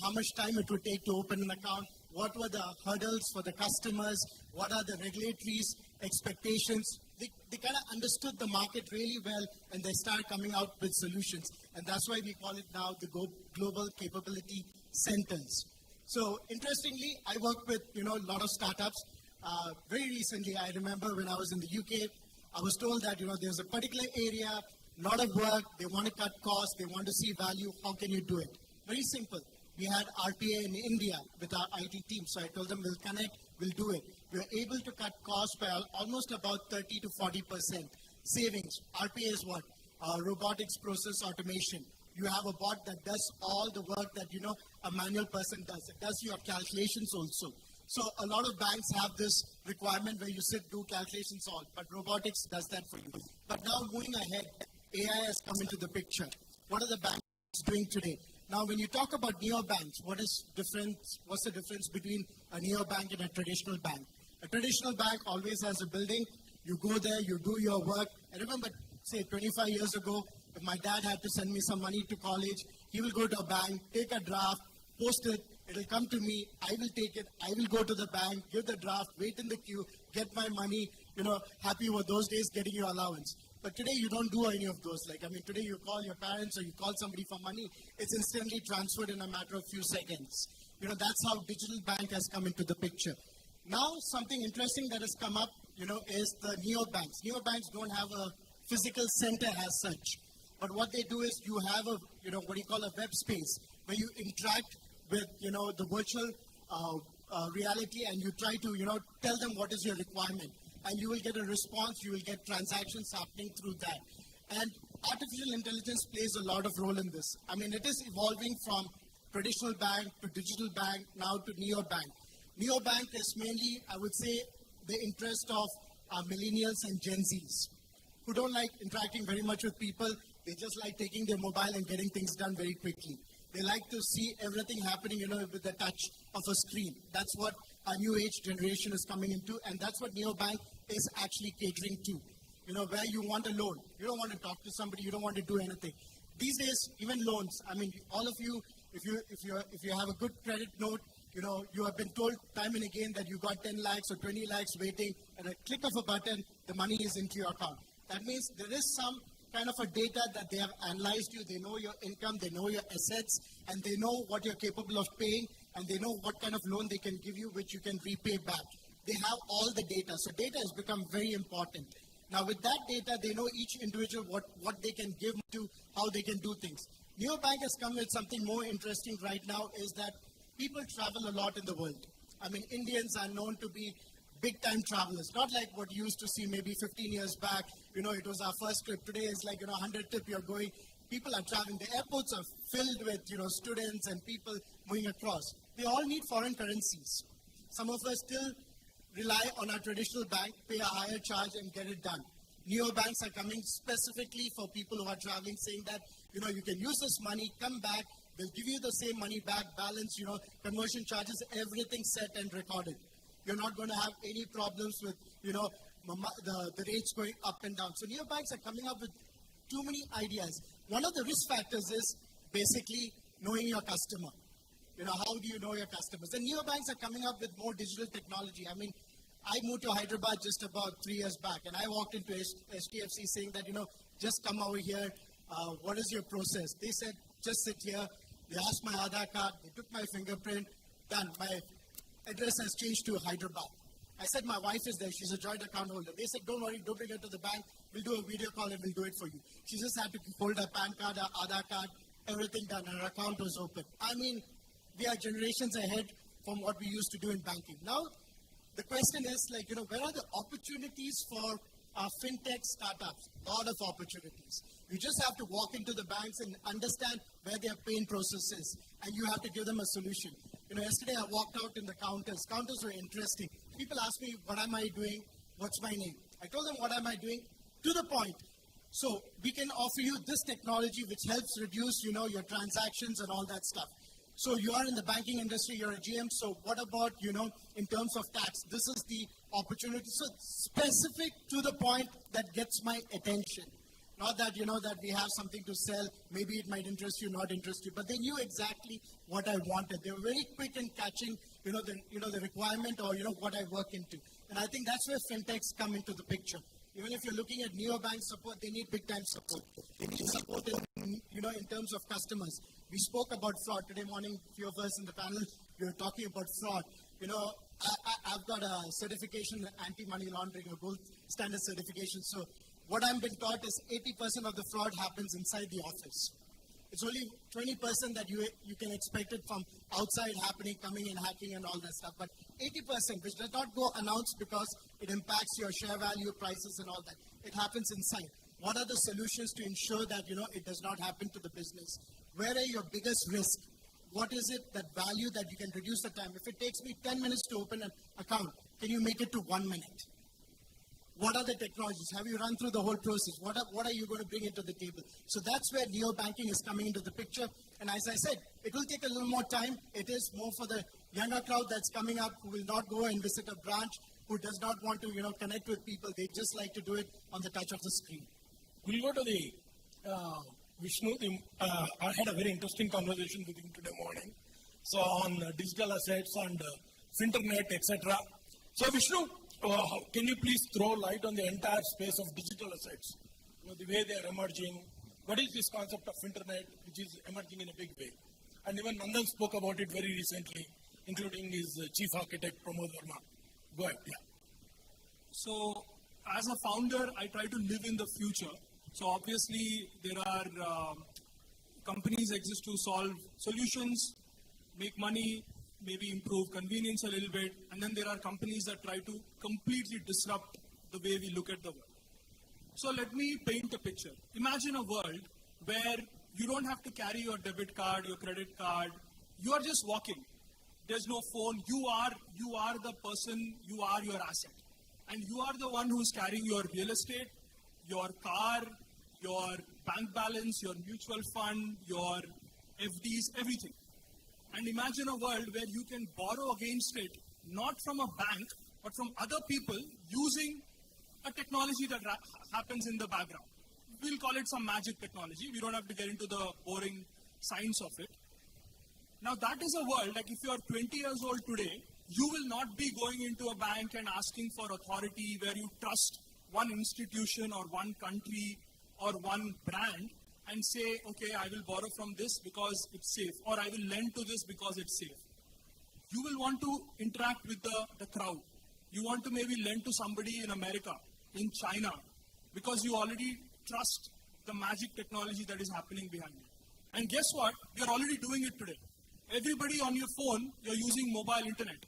how much time it would take to open an account, what were the hurdles for the customers, what are the regulatory expectations. They kind of understood the market really well, and they start coming out with solutions. And that's why we call it now the Global Capability Centers. So interestingly, I work with, a lot of startups. Very recently, I remember when I was in the UK, I was told that, there's a particular area, lot of work, they want to cut costs, they want to see value, how can you do it? Very simple. We had RPA in India with our IT team, so I told them we'll connect, we'll do it. We were able to cut costs by almost about 30 to 40% savings. RPA is what? Robotics process automation. You have a bot that does all the work that, a manual person does. It does your calculations also. So a lot of banks have this requirement where you sit, do calculations all, but robotics does that for you. But now moving ahead, AI has come into the picture. What are the banks doing today? Now, when you talk about neobanks, what's the difference between a neobank and a traditional bank? A traditional bank always has a building. You go there, you do your work. I remember, say, 25 years ago, if my dad had to send me some money to college, he will go to a bank, take a draft, post it, it'll come to me, I will take it, I will go to the bank, give the draft, wait in the queue, get my money, happy with those days getting your allowance. But today you don't do any of those. Today you call your parents or you call somebody for money, it's instantly transferred in a matter of few seconds. That's how digital bank has come into the picture. Now, something interesting that has come up, is the neobanks. Neobanks don't have a physical center as such. But what they do is you have a, what you call a web space where you interact with, the virtual reality, and you try to, tell them what is your requirement. And you will get a response, you will get transactions happening through that. And artificial intelligence plays a lot of role in this. It is evolving from traditional bank to digital bank, now to neobank. Neobank is mainly, I would say, the interest of millennials and Gen Zs. who don't like interacting very much with people. They just like taking their mobile and getting things done very quickly. They like to see everything happening, with the touch of a screen. That's what our new age generation is coming into, and that's what Neobank is actually catering to. Where you want a loan, you don't want to talk to somebody, you don't want to do anything. These days, even loans, all of you, if you have a good credit note, you have been told time and again that you got 10 lakhs or 20 lakhs waiting, and a click of a button, the money is into your account. That means there is some kind of a data that they have analyzed you. They know your income, they know your assets, and they know what you're capable of paying, and they know what kind of loan they can give you, which you can repay back. They have all the data. So data has become very important. Now with that data, they know each individual what they can give to, how they can do things. Neobank has come with something more interesting right now, is that people travel a lot in the world. Indians are known to be big-time travelers, not like what you used to see maybe 15 years back. It was our first trip. Today is like, 100 trip you're going. People are traveling. The airports are filled with, students and people moving across. They all need foreign currencies. Some of us still rely on our traditional bank, pay a higher charge and get it done. Neobanks are coming specifically for people who are traveling, saying that, you can use this money, come back, they'll give you the same money back, balance, conversion charges, everything set and recorded. You're not going to have any problems with, the rates going up and down. So neobanks are coming up with too many ideas. One of the risk factors is basically knowing your customer. How do you know your customers? And neobanks are coming up with more digital technology. I moved to Hyderabad just about 3 years back, and I walked into HDFC saying that, just come over here. What is your process? They said, just sit here. They asked my Aadhaar card. They took my fingerprint. Done. My address has changed to Hyderabad. I said, my wife is there. She's a joint account holder. They said, don't worry, don't bring her to the bank. We'll do a video call and we'll do it for you. She just had to hold her PAN card, her Aadhaar card, everything done. Her account was open. We are generations ahead from what we used to do in banking. Now, the question is, where are the opportunities for our fintech startups? A lot of opportunities. You just have to walk into the banks and understand where their pain process is, and you have to give them a solution. Yesterday I walked out in the counters. Counters were interesting. People asked me, what am I doing? What's my name? I told them, what am I doing? To the point. So we can offer you this technology which helps reduce, your transactions and all that stuff. So you are in the banking industry, you're a GM, so what about, in terms of tax? This is the opportunity. So specific to the point that gets my attention. Not that, that we have something to sell, maybe it might interest you, not interest you, but they knew exactly what I wanted. They were very quick in catching, the requirement or, what I work into. And I think that's where fintechs come into the picture. Even if you're looking at neobank support, they need big time support. They need support in terms of customers. We spoke about fraud today morning. A few of us in the panel, we were talking about fraud. I've got a certification, anti-money laundering, a gold standard certification. So what I've been taught is 80% of the fraud happens inside the office. It's only 20% that you can expect it from outside happening, coming and hacking and all that stuff. But 80%, which does not go announced because it impacts your share value, prices and all that. It happens inside. What are the solutions to ensure that, it does not happen to the business? Where are your biggest risks? What is it, that value that you can reduce the time? If it takes me 10 minutes to open an account, can you make it to 1 minute? What are the technologies? Have you run through the whole process? What are you going to bring into the table? So that's where neobanking is coming into the picture. And as I said, it will take a little more time. It is more for the younger crowd that's coming up who will not go and visit a branch, who does not want to, connect with people. They just like to do it on the touch of the screen. We'll go to the Vishnu. I had a very interesting conversation with him today morning. So on digital assets and Finternet, etc. So Vishnu, can you please throw light on the entire space of digital assets? The way they are emerging. What is this concept of Internet, which is emerging in a big way? And even Nandan spoke about it very recently, including his chief architect, Pramod Verma. Go ahead. Yeah. So, as a founder, I try to live in the future. So, obviously, there are companies exist to solve solutions, make money, maybe improve convenience a little bit, and then there are companies that try to completely disrupt the way we look at the world. So let me paint a picture. Imagine a world where you don't have to carry your debit card, your credit card. You are just walking. There's no phone. You are the person, you are your asset. And you are the one who's carrying your real estate. your car, your bank balance, your mutual fund, your FDs, everything. And imagine a world where you can borrow against it, not from a bank, but from other people using a technology that happens in the background. We'll call it some magic technology. We don't have to get into the boring science of it. Now that is a world, like if you are 20 years old today, you will not be going into a bank and asking for authority where you trust one institution or one country or one brand and say, okay, I will borrow from this because it's safe, or I will lend to this because it's safe. You will want to interact with the crowd. You want to maybe lend to somebody in America, in China, because you already trust the magic technology that is happening behind it. And guess what? You're already doing it today. Everybody on your phone, you're using mobile internet.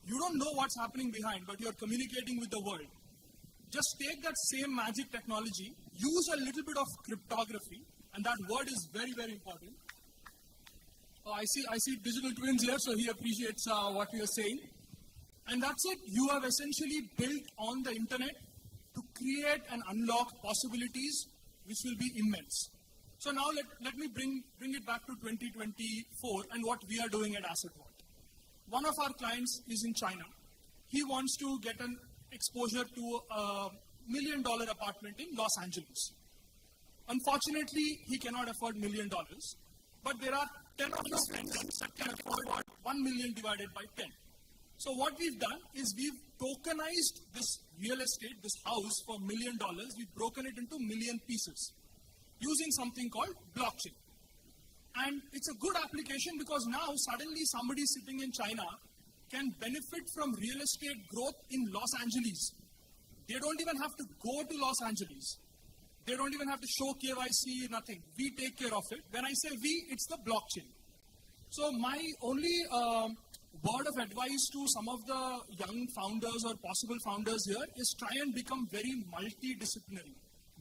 You don't know what's happening behind, but you're communicating with the world. Just take that same magic technology, use a little bit of cryptography, and that word is very, very important. Oh, I see digital twins here, so he appreciates what we are saying. And that's it. You have essentially built on the internet to create and unlock possibilities which will be immense. So now let me bring it back to 2024 and what we are doing at Asset Vault. One of our clients is in China. He wants to get an exposure to a $1 million apartment in Los Angeles. Unfortunately, he cannot afford $1 million, but there are 10 of his friends that can afford 1 million divided by 10. So what we've done is we've tokenized this real estate, this house for $1 million. We've broken it into million pieces using something called blockchain. And it's a good application because now suddenly somebody sitting in China can benefit from real estate growth in Los Angeles. They don't even have to go to Los Angeles. They don't even have to show KYC, nothing. We take care of it. When I say we, it's the blockchain. So my only word of advice to some of the young founders or possible founders here is try and become very multidisciplinary.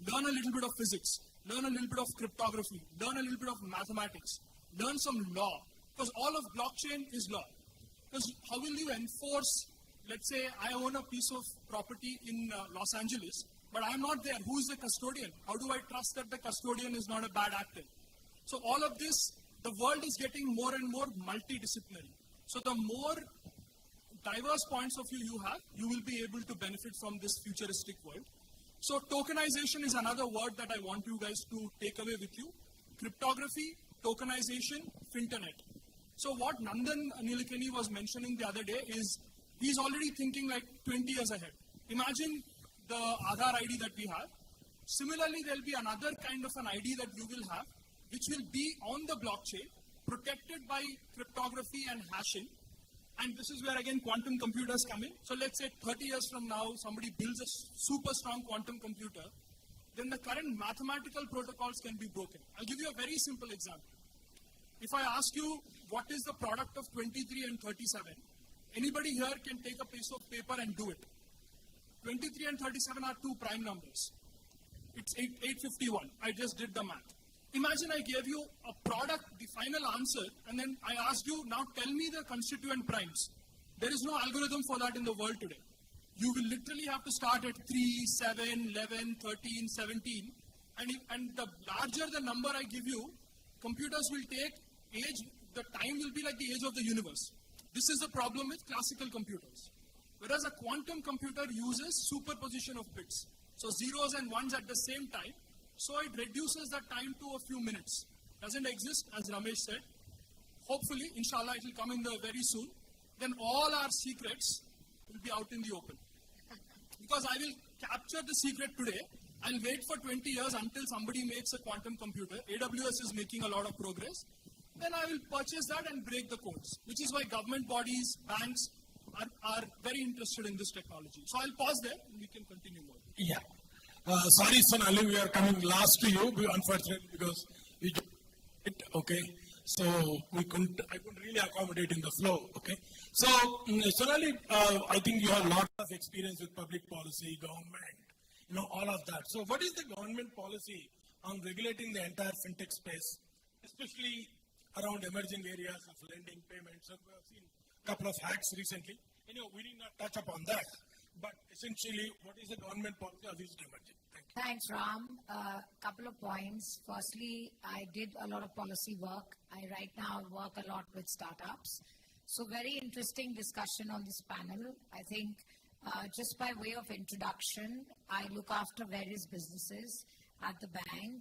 Learn a little bit of physics, learn a little bit of cryptography, learn a little bit of mathematics, learn some law, because all of blockchain is law. Because how will you enforce, let's say I own a piece of property in Los Angeles, but I'm not there. Who is the custodian? How do I trust that the custodian is not a bad actor? So all of this, the world is getting more and more multidisciplinary. So the more diverse points of view you have, you will be able to benefit from this futuristic world. So tokenization is another word that I want you guys to take away with you. Cryptography, tokenization, finternet. So what Nandan Nilekani was mentioning the other day is he's already thinking like 20 years ahead. Imagine the Aadhaar ID that we have. Similarly, there will be another kind of an ID that you will have, which will be on the blockchain, protected by cryptography and hashing. And this is where again quantum computers come in. So let's say 30 years from now, somebody builds a super strong quantum computer, then the current mathematical protocols can be broken. I'll give you a very simple example. If I ask you what is the product of 23 and 37, anybody here can take a piece of paper and do it. 23 and 37 are two prime numbers. It's 851. I just did the math. Imagine I gave you a product, the final answer, and then I asked you, now tell me the constituent primes. There is no algorithm for that in the world today. You will literally have to start at 3, 7, 11, 13, 17. And the larger the number I give you, computers will take age, the time will be like the age of the universe. This is the problem with classical computers. Whereas a quantum computer uses superposition of bits. So zeros and ones at the same time. So it reduces the time to a few minutes. Doesn't exist, as Ramesh said. Hopefully, inshallah, it will come in very soon. Then all our secrets will be out in the open. Because I will capture the secret today. I'll wait for 20 years until somebody makes a quantum computer. AWS is making a lot of progress. Then I will purchase that and break the codes. Which is why government bodies, banks are very interested in this technology. So I'll pause there and we can continue more. Yeah. Sorry, Sonali, we are coming last to you, unfortunately, because we just okay. So I couldn't really accommodate in the flow. Okay. So Sonali, I think you have a lot of experience with public policy, government, all of that. So what is the government policy on regulating the entire fintech space, especially around emerging areas of lending, payments? So we have seen a couple of hacks recently. We need not touch upon that. but essentially, what is the government policy of this emerging? Thank you. Thanks, Ram. Couple of points. Firstly, I did a lot of policy work. I right now work a lot with startups. So very interesting discussion on this panel. I think just by way of introduction, I look after various businesses at the bank,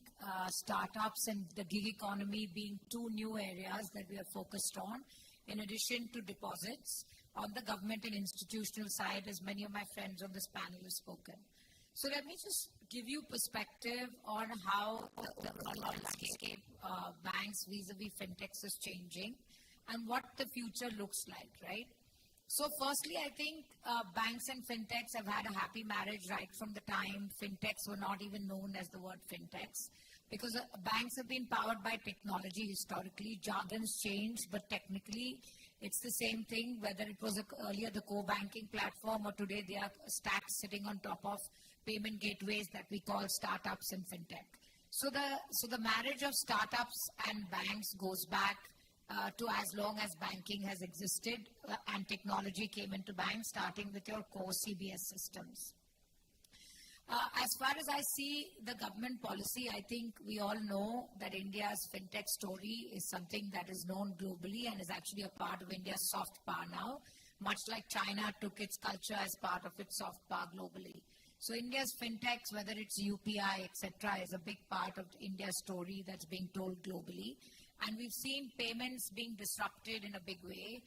startups and the gig economy being two new areas that we are focused on, in addition to deposits on the government and institutional side, as many of my friends on this panel have spoken. So let me just give you perspective on how the landscape banks vis-a-vis fintechs is changing and what the future looks like, right? So firstly, I think banks and fintechs have had a happy marriage right from the time fintechs were not even known as the word fintechs, because banks have been powered by technology historically. Jargons changed, but technically it's the same thing, whether it was earlier the core banking platform or today they are stacks sitting on top of payment gateways that we call startups and fintech. So the marriage of startups and banks goes back to as long as banking has existed and technology came into banks, starting with your core CBS systems. As far as I see the government policy, I think we all know that India's fintech story is something that is known globally and is actually a part of India's soft power now, much like China took its culture as part of its soft power globally. So India's fintechs, whether it's UPI, etc., is a big part of India's story that's being told globally. And we've seen payments being disrupted in a big way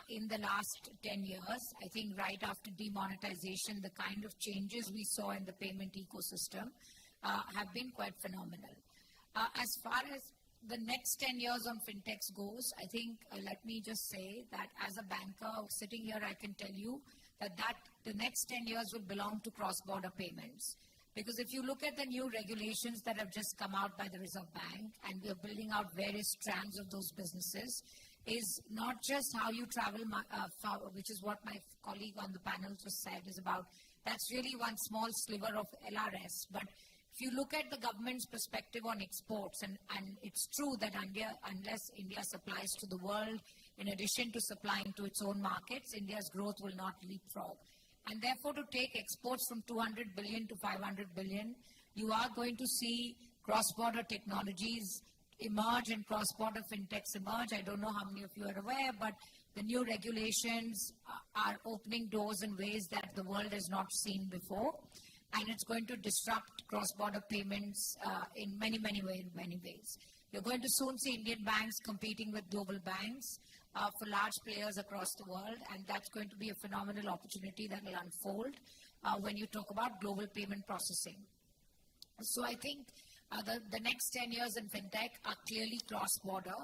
in the last 10 years. I think right after demonetization, the kind of changes we saw in the payment ecosystem have been quite phenomenal. As far as the next 10 years on fintechs goes, I think let me just say that as a banker sitting here, I can tell you that the next 10 years will belong to cross-border payments. Because if you look at the new regulations that have just come out by the Reserve Bank, and we are building out various strands of those businesses, is not just how you travel, which is what my colleague on the panel just said is about. That's really one small sliver of LRS. But if you look at the government's perspective on exports, and it's true that unless India supplies to the world, in addition to supplying to its own markets, India's growth will not leapfrog. And therefore, to take exports from 200 billion to 500 billion, you are going to see cross-border technologies emerge and cross-border fintechs emerge. I don't know how many of you are aware, but the new regulations are opening doors in ways that the world has not seen before. And it's going to disrupt cross-border payments in many ways. You're going to soon see Indian banks competing with global banks for large players across the world, and that's going to be a phenomenal opportunity that will unfold when you talk about global payment processing. So I think the next 10 years in fintech are clearly cross-border,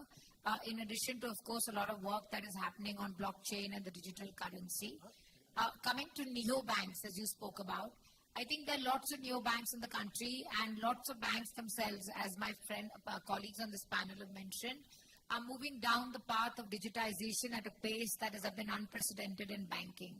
in addition to, of course, a lot of work that is happening on blockchain and the digital currency. Coming to neobanks, as you spoke about, I think there are lots of neobanks in the country, and lots of banks themselves, as my colleagues on this panel have mentioned, are moving down the path of digitization at a pace that has been unprecedented in banking.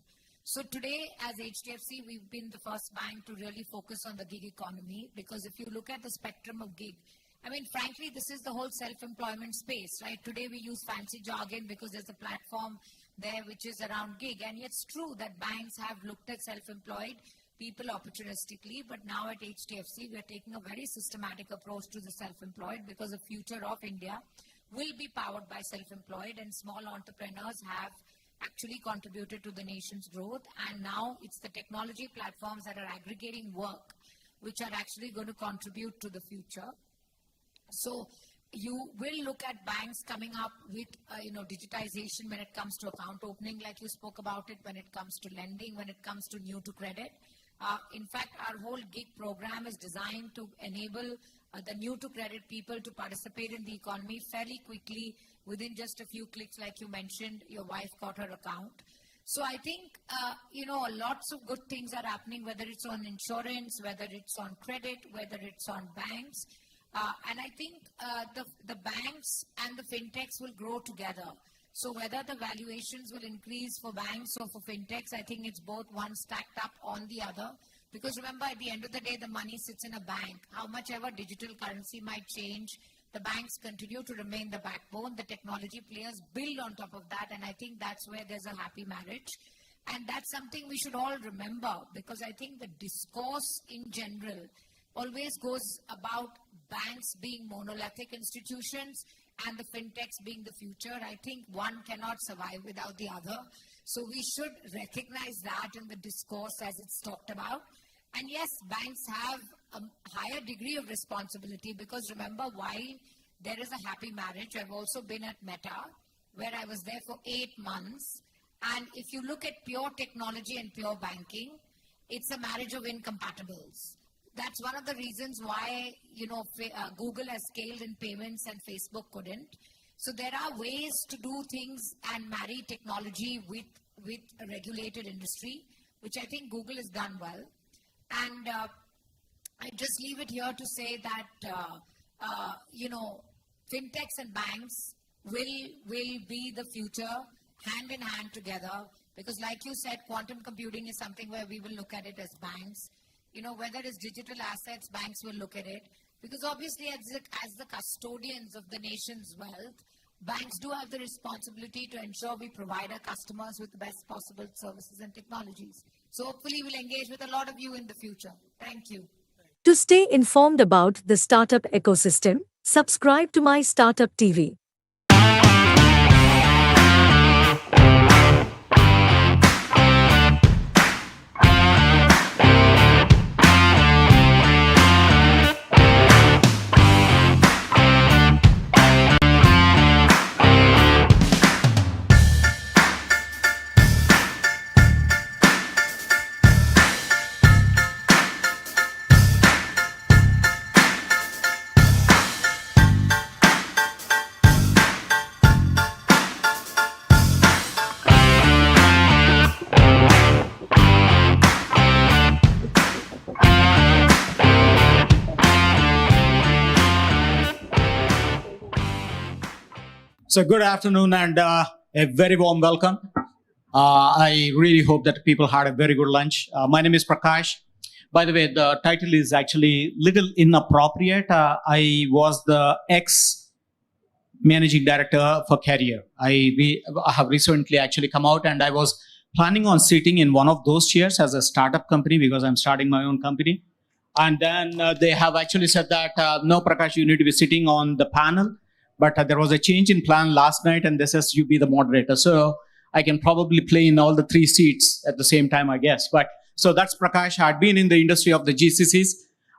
So today, as HDFC, we've been the first bank to really focus on the gig economy, because if you look at the spectrum of gig, I mean, frankly, this is the whole self-employment space, right? Today we use fancy jargon because there's a platform there which is around gig, and it's true that banks have looked at self-employed people opportunistically, but now at HDFC, we are taking a very systematic approach to the self-employed, because the future of India will be powered by self-employed, and small entrepreneurs have actually contributed to the nation's growth. And now it's the technology platforms that are aggregating work which are actually going to contribute to the future. So you will look at banks coming up with digitization when it comes to account opening, like you spoke about it, when it comes to lending, when it comes to new to credit. In fact, our whole gig program is designed to enable the new to credit people to participate in the economy fairly quickly, within just a few clicks. Like you mentioned, your wife got her account. So I think, lots of good things are happening, whether it's on insurance, whether it's on credit, whether it's on banks. And I think the banks and the fintechs will grow together. So whether the valuations will increase for banks or for fintechs, I think it's both one stacked up on the other. Because remember, at the end of the day, the money sits in a bank. How much ever digital currency might change, the banks continue to remain the backbone. The technology players build on top of that, and I think that's where there's a happy marriage. And that's something we should all remember, because I think the discourse in general always goes about banks being monolithic institutions and the fintechs being the future. I think one cannot survive without the other. So we should recognize that in the discourse as it's talked about. And yes, banks have a higher degree of responsibility, because remember, while there is a happy marriage, I've also been at Meta, where I was there for 8 months. And if you look at pure technology and pure banking, it's a marriage of incompatibles. That's one of the reasons why, Google has scaled in payments and Facebook couldn't. So there are ways to do things and marry technology with a regulated industry, which I think Google has done well. And I just leave it here to say that, fintechs and banks will be the future, hand in hand together, because like you said, quantum computing is something where we will look at it as banks. Whether it's digital assets, banks will look at it, because obviously as the custodians of the nation's wealth, banks do have the responsibility to ensure we provide our customers with the best possible services and technologies. So hopefully we'll engage with a lot of you in the future. Thank you. To stay informed about the startup ecosystem, subscribe to MyStartupTV. So good afternoon and a very warm welcome. I really hope that people had a very good lunch. My name is Prakash. By the way, the title is actually little inappropriate. I was the ex-managing director for Career. I have recently actually come out, and I was planning on sitting in one of those chairs as a startup company, because I'm starting my own company. And then they have actually said that, no, Prakash, you need to be sitting on the panel. But there was a change in plan last night, and this says you be the moderator. So I can probably play in all the 3 seats at the same time, I guess. But so that's Prakash. I'd been in the industry of the GCCs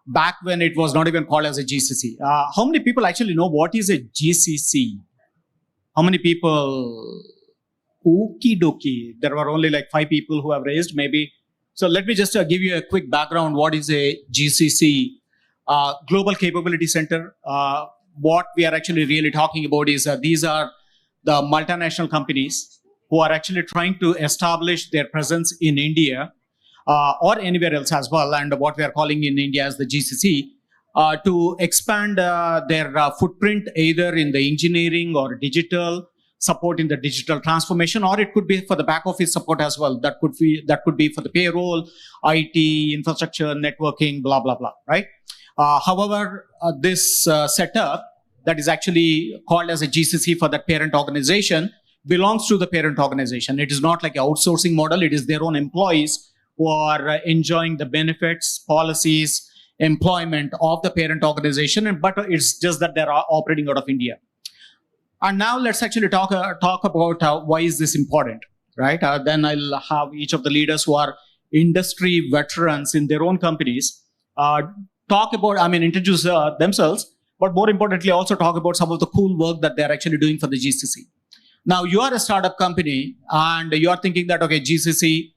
back when it was not even called as a GCC. How many people actually know what is a GCC? How many people? Okie dokie. There were only like 5 people who have raised, maybe. So let me just give you a quick background. What is a GCC? Global Capability Center. What we are actually really talking about is these are the multinational companies who are actually trying to establish their presence in India or anywhere else as well, and what we are calling in India as the GCC, to expand their footprint either in the engineering or digital support in the digital transformation, or it could be for the back office support as well. That could be for the payroll, IT, infrastructure, networking, blah, blah, blah, right? However, this setup that is actually called as a GCC for that parent organization belongs to the parent organization. It is not like an outsourcing model. It is their own employees who are enjoying the benefits, policies, employment of the parent organization, but it's just that they're operating out of India. And now let's actually talk about why is this important, right? Then I'll have each of the leaders who are industry veterans in their own companies introduce themselves, but more importantly, also talk about some of the cool work that they're actually doing for the GCC. Now, you are a startup company and you are thinking that, okay, GCC,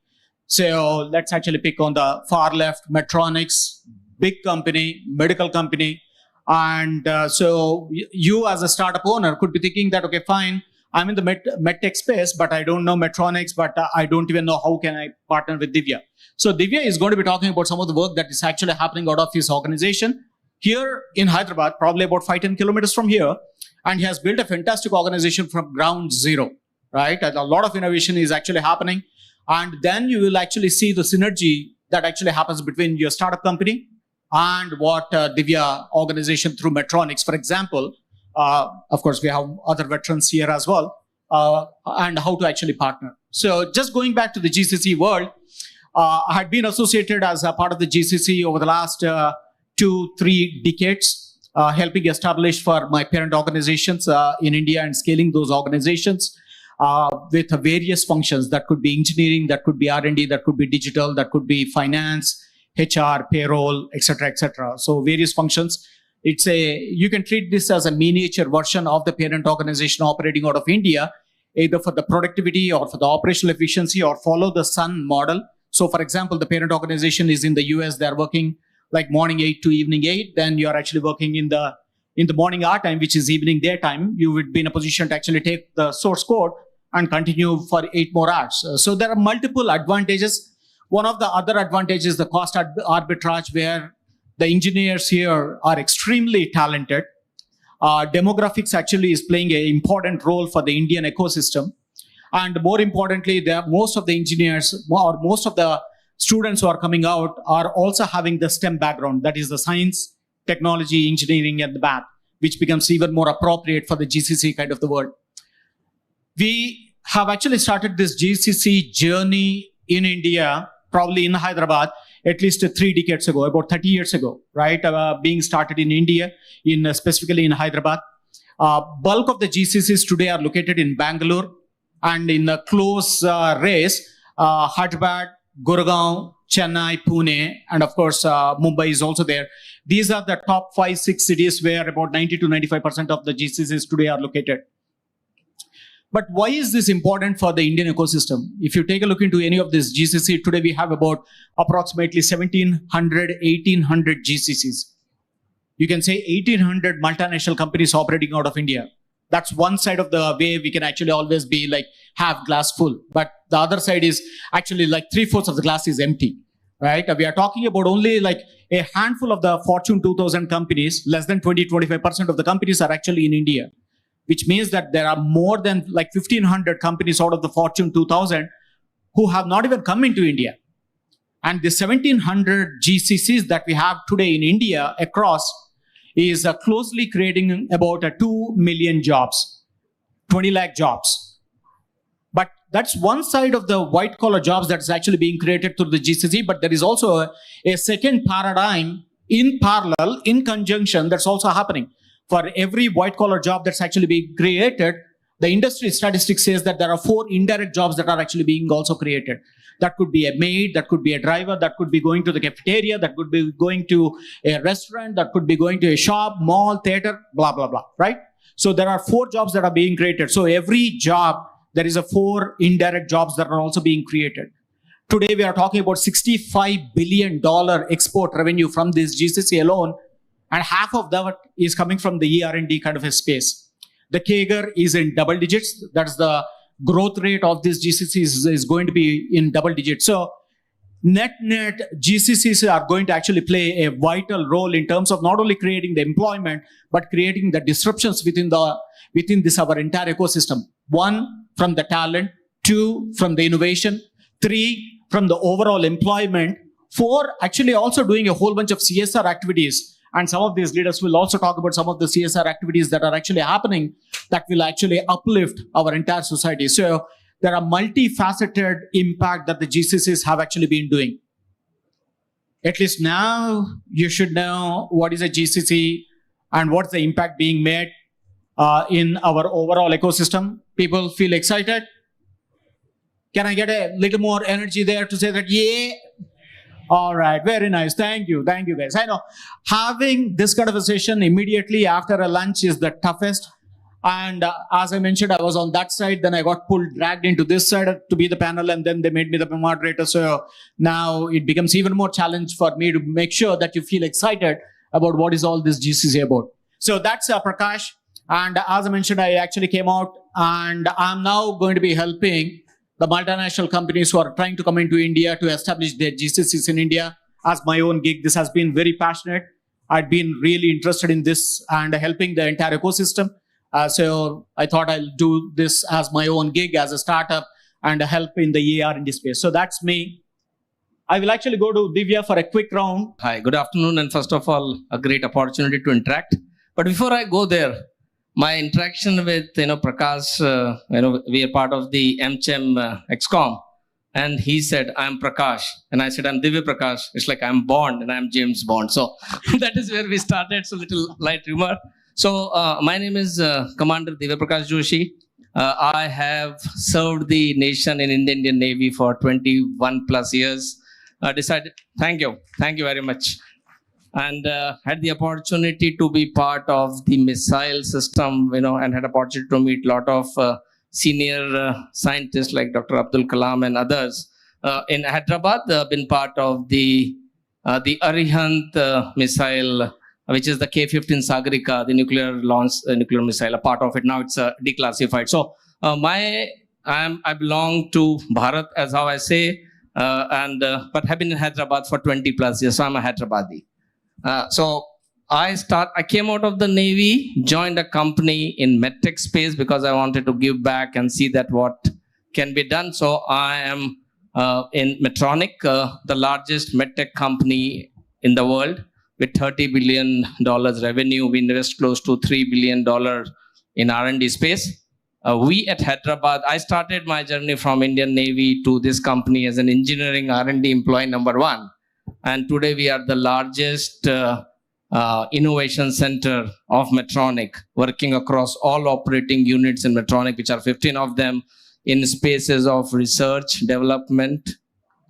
so let's actually pick on the far left, Medtronics, big company, medical company. And so you as a startup owner could be thinking that, okay, fine, I'm in the medtech space, but I don't know Medtronics, but I don't even know how can I partner with Divya. So Divya is going to be talking about some of the work that is actually happening out of his organization here in Hyderabad, probably about 5-10 kilometers from here. And he has built a fantastic organization from ground zero, right? And a lot of innovation is actually happening. And then you will actually see the synergy that actually happens between your startup company and what Divya organization through Medtronics, for example. Of course, we have other veterans here as well, and how to actually partner. So just going back to the GCC world, I had been associated as a part of the GCC over the last 2-3 decades, helping establish for my parent organizations in India and scaling those organizations with various functions. That could be engineering, that could be R&D, that could be digital, that could be finance, HR, payroll, etc., etc. So various functions. You can treat this as a miniature version of the parent organization operating out of India, either for the productivity or for the operational efficiency, or follow the sun model. So for example, the parent organization is in the US, they're working like morning 8 to evening 8, then you're actually working in the morning our time, which is evening their time. You would be in a position to actually take the source code and continue for 8 more hours. So there are multiple advantages. One of the other advantages is the cost arbitrage, where the engineers here are extremely talented. Demographics actually is playing an important role for the Indian ecosystem. And more importantly, most of the engineers or most of the students who are coming out are also having the STEM background. That is the science, technology, engineering, and the math, which becomes even more appropriate for the GCC kind of the world. We have actually started this GCC journey in India, probably in Hyderabad, at least 3 decades ago, about 30 years ago, right? Being started in India, specifically in Hyderabad. Bulk of the GCCs today are located in Bangalore, and in a close race, Hyderabad, Gurgaon, Chennai, Pune, and of course, Mumbai is also there. These are the top 5-6 cities where about 90 to 95% of the GCCs today are located. But why is this important for the Indian ecosystem? If you take a look into any of this GCC, today we have about approximately 1,700, 1,800 GCCs. You can say 1,800 multinational companies operating out of India. That's one side of the way we can actually always be like half glass full. But the other side is actually like 3/4 of the glass is empty, right? We are talking about only like a handful of the Fortune 2000 companies, less than 20-25% of the companies are actually in India, which means that there are more than like 1,500 companies out of the Fortune 2000 who have not even come into India. And the 1,700 GCCs that we have today in India across is closely creating about 2 million jobs, 20 lakh jobs. But that's one side of the white collar jobs that's actually being created through the GCC. But there is also a second paradigm in parallel, in conjunction, that's also happening. For every white collar job that's actually being created, the industry statistics says that there are 4 indirect jobs that are actually being also created. That could be a maid, that could be a driver, that could be going to the cafeteria, that could be going to a restaurant, that could be going to a shop, mall, theater, blah, blah, blah, right? So there are 4 jobs that are being created. So every job, there is 4 indirect jobs that are also being created. Today, we are talking about $65 billion export revenue from this GCC alone, and half of that is coming from the ER&D kind of a space. The CAGR is in double digits. That's the growth rate of this GCCs is going to be in double digits. So net GCCs are going to actually play a vital role in terms of not only creating the employment, but creating the disruptions within this our entire ecosystem. 1, from the talent. 2, from the innovation. 3, from the overall employment. 4, actually also doing a whole bunch of CSR activities. And some of these leaders will also talk about some of the CSR activities that are actually happening that will actually uplift our entire society. So there are multifaceted impact that the GCCs have actually been doing. At least now you should know what is a GCC and what's the impact being made in our overall ecosystem. People feel excited. Can I get a little more energy there to say that, yeah? All right, very nice. Thank you guys. I know having this kind of a session immediately after a lunch is the toughest. And as I mentioned, I was on that side, then I got dragged into this side to be the panel, and then they made me the moderator. So now it becomes even more challenge for me to make sure that you feel excited about what is all this GCC about. So that's Prakash. And as I mentioned, I actually came out and I'm now going to be helping the multinational companies who are trying to come into India to establish their GCCs in India as my own gig. This has been very passionate. I've been really interested in this and helping the entire ecosystem. So I thought I'll do this as my own gig as a startup and help in the AR in this space. So that's me. I will actually go to Divya for a quick round. Hi, good afternoon. And first of all, a great opportunity to interact. But before I go there, my interaction with Prakash, we are part of the MChem XCOM, and he said, "I'm Prakash," and I said, "I'm Divya Prakash." It's like I'm Bond and I'm James Bond. So that is where we started. So little light humor. So my name is Commander Divya Prakash Joshi. I have served the nation in Indian Navy for 21 plus years. Thank you very much. And had the opportunity to be part of the missile system, and had opportunity to meet a lot of senior scientists like Dr. Abdul Kalam and others. In Hyderabad, been part of the Arihant missile, which is the K-15 Sagarika, the nuclear missile. A part of it now, it's declassified. So I belong to Bharat, as how I say, but have been in Hyderabad for 20 plus years. So I'm a Hyderabadi. So I came out of the Navy, joined a company in medtech space because I wanted to give back and see that what can be done. So I am in Medtronic, the largest medtech company in the world with $30 billion revenue. We invest close to $3 billion in R&D space. We at Hyderabad, I started my journey from Indian Navy to this company as an engineering R&D employee number 1. And today we are the largest innovation center of Medtronic, working across all operating units in Medtronic, which are 15 of them, in spaces of research, development,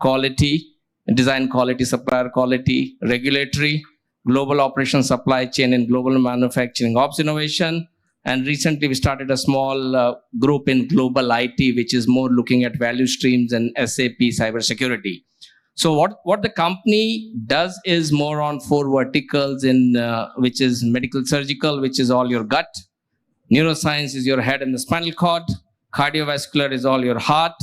quality, design quality, supplier quality, regulatory, global operations, supply chain, and global manufacturing ops innovation. And recently we started a small group in global IT, which is more looking at value streams and SAP cybersecurity. So what the company does is more on 4 verticals, which is medical surgical, which is all your gut. Neuroscience is your head and the spinal cord. Cardiovascular is all your heart.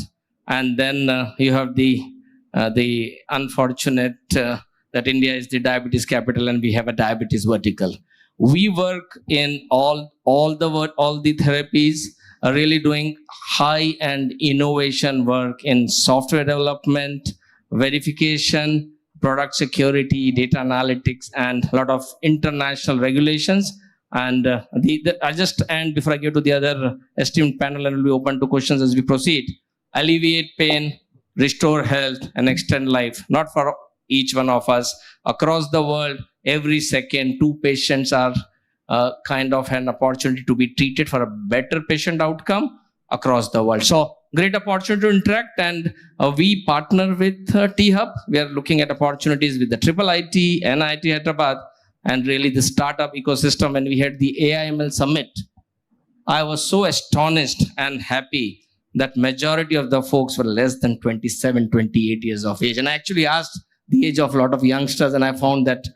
And then you have the unfortunate that India is the diabetes capital and we have a diabetes vertical. We work in all the therapies, really doing high-end innovation work in software development, verification, product security, data analytics, and a lot of international regulations. And I'll just end before I get to the other esteemed panel and will be open to questions as we proceed. Alleviate pain, restore health, and extend life, not for each one of us. Across the world, every second, 2 patients are kind of an opportunity to be treated for a better patient outcome across the world. So great opportunity to interact, and we partner with T-Hub. We are looking at opportunities with the IIIT, NIT Hyderabad, and really the startup ecosystem. When we had the AIML Summit, I was so astonished and happy that majority of the folks were less than 27, 28 years of age. And I actually asked the age of a lot of youngsters, and I found that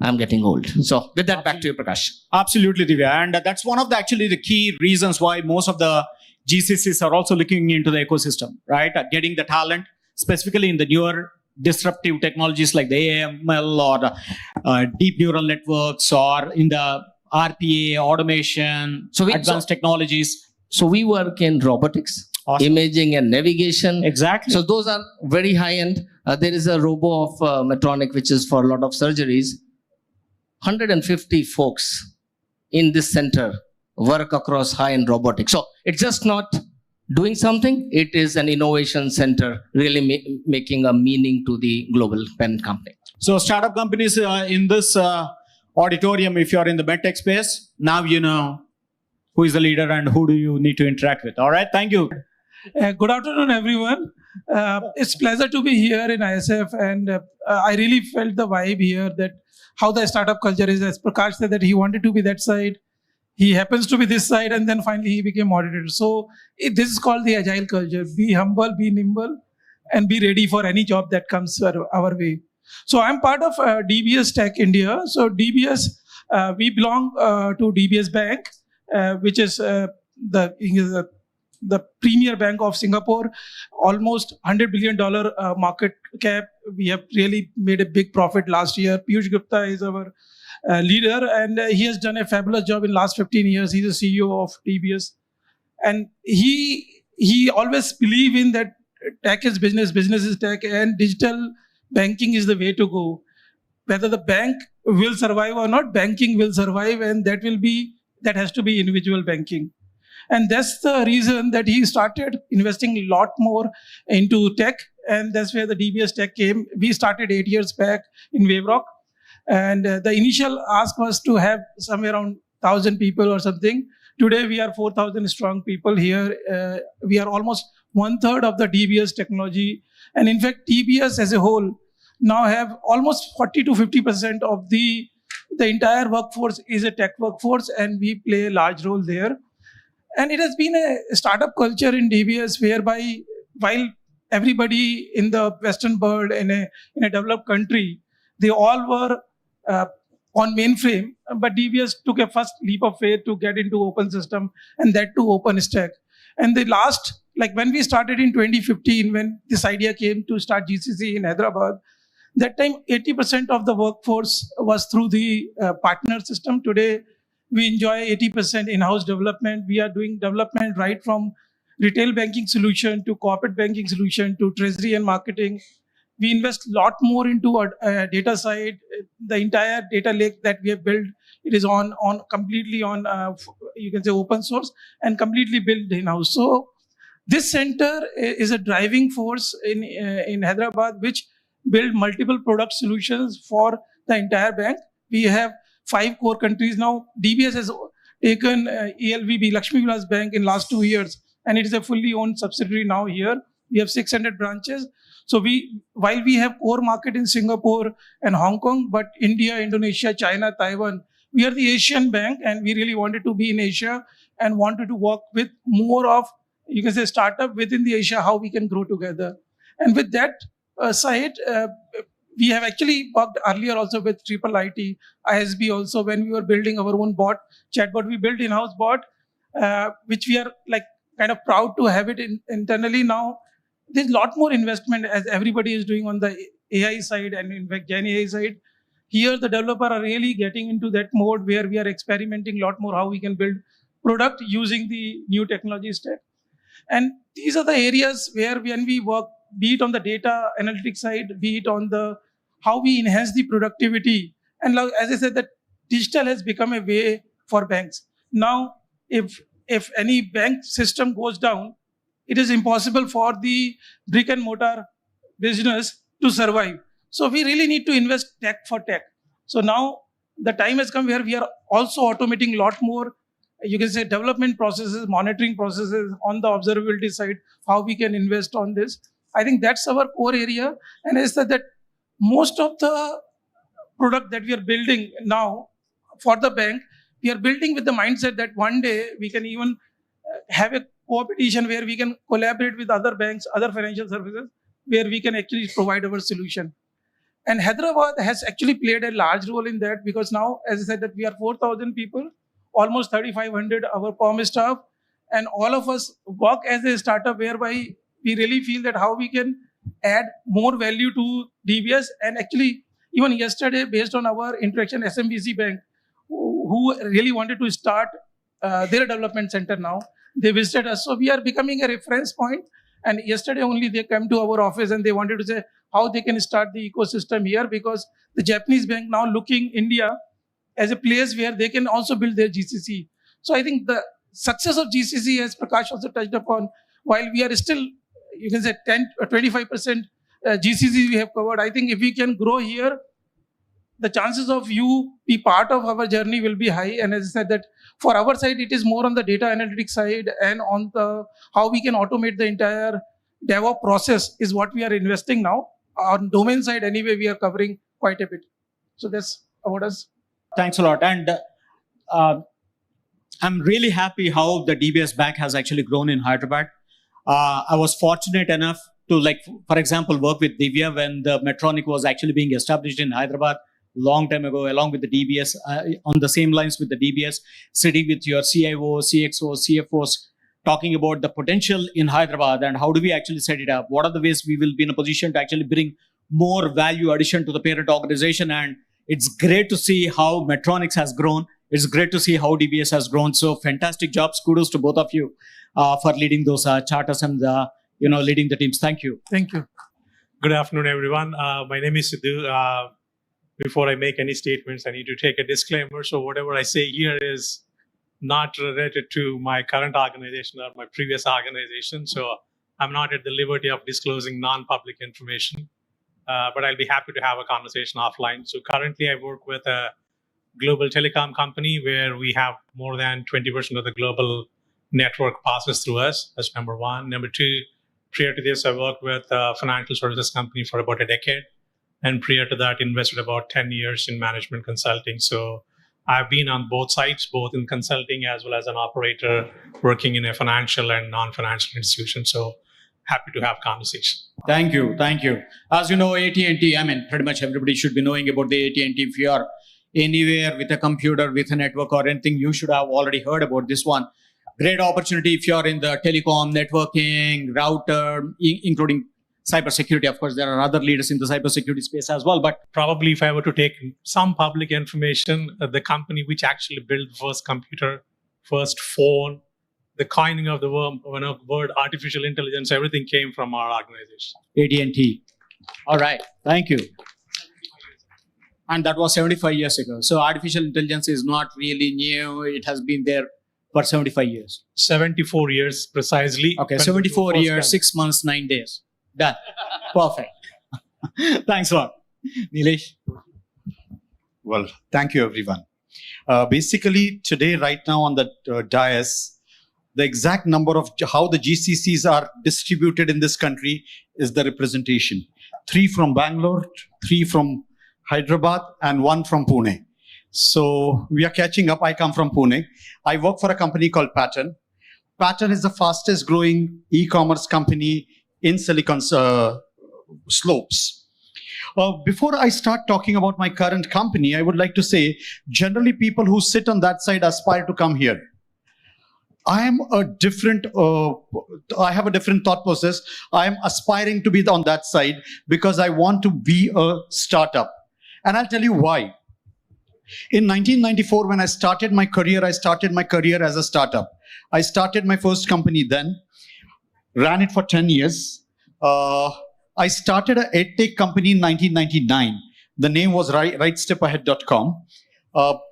I'm getting old. So with that, back to you, Prakash. Absolutely, Divya. And that's one of the key reasons why most of the GCCs are also looking into the ecosystem, right? Getting the talent, specifically in the newer disruptive technologies like the AML or deep neural networks, or in the RPA, automation, advanced technologies. So we work in robotics, imaging and navigation. Exactly. So those are very high end. There is a robo of Medtronic, which is for a lot of surgeries. 150 folks in this center work across high-end robotics. So it's just not doing something, it is an innovation center really making a meaning to the global pen company. So startup companies in this auditorium, if you're in the medtech space, now you know who is the leader and who do you need to interact with. All right, thank you. Good afternoon, everyone. It's a pleasure to be here in ISF, and I really felt the vibe here, that how the startup culture is. As Prakash said, that he wanted to be that side. He happens to be this side, and then finally he became moderator. So this is called the agile culture. Be humble, be nimble, and be ready for any job that comes our way. So I'm part of DBS Tech India. So DBS, we belong to DBS Bank, which is the premier bank of Singapore, almost $100 billion market cap. We have really made a big profit last year. Piyush Gupta is our leader, and he has done a fabulous job in last 15 years. He's the CEO of DBS, and he always believe in that tech is business, business is tech, and digital banking is the way to go. Whether the bank will survive or not, banking will survive, and that will be that has to be individual banking. And that's the reason that he started investing a lot more into tech. And that's where the DBS Tech came. We started 8 years back in Waverock. And the initial ask was to have somewhere around 1,000 people or something. Today, we are 4,000 strong people here. We are almost 1/3 of the DBS technology. And in fact, DBS as a whole now have almost 40 to 50% of the entire workforce is a tech workforce, and we play a large role there. And it has been a startup culture in DBS whereby while everybody in the Western world, in a developed country, they all were on mainframe, but DBS took a first leap of faith to get into open system, and that to OpenStack. And the last, like when we started in 2015, when this idea came to start GCC in Hyderabad, that time 80% of the workforce was through the partner system. Today, we enjoy 80% in-house development. We are doing development right from retail banking solution to corporate banking solution to treasury and marketing. We invest a lot more into our data side. The entire data lake that we have built, it is on completely on, you can say, open source and completely built in-house. So this center is a driving force in Hyderabad, which build multiple product solutions for the entire bank. We have 5 core countries now. DBS has taken ELVB, Lakshmi Vilas Bank, in last 2 years, and it is a fully owned subsidiary now here. We have 600 branches. So while we have core market in Singapore and Hong Kong, but India, Indonesia, China, Taiwan, we are the Asian bank, and we really wanted to be in Asia and wanted to work with more of, you can say, startup within the Asia, how we can grow together. And with that side, we have actually worked earlier also with IIIT, ISB also, when we were building our own chatbot. We built in-house bot, which we are like kind of proud to have it internally now. There's a lot more investment as everybody is doing on the AI side and in fact Gen AI side. Here the developer are really getting into that mode where we are experimenting a lot more how we can build product using the new technology stack. And these are the areas where when we work, be it on the data analytics side, be it on the how we enhance the productivity. And as I said, that digital has become a way for banks. Now, if any bank system goes down, it is impossible for the brick and mortar business to survive. So we really need to invest tech for tech. So now the time has come where we are also automating a lot more, you can say, development processes, monitoring processes on the observability side, how we can invest on this. I think that's our core area. And as I said that most of the product that we are building now for the bank, we are building with the mindset that one day we can even have a competition where we can collaborate with other banks, other financial services, where we can actually provide our solution. And Hyderabad has actually played a large role in that, because now, as I said, that we are 4,000 people, almost 3,500 our POM staff, and all of us work as a startup whereby we really feel that how we can add more value to DBS. And actually, even yesterday, based on our interaction, SMBC Bank, who really wanted to start their development center now, they visited us. So we are becoming a reference point. And yesterday only they came to our office and they wanted to say how they can start the ecosystem here, because the Japanese bank now looking India as a place where they can also build their GCC. So I think the success of GCC, as Prakash also touched upon, while we are still, you can say 10 or 25% GCC we have covered, I think if we can grow here, the chances of you be part of our journey will be high. And as I said that for our side, it is more on the data analytics side and on the how we can automate the entire DevOps process is what we are investing now. On domain side, anyway, we are covering quite a bit. So that's about us. Thanks a lot. And I'm really happy how the DBS Bank has actually grown in Hyderabad. I was fortunate enough to, like, for example, work with Divya when the Medtronic was actually being established in Hyderabad long time ago, along with the DBS, on the same lines with the DBS, sitting with your CIO, CXO, CFOs, talking about the potential in Hyderabad and how do we actually set it up? What are the ways we will be in a position to actually bring more value addition to the parent organization? And it's great to see how Medtronics has grown. It's great to see how DBS has grown. So fantastic jobs. Kudos to both of you for leading those charters and leading the teams. Thank you. Thank you. Good afternoon, everyone. My name is Sidhu. Before I make any statements, I need to take a disclaimer. So whatever I say here is not related to my current organization or my previous organization. So I'm not at the liberty of disclosing non-public information, but I'll be happy to have a conversation offline. So currently I work with a global telecom company where we have more than 20% of the global network passes through us. That's number one. Number two, prior to this, I worked with a financial services company for about a decade. And prior to that, invested about 10 years in management consulting. So I've been on both sides, both in consulting as well as an operator working in a financial and non-financial institution. So happy to have conversation. Thank you. Thank you. As you know, AT&T, I mean, pretty much everybody should be knowing about the AT&T. If you are anywhere with a computer, with a network or anything, you should have already heard about this one. Great opportunity if you are in the telecom, networking, router, including cybersecurity. Of course, there are other leaders in the cybersecurity space as well. But probably if I were to take some public information, the company which actually built the first computer, first phone, the coining of the word artificial intelligence, everything came from our organization. AT&T. All right. Thank you. And that was 75 years ago. So artificial intelligence is not really new. It has been there for 75 years. 74 years precisely. Okay, 74 years, 6 months, 9 days. Done. Perfect. Thanks a lot. Nilesh? Well, thank you, everyone. Basically, today, right now on the dais, the exact number of how the GCCs are distributed in this country is the representation. 3 from Bangalore, 3 from Hyderabad, and 1 from Pune. So we are catching up. I come from Pune. I work for a company called Pattern. Pattern is the fastest growing e-commerce company in Silicon Slopes. Before I start talking about my current company, I would like to say, generally people who sit on that side aspire to come here. I have a different thought process. I am aspiring to be on that side because I want to be a startup. And I'll tell you why. In 1994, when I started my career as a startup. I started my first company then, ran it for 10 years. I started an edtech company in 1999. The name was rightstepahead.com.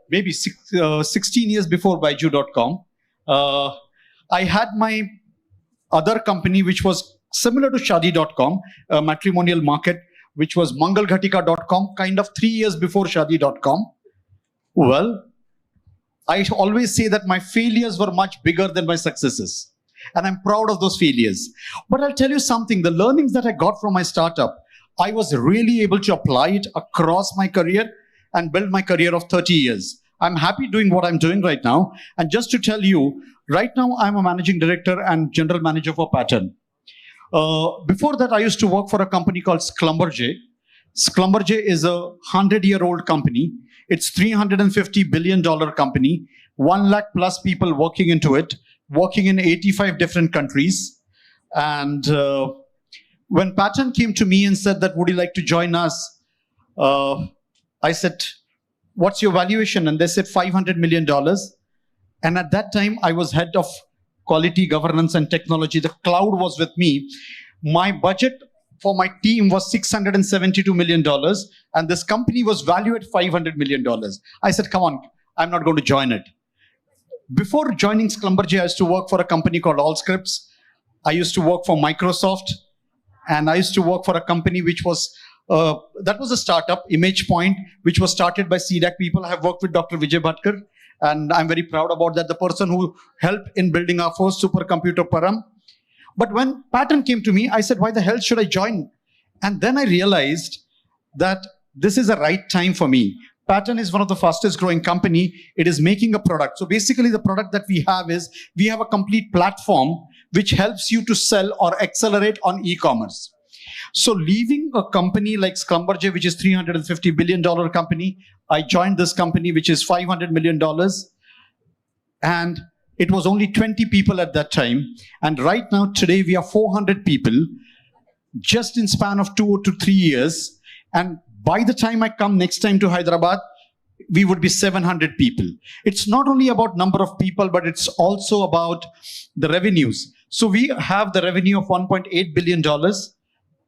Maybe 16 years before Baiju.com. I had my other company, which was similar to Shadi.com, a matrimonial market, which was mangalghatika.com, kind of 3 years before Shadi.com. Well, I always say that my failures were much bigger than my successes. And I'm proud of those failures. But I'll tell you something, the learnings that I got from my startup, I was really able to apply it across my career and build my career of 30 years. I'm happy doing what I'm doing right now. And just to tell you, right now I'm a managing director and general manager for Pattern. Before that, I used to work for a company called Schlumberger. Schlumberger is a 100-year-old company. It's $350 billion company, 1 lakh plus people working into it, working in 85 different countries. And when Pattern came to me and said that, would you like to join us? I said, what's your valuation? And they said $500 million. And at that time, I was head of quality, governance, and technology. The cloud was with me. My budget for my team was $672 million. And this company was valued at $500 million. I said, come on, I'm not going to join it. Before joining Schlumberger, I used to work for a company called Allscripts. I used to work for Microsoft. And I used to work for a company which was, that was a startup, Image Point, which was started by CDAC people. I have worked with Dr. Vijay Bhatkar. And I'm very proud about that, the person who helped in building our first supercomputer, Param. But when Pattern came to me, I said, why the hell should I join? And then I realized that this is the right time for me. Pattern is one of the fastest growing company. It is making a product. So basically the product that we have is, we have a complete platform which helps you to sell or accelerate on e-commerce. So leaving a company like Schlumberger, which is $350 billion company, I joined this company, which is $500 million. And it was only 20 people at that time. And right now, today, we are 400 people, just in span of 2 to 3 years. And by the time I come next time to Hyderabad, we would be 700 people. It's not only about number of people, but it's also about the revenues. So we have the revenue of $1.8 billion.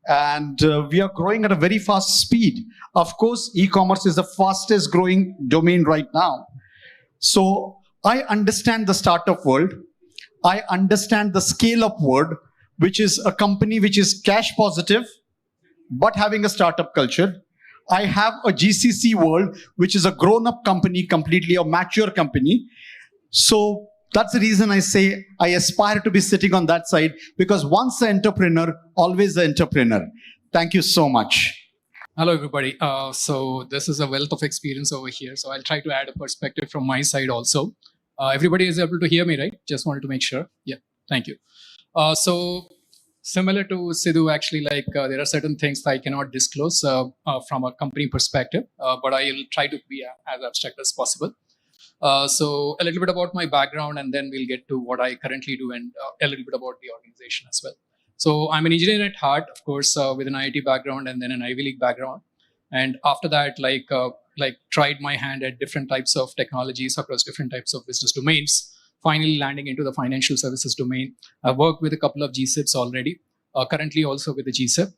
And we are growing at a very fast speed. Of course, e-commerce is the fastest growing domain right now. So I understand the startup world. I understand the scale-up world, which is a company which is cash positive, but having a startup culture. I have a GCC world, which is a grown-up company, completely a mature company. So that's the reason I say I aspire to be sitting on that side, because once an entrepreneur, always an entrepreneur. Thank you so much. Hello, everybody. So this is a wealth of experience over here. So I'll try to add a perspective from my side also. Everybody is able to hear me, right? Just wanted to make sure. Yeah, thank you. So similar to Sidhu, actually, like there are certain things that I cannot disclose from a company perspective, but I'll try to be as abstract as possible. So a little bit about my background, and then we'll get to what I currently do, and a little bit about the organization as well. So I'm an engineer at heart, of course, with an IIT background and then an Ivy League background. And after that, tried my hand at different types of technologies across different types of business domains, finally landing into the financial services domain. I've worked with a couple of GSIPs already, currently also with the GSIP.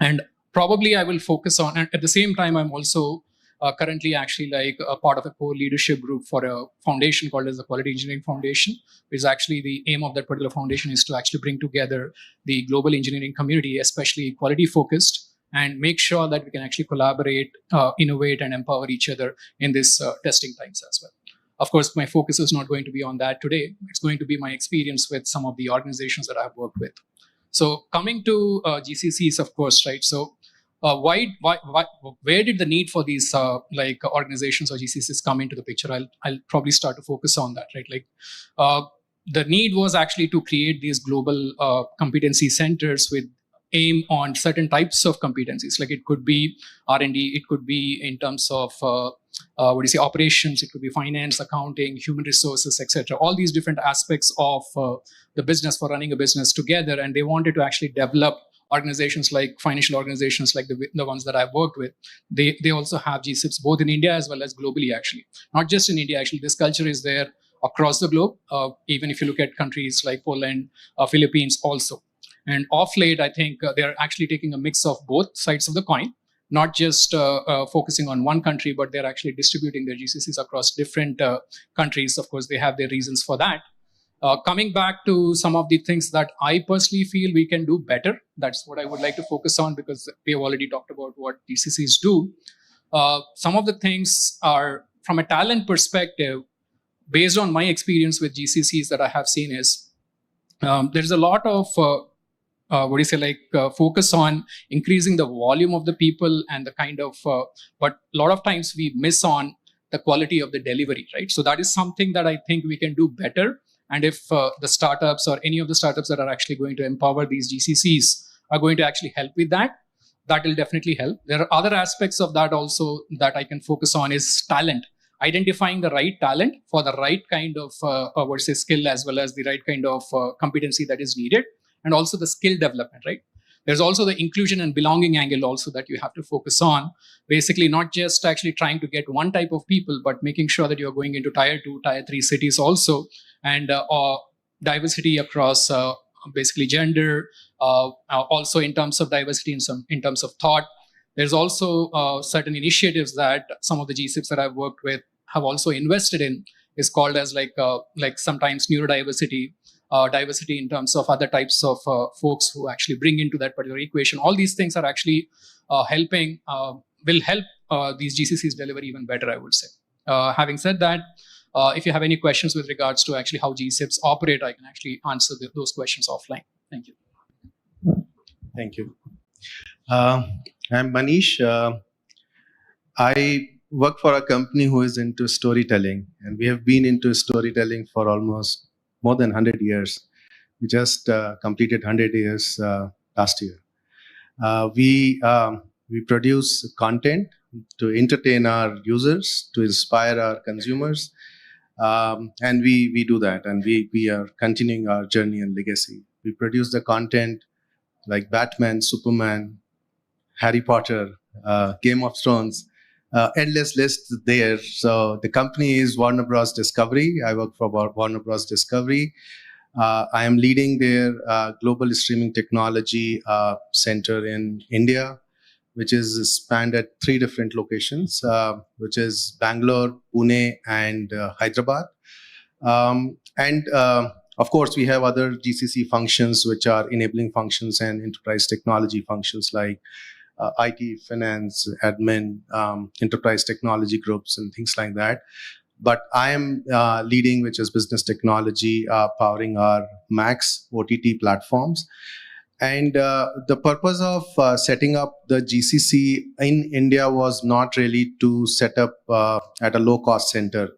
And probably I will focus on, and at the same time, I'm also currently actually like a part of a core leadership group for a foundation called as the Quality Engineering Foundation, which is actually the aim of that particular foundation is to actually bring together the global engineering community, especially quality focused, and make sure that we can actually collaborate, innovate, and empower each other in this testing times as well. Of course, my focus is not going to be on that today. It's going to be my experience with some of the organizations that I've worked with. So coming to GCCs, of course, right? So where did the need for these organizations or GCCs come into the picture? I'll probably start to focus on that, right? The need was actually to create these global competency centers with aim on certain types of competencies. Like it could be R&D, it could be in terms of operations, it could be finance, accounting, human resources, etc. All these different aspects of the business for running a business together, and they wanted to actually develop organizations like financial organizations like the ones that I've worked with. They also have GSIPs both in India as well as globally, actually. Not just in India, actually. This culture is there across the globe, even if you look at countries like Poland, Philippines also. And off late, I think they're actually taking a mix of both sides of the coin, not just focusing on one country, but they're actually distributing their GCCs across different countries. Of course, they have their reasons for that. Coming back to some of the things that I personally feel we can do better, that's what I would like to focus on, because we have already talked about what GCCs do. Some of the things are, from a talent perspective, based on my experience with GCCs that I have seen is, there's a lot of, focus on increasing the volume of the people and the kind of, but a lot of times we miss on the quality of the delivery, right? So that is something that I think we can do better. And if the startups or any of the startups that are actually going to empower these GCCs are going to actually help with that, that will definitely help. There are other aspects of that also that I can focus on is talent. Identifying the right talent for the right kind of skill as well as the right kind of competency that is needed, and also the skill development, right? There's also the inclusion and belonging angle also that you have to focus on. Basically, not just actually trying to get one type of people, but making sure that you're going into tier 2, tier 3 cities also, and diversity across basically gender, also in terms of diversity in terms of thought. There's also certain initiatives that some of the GSIPs that I've worked with have also invested in, is called as like sometimes neurodiversity, diversity in terms of other types of folks who actually bring into that particular equation. All these things are actually helping, will help these GCCs deliver even better, I would say. Having said that, if you have any questions with regards to actually how GSIPs operate, I can actually answer those questions offline. Thank you. Thank you. I'm Manish. I work for a company who is into storytelling, and we have been into storytelling for almost more than 100 years. We just completed 100 years last year. We produce content to entertain our users, to inspire our consumers, and we do that, and we are continuing our journey and legacy. We produce the content like Batman, Superman, Harry Potter, Game of Thrones, endless list there. So the company is Warner Bros. Discovery. I work for Warner Bros. Discovery. I am leading their global streaming technology center in India, which is spanned at 3 different locations, which is Bangalore, Pune, and Hyderabad. And of course, we have other GCC functions, which are enabling functions and enterprise technology functions like IT, finance, admin, enterprise technology groups, and things like that. But I am leading, which is business technology, powering our Max OTT platforms. And the purpose of setting up the GCC in India was not really to set up at a low-cost center.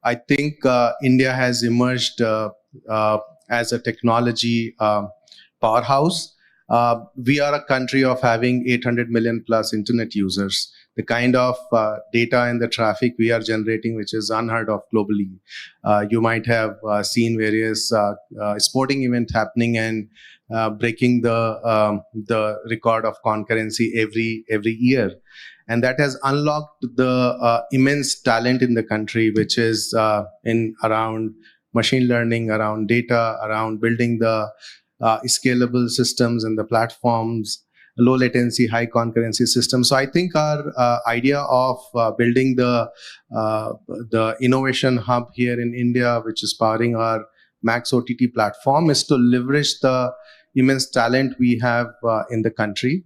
I think India has emerged as a technology powerhouse. We are a country of having 800 million plus internet users. The kind of data and the traffic we are generating, which is unheard of globally. You might have seen various sporting events happening and breaking the record of concurrency every year. And that has unlocked the immense talent in the country, which is in around machine learning, around data, around building the scalable systems and the platforms, low latency, high concurrency systems. So I think our idea of building the innovation hub here in India, which is powering our Max OTT platform, is to leverage the immense talent we have in the country.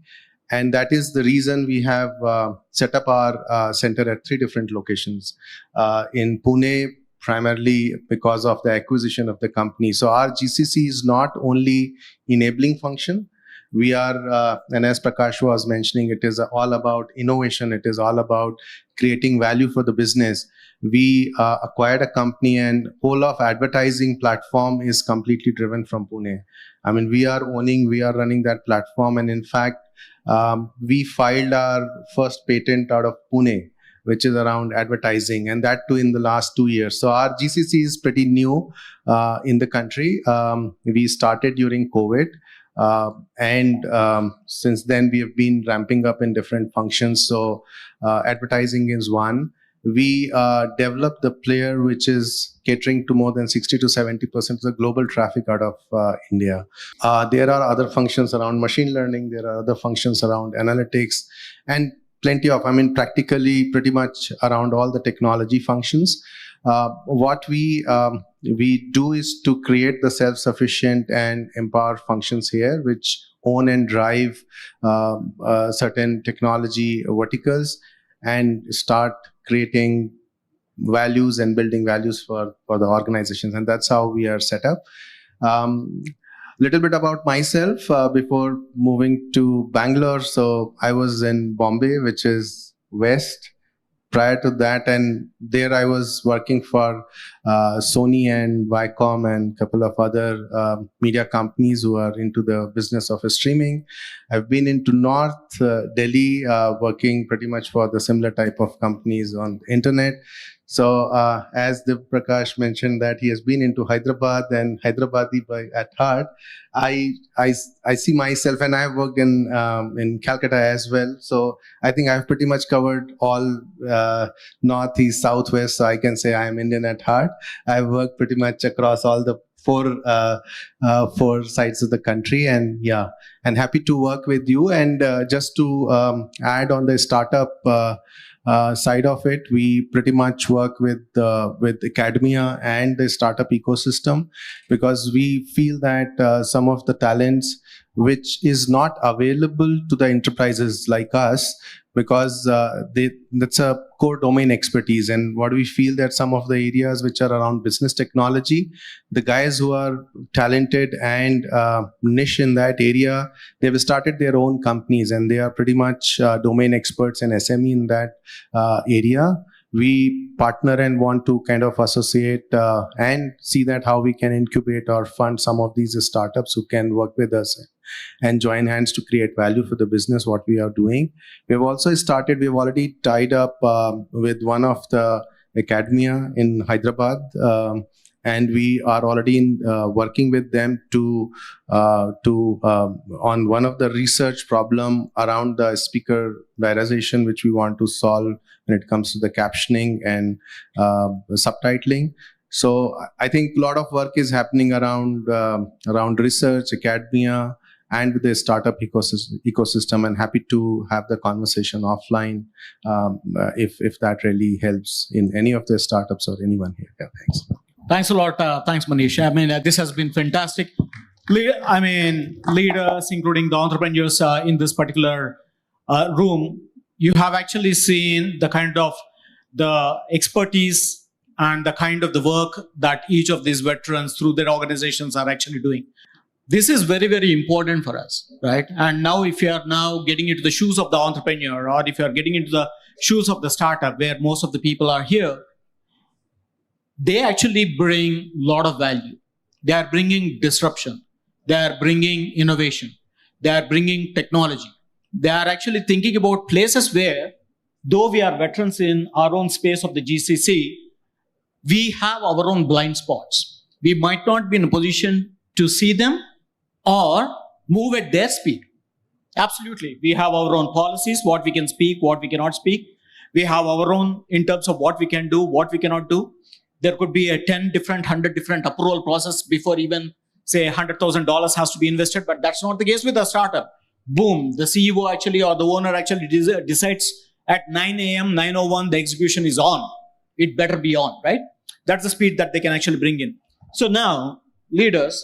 And that is the reason we have set up our center at 3 different locations. In Pune, primarily because of the acquisition of the company. So our GCC is not only enabling function. We are, and as Prakash was mentioning, it is all about innovation. It is all about creating value for the business. We acquired a company, and whole of advertising platform is completely driven from Pune. I mean, we are running that platform. And in fact, we filed our first patent out of Pune, which is around advertising, and that too in the last 2 years. So our GCC is pretty new in the country. We started during COVID. And since then, we have been ramping up in different functions. So advertising is one. We developed the player which is catering to more than 60 to 70% of the global traffic out of India. There are other functions around machine learning. There are other functions around analytics, and plenty of, practically pretty much around all the technology functions. What we do is to create the self-sufficient and empower functions here, which own and drive certain technology verticals and start creating values and building values for the organizations. And that's how we are set up. Little bit about myself before moving to Bangalore. So I was in Bombay, which is West. Prior to that, and there I was working for Sony and Viacom and a couple of other media companies who are into the business of streaming. I've been into North Delhi, working pretty much for the similar type of companies on the internet. So as Div Prakash mentioned that he has been into Hyderabad and Hyderabadi at heart, I see myself, and I have worked in Calcutta as well. So I think I've pretty much covered all North, East, South, West. So I can say I am Indian at heart. I've worked pretty much across all the four sides of the country, and happy to work with you. And just to add on the startup side of it, we pretty much work with academia and the startup ecosystem, because we feel that some of the talents which is not available to the enterprises like us, because that's a core domain expertise. And what we feel that some of the areas which are around business technology, the guys who are talented and niche in that area, they've started their own companies and they are pretty much domain experts and SME in that area. We partner and want to kind of associate and see that how we can incubate or fund some of these startups who can work with us and join hands to create value for the business, what we are doing. We've already tied up with one of the academia in Hyderabad, and we are already working with them to on one of the research problem around the speaker diarization, which we want to solve when it comes to the captioning and subtitling. So I think a lot of work is happening around research, academia, and with the startup ecosystem, and happy to have the conversation offline if that really helps in any of the startups or anyone here. Yeah, thanks. Thanks a lot. Thanks, Manish. I mean, this has been fantastic. Leaders, including the entrepreneurs in this particular room, you have actually seen the kind of the expertise and the kind of the work that each of these veterans through their organizations are actually doing. This is very, very important for us, right? And now if you are now getting into the shoes of the entrepreneur, or if you are getting into the shoes of the startup where most of the people are here, they actually bring a lot of value. They are bringing disruption. They are bringing innovation. They are bringing technology. They are actually thinking about places where, though we are veterans in our own space of the GCC, we have our own blind spots. We might not be in a position to see them or move at their speed. Absolutely. We have our own policies, what we can speak, what we cannot speak. We have our own in terms of what we can do, what we cannot do. There could be a 10 different, 100 different approval process before even, say, $100,000 has to be invested, but that's not the case with a startup. Boom, the CEO actually or the owner actually decides at 9 a.m., 9:01, the execution is on. It better be on, right? That's the speed that they can actually bring in. So now, leaders,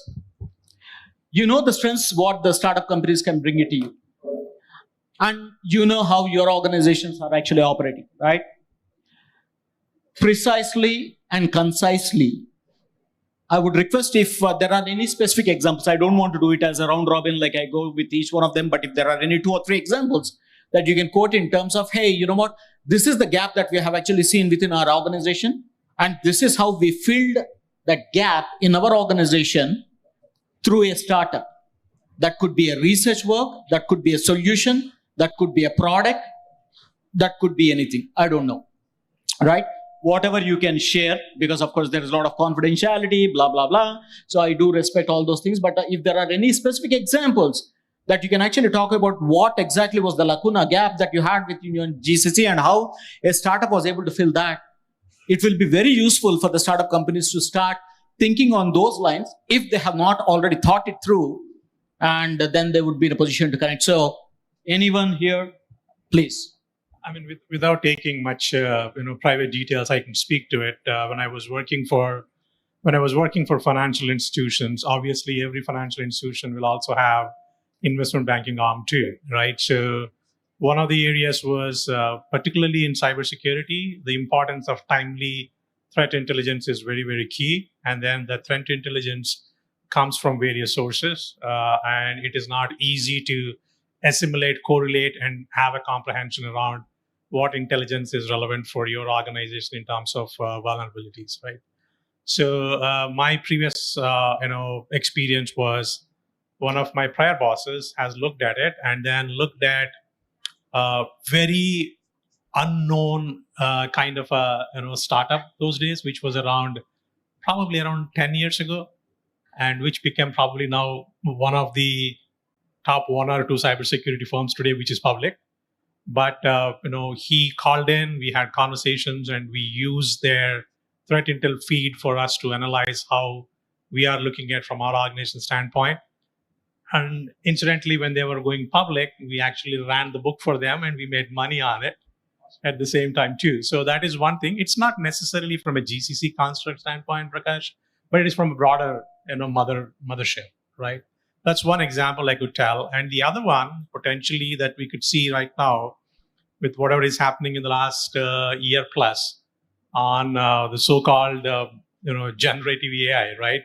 you know the strengths what the startup companies can bring it to you. And you know how your organizations are actually operating, right? Precisely and concisely, I would request if there are any specific examples, I don't want to do it as a round robin like I go with each one of them, but if there are any 2 or 3 examples that you can quote in terms of, hey, you know what, this is the gap that we have actually seen within our organization, and this is how we filled that gap in our organization through a startup. That could be a research work, that could be a solution, that could be a product, that could be anything, I don't know, right? Whatever you can share, because of course there is a lot of confidentiality, blah, blah, blah. So I do respect all those things. But if there are any specific examples that you can actually talk about what exactly was the lacuna gap that you had within your GCC and how a startup was able to fill that, it will be very useful for the startup companies to start thinking on those lines if they have not already thought it through, and then they would be in a position to connect. So anyone here, please. I mean, without taking much, private details, I can speak to it. When I was working for financial institutions, obviously every financial institution will also have investment banking arm too, right? So one of the areas was particularly in cybersecurity, the importance of timely threat intelligence is very, very key. And then the threat intelligence comes from various sources, and it is not easy to assimilate, correlate, and have a comprehension around what intelligence is relevant for your organization in terms of vulnerabilities, right? So my previous, experience was one of my prior bosses has looked at it and then looked at very unknown kind of a startup those days, which was probably around 10 years ago, and which became probably now one of the top 1 or 2 cybersecurity firms today, which is public. But, he called in, we had conversations, and we used their threat intel feed for us to analyze how we are looking at from our organization standpoint. And incidentally, when they were going public, we actually ran the book for them and we made money on it at the same time too. So that is one thing. It's not necessarily from a GCC construct standpoint, Prakash, but it is from a broader, mothership, right? That's one example I could tell. And the other one, potentially, that we could see right now with whatever is happening in the last year plus on the so-called, generative AI, right?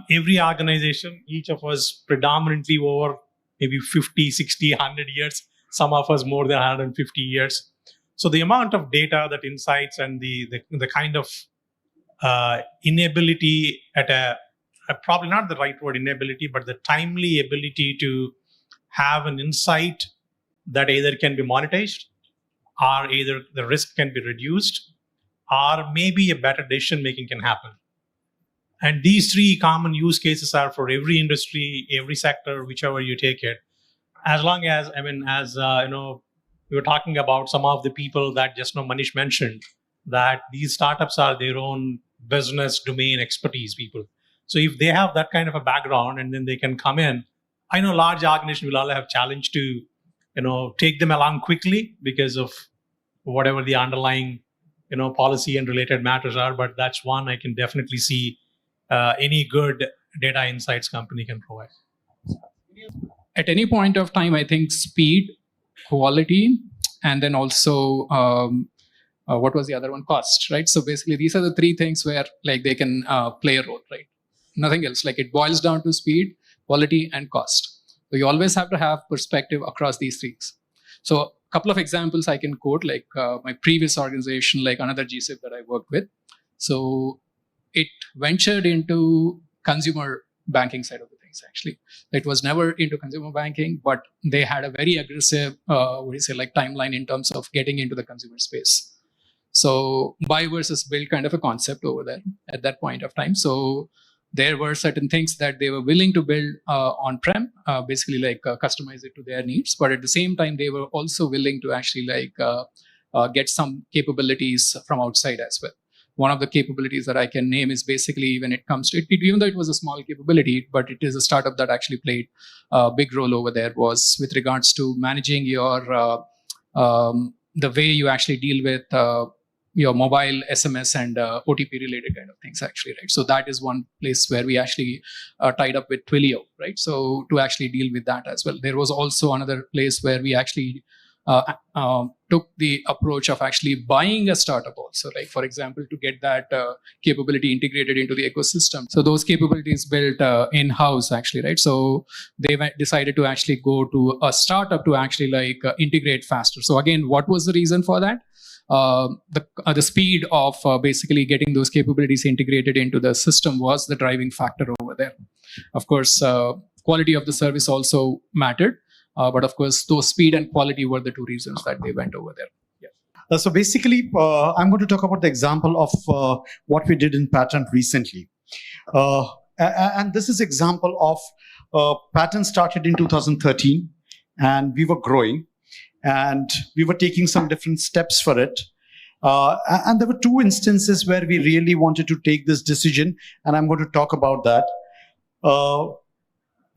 Every organization, each of us predominantly over maybe 50, 60, 100 years, some of us more than 150 years. So the amount of data, that insights, and the kind of inability at probably not the right word, inability, but the timely ability to have an insight that either can be monetized, or either the risk can be reduced, or maybe a better decision making can happen. And these 3 common use cases are for every industry, every sector, whichever you take it. As long as, we were talking about some of the people that just now Manish mentioned, that these startups are their own business domain expertise people. So if they have that kind of a background and then they can come in, I know large organizations will all have challenge to, take them along quickly because of whatever the underlying policy and related matters are, but that's one I can definitely see any good data insights company can provide. At any point of time, I think speed, quality, and then also what was the other one? Cost, right? So basically, these are the three things where like they can play a role, right? Nothing else. Like it boils down to speed, quality, and cost. So you always have to have perspective across these things. So a couple of examples I can quote, like my previous organization, like another GSIP that I worked with. So it ventured into consumer banking side of the things, actually. It was never into consumer banking, but they had a very aggressive, timeline in terms of getting into the consumer space. So buy versus build kind of a concept over there at that point of time. So there were certain things that they were willing to build on-prem, basically customize it to their needs. But at the same time, they were also willing to actually get some capabilities from outside as well. One of the capabilities that I can name is basically when it comes to it, even though it was a small capability, but it is a startup that actually played a big role over there, was with regards to managing your the way you actually deal with your mobile SMS and OTP related kind of things, actually, right? So that is one place where we actually tied up with Twilio, right? So to actually deal with that as well. There was also another place where we actually took the approach of actually buying a startup also, like for example, to get that capability integrated into the ecosystem. So those capabilities built in-house, actually, right? So they decided to actually go to a startup to actually integrate faster. So again, what was the reason for that? The speed of basically getting those capabilities integrated into the system was the driving factor over there. Of course, quality of the service also mattered. But of course, those speed and quality were the two reasons that they went over there. Yeah. So basically, I'm going to talk about the example of what we did in Patent recently. And this is example of Patent started in 2013, and we were growing, and we were taking some different steps for it. And there were two instances where we really wanted to take this decision, and I'm going to talk about that.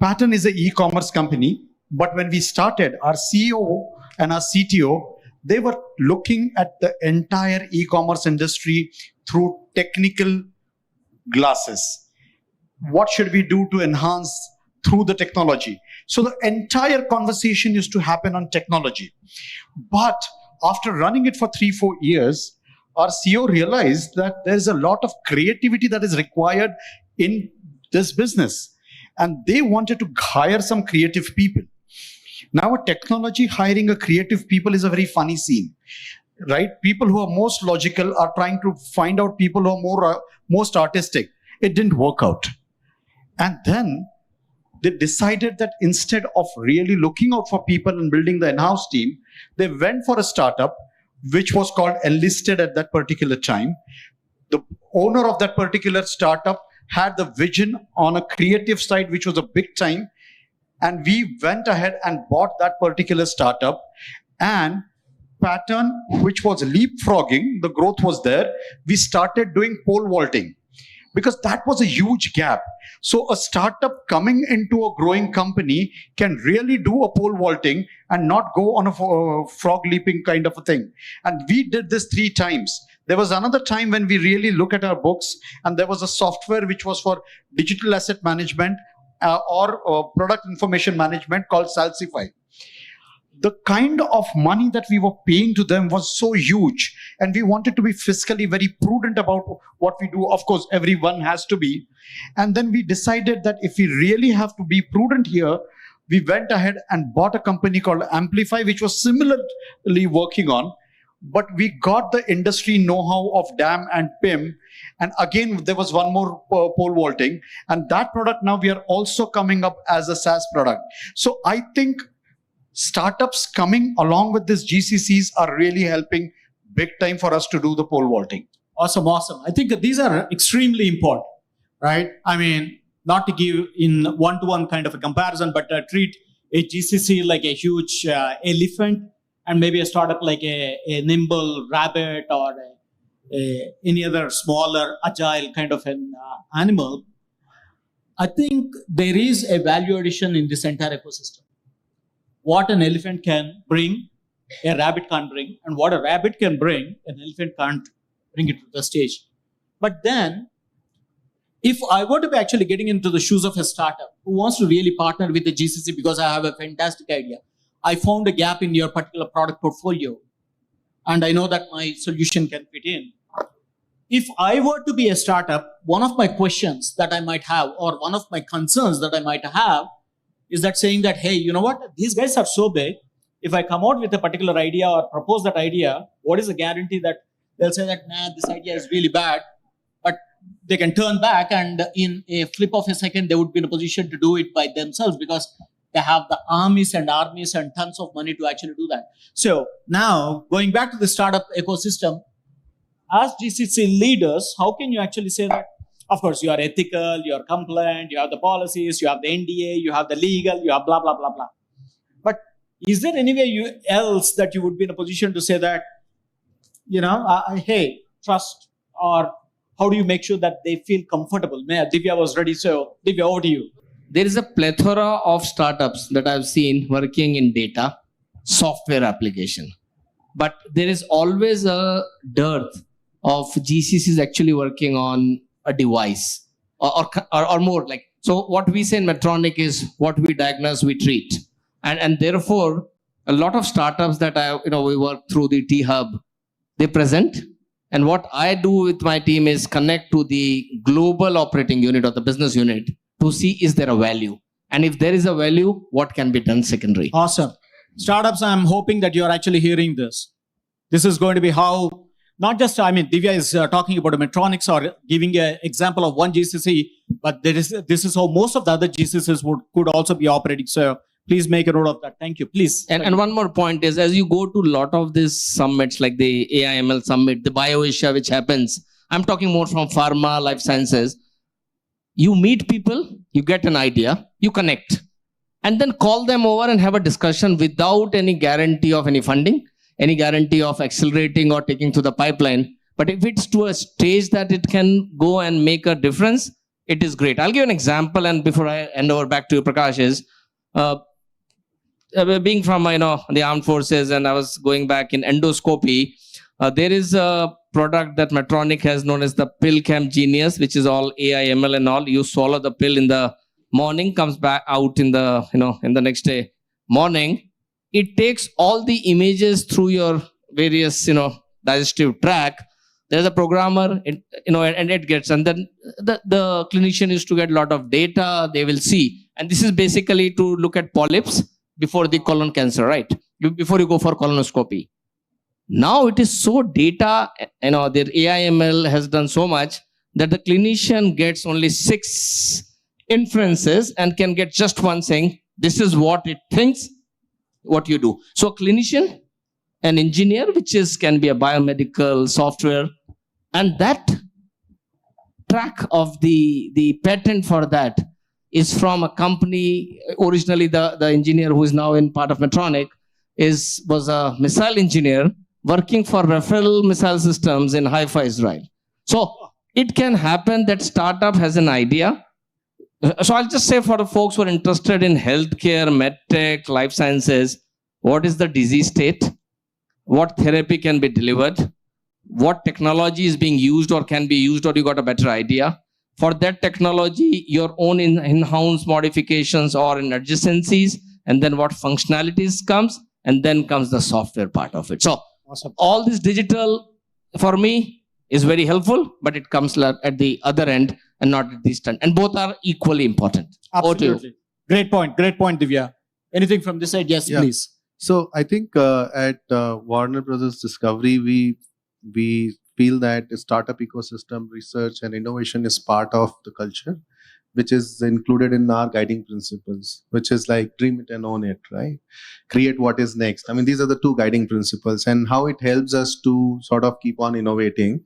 Patent is an e-commerce company. But when we started, our CEO and our CTO, they were looking at the entire e-commerce industry through technical glasses. What should we do to enhance through the technology? So the entire conversation used to happen on technology. But after running it for 3-4 years, our CEO realized that there's a lot of creativity that is required in this business. And they wanted to hire some creative people. Now, a technology hiring a creative people is a very funny scene, right? People who are most logical are trying to find out people who are most artistic. It didn't work out. And then they decided that instead of really looking out for people and building the in-house team, they went for a startup, which was called Enlisted at that particular time. The owner of that particular startup had the vision on a creative side, which was a big time. And we went ahead and bought that particular startup, and Pattern, which was leapfrogging, the growth was there. We started doing pole vaulting because that was a huge gap. So a startup coming into a growing company can really do a pole vaulting and not go on a frog leaping kind of a thing. And we did this 3 times. There was another time when we really look at our books, and there was a software which was for digital asset management or product information management called Salsify. The kind of money that we were paying to them was so huge, and we wanted to be fiscally very prudent about what we do. Of course, everyone has to be. And then we decided that if we really have to be prudent here, we went ahead and bought a company called Amplify, which was similarly working on, but we got the industry know-how of DAM and PIM. And again, there was one more pole vaulting, and that product now we are also coming up as a SaaS product. So I think startups coming along with this GCCs are really helping big time for us to do the pole vaulting. Awesome. I think that these are extremely important, right? I mean, not to give in one-to-one kind of a comparison, but treat a GCC like a huge elephant, and maybe a startup like a nimble rabbit or any other smaller agile kind of an animal. I think there is a value addition in this entire ecosystem. What an elephant can bring, a rabbit can't bring, and what a rabbit can bring, an elephant can't bring it to the stage. But then, if I were to be actually getting into the shoes of a startup who wants to really partner with the GCC because I have a fantastic idea, I found a gap in your particular product portfolio, and I know that my solution can fit in. If I were to be a startup, one of my questions that I might have, or one of my concerns that I might have, is that saying that, hey, you know what, these guys are so big. If I come out with a particular idea or propose that idea, what is the guarantee that they'll say that, nah, this idea is really bad, but they can turn back and in a flip of a second, they would be in a position to do it by themselves because they have the armies and tons of money to actually do that. So now, going back to the startup ecosystem, as GCC leaders, how can you actually say that, of course, you are ethical, you are compliant, you have the policies, you have the NDA, you have the legal, you have blah, blah, blah, blah. But is there anywhere else that you would be in a position to say that, hey, trust, or how do you make sure that they feel comfortable? Divya was ready, so Divya, over to you. There is a plethora of startups that I've seen working in data, software application. But there is always a dearth of GCCs actually working on a device or more like. So what we say in Medtronic is what we diagnose, we treat. And therefore, a lot of startups that we work through the T-Hub, they present. And what I do with my team is connect to the global operating unit or the business unit to see is there a value. And if there is a value, what can be done secondary. Awesome. Startups, I'm hoping that you're actually hearing this. This is going to be how, not just, Divya is talking about a Medtronics or giving an example of one GCC, but this is how most of the other GCCs could also be operating. So please make a note of that. Thank you. Please. And one more point is, as you go to a lot of these summits, like the AIML summit, the BioAsia, which happens, I'm talking more from pharma, life sciences. You meet people, you get an idea, you connect, and then call them over and have a discussion without any guarantee of any funding, any guarantee of accelerating or taking to the pipeline. But if it's to a stage that it can go and make a difference, it is great. I'll give an example, and before I hand over back to you, Prakash, is being from the armed forces, and I was going back in endoscopy. There is a product that Medtronic has known as the Pill Cam Genius, which is all AI, ML and all. You swallow the pill in the morning, comes back out in the in the next day morning. It takes all the images through your various digestive tract. There's a programmer, and it gets, and then the clinician used to get a lot of data. They will see, and this is basically to look at polyps before the colon cancer, right? Before you go for colonoscopy. Now it is so data, their AI/ML has done so much that the clinician gets only 6 inferences and can get just one saying, this is what it thinks, what you do. So a clinician, an engineer, which can be a biomedical software, and that track of the patent for that is from a company. Originally, the engineer who is now in part of Medtronic was a missile engineer working for Rafale missile systems in Haifa, Israel. So it can happen that startup has an idea. So I'll just say for the folks who are interested in healthcare, medtech, life sciences, what is the disease state? What therapy can be delivered? What technology is being used or can be used, or you got a better idea? For that technology, your own in-house modifications or in adjacencies, and then what functionalities comes, and then comes the software part of it. So awesome. All this digital, for me, is very helpful, but it comes at the other end and not at this end. And both are equally important. Absolutely. Great point, Divya. Anything from this side? Yes, please. So I think at Warner Brothers Discovery, we feel that the startup ecosystem research and innovation is part of the culture, which is included in our guiding principles, which is like dream it and own it, right? Create what is next. I mean, these are the 2 guiding principles, and how it helps us to sort of keep on innovating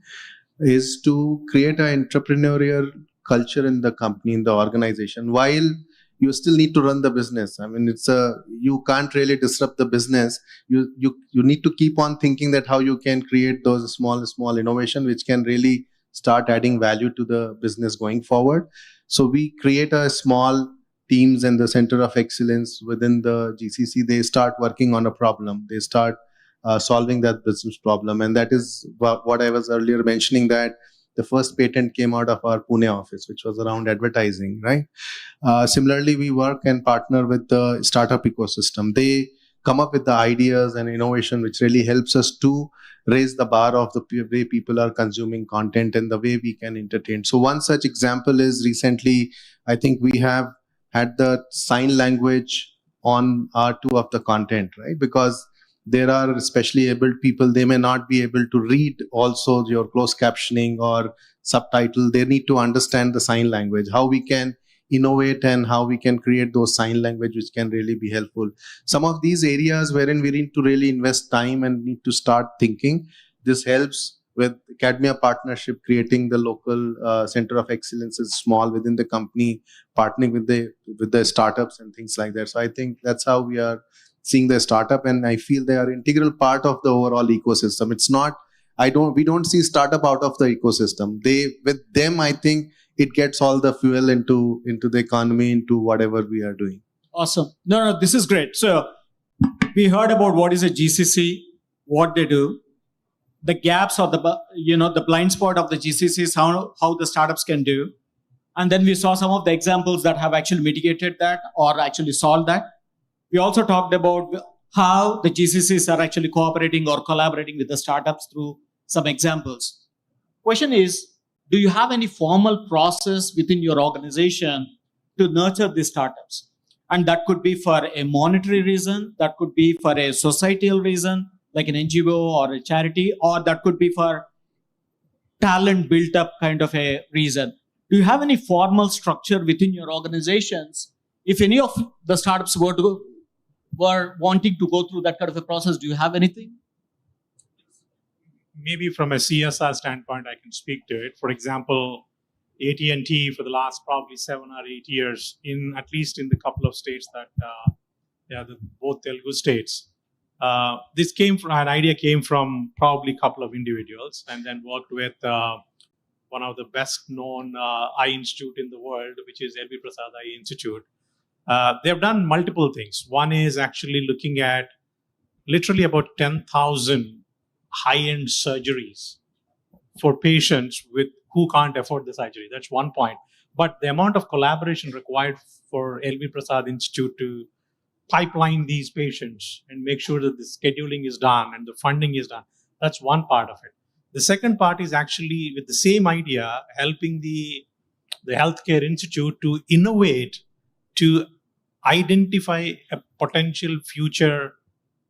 is to create an entrepreneurial culture in the company, in the organization, while you still need to run the business. I mean, you can't really disrupt the business. You need to keep on thinking that how you can create those small innovation, which can really start adding value to the business going forward. So we create a small teams and the center of excellence within the GCC. They start working on a problem. They start solving that business problem. And that is what I was earlier mentioning, that the first patent came out of our Pune office, which was around advertising, right? Similarly, we work and partner with the startup ecosystem. They come up with the ideas and innovation, which really helps us to raise the bar of the way people are consuming content and the way we can entertain. So one such example is recently, I think we have had the sign language on R2 of the content, right? Because there are especially abled people, they may not be able to read also your closed captioning or subtitle. They need to understand the sign language, how we can innovate and how we can create those sign language which can really be helpful. Some of these areas wherein we need to really invest time and need to start thinking. This helps with academia partnership, creating the local center of excellence is small within the company, partnering with the startups and things like that. So I think that's how we are seeing the startup, and I feel they are integral part of the overall ecosystem. It's not, we don't see startup out of the ecosystem. With them, I think it gets all the fuel into the economy, into whatever we are doing. Awesome. No, this is great. So we heard about what is a GCC, what they do, the gaps or the blind spot of the GCCs, how the startups can do. And then we saw some of the examples that have actually mitigated that or actually solved that. We also talked about how the GCCs are actually cooperating or collaborating with the startups through some examples. Question is, do you have any formal process within your organization to nurture these startups? And that could be for a monetary reason, that could be for a societal reason, like an NGO or a charity, or that could be for talent built up kind of a reason. Do you have any formal structure within your organizations? If any of the startups were wanting to go through that kind of a process, do you have anything? Maybe from a CSR standpoint, I can speak to it. For example, AT&T for the last probably 7 or 8 years, at least in the couple of states that, both Telugu states, an idea came from probably a couple of individuals, and then worked with one of the best known eye institute in the world, which is LV Prasad Eye Institute. They've done multiple things. One is actually looking at literally about 10,000 high-end surgeries for patients who can't afford the surgery. That's one point. But the amount of collaboration required for LV Prasad Institute to pipeline these patients and make sure that the scheduling is done and the funding is done, that's one part of it. The second part is actually, with the same idea, helping the healthcare institute to innovate, to identify a potential future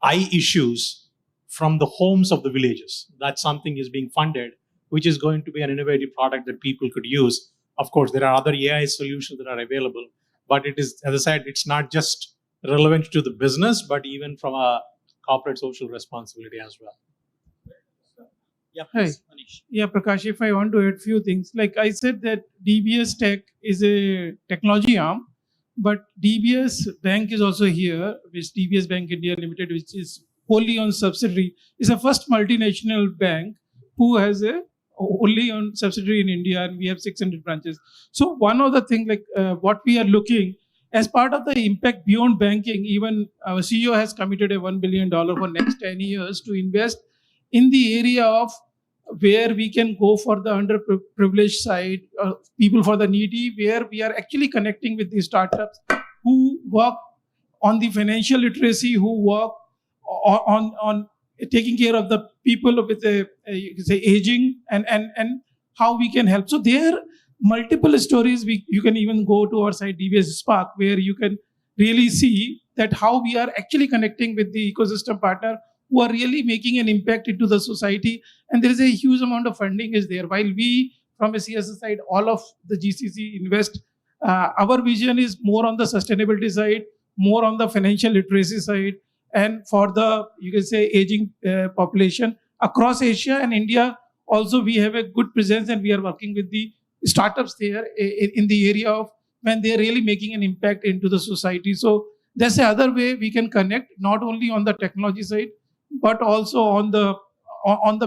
eye issues from the homes of the villages. That's something is being funded, which is going to be an innovative product that people could use. Of course, there are other AI solutions that are available, but it is, as I said, it's not just relevant to the business, but even from a corporate social responsibility as well. Yeah, hi. Yeah, Prakash, if I want to add few things, like I said that DBS Tech is a technology arm, but DBS Bank is also here, which DBS Bank India Limited, which is wholly owned subsidiary, is the first multinational bank who has a wholly owned subsidiary in India, and we have 600 branches. So one of the things, like what we are looking as part of the impact beyond banking, even our CEO has committed a $1 billion for next 10 years to invest in the area of where we can go for the underprivileged side, people for the needy, where we are actually connecting with these startups who work on the financial literacy, who work on taking care of the people with aging and how we can help. So there are multiple stories. You can even go to our site DBS Spark, where you can really see that how we are actually connecting with the ecosystem partner who are really making an impact into the society. And there is a huge amount of funding is there. While we, from a CSR side, all of the GCC invest, our vision is more on the sustainability side, more on the financial literacy side, and for the, you can say, aging population across Asia and India. Also, we have a good presence, and we are working with the startups there in the area of when they're really making an impact into the society. So that's the other way we can connect, not only on the technology side, but also on the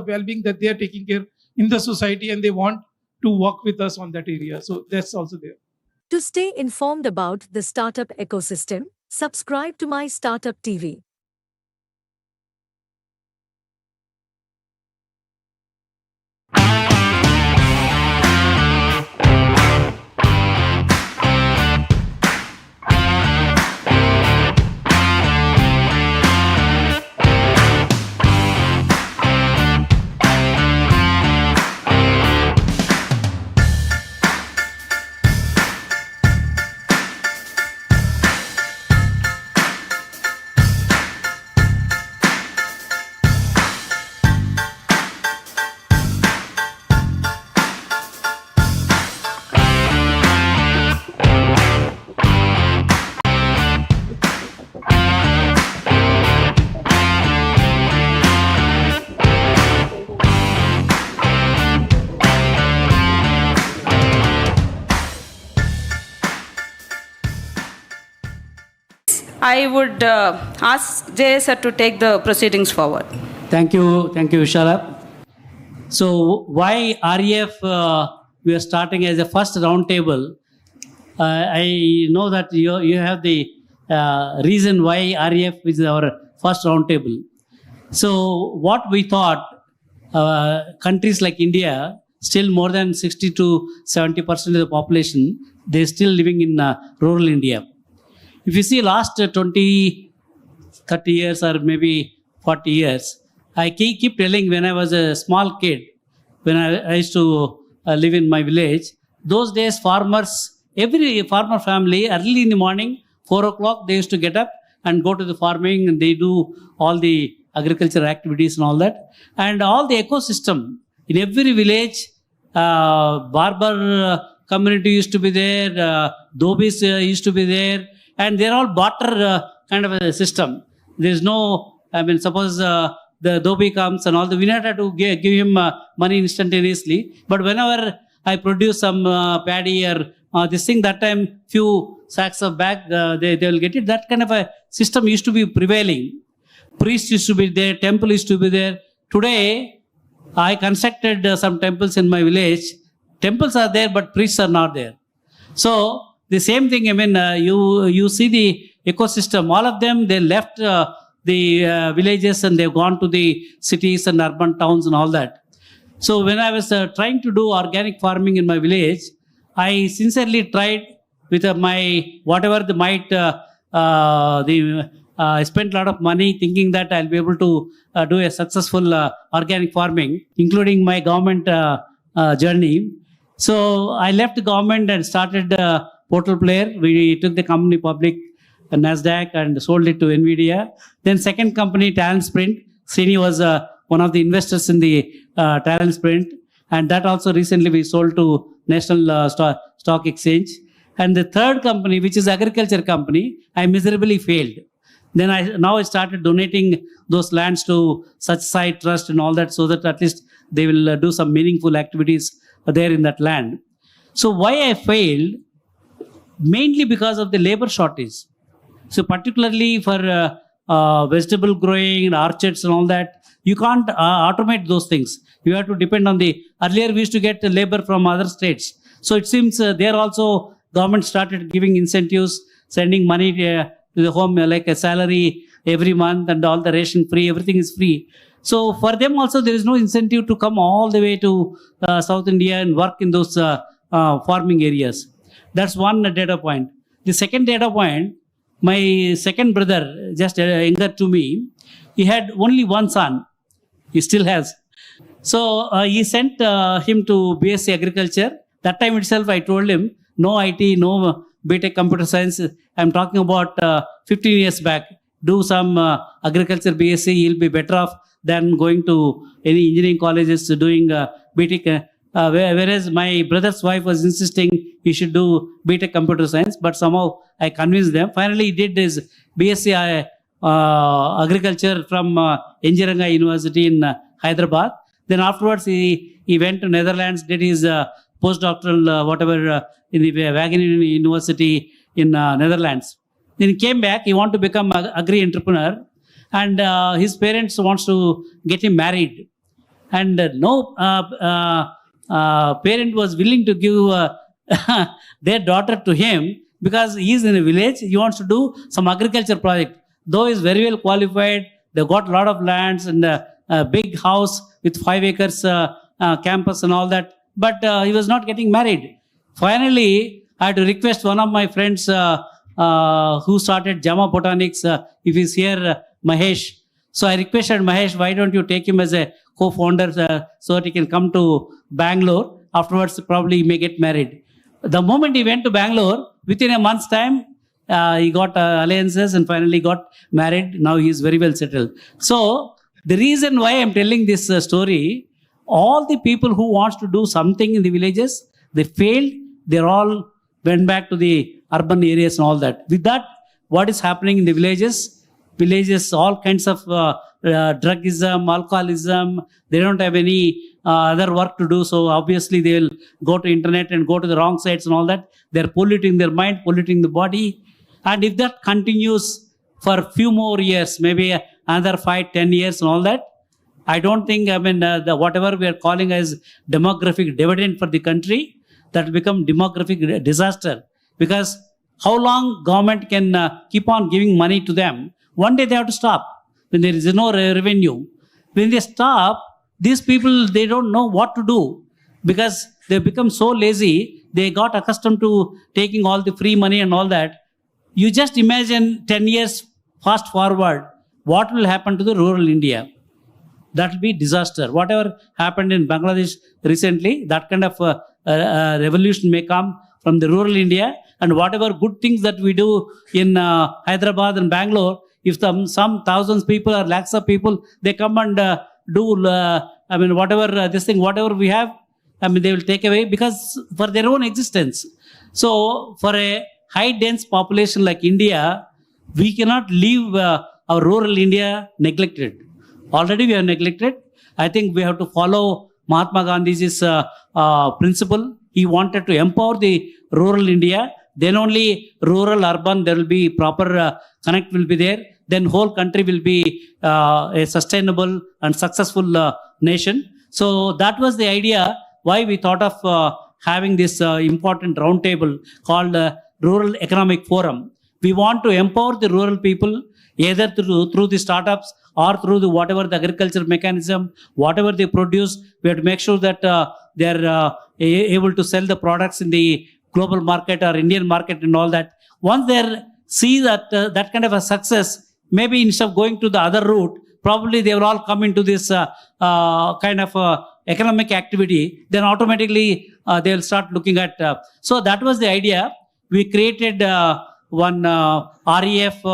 well-being that they are taking care in the society, and they want to work with us on that area. So that's also there. To stay informed about the startup ecosystem, subscribe to My Startup TV. I would ask Jay sir to take the proceedings forward. Thank you, Vishala. So why REF we are starting as a first roundtable? I know that you have the reason why REF is our first roundtable. So what we thought, countries like India, still more than 60 to 70% of the population, they're still living in rural India. If you see last 20, 30 years or maybe 40 years, I keep telling when I was a small kid, when I used to live in my village, those days farmers, every farmer family, early in the morning, 4 o'clock, they used to get up and go to the farming, and they do all the agricultural activities and all that. And all the ecosystem, in every village, barber community used to be there, dhobis used to be there, and they're all barter kind of a system. There's no, suppose the dhobi comes and all we not have to give him money instantaneously. But whenever I produce some paddy or this thing, that time few sacks of bag, they will get it. That kind of a system used to be prevailing. Priests used to be there, temple used to be there. Today, I constructed some temples in my village. Temples are there, but priests are not there. So the same thing, you see the ecosystem, all of them, they left the villages and they've gone to the cities and urban towns and all that. So when I was trying to do organic farming in my village, I sincerely tried with my, whatever the might, I spent a lot of money thinking that I'll be able to do a successful organic farming, including my government journey. So I left the government and started Portal Player. We took the company public, NASDAQ, and sold it to NVIDIA. Then second company, Talent Sprint. Srini was one of the investors in the Talent Sprint. And that also recently we sold to National Stock Exchange. And the third company, which is agriculture company, I miserably failed. Then now I started donating those lands to such site trust and all that, so that at least they will do some meaningful activities there in that land. So why I failed? Mainly because of the labor shortage. So particularly for vegetable growing, orchards and all that, you can't automate those things. You have to depend on earlier we used to get labor from other states. So it seems there also government started giving incentives, sending money to the home like a salary every month, and all the ration free, everything is free. So for them also there is no incentive to come all the way to South India and work in those farming areas. That's one data point. The second data point, my second brother, just younger to me, he had only one son. He still has. So he sent him to BSc Agriculture. That time itself I told him, no IT, no BTech Computer Science. I'm talking about 15 years back. Do some agriculture BSc, he'll be better off than going to any engineering colleges doing BTech. Whereas my brother's wife was insisting he should do BTech Computer Science, but somehow I convinced them. Finally, he did his BSc Agriculture from Engineering University in Hyderabad. Then afterwards, he went to Netherlands, did his postdoctoral in the Wageningen University in Netherlands. Then he came back. He wanted to become an agri-entrepreneur, and his parents wants to get him married, and no parent was willing to give their daughter to him because he is in a village. He wants to do some agriculture project. Though he is very well qualified, they got a lot of lands and a big house with 5 acres campus and all that. But he was not getting married. Finally, I had to request one of my friends who started Jama Botanics, if he's here, Mahesh. So I requested Mahesh, why don't you take him as a co-founder so that he can come to Bangalore. Afterwards, probably he may get married. The moment he went to Bangalore, within a month's time, he got alliances and finally got married. Now he is very well settled. So the reason why I'm telling this story, all the people who wants to do something in the villages, they failed. They all went back to the urban areas and all that. With that, what is happening in the villages? Villages, all kinds of drugism, alcoholism. They don't have any other work to do. So obviously they will go to internet and go to the wrong sites and all that. They're polluting their mind, polluting the body. And if that continues, for a few more years, maybe another 5, 10 years and all that, I don't think, whatever we are calling as demographic dividend for the country, that will become demographic disaster. Because how long government can keep on giving money to them? One day they have to stop when there is no revenue. When they stop, these people, they don't know what to do because they become so lazy. They got accustomed to taking all the free money and all that. You just imagine 10 years fast forward, what will happen to the rural India? That will be disaster. Whatever happened in Bangladesh recently, that kind of revolution may come from the rural India. And whatever good things that we do in Hyderabad and Bangalore, if some thousands people or lakhs of people, they come and do, whatever we have, they will take away because for their own existence. So for a high dense population like India, we cannot leave our rural India neglected. Already we are neglected. I think we have to follow Mahatma Gandhi's principle. He wanted to empower the rural India. Then only rural, urban, there will be proper connect will be there. Then whole country will be a sustainable and successful nation. So that was the idea why we thought of having this important roundtable called Rural Economic Forum. We want to empower the rural people either through the startups or through the whatever the agriculture mechanism, whatever they produce. We have to make sure that they are able to sell the products in the global market or Indian market and all that. Once they see that that kind of a success, maybe instead of going to the other route, probably they will all come into this kind of economic activity. Then automatically they will start looking at. So that was the idea. We created one REF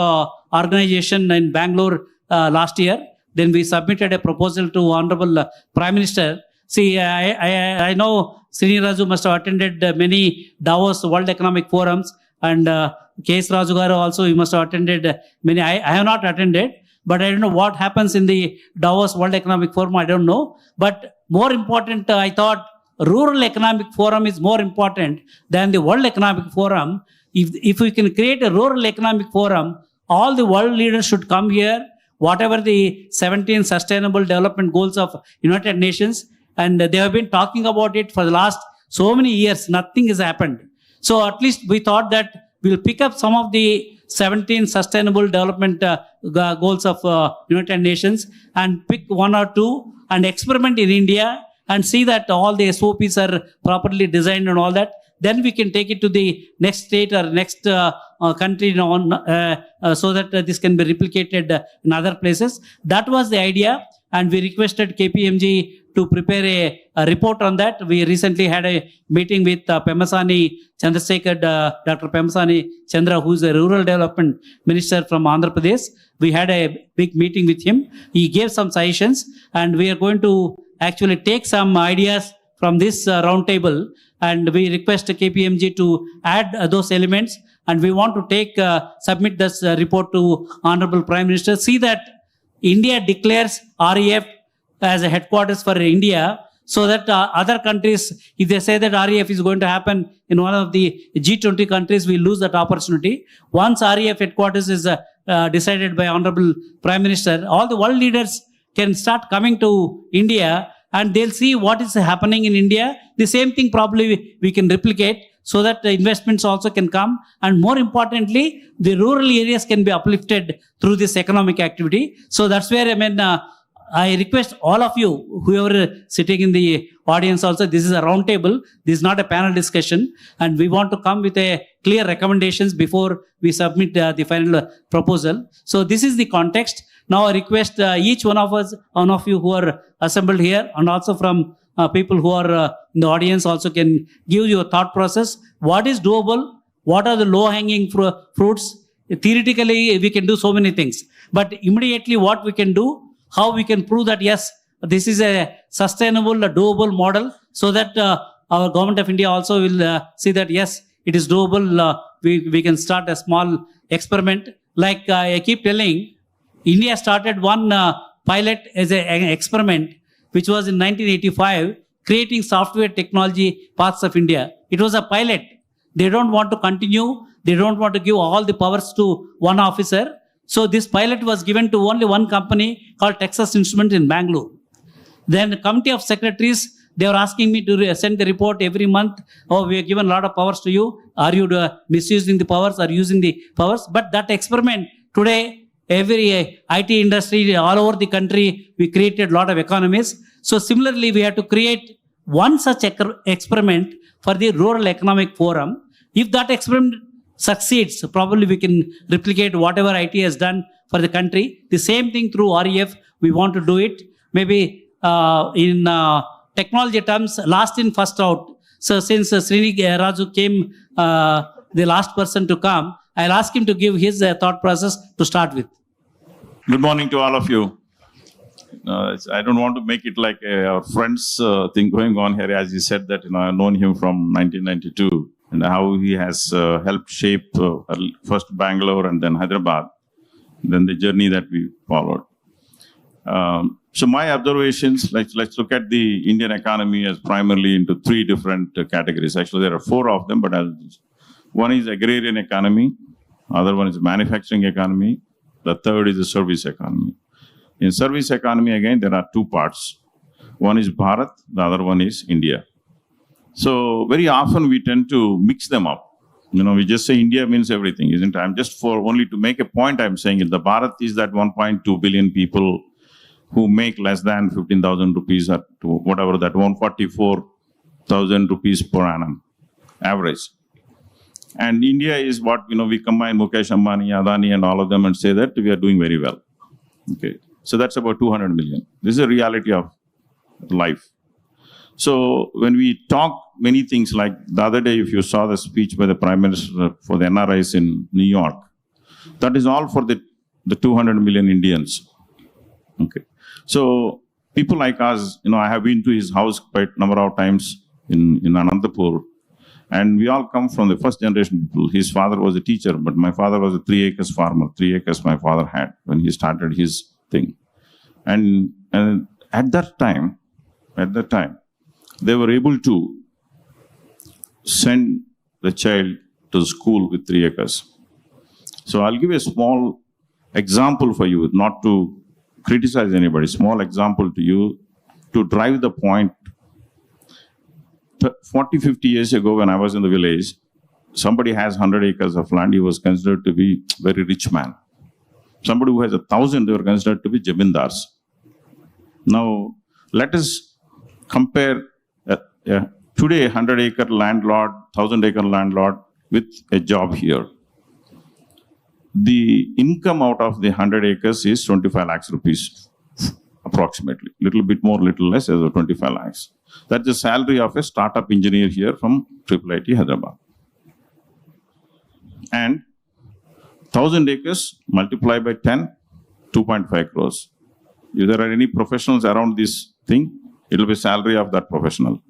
organization in Bangalore last year. Then we submitted a proposal to Honorable Prime Minister. See, I know Srini Raju must have attended many Davos World Economic Forums, and K.S. Raju Garu also, he must have attended many. I have not attended, but I don't know what happens in the Davos World Economic Forum. I don't know. But more important, I thought Rural Economic Forum is more important than the World Economic Forum. If we can create a Rural Economic Forum, all the world leaders should come here, whatever the 17 Sustainable Development Goals of United Nations, and they have been talking about it for the last so many years. Nothing has happened. So at least we thought that we'll pick up some of the 17 Sustainable Development Goals of United Nations and pick one or two and experiment in India and see that all the SOPs are properly designed and all that. Then we can take it to the next state or next country so that this can be replicated in other places. That was the idea, and we requested KPMG to prepare a report on that. We recently had a meeting with Pemasani Chandrasekhar, Dr. Pemasani Chandra, who is a Rural Development Minister from Andhra Pradesh. We had a big meeting with him. He gave some suggestions, and we are going to actually take some ideas from this roundtable, and we request KPMG to add those elements, and we want to submit this report to Honorable Prime Minister. See that India declares REF as a headquarters for India, so that other countries, if they say that REF is going to happen in one of the G20 countries, we lose that opportunity. Once REF headquarters is decided by Honorable Prime Minister, all the world leaders can start coming to India, and they'll see what is happening in India. The same thing probably we can replicate, so that the investments also can come. And more importantly, the rural areas can be uplifted through this economic activity. So that's where, I request all of you, whoever sitting in the audience also, this is a round table. This is not a panel discussion. And we want to come with a clear recommendations before we submit the final proposal. So this is the context. Now I request each one of you who are assembled here, and also from people who are in the audience also, can give your thought process. What is doable? What are the low-hanging fruits? Theoretically, we can do so many things. But immediately what we can do, how we can prove that, yes, this is a sustainable, doable model, so that our government of India also will see that, yes, it is doable. We can start a small experiment. Like I keep telling, India started one pilot as an experiment, which was in 1985, creating software technology parks of India. It was a pilot. They don't want to continue. They don't want to give all the powers to one officer. So this pilot was given to only one company called Texas Instruments in Bangalore. Then the committee of secretaries, they were asking me to send the report every month. Oh, we have given a lot of powers to you. Are you misusing the powers or using the powers? But that experiment today, every IT industry all over the country, we created a lot of economies. So similarly, we have to create one such experiment for the Rural Economic Forum. If that experiment succeeds, probably we can replicate whatever IT has done for the country. The same thing through REF, we want to do it. Maybe in technology terms, last in, first out. So since Srini Raju came, the last person to come, I'll ask him to give his thought process to start with. Good morning to all of you. I don't want to make it like our friends thing going on here. As you said that, I've known him from 1992 and how he has helped shape first Bangalore and then Hyderabad, then the journey that we followed. So my observations, let's look at the Indian economy as primarily into three different categories. Actually, there are four of them, but one is agrarian economy, other one is manufacturing economy, the third is the service economy. In service economy, again, there are two parts. One is Bharat, the other one is India. So very often we tend to mix them up. We just say India means everything, isn't it? I'm just only to make a point, I'm saying it. The Bharat is that 1.2 billion people who make less than 15,000 rupees or whatever, that 144,000 rupees per annum average. And India is what, we combine Mukesh Ambani, Adani and all of them and say that we are doing very well. Okay. So that's about 200 million. This is a reality of life. So when we talk many things like the other day, if you saw the speech by the Prime Minister for the NRIs in New York, that is all for the 200 million Indians. Okay. So people like us, I have been to his house quite a number of times in Anantapur, and we all come from the first generation people. His father was a teacher, but my father was a 3 acres farmer. 3 acres my father had when he started his thing. And at that time, they were able to send the child to school with 3 acres. So I'll give a small example for you, not to criticize anybody, small example to you to drive the point. 40, 50 years ago when I was in the village, somebody has 100 acres of land, he was considered to be a very rich man. Somebody who has 1,000, they were considered to be jamindars. Now, let us compare today 100-acre landlord, 1,000-acre landlord with a job here. The income out of the 100 acres is 25 lakhs rupees, approximately. Little bit more, little less, as 25 lakhs. That's the salary of a startup engineer here from IIIT Hyderabad. And 1,000 acres multiplied by 10, 2.5 crores. If there are any professionals around this thing, it will be salary of that professional.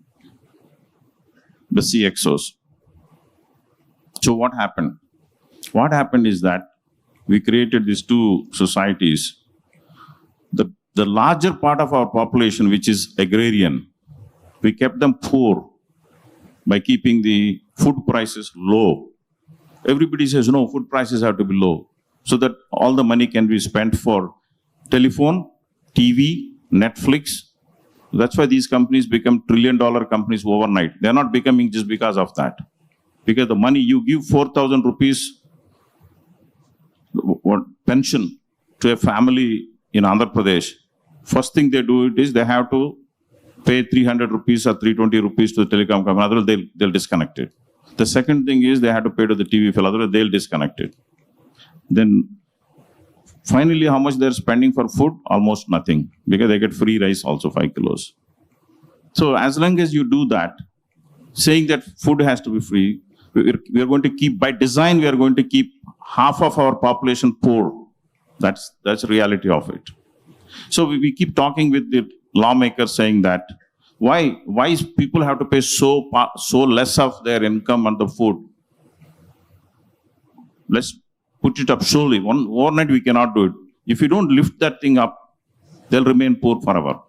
The CXOs. So what happened? What happened is that we created these two societies. The larger part of our population, which is agrarian, we kept them poor by keeping the food prices low. Everybody says, no, food prices have to be low, so that all the money can be spent for telephone, TV, Netflix. That's why these companies become trillion-dollar companies overnight. They're not becoming just because of that. Because the money you give 4,000 rupees pension to a family in Andhra Pradesh, first thing they do is they have to pay 300 rupees or 320 rupees to the telecom company, otherwise they'll disconnect it. The second thing is they have to pay to the TV fellow, otherwise they'll disconnect it. Then finally, how much they're spending for food? Almost nothing, because they get free rice also, 5 kilos. So as long as you do that, saying that food has to be free, we are going to keep, by design, we are going to keep half of our population poor. That's the reality of it. So we keep talking with the lawmakers saying that, why people have to pay so less of their income on the food? Let's put it up slowly. Overnight we cannot do it. If you don't lift that thing up, they'll remain poor forever.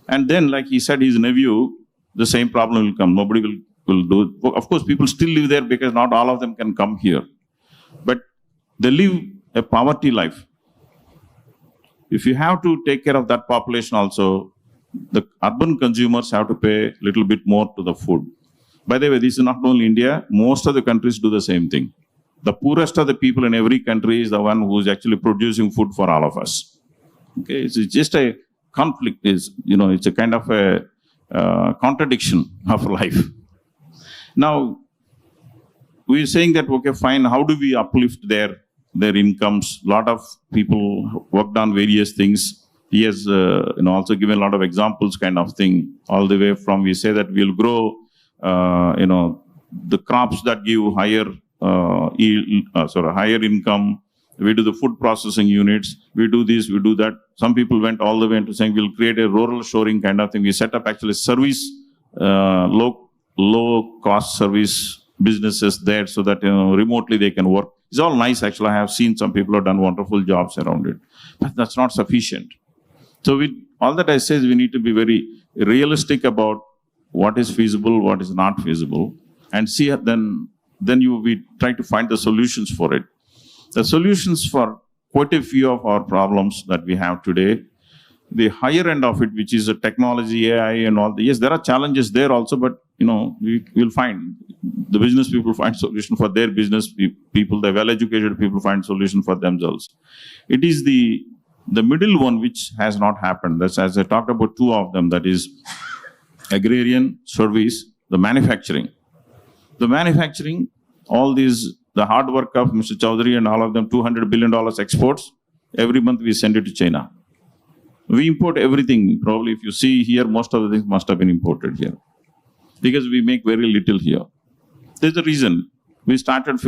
And then, like he said, his nephew, the same problem will come. Nobody will do it. Of course, people still live there because not all of them can come here. But they live a poverty life. If you have to take care of that population also, the urban consumers have to pay a little bit more to the food. By the way, this is not only India, most of the countries do the same thing. The poorest of the people in every country is the one who is actually producing food for all of us. Okay, it's just a conflict, it's a kind of a contradiction of life. Now, we're saying that, okay, fine, how do we uplift their incomes? A lot of people worked on various things. He has also given a lot of examples kind of thing, all the way from we say that we'll grow, the crops that give higher higher income. We do the food processing units. We do this, we do that. Some people went all the way into saying we'll create a rural shoring kind of thing. We set up actually service, low cost service businesses there so that remotely they can work. It's all nice actually. I have seen some people have done wonderful jobs around it, but that's not sufficient. So all that I say is we need to be very realistic about what is feasible, what is not feasible, and see then we try to find the solutions for it. The solutions for quite a few of our problems that we have today, the higher end of it, which is the technology, AI and all, yes, there are challenges there also, but we will find, the business people find solution for their business people, the well-educated people find solution for themselves. It is the middle one which has not happened. That's, as I talked about two of them, that is agrarian, service, the manufacturing. The manufacturing, all these, the hard work of Mr. Chaudhary and all of them, $200 billion exports, every month we send it to China. We import everything. Probably if you see here, most of the things must have been imported here. Because we make very little here. There's a reason. We started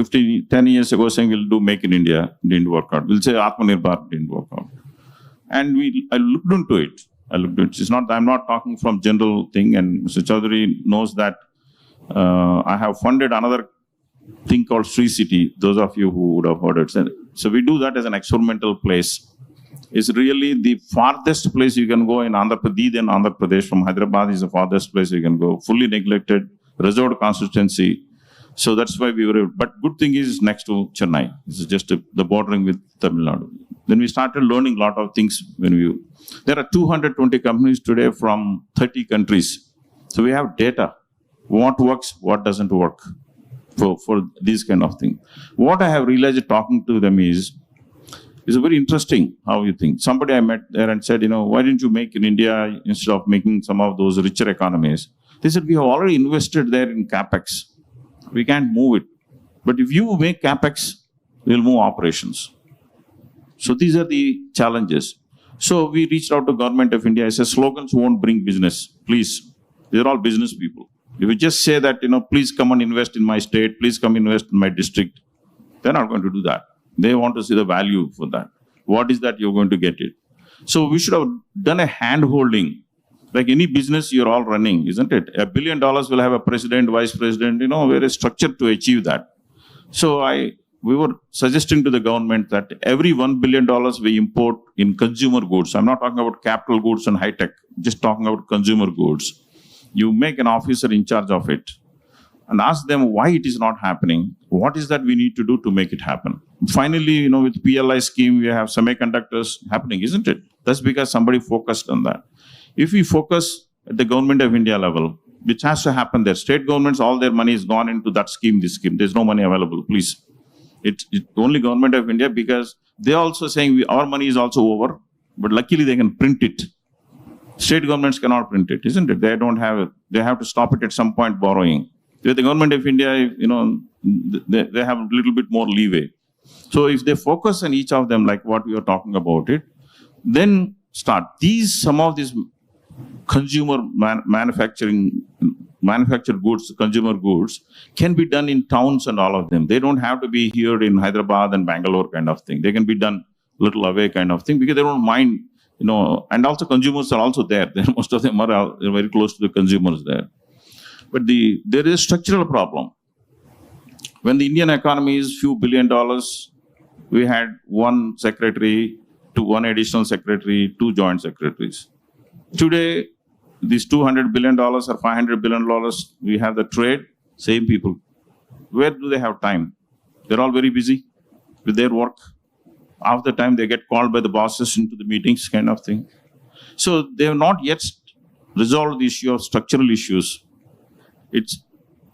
10 years ago saying we'll do Make in India, didn't work out. We'll say Atmanirbhar, didn't work out. And I looked into it. It's not, I'm not talking from general thing, and Mr. Chaudhary knows that I have funded another thing called Sri City, those of you who would have heard it. So we do that as an experimental place. It's really the farthest place you can go in Andhra Pradesh. From Hyderabad is the farthest place you can go, fully neglected, reserved constituency. So that's why we were, but good thing is next to Chennai. This is just the bordering with Tamil Nadu. Then we started learning a lot of things there are 220 companies today from 30 countries. So we have data. What works, what doesn't work for these kind of thing. What I have realized talking to them is very interesting how you think. Somebody I met there and said, why didn't you make in India instead of making some of those richer economies? They said, we have already invested there in CapEx. We can't move it. But if you make CapEx, we'll move operations. So these are the challenges. So we reached out to Government of India. I said, slogans won't bring business. Please. They're all business people. If you just say that, please come and invest in my state, please come invest in my district, they're not going to do that. They want to see the value for that. What is that you're going to get it? So we should have done a hand-holding. Like any business you're all running, isn't it? $1 billion will have a president, vice president, very structured to achieve that. So we were suggesting to the government that every $1 billion we import in consumer goods, I'm not talking about capital goods and high tech, just talking about consumer goods. You make an officer in charge of it and ask them why it is not happening. What is that we need to do to make it happen? Finally, with PLI scheme, we have semiconductors happening, isn't it? That's because somebody focused on that. If we focus at the Government of India level, which has to happen there, state governments, all their money is gone into that scheme, this scheme. There's no money available, please. It's only Government of India, because they're also saying our money is also over, but luckily they can print it. State governments cannot print it, isn't it? They don't have it. They have to stop it at some point borrowing. With the Government of India, they have a little bit more leeway. So if they focus on each of them, like what we are talking about it, then start. Some of these consumer manufactured goods, consumer goods, can be done in towns and all of them. They don't have to be here in Hyderabad and Bangalore kind of thing. They can be done a little away kind of thing, because they don't mind, and also consumers are also there. Most of them are very close to the consumers there. But there is a structural problem. When the Indian economy is few $1 billion, we had one secretary, one additional secretary, 2 joint secretaries. Today, these $200 billion or $500 billion, we have the trade, same people. Where do they have time? They're all very busy with their work. Half the time they get called by the bosses into the meetings kind of thing. So they have not yet resolved the issue of structural issues. It's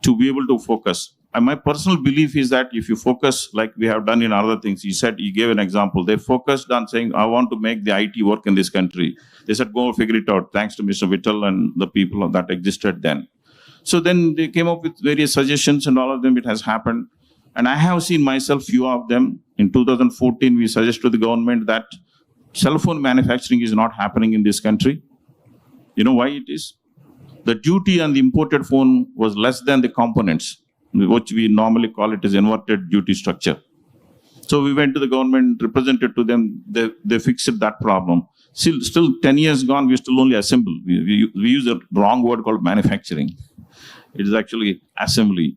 to be able to focus. And my personal belief is that if you focus like we have done in other things, he gave an example. They focused on saying, I want to make the IT work in this country. They said, go figure it out, thanks to Mr. Vittal and the people that existed then. So then they came up with various suggestions and all of them, it has happened. And I have seen myself few of them. In 2014, we suggested to the government that cell phone manufacturing is not happening in this country. You know why it is? The duty on the imported phone was less than the components, which we normally call it as inverted duty structure. So we went to the government, represented to them, they fixed that problem. Still 10 years gone, we still only assemble. We use a wrong word called manufacturing. It is actually assembly.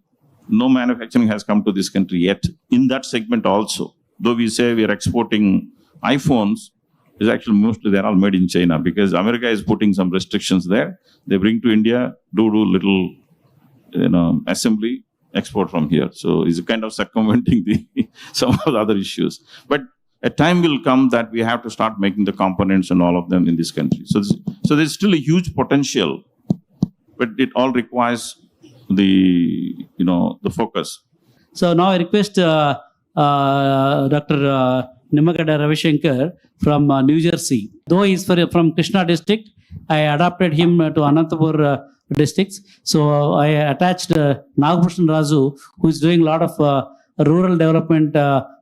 No manufacturing has come to this country yet in that segment also. Though we say we are exporting iPhones, it's actually mostly they're all made in China because America is putting some restrictions there. They bring to India, do little, assembly, export from here. So it's kind of circumventing some of the other issues. But a time will come that we have to start making the components and all of them in this country. So there's still a huge potential, but it all requires the focus. So now I request Dr. Nimagada Ravishankar from New Jersey. Though he is from Krishna district, I adopted him to Anantapur districts. So I attached Nagabhushan Razu, who is doing a lot of rural development,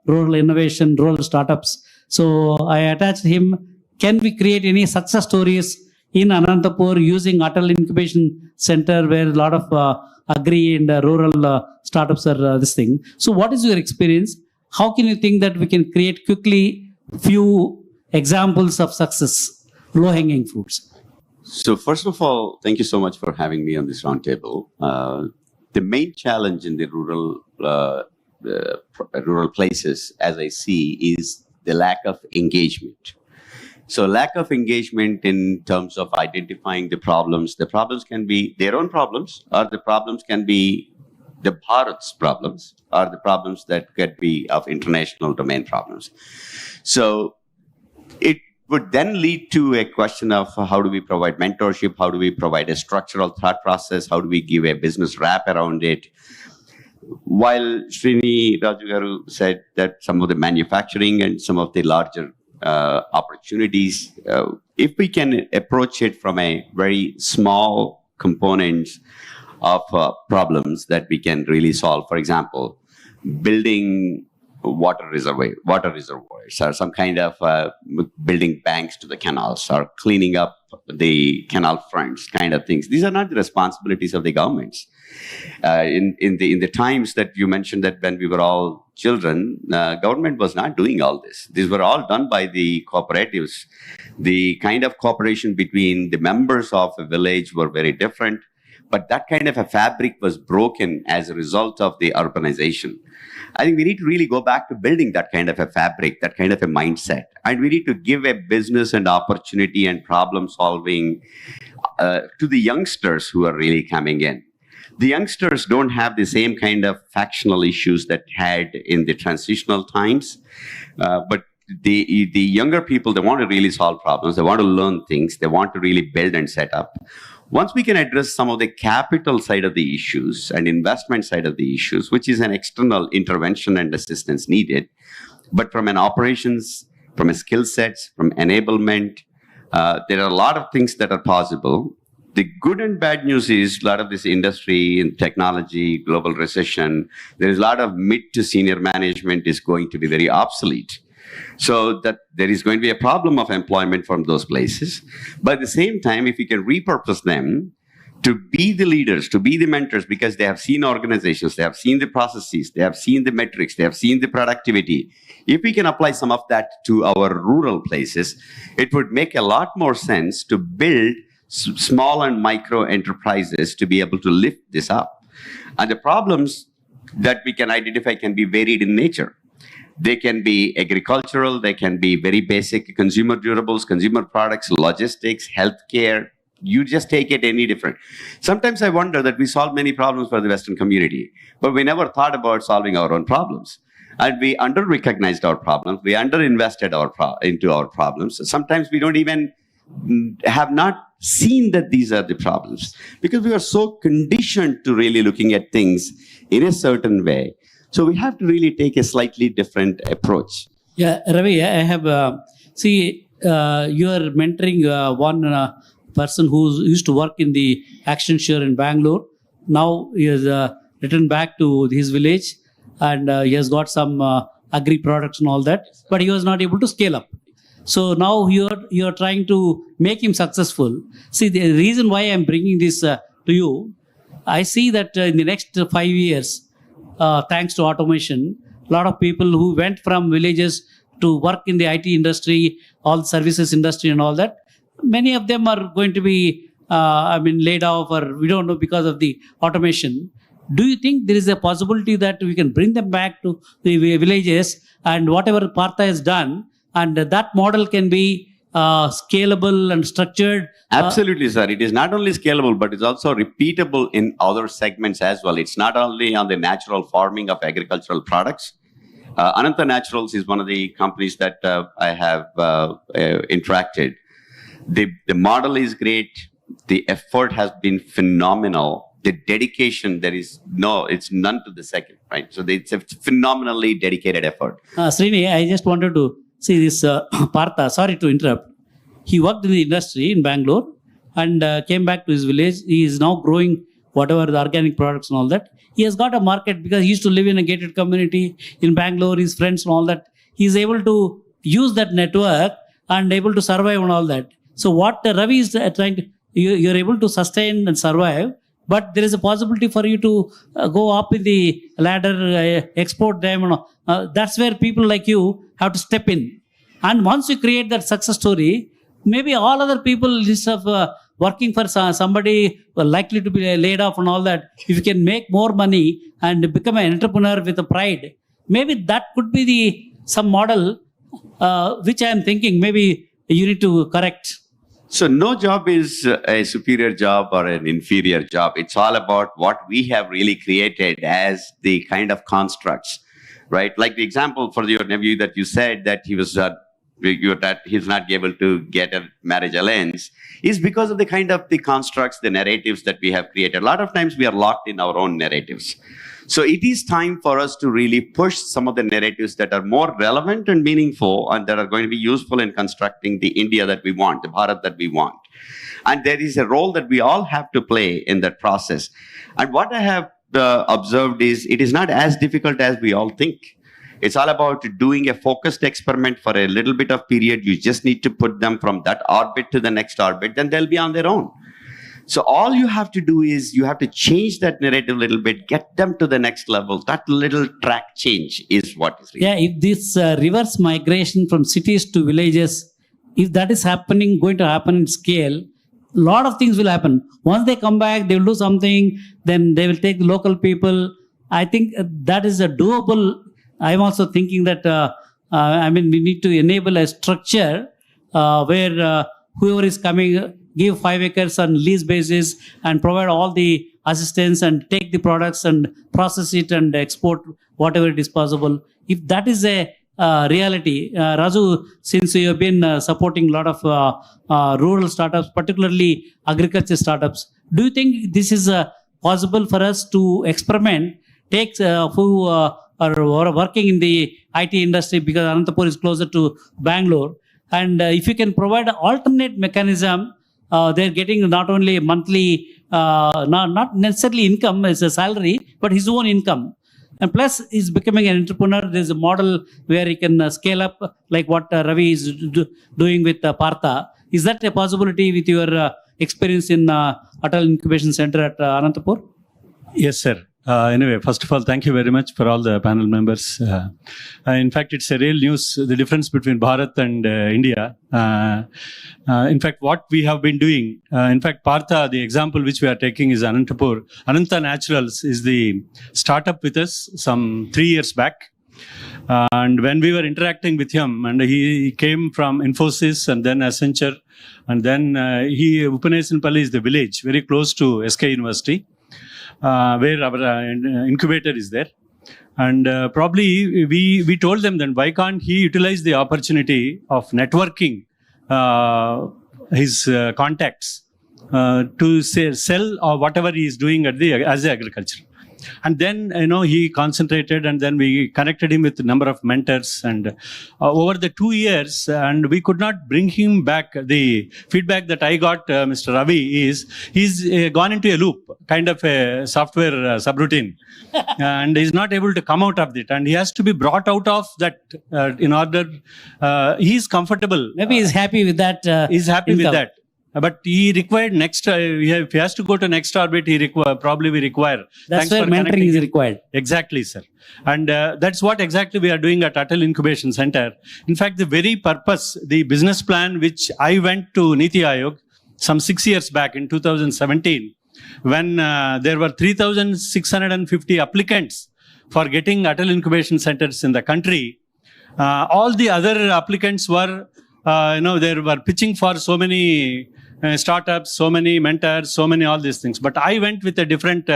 rural innovation, rural startups. So I attached him. Can we create any success stories in Anantapur using Atal Incubation Center where a lot of agri and rural startups are this thing? So what is your experience? How can you think that we can create quickly few examples of success, low-hanging fruits? So first of all, thank you so much for having me on this roundtable. The main challenge in the rural places, as I see, is the lack of engagement. So lack of engagement in terms of identifying the problems can be their own problems, or the problems can be the Bharat's problems, or the problems that could be of international domain problems. So it would then lead to a question of how do we provide mentorship, how do we provide a structural thought process, how do we give a business wrap around it. While Srini Rajugaru said that some of the manufacturing and some of the larger opportunities, if we can approach it from a very small components of problems that we can really solve. For example, building water reservoirs, or some kind of building banks to the canals, or cleaning up the canal fronts, kind of things. These are not the responsibilities of the governments. In the times that you mentioned, that when we were all children, government was not doing all this. These were all done by the cooperatives. The kind of cooperation between the members of a village were very different. But that kind of a fabric was broken as a result of the urbanization. I think we need to really go back to building that kind of a fabric, that kind of a mindset. And we need to give a business and opportunity and problem solving to the youngsters who are really coming in. The youngsters don't have the same kind of factional issues that had in the transitional times. But the younger people, they want to really solve problems. They want to learn things. They want to really build and set up. Once we can address some of the capital side of the issues and investment side of the issues, which is an external intervention and assistance needed, but from an operations, from a skill sets, from enablement, there are a lot of things that are possible. The good and bad news is a lot of this industry and technology, global recession, there is a lot of mid to senior management is going to be very obsolete. So that there is going to be a problem of employment from those places. But at the same time, if we can repurpose them to be the leaders, to be the mentors, because they have seen organizations, they have seen the processes, they have seen the metrics, they have seen the productivity. If we can apply some of that to our rural places, it would make a lot more sense to build small and micro enterprises to be able to lift this up. And the problems that we can identify can be varied in nature. They can be agricultural, they can be very basic consumer durables, consumer products, logistics, healthcare. You just take it any different. Sometimes I wonder that we solve many problems for the Western community, but we never thought about solving our own problems. And we under-recognized our problems. We under-invested into our problems. Sometimes we don't even have not seen that these are the problems because we are so conditioned to really looking at things in a certain way. So we have to really take a slightly different approach. Yeah, Ravi, I have, you are mentoring one person who used to work in the Accenture in Bangalore. Now he has returned back to his village and he has got some agri products and all that, but he was not able to scale up. So now you're trying to make him successful. See, the reason why I'm bringing this to you, I see that in the next 5 years, thanks to automation, a lot of people who went from villages to work in the IT industry, all the services industry and all that, many of them are going to be, laid off or we don't know because of the automation. Do you think there is a possibility that we can bring them back to the villages and whatever Partha has done, and that model can be scalable and structured? Absolutely, sir. It is not only scalable, but it's also repeatable in other segments as well. It's not only on the natural farming of agricultural products. Ananta Naturals is one of the companies that I have interacted. The model is great. The effort has been phenomenal. The dedication, it's none to the second, right? So it's a phenomenally dedicated effort. Srini, I just wanted to see this Partha, sorry to interrupt. He worked in the industry in Bangalore and came back to his village. He is now growing whatever the organic products and all that. He has got a market because he used to live in a gated community in Bangalore, his friends and all that. He is able to use that network and able to survive and all that. So what Ravi is trying to, you're able to sustain and survive, but there is a possibility for you to go up in the ladder, export them. That's where people like you have to step in. And once you create that success story, maybe all other people instead of working for somebody likely to be laid off and all that, if you can make more money and become an entrepreneur with a pride, maybe that could be some model which I am thinking maybe you need to correct. So no job is a superior job or an inferior job. It's all about what we have really created as the kind of constructs, right? Like the example for your nephew that you said that he was that he's not able to get a marriage alliance is because of the kind of the constructs, the narratives that we have created. A lot of times we are locked in our own narratives. So it is time for us to really push some of the narratives that are more relevant and meaningful and that are going to be useful in constructing the India that we want, the Bharat that we want. And there is a role that we all have to play in that process. And what I have observed is it is not as difficult as we all think. It's all about doing a focused experiment for a little bit of period. You just need to put them from that orbit to the next orbit, then they'll be on their own. So all you have to do is you have to change that narrative a little bit, get them to the next level. That little track change is what is real. Yeah, if this reverse migration from cities to villages, if that is going to happen in scale, a lot of things will happen. Once they come back, they will do something, then they will take the local people. I think that is a doable. I'm also thinking that, we need to enable a structure where whoever is coming, give 5 acres on lease basis and provide all the assistance and take the products and process it and export whatever it is possible. If that is a reality, Raju, since you have been supporting a lot of rural startups, particularly agriculture startups, do you think this is possible for us to experiment, take who are working in the IT industry, because Anantapur is closer to Bangalore, and if you can provide an alternate mechanism, they're getting not only monthly, not necessarily income as a salary, but his own income. And plus, he's becoming an entrepreneur. There's a model where he can scale up, like what Ravi is doing with Partha. Is that a possibility with your experience in Atal Incubation Center at Anantapur? Yes, sir. Anyway, first of all, thank you very much for all the panel members. In fact, it's a real news, the difference between Bharat and India. In fact, what we have been doing, in fact, Partha, the example which we are taking is Anantapur. Ananta Naturals is the startup with us some 3 years back. And when we were interacting with him, and he came from Infosys and then Accenture, and then Upanesanpalli is the village, very close to SK University. Where our incubator is there. And probably we told them then, why can't he utilize the opportunity of networking his contacts to sell or whatever he is doing as the agriculture. And then, he concentrated, and then we connected him with a number of mentors. And over the 2 years, and we could not bring him back. The feedback that I got, Mr. Ravi, is he's gone into a loop, kind of a software subroutine, and he's not able to come out of it. And he has to be brought out of that in order. He's comfortable. Maybe he's happy with that. He's happy income. with that. But he required next, if he has to go to next orbit, he probably will require. That's where mentoring is required. Exactly, sir. And that's what exactly we are doing at Atal Incubation Center. In fact, the very purpose, the business plan which I went to Niti Aayog some 6 years back in 2017, when there were 3,650 applicants for getting Atal Incubation Centers in the country. All the other applicants were, they were pitching for so many startups, so many mentors, so many all these things. But I went with a different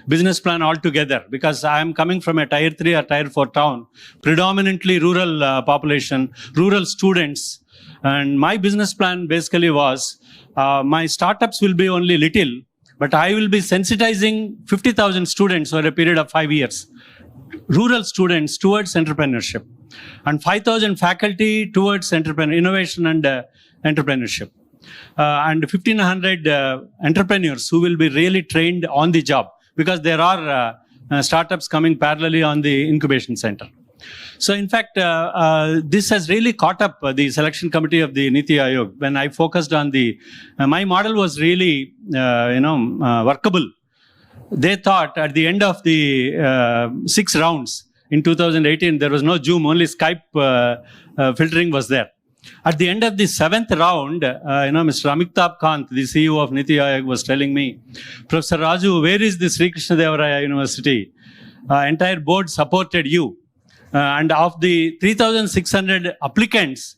business plan altogether, because I am coming from a tier 3 or tier 4 town, predominantly rural population, rural students. And my business plan basically was, my startups will be only little, but I will be sensitizing 50,000 students over a period of 5 years. Rural students towards entrepreneurship, and 5,000 faculty towards innovation and entrepreneurship, and 1,500 entrepreneurs who will be really trained on the job, because there are startups coming parallelly on the incubation center. So in fact, this has really caught up the selection committee of the Niti Aayog. When I focused on my model was really, workable. They thought at the end of the 6 rounds in 2018, there was no Zoom, only Skype filtering was there. At the end of the 7th round, Mr. Amitabh Kant, the CEO of Niti Aayog, was telling me, Professor Raju, where is the Sri Krishna Deva Raya University? Entire board supported you. And of the 3,600 applicants,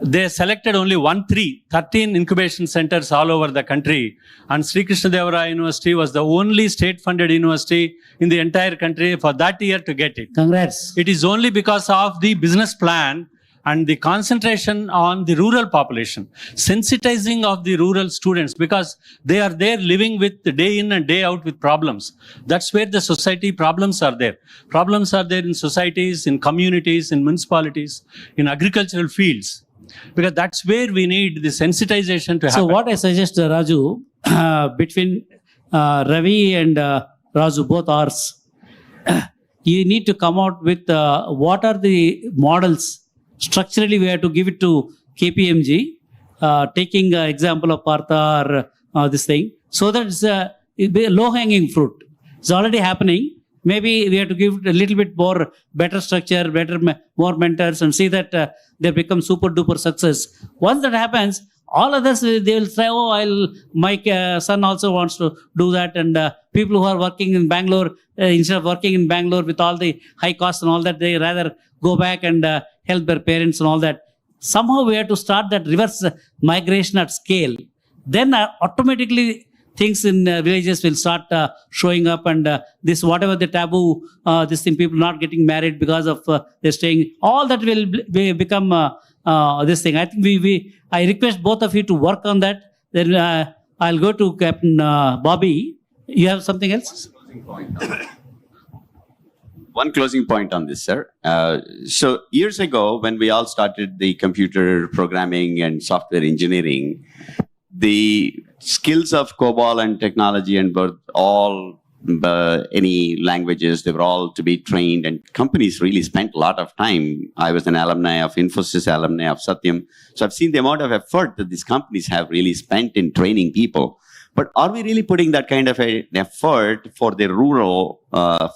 they selected only 13 incubation centers all over the country. And Sri Krishna Deva Raya University was the only state-funded university in the entire country for that year to get it. Congrats. It is only because of the business plan and the concentration on the rural population, sensitizing of the rural students, because they are there living with the day in and day out with problems. That's where the society problems are there. Problems are there in societies, in communities, in municipalities, in agricultural fields. Because that's where we need the sensitization to happen. So what I suggest, Raju, between Ravi and Raju, both ours, you need to come out with what are the models. Structurally, we have to give it to KPMG, taking example of Partha or this thing, so that it's a low-hanging fruit. It's already happening. Maybe we have to give it a little bit more better structure, more mentors, and see that they become super duper success. Once that happens, all others, they will say, oh, my son also wants to do that. And people who are working in Bangalore, instead of working in Bangalore with all the high costs and all that, they rather go back and help their parents and all that. Somehow we have to start that reverse migration at scale. Then automatically things in villages will start showing up, and this whatever the taboo, this thing, people not getting married because of they're staying, all that will become this thing. I think I request both of you to work on that. Then I'll go to Captain Bobby. You have something else? One closing point on this, sir. So years ago, when we all started the computer programming and software engineering, the skills of COBOL and technology and all any languages, they were all to be trained, and companies really spent a lot of time. I was an alumni of Infosys, alumni of Satyam. So I've seen the amount of effort that these companies have really spent in training people. But are we really putting that kind of an effort for the rural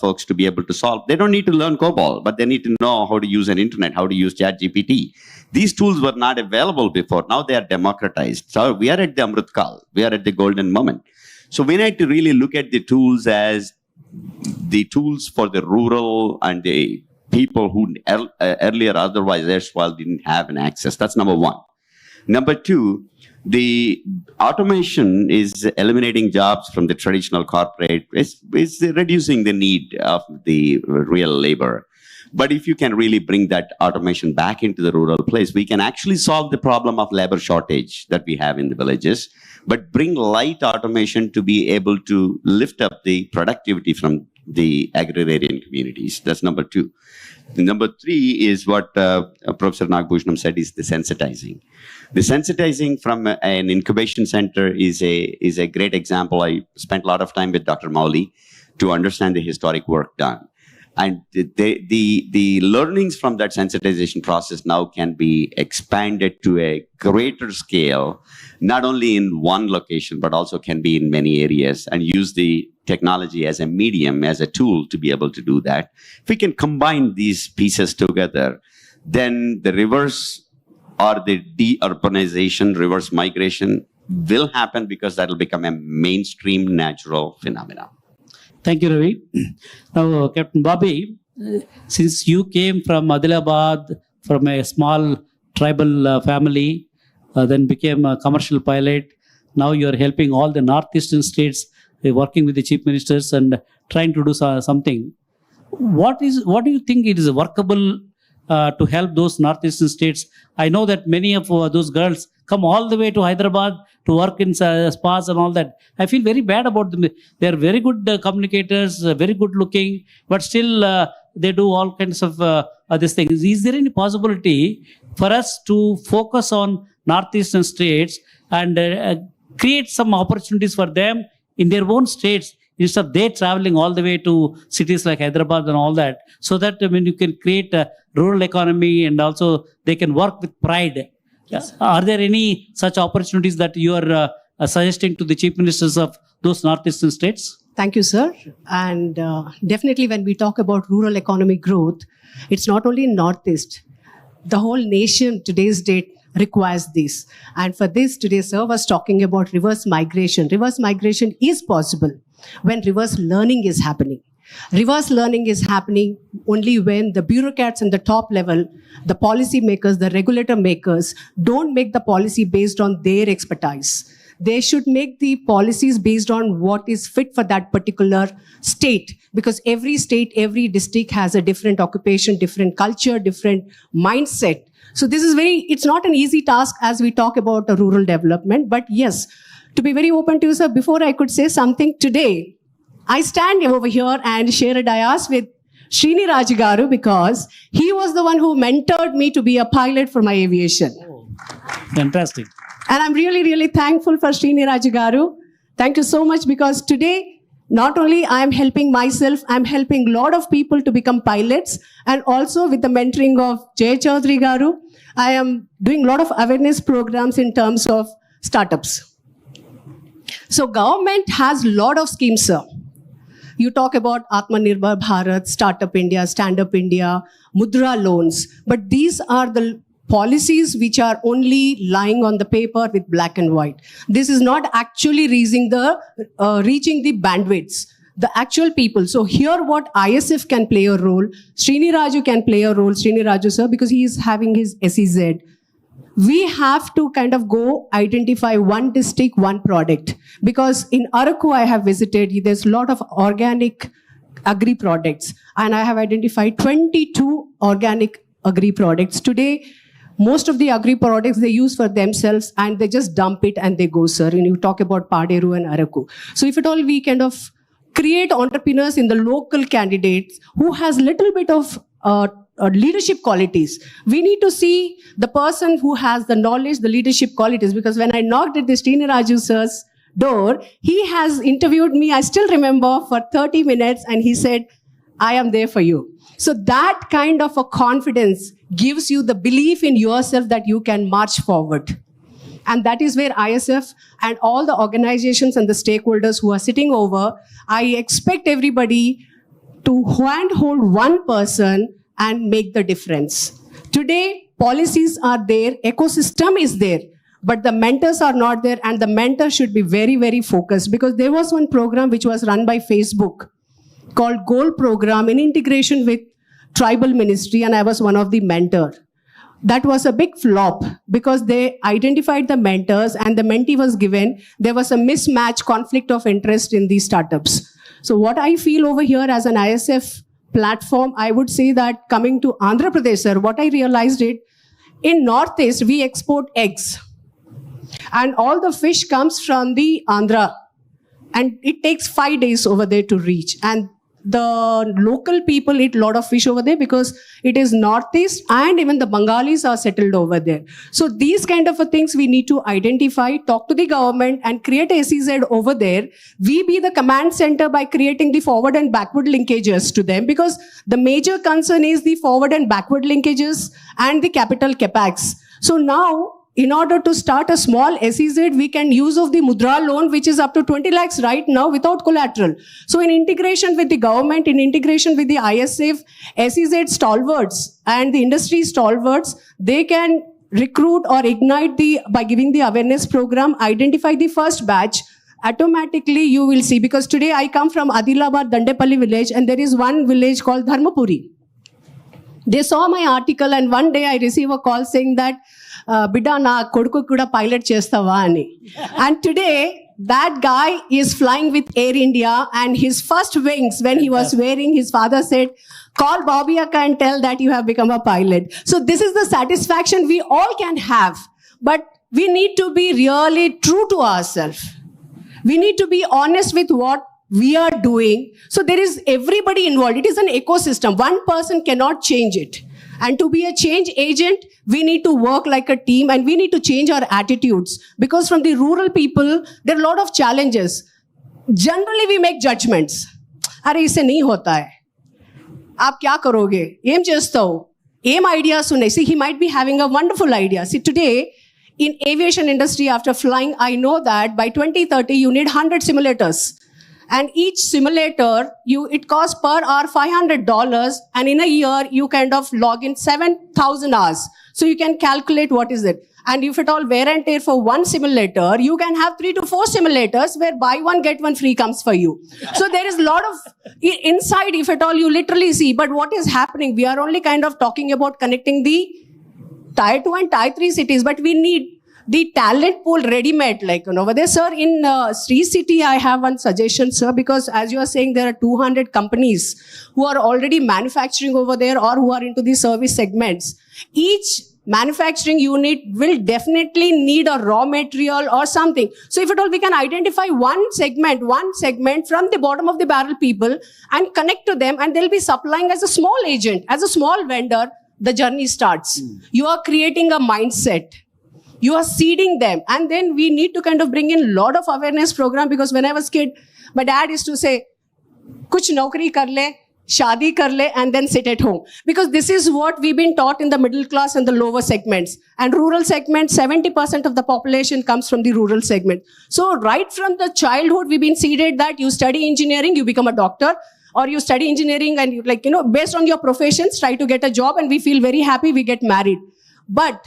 folks to be able to solve? They don't need to learn COBOL, but they need to know how to use an internet, how to use ChatGPT. These tools were not available before. Now they are democratized. So we are at the Amrit Kal. We are at the golden moment. So we need to really look at the tools as the tools for the rural and the people who earlier otherwise erstwhile didn't have an access. That's number one. Number two, the automation is eliminating jobs from the traditional corporate, is reducing the need of the real labor. But if you can really bring that automation back into the rural place, we can actually solve the problem of labor shortage that we have in the villages, but bring light automation to be able to lift up the productivity from the agrarian communities. That's number two. Number three is what Professor Nagbhushanam said, is the sensitizing. The sensitizing from an incubation center is a great example. I spent a lot of time with Dr. Mauly to understand the historic work done. And the learnings from that sensitization process now can be expanded to a greater scale, not only in one location, but also can be in many areas, and use the technology as a medium, as a tool to be able to do that. If we can combine these pieces together, then the reverse or the de-urbanization, reverse migration will happen, because that will become a mainstream natural phenomenon. Thank you, Ravi. Now, Captain Bobby, since you came from Adilabad, from a small tribal family, then became a commercial pilot, now you are helping all the northeastern states, working with the chief ministers and trying to do something. What do you think it is workable to help those northeastern states? I know that many of those girls come all the way to Hyderabad to work in spas and all that. I feel very bad about them. They are very good communicators, very good looking, but still they do all kinds of these things. Is there any possibility for us to focus on northeastern states and create some opportunities for them in their own states, instead of they traveling all the way to cities like Hyderabad and all that, so that you can create a rural economy and also they can work with pride? Yes. Are there any such opportunities that you are suggesting to the chief ministers of those northeastern states? Thank you, sir. And definitely when we talk about rural economic growth, it's not only in Northeast. The whole nation today's date requires this. And for this, today, sir was talking about reverse migration. Reverse migration is possible when reverse learning is happening. Reverse learning is happening only when the bureaucrats in the top level, the policy makers, the regulator makers, don't make the policy based on their expertise. They should make the policies based on what is fit for that particular state, because every state, every district has a different occupation, different culture, different mindset. So this is it's not an easy task as we talk about rural development. But yes, to be very open to you, sir, before I could say something today, I stand over here and share a dais with Srini Raju Garu, because he was the one who mentored me to be a pilot for my aviation. Oh, fantastic. And I'm really, really thankful for Srini Raju Garu. Thank you so much, because today, not only I'm helping myself, I'm helping a lot of people to become pilots. And also with the mentoring of Jay Chaudhary Garu, I am doing a lot of awareness programs in terms of startups. So government has a lot of schemes, sir. You talk about Atmanirbhar Bharat, Startup India, Stand Up India, Mudra loans. But these are the policies which are only lying on the paper with black and white. This is not actually reaching the bandwidths, the actual people. So here what ISF can play a role, Srini Raju can play a role, Srini Raju sir, because he is having his SEZ. We have to kind of go identify one district, one product. Because in Araku I have visited, there's a lot of organic agri products. And I have identified 22 organic agri products. Today, most of the agri products they use for themselves and they just dump it and they go, sir. And you talk about Paderu and Araku. So if at all we kind of create entrepreneurs in the local candidates who has little bit of leadership qualities. We need to see the person who has the knowledge, the leadership qualities. Because when I knocked at the Srini Raju sir's door, he has interviewed me, I still remember, for 30 minutes and he said, I am there for you. So that kind of a confidence gives you the belief in yourself that you can march forward. And that is where ISF and all the organizations and the stakeholders who are sitting over, I expect everybody to handhold one person and make the difference. Today, policies are there, ecosystem is there, but the mentors are not there, and the mentor should be very, very focused, because there was one program which was run by Facebook called Gold Program in integration with Tribal Ministry, and I was one of the mentors. that was a big flop because they identified the mentors and the mentee was given. There was a mismatch, conflict of interest in these startups. So what I feel over here as an ISF platform, I would say that coming to Andhra Pradesh, sir, what I realized in Northeast, we export eggs. And all the fish comes from the Andhra. And it takes 5 days over there to reach. And the local people eat a lot of fish over there because it is Northeast and even the Bengalis are settled over there. So these kind of things we need to identify, talk to the government and create a SEZ over there. We be the command center by creating the forward and backward linkages to them because the major concern is the forward and backward linkages and the capital capex. So now, in order to start a small SEZ, we can use of the Mudra loan, which is up to 20 lakhs right now without collateral. So in integration with the government, in integration with the ISF, SEZ stalwarts and the industry stalwarts, they can recruit or ignite by giving the awareness program, identify the first batch. Automatically you will see, because today I come from Adilabad, Dandepalli village, and there is one village called Dharmapuri. They saw my article and one day I received a call saying that, Bida na koduku kuda pilot chestava ani. And today, that guy is flying with Air India and his first wings, when he was wearing, his father said, call Bobby Akka and tell that you have become a pilot. So this is the satisfaction we all can have. But we need to be really true to ourselves. We need to be honest with what we are doing. So there is everybody involved. It is an ecosystem. One person cannot change it. And to be a change agent, we need to work like a team and we need to change our attitudes. Because from the rural people, there are a lot of challenges. Generally, we make judgments. Arey, isse nahi hota hai. Aap kya karoge? Aim chesta ho. Aim idea sunne. See, he might be having a wonderful idea. See, today, in aviation industry, after flying, I know that by 2030, you need 100 simulators. And each simulator, it costs per hour $500, and in a year, you kind of log in 7,000 hours. So you can calculate what is it. And if at all wear and tear for one simulator, you can have 3 to 4 simulators where buy one, get one free comes for you. So there is a lot of inside, if at all you literally see. But what is happening? We are only kind of talking about connecting the tier 2 and tier 3 cities, but we need the talent pool ready-made, like, over there, sir, in Sri City, I have one suggestion, sir, because as you are saying, there are 200 companies who are already manufacturing over there or who are into the service segments. Each manufacturing unit will definitely need a raw material or something. So if at all we can identify one segment from the bottom of the barrel people and connect to them, and they'll be supplying as a small agent, as a small vendor, the journey starts. You are creating a mindset. You are seeding them. And then we need to kind of bring in a lot of awareness program, because when I was a kid, my dad used to say, kuch naukri kar le, shadi kar le, and then sit at home. Because this is what we've been taught in the middle class and the lower segments. And rural segments, 70% of the population comes from the rural segment. So right from the childhood, we've been seeded that you study engineering, you become a doctor, or you study engineering and you, like, based on your professions, try to get a job, and we feel very happy, we get married. But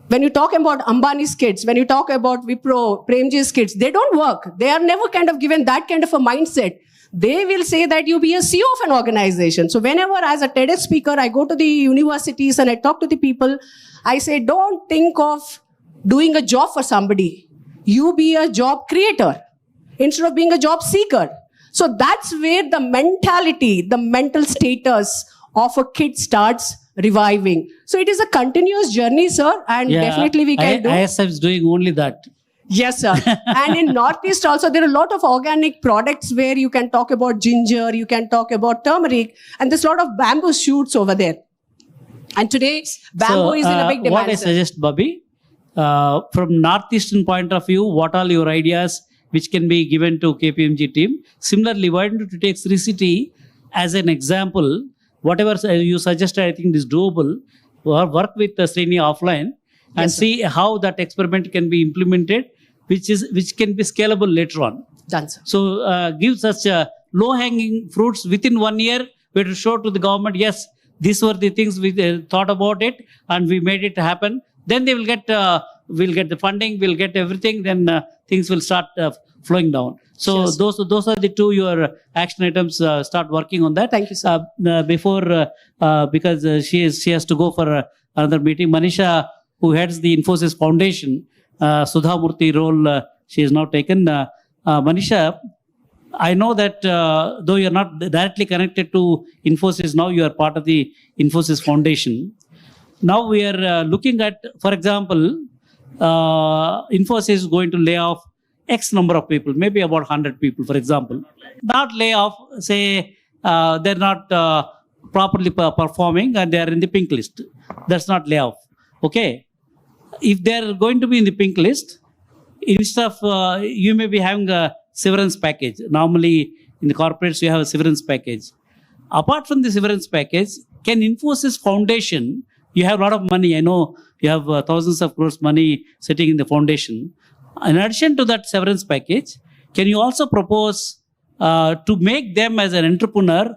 when you talk about Ambani's kids, when you talk about Wipro, Premji's kids, they don't work. They are never kind of given that kind of a mindset. They will say that you be a CEO of an organization. So whenever as a TEDx speaker, I go to the universities and I talk to the people, I say, don't think of doing a job for somebody. You be a job creator instead of being a job seeker. So that's where the mentality, the mental status of a kid starts reviving. So it is a continuous journey, sir, and definitely we can do. ISF is doing only that. Yes, sir. And in Northeast also, there are a lot of organic products where you can talk about ginger, you can talk about turmeric, and there's a lot of bamboo shoots over there. And today, bamboo is in a big demand. What I suggest, Bobby, from Northeastern point of view, what are your ideas which can be given to KPMG team? Similarly, why don't you take Sri City as an example? Whatever you suggested, I think is doable. Work with Srini offline and see how that experiment can be implemented, which can be scalable later on. Done, sir. So give such low-hanging fruits within 1 year. We have to show to the government, yes, these were the things we thought about it and we made it happen. Then they will get we'll get the funding, we'll get everything, then things will start flowing down. So those are the two your action items. Start working on that. Thank you, sir. Before because she has to go for another meeting. Manisha, who heads the Infosys Foundation, Sudha Murthy role, she has now taken. Manisha, I know that though you're not directly connected to Infosys, now you are part of the Infosys Foundation. Now we are looking at, for example, Infosys is going to lay off X number of people, maybe about 100 people, for example. Not lay off, say they're not properly performing and they are in the pink list. That's not layoff. Okay. If they're going to be in the pink list, instead of you may be having a severance package. Normally in the corporates you have a severance package. Apart from the severance package, can Infosys Foundation, you have a lot of money. I know you have thousands of crores money sitting in the foundation. In addition to that severance package, can you also propose to make them as an entrepreneur,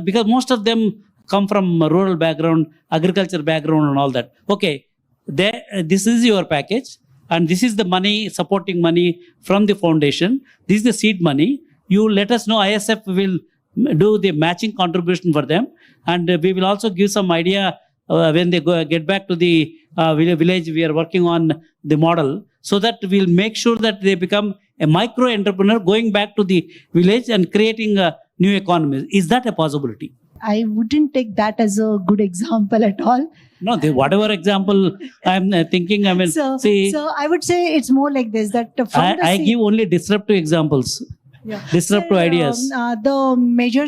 because most of them come from a rural background, agriculture background and all that. Okay, this is your package and this is the money, supporting money from the foundation. This is the seed money. You let us know, ISF will do the matching contribution for them, and we will also give some idea when they get back to the village. We are working on the model so that we'll make sure that they become a micro entrepreneur going back to the village and creating a new economy. Is that a possibility? I wouldn't take that as a good example at all. No, whatever example I'm thinking, I mean, so I would say it's more like this, that I give only disruptive examples, disruptive ideas. The major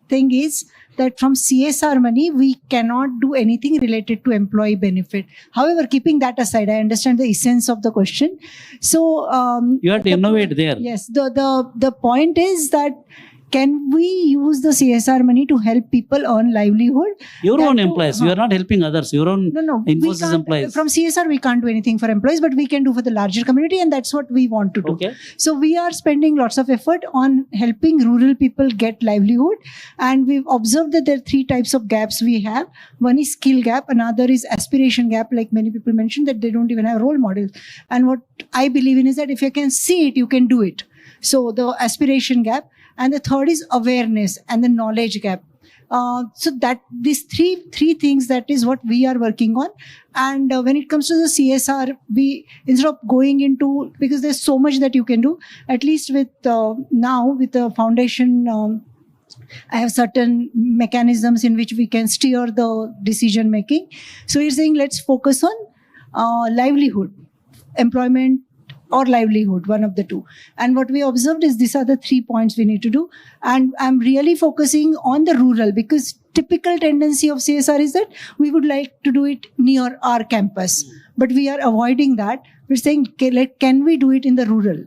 thing is that from CSR money, we cannot do anything related to employee benefit. However, keeping that aside, I understand the essence of the question. So you have to innovate there. Yes, the point is that can we use the CSR money to help people earn livelihood? Your own employees. You are not helping others. Your own Infosys employees. From CSR, we can't do anything for employees, but we can do for the larger community, and that's what we want to do. Okay. So we are spending lots of effort on helping rural people get livelihood, and we've observed that there are three types of gaps we have. One is skill gap, another is aspiration gap, like many people mentioned that they don't even have role models. And what I believe in is that if you can see it, you can do it. So the aspiration gap. And the third is awareness and the knowledge gap. So that these three things, that is what we are working on. And when it comes to the CSR, we, instead of going into, because there's so much that you can do, at least with now with the foundation, I have certain mechanisms in which we can steer the decision making. So we're saying let's focus on livelihood, employment, or livelihood, one of the two. And what we observed is these are the 3 points we need to do. And I'm really focusing on the rural, because typical tendency of CSR is that we would like to do it near our campus, but we are avoiding that. We're saying, can we do it in the rural?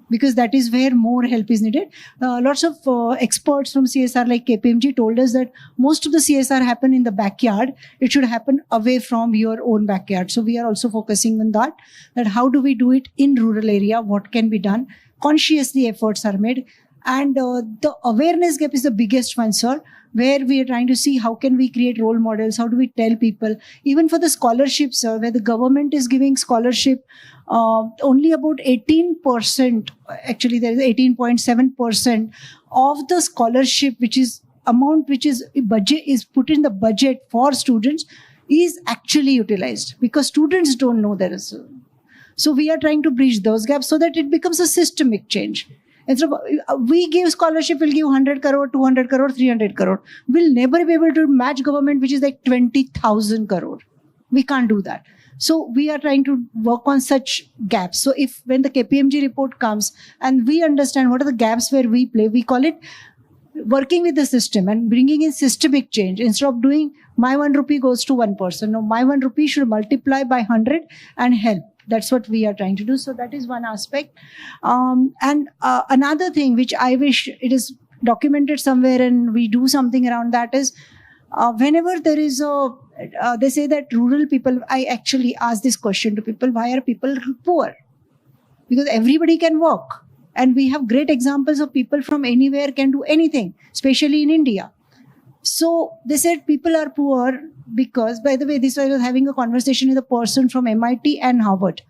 Because that is where more help is needed. Lots of experts from CSR like KPMG told us that most of the CSR happen in the backyard. It should happen away from your own backyard. So we are also focusing on that how do we do it in rural area? What can be done? Consciously efforts are made. And the awareness gap is the biggest one, sir, where we are trying to see how can we create role models, how do we tell people, even for the scholarships, sir, where the government is giving scholarship, only about 18%, actually there is 18.7% of the scholarship, which is amount which is budget is put in the budget for students, is actually utilized, because students don't know there is. So we are trying to bridge those gaps so that it becomes a systemic change. And so we give scholarship, we'll give 100 crore, 200 crore, 300 crore. We'll never be able to match government, which is like 20,000 crore. We can't do that. So we are trying to work on such gaps. So if when the KPMG report comes and we understand what are the gaps where we play, we call it working with the system and bringing in systemic change. Instead of doing my 1 rupee goes to one person. No, my 1 rupee should multiply by 100 and help. That's what we are trying to do. So that is one aspect. And another thing which I wish it is documented somewhere and we do something around that is whenever there is they say that rural people, I actually ask this question to people, why are people poor? Because everybody can work. And we have great examples of people from anywhere can do anything, especially in India. So they said people are poor because, by the way, this I was having a conversation with a person from MIT and Harvard,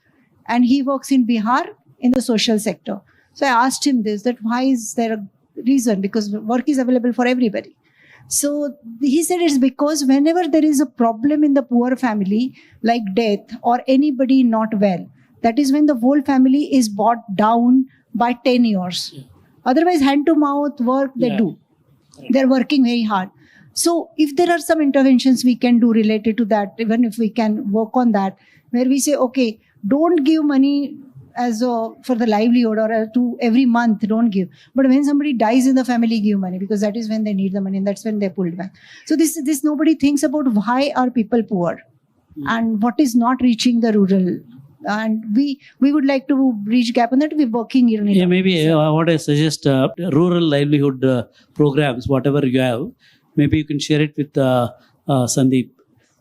and he works in Bihar in the social sector. So I asked him this, that why is there a reason? Because work is available for everybody. So he said it's because whenever there is a problem in the poor family, like death or anybody not well, that is when the whole family is brought down by 10 years. Yeah. Otherwise, hand to mouth work, they do. They're working very hard. So if there are some interventions we can do related to that, even if we can work on that, where we say, okay, don't give money for the livelihood or to every month, don't give. But when somebody dies in the family, give money, because that is when they need the money and that's when they're pulled back. So this nobody thinks about why are people poor and what is not reaching the rural. And we would like to bridge gap on that. We're working here. Yeah, maybe what I suggest, rural livelihood programs, whatever you have, maybe you can share it with Sandeep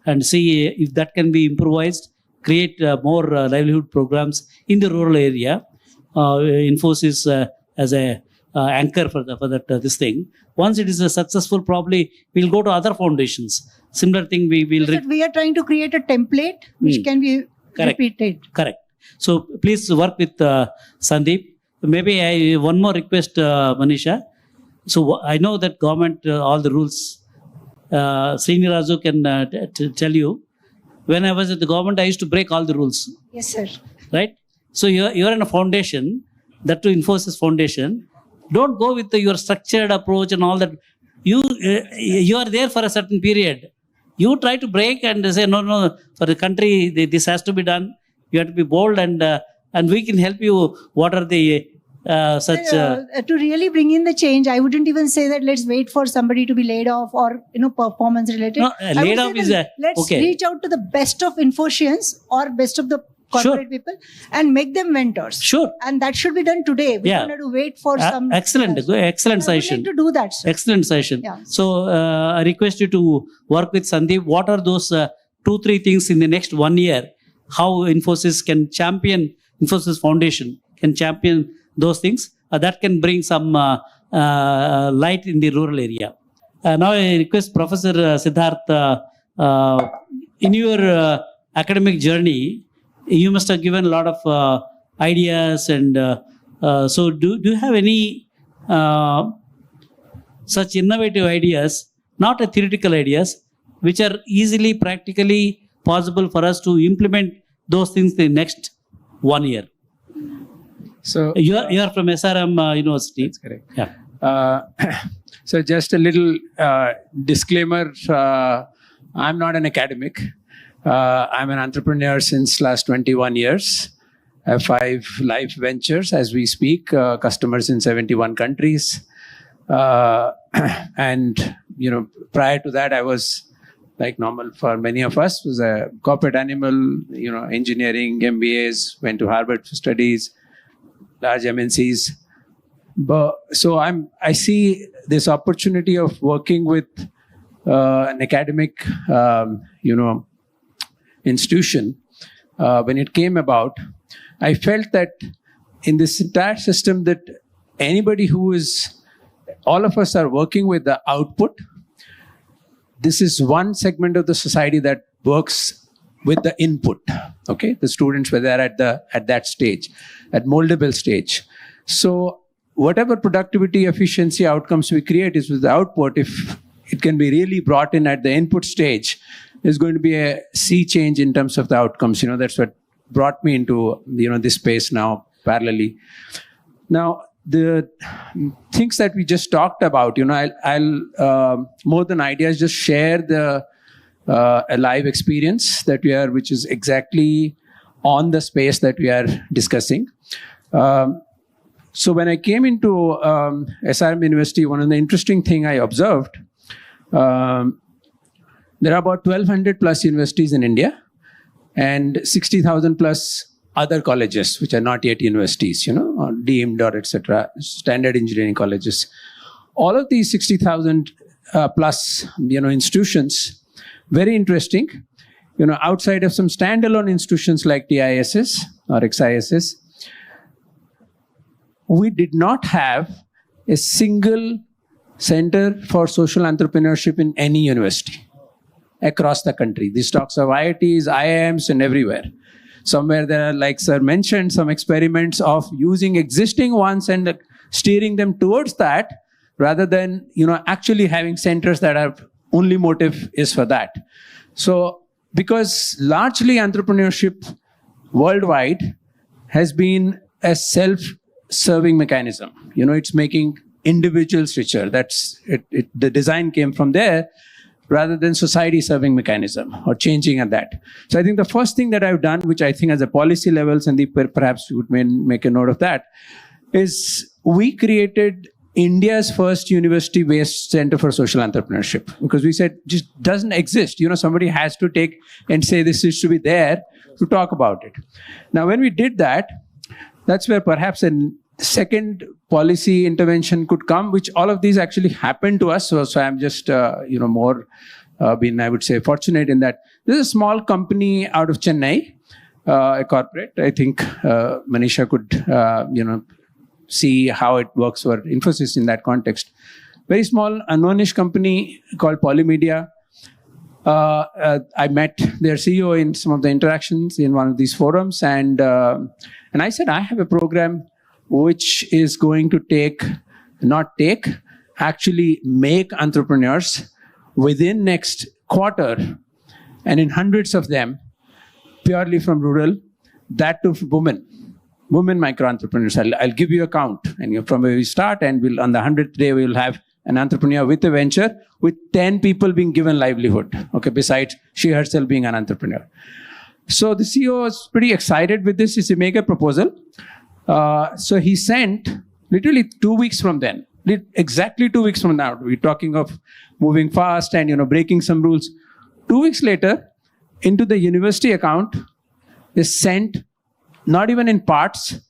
and see if that can be improvised. Create more livelihood programs in the rural area. Infosys as a anchor for that this thing. Once it is successful, probably we'll go to other foundations. Similar thing we will. We are trying to create a template which can be repeated. Correct. So please work with Sandeep. Maybe one more request, Manisha. So I know that government all the rules. Srinirazu can tell you. When I was at the government, I used to break all the rules. Yes, sir. Right? So you're in a foundation, that to Infosys Foundation. Don't go with your structured approach and all that. You are there for a certain period. You try to break and say, no, for the country, this has to be done. You have to be bold and we can help you. What are the to really bring in the change, I wouldn't even say that let's wait for somebody to be laid off or performance related. No, laid off is let's reach out to the best of Infosians or best of the corporate people and make them mentors. Sure. And that should be done today. We don't have to wait for some. Excellent session. I would like to do that, sir. Excellent session. Yeah. So I request you to work with Sandeep. What are those 2-3 things in the next 1 year? How Infosys can champion, Infosys Foundation can champion those things that can bring some light in the rural area. Now I request Professor Siddharth, in your academic journey, you must have given a lot of ideas and so do you have any such innovative ideas, not a theoretical ideas, which are easily practically possible for us to implement those things in the next 1 year? So you are from SRM University. That's correct. Yeah. So just a little disclaimer. I'm not an academic. I'm an entrepreneur since last 21 years. I have 5 life ventures as we speak, customers in 71 countries. And, prior to that, I was, like normal for many of us, was a corporate animal, engineering, MBAs, went to Harvard for studies, large MNCs. But so I see this opportunity of working with an academic, institution. When it came about, I felt that in this entire system that all of us are working with the output. This is one segment of the society that works with the input. Okay, the students were there at that stage, at moldable stage. So whatever productivity, efficiency outcomes we create is with the output. If it can be really brought in at the input stage, there's going to be a sea change in terms of the outcomes. That's what brought me into this space now parallelly. Now the things that we just talked about, I'll more than ideas, just share a live experience that which is exactly on the space that we are discussing. So when I came into SRM University, one of the interesting thing I observed, there are about 1,200 plus universities in India and 60,000 plus other colleges, which are not yet universities, or deemed or etc., standard engineering colleges. All of these 60,000 plus, institutions, very interesting, outside of some standalone institutions like TISS or XISS, we did not have a single Center for Social Entrepreneurship in any university across the country. This talks of IITs, IIMs, and everywhere. Somewhere there are, like sir mentioned, some experiments of using existing ones and steering them towards that, rather than actually having centers that are only motive is for that. So because largely entrepreneurship worldwide has been a self-serving mechanism. It's making individuals richer. That's it. The design came from there, rather than society-serving mechanism or changing at that. So I think the first thing that I've done, which I think as a policy level, Sandeep, perhaps you would make a note of that, is we created India's first university-based center for social entrepreneurship, because we said just doesn't exist. Somebody has to take and say this is to be there to talk about it. Now, when we did that, that's where perhaps a second policy intervention could come, which all of these actually happened to us. So I'm just, more been, I would say, fortunate in that. This is a small company out of Chennai, a corporate. I think Manisha could, see how it works for Infosys in that context. Very small, unknownish company called Polymedia. I met their CEO in some of the interactions in one of these forums, and I said, I have a program which is going to actually make entrepreneurs within next quarter, and in hundreds of them, purely from rural, that to women micro-entrepreneurs. I'll give you a count, and from where we start, and on the 100th day, we will have an entrepreneur with a venture, with 10 people being given livelihood, okay, besides she herself being an entrepreneur. So the CEO was pretty excited with this. He said, make a proposal. So he sent, literally 2 weeks from then, exactly 2 weeks from now, we're talking of moving fast and, breaking some rules. 2 weeks later, into the university account, they sent, not even in parts,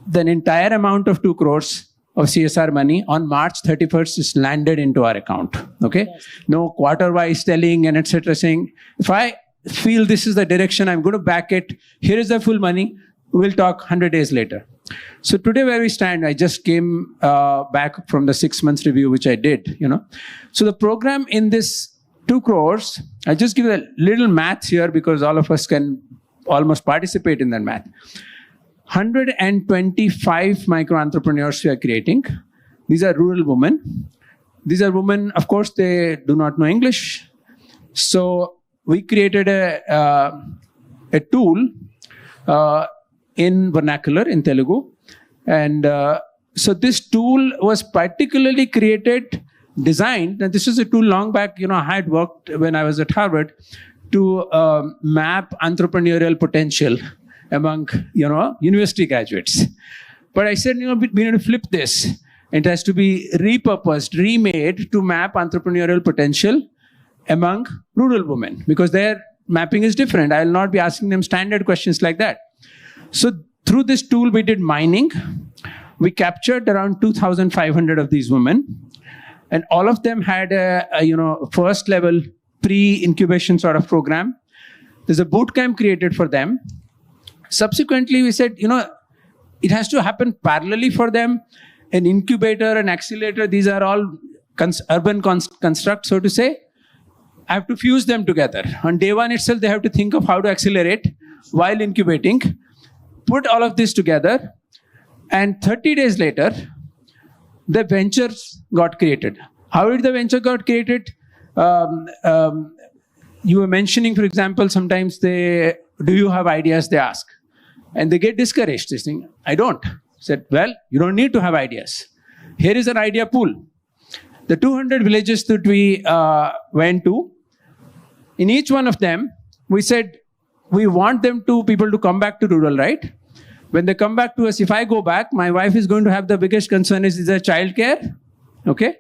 the entire amount of 2 crores of CSR money on March 31st is landed into our account. Okay? Yes. No quarter-wise telling and etc. saying, if I feel this is the direction, I'm going to back it, here is the full money, we'll talk 100 days later. So today where we stand, I just came back from the 6 months review, which I did, So the program in this 2 crores, I'll just give a little math here because all of us can almost participate in that math. 125 micro-entrepreneurs we are creating. These are rural women. These are women, of course, they do not know English. So we created a tool in vernacular, in Telugu. And so this tool was particularly designed, and this is a tool long back, I had worked when I was at Harvard, to map entrepreneurial potential among, university graduates. But I said, we need to flip this. It has to be repurposed, remade to map entrepreneurial potential among rural women, because their mapping is different. I will not be asking them standard questions like that. So through this tool, we did mining. We captured around 2,500 of these women, and all of them had a first level pre-incubation sort of program. There's a boot camp created for them. Subsequently, we said, it has to happen parallelly for them. An incubator, an accelerator, these are all urban constructs, so to say. I have to fuse them together. On day one itself, they have to think of how to accelerate while incubating, put all of this together, and 30 days later, the ventures got created. How did the venture got created? You were mentioning, for example, sometimes do you have ideas, they ask. And they get discouraged. They think, I don't. I said, well, you don't need to have ideas. Here is an idea pool. The 200 villages that we went to, in each one of them, we said, we want people to come back to rural, right? When they come back to us, if I go back, my wife is going to have the biggest concern is their child care. Okay?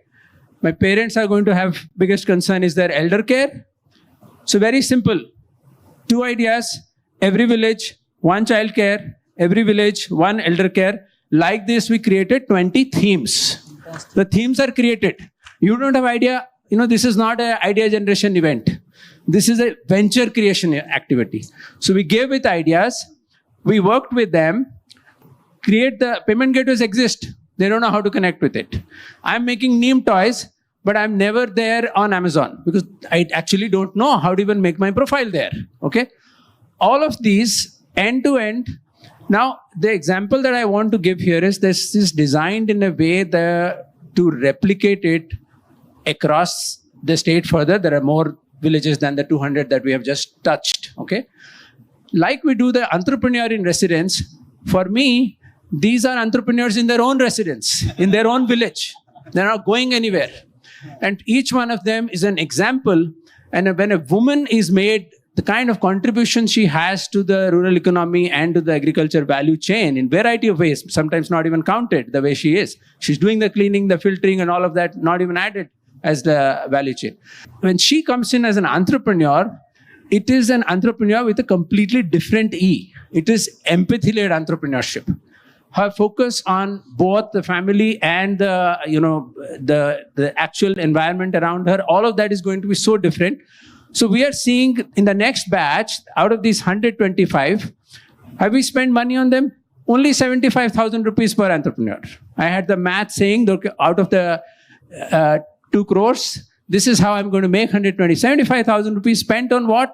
My parents are going to have biggest concern is their elder care. So very simple. 2 ideas, every village, 1 child care, every village, 1 elder care. Like this, we created 20 themes. The themes are created. You don't have idea, this is not an idea generation event. This is a venture creation activity. So we gave it ideas. We worked with them, create the payment gateways exist. They don't know how to connect with it. I'm making neem toys, but I'm never there on Amazon because I actually don't know how to even make my profile there. Okay. All of these end to end. Now, the example that I want to give here is this is designed in a way to replicate it across the state further. There are more villages than the 200 that we have just touched. Okay. Like we do the entrepreneur in residence, for me, these are entrepreneurs in their own residence, in their own village. They're not going anywhere. And each one of them is an example. And when a woman is made, the kind of contribution she has to the rural economy and to the agriculture value chain in variety of ways, sometimes not even counted the way she is. She's doing the cleaning, the filtering and all of that, not even added as the value chain. When she comes in as an entrepreneur, it is an entrepreneur with a completely different E. It is empathy-led entrepreneurship. Her focus on both the family and the actual environment around her, all of that is going to be so different. So we are seeing in the next batch, out of these 125, have we spent money on them? Only 75,000 rupees per entrepreneur. I had the math saying, out of the 2 crores, this is how I'm going to make 120. 75,000 rupees spent on what?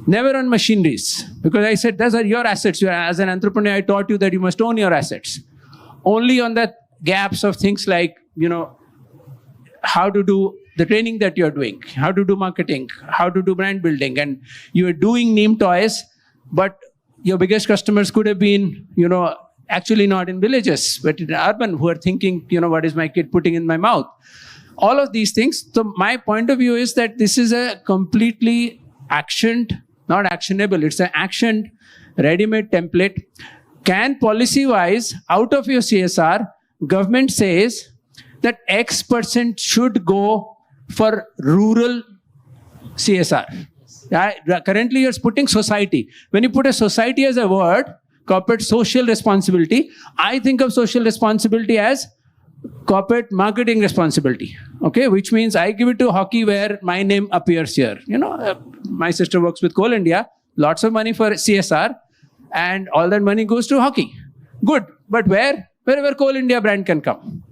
Never on machineries. Because I said, those are your assets. As an entrepreneur, I taught you that you must own your assets. Only on the gaps of things like, how to do the training that you're doing, how to do marketing, how to do brand building. And you're doing neem toys, but your biggest customers could have been, actually not in villages, but in urban, who are thinking, what is my kid putting in my mouth? All of these things. So my point of view is that this is a completely actioned, not actionable, it's an actioned, ready-made template. Can policy-wise, out of your CSR, government says that X% should go for rural CSR. Currently, you're putting society. When you put a society as a word, corporate social responsibility, I think of social responsibility as corporate marketing responsibility, okay? Which means I give it to hockey where my name appears here. My sister works with Coal India, lots of money for CSR, and all that money goes to hockey. Good, but wherever Coal India brand can come.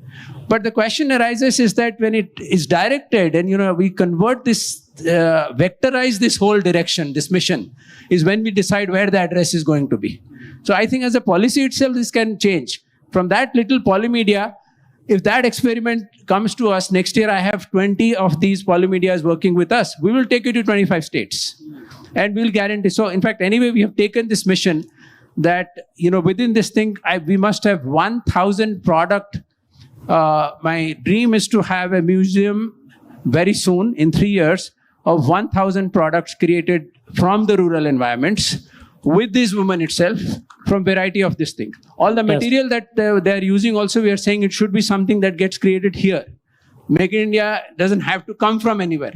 But the question arises is that when it is directed and, we convert this, vectorize this whole direction, this mission, is when we decide where the address is going to be. So I think as a policy itself, this can change. From that little polymedia, if that experiment comes to us, next year I have 20 of these polymedias working with us. We will take it to 25 states. And we'll guarantee. So in fact, anyway, we have taken this mission that, within this thing, we must have 1,000 product. My dream is to have a museum very soon, in 3 years, of 1,000 products created from the rural environments with this woman itself, from variety of this thing. All the material that they're using also, we are saying it should be something that gets created here. Make in India doesn't have to come from anywhere.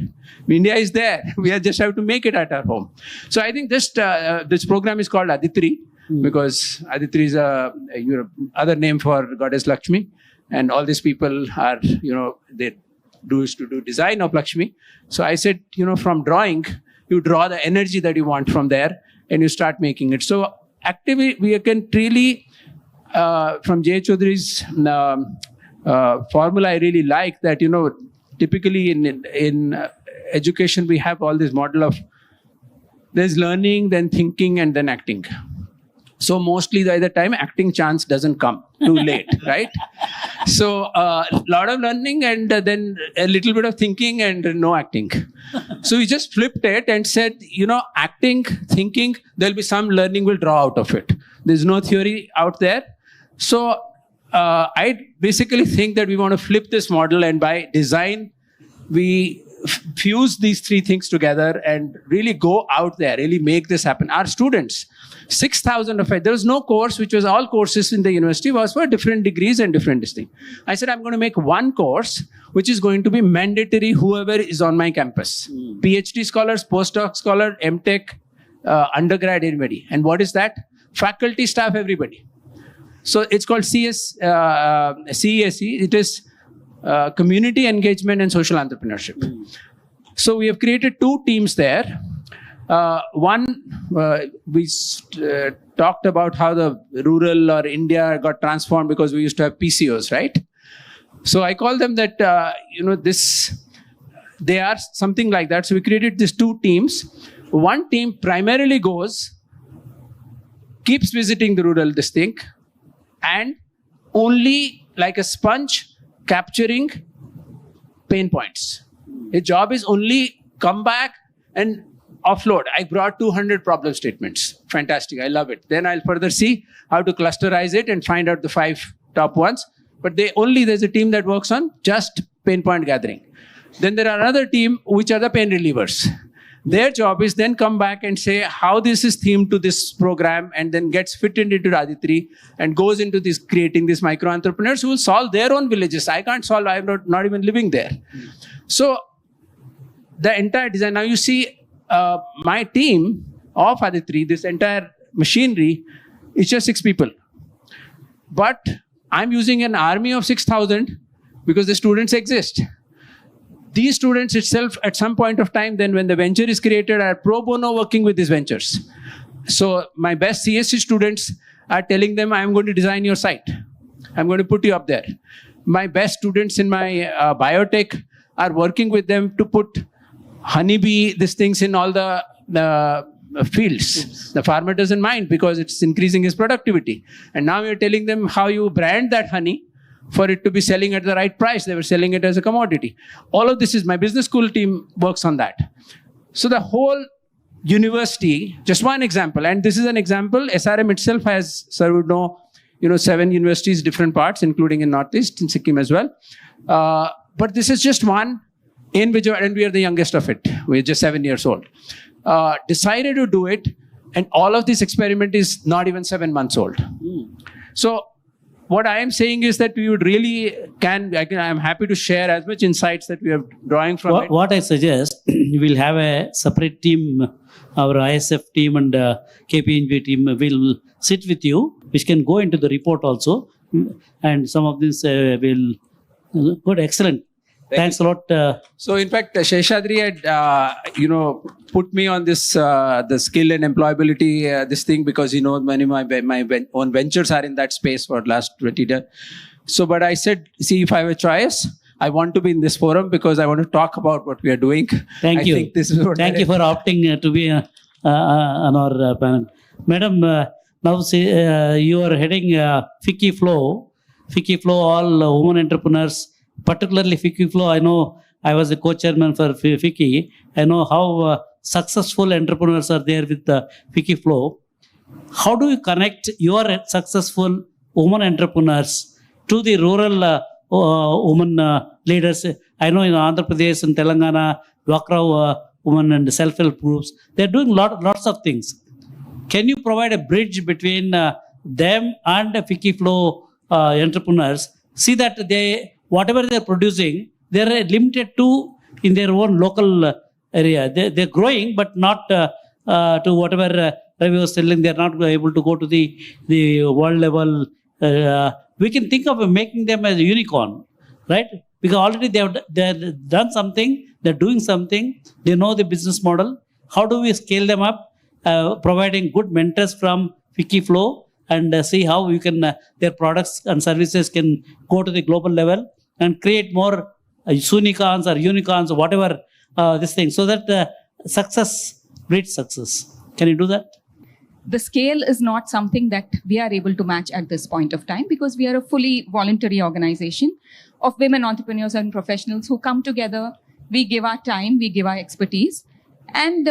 India is there. We just have to make it at our home. So I think this program is called Aditri, because Aditri is a other name for goddess Lakshmi. And all these people are, they used to do design of Lakshmi. So I said, from drawing, you draw the energy that you want from there and you start making it. So actively, we can really, from Jay Chaudhary's formula, I really like that, typically in education, we have all this model of there's learning, then thinking, and then acting. So mostly by the time acting chance doesn't come, too late, right? So a lot of learning and then a little bit of thinking and no acting. So we just flipped it and said, acting, thinking, there'll be some learning will draw out of it. There's no theory out there. So I basically think that we want to flip this model, and by design, we fuse these three things together and really go out there, really make this happen. Our students, 6,000 of it, there was no course, which was all courses in the university, was for different degrees and different things. I said, I'm going to make one course, which is going to be mandatory, whoever is on my campus. PhD scholars, postdoc scholar, MTech, undergrad, anybody. And what is that? Faculty, staff, everybody. So it's called CESE. It is community engagement and social entrepreneurship. So we have created 2 teams there. One, we talked about how the rural or India got transformed because we used to have PCOs, right? So I call them that, they are something like that. So we created these two teams. One team primarily goes, keeps visiting the rural district, and only like a sponge capturing pain points. Its job is only come back and offload. I brought 200 problem statements. Fantastic. I love it. Then I'll further see how to clusterize it and find out the 5 top ones. But there's a team that works on just pain point gathering. Then there are another team which are the pain relievers. Their job is then come back and say how this is themed to this program, and then gets fitted into Raditri and goes into this creating these micro entrepreneurs who will solve their own villages. I can't solve, I'm not even living there. So the entire design, now you see my team of Aditri, this entire machinery is just 6 people. But I'm using an army of 6,000 because the students exist. These students itself, at some point of time, then when the venture is created, are pro bono working with these ventures. So my best CSC students are telling them, I'm going to design your site. I'm going to put you up there. My best students in my biotech are working with them to put honeybee, these things in all the fields. The farmer doesn't mind because it's increasing his productivity. And now you're telling them how you brand that honey for it to be selling at the right price. They were selling it as a commodity. All of this is my business school team works on that. So the whole university, just one example, and this is an example, SRM itself has served 7 universities, different parts, including in Northeast, in Sikkim as well. But this is just one in which, and we are the youngest of it. We're just 7 years old. Decided to do it, and all of this experiment is not even 7 months old. So what I am saying is that we would really I'm happy to share as much insights that we are drawing from it. What I suggest, we'll have a separate team, our ISF team and KPNG team will sit with you, which can go into the report also. And some of this will, good, excellent. Thanks a lot. So in fact, Sheshadri had, put me on this, the skill and employability, this thing, because many of my own ventures are in that space for the last 20 years. So, but I said, see, if I have a choice, I want to be in this forum because I want to talk about what we are doing. Thank you. Think this is what Thank you for opting to be on our panel. Madam, now say, you are heading FICCI Flow. FICCI Flow, all women entrepreneurs, particularly FICCI Flow. I know I was a co-chairman for FICCI. I know how successful entrepreneurs are there with the FICCI Flow. How do you connect your successful women entrepreneurs to the rural women leaders? I know in Andhra Pradesh and Telangana, Dwakra women and self-help groups, they're doing lots of things. Can you provide a bridge between them and the FICCI Flow entrepreneurs? See that whatever they're producing, they're limited to in their own local area. They're growing, but not to whatever Ravi was telling. They're not able to go to the world level. We can think of making them as a unicorn, right? Because already they've done something, they're doing something, they know the business model. How do we scale them up? Providing good mentors from FICCI Flow and see how you can their products and services can go to the global level and create more unicorns or whatever this thing, so that success breeds success. Can you do that? The scale is not something that we are able to match at this point of time because we are a fully voluntary organization of women entrepreneurs and professionals who come together. We give our time, we give our expertise, and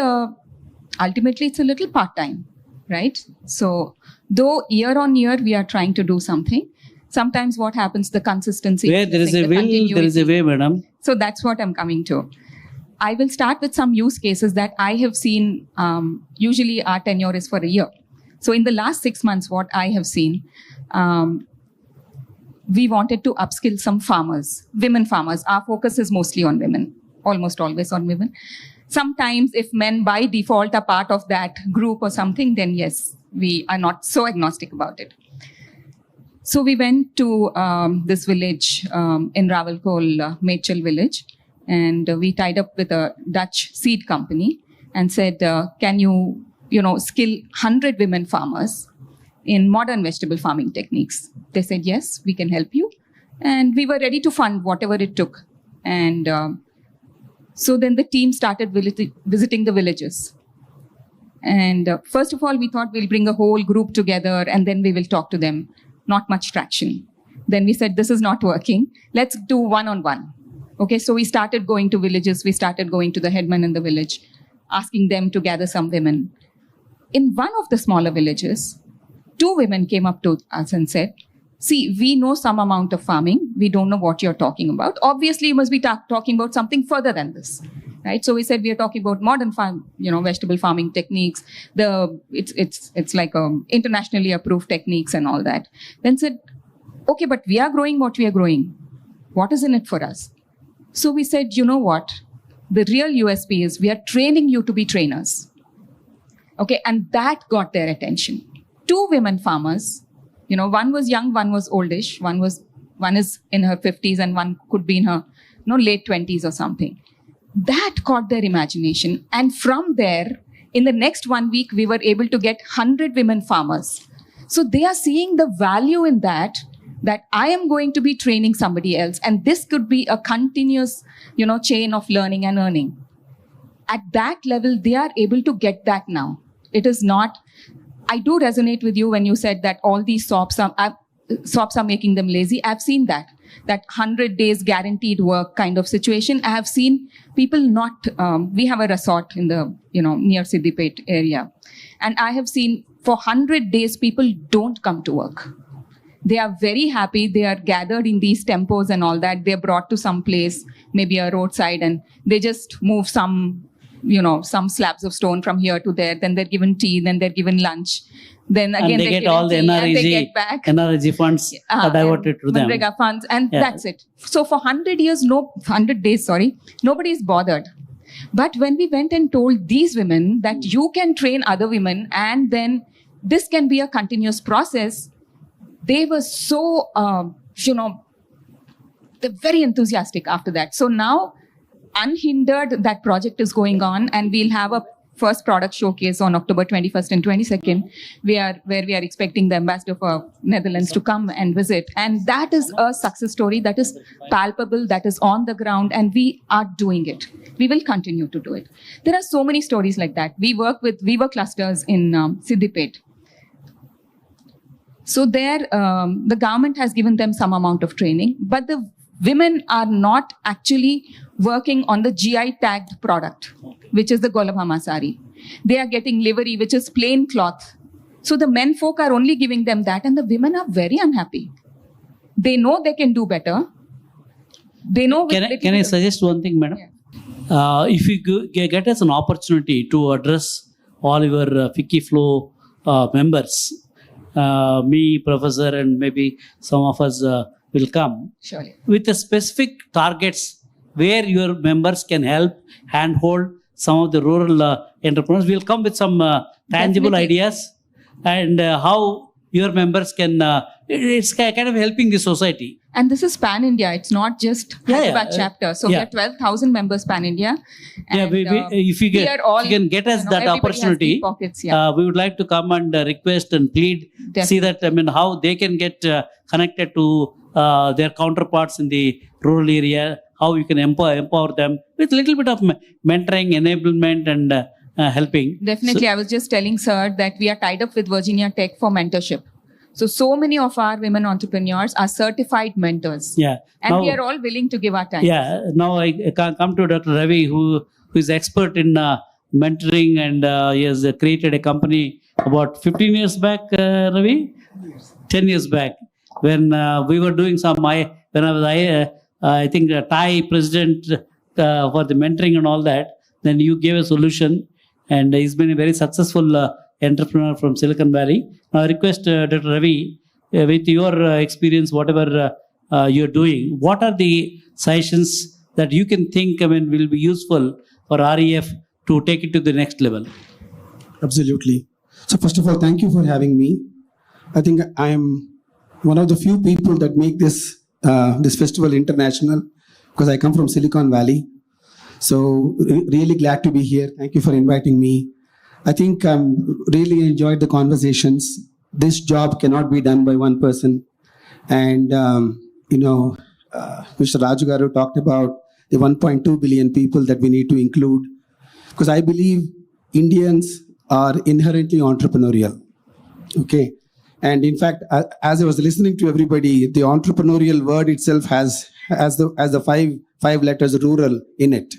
ultimately it's a little part-time, right? So though year on year we are trying to do something, sometimes what happens, the consistency. Where there is a will, there is a way, madam. So that's what I'm coming to. I will start with some use cases that I have seen. Usually our tenure is for a year. So in the last 6 months, what I have seen, we wanted to upskill some farmers, women farmers. Our focus is mostly on women, almost always on women. Sometimes if men by default are part of that group or something, then yes, we are not so agnostic about it. So we went to this village in Rawalkol, Mechal village, and we tied up with a Dutch seed company. and said, can you, skill 100 women farmers in modern vegetable farming techniques? They said, yes, we can help you. And we were ready to fund whatever it took. And so then the team started visiting the villages. And first of all, we thought we'll bring a whole group together and then we will talk to them. Not much traction. Then we said, this is not working. Let's do one-on-one. Okay, so we started going to villages. We started going to the headman in the village, asking them to gather some women. In one of the smaller villages, 2 women came up to us and said, see, we know some amount of farming. We don't know what you're talking about. Obviously, you must be talking about something further than this, right? So we said, we are talking about modern vegetable farming techniques. It's like internationally approved techniques and all that. Then said, okay, but we are growing what we are growing. What is in it for us? So we said, you know what? The real USP is we are training you to be trainers. Okay, and that got their attention. 2 women farmers, one was young, one was oldish, one is in her 50s and one could be in her late 20s or something. That caught their imagination. And from there, in the next 1 week, we were able to get 100 women farmers. So they are seeing the value in that I am going to be training somebody else. And this could be a continuous, chain of learning and earning. At that level, they are able to get that now. It is not, I do resonate with you when you said that all these SOPs are making them lazy. I've seen that 100 days guaranteed work kind of situation. I have seen people not, we have a resort in the, near Siddipet area. And I have seen for 100 days, people don't come to work. They are very happy. They are gathered in these tempos and all that. They're brought to some place, maybe a roadside, and they just move some slabs of stone from here to there. Then they're given tea, then they're given lunch. Then again, and they get all the NREG funds diverted to them. Manrega funds, and that's it. So for 100 days, nobody is bothered. But when we went and told these women that you can train other women and then this can be a continuous process, they were so, they're very enthusiastic after that. So now, unhindered, that project is going on, and we'll have a first product showcase on October 21st and 22nd, where we are expecting the ambassador for Netherlands to come and visit. And that is a success story that is palpable, that is on the ground, and we are doing it. We will continue to do it. There are so many stories like that. We work with Weaver clusters in Siddipet. So there, the government has given them some amount of training, but the women are not actually working on the GI tagged product, which is the Golabhama sari. They are getting livery, which is plain cloth. So the men folk are only giving them that, and the women are very unhappy. They know they can do better. They know. Can I suggest one thing, madam? Yeah. If you get us an opportunity to address all your FICCI Flow members, me, Professor, and maybe some of us will come with the specific targets where your members can help handhold some of the rural entrepreneurs. We'll come with some tangible ideas and how your members can, it's kind of helping the society. And this is pan-India. It's not just Hyderabad chapter. So we have 12,000 members pan-India. If you can get us that opportunity, pockets, we would like to come and request and plead, see that, how they can get connected to their counterparts in the rural area, how you can empower them with a little bit of mentoring, enablement, and helping. Definitely. I was just telling sir that we are tied up with Virginia Tech for mentorship. So many of our women entrepreneurs are certified mentors. Yeah. And now, we are all willing to give our time. Yeah. Now I can come to Dr. Ravi, who is expert in mentoring, and he has created a company about 15 years back, Ravi? 10 years back. When we were doing I think the Thai president for the mentoring and all that, then you gave a solution, and he's been a very successful entrepreneur from Silicon Valley. Now I request Dr. Ravi, with your experience, whatever you're doing, what are the suggestions that you can think will be useful for REF to take it to the next level? Absolutely. So first of all, thank you for having me. I think I am one of the few people that make this festival international, because I come from Silicon Valley. So really glad to be here. Thank you for inviting me. I think really enjoyed the conversations. This job cannot be done by one person. And, Mr. Raju Garu talked about the 1.2 billion people that we need to include. Because I believe Indians are inherently entrepreneurial. Okay. And in fact, as I was listening to everybody, the entrepreneurial word itself has the five letters rural in it.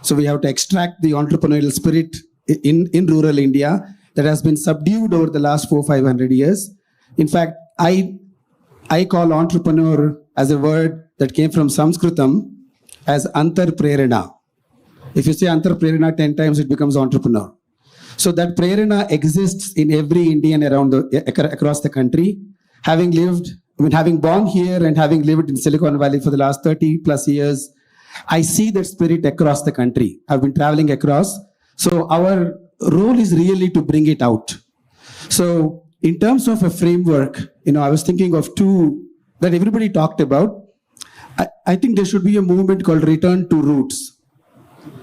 So we have to extract the entrepreneurial spirit in rural India that has been subdued over the last 400-500 years. In fact, I call entrepreneur as a word that came from Sanskritam as antar prerana. If you say antar prerana 10 times, it becomes entrepreneur. So that prerana exists in every Indian across the country. Having born here and having lived in Silicon Valley for the last 30 plus years, I see that spirit across the country. I've been traveling across. So our role is really to bring it out. So in terms of a framework, I was thinking of two that everybody talked about. I think there should be a movement called Return to Roots.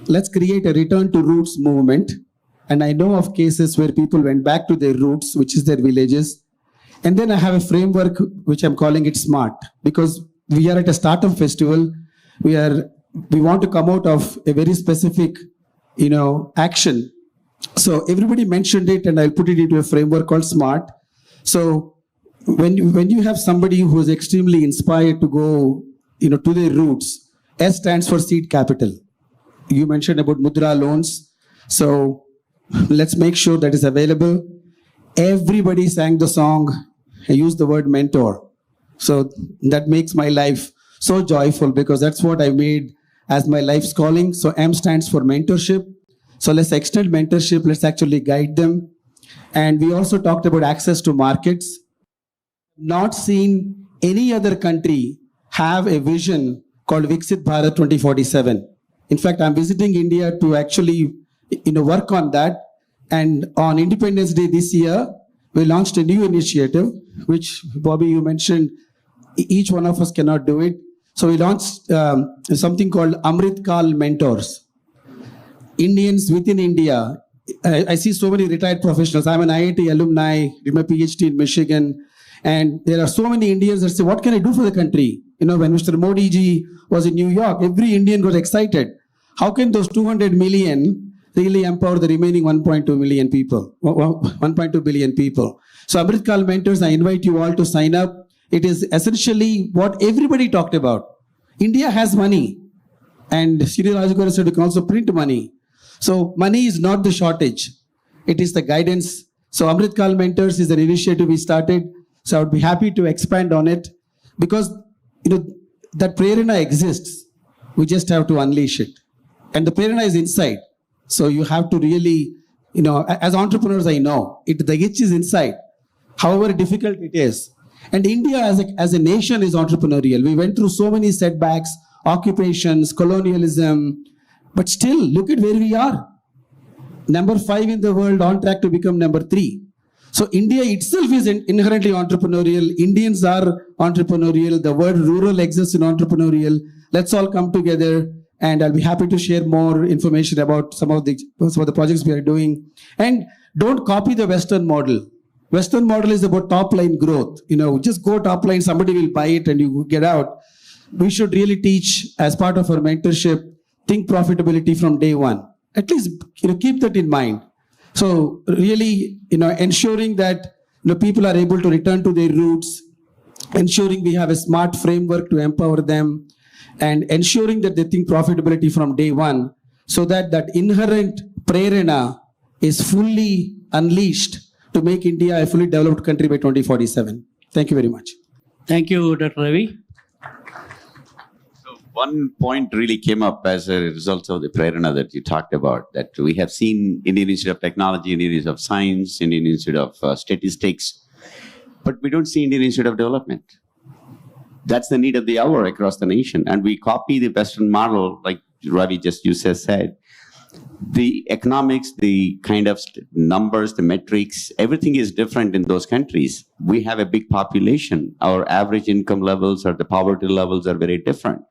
Let's create a Return to Roots movement. And I know of cases where people went back to their roots, which is their villages. And then I have a framework, which I'm calling it SMART, because we are at a startup festival. We want to come out of a very specific, action. So everybody mentioned it, and I'll put it into a framework called SMART. So when you have somebody who is extremely inspired to go, to their roots, S stands for seed capital. You mentioned about Mudra loans. So let's make sure that is available. Everybody sang the song. I used the word mentor. So that makes my life so joyful because that's what I made as my life's calling. So M stands for mentorship. So let's extend mentorship. Let's actually guide them. And we also talked about access to markets. Not seen any other country have a vision called Viksit Bharat 2047. In fact, I'm visiting India to actually work on that. And on Independence Day this year, we launched a new initiative, which, Bobby, you mentioned, each one of us cannot do it. So we launched something called Amrit Kal Mentors. Indians within India. I see so many retired professionals. I'm an IIT alumni, did my PhD in Michigan. And there are so many Indians that say, what can I do for the country? When Mr. Modi ji was in New York, every Indian got excited. How can those 200 million really empower the remaining 1.2 billion people? So Amrit Kal Mentors, I invite you all to sign up. It is essentially what everybody talked about. India has money. And Sri Rajaguru said we can also print money. So money is not the shortage. It is the guidance. So Amrit Kal Mentors is an initiative we started. So I would be happy to expand on it because that prerana exists. We just have to unleash it. And the prerana is inside. So you have to really, as entrepreneurs, I know the itch is inside, however difficult it is. And India as a nation is entrepreneurial. We went through so many setbacks, occupations, colonialism, but still look at where we are. Number 5 in the world, on track to become number 3. So India itself is inherently entrepreneurial. Indians are entrepreneurial. The word rural exists in entrepreneurial. Let's all come together. And I'll be happy to share more information about some of the projects we are doing. And don't copy the Western model. Western model is about top line growth. Just go top line, somebody will buy it and you get out. We should really teach as part of our mentorship, think profitability from day one. At least keep that in mind. So really, ensuring that people are able to return to their roots, ensuring we have a smart framework to empower them, and ensuring that they think profitability from day one, so that inherent prerana is fully unleashed to make India a fully developed country by 2047. Thank you very much. Thank you, Dr. Ravi. So one point really came up as a result of the prerana that you talked about, that we have seen Indian Institute of Technology, Indian Institute of Science, Indian Institute of Statistics, but we don't see Indian Institute of Development. That's the need of the hour across the nation. And we copy the Western model, like Ravi just said. The economics, the kind of numbers, the metrics, everything is different in those countries. We have a big population. Our average income levels or the poverty levels are very different.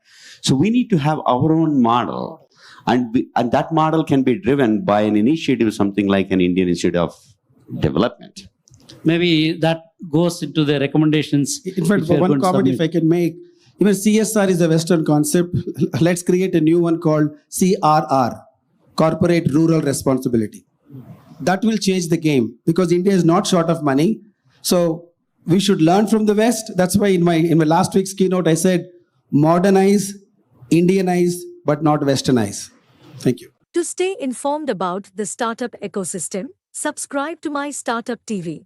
So we need to have our own model And that model can be driven by an initiative, something like an Indian Institute of Development. Maybe that goes into the recommendations. In fact, one comment if I can make, even CSR is a Western concept. Let's create a new one called CRR, Corporate Rural Responsibility. That will change the game because India is not short of money. So we should learn from the West. That's why in my last week's keynote, I said, modernize, Indianize, but not Westernize. Thank you. To stay informed about the startup ecosystem, subscribe to MyStartupTV.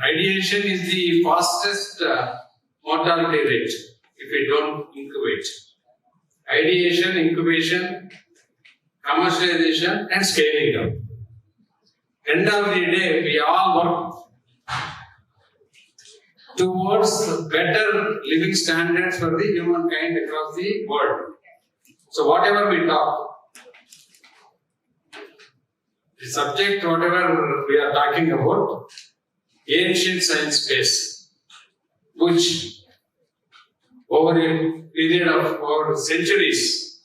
Ideation is the fastest mortality rate if we don't incubate. ideation, incubation, commercialization, and scaling up. End of the day, we all work towards better living standards for the humankind across the world. So whatever we talk, the subject, whatever we are talking about, ancient science space, which over a period of over centuries,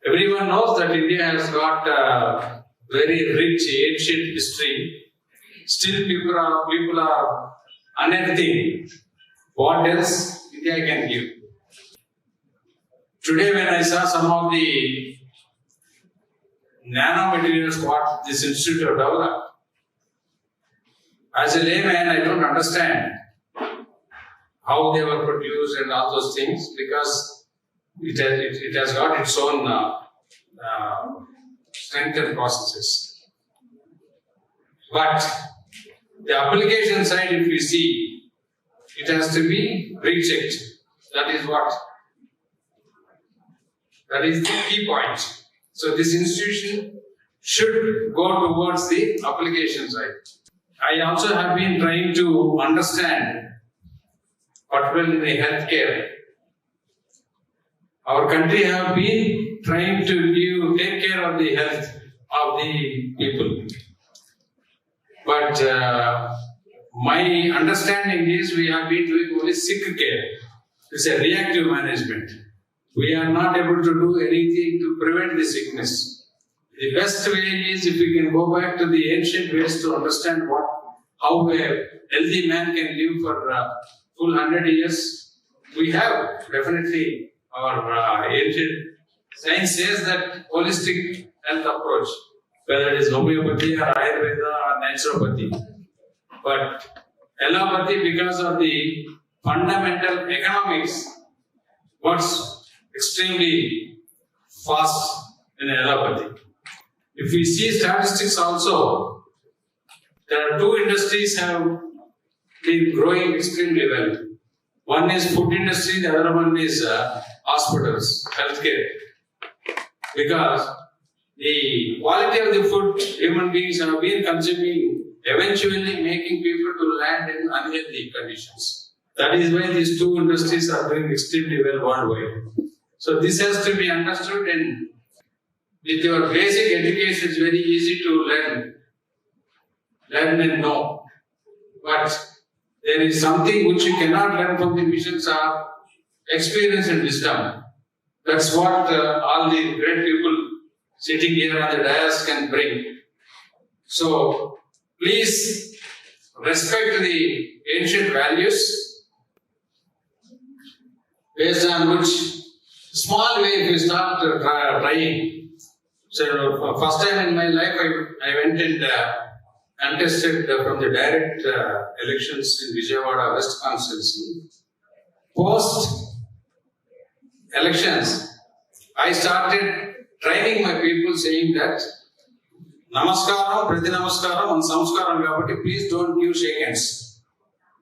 everyone knows that India has got a very rich ancient history. Still people are unearthing what else India can give. Today when I saw some of the nanomaterials what this institute have developed, as a layman I don't understand how they were produced and all those things, because it has got its own strength and processes. But the application side, if we see, it has to be rechecked. That is the key point. So this institution should go towards the application side. I also have been trying to understand, particularly in the healthcare. Our country have been trying to take care of the health of the people. But my understanding is we have been doing only sick care. It's a reactive management. We are not able to do anything to prevent the sickness. The best way is if we can go back to the ancient ways to understand how a healthy man can live for full 100 years. We have definitely our ancient science says that holistic health approach, whether it is homeopathy or Ayurveda or naturopathy. But allopathy, because of the fundamental economics, works extremely fast in allopathy. If we see statistics also, there are two industries have been growing extremely well. One is food industry, the other one is hospitals, healthcare. Because the quality of the food human beings have been consuming eventually making people to land in unhealthy conditions. That is why these two industries are doing extremely well worldwide. So this has to be understood, and with your basic education it's very easy to learn and know. But there is something which you cannot learn from the missions are experience and wisdom. That's what all the great people sitting here on the dais can bring. So please respect the ancient values based on which small way if you start trying. So first time in my life I went and contested from the direct elections in Vijayawada West Constituency. Post elections, I started training my people saying that Namaskaram, Prati Namaskaram and Samskaram Gabati, please don't give shake hands.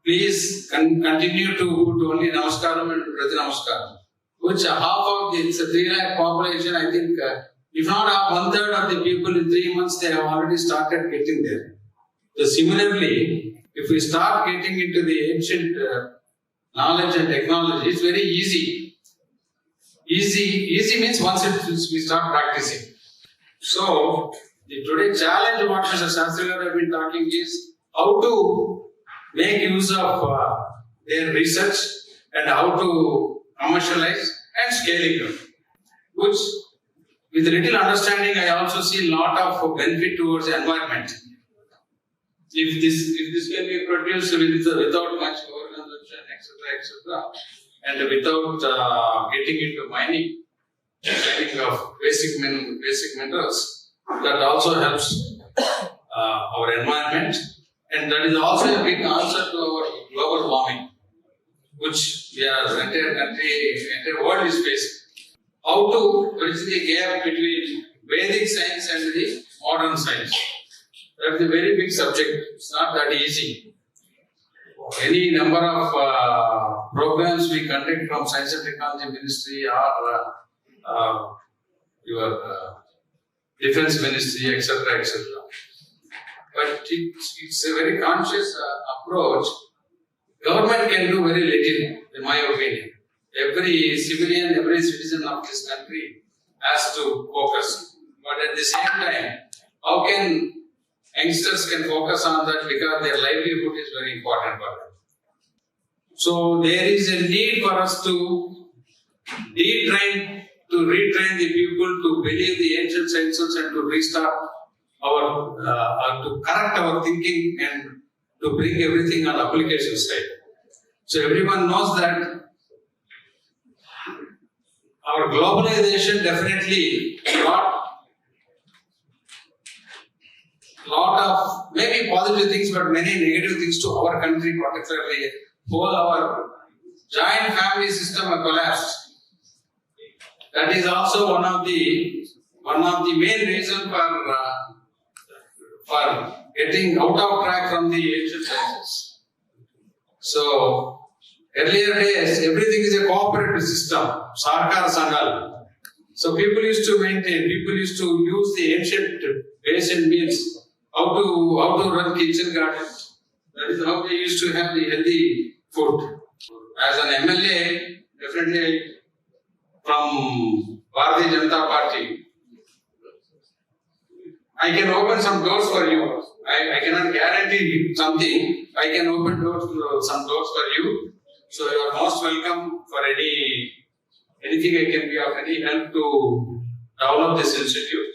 Please continue to put only Namaskaram and Prati Namaskaram. Which half of the 3 lakh population, I think, if not half, 1/3 of the people in 3 months, they have already started getting there. So similarly, if we start getting into the ancient knowledge and technology, it's very easy. Easy means once we start practicing. So, the today challenge what Mr. Shastri have been talking is how to make use of their research and how to commercialize and scaling up. Which, with little understanding, I also see a lot of benefit towards the environment. If this can be produced without much overconsumption, etc., and without getting into mining of basic minerals, that also helps our environment, and that is also a big answer to our global warming, which our entire country, entire world is facing. How to bridge the gap between Vedic science and the modern science? That's a very big subject. It's not that easy. Any number of programs we conduct from Science and Technology Ministry or your defense ministry, etc., etc. But it's a very conscious approach. Government can do very little, in my opinion. Every civilian, every citizen of this country has to focus. But at the same time, how can youngsters can focus on that because their livelihood is very important for them. So there is a need for us to retrain the people to believe the ancient sciences and to restart to correct our thinking and to bring everything on application side. So everyone knows that our globalization definitely brought lot of maybe positive things, but many negative things to our country, particularly whole our giant family system has collapsed. That is also one of the main reasons for getting out of track from the ancient sciences. So earlier days, everything is a cooperative system, Sarkar Sangal. So people used to use the ancient ways and means how to run kitchen garden. That is how they used to have the healthy food. As an MLA, definitely from Bharatiya Janata Party, I can open some doors for you. I cannot guarantee something. I can open some doors for you. So you are most welcome for anything I can be of any help to develop this institute.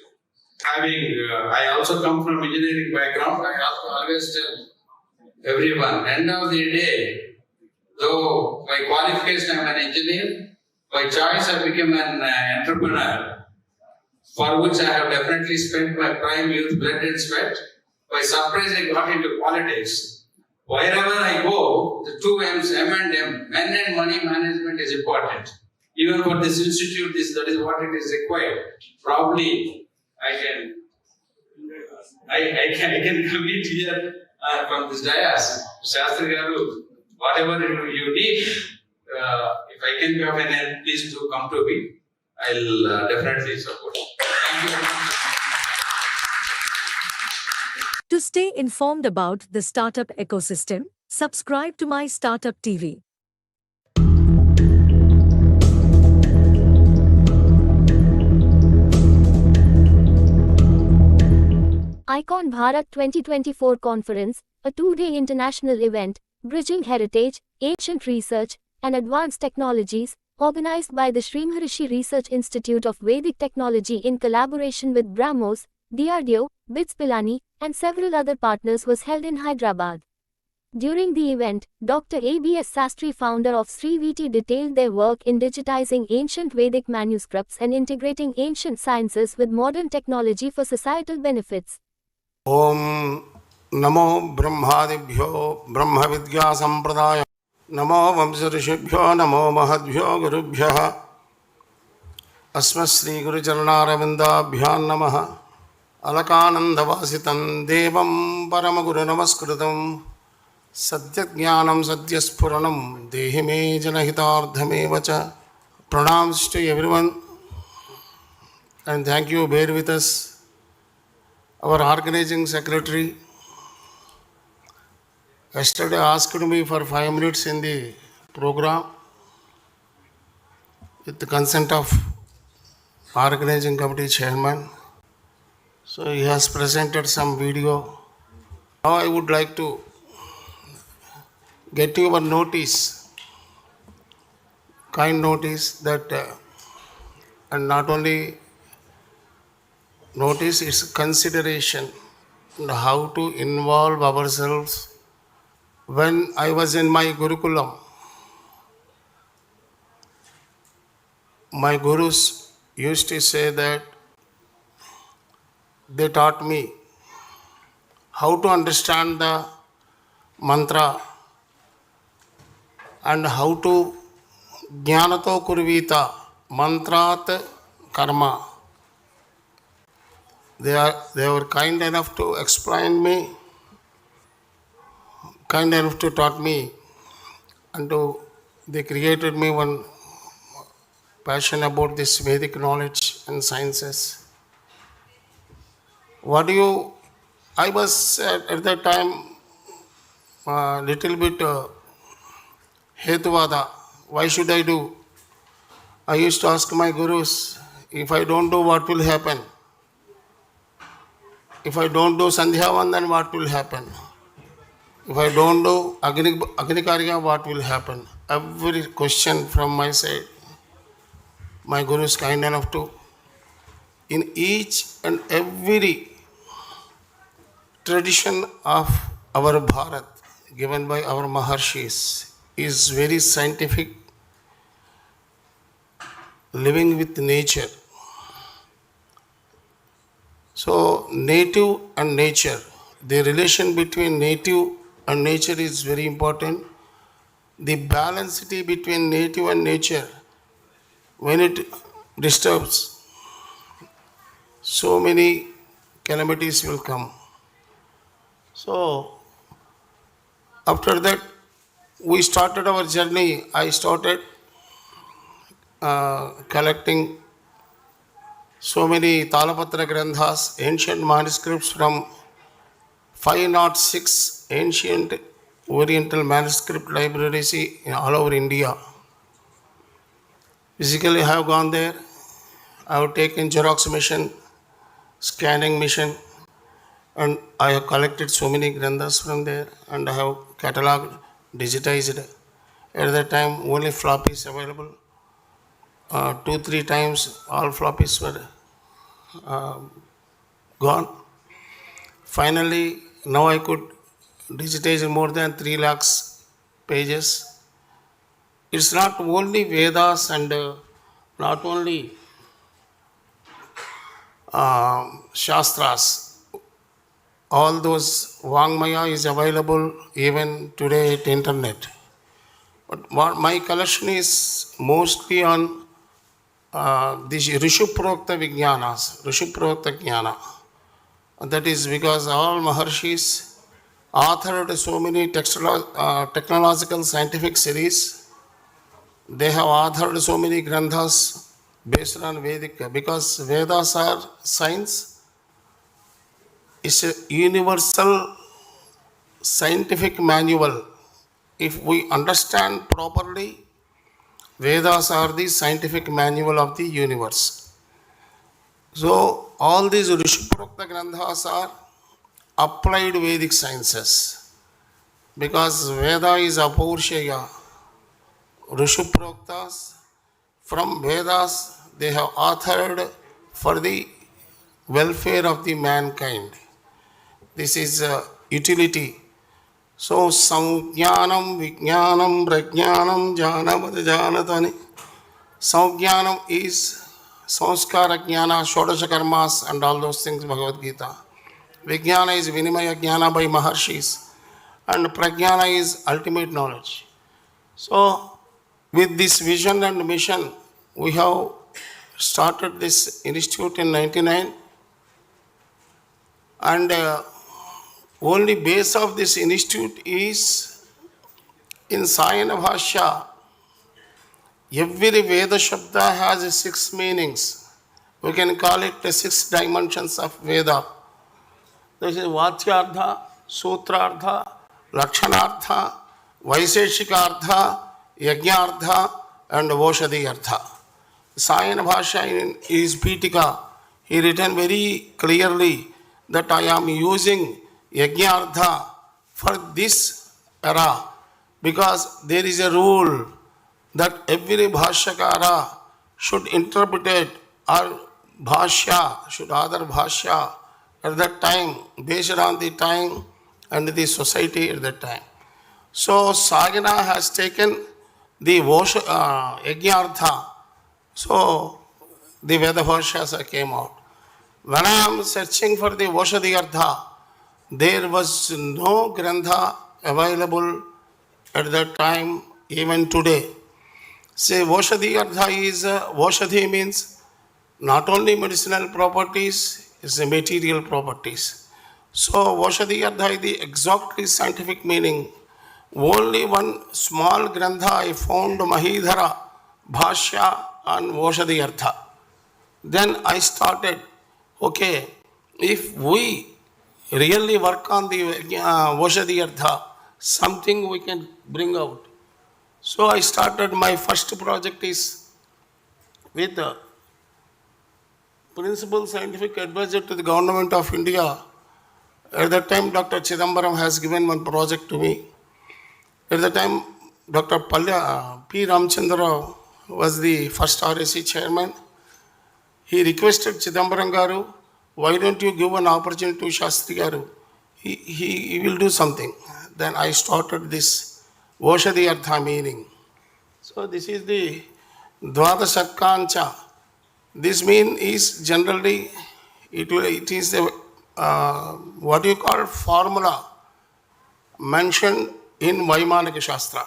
I also come from engineering background. I always tell everyone, end of the day, though by qualification I am an engineer, by choice I became an entrepreneur, for which I have definitely spent my prime youth, blood and sweat. By surprise I got into politics. Wherever I go, the two M's, M and M, men and money management is important. Even for this institute, that is what it is required. Probably I can commit here from this dais. Shastri Garu, whatever you need, if I can be of an help, please do come to me. I'll definitely support. Thank you very much. To stay informed about the startup ecosystem, subscribe to MyStartupTV. Icon Bharat 2024 Conference, a two-day international event, bridging heritage, ancient research, and advanced technologies, organized by the Sri Maharishi Research Institute of Vedic Technology in collaboration with BrahMos, DRDO, BITS Pilani, and several other partners, was held in Hyderabad. During the event, Dr. A.B.S. Sastry, founder of Sri VT, detailed their work in digitizing ancient Vedic manuscripts and integrating ancient sciences with modern technology for societal benefits. Om Namo Brahmadibhyo Brahma Vidya Sampradaya Namo Vamsarishibhyo Namo Mahadbhyo Gurubhyaha Asma Sri Guru Charanaravinda Bhyan Namaha Alakanandavasitam Devam Paramaguru Namaskritam Satyajnanam Satyaspuranam Dehime Janahitardhame Vacha. Pranams to everyone and thank you. Bear with us. Our organizing secretary yesterday asked me for 5 minutes in the program with the consent of organizing committee chairman. So he has presented some video. Now I would like to get your notice, kind notice that, and not only notice, its consideration and how to involve ourselves. When I was in my Gurukulam, my gurus used to say that they taught me how to understand the mantra and how to jnanato kurvita mantrat karma. They were kind enough to explain me, kind enough to taught me, and they created me one passion about this Vedic knowledge and sciences. What do you, I was at that time little bit Hetuvada. Why should I do? I used to ask my gurus, if I don't do, what will happen? If I don't do Sandhya, then what will happen? If I don't do Agni Karya, what will happen? Every question from my side, my guru is kind enough to. In each and every tradition of our Bharat, given by our Maharshis, is very scientific, living with nature. So, native and nature, the relation between native and nature is very important. The balancity between native and nature, when it disturbs, so many calamities will come. So, after that, we started our journey. I started collecting so many Talapatra Grandhas, ancient manuscripts from 506 ancient Oriental manuscript libraries all over India. Physically, I have gone there. I have taken Xerox machine, scanning machine, and I have collected so many Granthas from there, and I have catalogued, digitized. At that time, only floppies available. 2-3 times, all floppies were gone. Finally, now I could digitize more than 3 lakhs pages. It's not only Vedas and not only Shastras. All those Vangmaya is available even today at internet. But what my collection is mostly on these Rishuprokta Vijnanas, Rishuprokta Jnana. That is because all Maharshis authored so many technological scientific series. They have authored so many Granthas based on Vedic, because Vedas are science. It's a universal scientific manual. If we understand properly, Vedas are the scientific manual of the universe. So, all these Rishuprokta Granthas are applied Vedic sciences. Because Veda is Apaurshaya. Rishuproktas, from Vedas, they have authored for the welfare of the mankind. This is utility. So, Samjnanam, Vijnanam, Prajnanam, Janamad Janatani. Samjnanam is Sanskara Jnana, Shodasha Karmas, and all those things, Bhagavad Gita. Vijnana is Vinimaya Jnana by Maharshis. And Prajnana is ultimate knowledge. So, with this vision and mission, we have started this institute in 1999. And only base of this institute is in Sayana Bhashya. Every Veda Shabda has 6 meanings. We can call it the 6 dimensions of Veda. This is Vatyartha, Sutrartha, Lakshanartha, Vaiseshikartha, Yajnartha, and Voshadiyartha. Sayana Bhashya is Pitika. He written very clearly that I am using Yajnartha for this era, because there is a rule that every Bhashyakara should interpret it, or Bhashya should other Bhashya at that time, based on the time and the society at that time. So Sagana has taken the Yajnartha. So the Veda Bhashyas came out. When I am searching for the Voshadiyartha, there was no Grantha available at that time, even today. Say Voshadiyartha is, Voshadhi means not only medicinal properties, it's the material properties. So Voshadiyartha is the exactly scientific meaning. Only one small Grantha I found, Mahidhara Bhashya on Oshadhi Artha. Then I started, okay, if we really work on the Oshadhi Artha, something we can bring out. So I started my first project is with the Principal Scientific Advisor to the Government of India. At that time, Dr. Chidambaram has given one project to me. At the time, Dr. P. Ramchandra was the first RSC chairman. He requested Chidambaram Garu, why don't you give an opportunity to Shastri Garu? He will do something. Then I started this Oshadhi Artha meaning. So this is the Dvadasakkancha. This mean is generally, it is the, what you call formula mentioned in Vaimanika Shastra.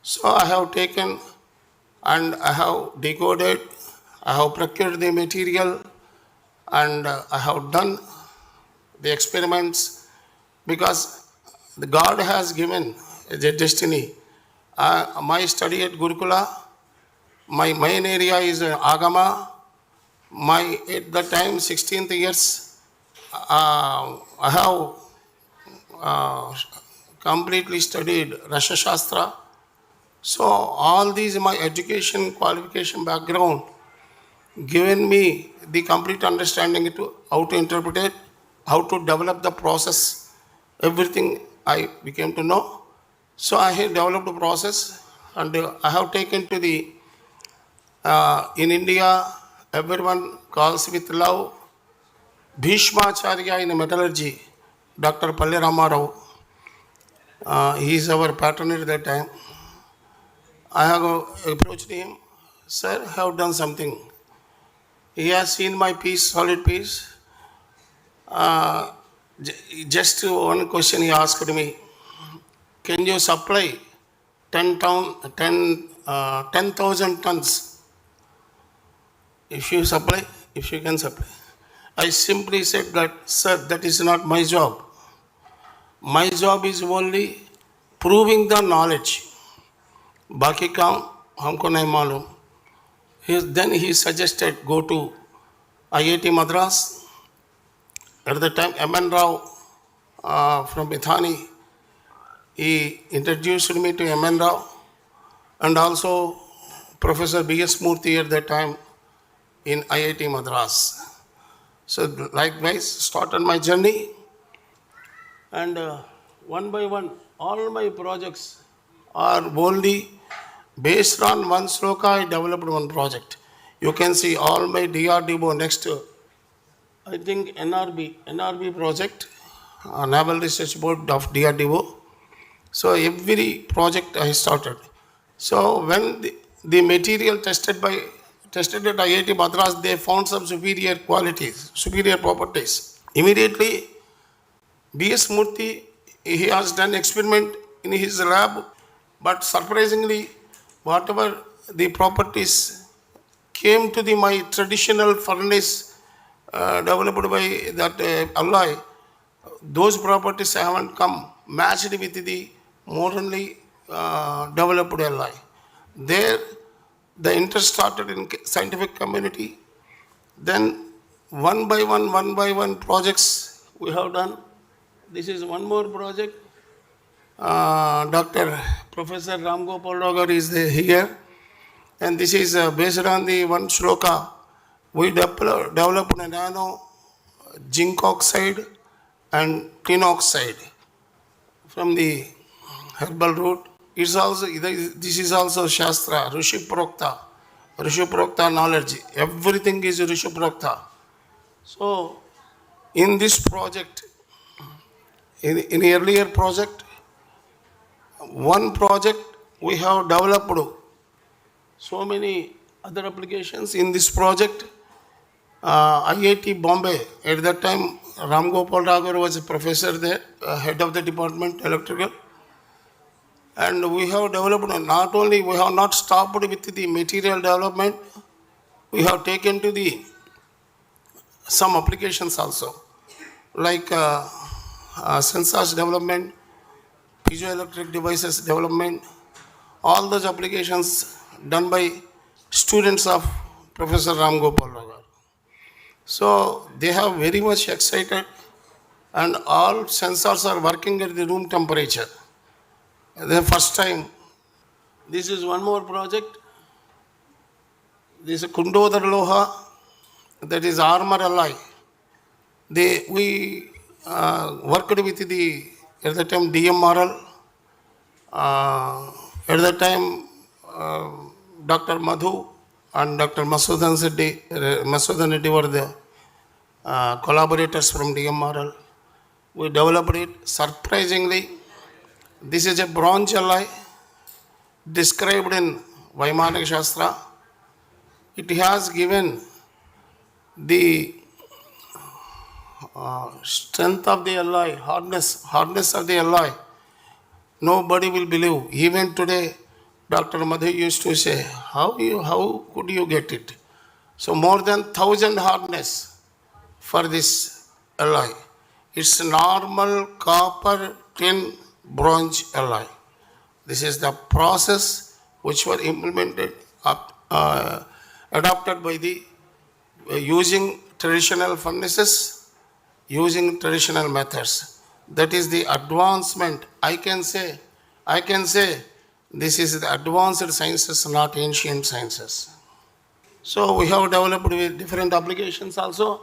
So I have taken and I have decoded, I have procured the material and I have done the experiments because the God has given a destiny. My study at Gurukula, my main area is Agama. At the time, 16th years, I have completely studied Rasha Shastra. So all these, my education, qualification background, given me the complete understanding to how to interpret it, how to develop the process, everything I became to know. So I have developed a process and I have taken to the, in India, everyone calls with love, Bhishmacharya in metallurgy, Dr. Palle Ramarao. He is our partner at that time. I have approached him, sir, I have done something. He has seen my piece, solid piece. Just one question he asked me, can you supply 10,000 tons? If you can supply. I simply said that, sir, that is not my job. My job is only proving the knowledge. Baki kaam humko nahi malum. Then he suggested go to IIT Madras. At the time, M.N. Rao from Bithani, he introduced me to M.N. Rao and also Professor B.S. Murthy at that time in IIT Madras. So likewise, started my journey and one by one, all my projects are only based on one sloka. I developed one project. You can see all my DRDO next, I think NRB project, Naval Research Board of DRDO. So every project I started. So when the material tested at IIT Madras, they found some superior qualities, superior properties. Immediately, B.S. Murthy, he has done experiment in his lab, but surprisingly, whatever the properties came to my traditional furnace developed by that alloy, those properties haven't come matched with the modernly developed alloy. There, the interest started in scientific community. Then one by one projects we have done. This is one more project. Dr. Professor Ram Gopal Rogar is here. And this is based on the one shloka. We developed a nano zinc oxide and tin oxide from the herbal root. It's also, this is also Shastra, Rishi Prokta knowledge. Everything is Rishi Prokta. So, in this project, in earlier project, one project we have developed so many other applications. In this project, IIT Bombay, at that time, Ram Gopal Raghav was a professor there, head of the department, electrical. And we have developed, not only, we have not stopped with the material development, we have taken to the some applications also, like sensors development, piezoelectric devices development, all those applications done by students of Professor Ram Gopal Rao. So they have very much excited, and all sensors are working at the room temperature. The first time. This is one more project. This is Kundodar Loha, that is armor alloy. We worked with at the time DMRL, at the time Dr. Madhu and Dr. Masudan Reddy were the collaborators from DMRL. We developed it. Surprisingly, this is a bronze alloy described in Vaimanik Shastra. It has given the strength of the alloy, hardness of the alloy. Nobody will believe. Even today, Dr. Madhu used to say, how could you get it? So more than 1,000 hardness for this alloy. It's normal copper, tin, bronze alloy. This is the process which were implemented, adopted by the using traditional furnaces, using traditional methods. That is the advancement. I can say this is the advanced sciences, not ancient sciences. So we have developed with different applications also.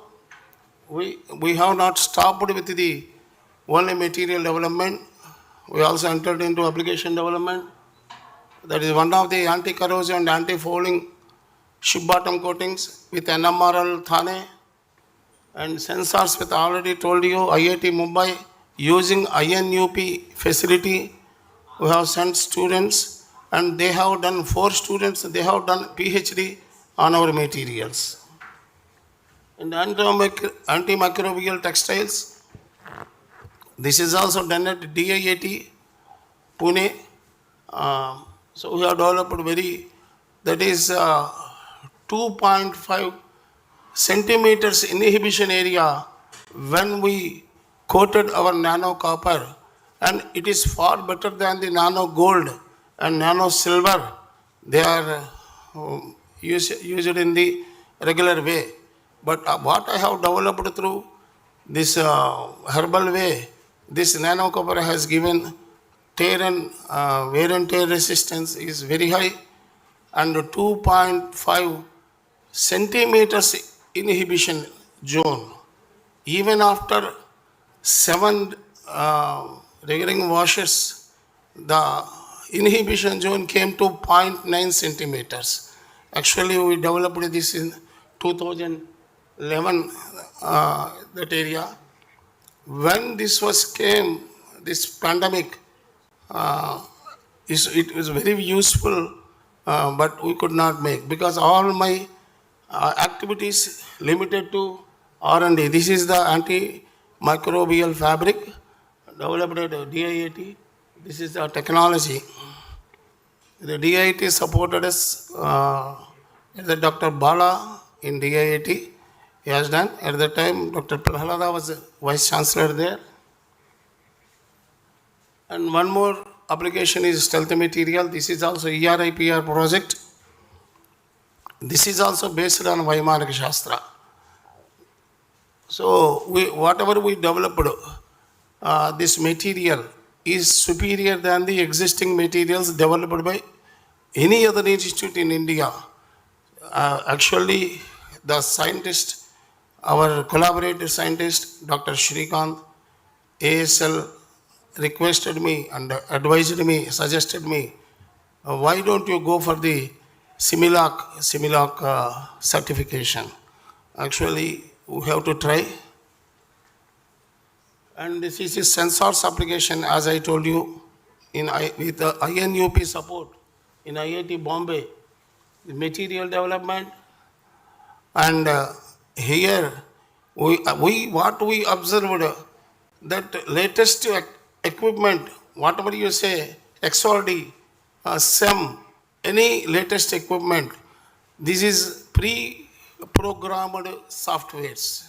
We have not stopped with the only material development. We also entered into application development. That is one of the anti-corrosion and anti-fouling ship bottom coatings with NMRL Thane, and sensors with already told you IIT Mumbai using INUP facility. We have sent students, and they have done 4 students. They have done PhD on our materials. And antimicrobial textiles. This is also done at DIIT Pune. So we have developed that is 2.5 centimeters inhibition area when we coated our nano copper, and it is far better than the nano gold and nano silver. They are used in the regular way. But what I have developed through this herbal way, this nano copper has given wear and tear resistance is very high, and 2.5 centimeters inhibition zone. Even after 7 recurring washes, the inhibition zone came to 0.9 centimeters. Actually, we developed this in 2011, that area. When this pandemic, it was very useful, but we could not make, because all my activities limited to R&D. This is the antimicrobial fabric developed at DIIT. This is the technology. The DIIT supported us. The Dr. Bala in DIIT, he has done. At the time, Dr. Prahalada was the Vice Chancellor there. And one more application is stealth material. This is also ERIPR project. This is also based on Vaimanik Shastra. So whatever we developed, this material is superior than the existing materials developed by any other institute in India. Actually, the scientist, our collaborator scientist, Dr. Srikanth, ASL, requested me and advised me, suggested me, why don't you go for the Similac certification? Actually, we have to try. And this is a sensors application, as I told you, with the INUP support in IIT Bombay, the material development. And here, what we observed, that latest equipment, whatever you say, XRD, SEM, any latest equipment, this is pre-programmed softwares.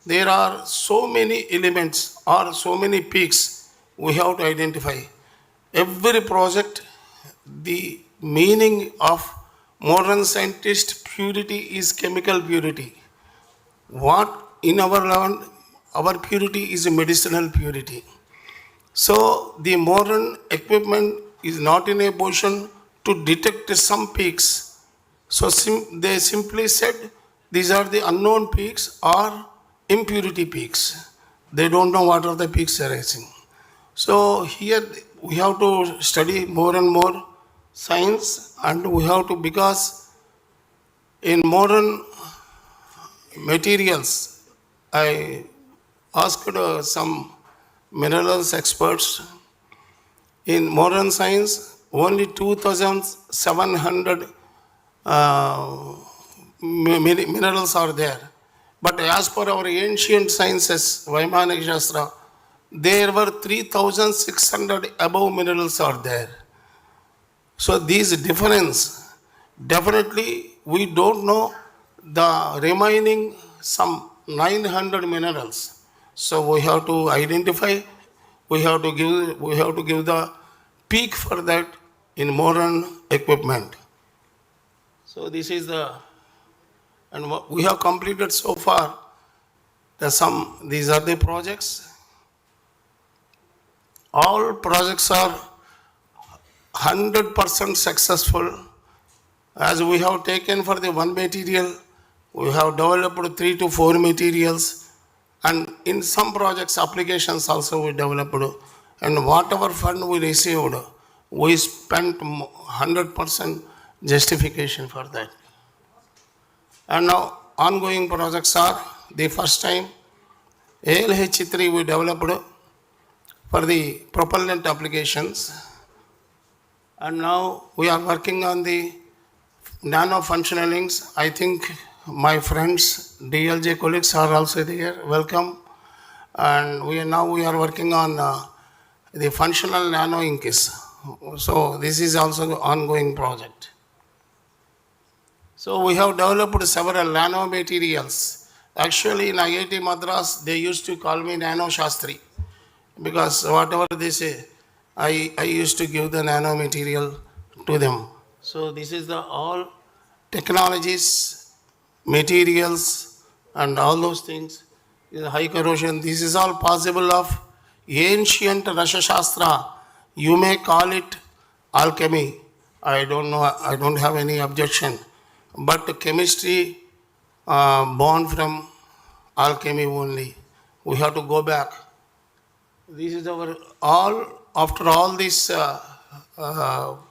There are so many elements or so many peaks we have to identify. Every project, the meaning of Modern scientist purity is chemical purity. What in our land, our purity is a medicinal purity. So the modern equipment is not in a position to detect some peaks. So they simply said these are the unknown peaks or impurity peaks. They don't know what are the peaks arising. So here we have to study more and more science, and we have to, because in modern materials, I asked some minerals experts. In modern science, only 2,700 minerals are there. But as per our ancient sciences, Vaimanic Shastra, there were 3,600 above minerals are there. So these difference, definitely we don't know the remaining some 900 minerals. So we have to identify, we have to give the peak for that in modern equipment. So this is and what we have completed so far. These are the projects. All projects are 100% successful. As we have taken for the one material, we have developed 3 to 4 materials, and in some projects applications also we developed, and whatever fund we received, we spent 100% justification for that. And now ongoing projects are, the first time ALH3 we developed for the propellant applications, and now we are working on the nano functional links. I think my friends, DLJ colleagues are also there. Welcome. And we are working on the functional nano inks. So this is also an ongoing project. So we have developed several nano materials. Actually in IIT Madras, they used to call me Nano Shastri, because whatever they say, I used to give the nano material to them. So this is the all technologies, materials, and all those things. High corrosion, this is all possible of ancient Rasha Shastra. You may call it alchemy. I don't know, I don't have any objection. But chemistry born from alchemy only. We have to go back. This is our after all these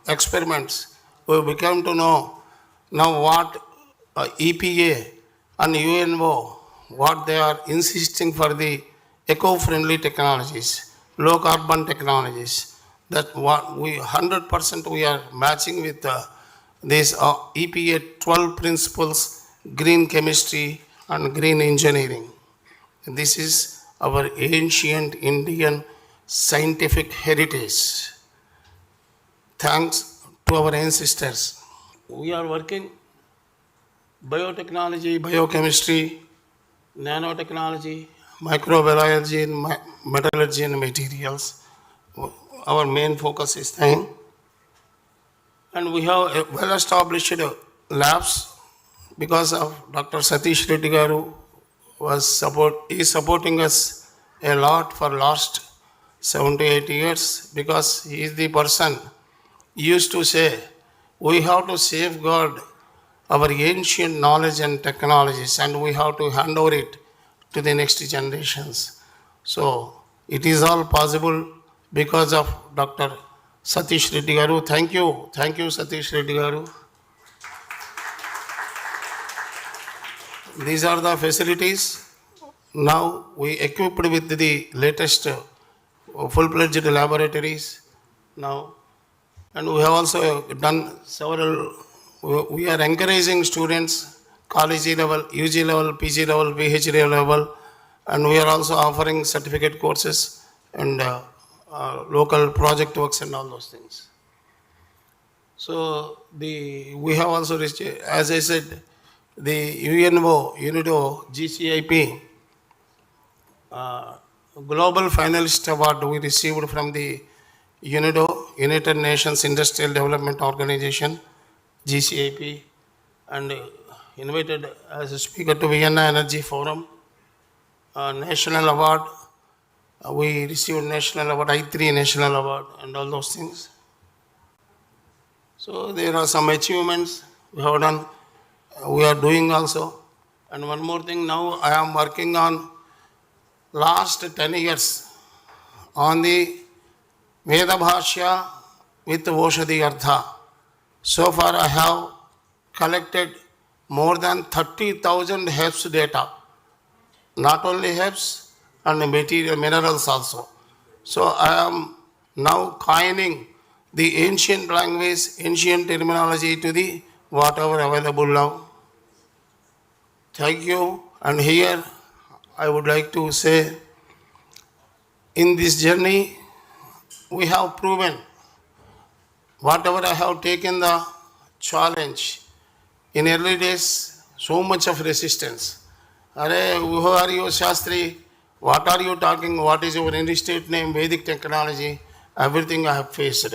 experiments, we become to know now what EPA and UNO, what they are insisting for the eco-friendly technologies, low carbon technologies. That what we 100% we are matching with this EPA 12 principles, green chemistry and green engineering. This is our ancient Indian scientific heritage. Thanks to our ancestors. We are working biotechnology, biochemistry, nanotechnology, microbiology, and metallurgy and materials. Our main focus is time. And we have well-established labs because of Dr. Satish Reddy Garu is supporting us a lot for last 7 to 8 years, because he is the person used to say we have to safeguard our ancient knowledge and technologies, and we have to hand over it to the next generations. So it is all possible because of Dr. Satish Reddy Garu. Thank you, Satish Reddy Garu. These are the facilities. Now we equipped with the latest full-fledged laboratories now, and we have also done several. We are encouraging students, college level, UG level, PG level, PhD level, and we are also offering certificate courses and local project works and all those things. So we have also reached, as I said, the UNIDO GCIP Global Finalist Award we received from the UNIDO, United Nations Industrial Development Organization, GCIP, and invited as a speaker to Vienna Energy Forum. National award, we received national award, I3 national award, and all those things. So there are some achievements we have done, we are doing also. And one more thing, now I am working on last 10 years on the Veda Bhashya with Oshadhi Artha. So far I have collected more than 30,000 herbs data, not only herbs and material minerals also. So I am now coining the ancient language, ancient terminology to the whatever available now. Thank you. And here I would like to say, in this journey, we have proven whatever I have taken the challenge. In early days, so much of resistance. Are, who are you, Shastri? What are you talking? What is your in-state name? Vedic technology. Everything I have faced.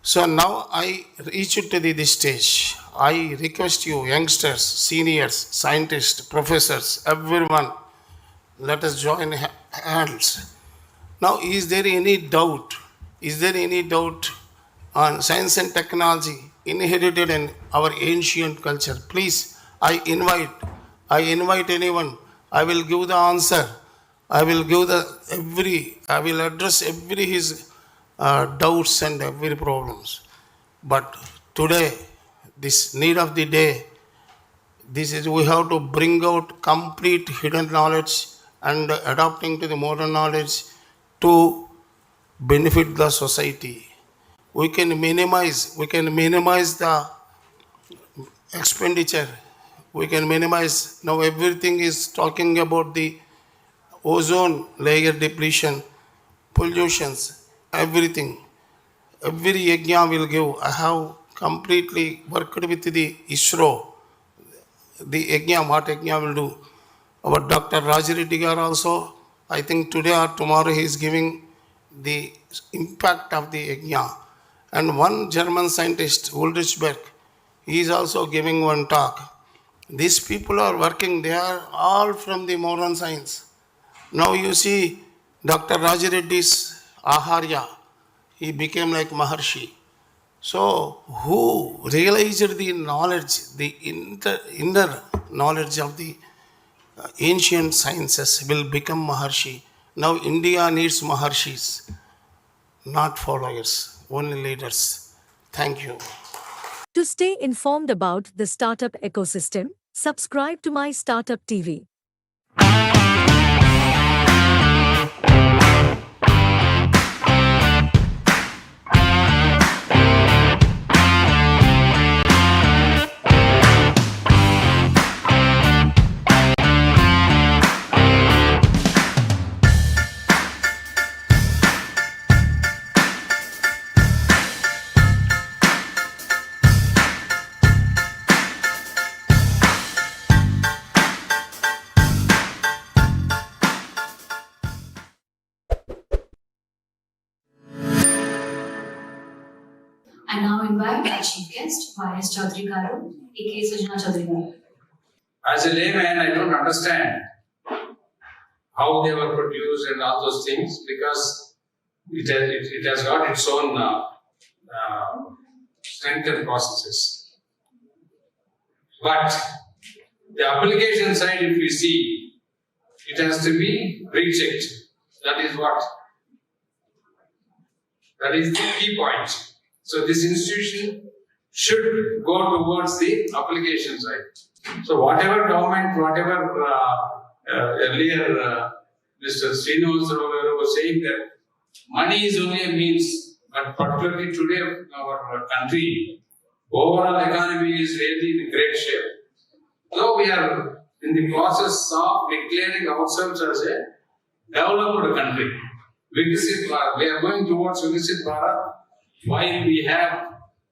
So now I reach to this stage. I request you, youngsters, seniors, scientists, professors, everyone, let us join hands. Now, is there any doubt? Is there any doubt on science and technology inherited in our ancient culture? Please, I invite anyone. I will give the answer. I will address every his doubts and every problems. But today, this need of the day, we have to bring out complete hidden knowledge and adapting to the modern knowledge to benefit the society. We can minimize the expenditure. We can minimize. Now everything is talking about the ozone layer depletion, pollutions, everything. Every yajna will give. I have completely worked with the ISRO. The yajna, what yajna will do. Our Dr. Rajareddy Garu also, I think today or tomorrow he is giving the impact of the yajna. And one German scientist, Ulrich Berg, he is also giving one talk. These people are working, they are all from the modern science. Now you see Dr. Rajareddy's Aharya, he became like Maharshi. So who realized the knowledge, the inner knowledge of the ancient sciences will become Maharshi. Now India needs Maharshis, not followers, only leaders. Thank you. To stay informed about the startup ecosystem, subscribe to My Startup TV. I now invite our chief guest, Y.S. Chaudhary Garu, a.k.a. Sujana Chaudhary Garu. As a layman, I don't understand how they were produced and all those things, because it has got its own strength and processes. But the application side, if you see, it has to be rechecked. That is the key point. So this institution should go towards the application side. So whatever government, whatever earlier Mr. Srikanth was saying that money is only a means, but particularly today in our country, overall economy is really in great shape. So we are in the process of declaring ourselves as a developed country. Viksit Bharat. We are going towards Viksit Bharat, while we have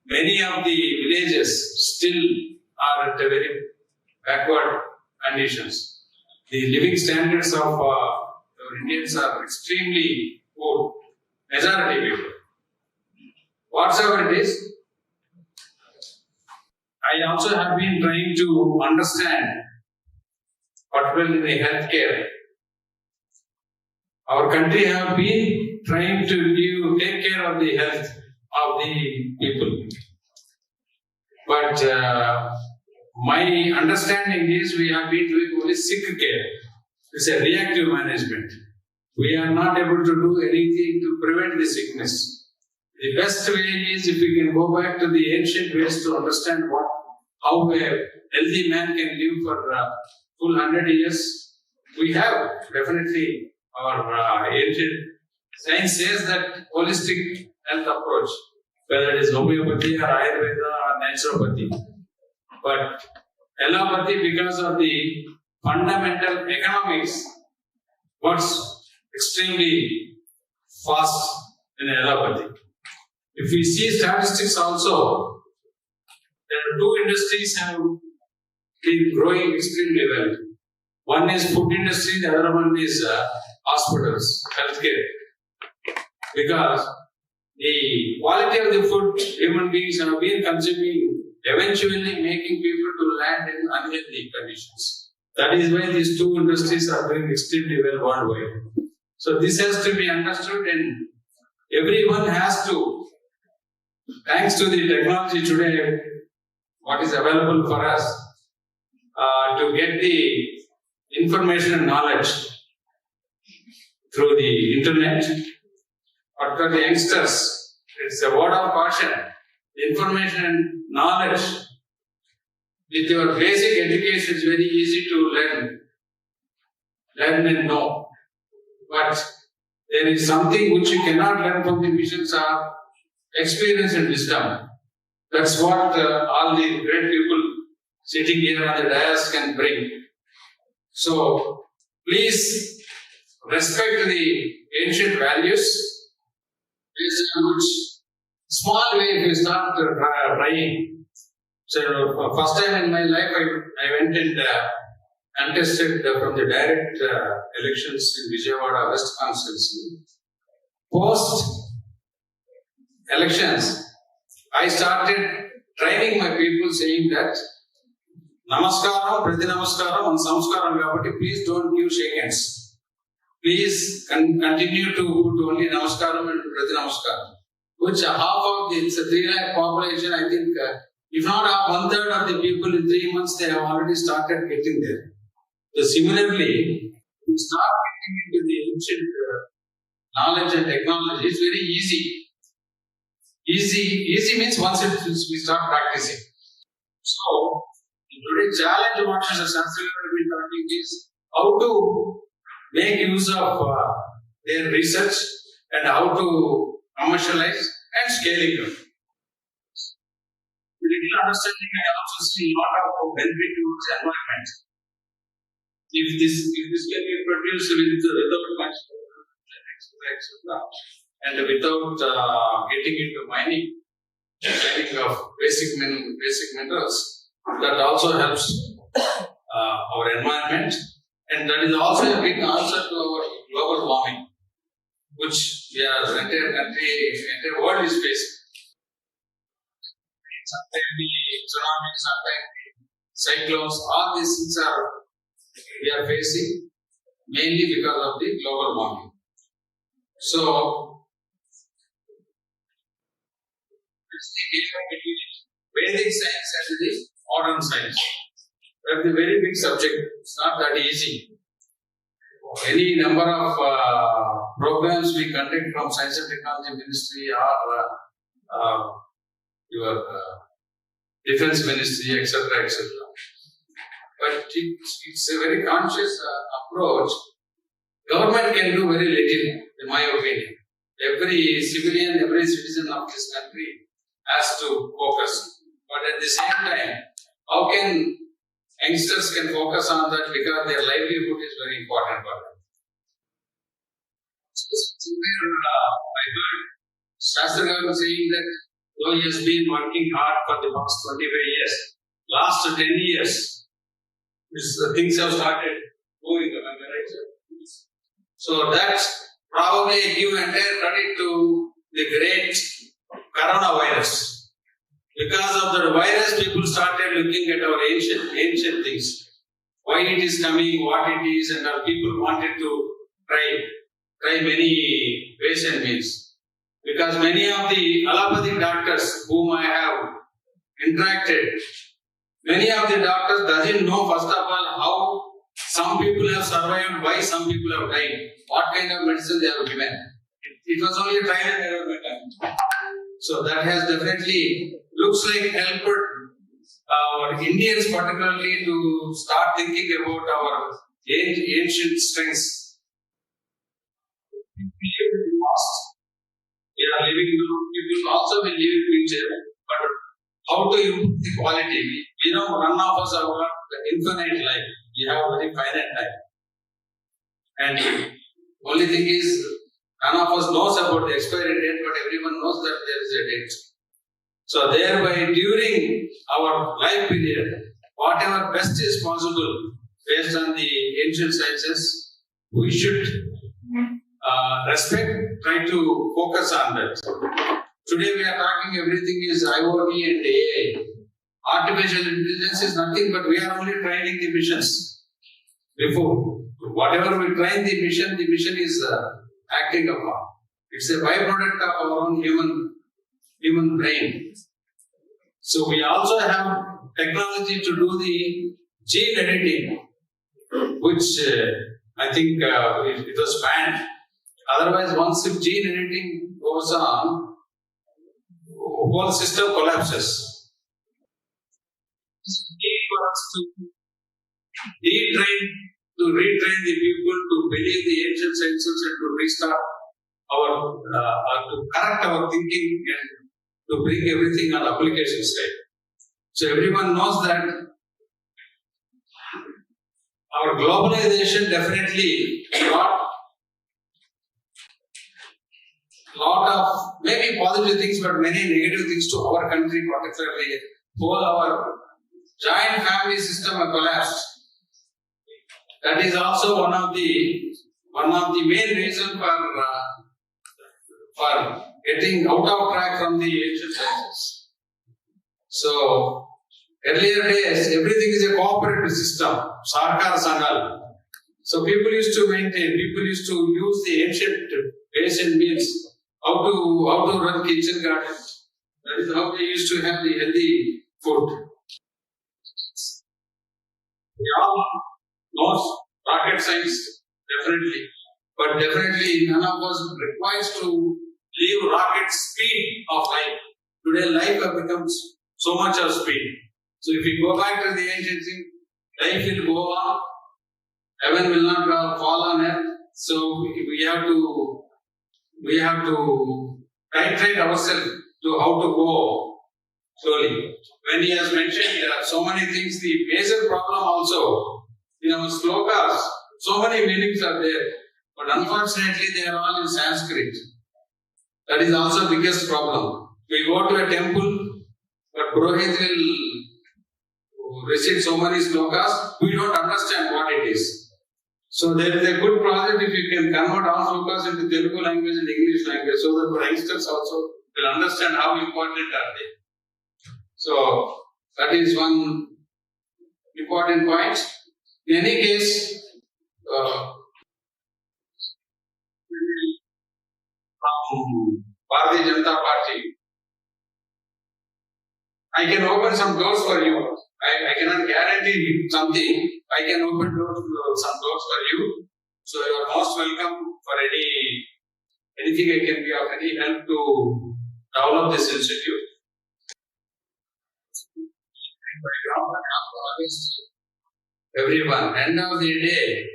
many of the villages still are at a very backward conditions. The living standards of Indians are extremely poor. Majority people. Whatsoever it is, I also have been trying to understand, particularly in healthcare. Our country have been trying to take care of the health of the people. But my understanding is we have been doing only sick care. It's a reactive management. We are not able to do anything to prevent the sickness. The best way is if we can go back to the ancient ways to understand how a healthy man can live for full 100 years. We have definitely our ancient science says that holistic health approach, whether it is homeopathy or Ayurveda or naturopathy. But allopathy, because of the fundamental economics, works extremely fast in allopathy. If we see statistics also, there are two industries have been growing extremely well. One is food industry, the other one is hospitals, healthcare. Because the quality of the food human beings have been consuming eventually making people to land in unhealthy conditions. That is why these two industries are doing extremely well worldwide. So this has to be understood, and everyone has to, thanks to the technology today, what is available for us, to get the information and knowledge through the internet. But for the youngsters, it's a word of caution. Information and knowledge with your basic education is very easy to learn and know. But there is something which you cannot learn from the missions are experience and wisdom. That's what all the great people sitting here on the dais can bring. So please respect the ancient values. Based on which small way if you start trying. So first time in my life I went and tested from the direct elections in Vijayawada West constituency. Post elections, I started training my people saying that Namaskaram, Prati Namaskaram and Samskaram Gabati, please don't give shake hands. Please continue to do only Namaskaram and Prati Namaskaram. Which half of the 3 lakh population, I think, if not half, 1/3 of the people in 3 months, they have already started getting there. So similarly, to start getting into the ancient knowledge and technology is very easy. Easy means once we start practicing. So, today's challenge what Mr. Sandhya will be talking is how to make use of their research and how to commercialize and scaling them. With little understanding, I also see a lot of benefit towards the environment. If this can be produced without much and without getting into mining of basic minerals, that also helps our environment, and that is also a big answer to our global warming, which the entire world is facing. Sometimes the tsunamis, sometimes the cyclones, all these things we are facing mainly because of the global warming. So, it's the difference between Vedic science and the modern science. That's a very big subject. It's not that easy. Any number of programs we conduct from Science and Technology Ministry or your Defense Ministry, etc., etc. But it's a very conscious approach. Government can do very little, in my opinion. Every civilian, every citizen of this country has to focus. But at the same time, how can youngsters can focus on that because their livelihood is very important for them. I heard Shastra saying that though he has been working hard for the past 25 years, last 10 years, things have started moving. So that's probably give entire credit to the great coronavirus, Because of the virus, people started looking at our ancient things. Why it is coming, what it is, and our people wanted to try many ways and means. Because many of the allopathic doctors whom I have interacted, many of the doctors doesn't know first of all how some people have survived, why some people have died, what kind of medicine they have given. It was only a trial and error method. So that has definitely looks like helped our Indians particularly to start thinking about our ancient strengths. We are living, people also will live in future, but how to improve the quality? We know none of us have got infinite life. We have very finite life. And only thing is, none of us knows about the expiry date, but everyone knows that there is a date. So thereby, during our life period, whatever best is possible based on the ancient sciences, we should respect, try to focus on that. Today we are talking everything is IoT and AI. Artificial intelligence is nothing but we are only training the missions. Before, whatever we train the mission is acting upon. It's a byproduct of our own human brain. So we also have technology to do the gene editing, which I think it was banned. Otherwise, once if gene editing goes on, whole system collapses. For us to retrain the people to believe the ancient sciences and to restart to correct our thinking and to bring everything on application side. So everyone knows that our globalization definitely brought lot of maybe positive things, but many negative things to our country, particularly whole our giant family system has collapsed. That is also one of the main reasons for getting out of track from the ancient sciences. So earlier days, everything is a cooperative system, Sarkar Sangal. So people used to use the ancient ways and means how to run kitchen garden. That is how they used to have the healthy food. We all know rocket science, definitely. But definitely none of us requires to leave rocket speed of life. Today life has become so much of speed. So if we go back to the ancient thing, life will go on. Heaven will not fall on earth. So we have to titrate ourselves to how to go slowly. When he has mentioned there are so many things, the major problem also in our slokas, so many meanings are there. But unfortunately, they are all in Sanskrit. That is also the biggest problem. We go to a temple, but Purohit will recite so many slokas, we don't understand what it is. So there is a good project if you can convert all slokas into Telugu language and English language so that the youngsters also will understand how important are they. So that is one important point. In any case, from Bharatiya Janata Party, I can open some doors for you. I cannot guarantee something. I can open some doors for you. So you are most welcome for anything I can be of any help to develop this institute. Everyone. End of the day,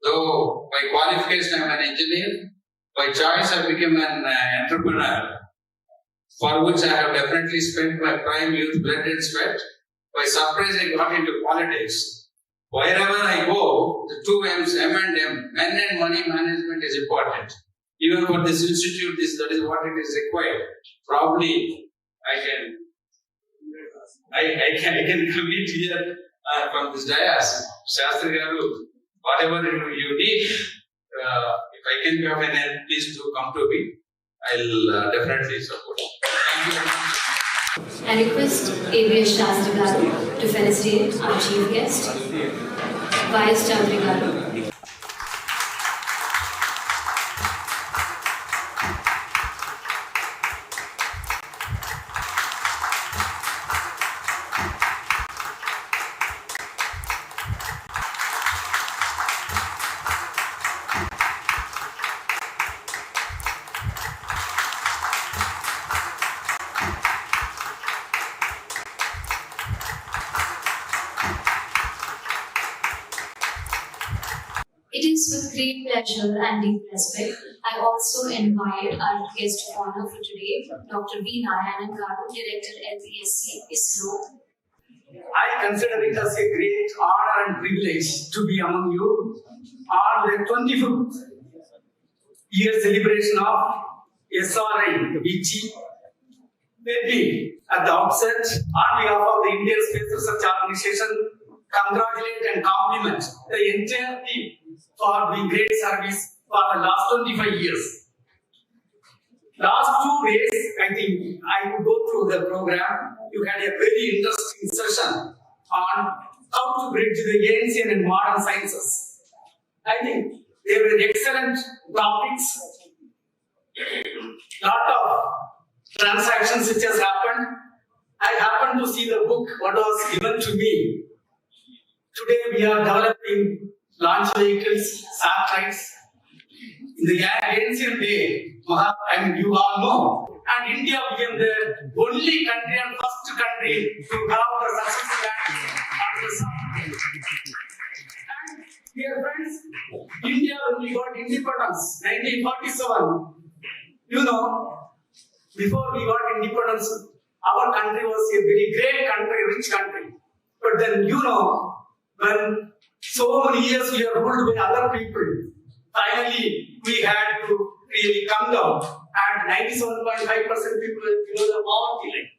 though by qualification I am an engineer, by choice I became an entrepreneur, for which I have definitely spent my prime youth, blood and sweat. By surprise, I got into politics. Wherever I go, the two M's, M and M, men and money management is important. Even for this institute, that is what it is required. Probably, I can commit here from this dais, Shastri Garu, whatever you need, if I can be of an help, please do come to me. I'll definitely support. Thank you very much. I request ABS Shastri Garu to felicitate our chief guest, Vice Chandra Garu. It is with great pleasure and deep respect, I also invite our guest of honor for today, Dr. V. Narayanan Garu, Director at the ISRO. I consider it as a great honor and privilege to be among you on the 25th year celebration of SRI BG. Let me, at the outset, on behalf of the Indian Space Research Organization, congratulate and compliment the entire team for doing great service for the last 25 years. Last 2 days, I think I would go through the program. You had a very interesting session on how to bridge the ancient and modern sciences. I think they were excellent topics. Lot of transactions which has happened. I happened to see the book what was given to me. Today we are developing launch vehicles, satellites. In the ancient day, you all know, and India became the only country and first country to have the successful land on the sun. And dear friends, India, when we got independence, 1947, you know, before we got independence, our country was a very great country, rich country. But then, you know, when so many years we are ruled by other people, finally we had to really come down, and 97.5% people were below the poverty line.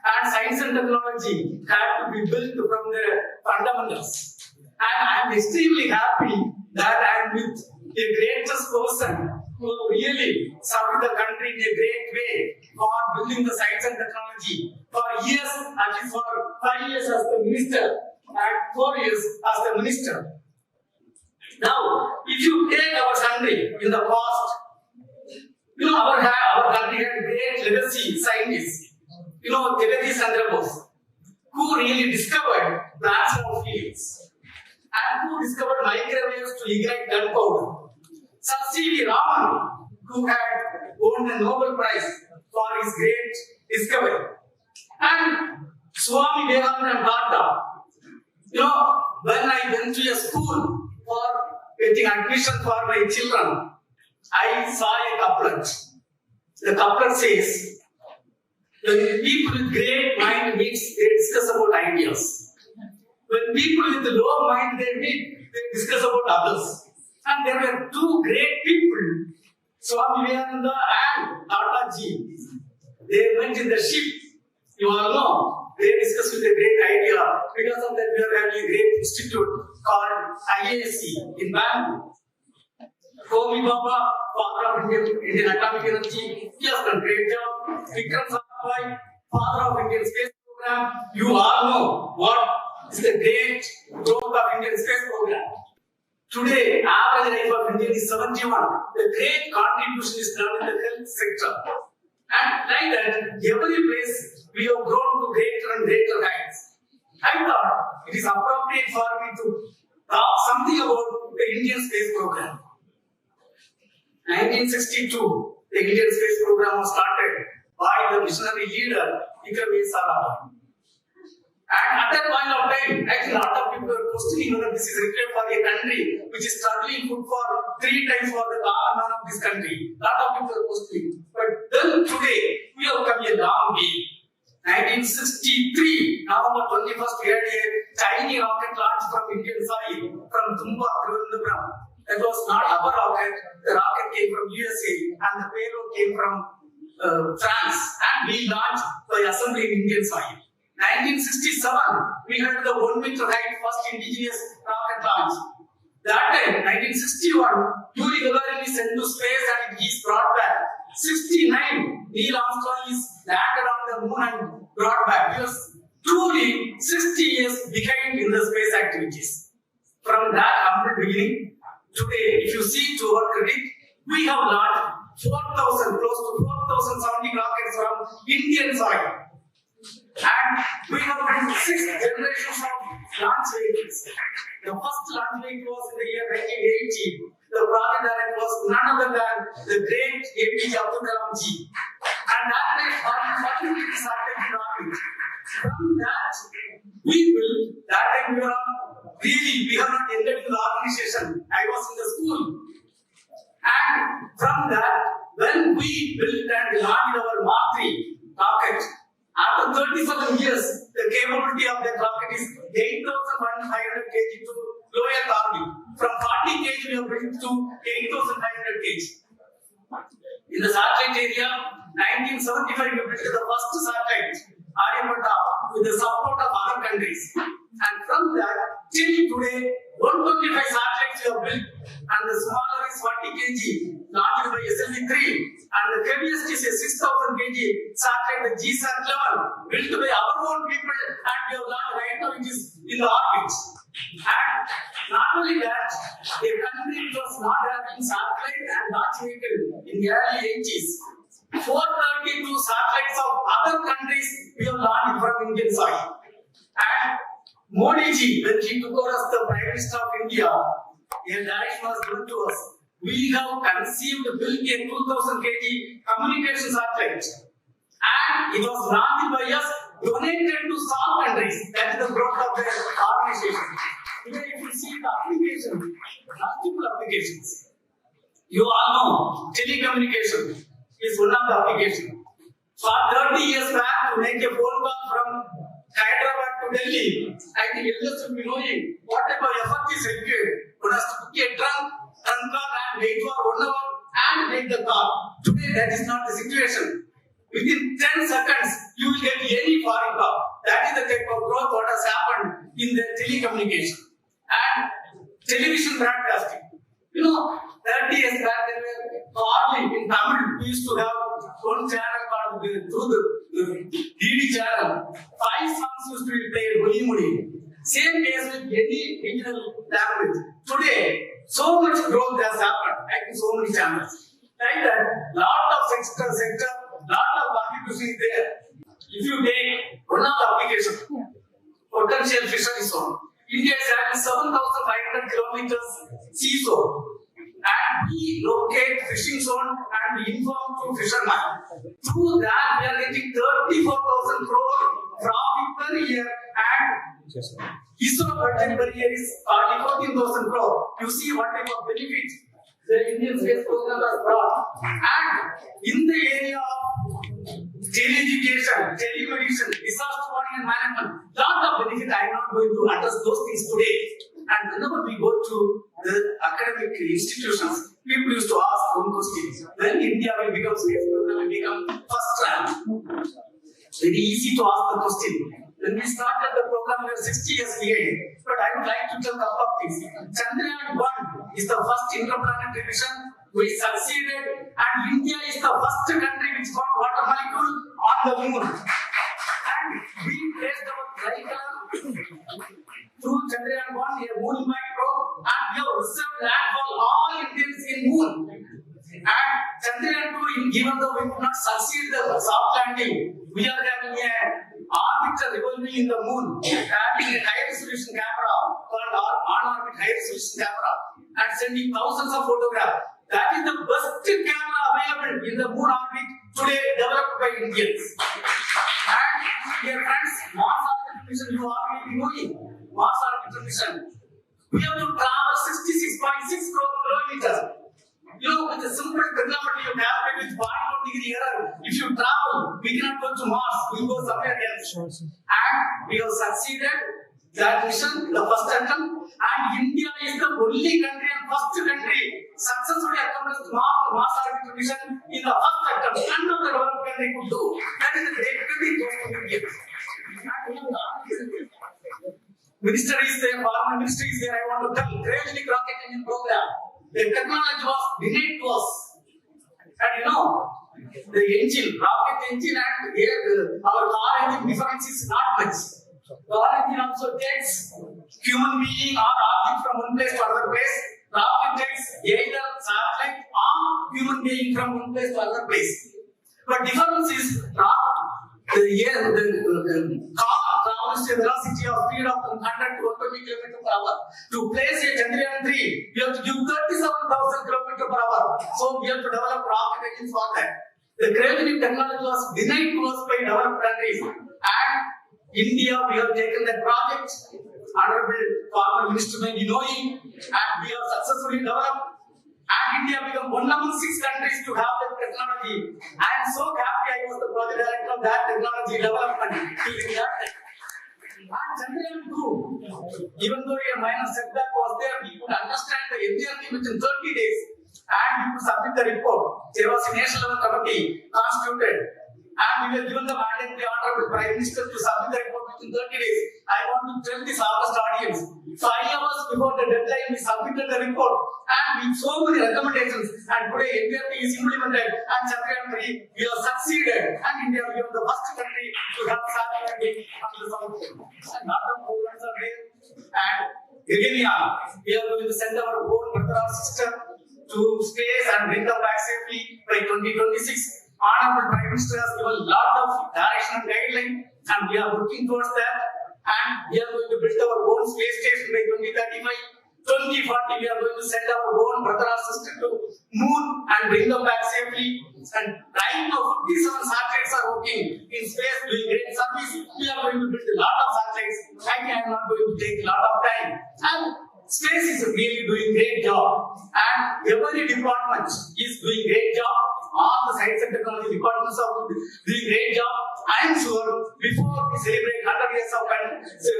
And science and technology had to be built from the fundamentals. And I am extremely happy that I am with the greatest person who really served the country in a great way for building the science and technology. For years, at least for 5 years as the minister, and 4 years as the minister. Now, if you take our country in the past, you know, our country had great legacy scientists. You know, Chandra R, who really discovered plasma fields and who discovered microwaves to ignite gunpowder. Sir C.V. Raman, who had won the Nobel Prize for his great discovery. And Swami Vivekananda Tata. You know, when I went to a school for getting admission for my children, I saw a couplet. The couplet says, when people with great mind meet, they discuss about ideas. When people with low mind they meet, they discuss about others. And there were two great people, Swami Vivekananda and Tata Ji. They went in the ship. You all know. They discussed with a great idea. Because of that, we are having a great institute called IASC in Bangalore. Homi Baba, father of Indian atomic energy, he has done a great job. Vikram Sarabhai, father of Indian space program. You all know what is the great growth of Indian space program. Today, average life of India is 71. The great contribution is done in the health sector. And like that, every place we have grown to greater and greater heights. I thought it is appropriate for me to talk something about the Indian space program. 1962, the Indian space program was started by the visionary leader, Ipsita Dasgupta. And at that point of time, I think a lot of people are questioning whether this is required for a country which is struggling food for 3 times for the common man of this country. A lot of people are questioning. But then today, we have come a long way. 1963, November 21st, we had a tiny rocket launch from Indian soil, from Tumba, Trivandrum. That was not our rocket. The rocket came from USA and the payload came from France. And we launched by assembly in Indian soil. 1967, we had the 1 meter height first indigenous rocket launch. That time, 1961, Yuri Gagarin is sent to space and he is brought back. 69, Neil Armstrong is landed on the moon and brought back. We were truly 60 years behind in the space activities. From that humble beginning, today, if you see to our credit, we have launched 4,000, close to 4,070 rockets from Indian soil. And we have built 6 generations of launch vehicles. The first launch vehicle was in the year 1980. The project director was none other than the great APJ Abdul Kalam ji. And that day, we started in orbit. From that, we built, that time we have not entered in the organization. I was in the school. And from that, when we built and launched our Mark III rocket, after 37 years, the capability of that rocket is 8,500 kg to low Earth orbit. From 40 kg, we have built to 8,500 kg. In the satellite area, 1975, we built the first satellite, Aryabhatta, with the support of other countries. And from that, till today, 125 satellites we have built, and the smaller is 40 kg, launched by SLV-3, and the heaviest is a 6,000 kg satellite, the GSAT-11, built by our own people, and we have launched right now, which is in the orbit. And not only that, a country which was not having satellite and launch vehicle in the early 80s, 432 satellites of other countries we have launched from Indian soil. And Modi ji, when he took over as the Prime Minister of India, a direction was given to us. We have conceived built a 2,000 kg communication satellite. And it was launched by us, donated to some countries. That is the growth of the organization. Today, if you see the application, multiple applications. You all know telecommunication is one of the applications. For 30 years back, to make a phone call from Hyderabad to Delhi, I think elders should be knowing what type of effort is required. One has to book a trunk call and wait for 1 hour and make the call. Today, that is not the situation. Within 10 seconds, you will get any foreign call. That is the type of growth what has happened in the telecommunication. And television broadcasting. You know, 30 years back, there were hardly in Tamil, we used to have one channel called through the DD channel. 5 songs used to be played, Mudi. Same case with any regional language. Today, so much growth has happened, like so many channels. Like that, lot of sector, lot of contribution is there. If you take one of the applications, potential fishery zone, India is having 7,500 kilometers sea zone. And we locate fishing zone and we inform to fishermen. Through that, we are getting 34,000 crore profit per year and ISRO budget per year is 14,000 crore. You see what type of benefit the Indian space program has brought. And in the area of tele-education, telemedicine, disaster warning and management, lot of benefit. I am not going to address those things today. And whenever we go to the academic institutions, people used to ask one question: when India will become space program, will become first rank? Very easy to ask the question. When we started the program, we were 60 years behind. But I would like to tell a couple of things. Chandra R is the first interplanetary mission. We succeeded, and India is the first country which got water molecule on the moon. And we placed our vehicle through Chandra R, a moon impact probe, and we have reserved land for all Indians in moon. And Chandra R, even though we could not succeed the soft landing, we are having a orbiter revolving in the moon, having a high resolution camera called on-orbit high resolution camera, and sending thousands of photographs. That is the best camera available in the moon orbit today, developed by Indians. And dear friends, Mars orbit mission, you are already knowing. Mars orbit mission, we have to travel 66.6 kilometers. You know, with a simple trigonometry you calculate with 0.1 degree error, if you travel, we cannot go to Mars, we will go somewhere else. And we have succeeded that mission, the first attempt, and India is the only country and first country successfully accomplished Mars orbit mission in the first attempt. None of the developed country could do. That is the great credit goes to India. Minister is there, Foreign Ministry is there. I want to tell, gradually rocket engine program. The technology was denied to us. And you know, the engine, rocket engine and our car engine difference is not much. Car engine also takes human being or object from one place to another place. Rocket takes either satellite or human being from one place to another place. But difference is the car travels a velocity of speed of 100 to 120 km/h. To place a Chandrayaan 3, we have to give 37,000 km/h. So we have to develop rocket engines for that. The cryogenic technology was denied to us by developed countries, and India, we have taken that project. Honorable Former Minister may be knowing, and we have successfully developed. And India became one among 6 countries to have that technology. I am so happy I was the project director of that technology development during that time. And Chandrayaan 2, even though a minor setback was there, we could understand the entire thing within 30 days. And we could submit the report. There was a national level committee constituted. And we were given the mandate by the Honorable Prime Minister to submit the report within 30 days. I want to tell this August audience. 5 hours before the deadline, we submitted the report. And with so many recommendations. And today, MPRT is implemented. And Chandrayaan 3, we have succeeded. And India became the first country to have satellite on the South Pole. And not the programs are there. And again, we are going to send our own weather system to space and bring them back safely by 2026. Honorable Prime Minister has given a lot of direction and guideline, and we are working towards that. And we are going to build our own space station by 2035. 2040, we are going to send our own weather system to Moon and bring them back safely. And right now, 57 satellites are working in space, doing great service. We are going to build a lot of satellites. I am not going to take a lot of time. And space is really doing great job. And every department is doing great job. All the science and technology departments are doing great job. I am sure before we celebrate 100 years of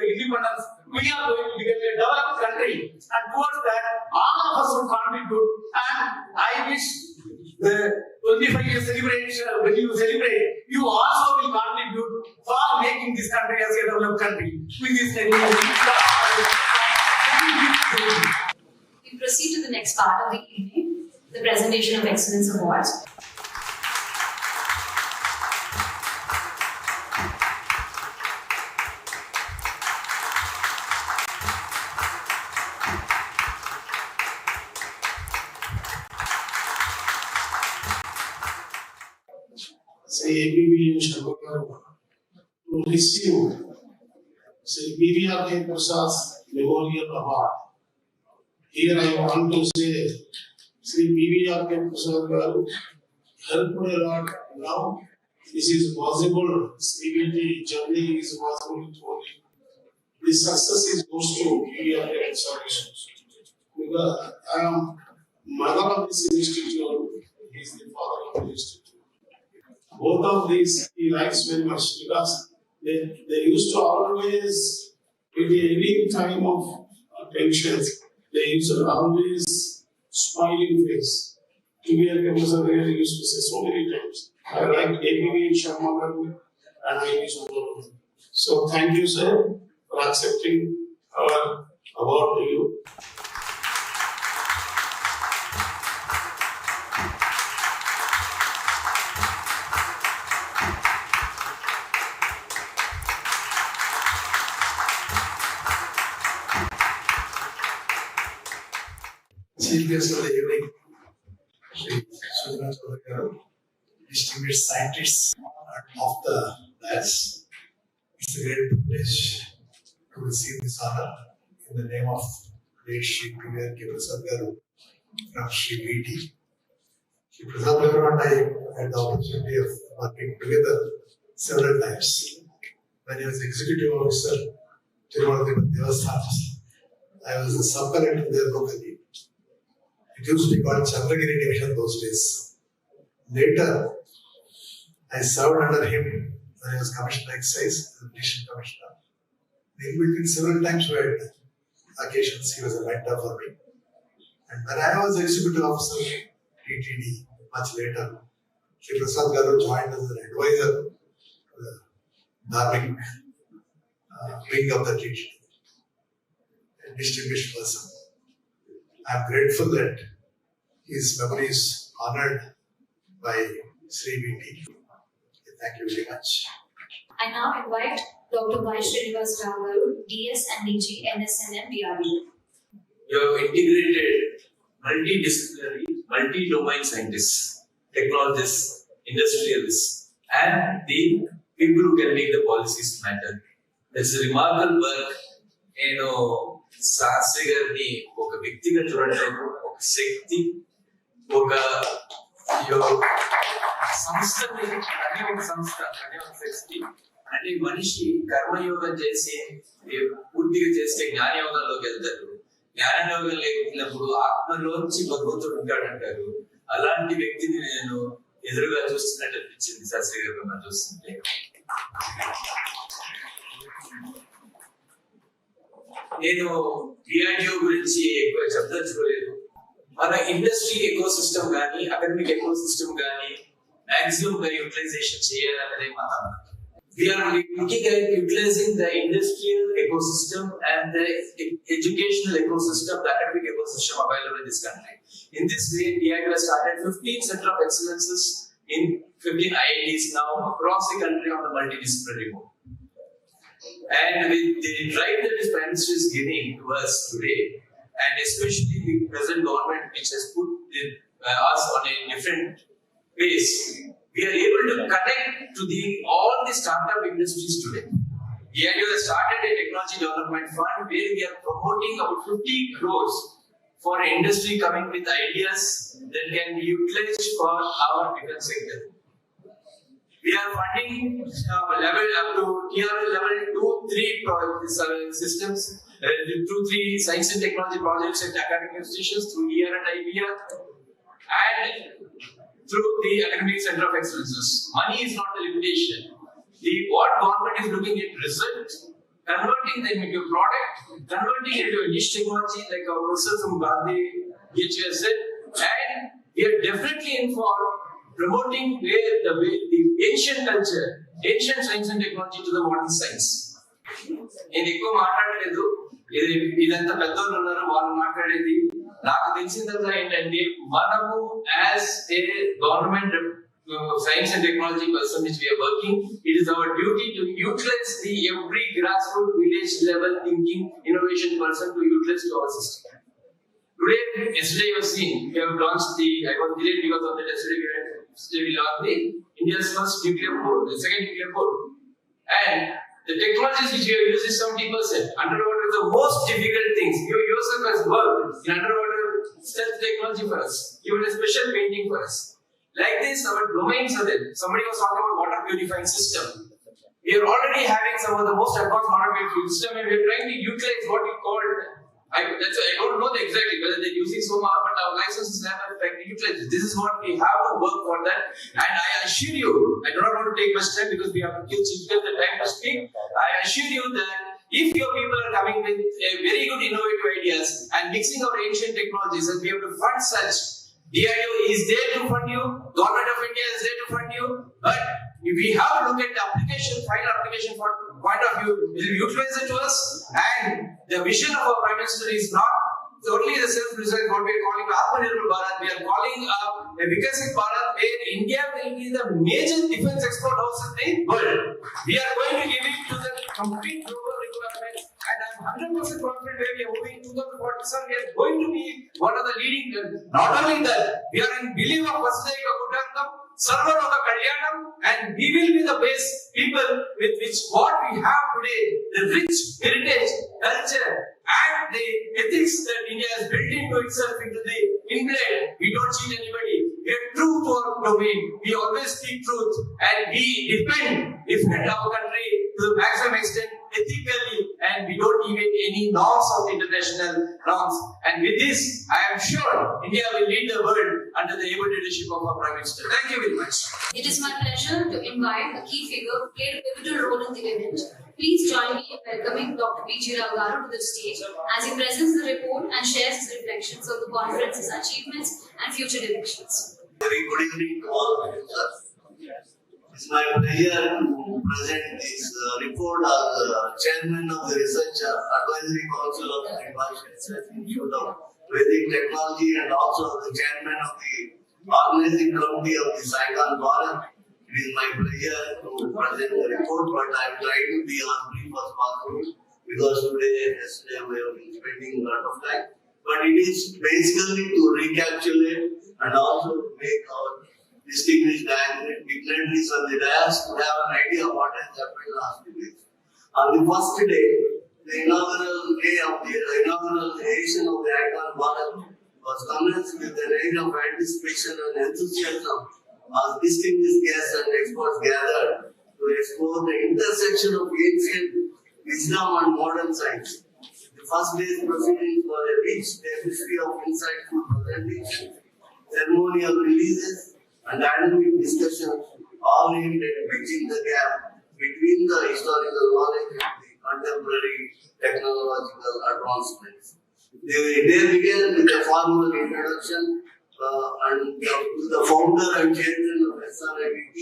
independence, we are going to become a developed country. And towards that, all of us will contribute. And I wish the 25 year celebration, when you celebrate, you also will contribute for making this country as a developed country. With this technology. We proceed to the next part of the evening, the presentation of Excellence Awards. ABB to receive Sri B.V.R.K. Prasad's Memorial Award. Here I want to say Sri B.V.R.K. Prasad Garu helped a lot. Now this is possible. CBT journey is possible only. This success is goes to B.V.R.K. Prasad because I am mother of this institute. He is the father of the institute. Both of these he likes very much because they used to always, with any time of tensions, they used to always smiling face. B.V.R.K. Prasad really used to say so many times, I like ABB and Sharma Garu, and I used to go. So thank you, sir, for accepting our award to you. Chief guest of the evening, Srikanth, distinguished scientists of the class. It's a great privilege to receive this honor in the name of great Sri Priya Mohan from Sri VT. Sri Prasad Garu and I had the opportunity of working together several times. When I was executive officer, Tirumala Devasthanas, I was the sub-collector there locally. It used to be called Chandragiri Division those days. Later, I served under him when I was Commissioner Excise, the District Commissioner. In between several times we had occasions, he was a mentor for me. And when I was Executive Officer, TTD, much later, Sri Prasad Garu joined as an advisor to the Dharmic wing of the TTD. A distinguished person. I am grateful that his memory is honored by Srikanth. Thank you very much. I now invite Dr. Y. Srinivasan, DS and DG, NSNM, DRDO. You have integrated multidisciplinary, multi-domain scientists, technologists, industrialists, and the people who can make the policies matter. That's a remarkable work. Sastry గారిని ఒక వ్యక్తిగా చూడట్లేదు, ఒక శక్తి, ఒక సంస్థని, అనే ఒక సంస్థ, అనే ఒక శక్తి. అంటే మనిషి కర్మయోగం చేసి పూర్తిగా చేస్తే జ్ఞానయోగంలోకి వెళ్తారు. జ్ఞానయోగం లేకున్నప్పుడు ఆత్మలోంచి భగవంతుడు ఉంటాడంటారు. అలాంటి వ్యక్తిని నేను ఎదురుగా చూస్తున్నట్టు అనిపించింది శాస్త్రి గారు మనం చూస్తుంటే. నేను డిఆర్డిఓ గురించి ఎక్కువ చెప్పదలుచుకోలేదు. మన ఇండస్ట్రీ ఎకో సిస్టమ్ కానీ అకాడమిక్ ఎకో సిస్టమ్ కానీ మాక్సిమం యూటిలైజేషన్ చేయాలనేది మా We are looking at utilizing the industrial ecosystem and the educational ecosystem, the academic ecosystem available in this country. In this way, DIU has started 15 Center of Excellences in 15 IITs now across the country on the multidisciplinary mode. And with the drive that this Prime Minister is giving to us today, and especially the present government which has put us on a different pace, we are able to connect to all the startup industries today. DIU has started a technology development fund where we are promoting about 50 crores for an industry coming with ideas that can be utilized for our defense sector. We are funding level up to TRL level 2-3 systems, 2-3 science and technology projects at academic institutions through ER and IBR, and through the academic center of excellences. Money is not the limitation. What government is looking at results, converting them into a product, converting it into a niche technology like our professor from Gandhi, has said, and we are definitely in for promoting the ancient culture, ancient science and technology to the modern science. నేను ఎక్కువ మాట్లాడలేదు, ఇదంతా పెద్దవాళ్ళు ఉన్నారు వాళ్ళు మాట్లాడేది. నాకు తెలిసిందంతా ఏంటంటే మనము as a government science and technology person which we are working, it is our duty to utilize the every grassroots village level thinking innovation person to utilize to our system. Yesterday you have seen, we have launched I was delayed because of that. Yesterday we launched the India's first nuclear port, the second nuclear port, and the technologies which we have used is 70%. Underwater is the most difficult things. You yourself has worked in underwater stealth technology for us, even a special painting for us. Like this, our domains are there. Somebody was talking about water purifying system. We are already having some of the most advanced water purifying system, and we are trying to utilize what we called. I don't know exactly whether they're using so much, but our licenses have trying to utilize it. This is what we have to work for that. And I assure you, I do not want to take much time because we have to give the time to speak. I assure you that if your people are coming with very good innovative ideas and mixing our ancient technologies, and we have to fund such, DIU is there to fund you, Government of India is there to fund you, but if we have to look at the application, final application for point of view, will utilize it to us, and the vision of our Prime Minister is not only the self-reliant, what we are calling Atmanirbhar Bharat, we are calling a Vikasit Bharat where India will be the major defense export house in the world. We are going to give it to the complete global requirements, and I am 100% confident where we are moving 2047, we are going to be one of the leading. Not only that, we are in belief of Vasudhaiva Kutumbakam, Sarvaloka Kalyanam, and we will be the best people with which what we have today, the rich heritage, culture, and the ethics that India has built into itself into the inbred. We don't cheat anybody. We are true to our domain. We always speak truth, and we defend our country to the maximum extent ethically, and we don't deviate any norms of international norms. And with this, I am sure India will lead the world under the able leadership of our Prime Minister. Thank you very much. It is my pleasure to invite a key figure who played a pivotal role in the event. Please join me in welcoming Dr. B. Garu to the stage as he presents the report and shares his reflections on the conference's achievements and future directions. Very good evening to all of you, sir. It's my pleasure to present this report as chairman of the Research Advisory Council of the University Institute of Vedic Technology, and also the chairman of the organizing committee of the Srikanth Bharat. It is my pleasure to present the report, but I am trying to be as brief as possible because yesterday we have been spending a lot of time. But it is basically to recapitulate and also make our distinguished dignitaries on the dais to have an idea of what has happened last 2 weeks. On the first day, the inaugural day of the inaugural edition of the Icon Bharat was commenced with an age of anticipation and enthusiasm as distinguished guests and experts gathered to explore the intersection of ancient wisdom and modern science. The first day's proceedings were a rich tapestry of insightful presentations, ceremonial releases, and dynamic discussions, all aimed at bridging the gap between the historical knowledge and the contemporary technological advancements. The day began with a formal introduction and the founder and chairman of SRIVT,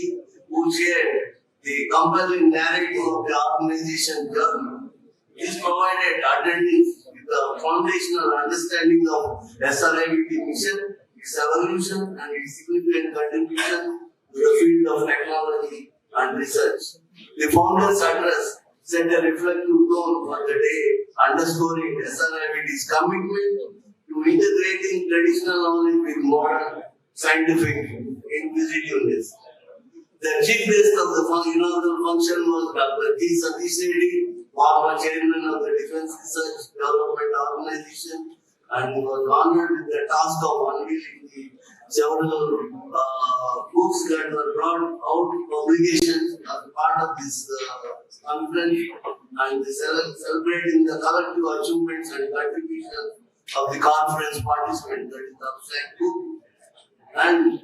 who shared the compelling narrative of the organization journey. This provided attendees with a foundational understanding of SRIVT mission, its evolution, and its significant contribution to the field of technology and research. The founder's address set a reflective tone for the day, underscoring SRIVT's commitment to integrating traditional knowledge with modern scientific inquisitiveness. The chief guest of the inaugural function was Dr. G. Satish Reddy, former chairman of the Defense Research Development Organization, and he was honored with the task of unveiling the several books that were brought out, publications as part of this conference, and celebrating the collective achievements and contributions of the conference participants, that is the abstract book. And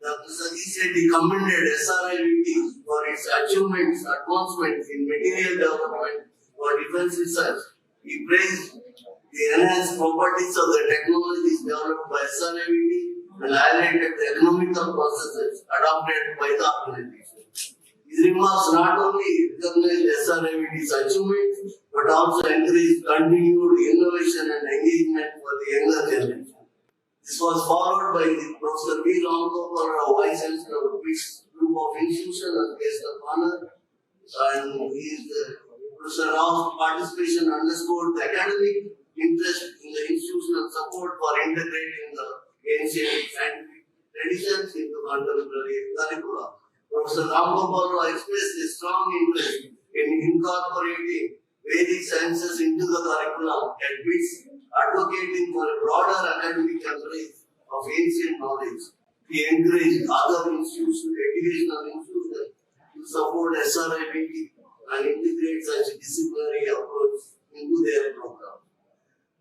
Dr. Satish Reddy commended SRIVT for its achievements, advancements in material development for defense research. He praised the enhanced properties of the technologies developed by SRIVT and highlighted the economical processes adopted by the organization. His remarks not only recognized SRIVT's achievements, but also encouraged continued innovation and engagement for the younger generation. This was followed by Professor V. Ramgopal, Vice Chancellor of which group of institutions as guest of honor, and Professor Rao's participation underscored the academic interest in the institutional support for integrating the ancient scientific traditions into contemporary curricula. Professor Ramgopal expressed a strong interest in incorporating Vedic sciences into the curriculum at which advocating for a broader academic embrace of ancient knowledge. He encouraged other educational institutions to support SRIVT and integrate such disciplinary approach into their program.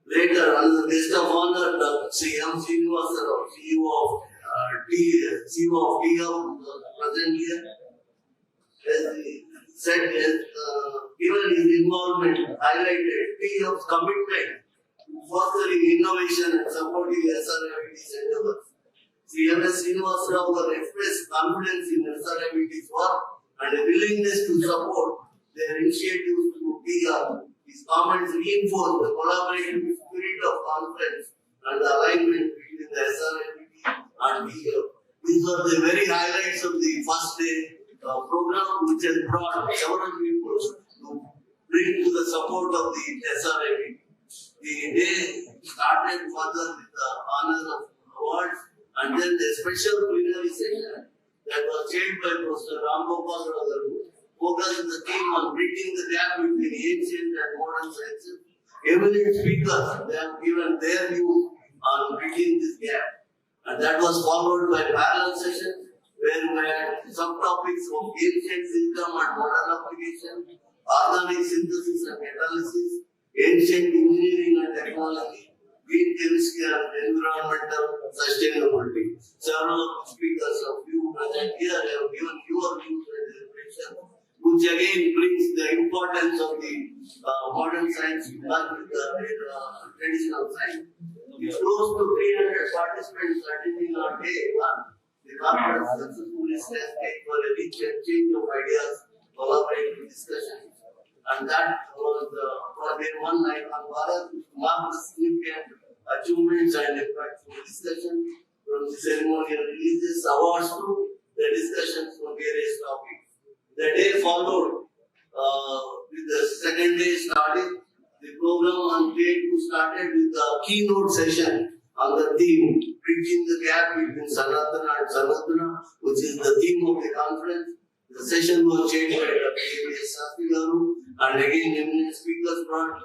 Later, another guest of honor, Dr. C.M. Srinivasa Rao, CEO of THub, present here, said given his involvement, highlighted THub's commitment fostering innovation and supporting SRIVT's endeavors. CMS Srinivasa Rao expressed confidence in SRIVT's work and a willingness to support their initiatives through THub. His comments reinforced the collaborative spirit of conference and the alignment between the SRIVT and THub. These were the very highlights of the first day program, which has brought several people to bring to the support of the SRIVT. The day started further with the honor of awards and then the special plenary session that was chaired by Professor Ramgopal Rao, focused the theme on bridging the gap between ancient and modern sciences. Eminent speakers, they have given their views on bridging this gap. And that was followed by parallel sessions where we had subtopics of ancient wisdom and modern application, organic synthesis and catalysis, ancient engineering and technology, green chemistry and environmental sustainability. Several speakers of you present here have given your views and reflections, which again brings the importance of the modern science with the traditional science. With close to 300 participants attending on day one, the conference successfully stands for a rich exchange of ideas, collaborative discussions. And that was for their one night on Bharat, marked the significant achievements and impactful discussion from the ceremonial release The day followed, with the second day started, the program on day 2 started with the keynote session on the theme, bridging the gap between Sanatana and Sanatana, which is the theme of the conference. The session was chaired by Dr. Sandhya Garu, and again eminent speakers brought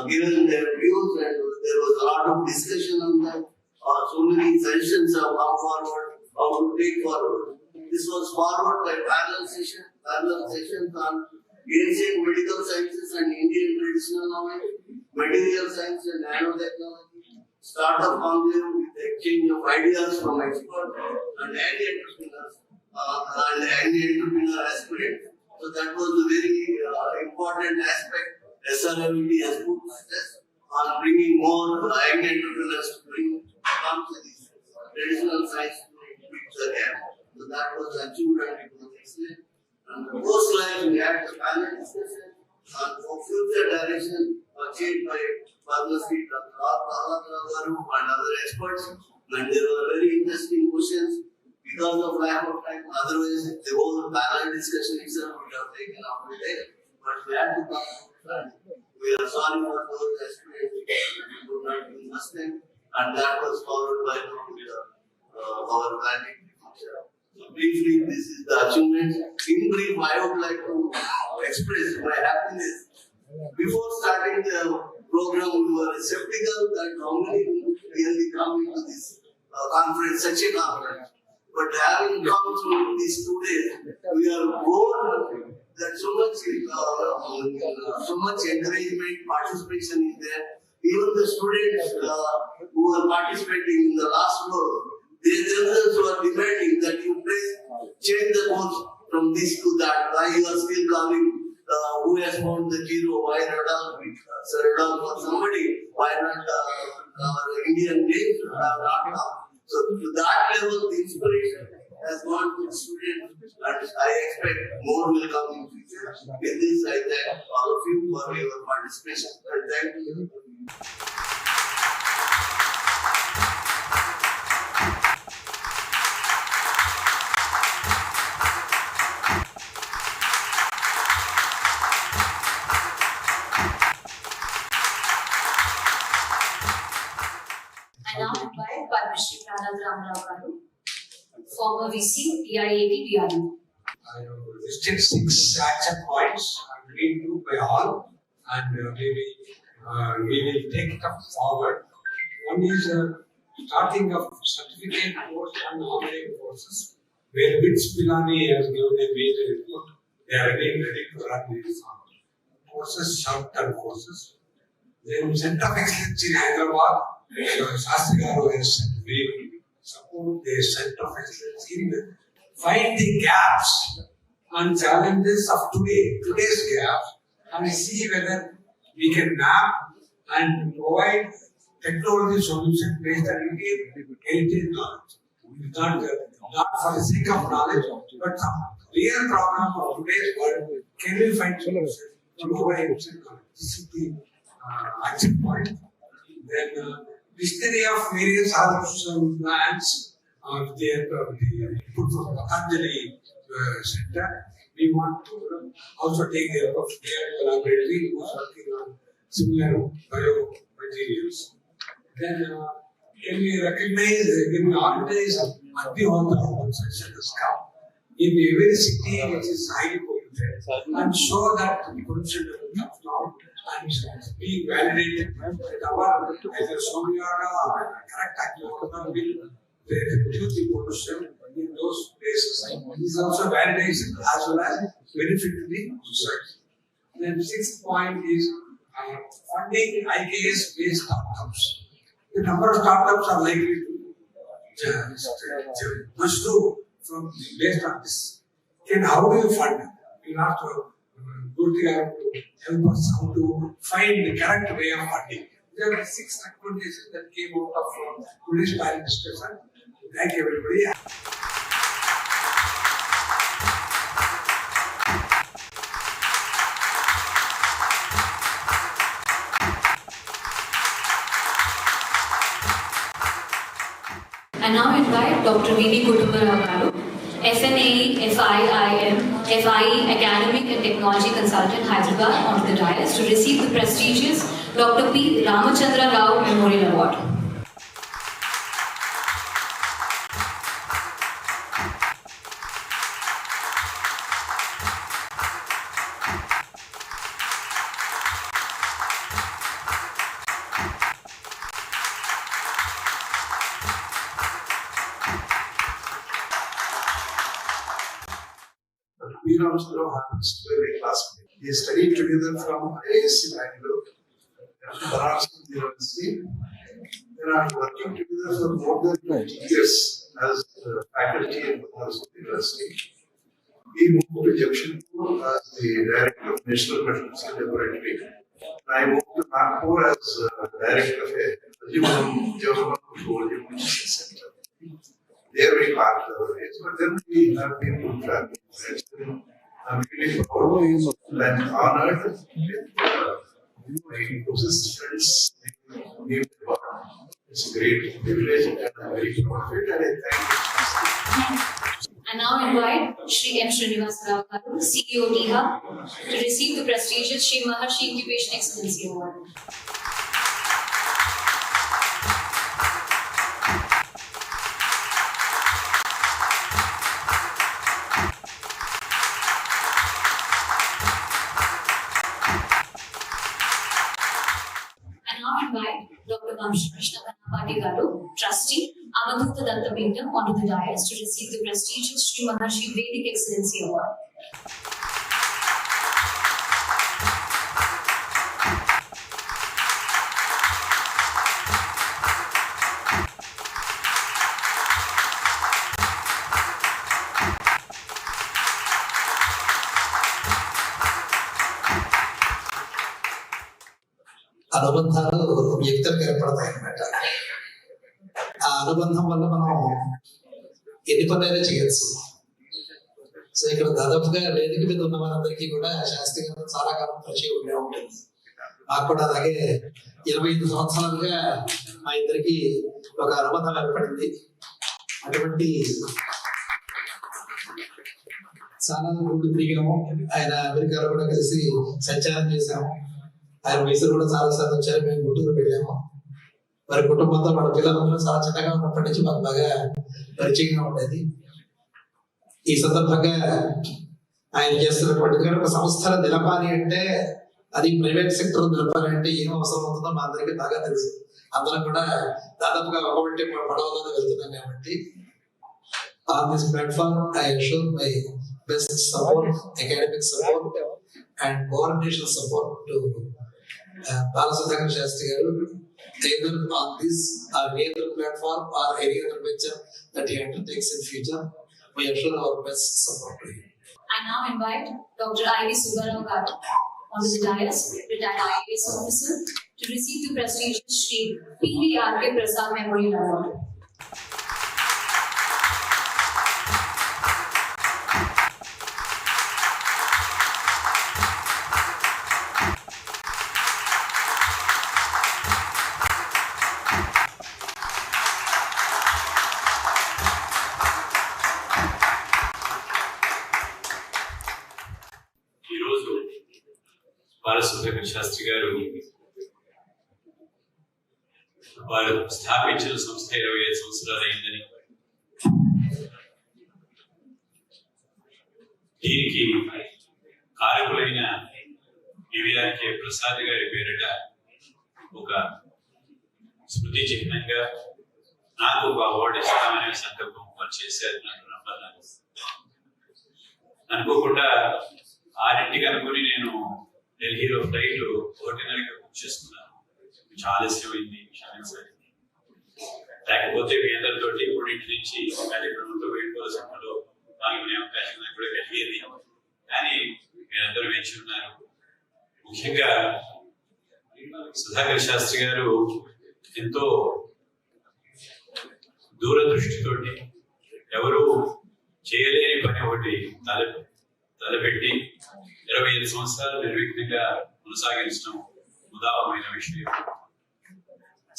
given their views, and there was a lot of discussion on that. So many sessions have come forward, how to take forward. This was followed by parallel sessions on ancient medical sciences and Indian traditional knowledge, material science and nanotechnology, startup conclave with exchange of ideas from experts and any entrepreneurs and any entrepreneur aspirants. So that was a very important aspect. SRMD has put stress on bringing more young entrepreneurs to bring traditional science to bridge the gap. So that was achieved and it was excellent. And the post line we had the panel discussion for future direction chaired by Padma Sri Dr. R and other experts. And there were very interesting questions because of lack of time. Otherwise, the whole panel discussion itself would have taken up the day. But we had to come to front. We are sorry for those aspirants who could not be Muslim, and that was followed by our planning. So briefly, this is the achievement. In brief, I would like to express my happiness. Before starting the program, we were skeptical that how many people really come into this conference, such a conference. But having come through these 2 days, we are bored that so much encouragement, participation is there. Even the students who are participating in the last row, they themselves were demanding that you please change the course from this to that. Why you are still coming? Who has found the hero? Why not Sir Radha for somebody? Why not our Indian names have not come? So to that level, the inspiration has gone to the students, and I expect more will come in future. With this, I thank all of you for your participation, and thank you. I now invite Priya Mohan, former VC, PIAT, VRU. I have listed 6 action points. I'm reading to by all, and we will take it up forward. One is starting of certificate course and online courses, where BITS Pilani has given a major input. They are getting ready to run these courses, short-term courses. Then Center of Excellence in Hyderabad, Sandhya Garu has said we will support the Center of Excellence in finding gaps and challenges of today's gaps, and see whether we can map and provide technology solutions based on Indian heritage knowledge. Not for the sake of knowledge, but some real problem of today's world. Can we find solutions to provide knowledge? This is the action point. Then history of various herbs and plants. The input from Patanjali Center. We want to also take the help of their collaboratively who is working on similar biomaterials. Then can we recognize, can we organize Agnihotra session has come in every city which is highly polluted and show that the pollution level comes down and being validated that our either Somyaga or correct Agnihotra will reduce the pollution in those places. This is also validation as well as benefit to the society. Then 6th point is funding IKS based startups. The number of startups are likely to pursue from based on this. Then how do you fund? You have to go together to help us how to find the correct way of funding. There are 6 recommendations that came out of today's panel discussion. Thank you, everybody. I now invite Dr. V.V. Kutumbara Garu, FNAE, FIIM, FIE Academic and Technology Consultant, Hyderabad, onto the dais to receive the prestigious Dr. P. Chandra R Memorial Award. Priya Mohan happens to be a classmate. They studied together from IISc Bangalore and Bangalore University. They are working together for more than 20 years as faculty in Bangalore University. He moved to Jamshedpur as the director of National Metrology Laboratory. I moved to Nagpur as director of a German Petroleum Center. There we part our ways, but then we have been good friends. I'm really proud and honored with my closest friends. It's a great privilege and I'm very proud of it, and I thank you. I now invite Shri M. Srinivasa Rao, CEO DHub, to receive the prestigious Shri Maharshi Incubation Excellency Award. Invite Dr. Krishna Kanapati Garu, Trustee, Amadhuta Dattapeetham, onto the dais to receive the prestigious Shri Maharshi Vedic Excellency Award. అనుబంధాలు వ్యక్తులకు ఏర్పడతాయి అన్నమాట. ఆ అనుబంధం వల్ల మనం ఎన్ని పనులైనా చేయొచ్చు. సో ఇక్కడ దాదాపుగా వేదిక మీద ఉన్న వారందరికీ కూడా శాస్త్రి గారు చాలా కాలం పరిచయం ఉండే ఉంటుంది. మాకు కూడా అలాగే 25 సంవత్సరాలుగా మా ఇద్దరికి ఒక అనుబంధం ఏర్పడింది. అటువంటి చాలా ఊళ్ళు తిరిగాము. ఆయన అమెరికాలో కూడా కలిసి సంచారం చేశాము. ఆయన వయసులో కూడా చాలా సార్లు వచ్చారు. మేము గుంటూరు వెళ్ళాము. మరి కుటుంబంతో మన పిల్లలందరూ చాలా చిన్నగా ఉన్నప్పటి నుంచి మాకు బాగా పరిచయంగా ఉండేది. ఈ సందర్భంగా ఆయన చేస్తున్నటువంటి ఒక సంస్థను నిలపాలి అంటే, అది ప్రైవేట్ సెక్టర్ నిలపాలి అంటే ఏం అవసరం అవుతుందో మా అందరికీ బాగా తెలుసు. అందరం కూడా దాదాపుగా ఒకటి పడవలోనే వెళ్తున్నాం కాబట్టి on this platform I assure my best support, academic support and coordination support to Balasubramanian Shastri Garu, either on this or any other platform or any other venture that he undertakes in future. We assure our best support to him. I now invite Dr. I.V. Subbarao Garu onto the dais, retired IAS officer, to receive the prestigious Shri P.V.R.K. Prasad Memorial Award. Balasubrahmanya Shastri garu వారు స్థాపించిన సంస్థ 25 సంవత్సరాలు అయిందని, దీనికి కారకులైన PVRK Prasad గారి పేరిట ఒక స్మృతి చిహ్నంగా నాకు ఒక అవార్డు ఇస్తామనే సంకల్పం వారు చేశారు. నాకు నమ్మన్నారు. అనుకోకుండా 6ంటికి అనుకుని నేను ఢిల్లీలో ఫ్లైట్ 1:30కి బుక్ చేసుకున్నాను. చాలా ఆలస్యమైంది, క్షమించాలి. లేకపోతే మీ అందరితో 3 నుంచి కార్యక్రమంలో వేడుకోల సమయంలో పాల్గొనే అవకాశం నాకు కూడా కలిగేది. కానీ మీరందరూ వేచి ఉన్నారు. ముఖ్యంగా సుధాకర్ శాస్త్రి గారు ఎంతో దూరదృష్టితోటి ఎవరు చేయలేని పని ఒకటి తలపెట్టి 25 సంవత్సరాలు నిర్విఘ్నంగా కొనసాగించడం ఉదాహరణ విషయం.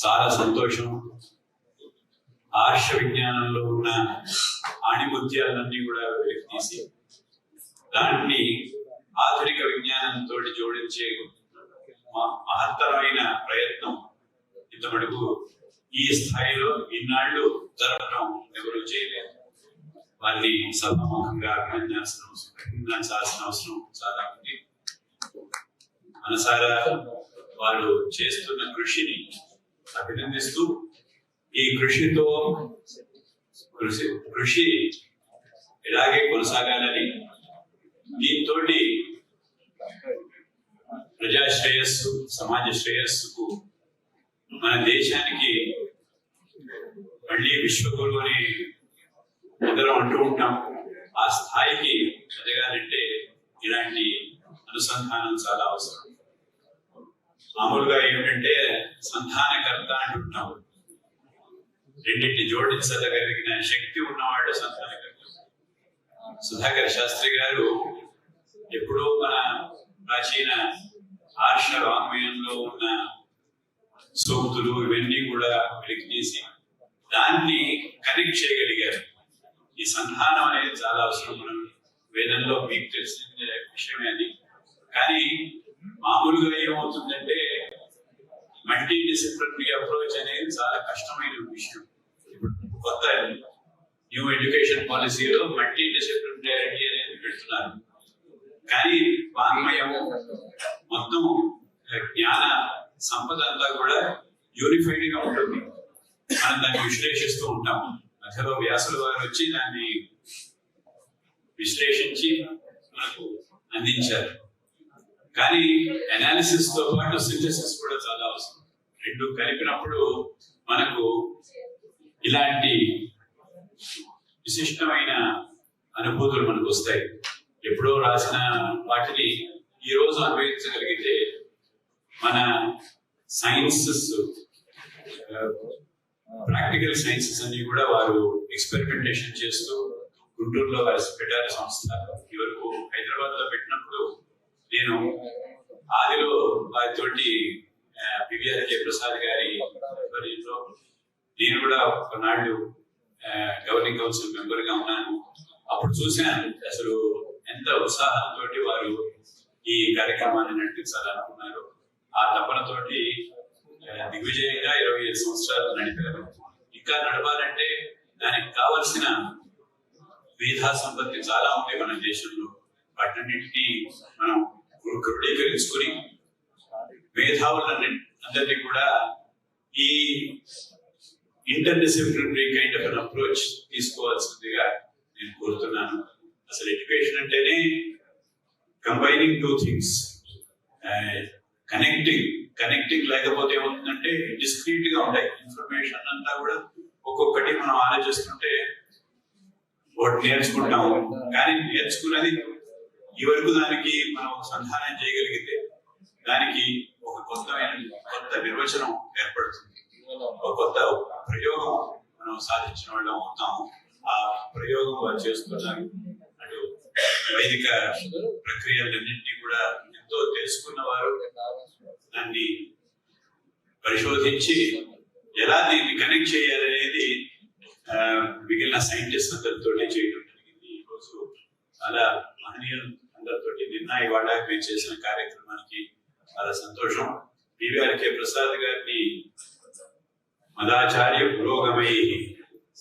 చాలా సంతోషం. ఆర్ష విజ్ఞానంలో ఉన్న ఆణిముత్యాలన్నీ కూడా వెలికి తీసి దాన్ని ఆధునిక విజ్ఞానంతో జోడించే మహత్తరమైన ప్రయత్నం ఇంతమటుకు ఈ స్థాయిలో ఇన్నాళ్ళు జరపడం ఎవరూ చేయలేదు. వారిని సభాముఖంగా అభినందించాల్సిన అవసరం చాలా ఉంది. మనసారా వాళ్ళు చేస్తున్న కృషిని అభినందిస్తూ ఈ కృషి ఇలాగే కొనసాగాలని, దీంతో ప్రజా శ్రేయస్సు, సమాజ శ్రేయస్సుకు, మన దేశానికి మళ్ళీ విశ్వగురు అని అందరం అంటూ ఉంటాం, ఆ స్థాయికి ఎదగాలంటే ఇలాంటి అనుసంధానం చాలా అవసరం. మామూలుగా ఏమిటంటే సంధానకర్త అంటుంటాం, రెండింటిని జోడించగలిగిన శక్తి ఉన్నవాడు సంధానకర్త. సుధాకర్ శాస్త్రి గారు ఎప్పుడో మన ప్రాచీన ఆర్ష వాంగ్మయంలో ఉన్న సూక్తులు ఇవన్నీ కూడా వెలికి తీసి దాన్ని కనెక్ట్ చేయగలిగారు. ఈ సంధానం అనేది చాలా అవసరం. మనం వేదంలో మీకు తెలిసిన విషయమే అది. కానీ మామూలుగా ఏమవుతుందంటే మల్టీ డిసిప్లినరీ అప్రోచ్ అనేది చాలా కష్టమైన విషయం. ఇప్పుడు కొత్త న్యూ ఎడ్యుకేషన్ పాలసీలో మల్టీ డిసిప్లినరీ అనేది పెడుతున్నారు. కానీ వాంగ్మయం మొత్తం జ్ఞాన సంపద అంతా కూడా యూనిఫైడ్ గా ఉంటుంది. మనం దాన్ని విశ్లేషిస్తూ ఉంటాం. మధ్యలో వ్యాసుల వారు వచ్చి దాన్ని విశ్లేషించి మనకు అందించారు. కానీ అనాలిసిస్ తో పాటు సింథసిస్ కూడా చాలా అవసరం. రెండు కలిపినప్పుడు మనకు ఇలాంటి విశిష్టమైన అనుభూతులు మనకు వస్తాయి. ఎప్పుడో రాసిన వాటిని ఈ రోజు అన్వయించగలిగితే మన సైన్సెస్, ప్రాక్టికల్ సైన్సెస్ అన్ని కూడా వారు ఎక్స్పెరిమెంటేషన్ చేస్తూ గుంటూరులో పెట్టారు సంస్థ. ఇవరకు హైదరాబాద్ లో పెట్టినప్పుడు నేను ఆదిలో వారితోటి పివిఆర్కే ప్రసాద్ గారి ఆధ్వర్యంలో నేను కూడా కొన్నాళ్ళు గవర్నింగ్ కౌన్సిల్ మెంబర్ గా ఉన్నాను. అప్పుడు చూశాను అసలు ఎంత ఉత్సాహంతో వారు ఈ కార్యక్రమాన్ని నడిపించాలనుకున్నారు. ఆ తపనతోటి దిగ్విజయంగా 25 సంవత్సరాలు నడిపారు. ఇంకా నడపాలంటే దానికి కావలసిన మేధా సంపత్తి చాలా ఉంది మన దేశంలో. వాటన్నింటినీ మనం క్రోడీకరించుకుని మేధావులందరినీ కూడా ఈ inter disciplinary kind of an approach తీసుకోవాల్సిందిగా నేను కోరుతున్నాను. అసలు ఎడ్యుకేషన్ అంటేనే కంబైనింగ్ టూ థింగ్స్, కనెక్టింగ్ లేకపోతే ఏమవుతుందంటే డిస్క్రీట్ గా ఉంటాయి. ఇన్ఫర్మేషన్ అంతా కూడా ఒక్కొక్కటి మనం ఆలోచిస్తుంటే ఒకటి నేర్చుకుంటాము, కానీ నేర్చుకున్నది ఈ వరకు దానికి మనం సంధానం చేయగలిగితే దానికి ఒక కొత్త నిర్వచనం ఏర్పడుతుంది. ఒక కొత్త ప్రయోగం మనం సాధించిన వాళ్ళం అవుతాము. ఆ ప్రయోగం చేస్తున్నారు. అటు వైదిక ప్రక్రియలన్నింటినీ కూడా ఎంతో తెలుసుకున్న వారు దాన్ని పరిశోధించి ఎలా దీన్ని కనెక్ట్ చేయాలనేది మిగిలిన సైంటిస్ట్ అందరితో చేయడం జరిగింది. ఈ రోజు చాలా మహనీయులు అందరితో నిన్న ఇవాళ మేము చేసిన కార్యక్రమానికి చాలా సంతోషం. పివిఆర్కే ప్రసాద్ గారిని మదాచార్య పురోగమై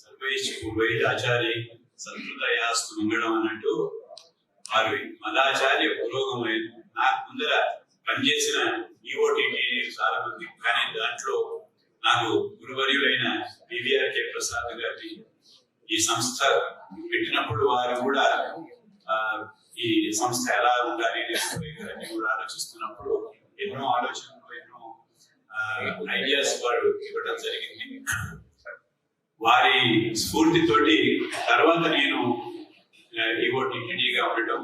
సర్వైశ్చి పూర్వైద ఆచార్య సంస్కృతయాస్తు మంగళం అన్నట్టు వారు మదాచార్య పురోగమై. నాకు ముందర పనిచేసిన ఈఓటీటీ చాలా మంది, కానీ దాంట్లో నాకు గురువర్యులైన పివిఆర్కే ప్రసాద్ గారిని ఈ సంస్థ పెట్టినప్పుడు వారు కూడా ఈ సంస్థ ఎలా ఉండాలి అని కూడా ఆలోచిస్తున్నప్పుడు ఎన్నో ఆలోచనలు, ఎన్నో ఐడియాస్ వారు ఇవ్వడం జరిగింది. వారి స్ఫూర్తితోటి తర్వాత నేను ఈఓటీటీగా ఉండటం,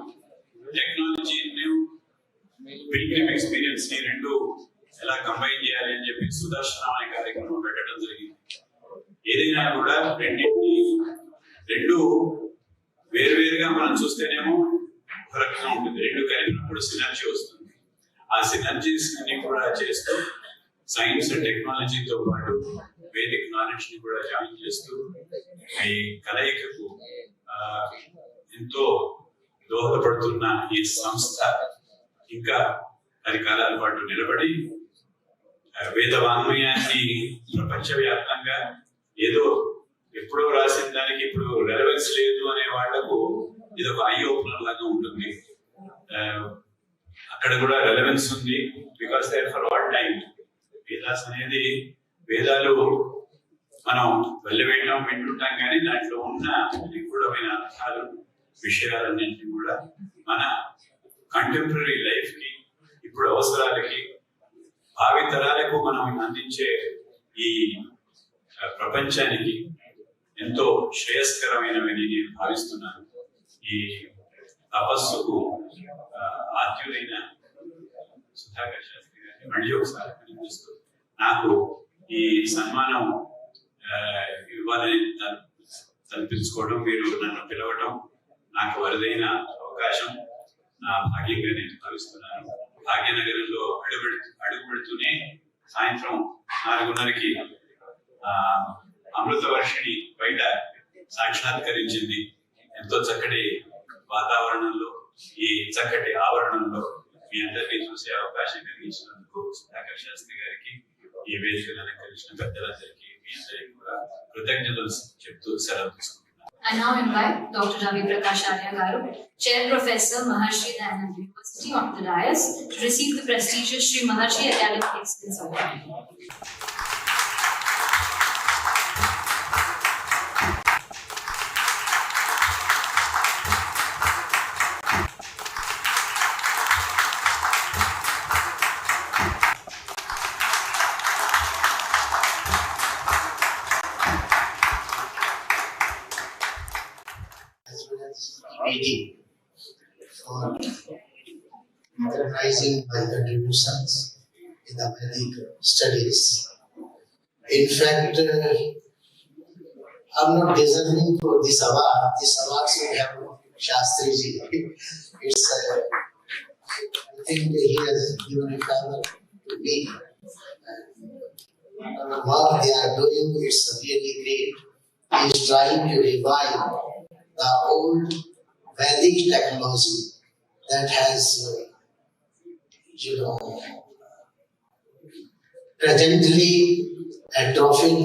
టెక్నాలజీ పిల్గ్రిమ్ ఎక్స్పీరియన్స్ ని రెండు ఎలా కంబైన్ చేయాలి అని చెప్పి సుదర్శనం అనే కార్యక్రమం పెట్టడం జరిగింది. ఏదైనా కూడా రెండు వేరువేరుగా మనం చూస్తేనేమో ఒక రకంగా ఉంటుంది, రెండు కలిపినప్పుడు సినర్జీ వస్తుంది. ఆ సినర్జీస్ అన్ని కూడా చేస్తూ సైన్స్ అండ్ టెక్నాలజీతో పాటు వేదిక నాలెడ్జ్ని కూడా జాయిన్ చేస్తూ ఈ కలయికకు ఎంతో దోహదపడుతున్న ఈ సంస్థ ఇంకా 10 కాలాల పాటు నిలబడి వేద వాంగ్మయాన్ని ప్రపంచవ్యాప్తంగా ఏదో ఎప్పుడో రాసిన దానికి ఇప్పుడు రెలవెన్స్ లేదు అనే వాళ్లకు ఇది ఒక ఐ ఓపెనర్ లాగా ఉంటుంది. అక్కడ కూడా రెలవెన్స్ ఉంది, because they are for all time. Vedas అనేది వేదాలు మనం వెళ్ళవేయటం వింటుంటాం, కానీ దాంట్లో ఉన్న నిగూఢమైన అర్థాలు విషయాలన్నింటినీ కూడా మన కంటెంపరీ లైఫ్ కి, ఇప్పుడు అవసరాలకి, భావి తరాలకు మనం అందించే ఈ ప్రపంచానికి ఎంతో శ్రేయస్కరమైనవని నేను భావిస్తున్నాను. ఈ తపస్సుకు ఆద్యుడైన సుధాకర్ శాస్త్రి గారిని మళ్ళీ ఒకసారి అభినందిస్తూ నాకు ఈ సన్మానం ఇవ్వాలని తలపించుకోవడం, మీరు నన్ను పిలవడం నాకు వరదైన అవకాశం, నా భాగ్యంగా నేను భావిస్తున్నాను. భాగ్యనగరంలో అడుగు పెడుతూనే సాయంత్రం 4:30కి అమృత వర్షిణి బయట సాక్షాత్కరించింది. ఎంతో చక్కటి వాతావరణంలో, ఈ చక్కటి ఆవరణంలో మీ అందరినీ చూసే అవకాశం కలిగించినందుకు సుధాకర్ శాస్త్రి గారికి, ఈ వేదికను అలంకరించిన పెద్దలందరికీ మీ అందరికీ కూడా కృతజ్ఞతలు చెప్తూ సెలవు తీసుకుంటున్నాను. I now invite Dr. Ravi Prakash Arya Garu, Chair Professor, Maharshi Dayananda University, onto the dais to receive the prestigious Sri Maharshi Academic Excellence Award. For recognizing my contributions in the Vedic studies. In fact, I'm not deserving for this award. This award should have Shastriji. It's, I think he has given a favor to me. What they are doing is really great. He is trying to revive the old Vedic technology that has, presently atrophied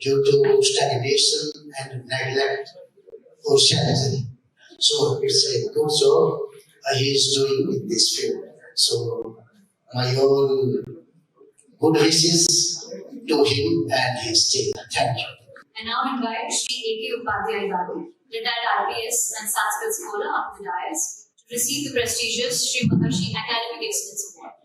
due to stagnation and neglect or shelter. So it's a good job he is doing in this field. So my own good wishes to him and his team. Thank you. I now invite Sri A.K. Upadhyay Garu, retired RPS and Sanskrit scholar, on the dais to receive the prestigious Sri Maharshi Academic Excellence Award.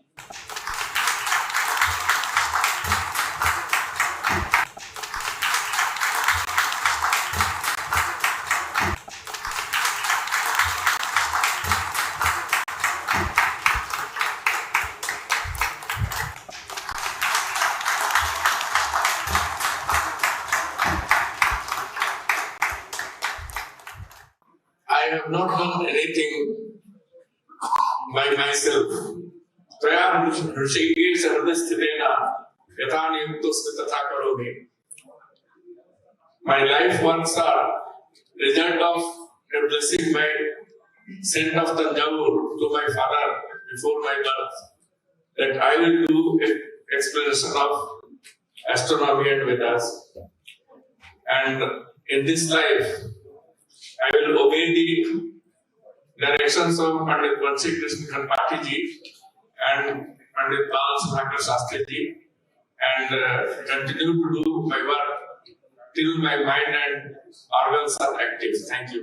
I have not done anything by myself. Priya Mohan Sarvasthitena Yathani Yuktosta Tatha Karoni. My life works are result of a blessing by sent of Tanjavur to my father before my birth, that I will do an explanation of astronomy and Vedas. And in this life, I will obey the directions of Pandit Vansi Krishna Khanpati ji and Pandit Bal Sudhakar Shastri ji, and continue to do my work till my mind and organs are active. Thank you.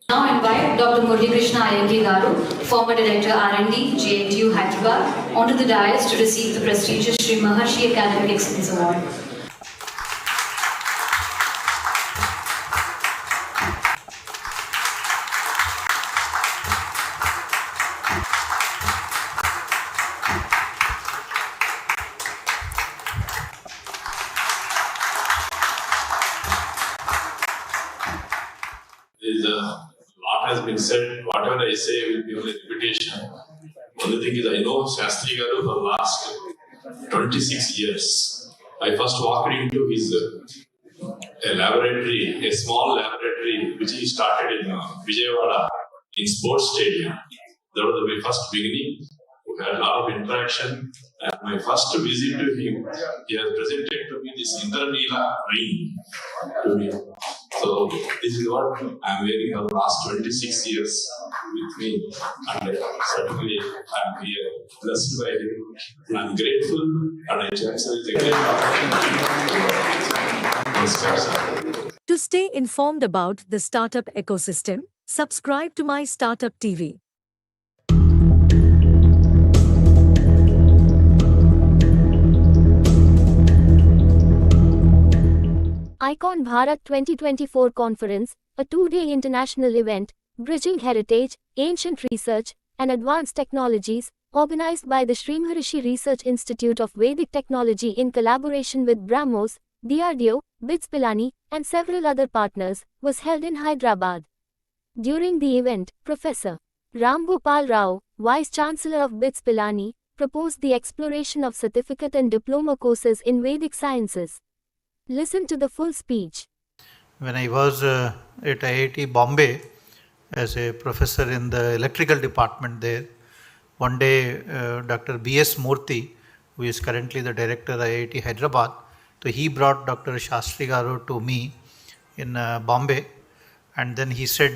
Now invite Dr. Murli Krishna Iyengar Garu, former Director R&D, JNTU Hyderabad, onto the dais to receive the prestigious Sri Maharshi Academic Excellence Award. Lot has been said. Whatever I say will be only repetition. Only thing is, I know Shastri Garu for the last 26 years. I first walked into his a laboratory, a small laboratory, which he started in Vijayawada in sports stadium. That was my first beginning. We had a lot of interaction. And my first visit to him, he has presented to me this Indranila ring to me. So this is what I'm wearing for the last 26 years with me. And certainly I'm here, blessed by him. I'm grateful and I cherish it again. To stay informed about the startup ecosystem, subscribe to My Startup TV. Icon Bharat 2024 Conference, a two-day international event, bridging heritage, ancient research, and advanced technologies, organized by the Sri Maharishi Research Institute of Vedic Technology in collaboration with BrahMos, DRDO, BITS Pilani, and several other partners, was held in Hyderabad. During the event, Professor Ram Gopal Rao, Vice Chancellor of BITS Pilani, proposed the exploration of certificate and diploma courses in Vedic sciences. Listen to the full speech. When I was at IIT Bombay as a professor in the electrical department there, one day Dr. B.S. Murthy, who is currently the director of IIT Hyderabad, so he brought Dr. Shastri Garu to me in Bombay, and then he said,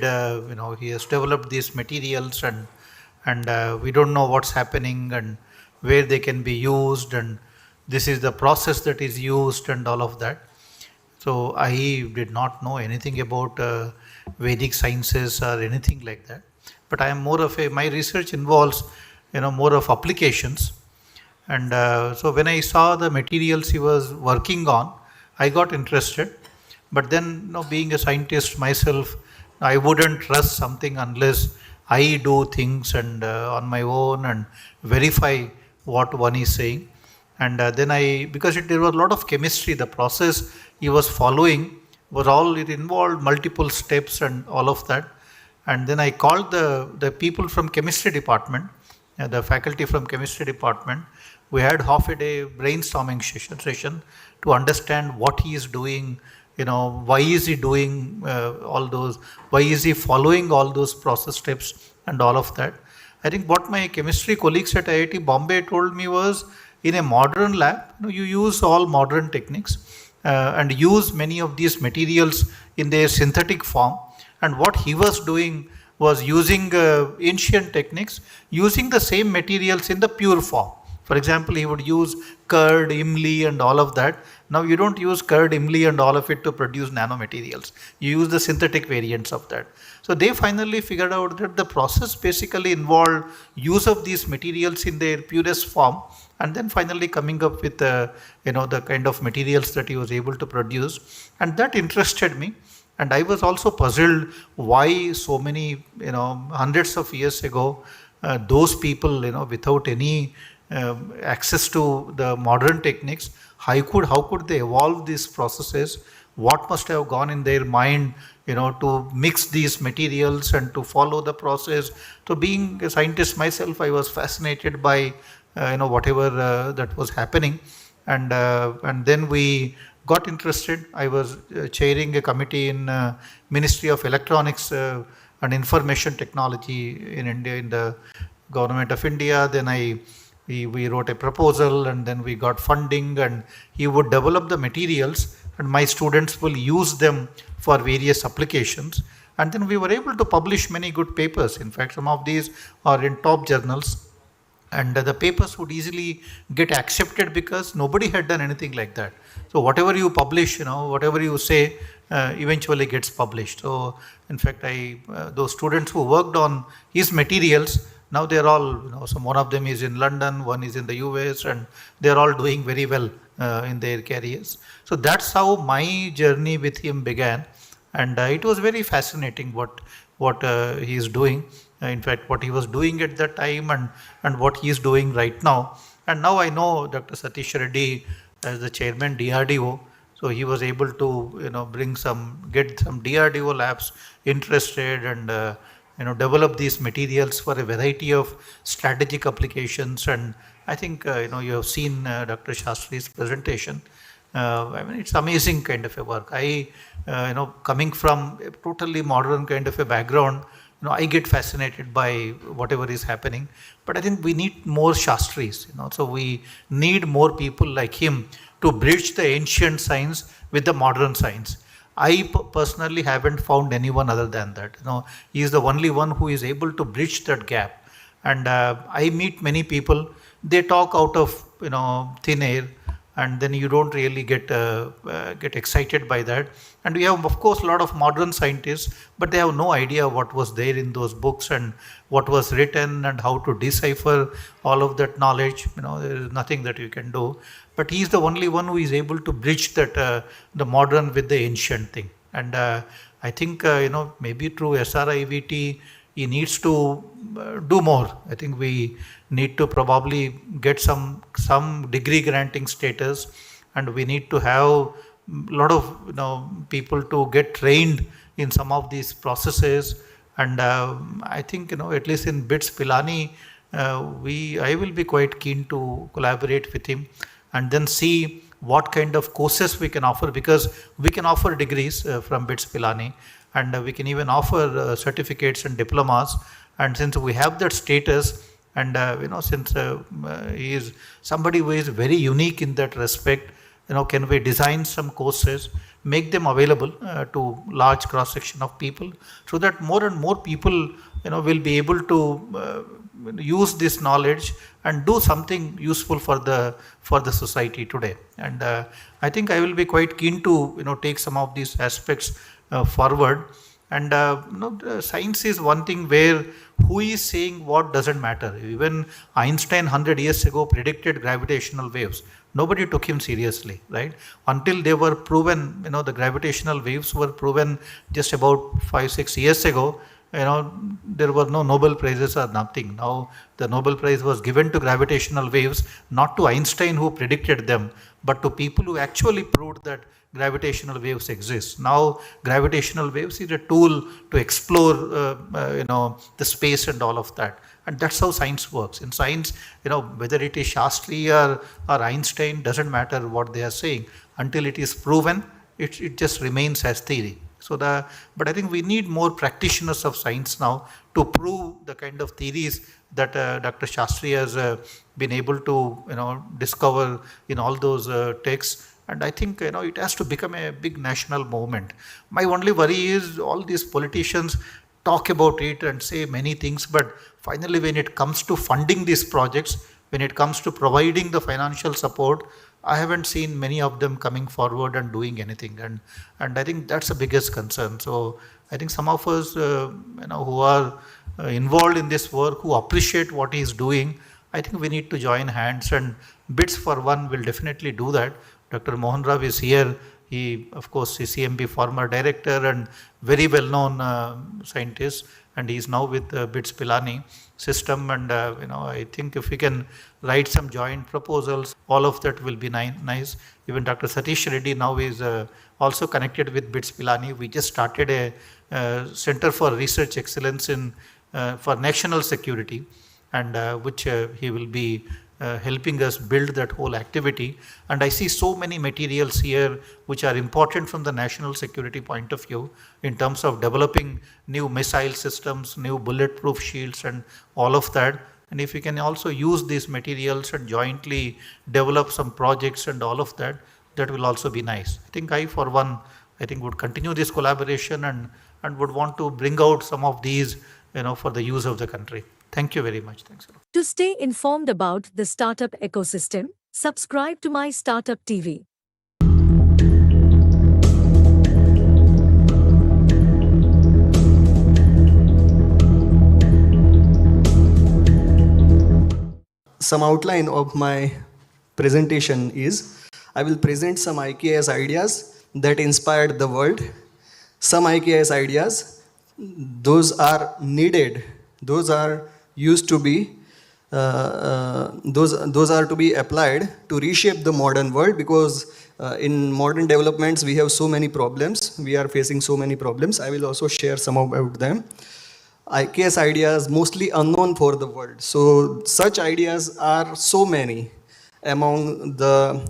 he has developed these materials and we don't know what's happening and where they can be used, and this is the process that is used and all of that. So I did not know anything about Vedic sciences or anything like that. But I am more of my research involves, more of applications. And so when I saw the materials he was working on, I got interested. But then, being a scientist myself, I wouldn't trust something unless I do things and on my own and verify what one is saying. And then because there was a lot of chemistry, the process he was following it involved multiple steps and all of that. And then I called the people from chemistry department, the faculty from chemistry department. We had half a day brainstorming session to understand what he is doing, why is he doing all those, why is he following all those process steps and all of that. I think what my chemistry colleagues at IIT Bombay told me was, in a modern lab, you use all modern techniques and use many of these materials in their synthetic form. And what he was doing was using ancient techniques, using the same materials in the pure form. For example, he would use curd, imli and all of that. Now you don't use curd, imli and all of it to produce nanomaterials. You use the synthetic variants of that. So they finally figured out that the process basically involved use of these materials in their purest form, and then finally coming up with the kind of materials that he was able to produce. And that interested me. And I was also puzzled why so many, hundreds of years ago, those people, without any access to the modern techniques, how could they evolve these processes? What must have gone in their mind, to mix these materials and to follow the process. So being a scientist myself, I was fascinated by whatever that was happening, and then we got interested. I was chairing a committee in Ministry of Electronics and Information Technology in India, in the Government of India. Then we wrote a proposal, and then we got funding, and he would develop the materials and my students will use them for various applications. And then we were able to publish many good papers. In fact, some of these are in top journals, and the papers would easily get accepted because nobody had done anything like that. So whatever you publish, whatever you say, eventually gets published. So in fact, those students who worked on his materials, now they're all, one of them is in London, one is in the US, and they're all doing very well in their careers. So that's how my journey with him began, and it was very fascinating what he is doing. In fact, what he was doing at that time and what he is doing right now. And now I know Dr. Satish Reddy as the chairman DRDO, so he was able to get some DRDO labs interested and develop these materials for a variety of strategic applications. And I think you have seen Dr. Shastri's presentation. I mean, it's amazing kind of a work. Coming from a totally modern kind of a background, I get fascinated by whatever is happening. But I think we need more Shastris, so we need more people like him to bridge the ancient science with the modern science. I personally haven't found anyone other than that. He is the only one who is able to bridge that gap. And I meet many people, they talk out of thin air, and then you don't really get excited by that. And we have, of course, a lot of modern scientists, but they have no idea what was there in those books and what was written and how to decipher all of that knowledge. There is nothing that you can do. But he is the only one who is able to bridge that the modern with the ancient thing. And I think maybe through SRIVT he needs to do more. I think we need to probably get some degree granting status, and we need to have a lot of people to get trained in some of these processes. And I think at least in BITS Pilani, I will be quite keen to collaborate with him and then see what kind of courses we can offer, because we can offer degrees from BITS Pilani, and we can even offer certificates and diplomas. And since we have that status, and since he is somebody who is very unique in that respect, can we design some courses, make them available to large cross section of people, so that more and more people will be able to use this knowledge and do something useful for the society today. And I think I will be quite keen to take some of these aspects forward. And science is one thing where who is saying what doesn't matter. Even Einstein 100 years ago predicted gravitational waves. Nobody took him seriously, right? Until they were proven, the gravitational waves were proven just about 5-6 years ago. There were no Nobel Prizes or nothing. Now the Nobel Prize was given to gravitational waves, not to Einstein who predicted them, but to people who actually proved that gravitational waves exist. Now gravitational waves is a tool to explore the space and all of that. And that's how science works. In science, whether it is Shastri or Einstein, doesn't matter what they are saying. Until it is proven, it just remains as theory. But I think we need more practitioners of science now to prove the kind of theories that Dr. Shastri has been able to discover in all those texts. And I think it has to become a big national movement. My only worry is all these politicians talk about it and say many things, but finally when it comes to funding these projects, when it comes to providing the financial support, I haven't seen many of them coming forward and doing anything. And I think that's the biggest concern. So I think some of us who are involved in this work, who appreciate what he is doing, I think we need to join hands, and BITS for one will definitely do that. Dr. Mohan Rao is here. He, of course, CCMB former director and very well-known scientist, and he is now with BITS Pilani system. And I think if we can write some joint proposals, all of that will be nice. Even Dr. Satish Reddy now is also connected with BITS Pilani. We just started a Center for Research Excellence for National Security, and which he will be helping us build that whole activity. And I see so many materials here which are important from the national security point of view in terms of developing new missile systems, new bulletproof shields and all of that. And if we can also use these materials and jointly develop some projects and all of that, that will also be nice. I think I, for one, would continue this collaboration and would want to bring out some of these, for the use of the country. Thank you very much. Thanks a lot. To stay informed about the startup ecosystem, subscribe to MyStartupTV. Some outline of my presentation is, I will present some IKS ideas that inspired the world. Some IKS ideas, those are needed, those are used to be, those are to be applied to reshape the modern world, because in modern developments we have so many problems, we are facing so many problems. I will also share some about them. IKS ideas mostly unknown for the world. So such ideas are so many among the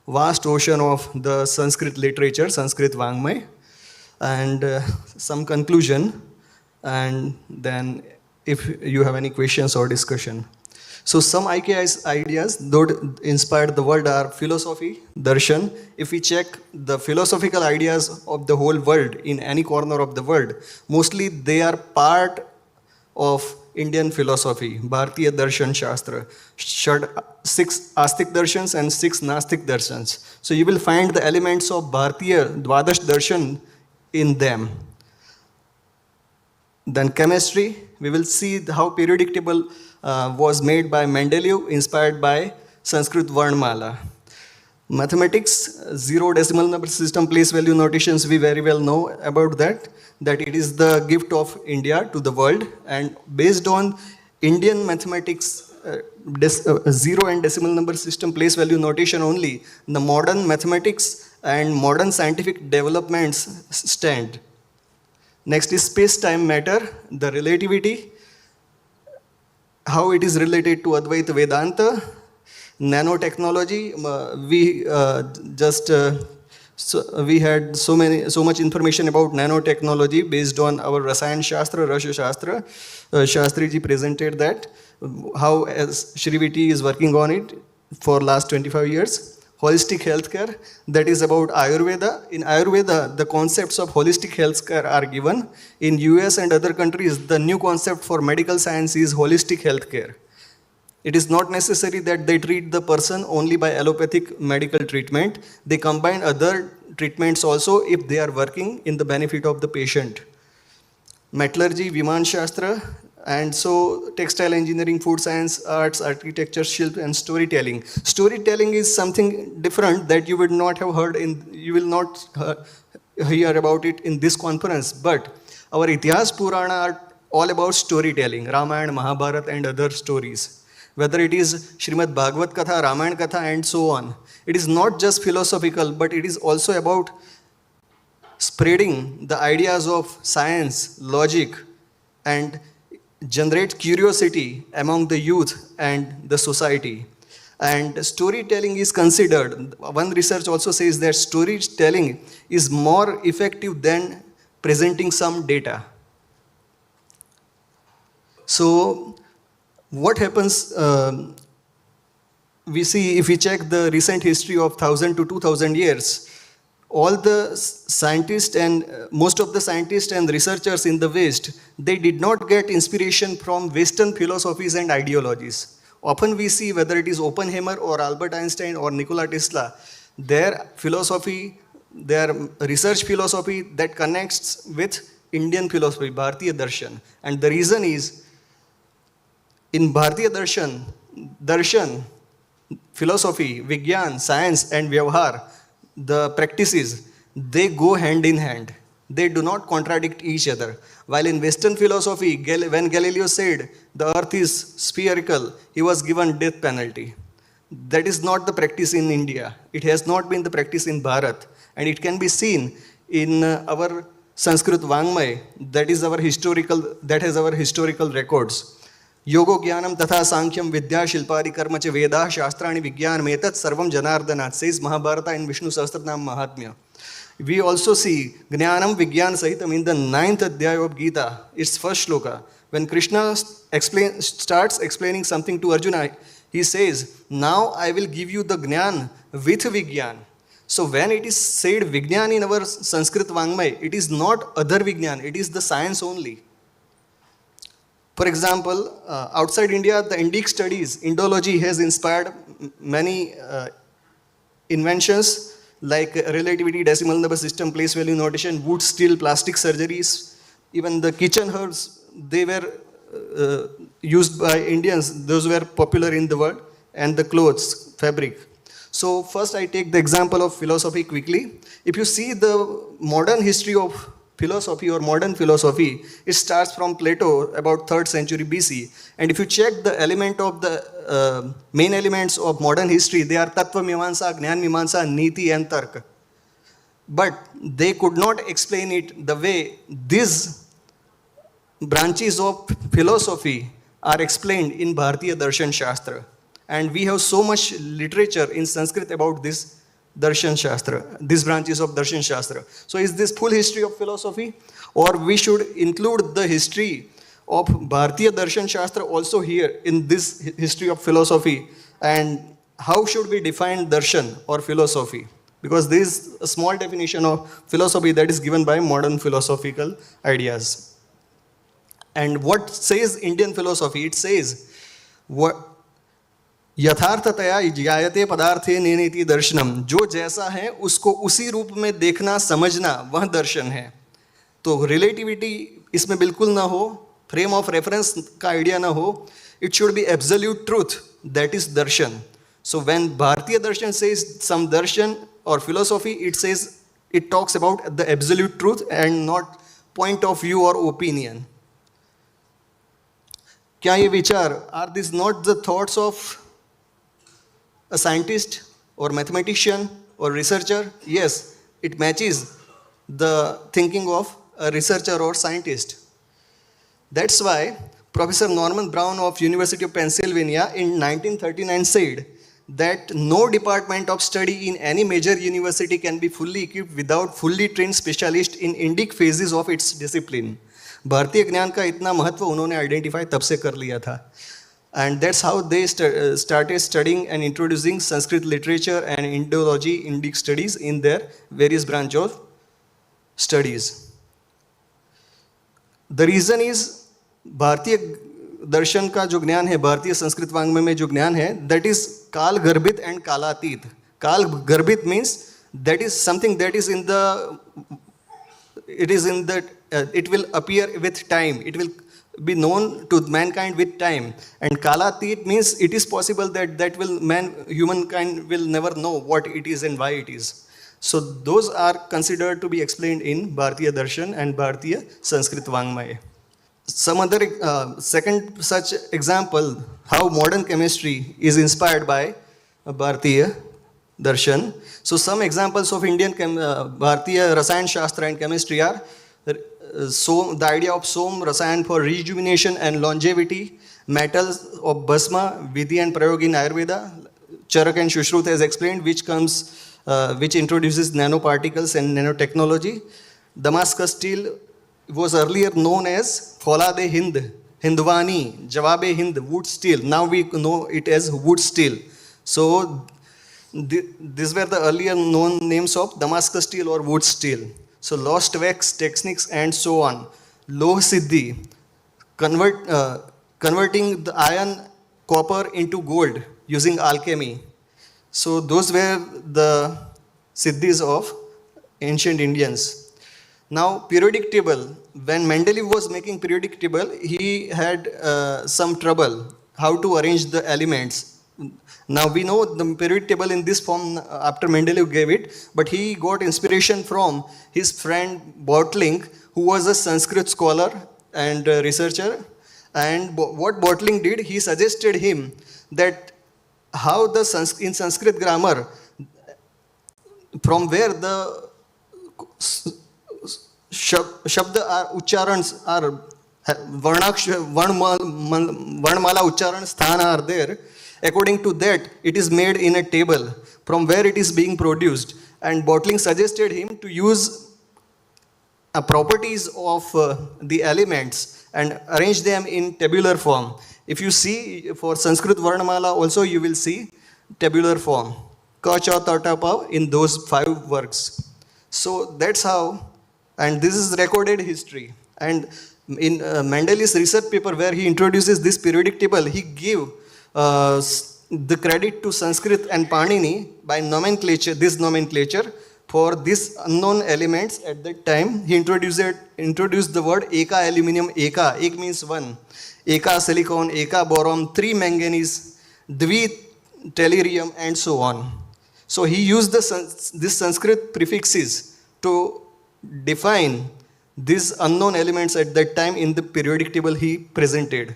vast ocean of the Sanskrit literature, Sanskrit Vangmay, and some conclusion, and then if you have any questions or discussion. So some IKI's ideas that inspired the world are philosophy, darshan. If we check the philosophical ideas of the whole world in any corner of the world, mostly they are part of Indian philosophy, Bharatiya Darshan Shastra, 6 Astik Darshans and 6 Nastik Darshans. So you will find the elements of Bharatiya Dwadash Darshan in them. Then chemistry, we will see how periodic table was made by Mendeleev, inspired by Sanskrit Varnmala. Mathematics, 0 decimal number system, place value notations, we very well know about that it is the gift of India to the world, and based on Indian mathematics, 0 and decimal number system, place value notation only, the modern mathematics and modern scientific developments stand. Next is space-time matter, the relativity, how it is related to Advaita Vedanta, nanotechnology. We had so much information about nanotechnology based on our Rasayan Shastra, Rasha Shastra. Shastri ji presented that, how as Shriviti is working on it for last 25 years. Holistic healthcare, that is about Ayurveda. In Ayurveda, the concepts of holistic healthcare are given. In US and other countries, the new concept for medical science is holistic healthcare. It is not necessary that they treat the person only by allopathic medical treatment. They combine other treatments also if they are working in the benefit of the patient. Metallurgy, Viman Shastra, and so textile engineering, food science, arts, architecture, shilp, and storytelling. Storytelling is something different that you would not have heard you will not hear about it in this conference, but our Itihas Purana are all about storytelling, Ramayana, Mahabharata, and other stories. Whether it is Srimad Bhagavad Katha, Ramayana Katha, and so on. It is not just philosophical, but it is also about spreading the ideas of science, logic, and generate curiosity among the youth and the society. And storytelling is considered, one research also says that storytelling is more effective than presenting some data. So what happens, we see if we check the recent history of 1000 to 2000 years, all the scientists and most of the scientists and researchers in the West, they did not get inspiration from Western philosophies and ideologies. Often we see whether it is Oppenheimer or Albert Einstein or Nikola Tesla, their philosophy, their research philosophy that connects with Indian philosophy, Bharatiya Darshan. And the reason is, in Bharatiya Darshan, philosophy, Vigyan, science and Vyavhar, the practices, they go hand in hand. They do not contradict each other. While in Western philosophy, when Galileo said the earth is spherical, he was given death penalty. That is not the practice in India. It has not been the practice in Bharat. And it can be seen in our Sanskrit Vangmay, that has our historical records. Yogo Jnanam Tatha Sankhyam Vidya Shilpari Karma Cha Veda Shastrani Vigyan Metat Sarvam Janardana, says Mahabharata in Vishnu Sahasranam Mahatmya. We also see Jnanam Vigyan Sahitam in the 9th Adhyaya of Gita, its first shloka. When Krishna starts explaining something to Arjuna, he says, now I will give you the Jnan with Vigyan. So when it is said Vigyan in our Sanskrit Vangmay, it is not other Vigyan, it is the science only. For example, outside India, the Indic studies, Indology has inspired many inventions like relativity, decimal number system, place value notation, wood, steel, plastic surgeries. Even the kitchen herbs, they were used by Indians. Those were popular in the world. And the clothes, fabric. So first I take the example of philosophy quickly. If you see the modern history of philosophy or modern philosophy, it starts from Plato about 3rd century BC. And if you check the element of the main elements of modern history, they are Tattva Mimamsa, Jnana Mimamsa, Niti and Tarka. But they could not explain it the way these branches of philosophy are explained in Bharatiya Darshan Shastra. And we have so much literature in Sanskrit about this Darshan Shastra, these branches of Darshan Shastra. So is this full history of philosophy? Or we should include the history of Bharatiya Darshan Shastra also here in this history of philosophy? And how should we define darshan or philosophy? Because there is a small definition of philosophy that is given by modern philosophical ideas. And what says Indian philosophy? It says, यथार्थतया ज्ञायते पदार्थे नेनेति दर्शनम, जो जैसा है उसको उसी रूप में देखना समझना वह दर्शन है. तो रिलेटिविटी इसमें बिल्कुल ना हो, फ्रेम ऑफ रेफरेंस का आइडिया ना हो, it should be absolute truth, that is darshan. So when Bharatiya darshan says some darshan or philosophy, it talks about the absolute truth and not point of view or opinion. क्या ये विचार, are these not the thoughts of a scientist or mathematician or researcher? Yes, it matches the thinking of a researcher or scientist. That's why Professor Norman Brown of University of Pennsylvania in 1939 said that no department of study in any major university can be fully equipped without fully trained specialists in indic phases of its discipline. भारतीय ज्ञान का इतना महत्व उन्होंने identify तब से कर लिया था. And that's how they started studying and introducing Sanskrit literature and Indology, Indic studies in their various branches of studies. The reason is, भारतीय दर्शन का जो ज्ञान है, भारतीय संस्कृत वाङ्मय में जो ज्ञान है, that is काल गर्भित and कालातीत. काल गर्भित means that is something that is in the, it will appear with time. It will be known to mankind with time. And Kalatit means it is possible that humankind will never know what it is and why it is. So those are considered to be explained in Bharatiya Darshan and Bharatiya Sanskrit Vangmaya. Some other second such example, how modern chemistry is inspired by Bharatiya Darshan. So some examples of Indian Bharatiya Rasayan Shastra and chemistry are the idea of Som Rasayan for rejuvenation and longevity, metals of Bhasma, Vidhi and Prayog in Ayurveda, Charak and Shushrut has explained, which introduces nanoparticles and nanotechnology. Damascus steel was earlier known as Folade Hind, Hindwani, Jawabe Hind, wood steel. Now we know it as wood steel. So these were the earlier known names of Damascus steel or wood steel. So lost wax techniques and so on. Loh Siddhi, converting the iron, copper into gold using alchemy. So those were the siddhis of ancient Indians. Now periodic table, when Mendeleev was making periodic table, he had some trouble how to arrange the elements. Now we know the periodic table in this form after Mendeleev gave it, but he got inspiration from his friend Bottling, who was a Sanskrit scholar and researcher. And what Bottling did, he suggested him that how in Sanskrit grammar, from where the shabda are ucharans are varnmala ucharan sthana are there. According to that, it is made in a table from where it is being produced. And Bottling suggested him to use properties of the elements and arrange them in tabular form. If you see for Sanskrit Varnamala also, you will see tabular form. Ka, cha, ta, ta, pa in those 5 works. So that's how, and this is recorded history. And in Mendeleev's research paper where he introduces this periodic table, he gave the credit to Sanskrit and Panini by this nomenclature for these unknown elements at that time. He introduced the word Eka aluminium, Eka. Ek means 1. Eka silicon, Eka boron, 3 manganese, Dvi tellurium and so on. So he used this Sanskrit prefixes to define these unknown elements at that time in the periodic table he presented.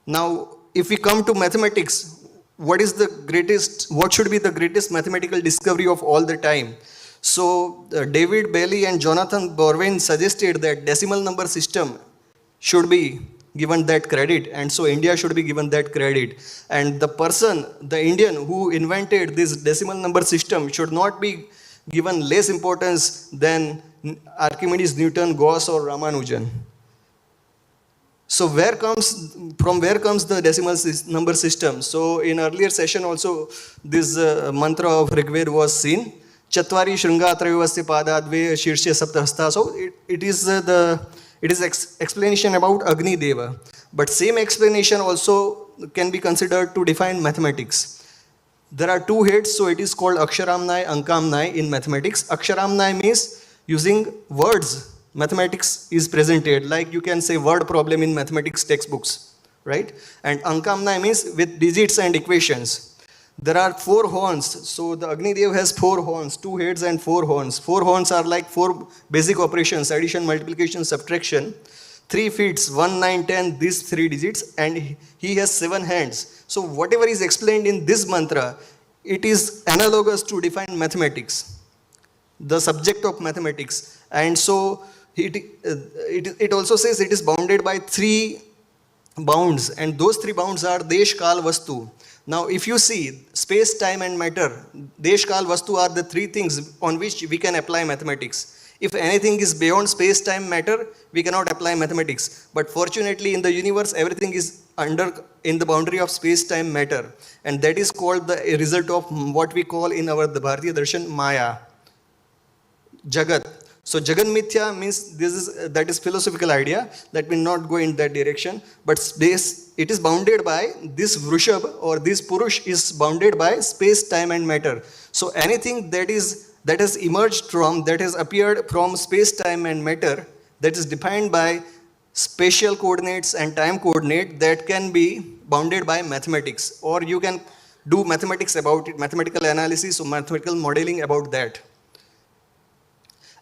Now, if we come to mathematics, what should be the greatest mathematical discovery of all the time? So, David Bailey and Jonathan Borwein suggested that decimal number system should be given that credit, and so India should be given that credit. And the person, the Indian who invented this decimal number system should not be given less importance than Archimedes, Newton, Gauss or Ramanujan. So from where comes the decimal number system? So in earlier session also this mantra of Rigved was seen. Chatvari Shringa Trayavasya Padadve Shirshe Saptahasta. So it is explanation about Agni Deva. But same explanation also can be considered to define mathematics. There are two heads, so it is called Aksharamnai, Ankamnai in mathematics. Aksharamnai means using words. Mathematics is presented, like you can say word problem in mathematics textbooks, right? And Ankamnai means with digits and equations. There are 4 horns, so the Agni Dev has 4 horns, 2 heads and 4 horns. 4 horns are like 4 basic operations, addition, multiplication, subtraction. 3 feet, 1, 9, 10, these 3 digits, and he has 7 hands. So whatever is explained in this mantra, it is analogous to define mathematics, the subject of mathematics. And so it also says it is bounded by 3 bounds, and those 3 bounds are Desh, Kal, Vastu. Now if you see space, time and matter, Desh, Kal, Vastu are the 3 things on which we can apply mathematics. If anything is beyond space, time, matter, we cannot apply mathematics. But fortunately in the universe, everything is in the boundary of space, time, matter. And that is called the result of what we call in our the Bharatiya Darshan, Maya, Jagat. So Jagan Mithya means that is philosophical idea. Let me not go in that direction. But space, it is bounded by this Vrushab or this Purush is bounded by space, time and matter. So anything that has emerged from, that has appeared from space, time and matter, that is defined by spatial coordinates and time coordinate, that can be bounded by mathematics. Or you can do mathematics about it, mathematical analysis or mathematical modeling about that.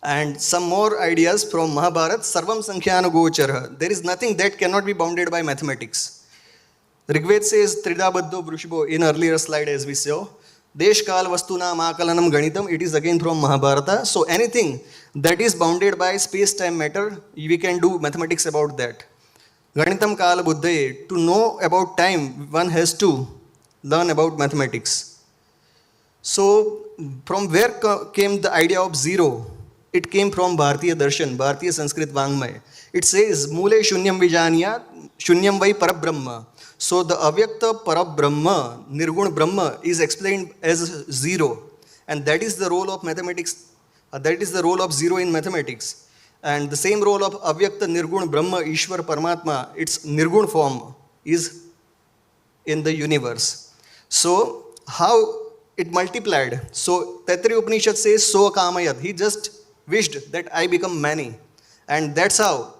And some more ideas from Mahabharata, Sarvam Sankhyanam Gochara. There is nothing that cannot be bounded by mathematics. Rigved says Tridabaddo Vrushbo in earlier slide as we saw. Desh Kal Vastuna Makalanam Ganitam, it is again from Mahabharata. So anything that is bounded by space, time, matter, we can do mathematics about that. Ganitam Kala Buddhaye, to know about time, one has to learn about mathematics. So from where came the idea of zero? It came from Bharatiya Darshan, Bharatiya Sanskrit Vangmay. It says, Mule Shunyam Vijanya, Shunyam Vai Parabrahma. So the Avyakta Parabrahma, Nirgun Brahma, is explained as zero. And that is the role of mathematics, that is the role of zero in mathematics. And the same role of Avyakta Nirgun Brahma, Ishwar Paramatma, its Nirgun form is in the universe. So how it multiplied? So Taittiriya Upanishad says, So Kamayat. He just wished that I become many. And that's how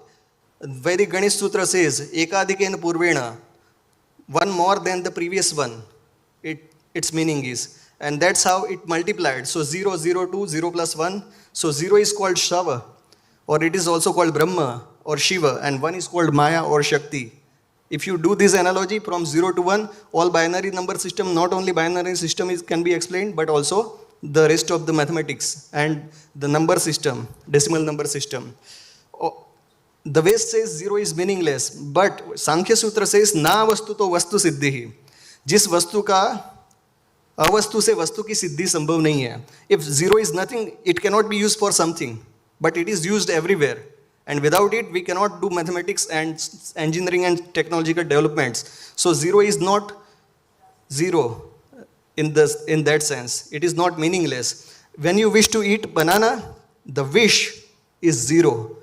Vedic Ganesh Sutra says, Ekadikena Purvena, one more than the previous one, its meaning is. And that's how it multiplied. So 0, 0, 2, 0 plus 1. So 0 is called Shava, or it is also called Brahma or Shiva, and 1 is called Maya or Shakti. If you do this analogy from 0 to 1, all binary number system, not only binary system can be explained, but also the rest of the mathematics and the number system, decimal number system. The West says 0 is meaningless, but Sankhya Sutra says, Na vastu to vastu siddhi. Jis vastu ka avastu se vastu ki siddhi sambhav nahi hai. If 0 is nothing, it cannot be used for something, but it is used everywhere. And without it, we cannot do mathematics and engineering and technological developments. So 0 is not 0 in that sense. It is not meaningless. When you wish to eat banana, the wish is 0.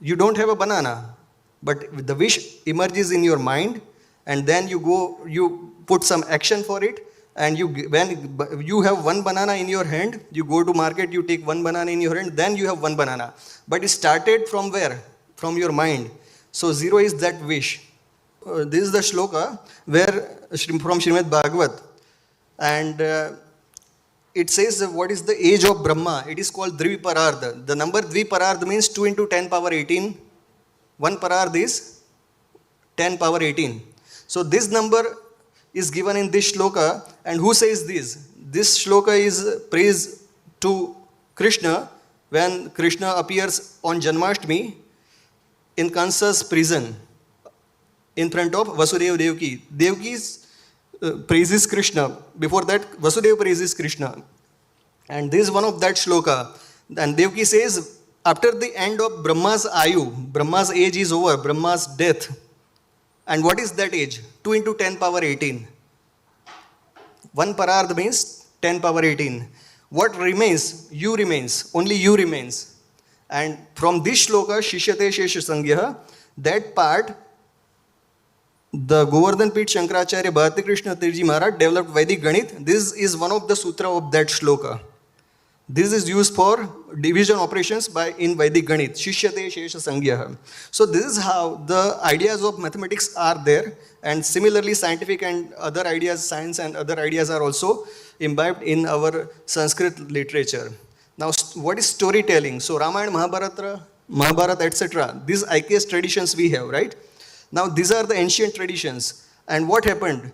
You don't have a banana, but the wish emerges in your mind, and then you put some action for it, and when you have one banana in your hand, you go to market, you take one banana in your hand, then you have one banana. But it started from where? From your mind. So 0 is that wish. This is the shloka from Srimad Bhagavat, and it says what is the age of Brahma. It is called Dviparardha. The number Dviparardha means 2 into 10 power 18. 1 parardha is 10 power 18. So this number is given in this shloka. And who says this? This shloka is praise to Krishna when Krishna appears on Janmashtami in Kansa's prison. in front of Vasudeva Devaki. Devaki's praises Krishna. Before that, Vasudeva praises Krishna. And this is one of that shloka. And Devaki says, after the end of Brahma's Ayu, Brahma's age is over, Brahma's death. And what is that age? 2 into 10 power 18. 1 parardh means 10 power 18. What remains? You remains. Only you remains. And from this shloka, Shishyate Shesha Sangyah, that part, the Govardhan Pit Shankaracharya Bharati Krishna Tirji Maharaj developed Vedic Ganit. This is one of the sutra of that shloka. This is used for division operations in Vedic Ganit. Shishyate Shesha Sangyah. So this is how the ideas of mathematics are there. And similarly, scientific and other ideas, science and other ideas are also imbibed in our Sanskrit literature. Now, what is storytelling? So Ramayana, Mahabharata, etc. These IKS traditions we have, right? Now, these are the ancient traditions. And what happened?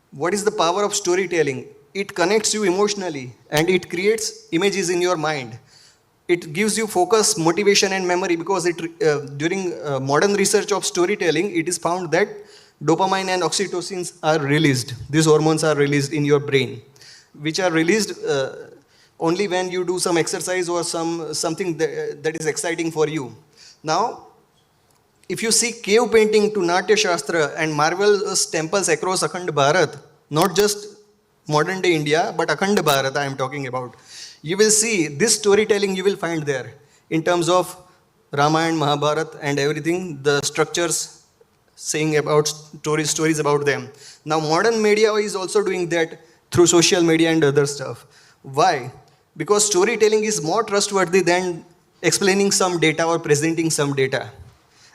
What is the power of storytelling? It connects you emotionally and it creates images in your mind. It gives you focus, motivation and memory, because during modern research of storytelling, it is found that dopamine and oxytocins are released. These hormones are released in your brain, which are released only when you do some exercise or something that is exciting for you. Now, if you see cave painting to Natya Shastra and marvelous temples across Akhand Bharat, not just modern day India, but Akhand Bharat I am talking about, you will see this storytelling you will find there in terms of Ramayana, Mahabharata and everything, the structures saying about stories about them. Now modern media is also doing that through social media and other stuff. Why? Because storytelling is more trustworthy than explaining some data or presenting some data.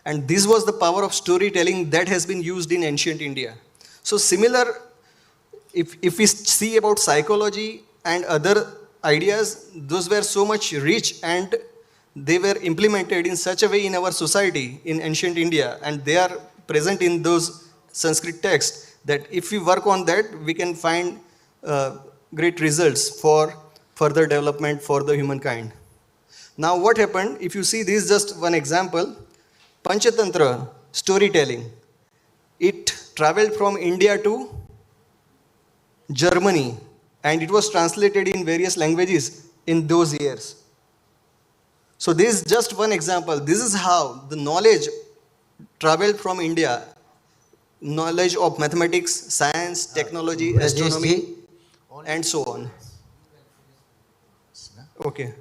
And this was the power of storytelling that has been used in ancient India. So similar, if we see about psychology and other ideas, those were so much rich and they were implemented in such a way in our society in ancient India, and they are present in those Sanskrit texts, that if we work on that, we can find great results for further development for the humankind. Now what happened, if you see this is just one example, Panchatantra storytelling, it traveled from India to Germany and it was translated in various languages in those years. So this is just one example. This is how the knowledge traveled from India, knowledge of mathematics, science, technology, astronomy, and so on. Okay.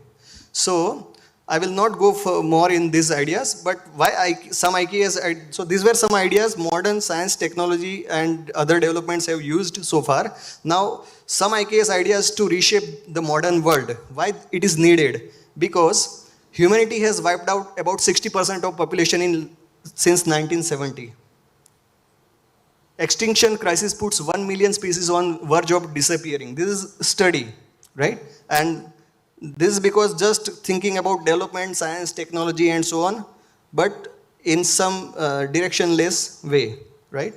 So I will not go for more in these ideas, but why some ideas, so these were some ideas modern science, technology and other developments have used so far. Now some IKS ideas to reshape the modern world. Why it is needed? Because humanity has wiped out about 60% of population since 1970. Extinction crisis puts 1 million species on verge of disappearing. This is a study, right? And this is because just thinking about development, science, technology and so on, but in some directionless way, right?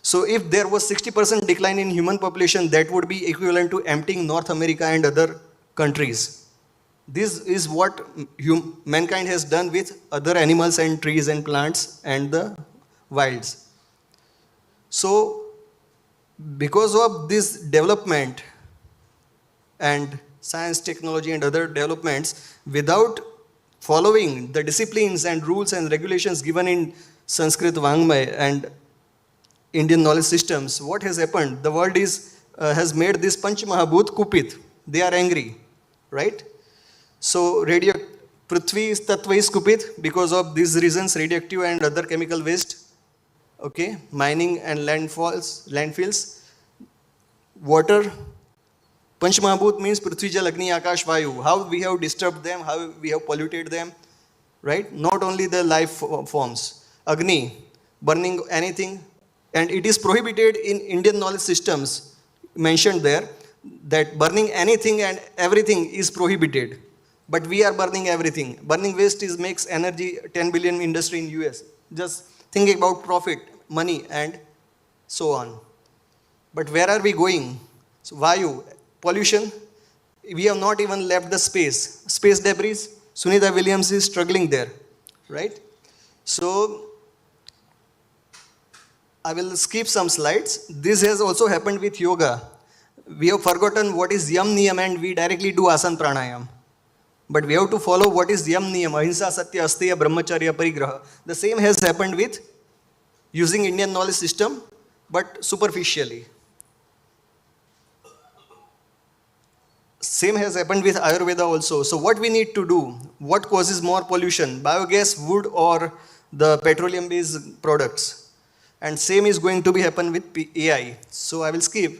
So if there was 60% decline in human population, that would be equivalent to emptying North America and other countries. This is what mankind has done with other animals and trees and plants and the wilds. So because of this development and science, technology and other developments, without following the disciplines and rules and regulations given in Sanskrit Vangmay and Indian knowledge systems, what has happened? The world has made this Panch Mahabhut kupit. They are angry, right? So Prithvi Tattva is kupit because of these reasons, radioactive and other chemical waste, okay, mining and landfills, water. Panch Mahabhut means Prithvi, Jal, Agni, Akash, Vayu. How we have disturbed them, how we have polluted them, right? Not only the life forms. Agni, burning anything, and it is prohibited in Indian knowledge systems, mentioned there, that burning anything and everything is prohibited. But we are burning everything. Burning waste makes energy, 10 billion industry in US. Just thinking about profit, money and so on. But where are we going? So Vayu, pollution, we have not even left the space. Space debris, Sunita Williams is struggling there, right? So I will skip some slides. This has also happened with yoga. We have forgotten what is Yam Niyam and we directly do Asan Pranayam. But we have to follow what is Yam Niyam, Ahimsa Satya Asteya Brahmacharya Parigraha. The same has happened with using Indian knowledge system, but superficially. Same has happened with Ayurveda also. So what we need to do? What causes more pollution? Biogas, wood, or the petroleum-based products? And same is going to be happen with AI. So I will skip.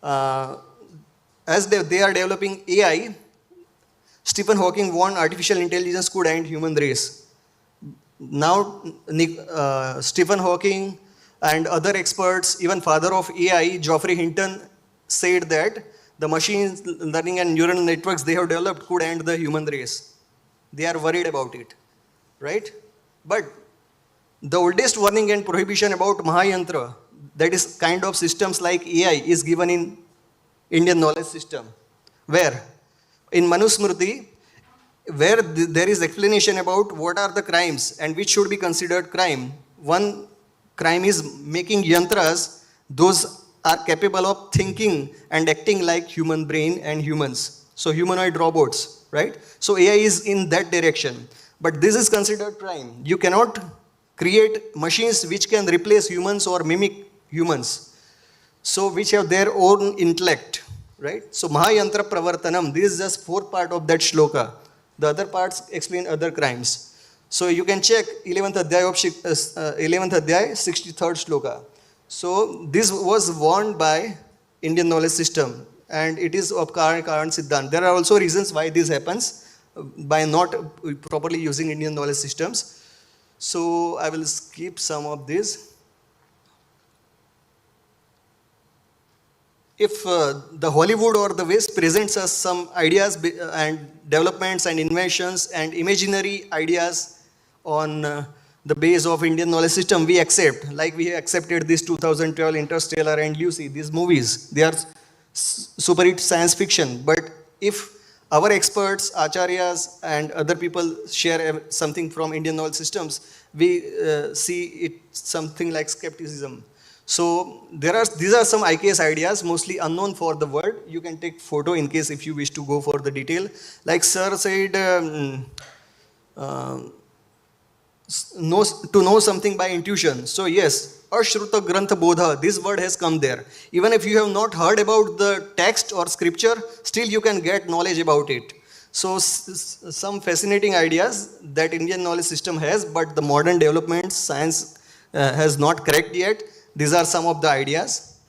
As they are developing AI, Stephen Hawking warned artificial intelligence could end human race. Now, Stephen Hawking and other experts, even father of AI, Geoffrey Hinton, said that the machine learning and neural networks they have developed could end the human race. They are worried about it, right? But the oldest warning and prohibition about Mahayantra, that is kind of systems like AI, is given in Indian knowledge system. Where? In Manusmriti, where there is explanation about what are the crimes and which should be considered crime. One crime is making yantras, those are capable of thinking and acting like human brain and humans. So humanoid robots, right? So AI is in that direction. But this is considered crime. You cannot create machines which can replace humans or mimic humans. So which have their own intellect, right? So Mahayantra Pravartanam, this is just fourth part of that shloka. The other parts explain other crimes. So you can check 11th Adhyay, 63rd shloka. So this was warned by Indian knowledge system and it is of Karan Siddhant. There are also reasons why this happens by not properly using Indian knowledge systems. So I will skip some of this. If the Hollywood or the West presents us some ideas and developments and inventions and imaginary ideas on the base of Indian knowledge system, we accept. Like we accepted this 2012 Interstellar and Lucy, these movies. They are super hit science fiction. But if our experts, acharyas and other people share something from Indian knowledge systems, we see it something like skepticism. So these are some IKS ideas, mostly unknown for the world. You can take photo in case if you wish to go for the detail. Like sir said, to know something by intuition. So yes, Ashruta Grantha Bodha, this word has come there. Even if you have not heard about the text or scripture, still you can get knowledge about it. So some fascinating ideas that Indian knowledge system has, but the modern development, science has not cracked yet. These are some of the ideas.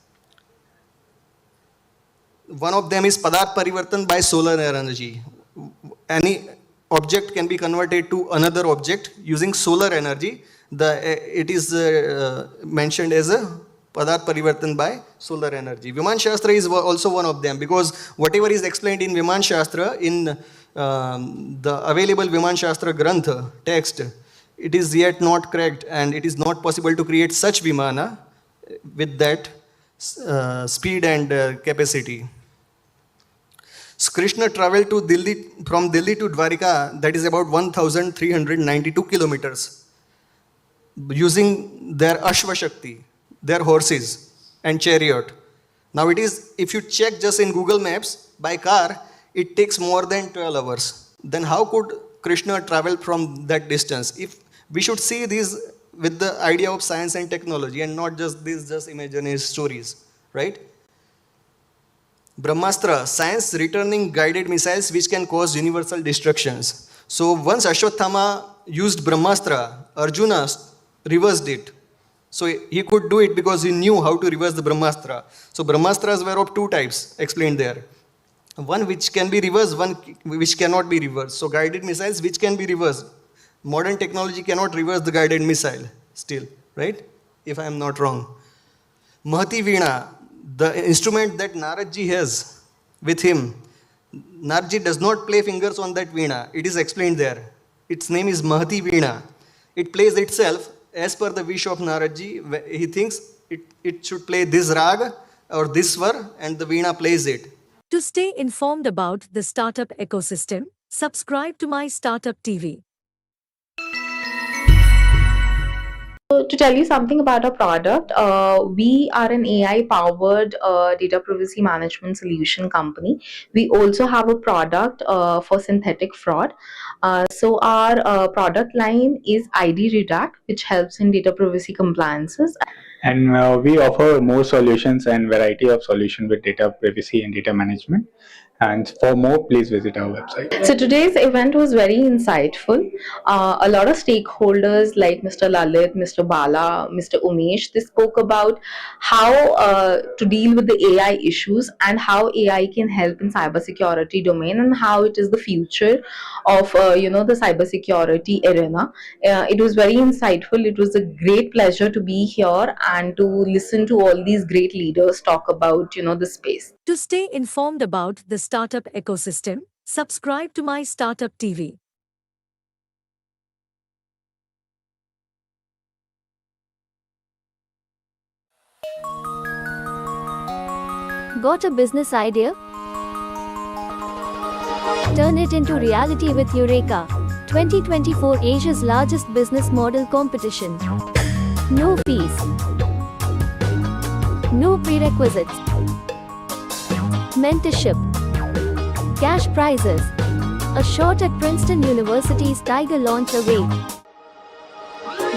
One of them is Padarth Parivartan by solar energy. Any object can be converted to another object using solar energy. It is mentioned as a Padarth Parivartan by solar energy. Viman Shastra is also one of them because whatever is explained in Viman Shastra, in the available Viman Shastra Grantha text, it is yet not cracked and it is not possible to create such Vimana with that speed and capacity. So Krishna traveled to Delhi, from Delhi to Dwarika, that is about 1,392 kilometers, using their Ashva Shakti, their horses and chariot. Now it is, if you check just in Google Maps, by car, it takes more than 12 hours. Then how could Krishna travel from that distance? If we should see these with the idea of science and technology and not just these just imaginary stories, right? Brahmastra, science returning guided missiles which can cause universal destructions. So once Ashwatthama used Brahmastra, Arjuna reversed it. So he could do it because he knew how to reverse the Brahmastra. So Brahmastras were of two types explained there. One which can be reversed, one which cannot be reversed. So guided missiles which can be reversed. Modern technology cannot reverse the guided missile still, right? If I am not wrong. Mahati Veena, the instrument that Naradji has with him. Naradji does not play fingers on that Veena. It is explained there. Its name is Mahati Veena. It plays itself as per the wish of Naradji. He thinks it should play this rag or this swar and the Veena plays it. To stay informed about the startup ecosystem, subscribe to My Startup TV. So to tell you something about our product, we are an AI-powered data privacy management solution company. We also have a product for synthetic fraud. So our product line is ID Redact, which helps in data privacy compliances. And we offer more solutions and variety of solutions with data privacy and data management. And for more, please visit our website. So today's event was very insightful. A lot of stakeholders like Mr. Lalit, Mr. Bala, Mr. Umesh, they spoke about how to deal with the AI issues and how AI can help in cybersecurity domain and how it is the future of the cybersecurity arena. It was very insightful. It was a great pleasure to be here and to listen to all these great leaders talk about the space. To stay informed about the startup ecosystem, subscribe to My Startup TV. Got a business idea? Turn it into reality with Eureka, 2024 Asia's largest business model competition. No fees. No prerequisites. Mentorship. Cash prizes. A shot at Princeton University's Tiger Launch away.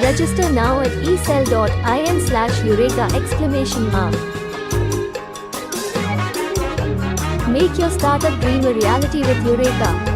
Register now at ecell.in/Eureka! Make your startup dream a reality with Eureka.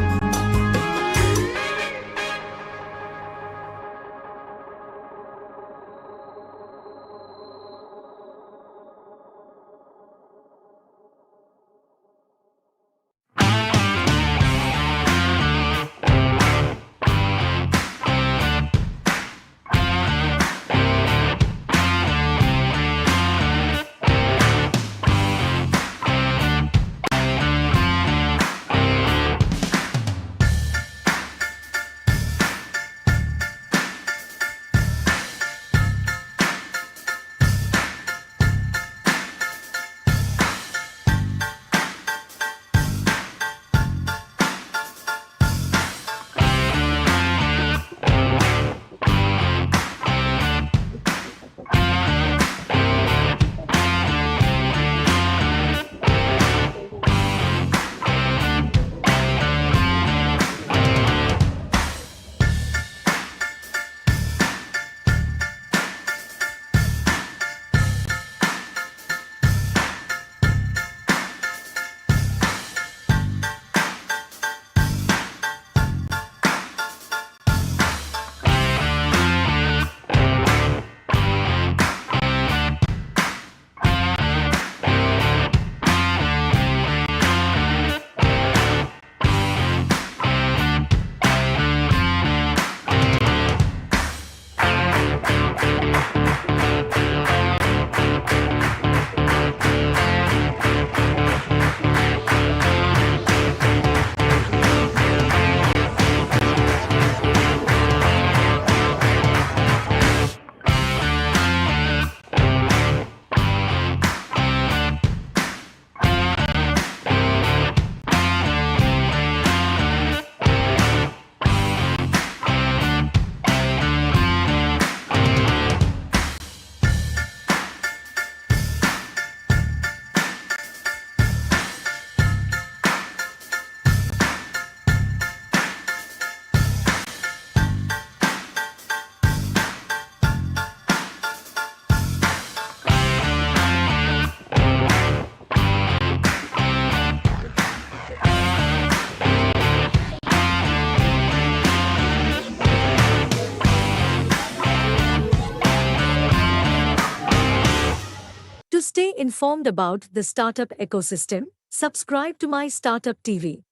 To stay informed about the startup ecosystem, subscribe to My Startup TV.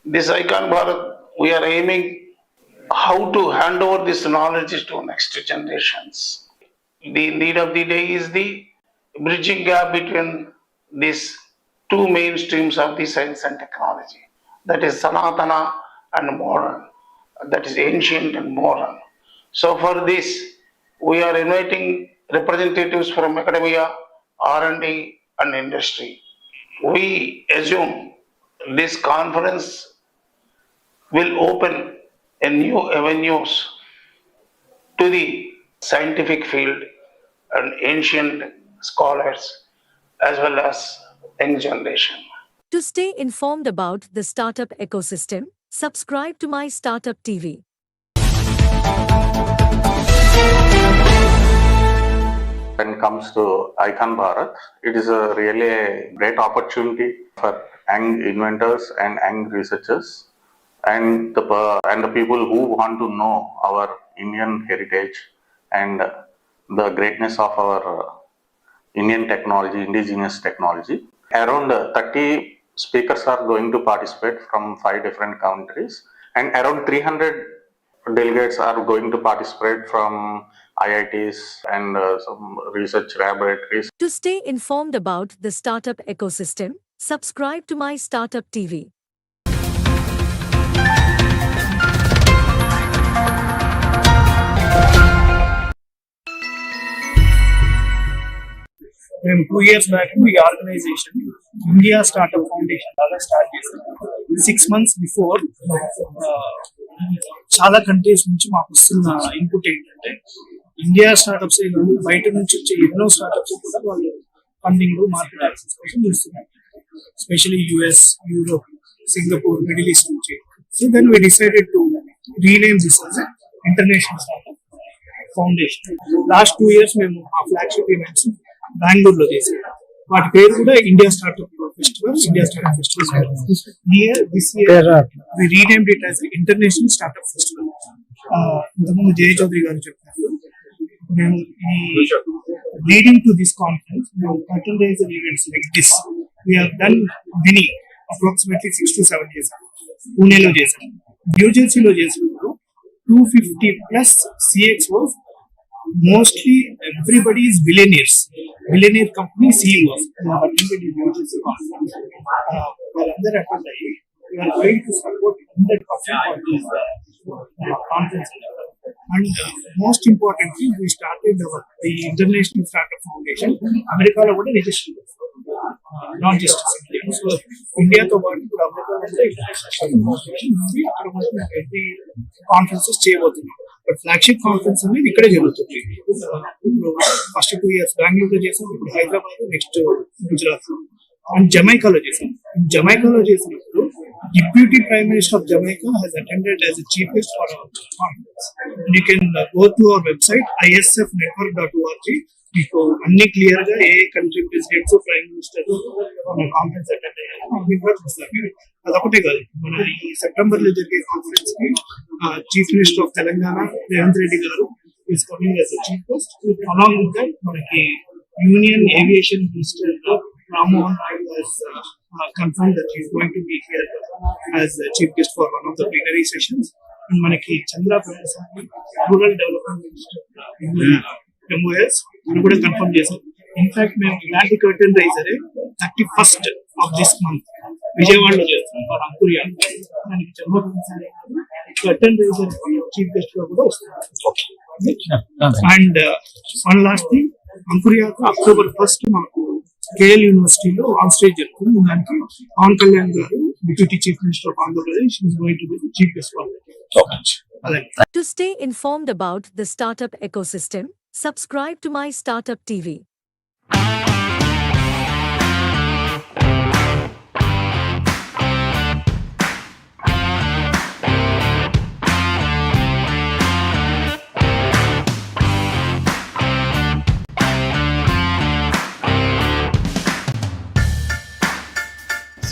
This Icon Bharat, we are aiming how to hand over this knowledge to next generations. The need of the day is the bridging gap between these two main streams of the science and technology. That is Sanatana and modern. That is ancient and modern. So for this, we are inviting representatives from academia, R&D and industry. We assume this conference will open a new avenues to the scientific field and ancient scholars as well as young generation. To stay informed about the startup ecosystem, subscribe to My Startup TV. When it comes to Icon Bharat, it is a really great opportunity for young inventors and young researchers and the people who want to know our Indian heritage and the greatness of our Indian technology, indigenous technology. Around 30 speakers are going to participate from 5 different countries, and around 300 delegates are going to participate from IITs and some research laboratories. To stay informed about the startup ecosystem, subscribe to My Startup TV. మేము 2 years back ఈ organisation India startup foundation లాగా start చేసాం. 6 months before చాలా countries నుంచి మాకు వస్తున్న input ఏంటంటే India startups బయట నుంచి వచ్చే ఎన్నో స్టార్ట్అప్స్ కూడా వాళ్ళు ఫండింగ్ మార్కెట్ యాక్సెస్ కోసం చూస్తున్నారు, especially US, Europe, Singapore, Middle East నుంచి. So then we decided to rename this as international startup foundation. Last 2 years మేము ఆ ఫ్లాగ్షిప్ ఈవెంట్స్ బెంగళూరులో చేసాం. వాటి పేరు కూడా India startup festival, India startup festival. This year we renamed it as international startup festival. ఇంతకుముందు జయ చౌదరి గారు చెప్పారు, మేము ఈ లీడింగ్ టు దిస్ కాన్ఫరెన్స్ మేము curtain raiser events like this we have done many, approximately 6 to 7 చేసాం. పూణేలో చేసాం, న్యూజెర్సీలో చేసినప్పుడు 250+ CXOs. Mostly everybody is billionaires, billionaire company CEOs. We are going to support 100% of this conference. And most importantly, we started the International Startup Foundation. America lo kuda register not just India. So India to paatu kuda America lo international foundation ఉంది. అక్కడ మనం every conferences చేయబోతున్నాం. But flagship conference అనేది ఇక్కడే జరుగుతుంది. First 2 years బెంగళూరులో చేసాం, ఇప్పుడు హైదరాబాద్, నెక్స్ట్ గుజరాత్ అండ్ జమైకాలో చేసాం. జమైకాలో చేసినప్పుడు deputy prime minister of Jamaica has attended as a chief guest for our conference. You can go to our website isfnetwork.org. మీకు అన్ని క్లియర్ గా ఏ country presidents, prime minister conference attend అయ్యారు అన్ని కూడా చూస్తారు. అదొకటే కాదు, మన ఈ సెప్టెంబర్ లో జరిగే కాన్ఫరెన్స్ కి chief minister of Telangana Revanth Reddy garu is coming as a chief guest. Along with that మనకి union aviation minister Priya Mohan has confirmed that he is going to be here as the chief guest for one of the plenary sessions. And manaki Chandra R, rural development minister, MOS, we would have confirmed this. In fact, we have the curtain raiser 31st of this month. Vijayawada for Ankuria. And Chandra curtain raiser chief guest for okay. And one last thing, Ankuria October 1st KL యూనివర్సిటీలో on stage జరుగుతుంది. దానికి పవన్ కళ్యాణ్ గారు, deputy chief minister of Andhra Pradesh, is going to be the chief guest for that. To stay informed about the startup ecosystem, subscribe to My Startup TV.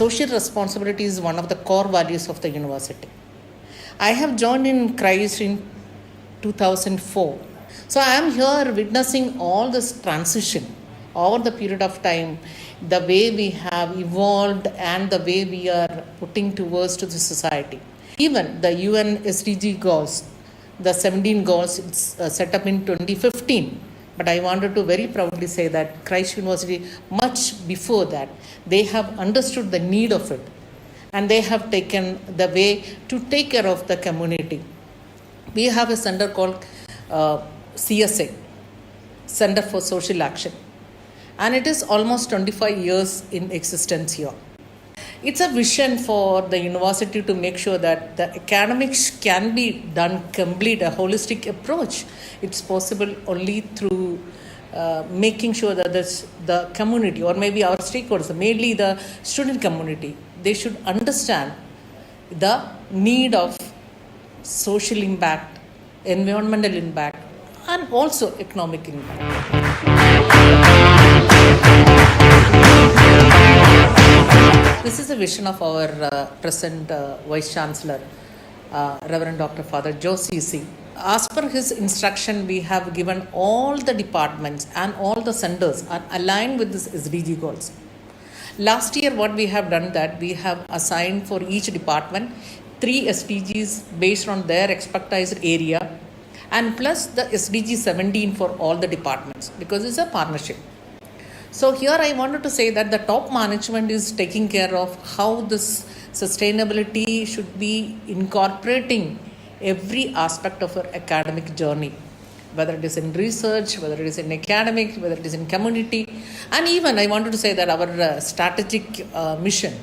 Social responsibility is one of the core values of the university. I have joined in CRISE in 2004. So I am here witnessing all this transition over the period of time, the way we have evolved and the way we are putting towards to the society. Even the UN SDG goals, the 17 goals, it's set up in 2015. But I wanted to very proudly say that Christ University, much before that, they have understood the need of it. And they have taken the way to take care of the community. We have a center called CSA, Center for Social Action. And it is almost 25 years in existence here. It's a vision for the university to make sure that the academics can be done complete, a holistic approach. It's possible only through making sure that the community, or maybe our stakeholders, mainly the student community, they should understand the need of social impact, environmental impact, and also economic impact. This is a vision of our present Vice Chancellor, Reverend Dr. Father Josie C. As per his instruction, we have given all the departments and all the centers are aligned with this SDG goals. Last year, what we have done that we have assigned for each department 3 SDGs based on their expertise area, and plus the SDG 17 for all the departments, because it's a partnership. So here I wanted to say that the top management is taking care of how this sustainability should be incorporating every aspect of our academic journey, whether it is in research, whether it is in academic, whether it is in community. And even I wanted to say that our strategic mission,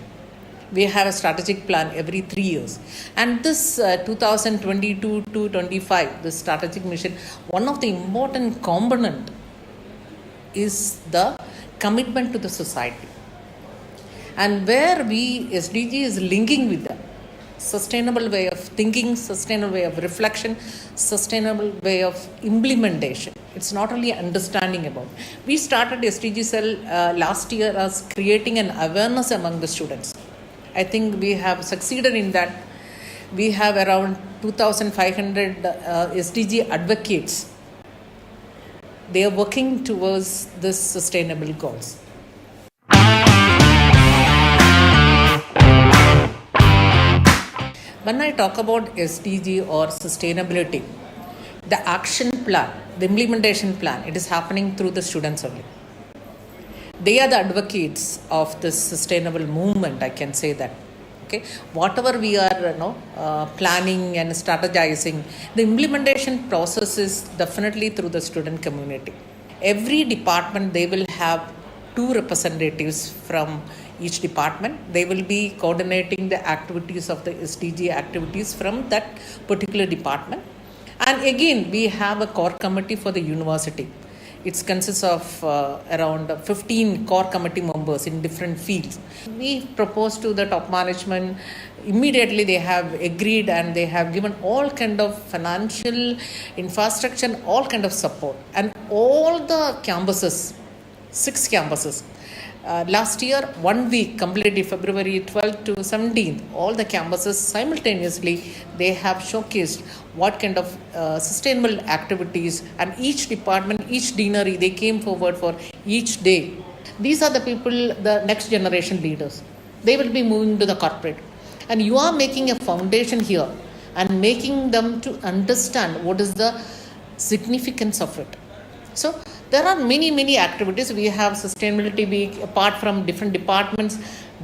we have a strategic plan every 3 years. And this 2022 to 25, the strategic mission, one of the important component is the commitment to the society. And where SDG is linking with the sustainable way of thinking, sustainable way of reflection, sustainable way of implementation. It's not only understanding about. We started SDG Cell last year as creating an awareness among the students. I think we have succeeded in that. We have around 2,500 SDG advocates. They are working towards this sustainable goals. When I talk about SDG or sustainability, the action plan, the implementation plan, it is happening through the students only. They are the advocates of this sustainable movement, I can say that. Okay, whatever we are planning and strategizing, the implementation process is definitely through the student community. Every department, they will have 2 representatives from each department. They will be coordinating the activities of the SDG activities from that particular department. And again, we have a core committee for the university. It consists of around 15 core committee members in different fields. We propose to the top management, immediately they have agreed and they have given all kind of financial infrastructure, all kind of support. And all the campuses, 6 campuses, last year, 1 week, completely February 12th to 17th, all the campuses simultaneously, they have showcased what kind of sustainable activities, and each department, each deanery, they came forward for each day. These are the people, the next generation leaders. They will be moving to the corporate. And you are making a foundation here and making them to understand what is the significance of it. So there are many activities. We have sustainability week apart from different departments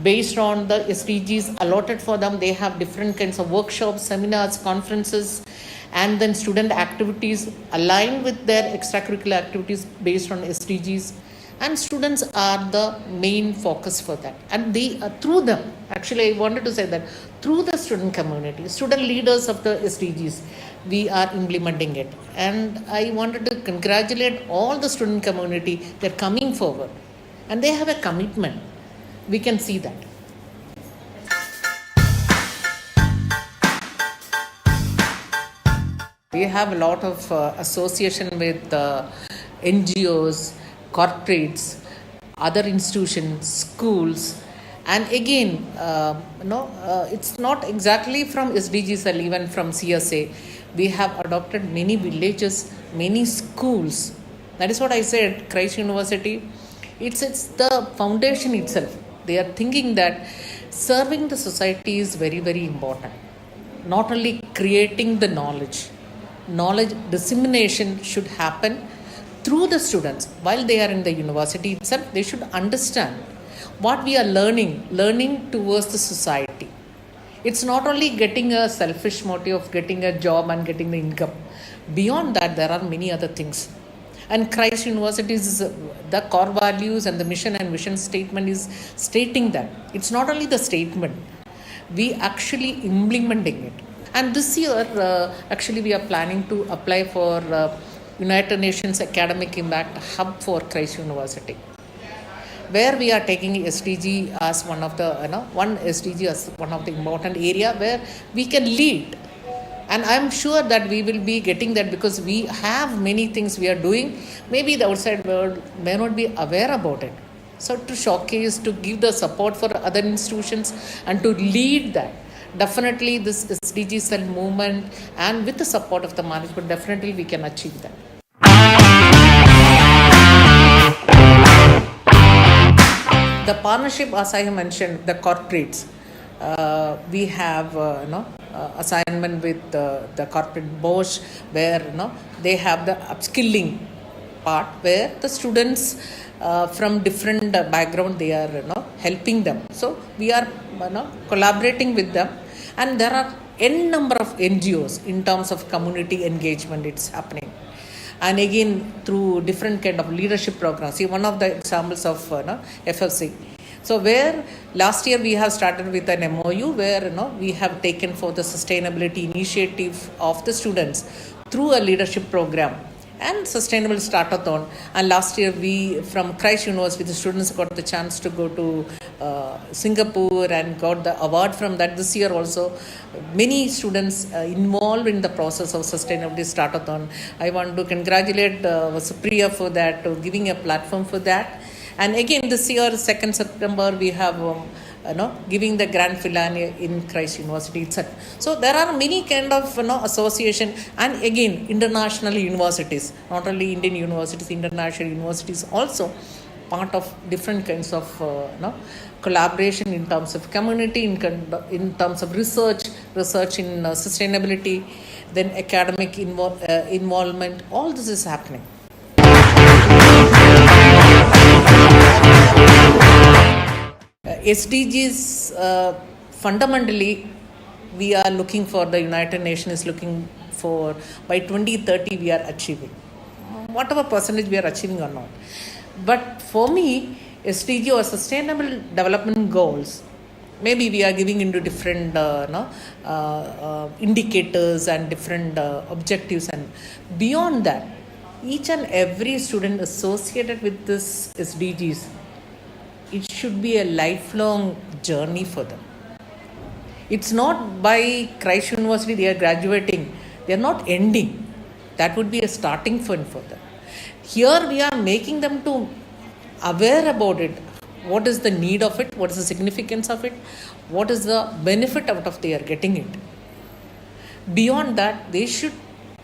based on the SDGs allotted for them. They have different kinds of workshops, seminars, conferences, and then student activities aligned with their extracurricular activities based on SDGs. And students are the main focus for that. And they through them, actually I wanted to say that through the student community, student leaders of the SDGs, we are implementing it. And I wanted to congratulate all the student community. They're coming forward and they have a commitment. We can see that. We have a lot of association with NGOs, corporates, other institutions, schools. And again, it's not exactly from SDGs or even from CSA. We have adopted many villages, many schools. That is what I said, Christ University. It's the foundation itself. They are thinking that serving the society is very, very important. Not only creating the knowledge dissemination should happen through the students. While they are in the university itself, they should understand what we are learning towards the society. It's not only getting a selfish motive of getting a job and getting the income. Beyond that, there are many other things. And Christ University's the core values and the mission and vision statement is stating that. It's not only the statement, we actually implementing it. And this year, actually, we are planning to apply for United Nations Academic Impact Hub for Christ University, where we are taking SDG as one of the, one SDG as one of the important area where we can lead. And I'm sure that we will be getting that because we have many things we are doing. Maybe the outside world may not be aware about it. So to showcase, to give the support for other institutions and to lead that. Definitely this SDG cell movement and with the support of the management, definitely we can achieve that. The partnership, as I have mentioned, the corporates, we have assignment with the corporate Bosch, where they have the upskilling part where the students from different background, they are helping them. So we are collaborating with them, and there are n number of NGOs in terms of community engagement. It's happening. And again, through different kind of leadership programs. See, one of the examples of FFC. So where last year we have started with an MOU where we have taken for the sustainability initiative of the students through a leadership program and sustainable startathon. And last year we from Christ University, the students got the chance to go to Singapore and got the award from that. This year also many students involved in the process of sustainability startathon. I want to congratulate Priya for that, giving a platform for that. And again this year 2nd September we have giving the grand finale in Christ University itself. So there are many kind of association, and again international universities, not only Indian universities, international universities also part of different kinds of collaboration in terms of community, in terms of research in sustainability, then academic involvement. All this is happening. SDGs, fundamentally, we are looking for, the United Nations is looking for, by 2030 we are achieving. Whatever percentage we are achieving or not. But for me, SDG or Sustainable Development Goals, maybe we are giving into different indicators and different objectives, and beyond that, each and every student associated with this SDGs, it should be a lifelong journey for them. It's not by Christ University they are graduating, they are not ending. That would be a starting point for them. Here we are making them to aware about it. What is the need of it? What is the significance of it? What is the benefit out of they are getting it? Beyond that, they should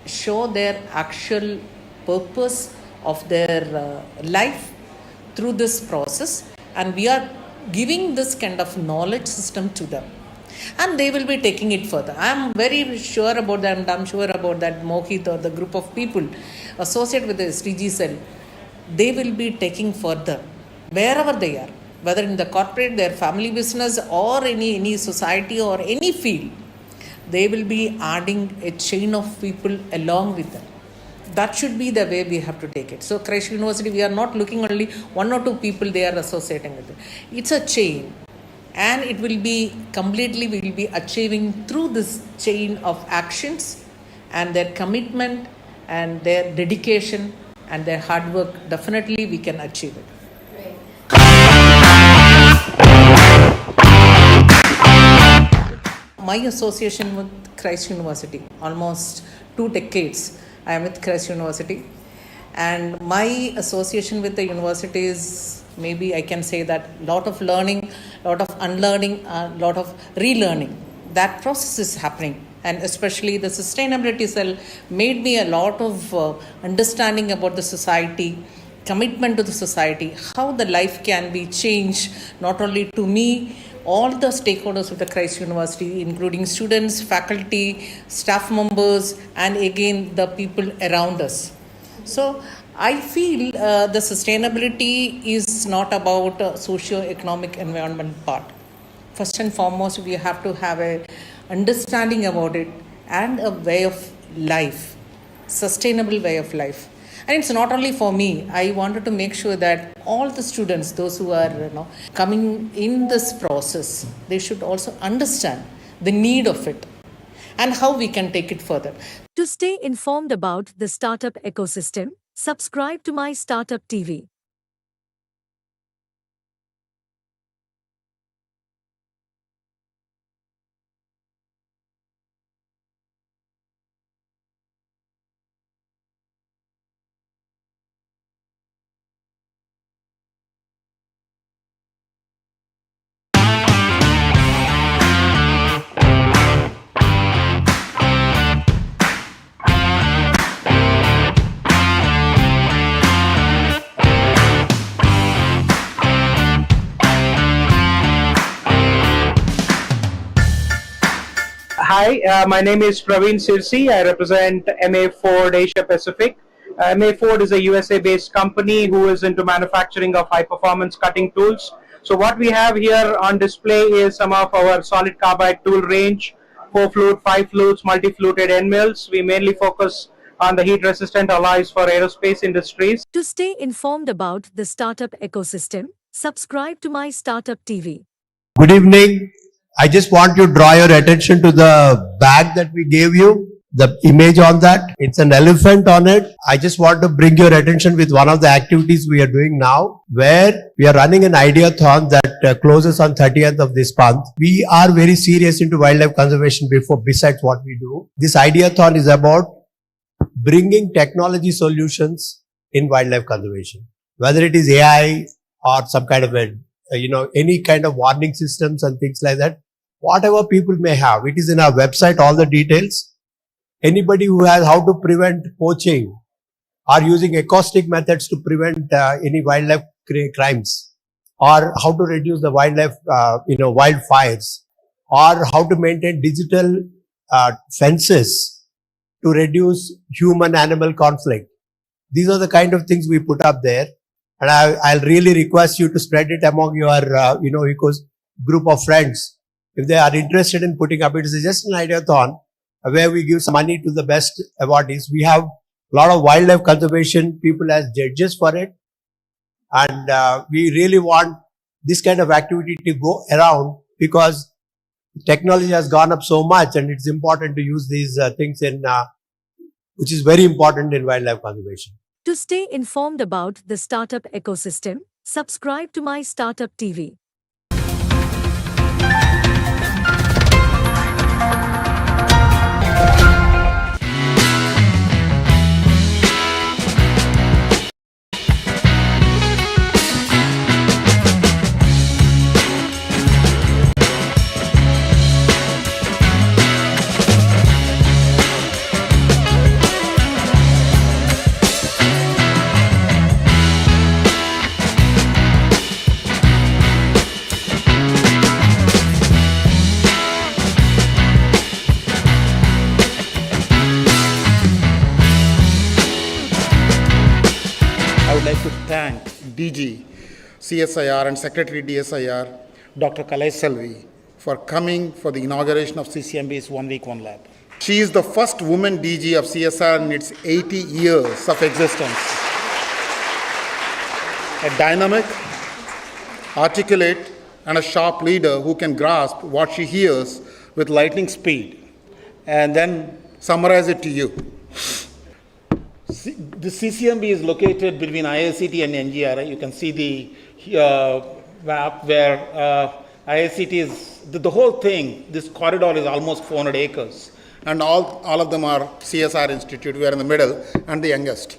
show their actual purpose of their life through this process, and we are giving this kind of knowledge system to them, and they will be taking it further. I am very sure about that, and I am sure about that Mohit or the group of people associated with the SDG cell, they will be taking further wherever they are, whether in the corporate, their family business, or any society or any field. They will be adding a chain of people along with them. That should be the way we have to take it. So Christ University, we are not looking only one or two people they are associating with it. It's a chain, and it will be completely, we will be achieving through this chain of actions, and their commitment and their dedication and their hard work. Definitely we can achieve it. My association with Christ University, almost 2 decades I am with Christ University, and my association with the university is, maybe I can say that, lot of learning, lot of unlearning, lot of relearning. That process is happening, and especially the sustainability cell made me a lot of understanding about the society, commitment to the society, how the life can be changed, not only to me, all the stakeholders of the Christ University, including students, faculty, staff members, and again the people around us. So I feel the sustainability is not about socio-economic environment part. First and foremost, we have to have a understanding about it and a way of life, sustainable way of life. And it's not only for me. I wanted to make sure that all the students, those who are coming in this process, they should also understand the need of it and how we can take it further. To stay informed about the startup ecosystem, subscribe to My Startup TV. Hi, my name is Praveen Sirsi. I represent MA Ford Asia Pacific. MA Ford is a USA-based company who is into manufacturing of high-performance cutting tools. So what we have here on display is some of our solid carbide tool range, 4-flute, 5-flutes, multi-fluted end mills. We mainly focus on the heat-resistant alloys for aerospace industries. To stay informed about the startup ecosystem, subscribe to My Startup TV. Good evening. I just want to draw your attention to the bag that we gave you, the image on that. It's an elephant on it. I just want to bring your attention with one of the activities we are doing now, where we are running an ideathon that closes on 30th of this month. We are very serious into wildlife conservation besides what we do. This ideathon is about bringing technology solutions in wildlife conservation, whether it is AI or some kind of any kind of warning systems and things like that. Whatever people may have, it is in our website, all the details. Anybody who has how to prevent poaching or using acoustic methods to prevent any wildlife crimes, or how to reduce the wildlife, wildfires, or how to maintain digital fences to reduce human-animal conflict. These are the kind of things we put up there. And I'll really request you to spread it among your, group of friends. If they are interested in putting up, it is just an ideathon where we give some money to the best awardees. We have a lot of wildlife conservation people as judges for it. And we really want this kind of activity to go around because technology has gone up so much and it's important to use these things which is very important in wildlife conservation. To stay informed about the startup ecosystem, subscribe to My Startup TV. Thank DG, CSIR and Secretary DSIR, Dr. Kalai Selvi, for coming for the inauguration of CCMB's One Week, One Lab. She is the first woman DG of CSIR in its 80 years of existence. A dynamic, articulate, and a sharp leader who can grasp what she hears with lightning speed and then summarize it to you. The CCMB is located between IICT and NGRI. You can see the map where IICT is, the whole thing, this corridor is almost 400 acres. And all of them are CSR Institute. We are in the middle and the youngest.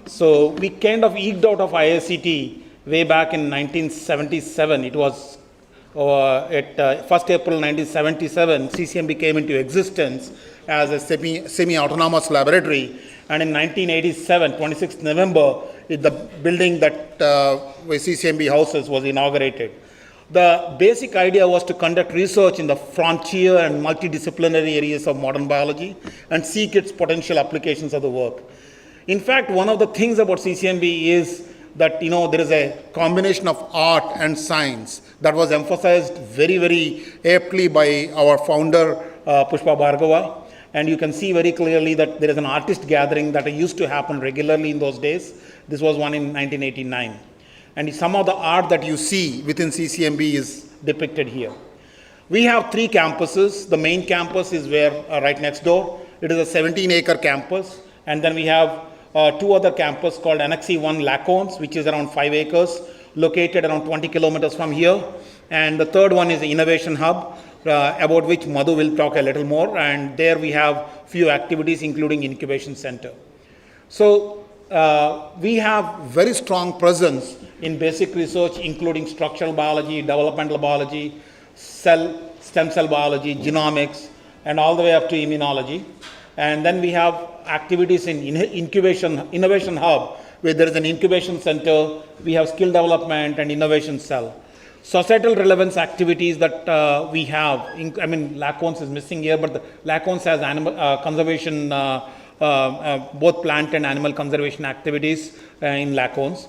So we kind of eked out of IICT way back in 1977. It was at 1st April 1977, CCMB came into existence as a semi-autonomous laboratory. And in 1987, 26th November, the building that CCMB houses was inaugurated. The basic idea was to conduct research in the frontier and multidisciplinary areas of modern biology and seek its potential applications of the work. In fact, one of the things about CCMB is that, there is a combination of art and science that was emphasized very, very aptly by our founder, Pushpa Bhargava. And you can see very clearly that there is an artist gathering that used to happen regularly in those days. This was one in 1989. And some of the art that you see within CCMB is depicted here. We have 3 campuses. The main campus is where right next door. It is a 17-acre campus. And then we have 2 other campuses called Annexe 1 Lacones, which is around 5 acres, located around 20 kilometers from here. And the third one is the Innovation Hub, about which Madhu will talk a little more. And there we have few activities, including Incubation Center. So we have very strong presence in basic research, including structural biology, developmental biology, stem cell biology, genomics, and all the way up to immunology. And then we have activities in Innovation Hub, where there is an incubation center. We have skill development and innovation cell. Societal relevance activities that we have, Lacones is missing here, but the Lacones has animal conservation, both plant and animal conservation activities in Lacones.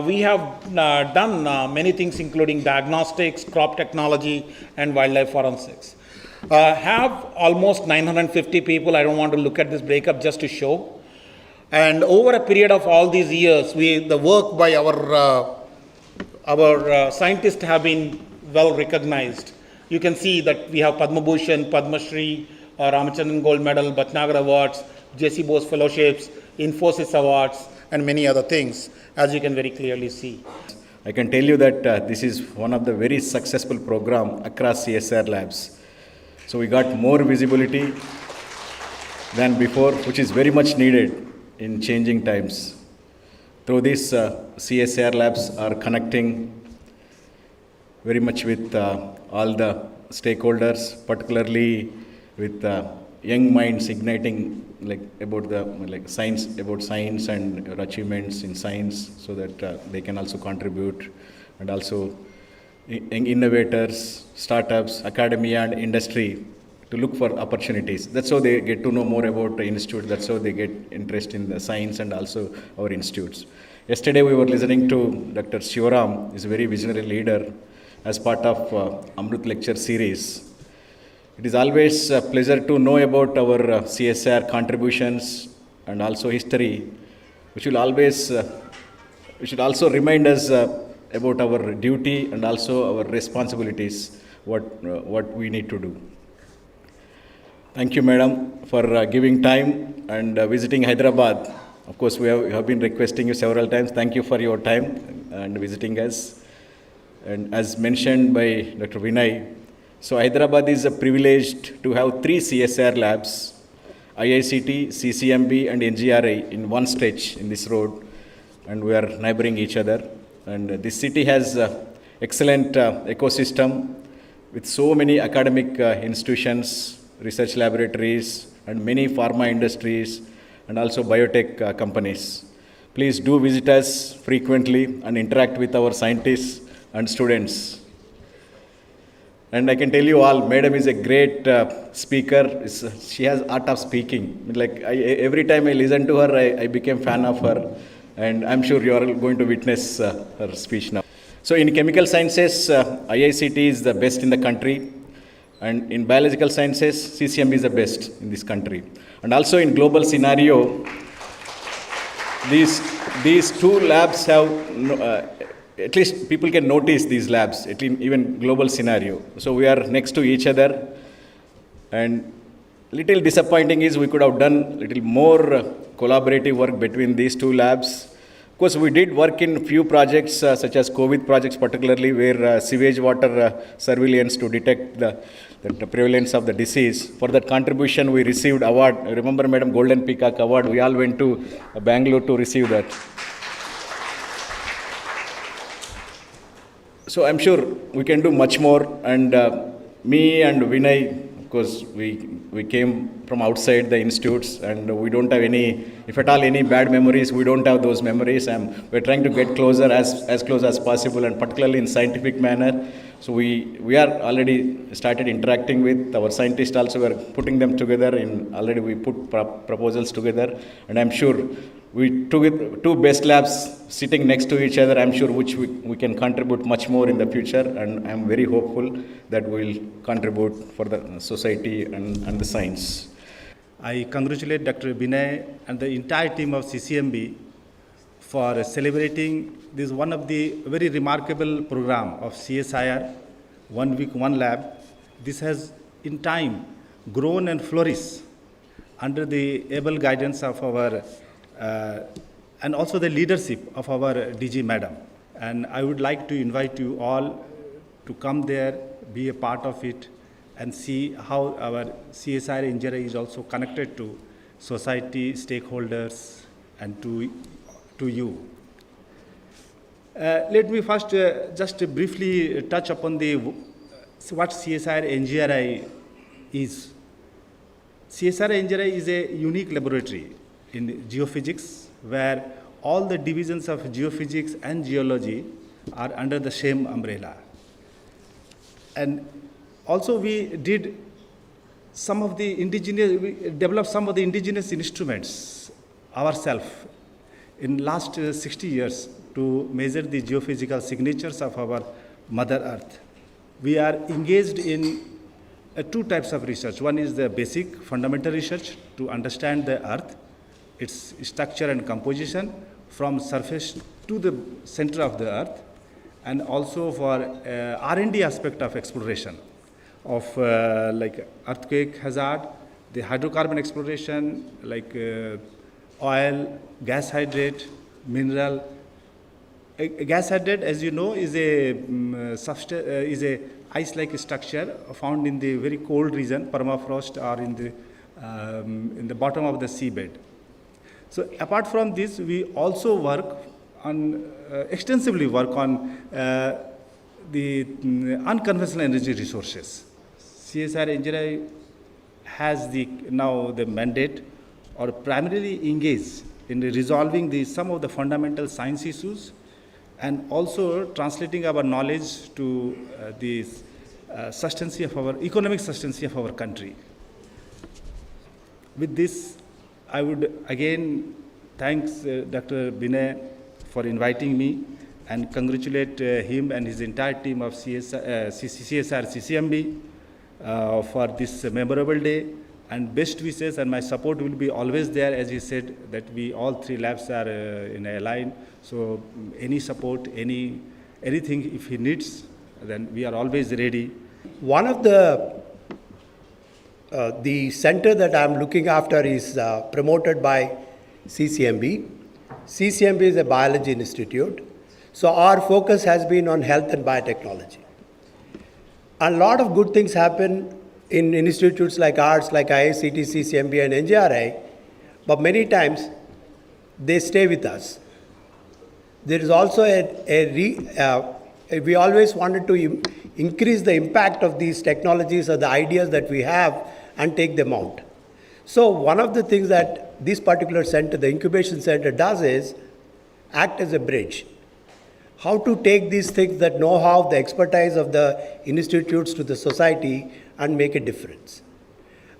We have done many things, including diagnostics, crop technology, and wildlife forensics. Have almost 950 people. I don't want to look at this breakup just to show. And over a period of all these years, the work by our scientists have been well recognized. You can see that we have Padma Bhushan, Padma Shri, Ramachandran Gold Medal, Bhatnagar Awards, J.C. Bose Fellowships, Infosys Awards, and many other things, as you can very clearly see. I can tell you that this is one of the very successful program across CSR labs. So we got more visibility than before, which is very much needed in changing times. Through this, CSR labs are connecting very much with all the stakeholders, particularly with young minds igniting about science and achievements in science, so that they can also contribute, and also innovators, startups, academia, and industry to look for opportunities. That's how they get to know more about the institute. That's how they get interest in the science and also our institutes. Yesterday we were listening to Dr. Shivaram, is a very visionary leader, as part of Amrut lecture series. It is always a pleasure to know about our CSR contributions and also history, which will always, which should also remind us about our duty and also our responsibilities, what we need to do. Thank you, madam, for giving time and visiting Hyderabad. Of course, we have been requesting you several times. Thank you for your time and visiting us. And as mentioned by Dr. Vinay, so Hyderabad is privileged to have 3 CSR labs, IICT, CCMB, and NGRI in one stretch in this road, and we are neighboring each other. And this city has excellent ecosystem with so many academic institutions, research laboratories, and many pharma industries, and also biotech companies. Please do visit us frequently and interact with our scientists and students. And I can tell you all, madam is a great speaker. She has art of speaking. Every time I listen to her, I became fan of her. And I'm sure you are going to witness her speech now. So in chemical sciences, IICT is the best in the country. And in biological sciences, CCMB is the best in this country. And also in global scenario, these 2 labs have, at least people can notice these labs, even global scenario. So we are next to each other. And little disappointing is we could have done little more collaborative work between these 2 labs. Of course, we did work in few projects such as COVID projects, particularly where sewage water surveillance to detect the prevalence of the disease. For that contribution, we received award. Remember, madam, Golden Peacock Award. We all went to Bangalore to receive that. So I'm sure we can do much more. And me and Vinay, of course, we came from outside the institutes, and we don't have any, if at all, any bad memories. We don't have those memories. We're trying to get closer, as close as possible, and particularly in scientific manner. So we are already started interacting with our scientists. Also, we're putting them together. Already we put proposals together, and I'm sure we took 2 best labs sitting next to each other. I'm sure which we can contribute much more in the future, and I'm very hopeful that we'll contribute for the society and the science. I congratulate Dr. Binay and the entire team of CCMB for celebrating this one of the very remarkable program of CSIR, 1 week, 1 lab. This has in time grown and flourished under the able guidance of our and also the leadership of our DG Madam. And I would like to invite you all to come there, be a part of it, and see how our CSIR NGRI is also connected to society, stakeholders, and to you. Let me first just briefly touch upon what CSIR NGRI is. CSIR NGRI is a unique laboratory in geophysics where all the divisions of geophysics and geology are under the same umbrella. And also we developed some of the indigenous instruments ourselves in last 60 years to measure the geophysical signatures of our Mother Earth. We are engaged in two types of research. One is the basic fundamental research to understand the Earth, its structure and composition from surface to the center of the Earth, and also for R&D aspect of exploration of like earthquake hazard, the hydrocarbon exploration, like oil, gas hydrate, mineral. A gas hydrate, as you know, is a ice-like structure found in the very cold region, permafrost, or in the bottom of the seabed. So apart from this, we also work on extensively work on the unconventional energy resources. CSIR NGRI has now the mandate or primarily engaged in resolving some of the fundamental science issues and also translating our knowledge to the economic sustenance of our country. With this, I would again thank Dr. Binay for inviting me and congratulate him and his entire team of CSIR CCMB for this memorable day, and best wishes, and my support will be always there. As he said, that we all three labs are in a line, so any support, anything if he needs, then we are always ready. One of the center that I'm looking after is promoted by CCMB. CCMB is a biology institute, so our focus has been on health and biotechnology. A lot of good things happen in institutes like ours, like IICT, CCMB, and NGRI, but many times they stay with us. There is also we always wanted to increase the impact of these technologies or the ideas that we have and take them out. So one of the things that this particular center, the incubation center, does is act as a bridge. How to take these things, that know-how, the expertise of the institutes to the society and make a difference.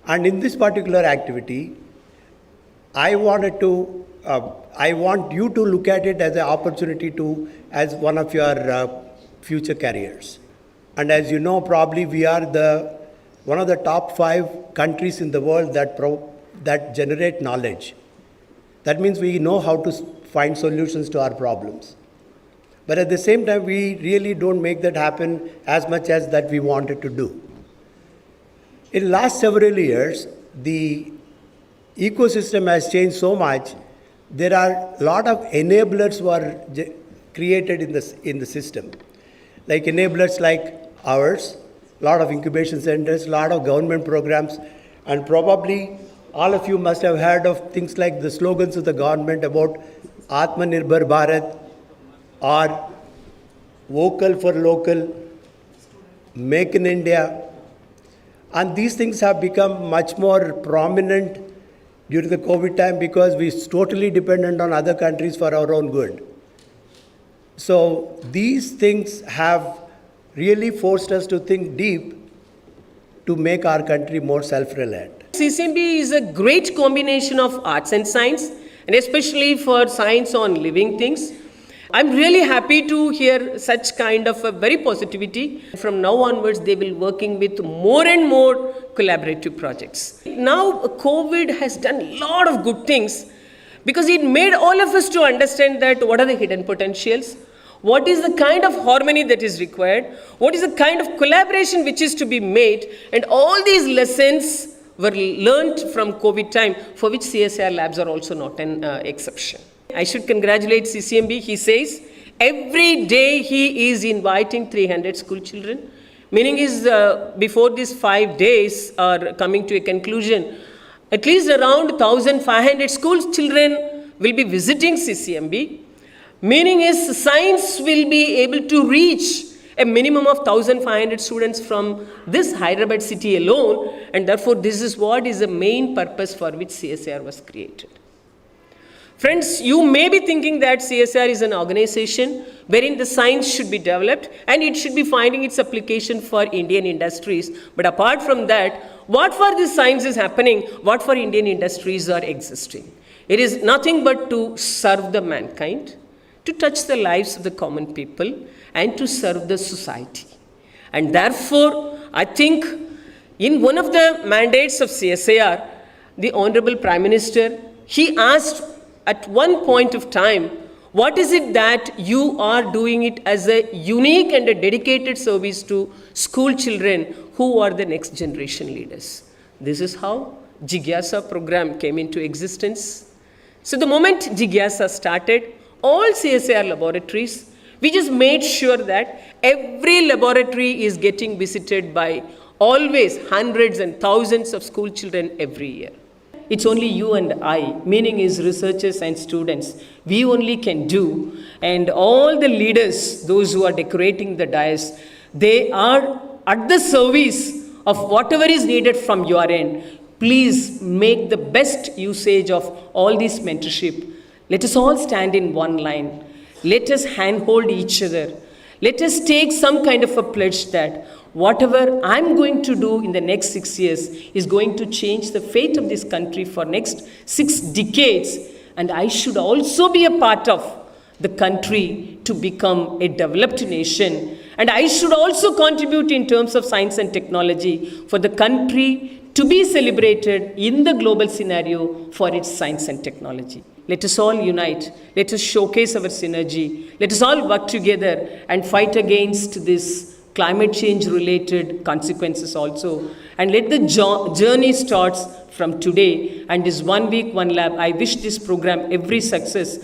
And in this particular activity, I want you to look at it as an opportunity as one of your future careers. And as you know, probably we are one of the top 5 countries in the world that generate knowledge. That means we know how to find solutions to our problems. But at the same time, we really don't make that happen as much as that we wanted to do. In the last several years, the ecosystem has changed so much. There are a lot of enablers who are created in the system. Like enablers like ours, a lot of incubation centers, a lot of government programs, and probably all of you must have heard of things like the slogans of the government about Atmanirbhar Bharat, or vocal for local, make in India. And these things have become much more prominent during the COVID time because we're totally dependent on other countries for our own good. So these things have really forced us to think deep to make our country more self-reliant. CCMB is a great combination of arts and science, and especially for science on living things. I'm really happy to hear such kind of a very positivity. From now onwards, they will working with more and more collaborative projects. Now, COVID has done a lot of good things because it made all of us to understand that what are the hidden potentials, what is the kind of harmony that is required, what is the kind of collaboration which is to be made, and all these lessons were learnt from COVID time, for which CSIR labs are also not an exception. I should congratulate CCMB. He says every day he is inviting 300 school children, meaning is before these 5 days are coming to a conclusion, at least around 1,500 school children will be visiting CCMB, meaning is science will be able to reach a minimum of 1,500 students from this Hyderabad city alone, and therefore this is what is the main purpose for which CSIR was created. Friends, you may be thinking that CSIR is an organization wherein the science should be developed and it should be finding its application for Indian industries. But apart from that, what for this science is happening, what for Indian industries are existing? It is nothing but to serve the mankind, to touch the lives of the common people, and to serve the society. And therefore, I think in one of the mandates of CSIR, the Honorable Prime Minister, he asked at one point of time, what is it that you are doing it as a unique and a dedicated service to school children who are the next generation leaders? This is how Jigyasa program came into existence. So the moment Jigyasa started, all CSIR laboratories, we just made sure that every laboratory is getting visited by always hundreds and thousands of school children every year. It's only you and I, meaning is researchers and students, we only can do. And all the leaders, those who are decorating the dais, they are at the service of whatever is needed from your end. Please make the best usage of all this mentorship. Let us all stand in one line. Let us handhold each other. Let us take some kind of a pledge that whatever I'm going to do in the next 6 years is going to change the fate of this country for next 6 decades. And I should also be a part of the country to become a developed nation. And I should also contribute in terms of science and technology for the country to be celebrated in the global scenario for its science and technology. Let us all unite. Let us showcase our synergy. Let us all work together and fight against this climate change related consequences also. And let the journey starts from today and this 1 week, 1 lab. I wish this program every success.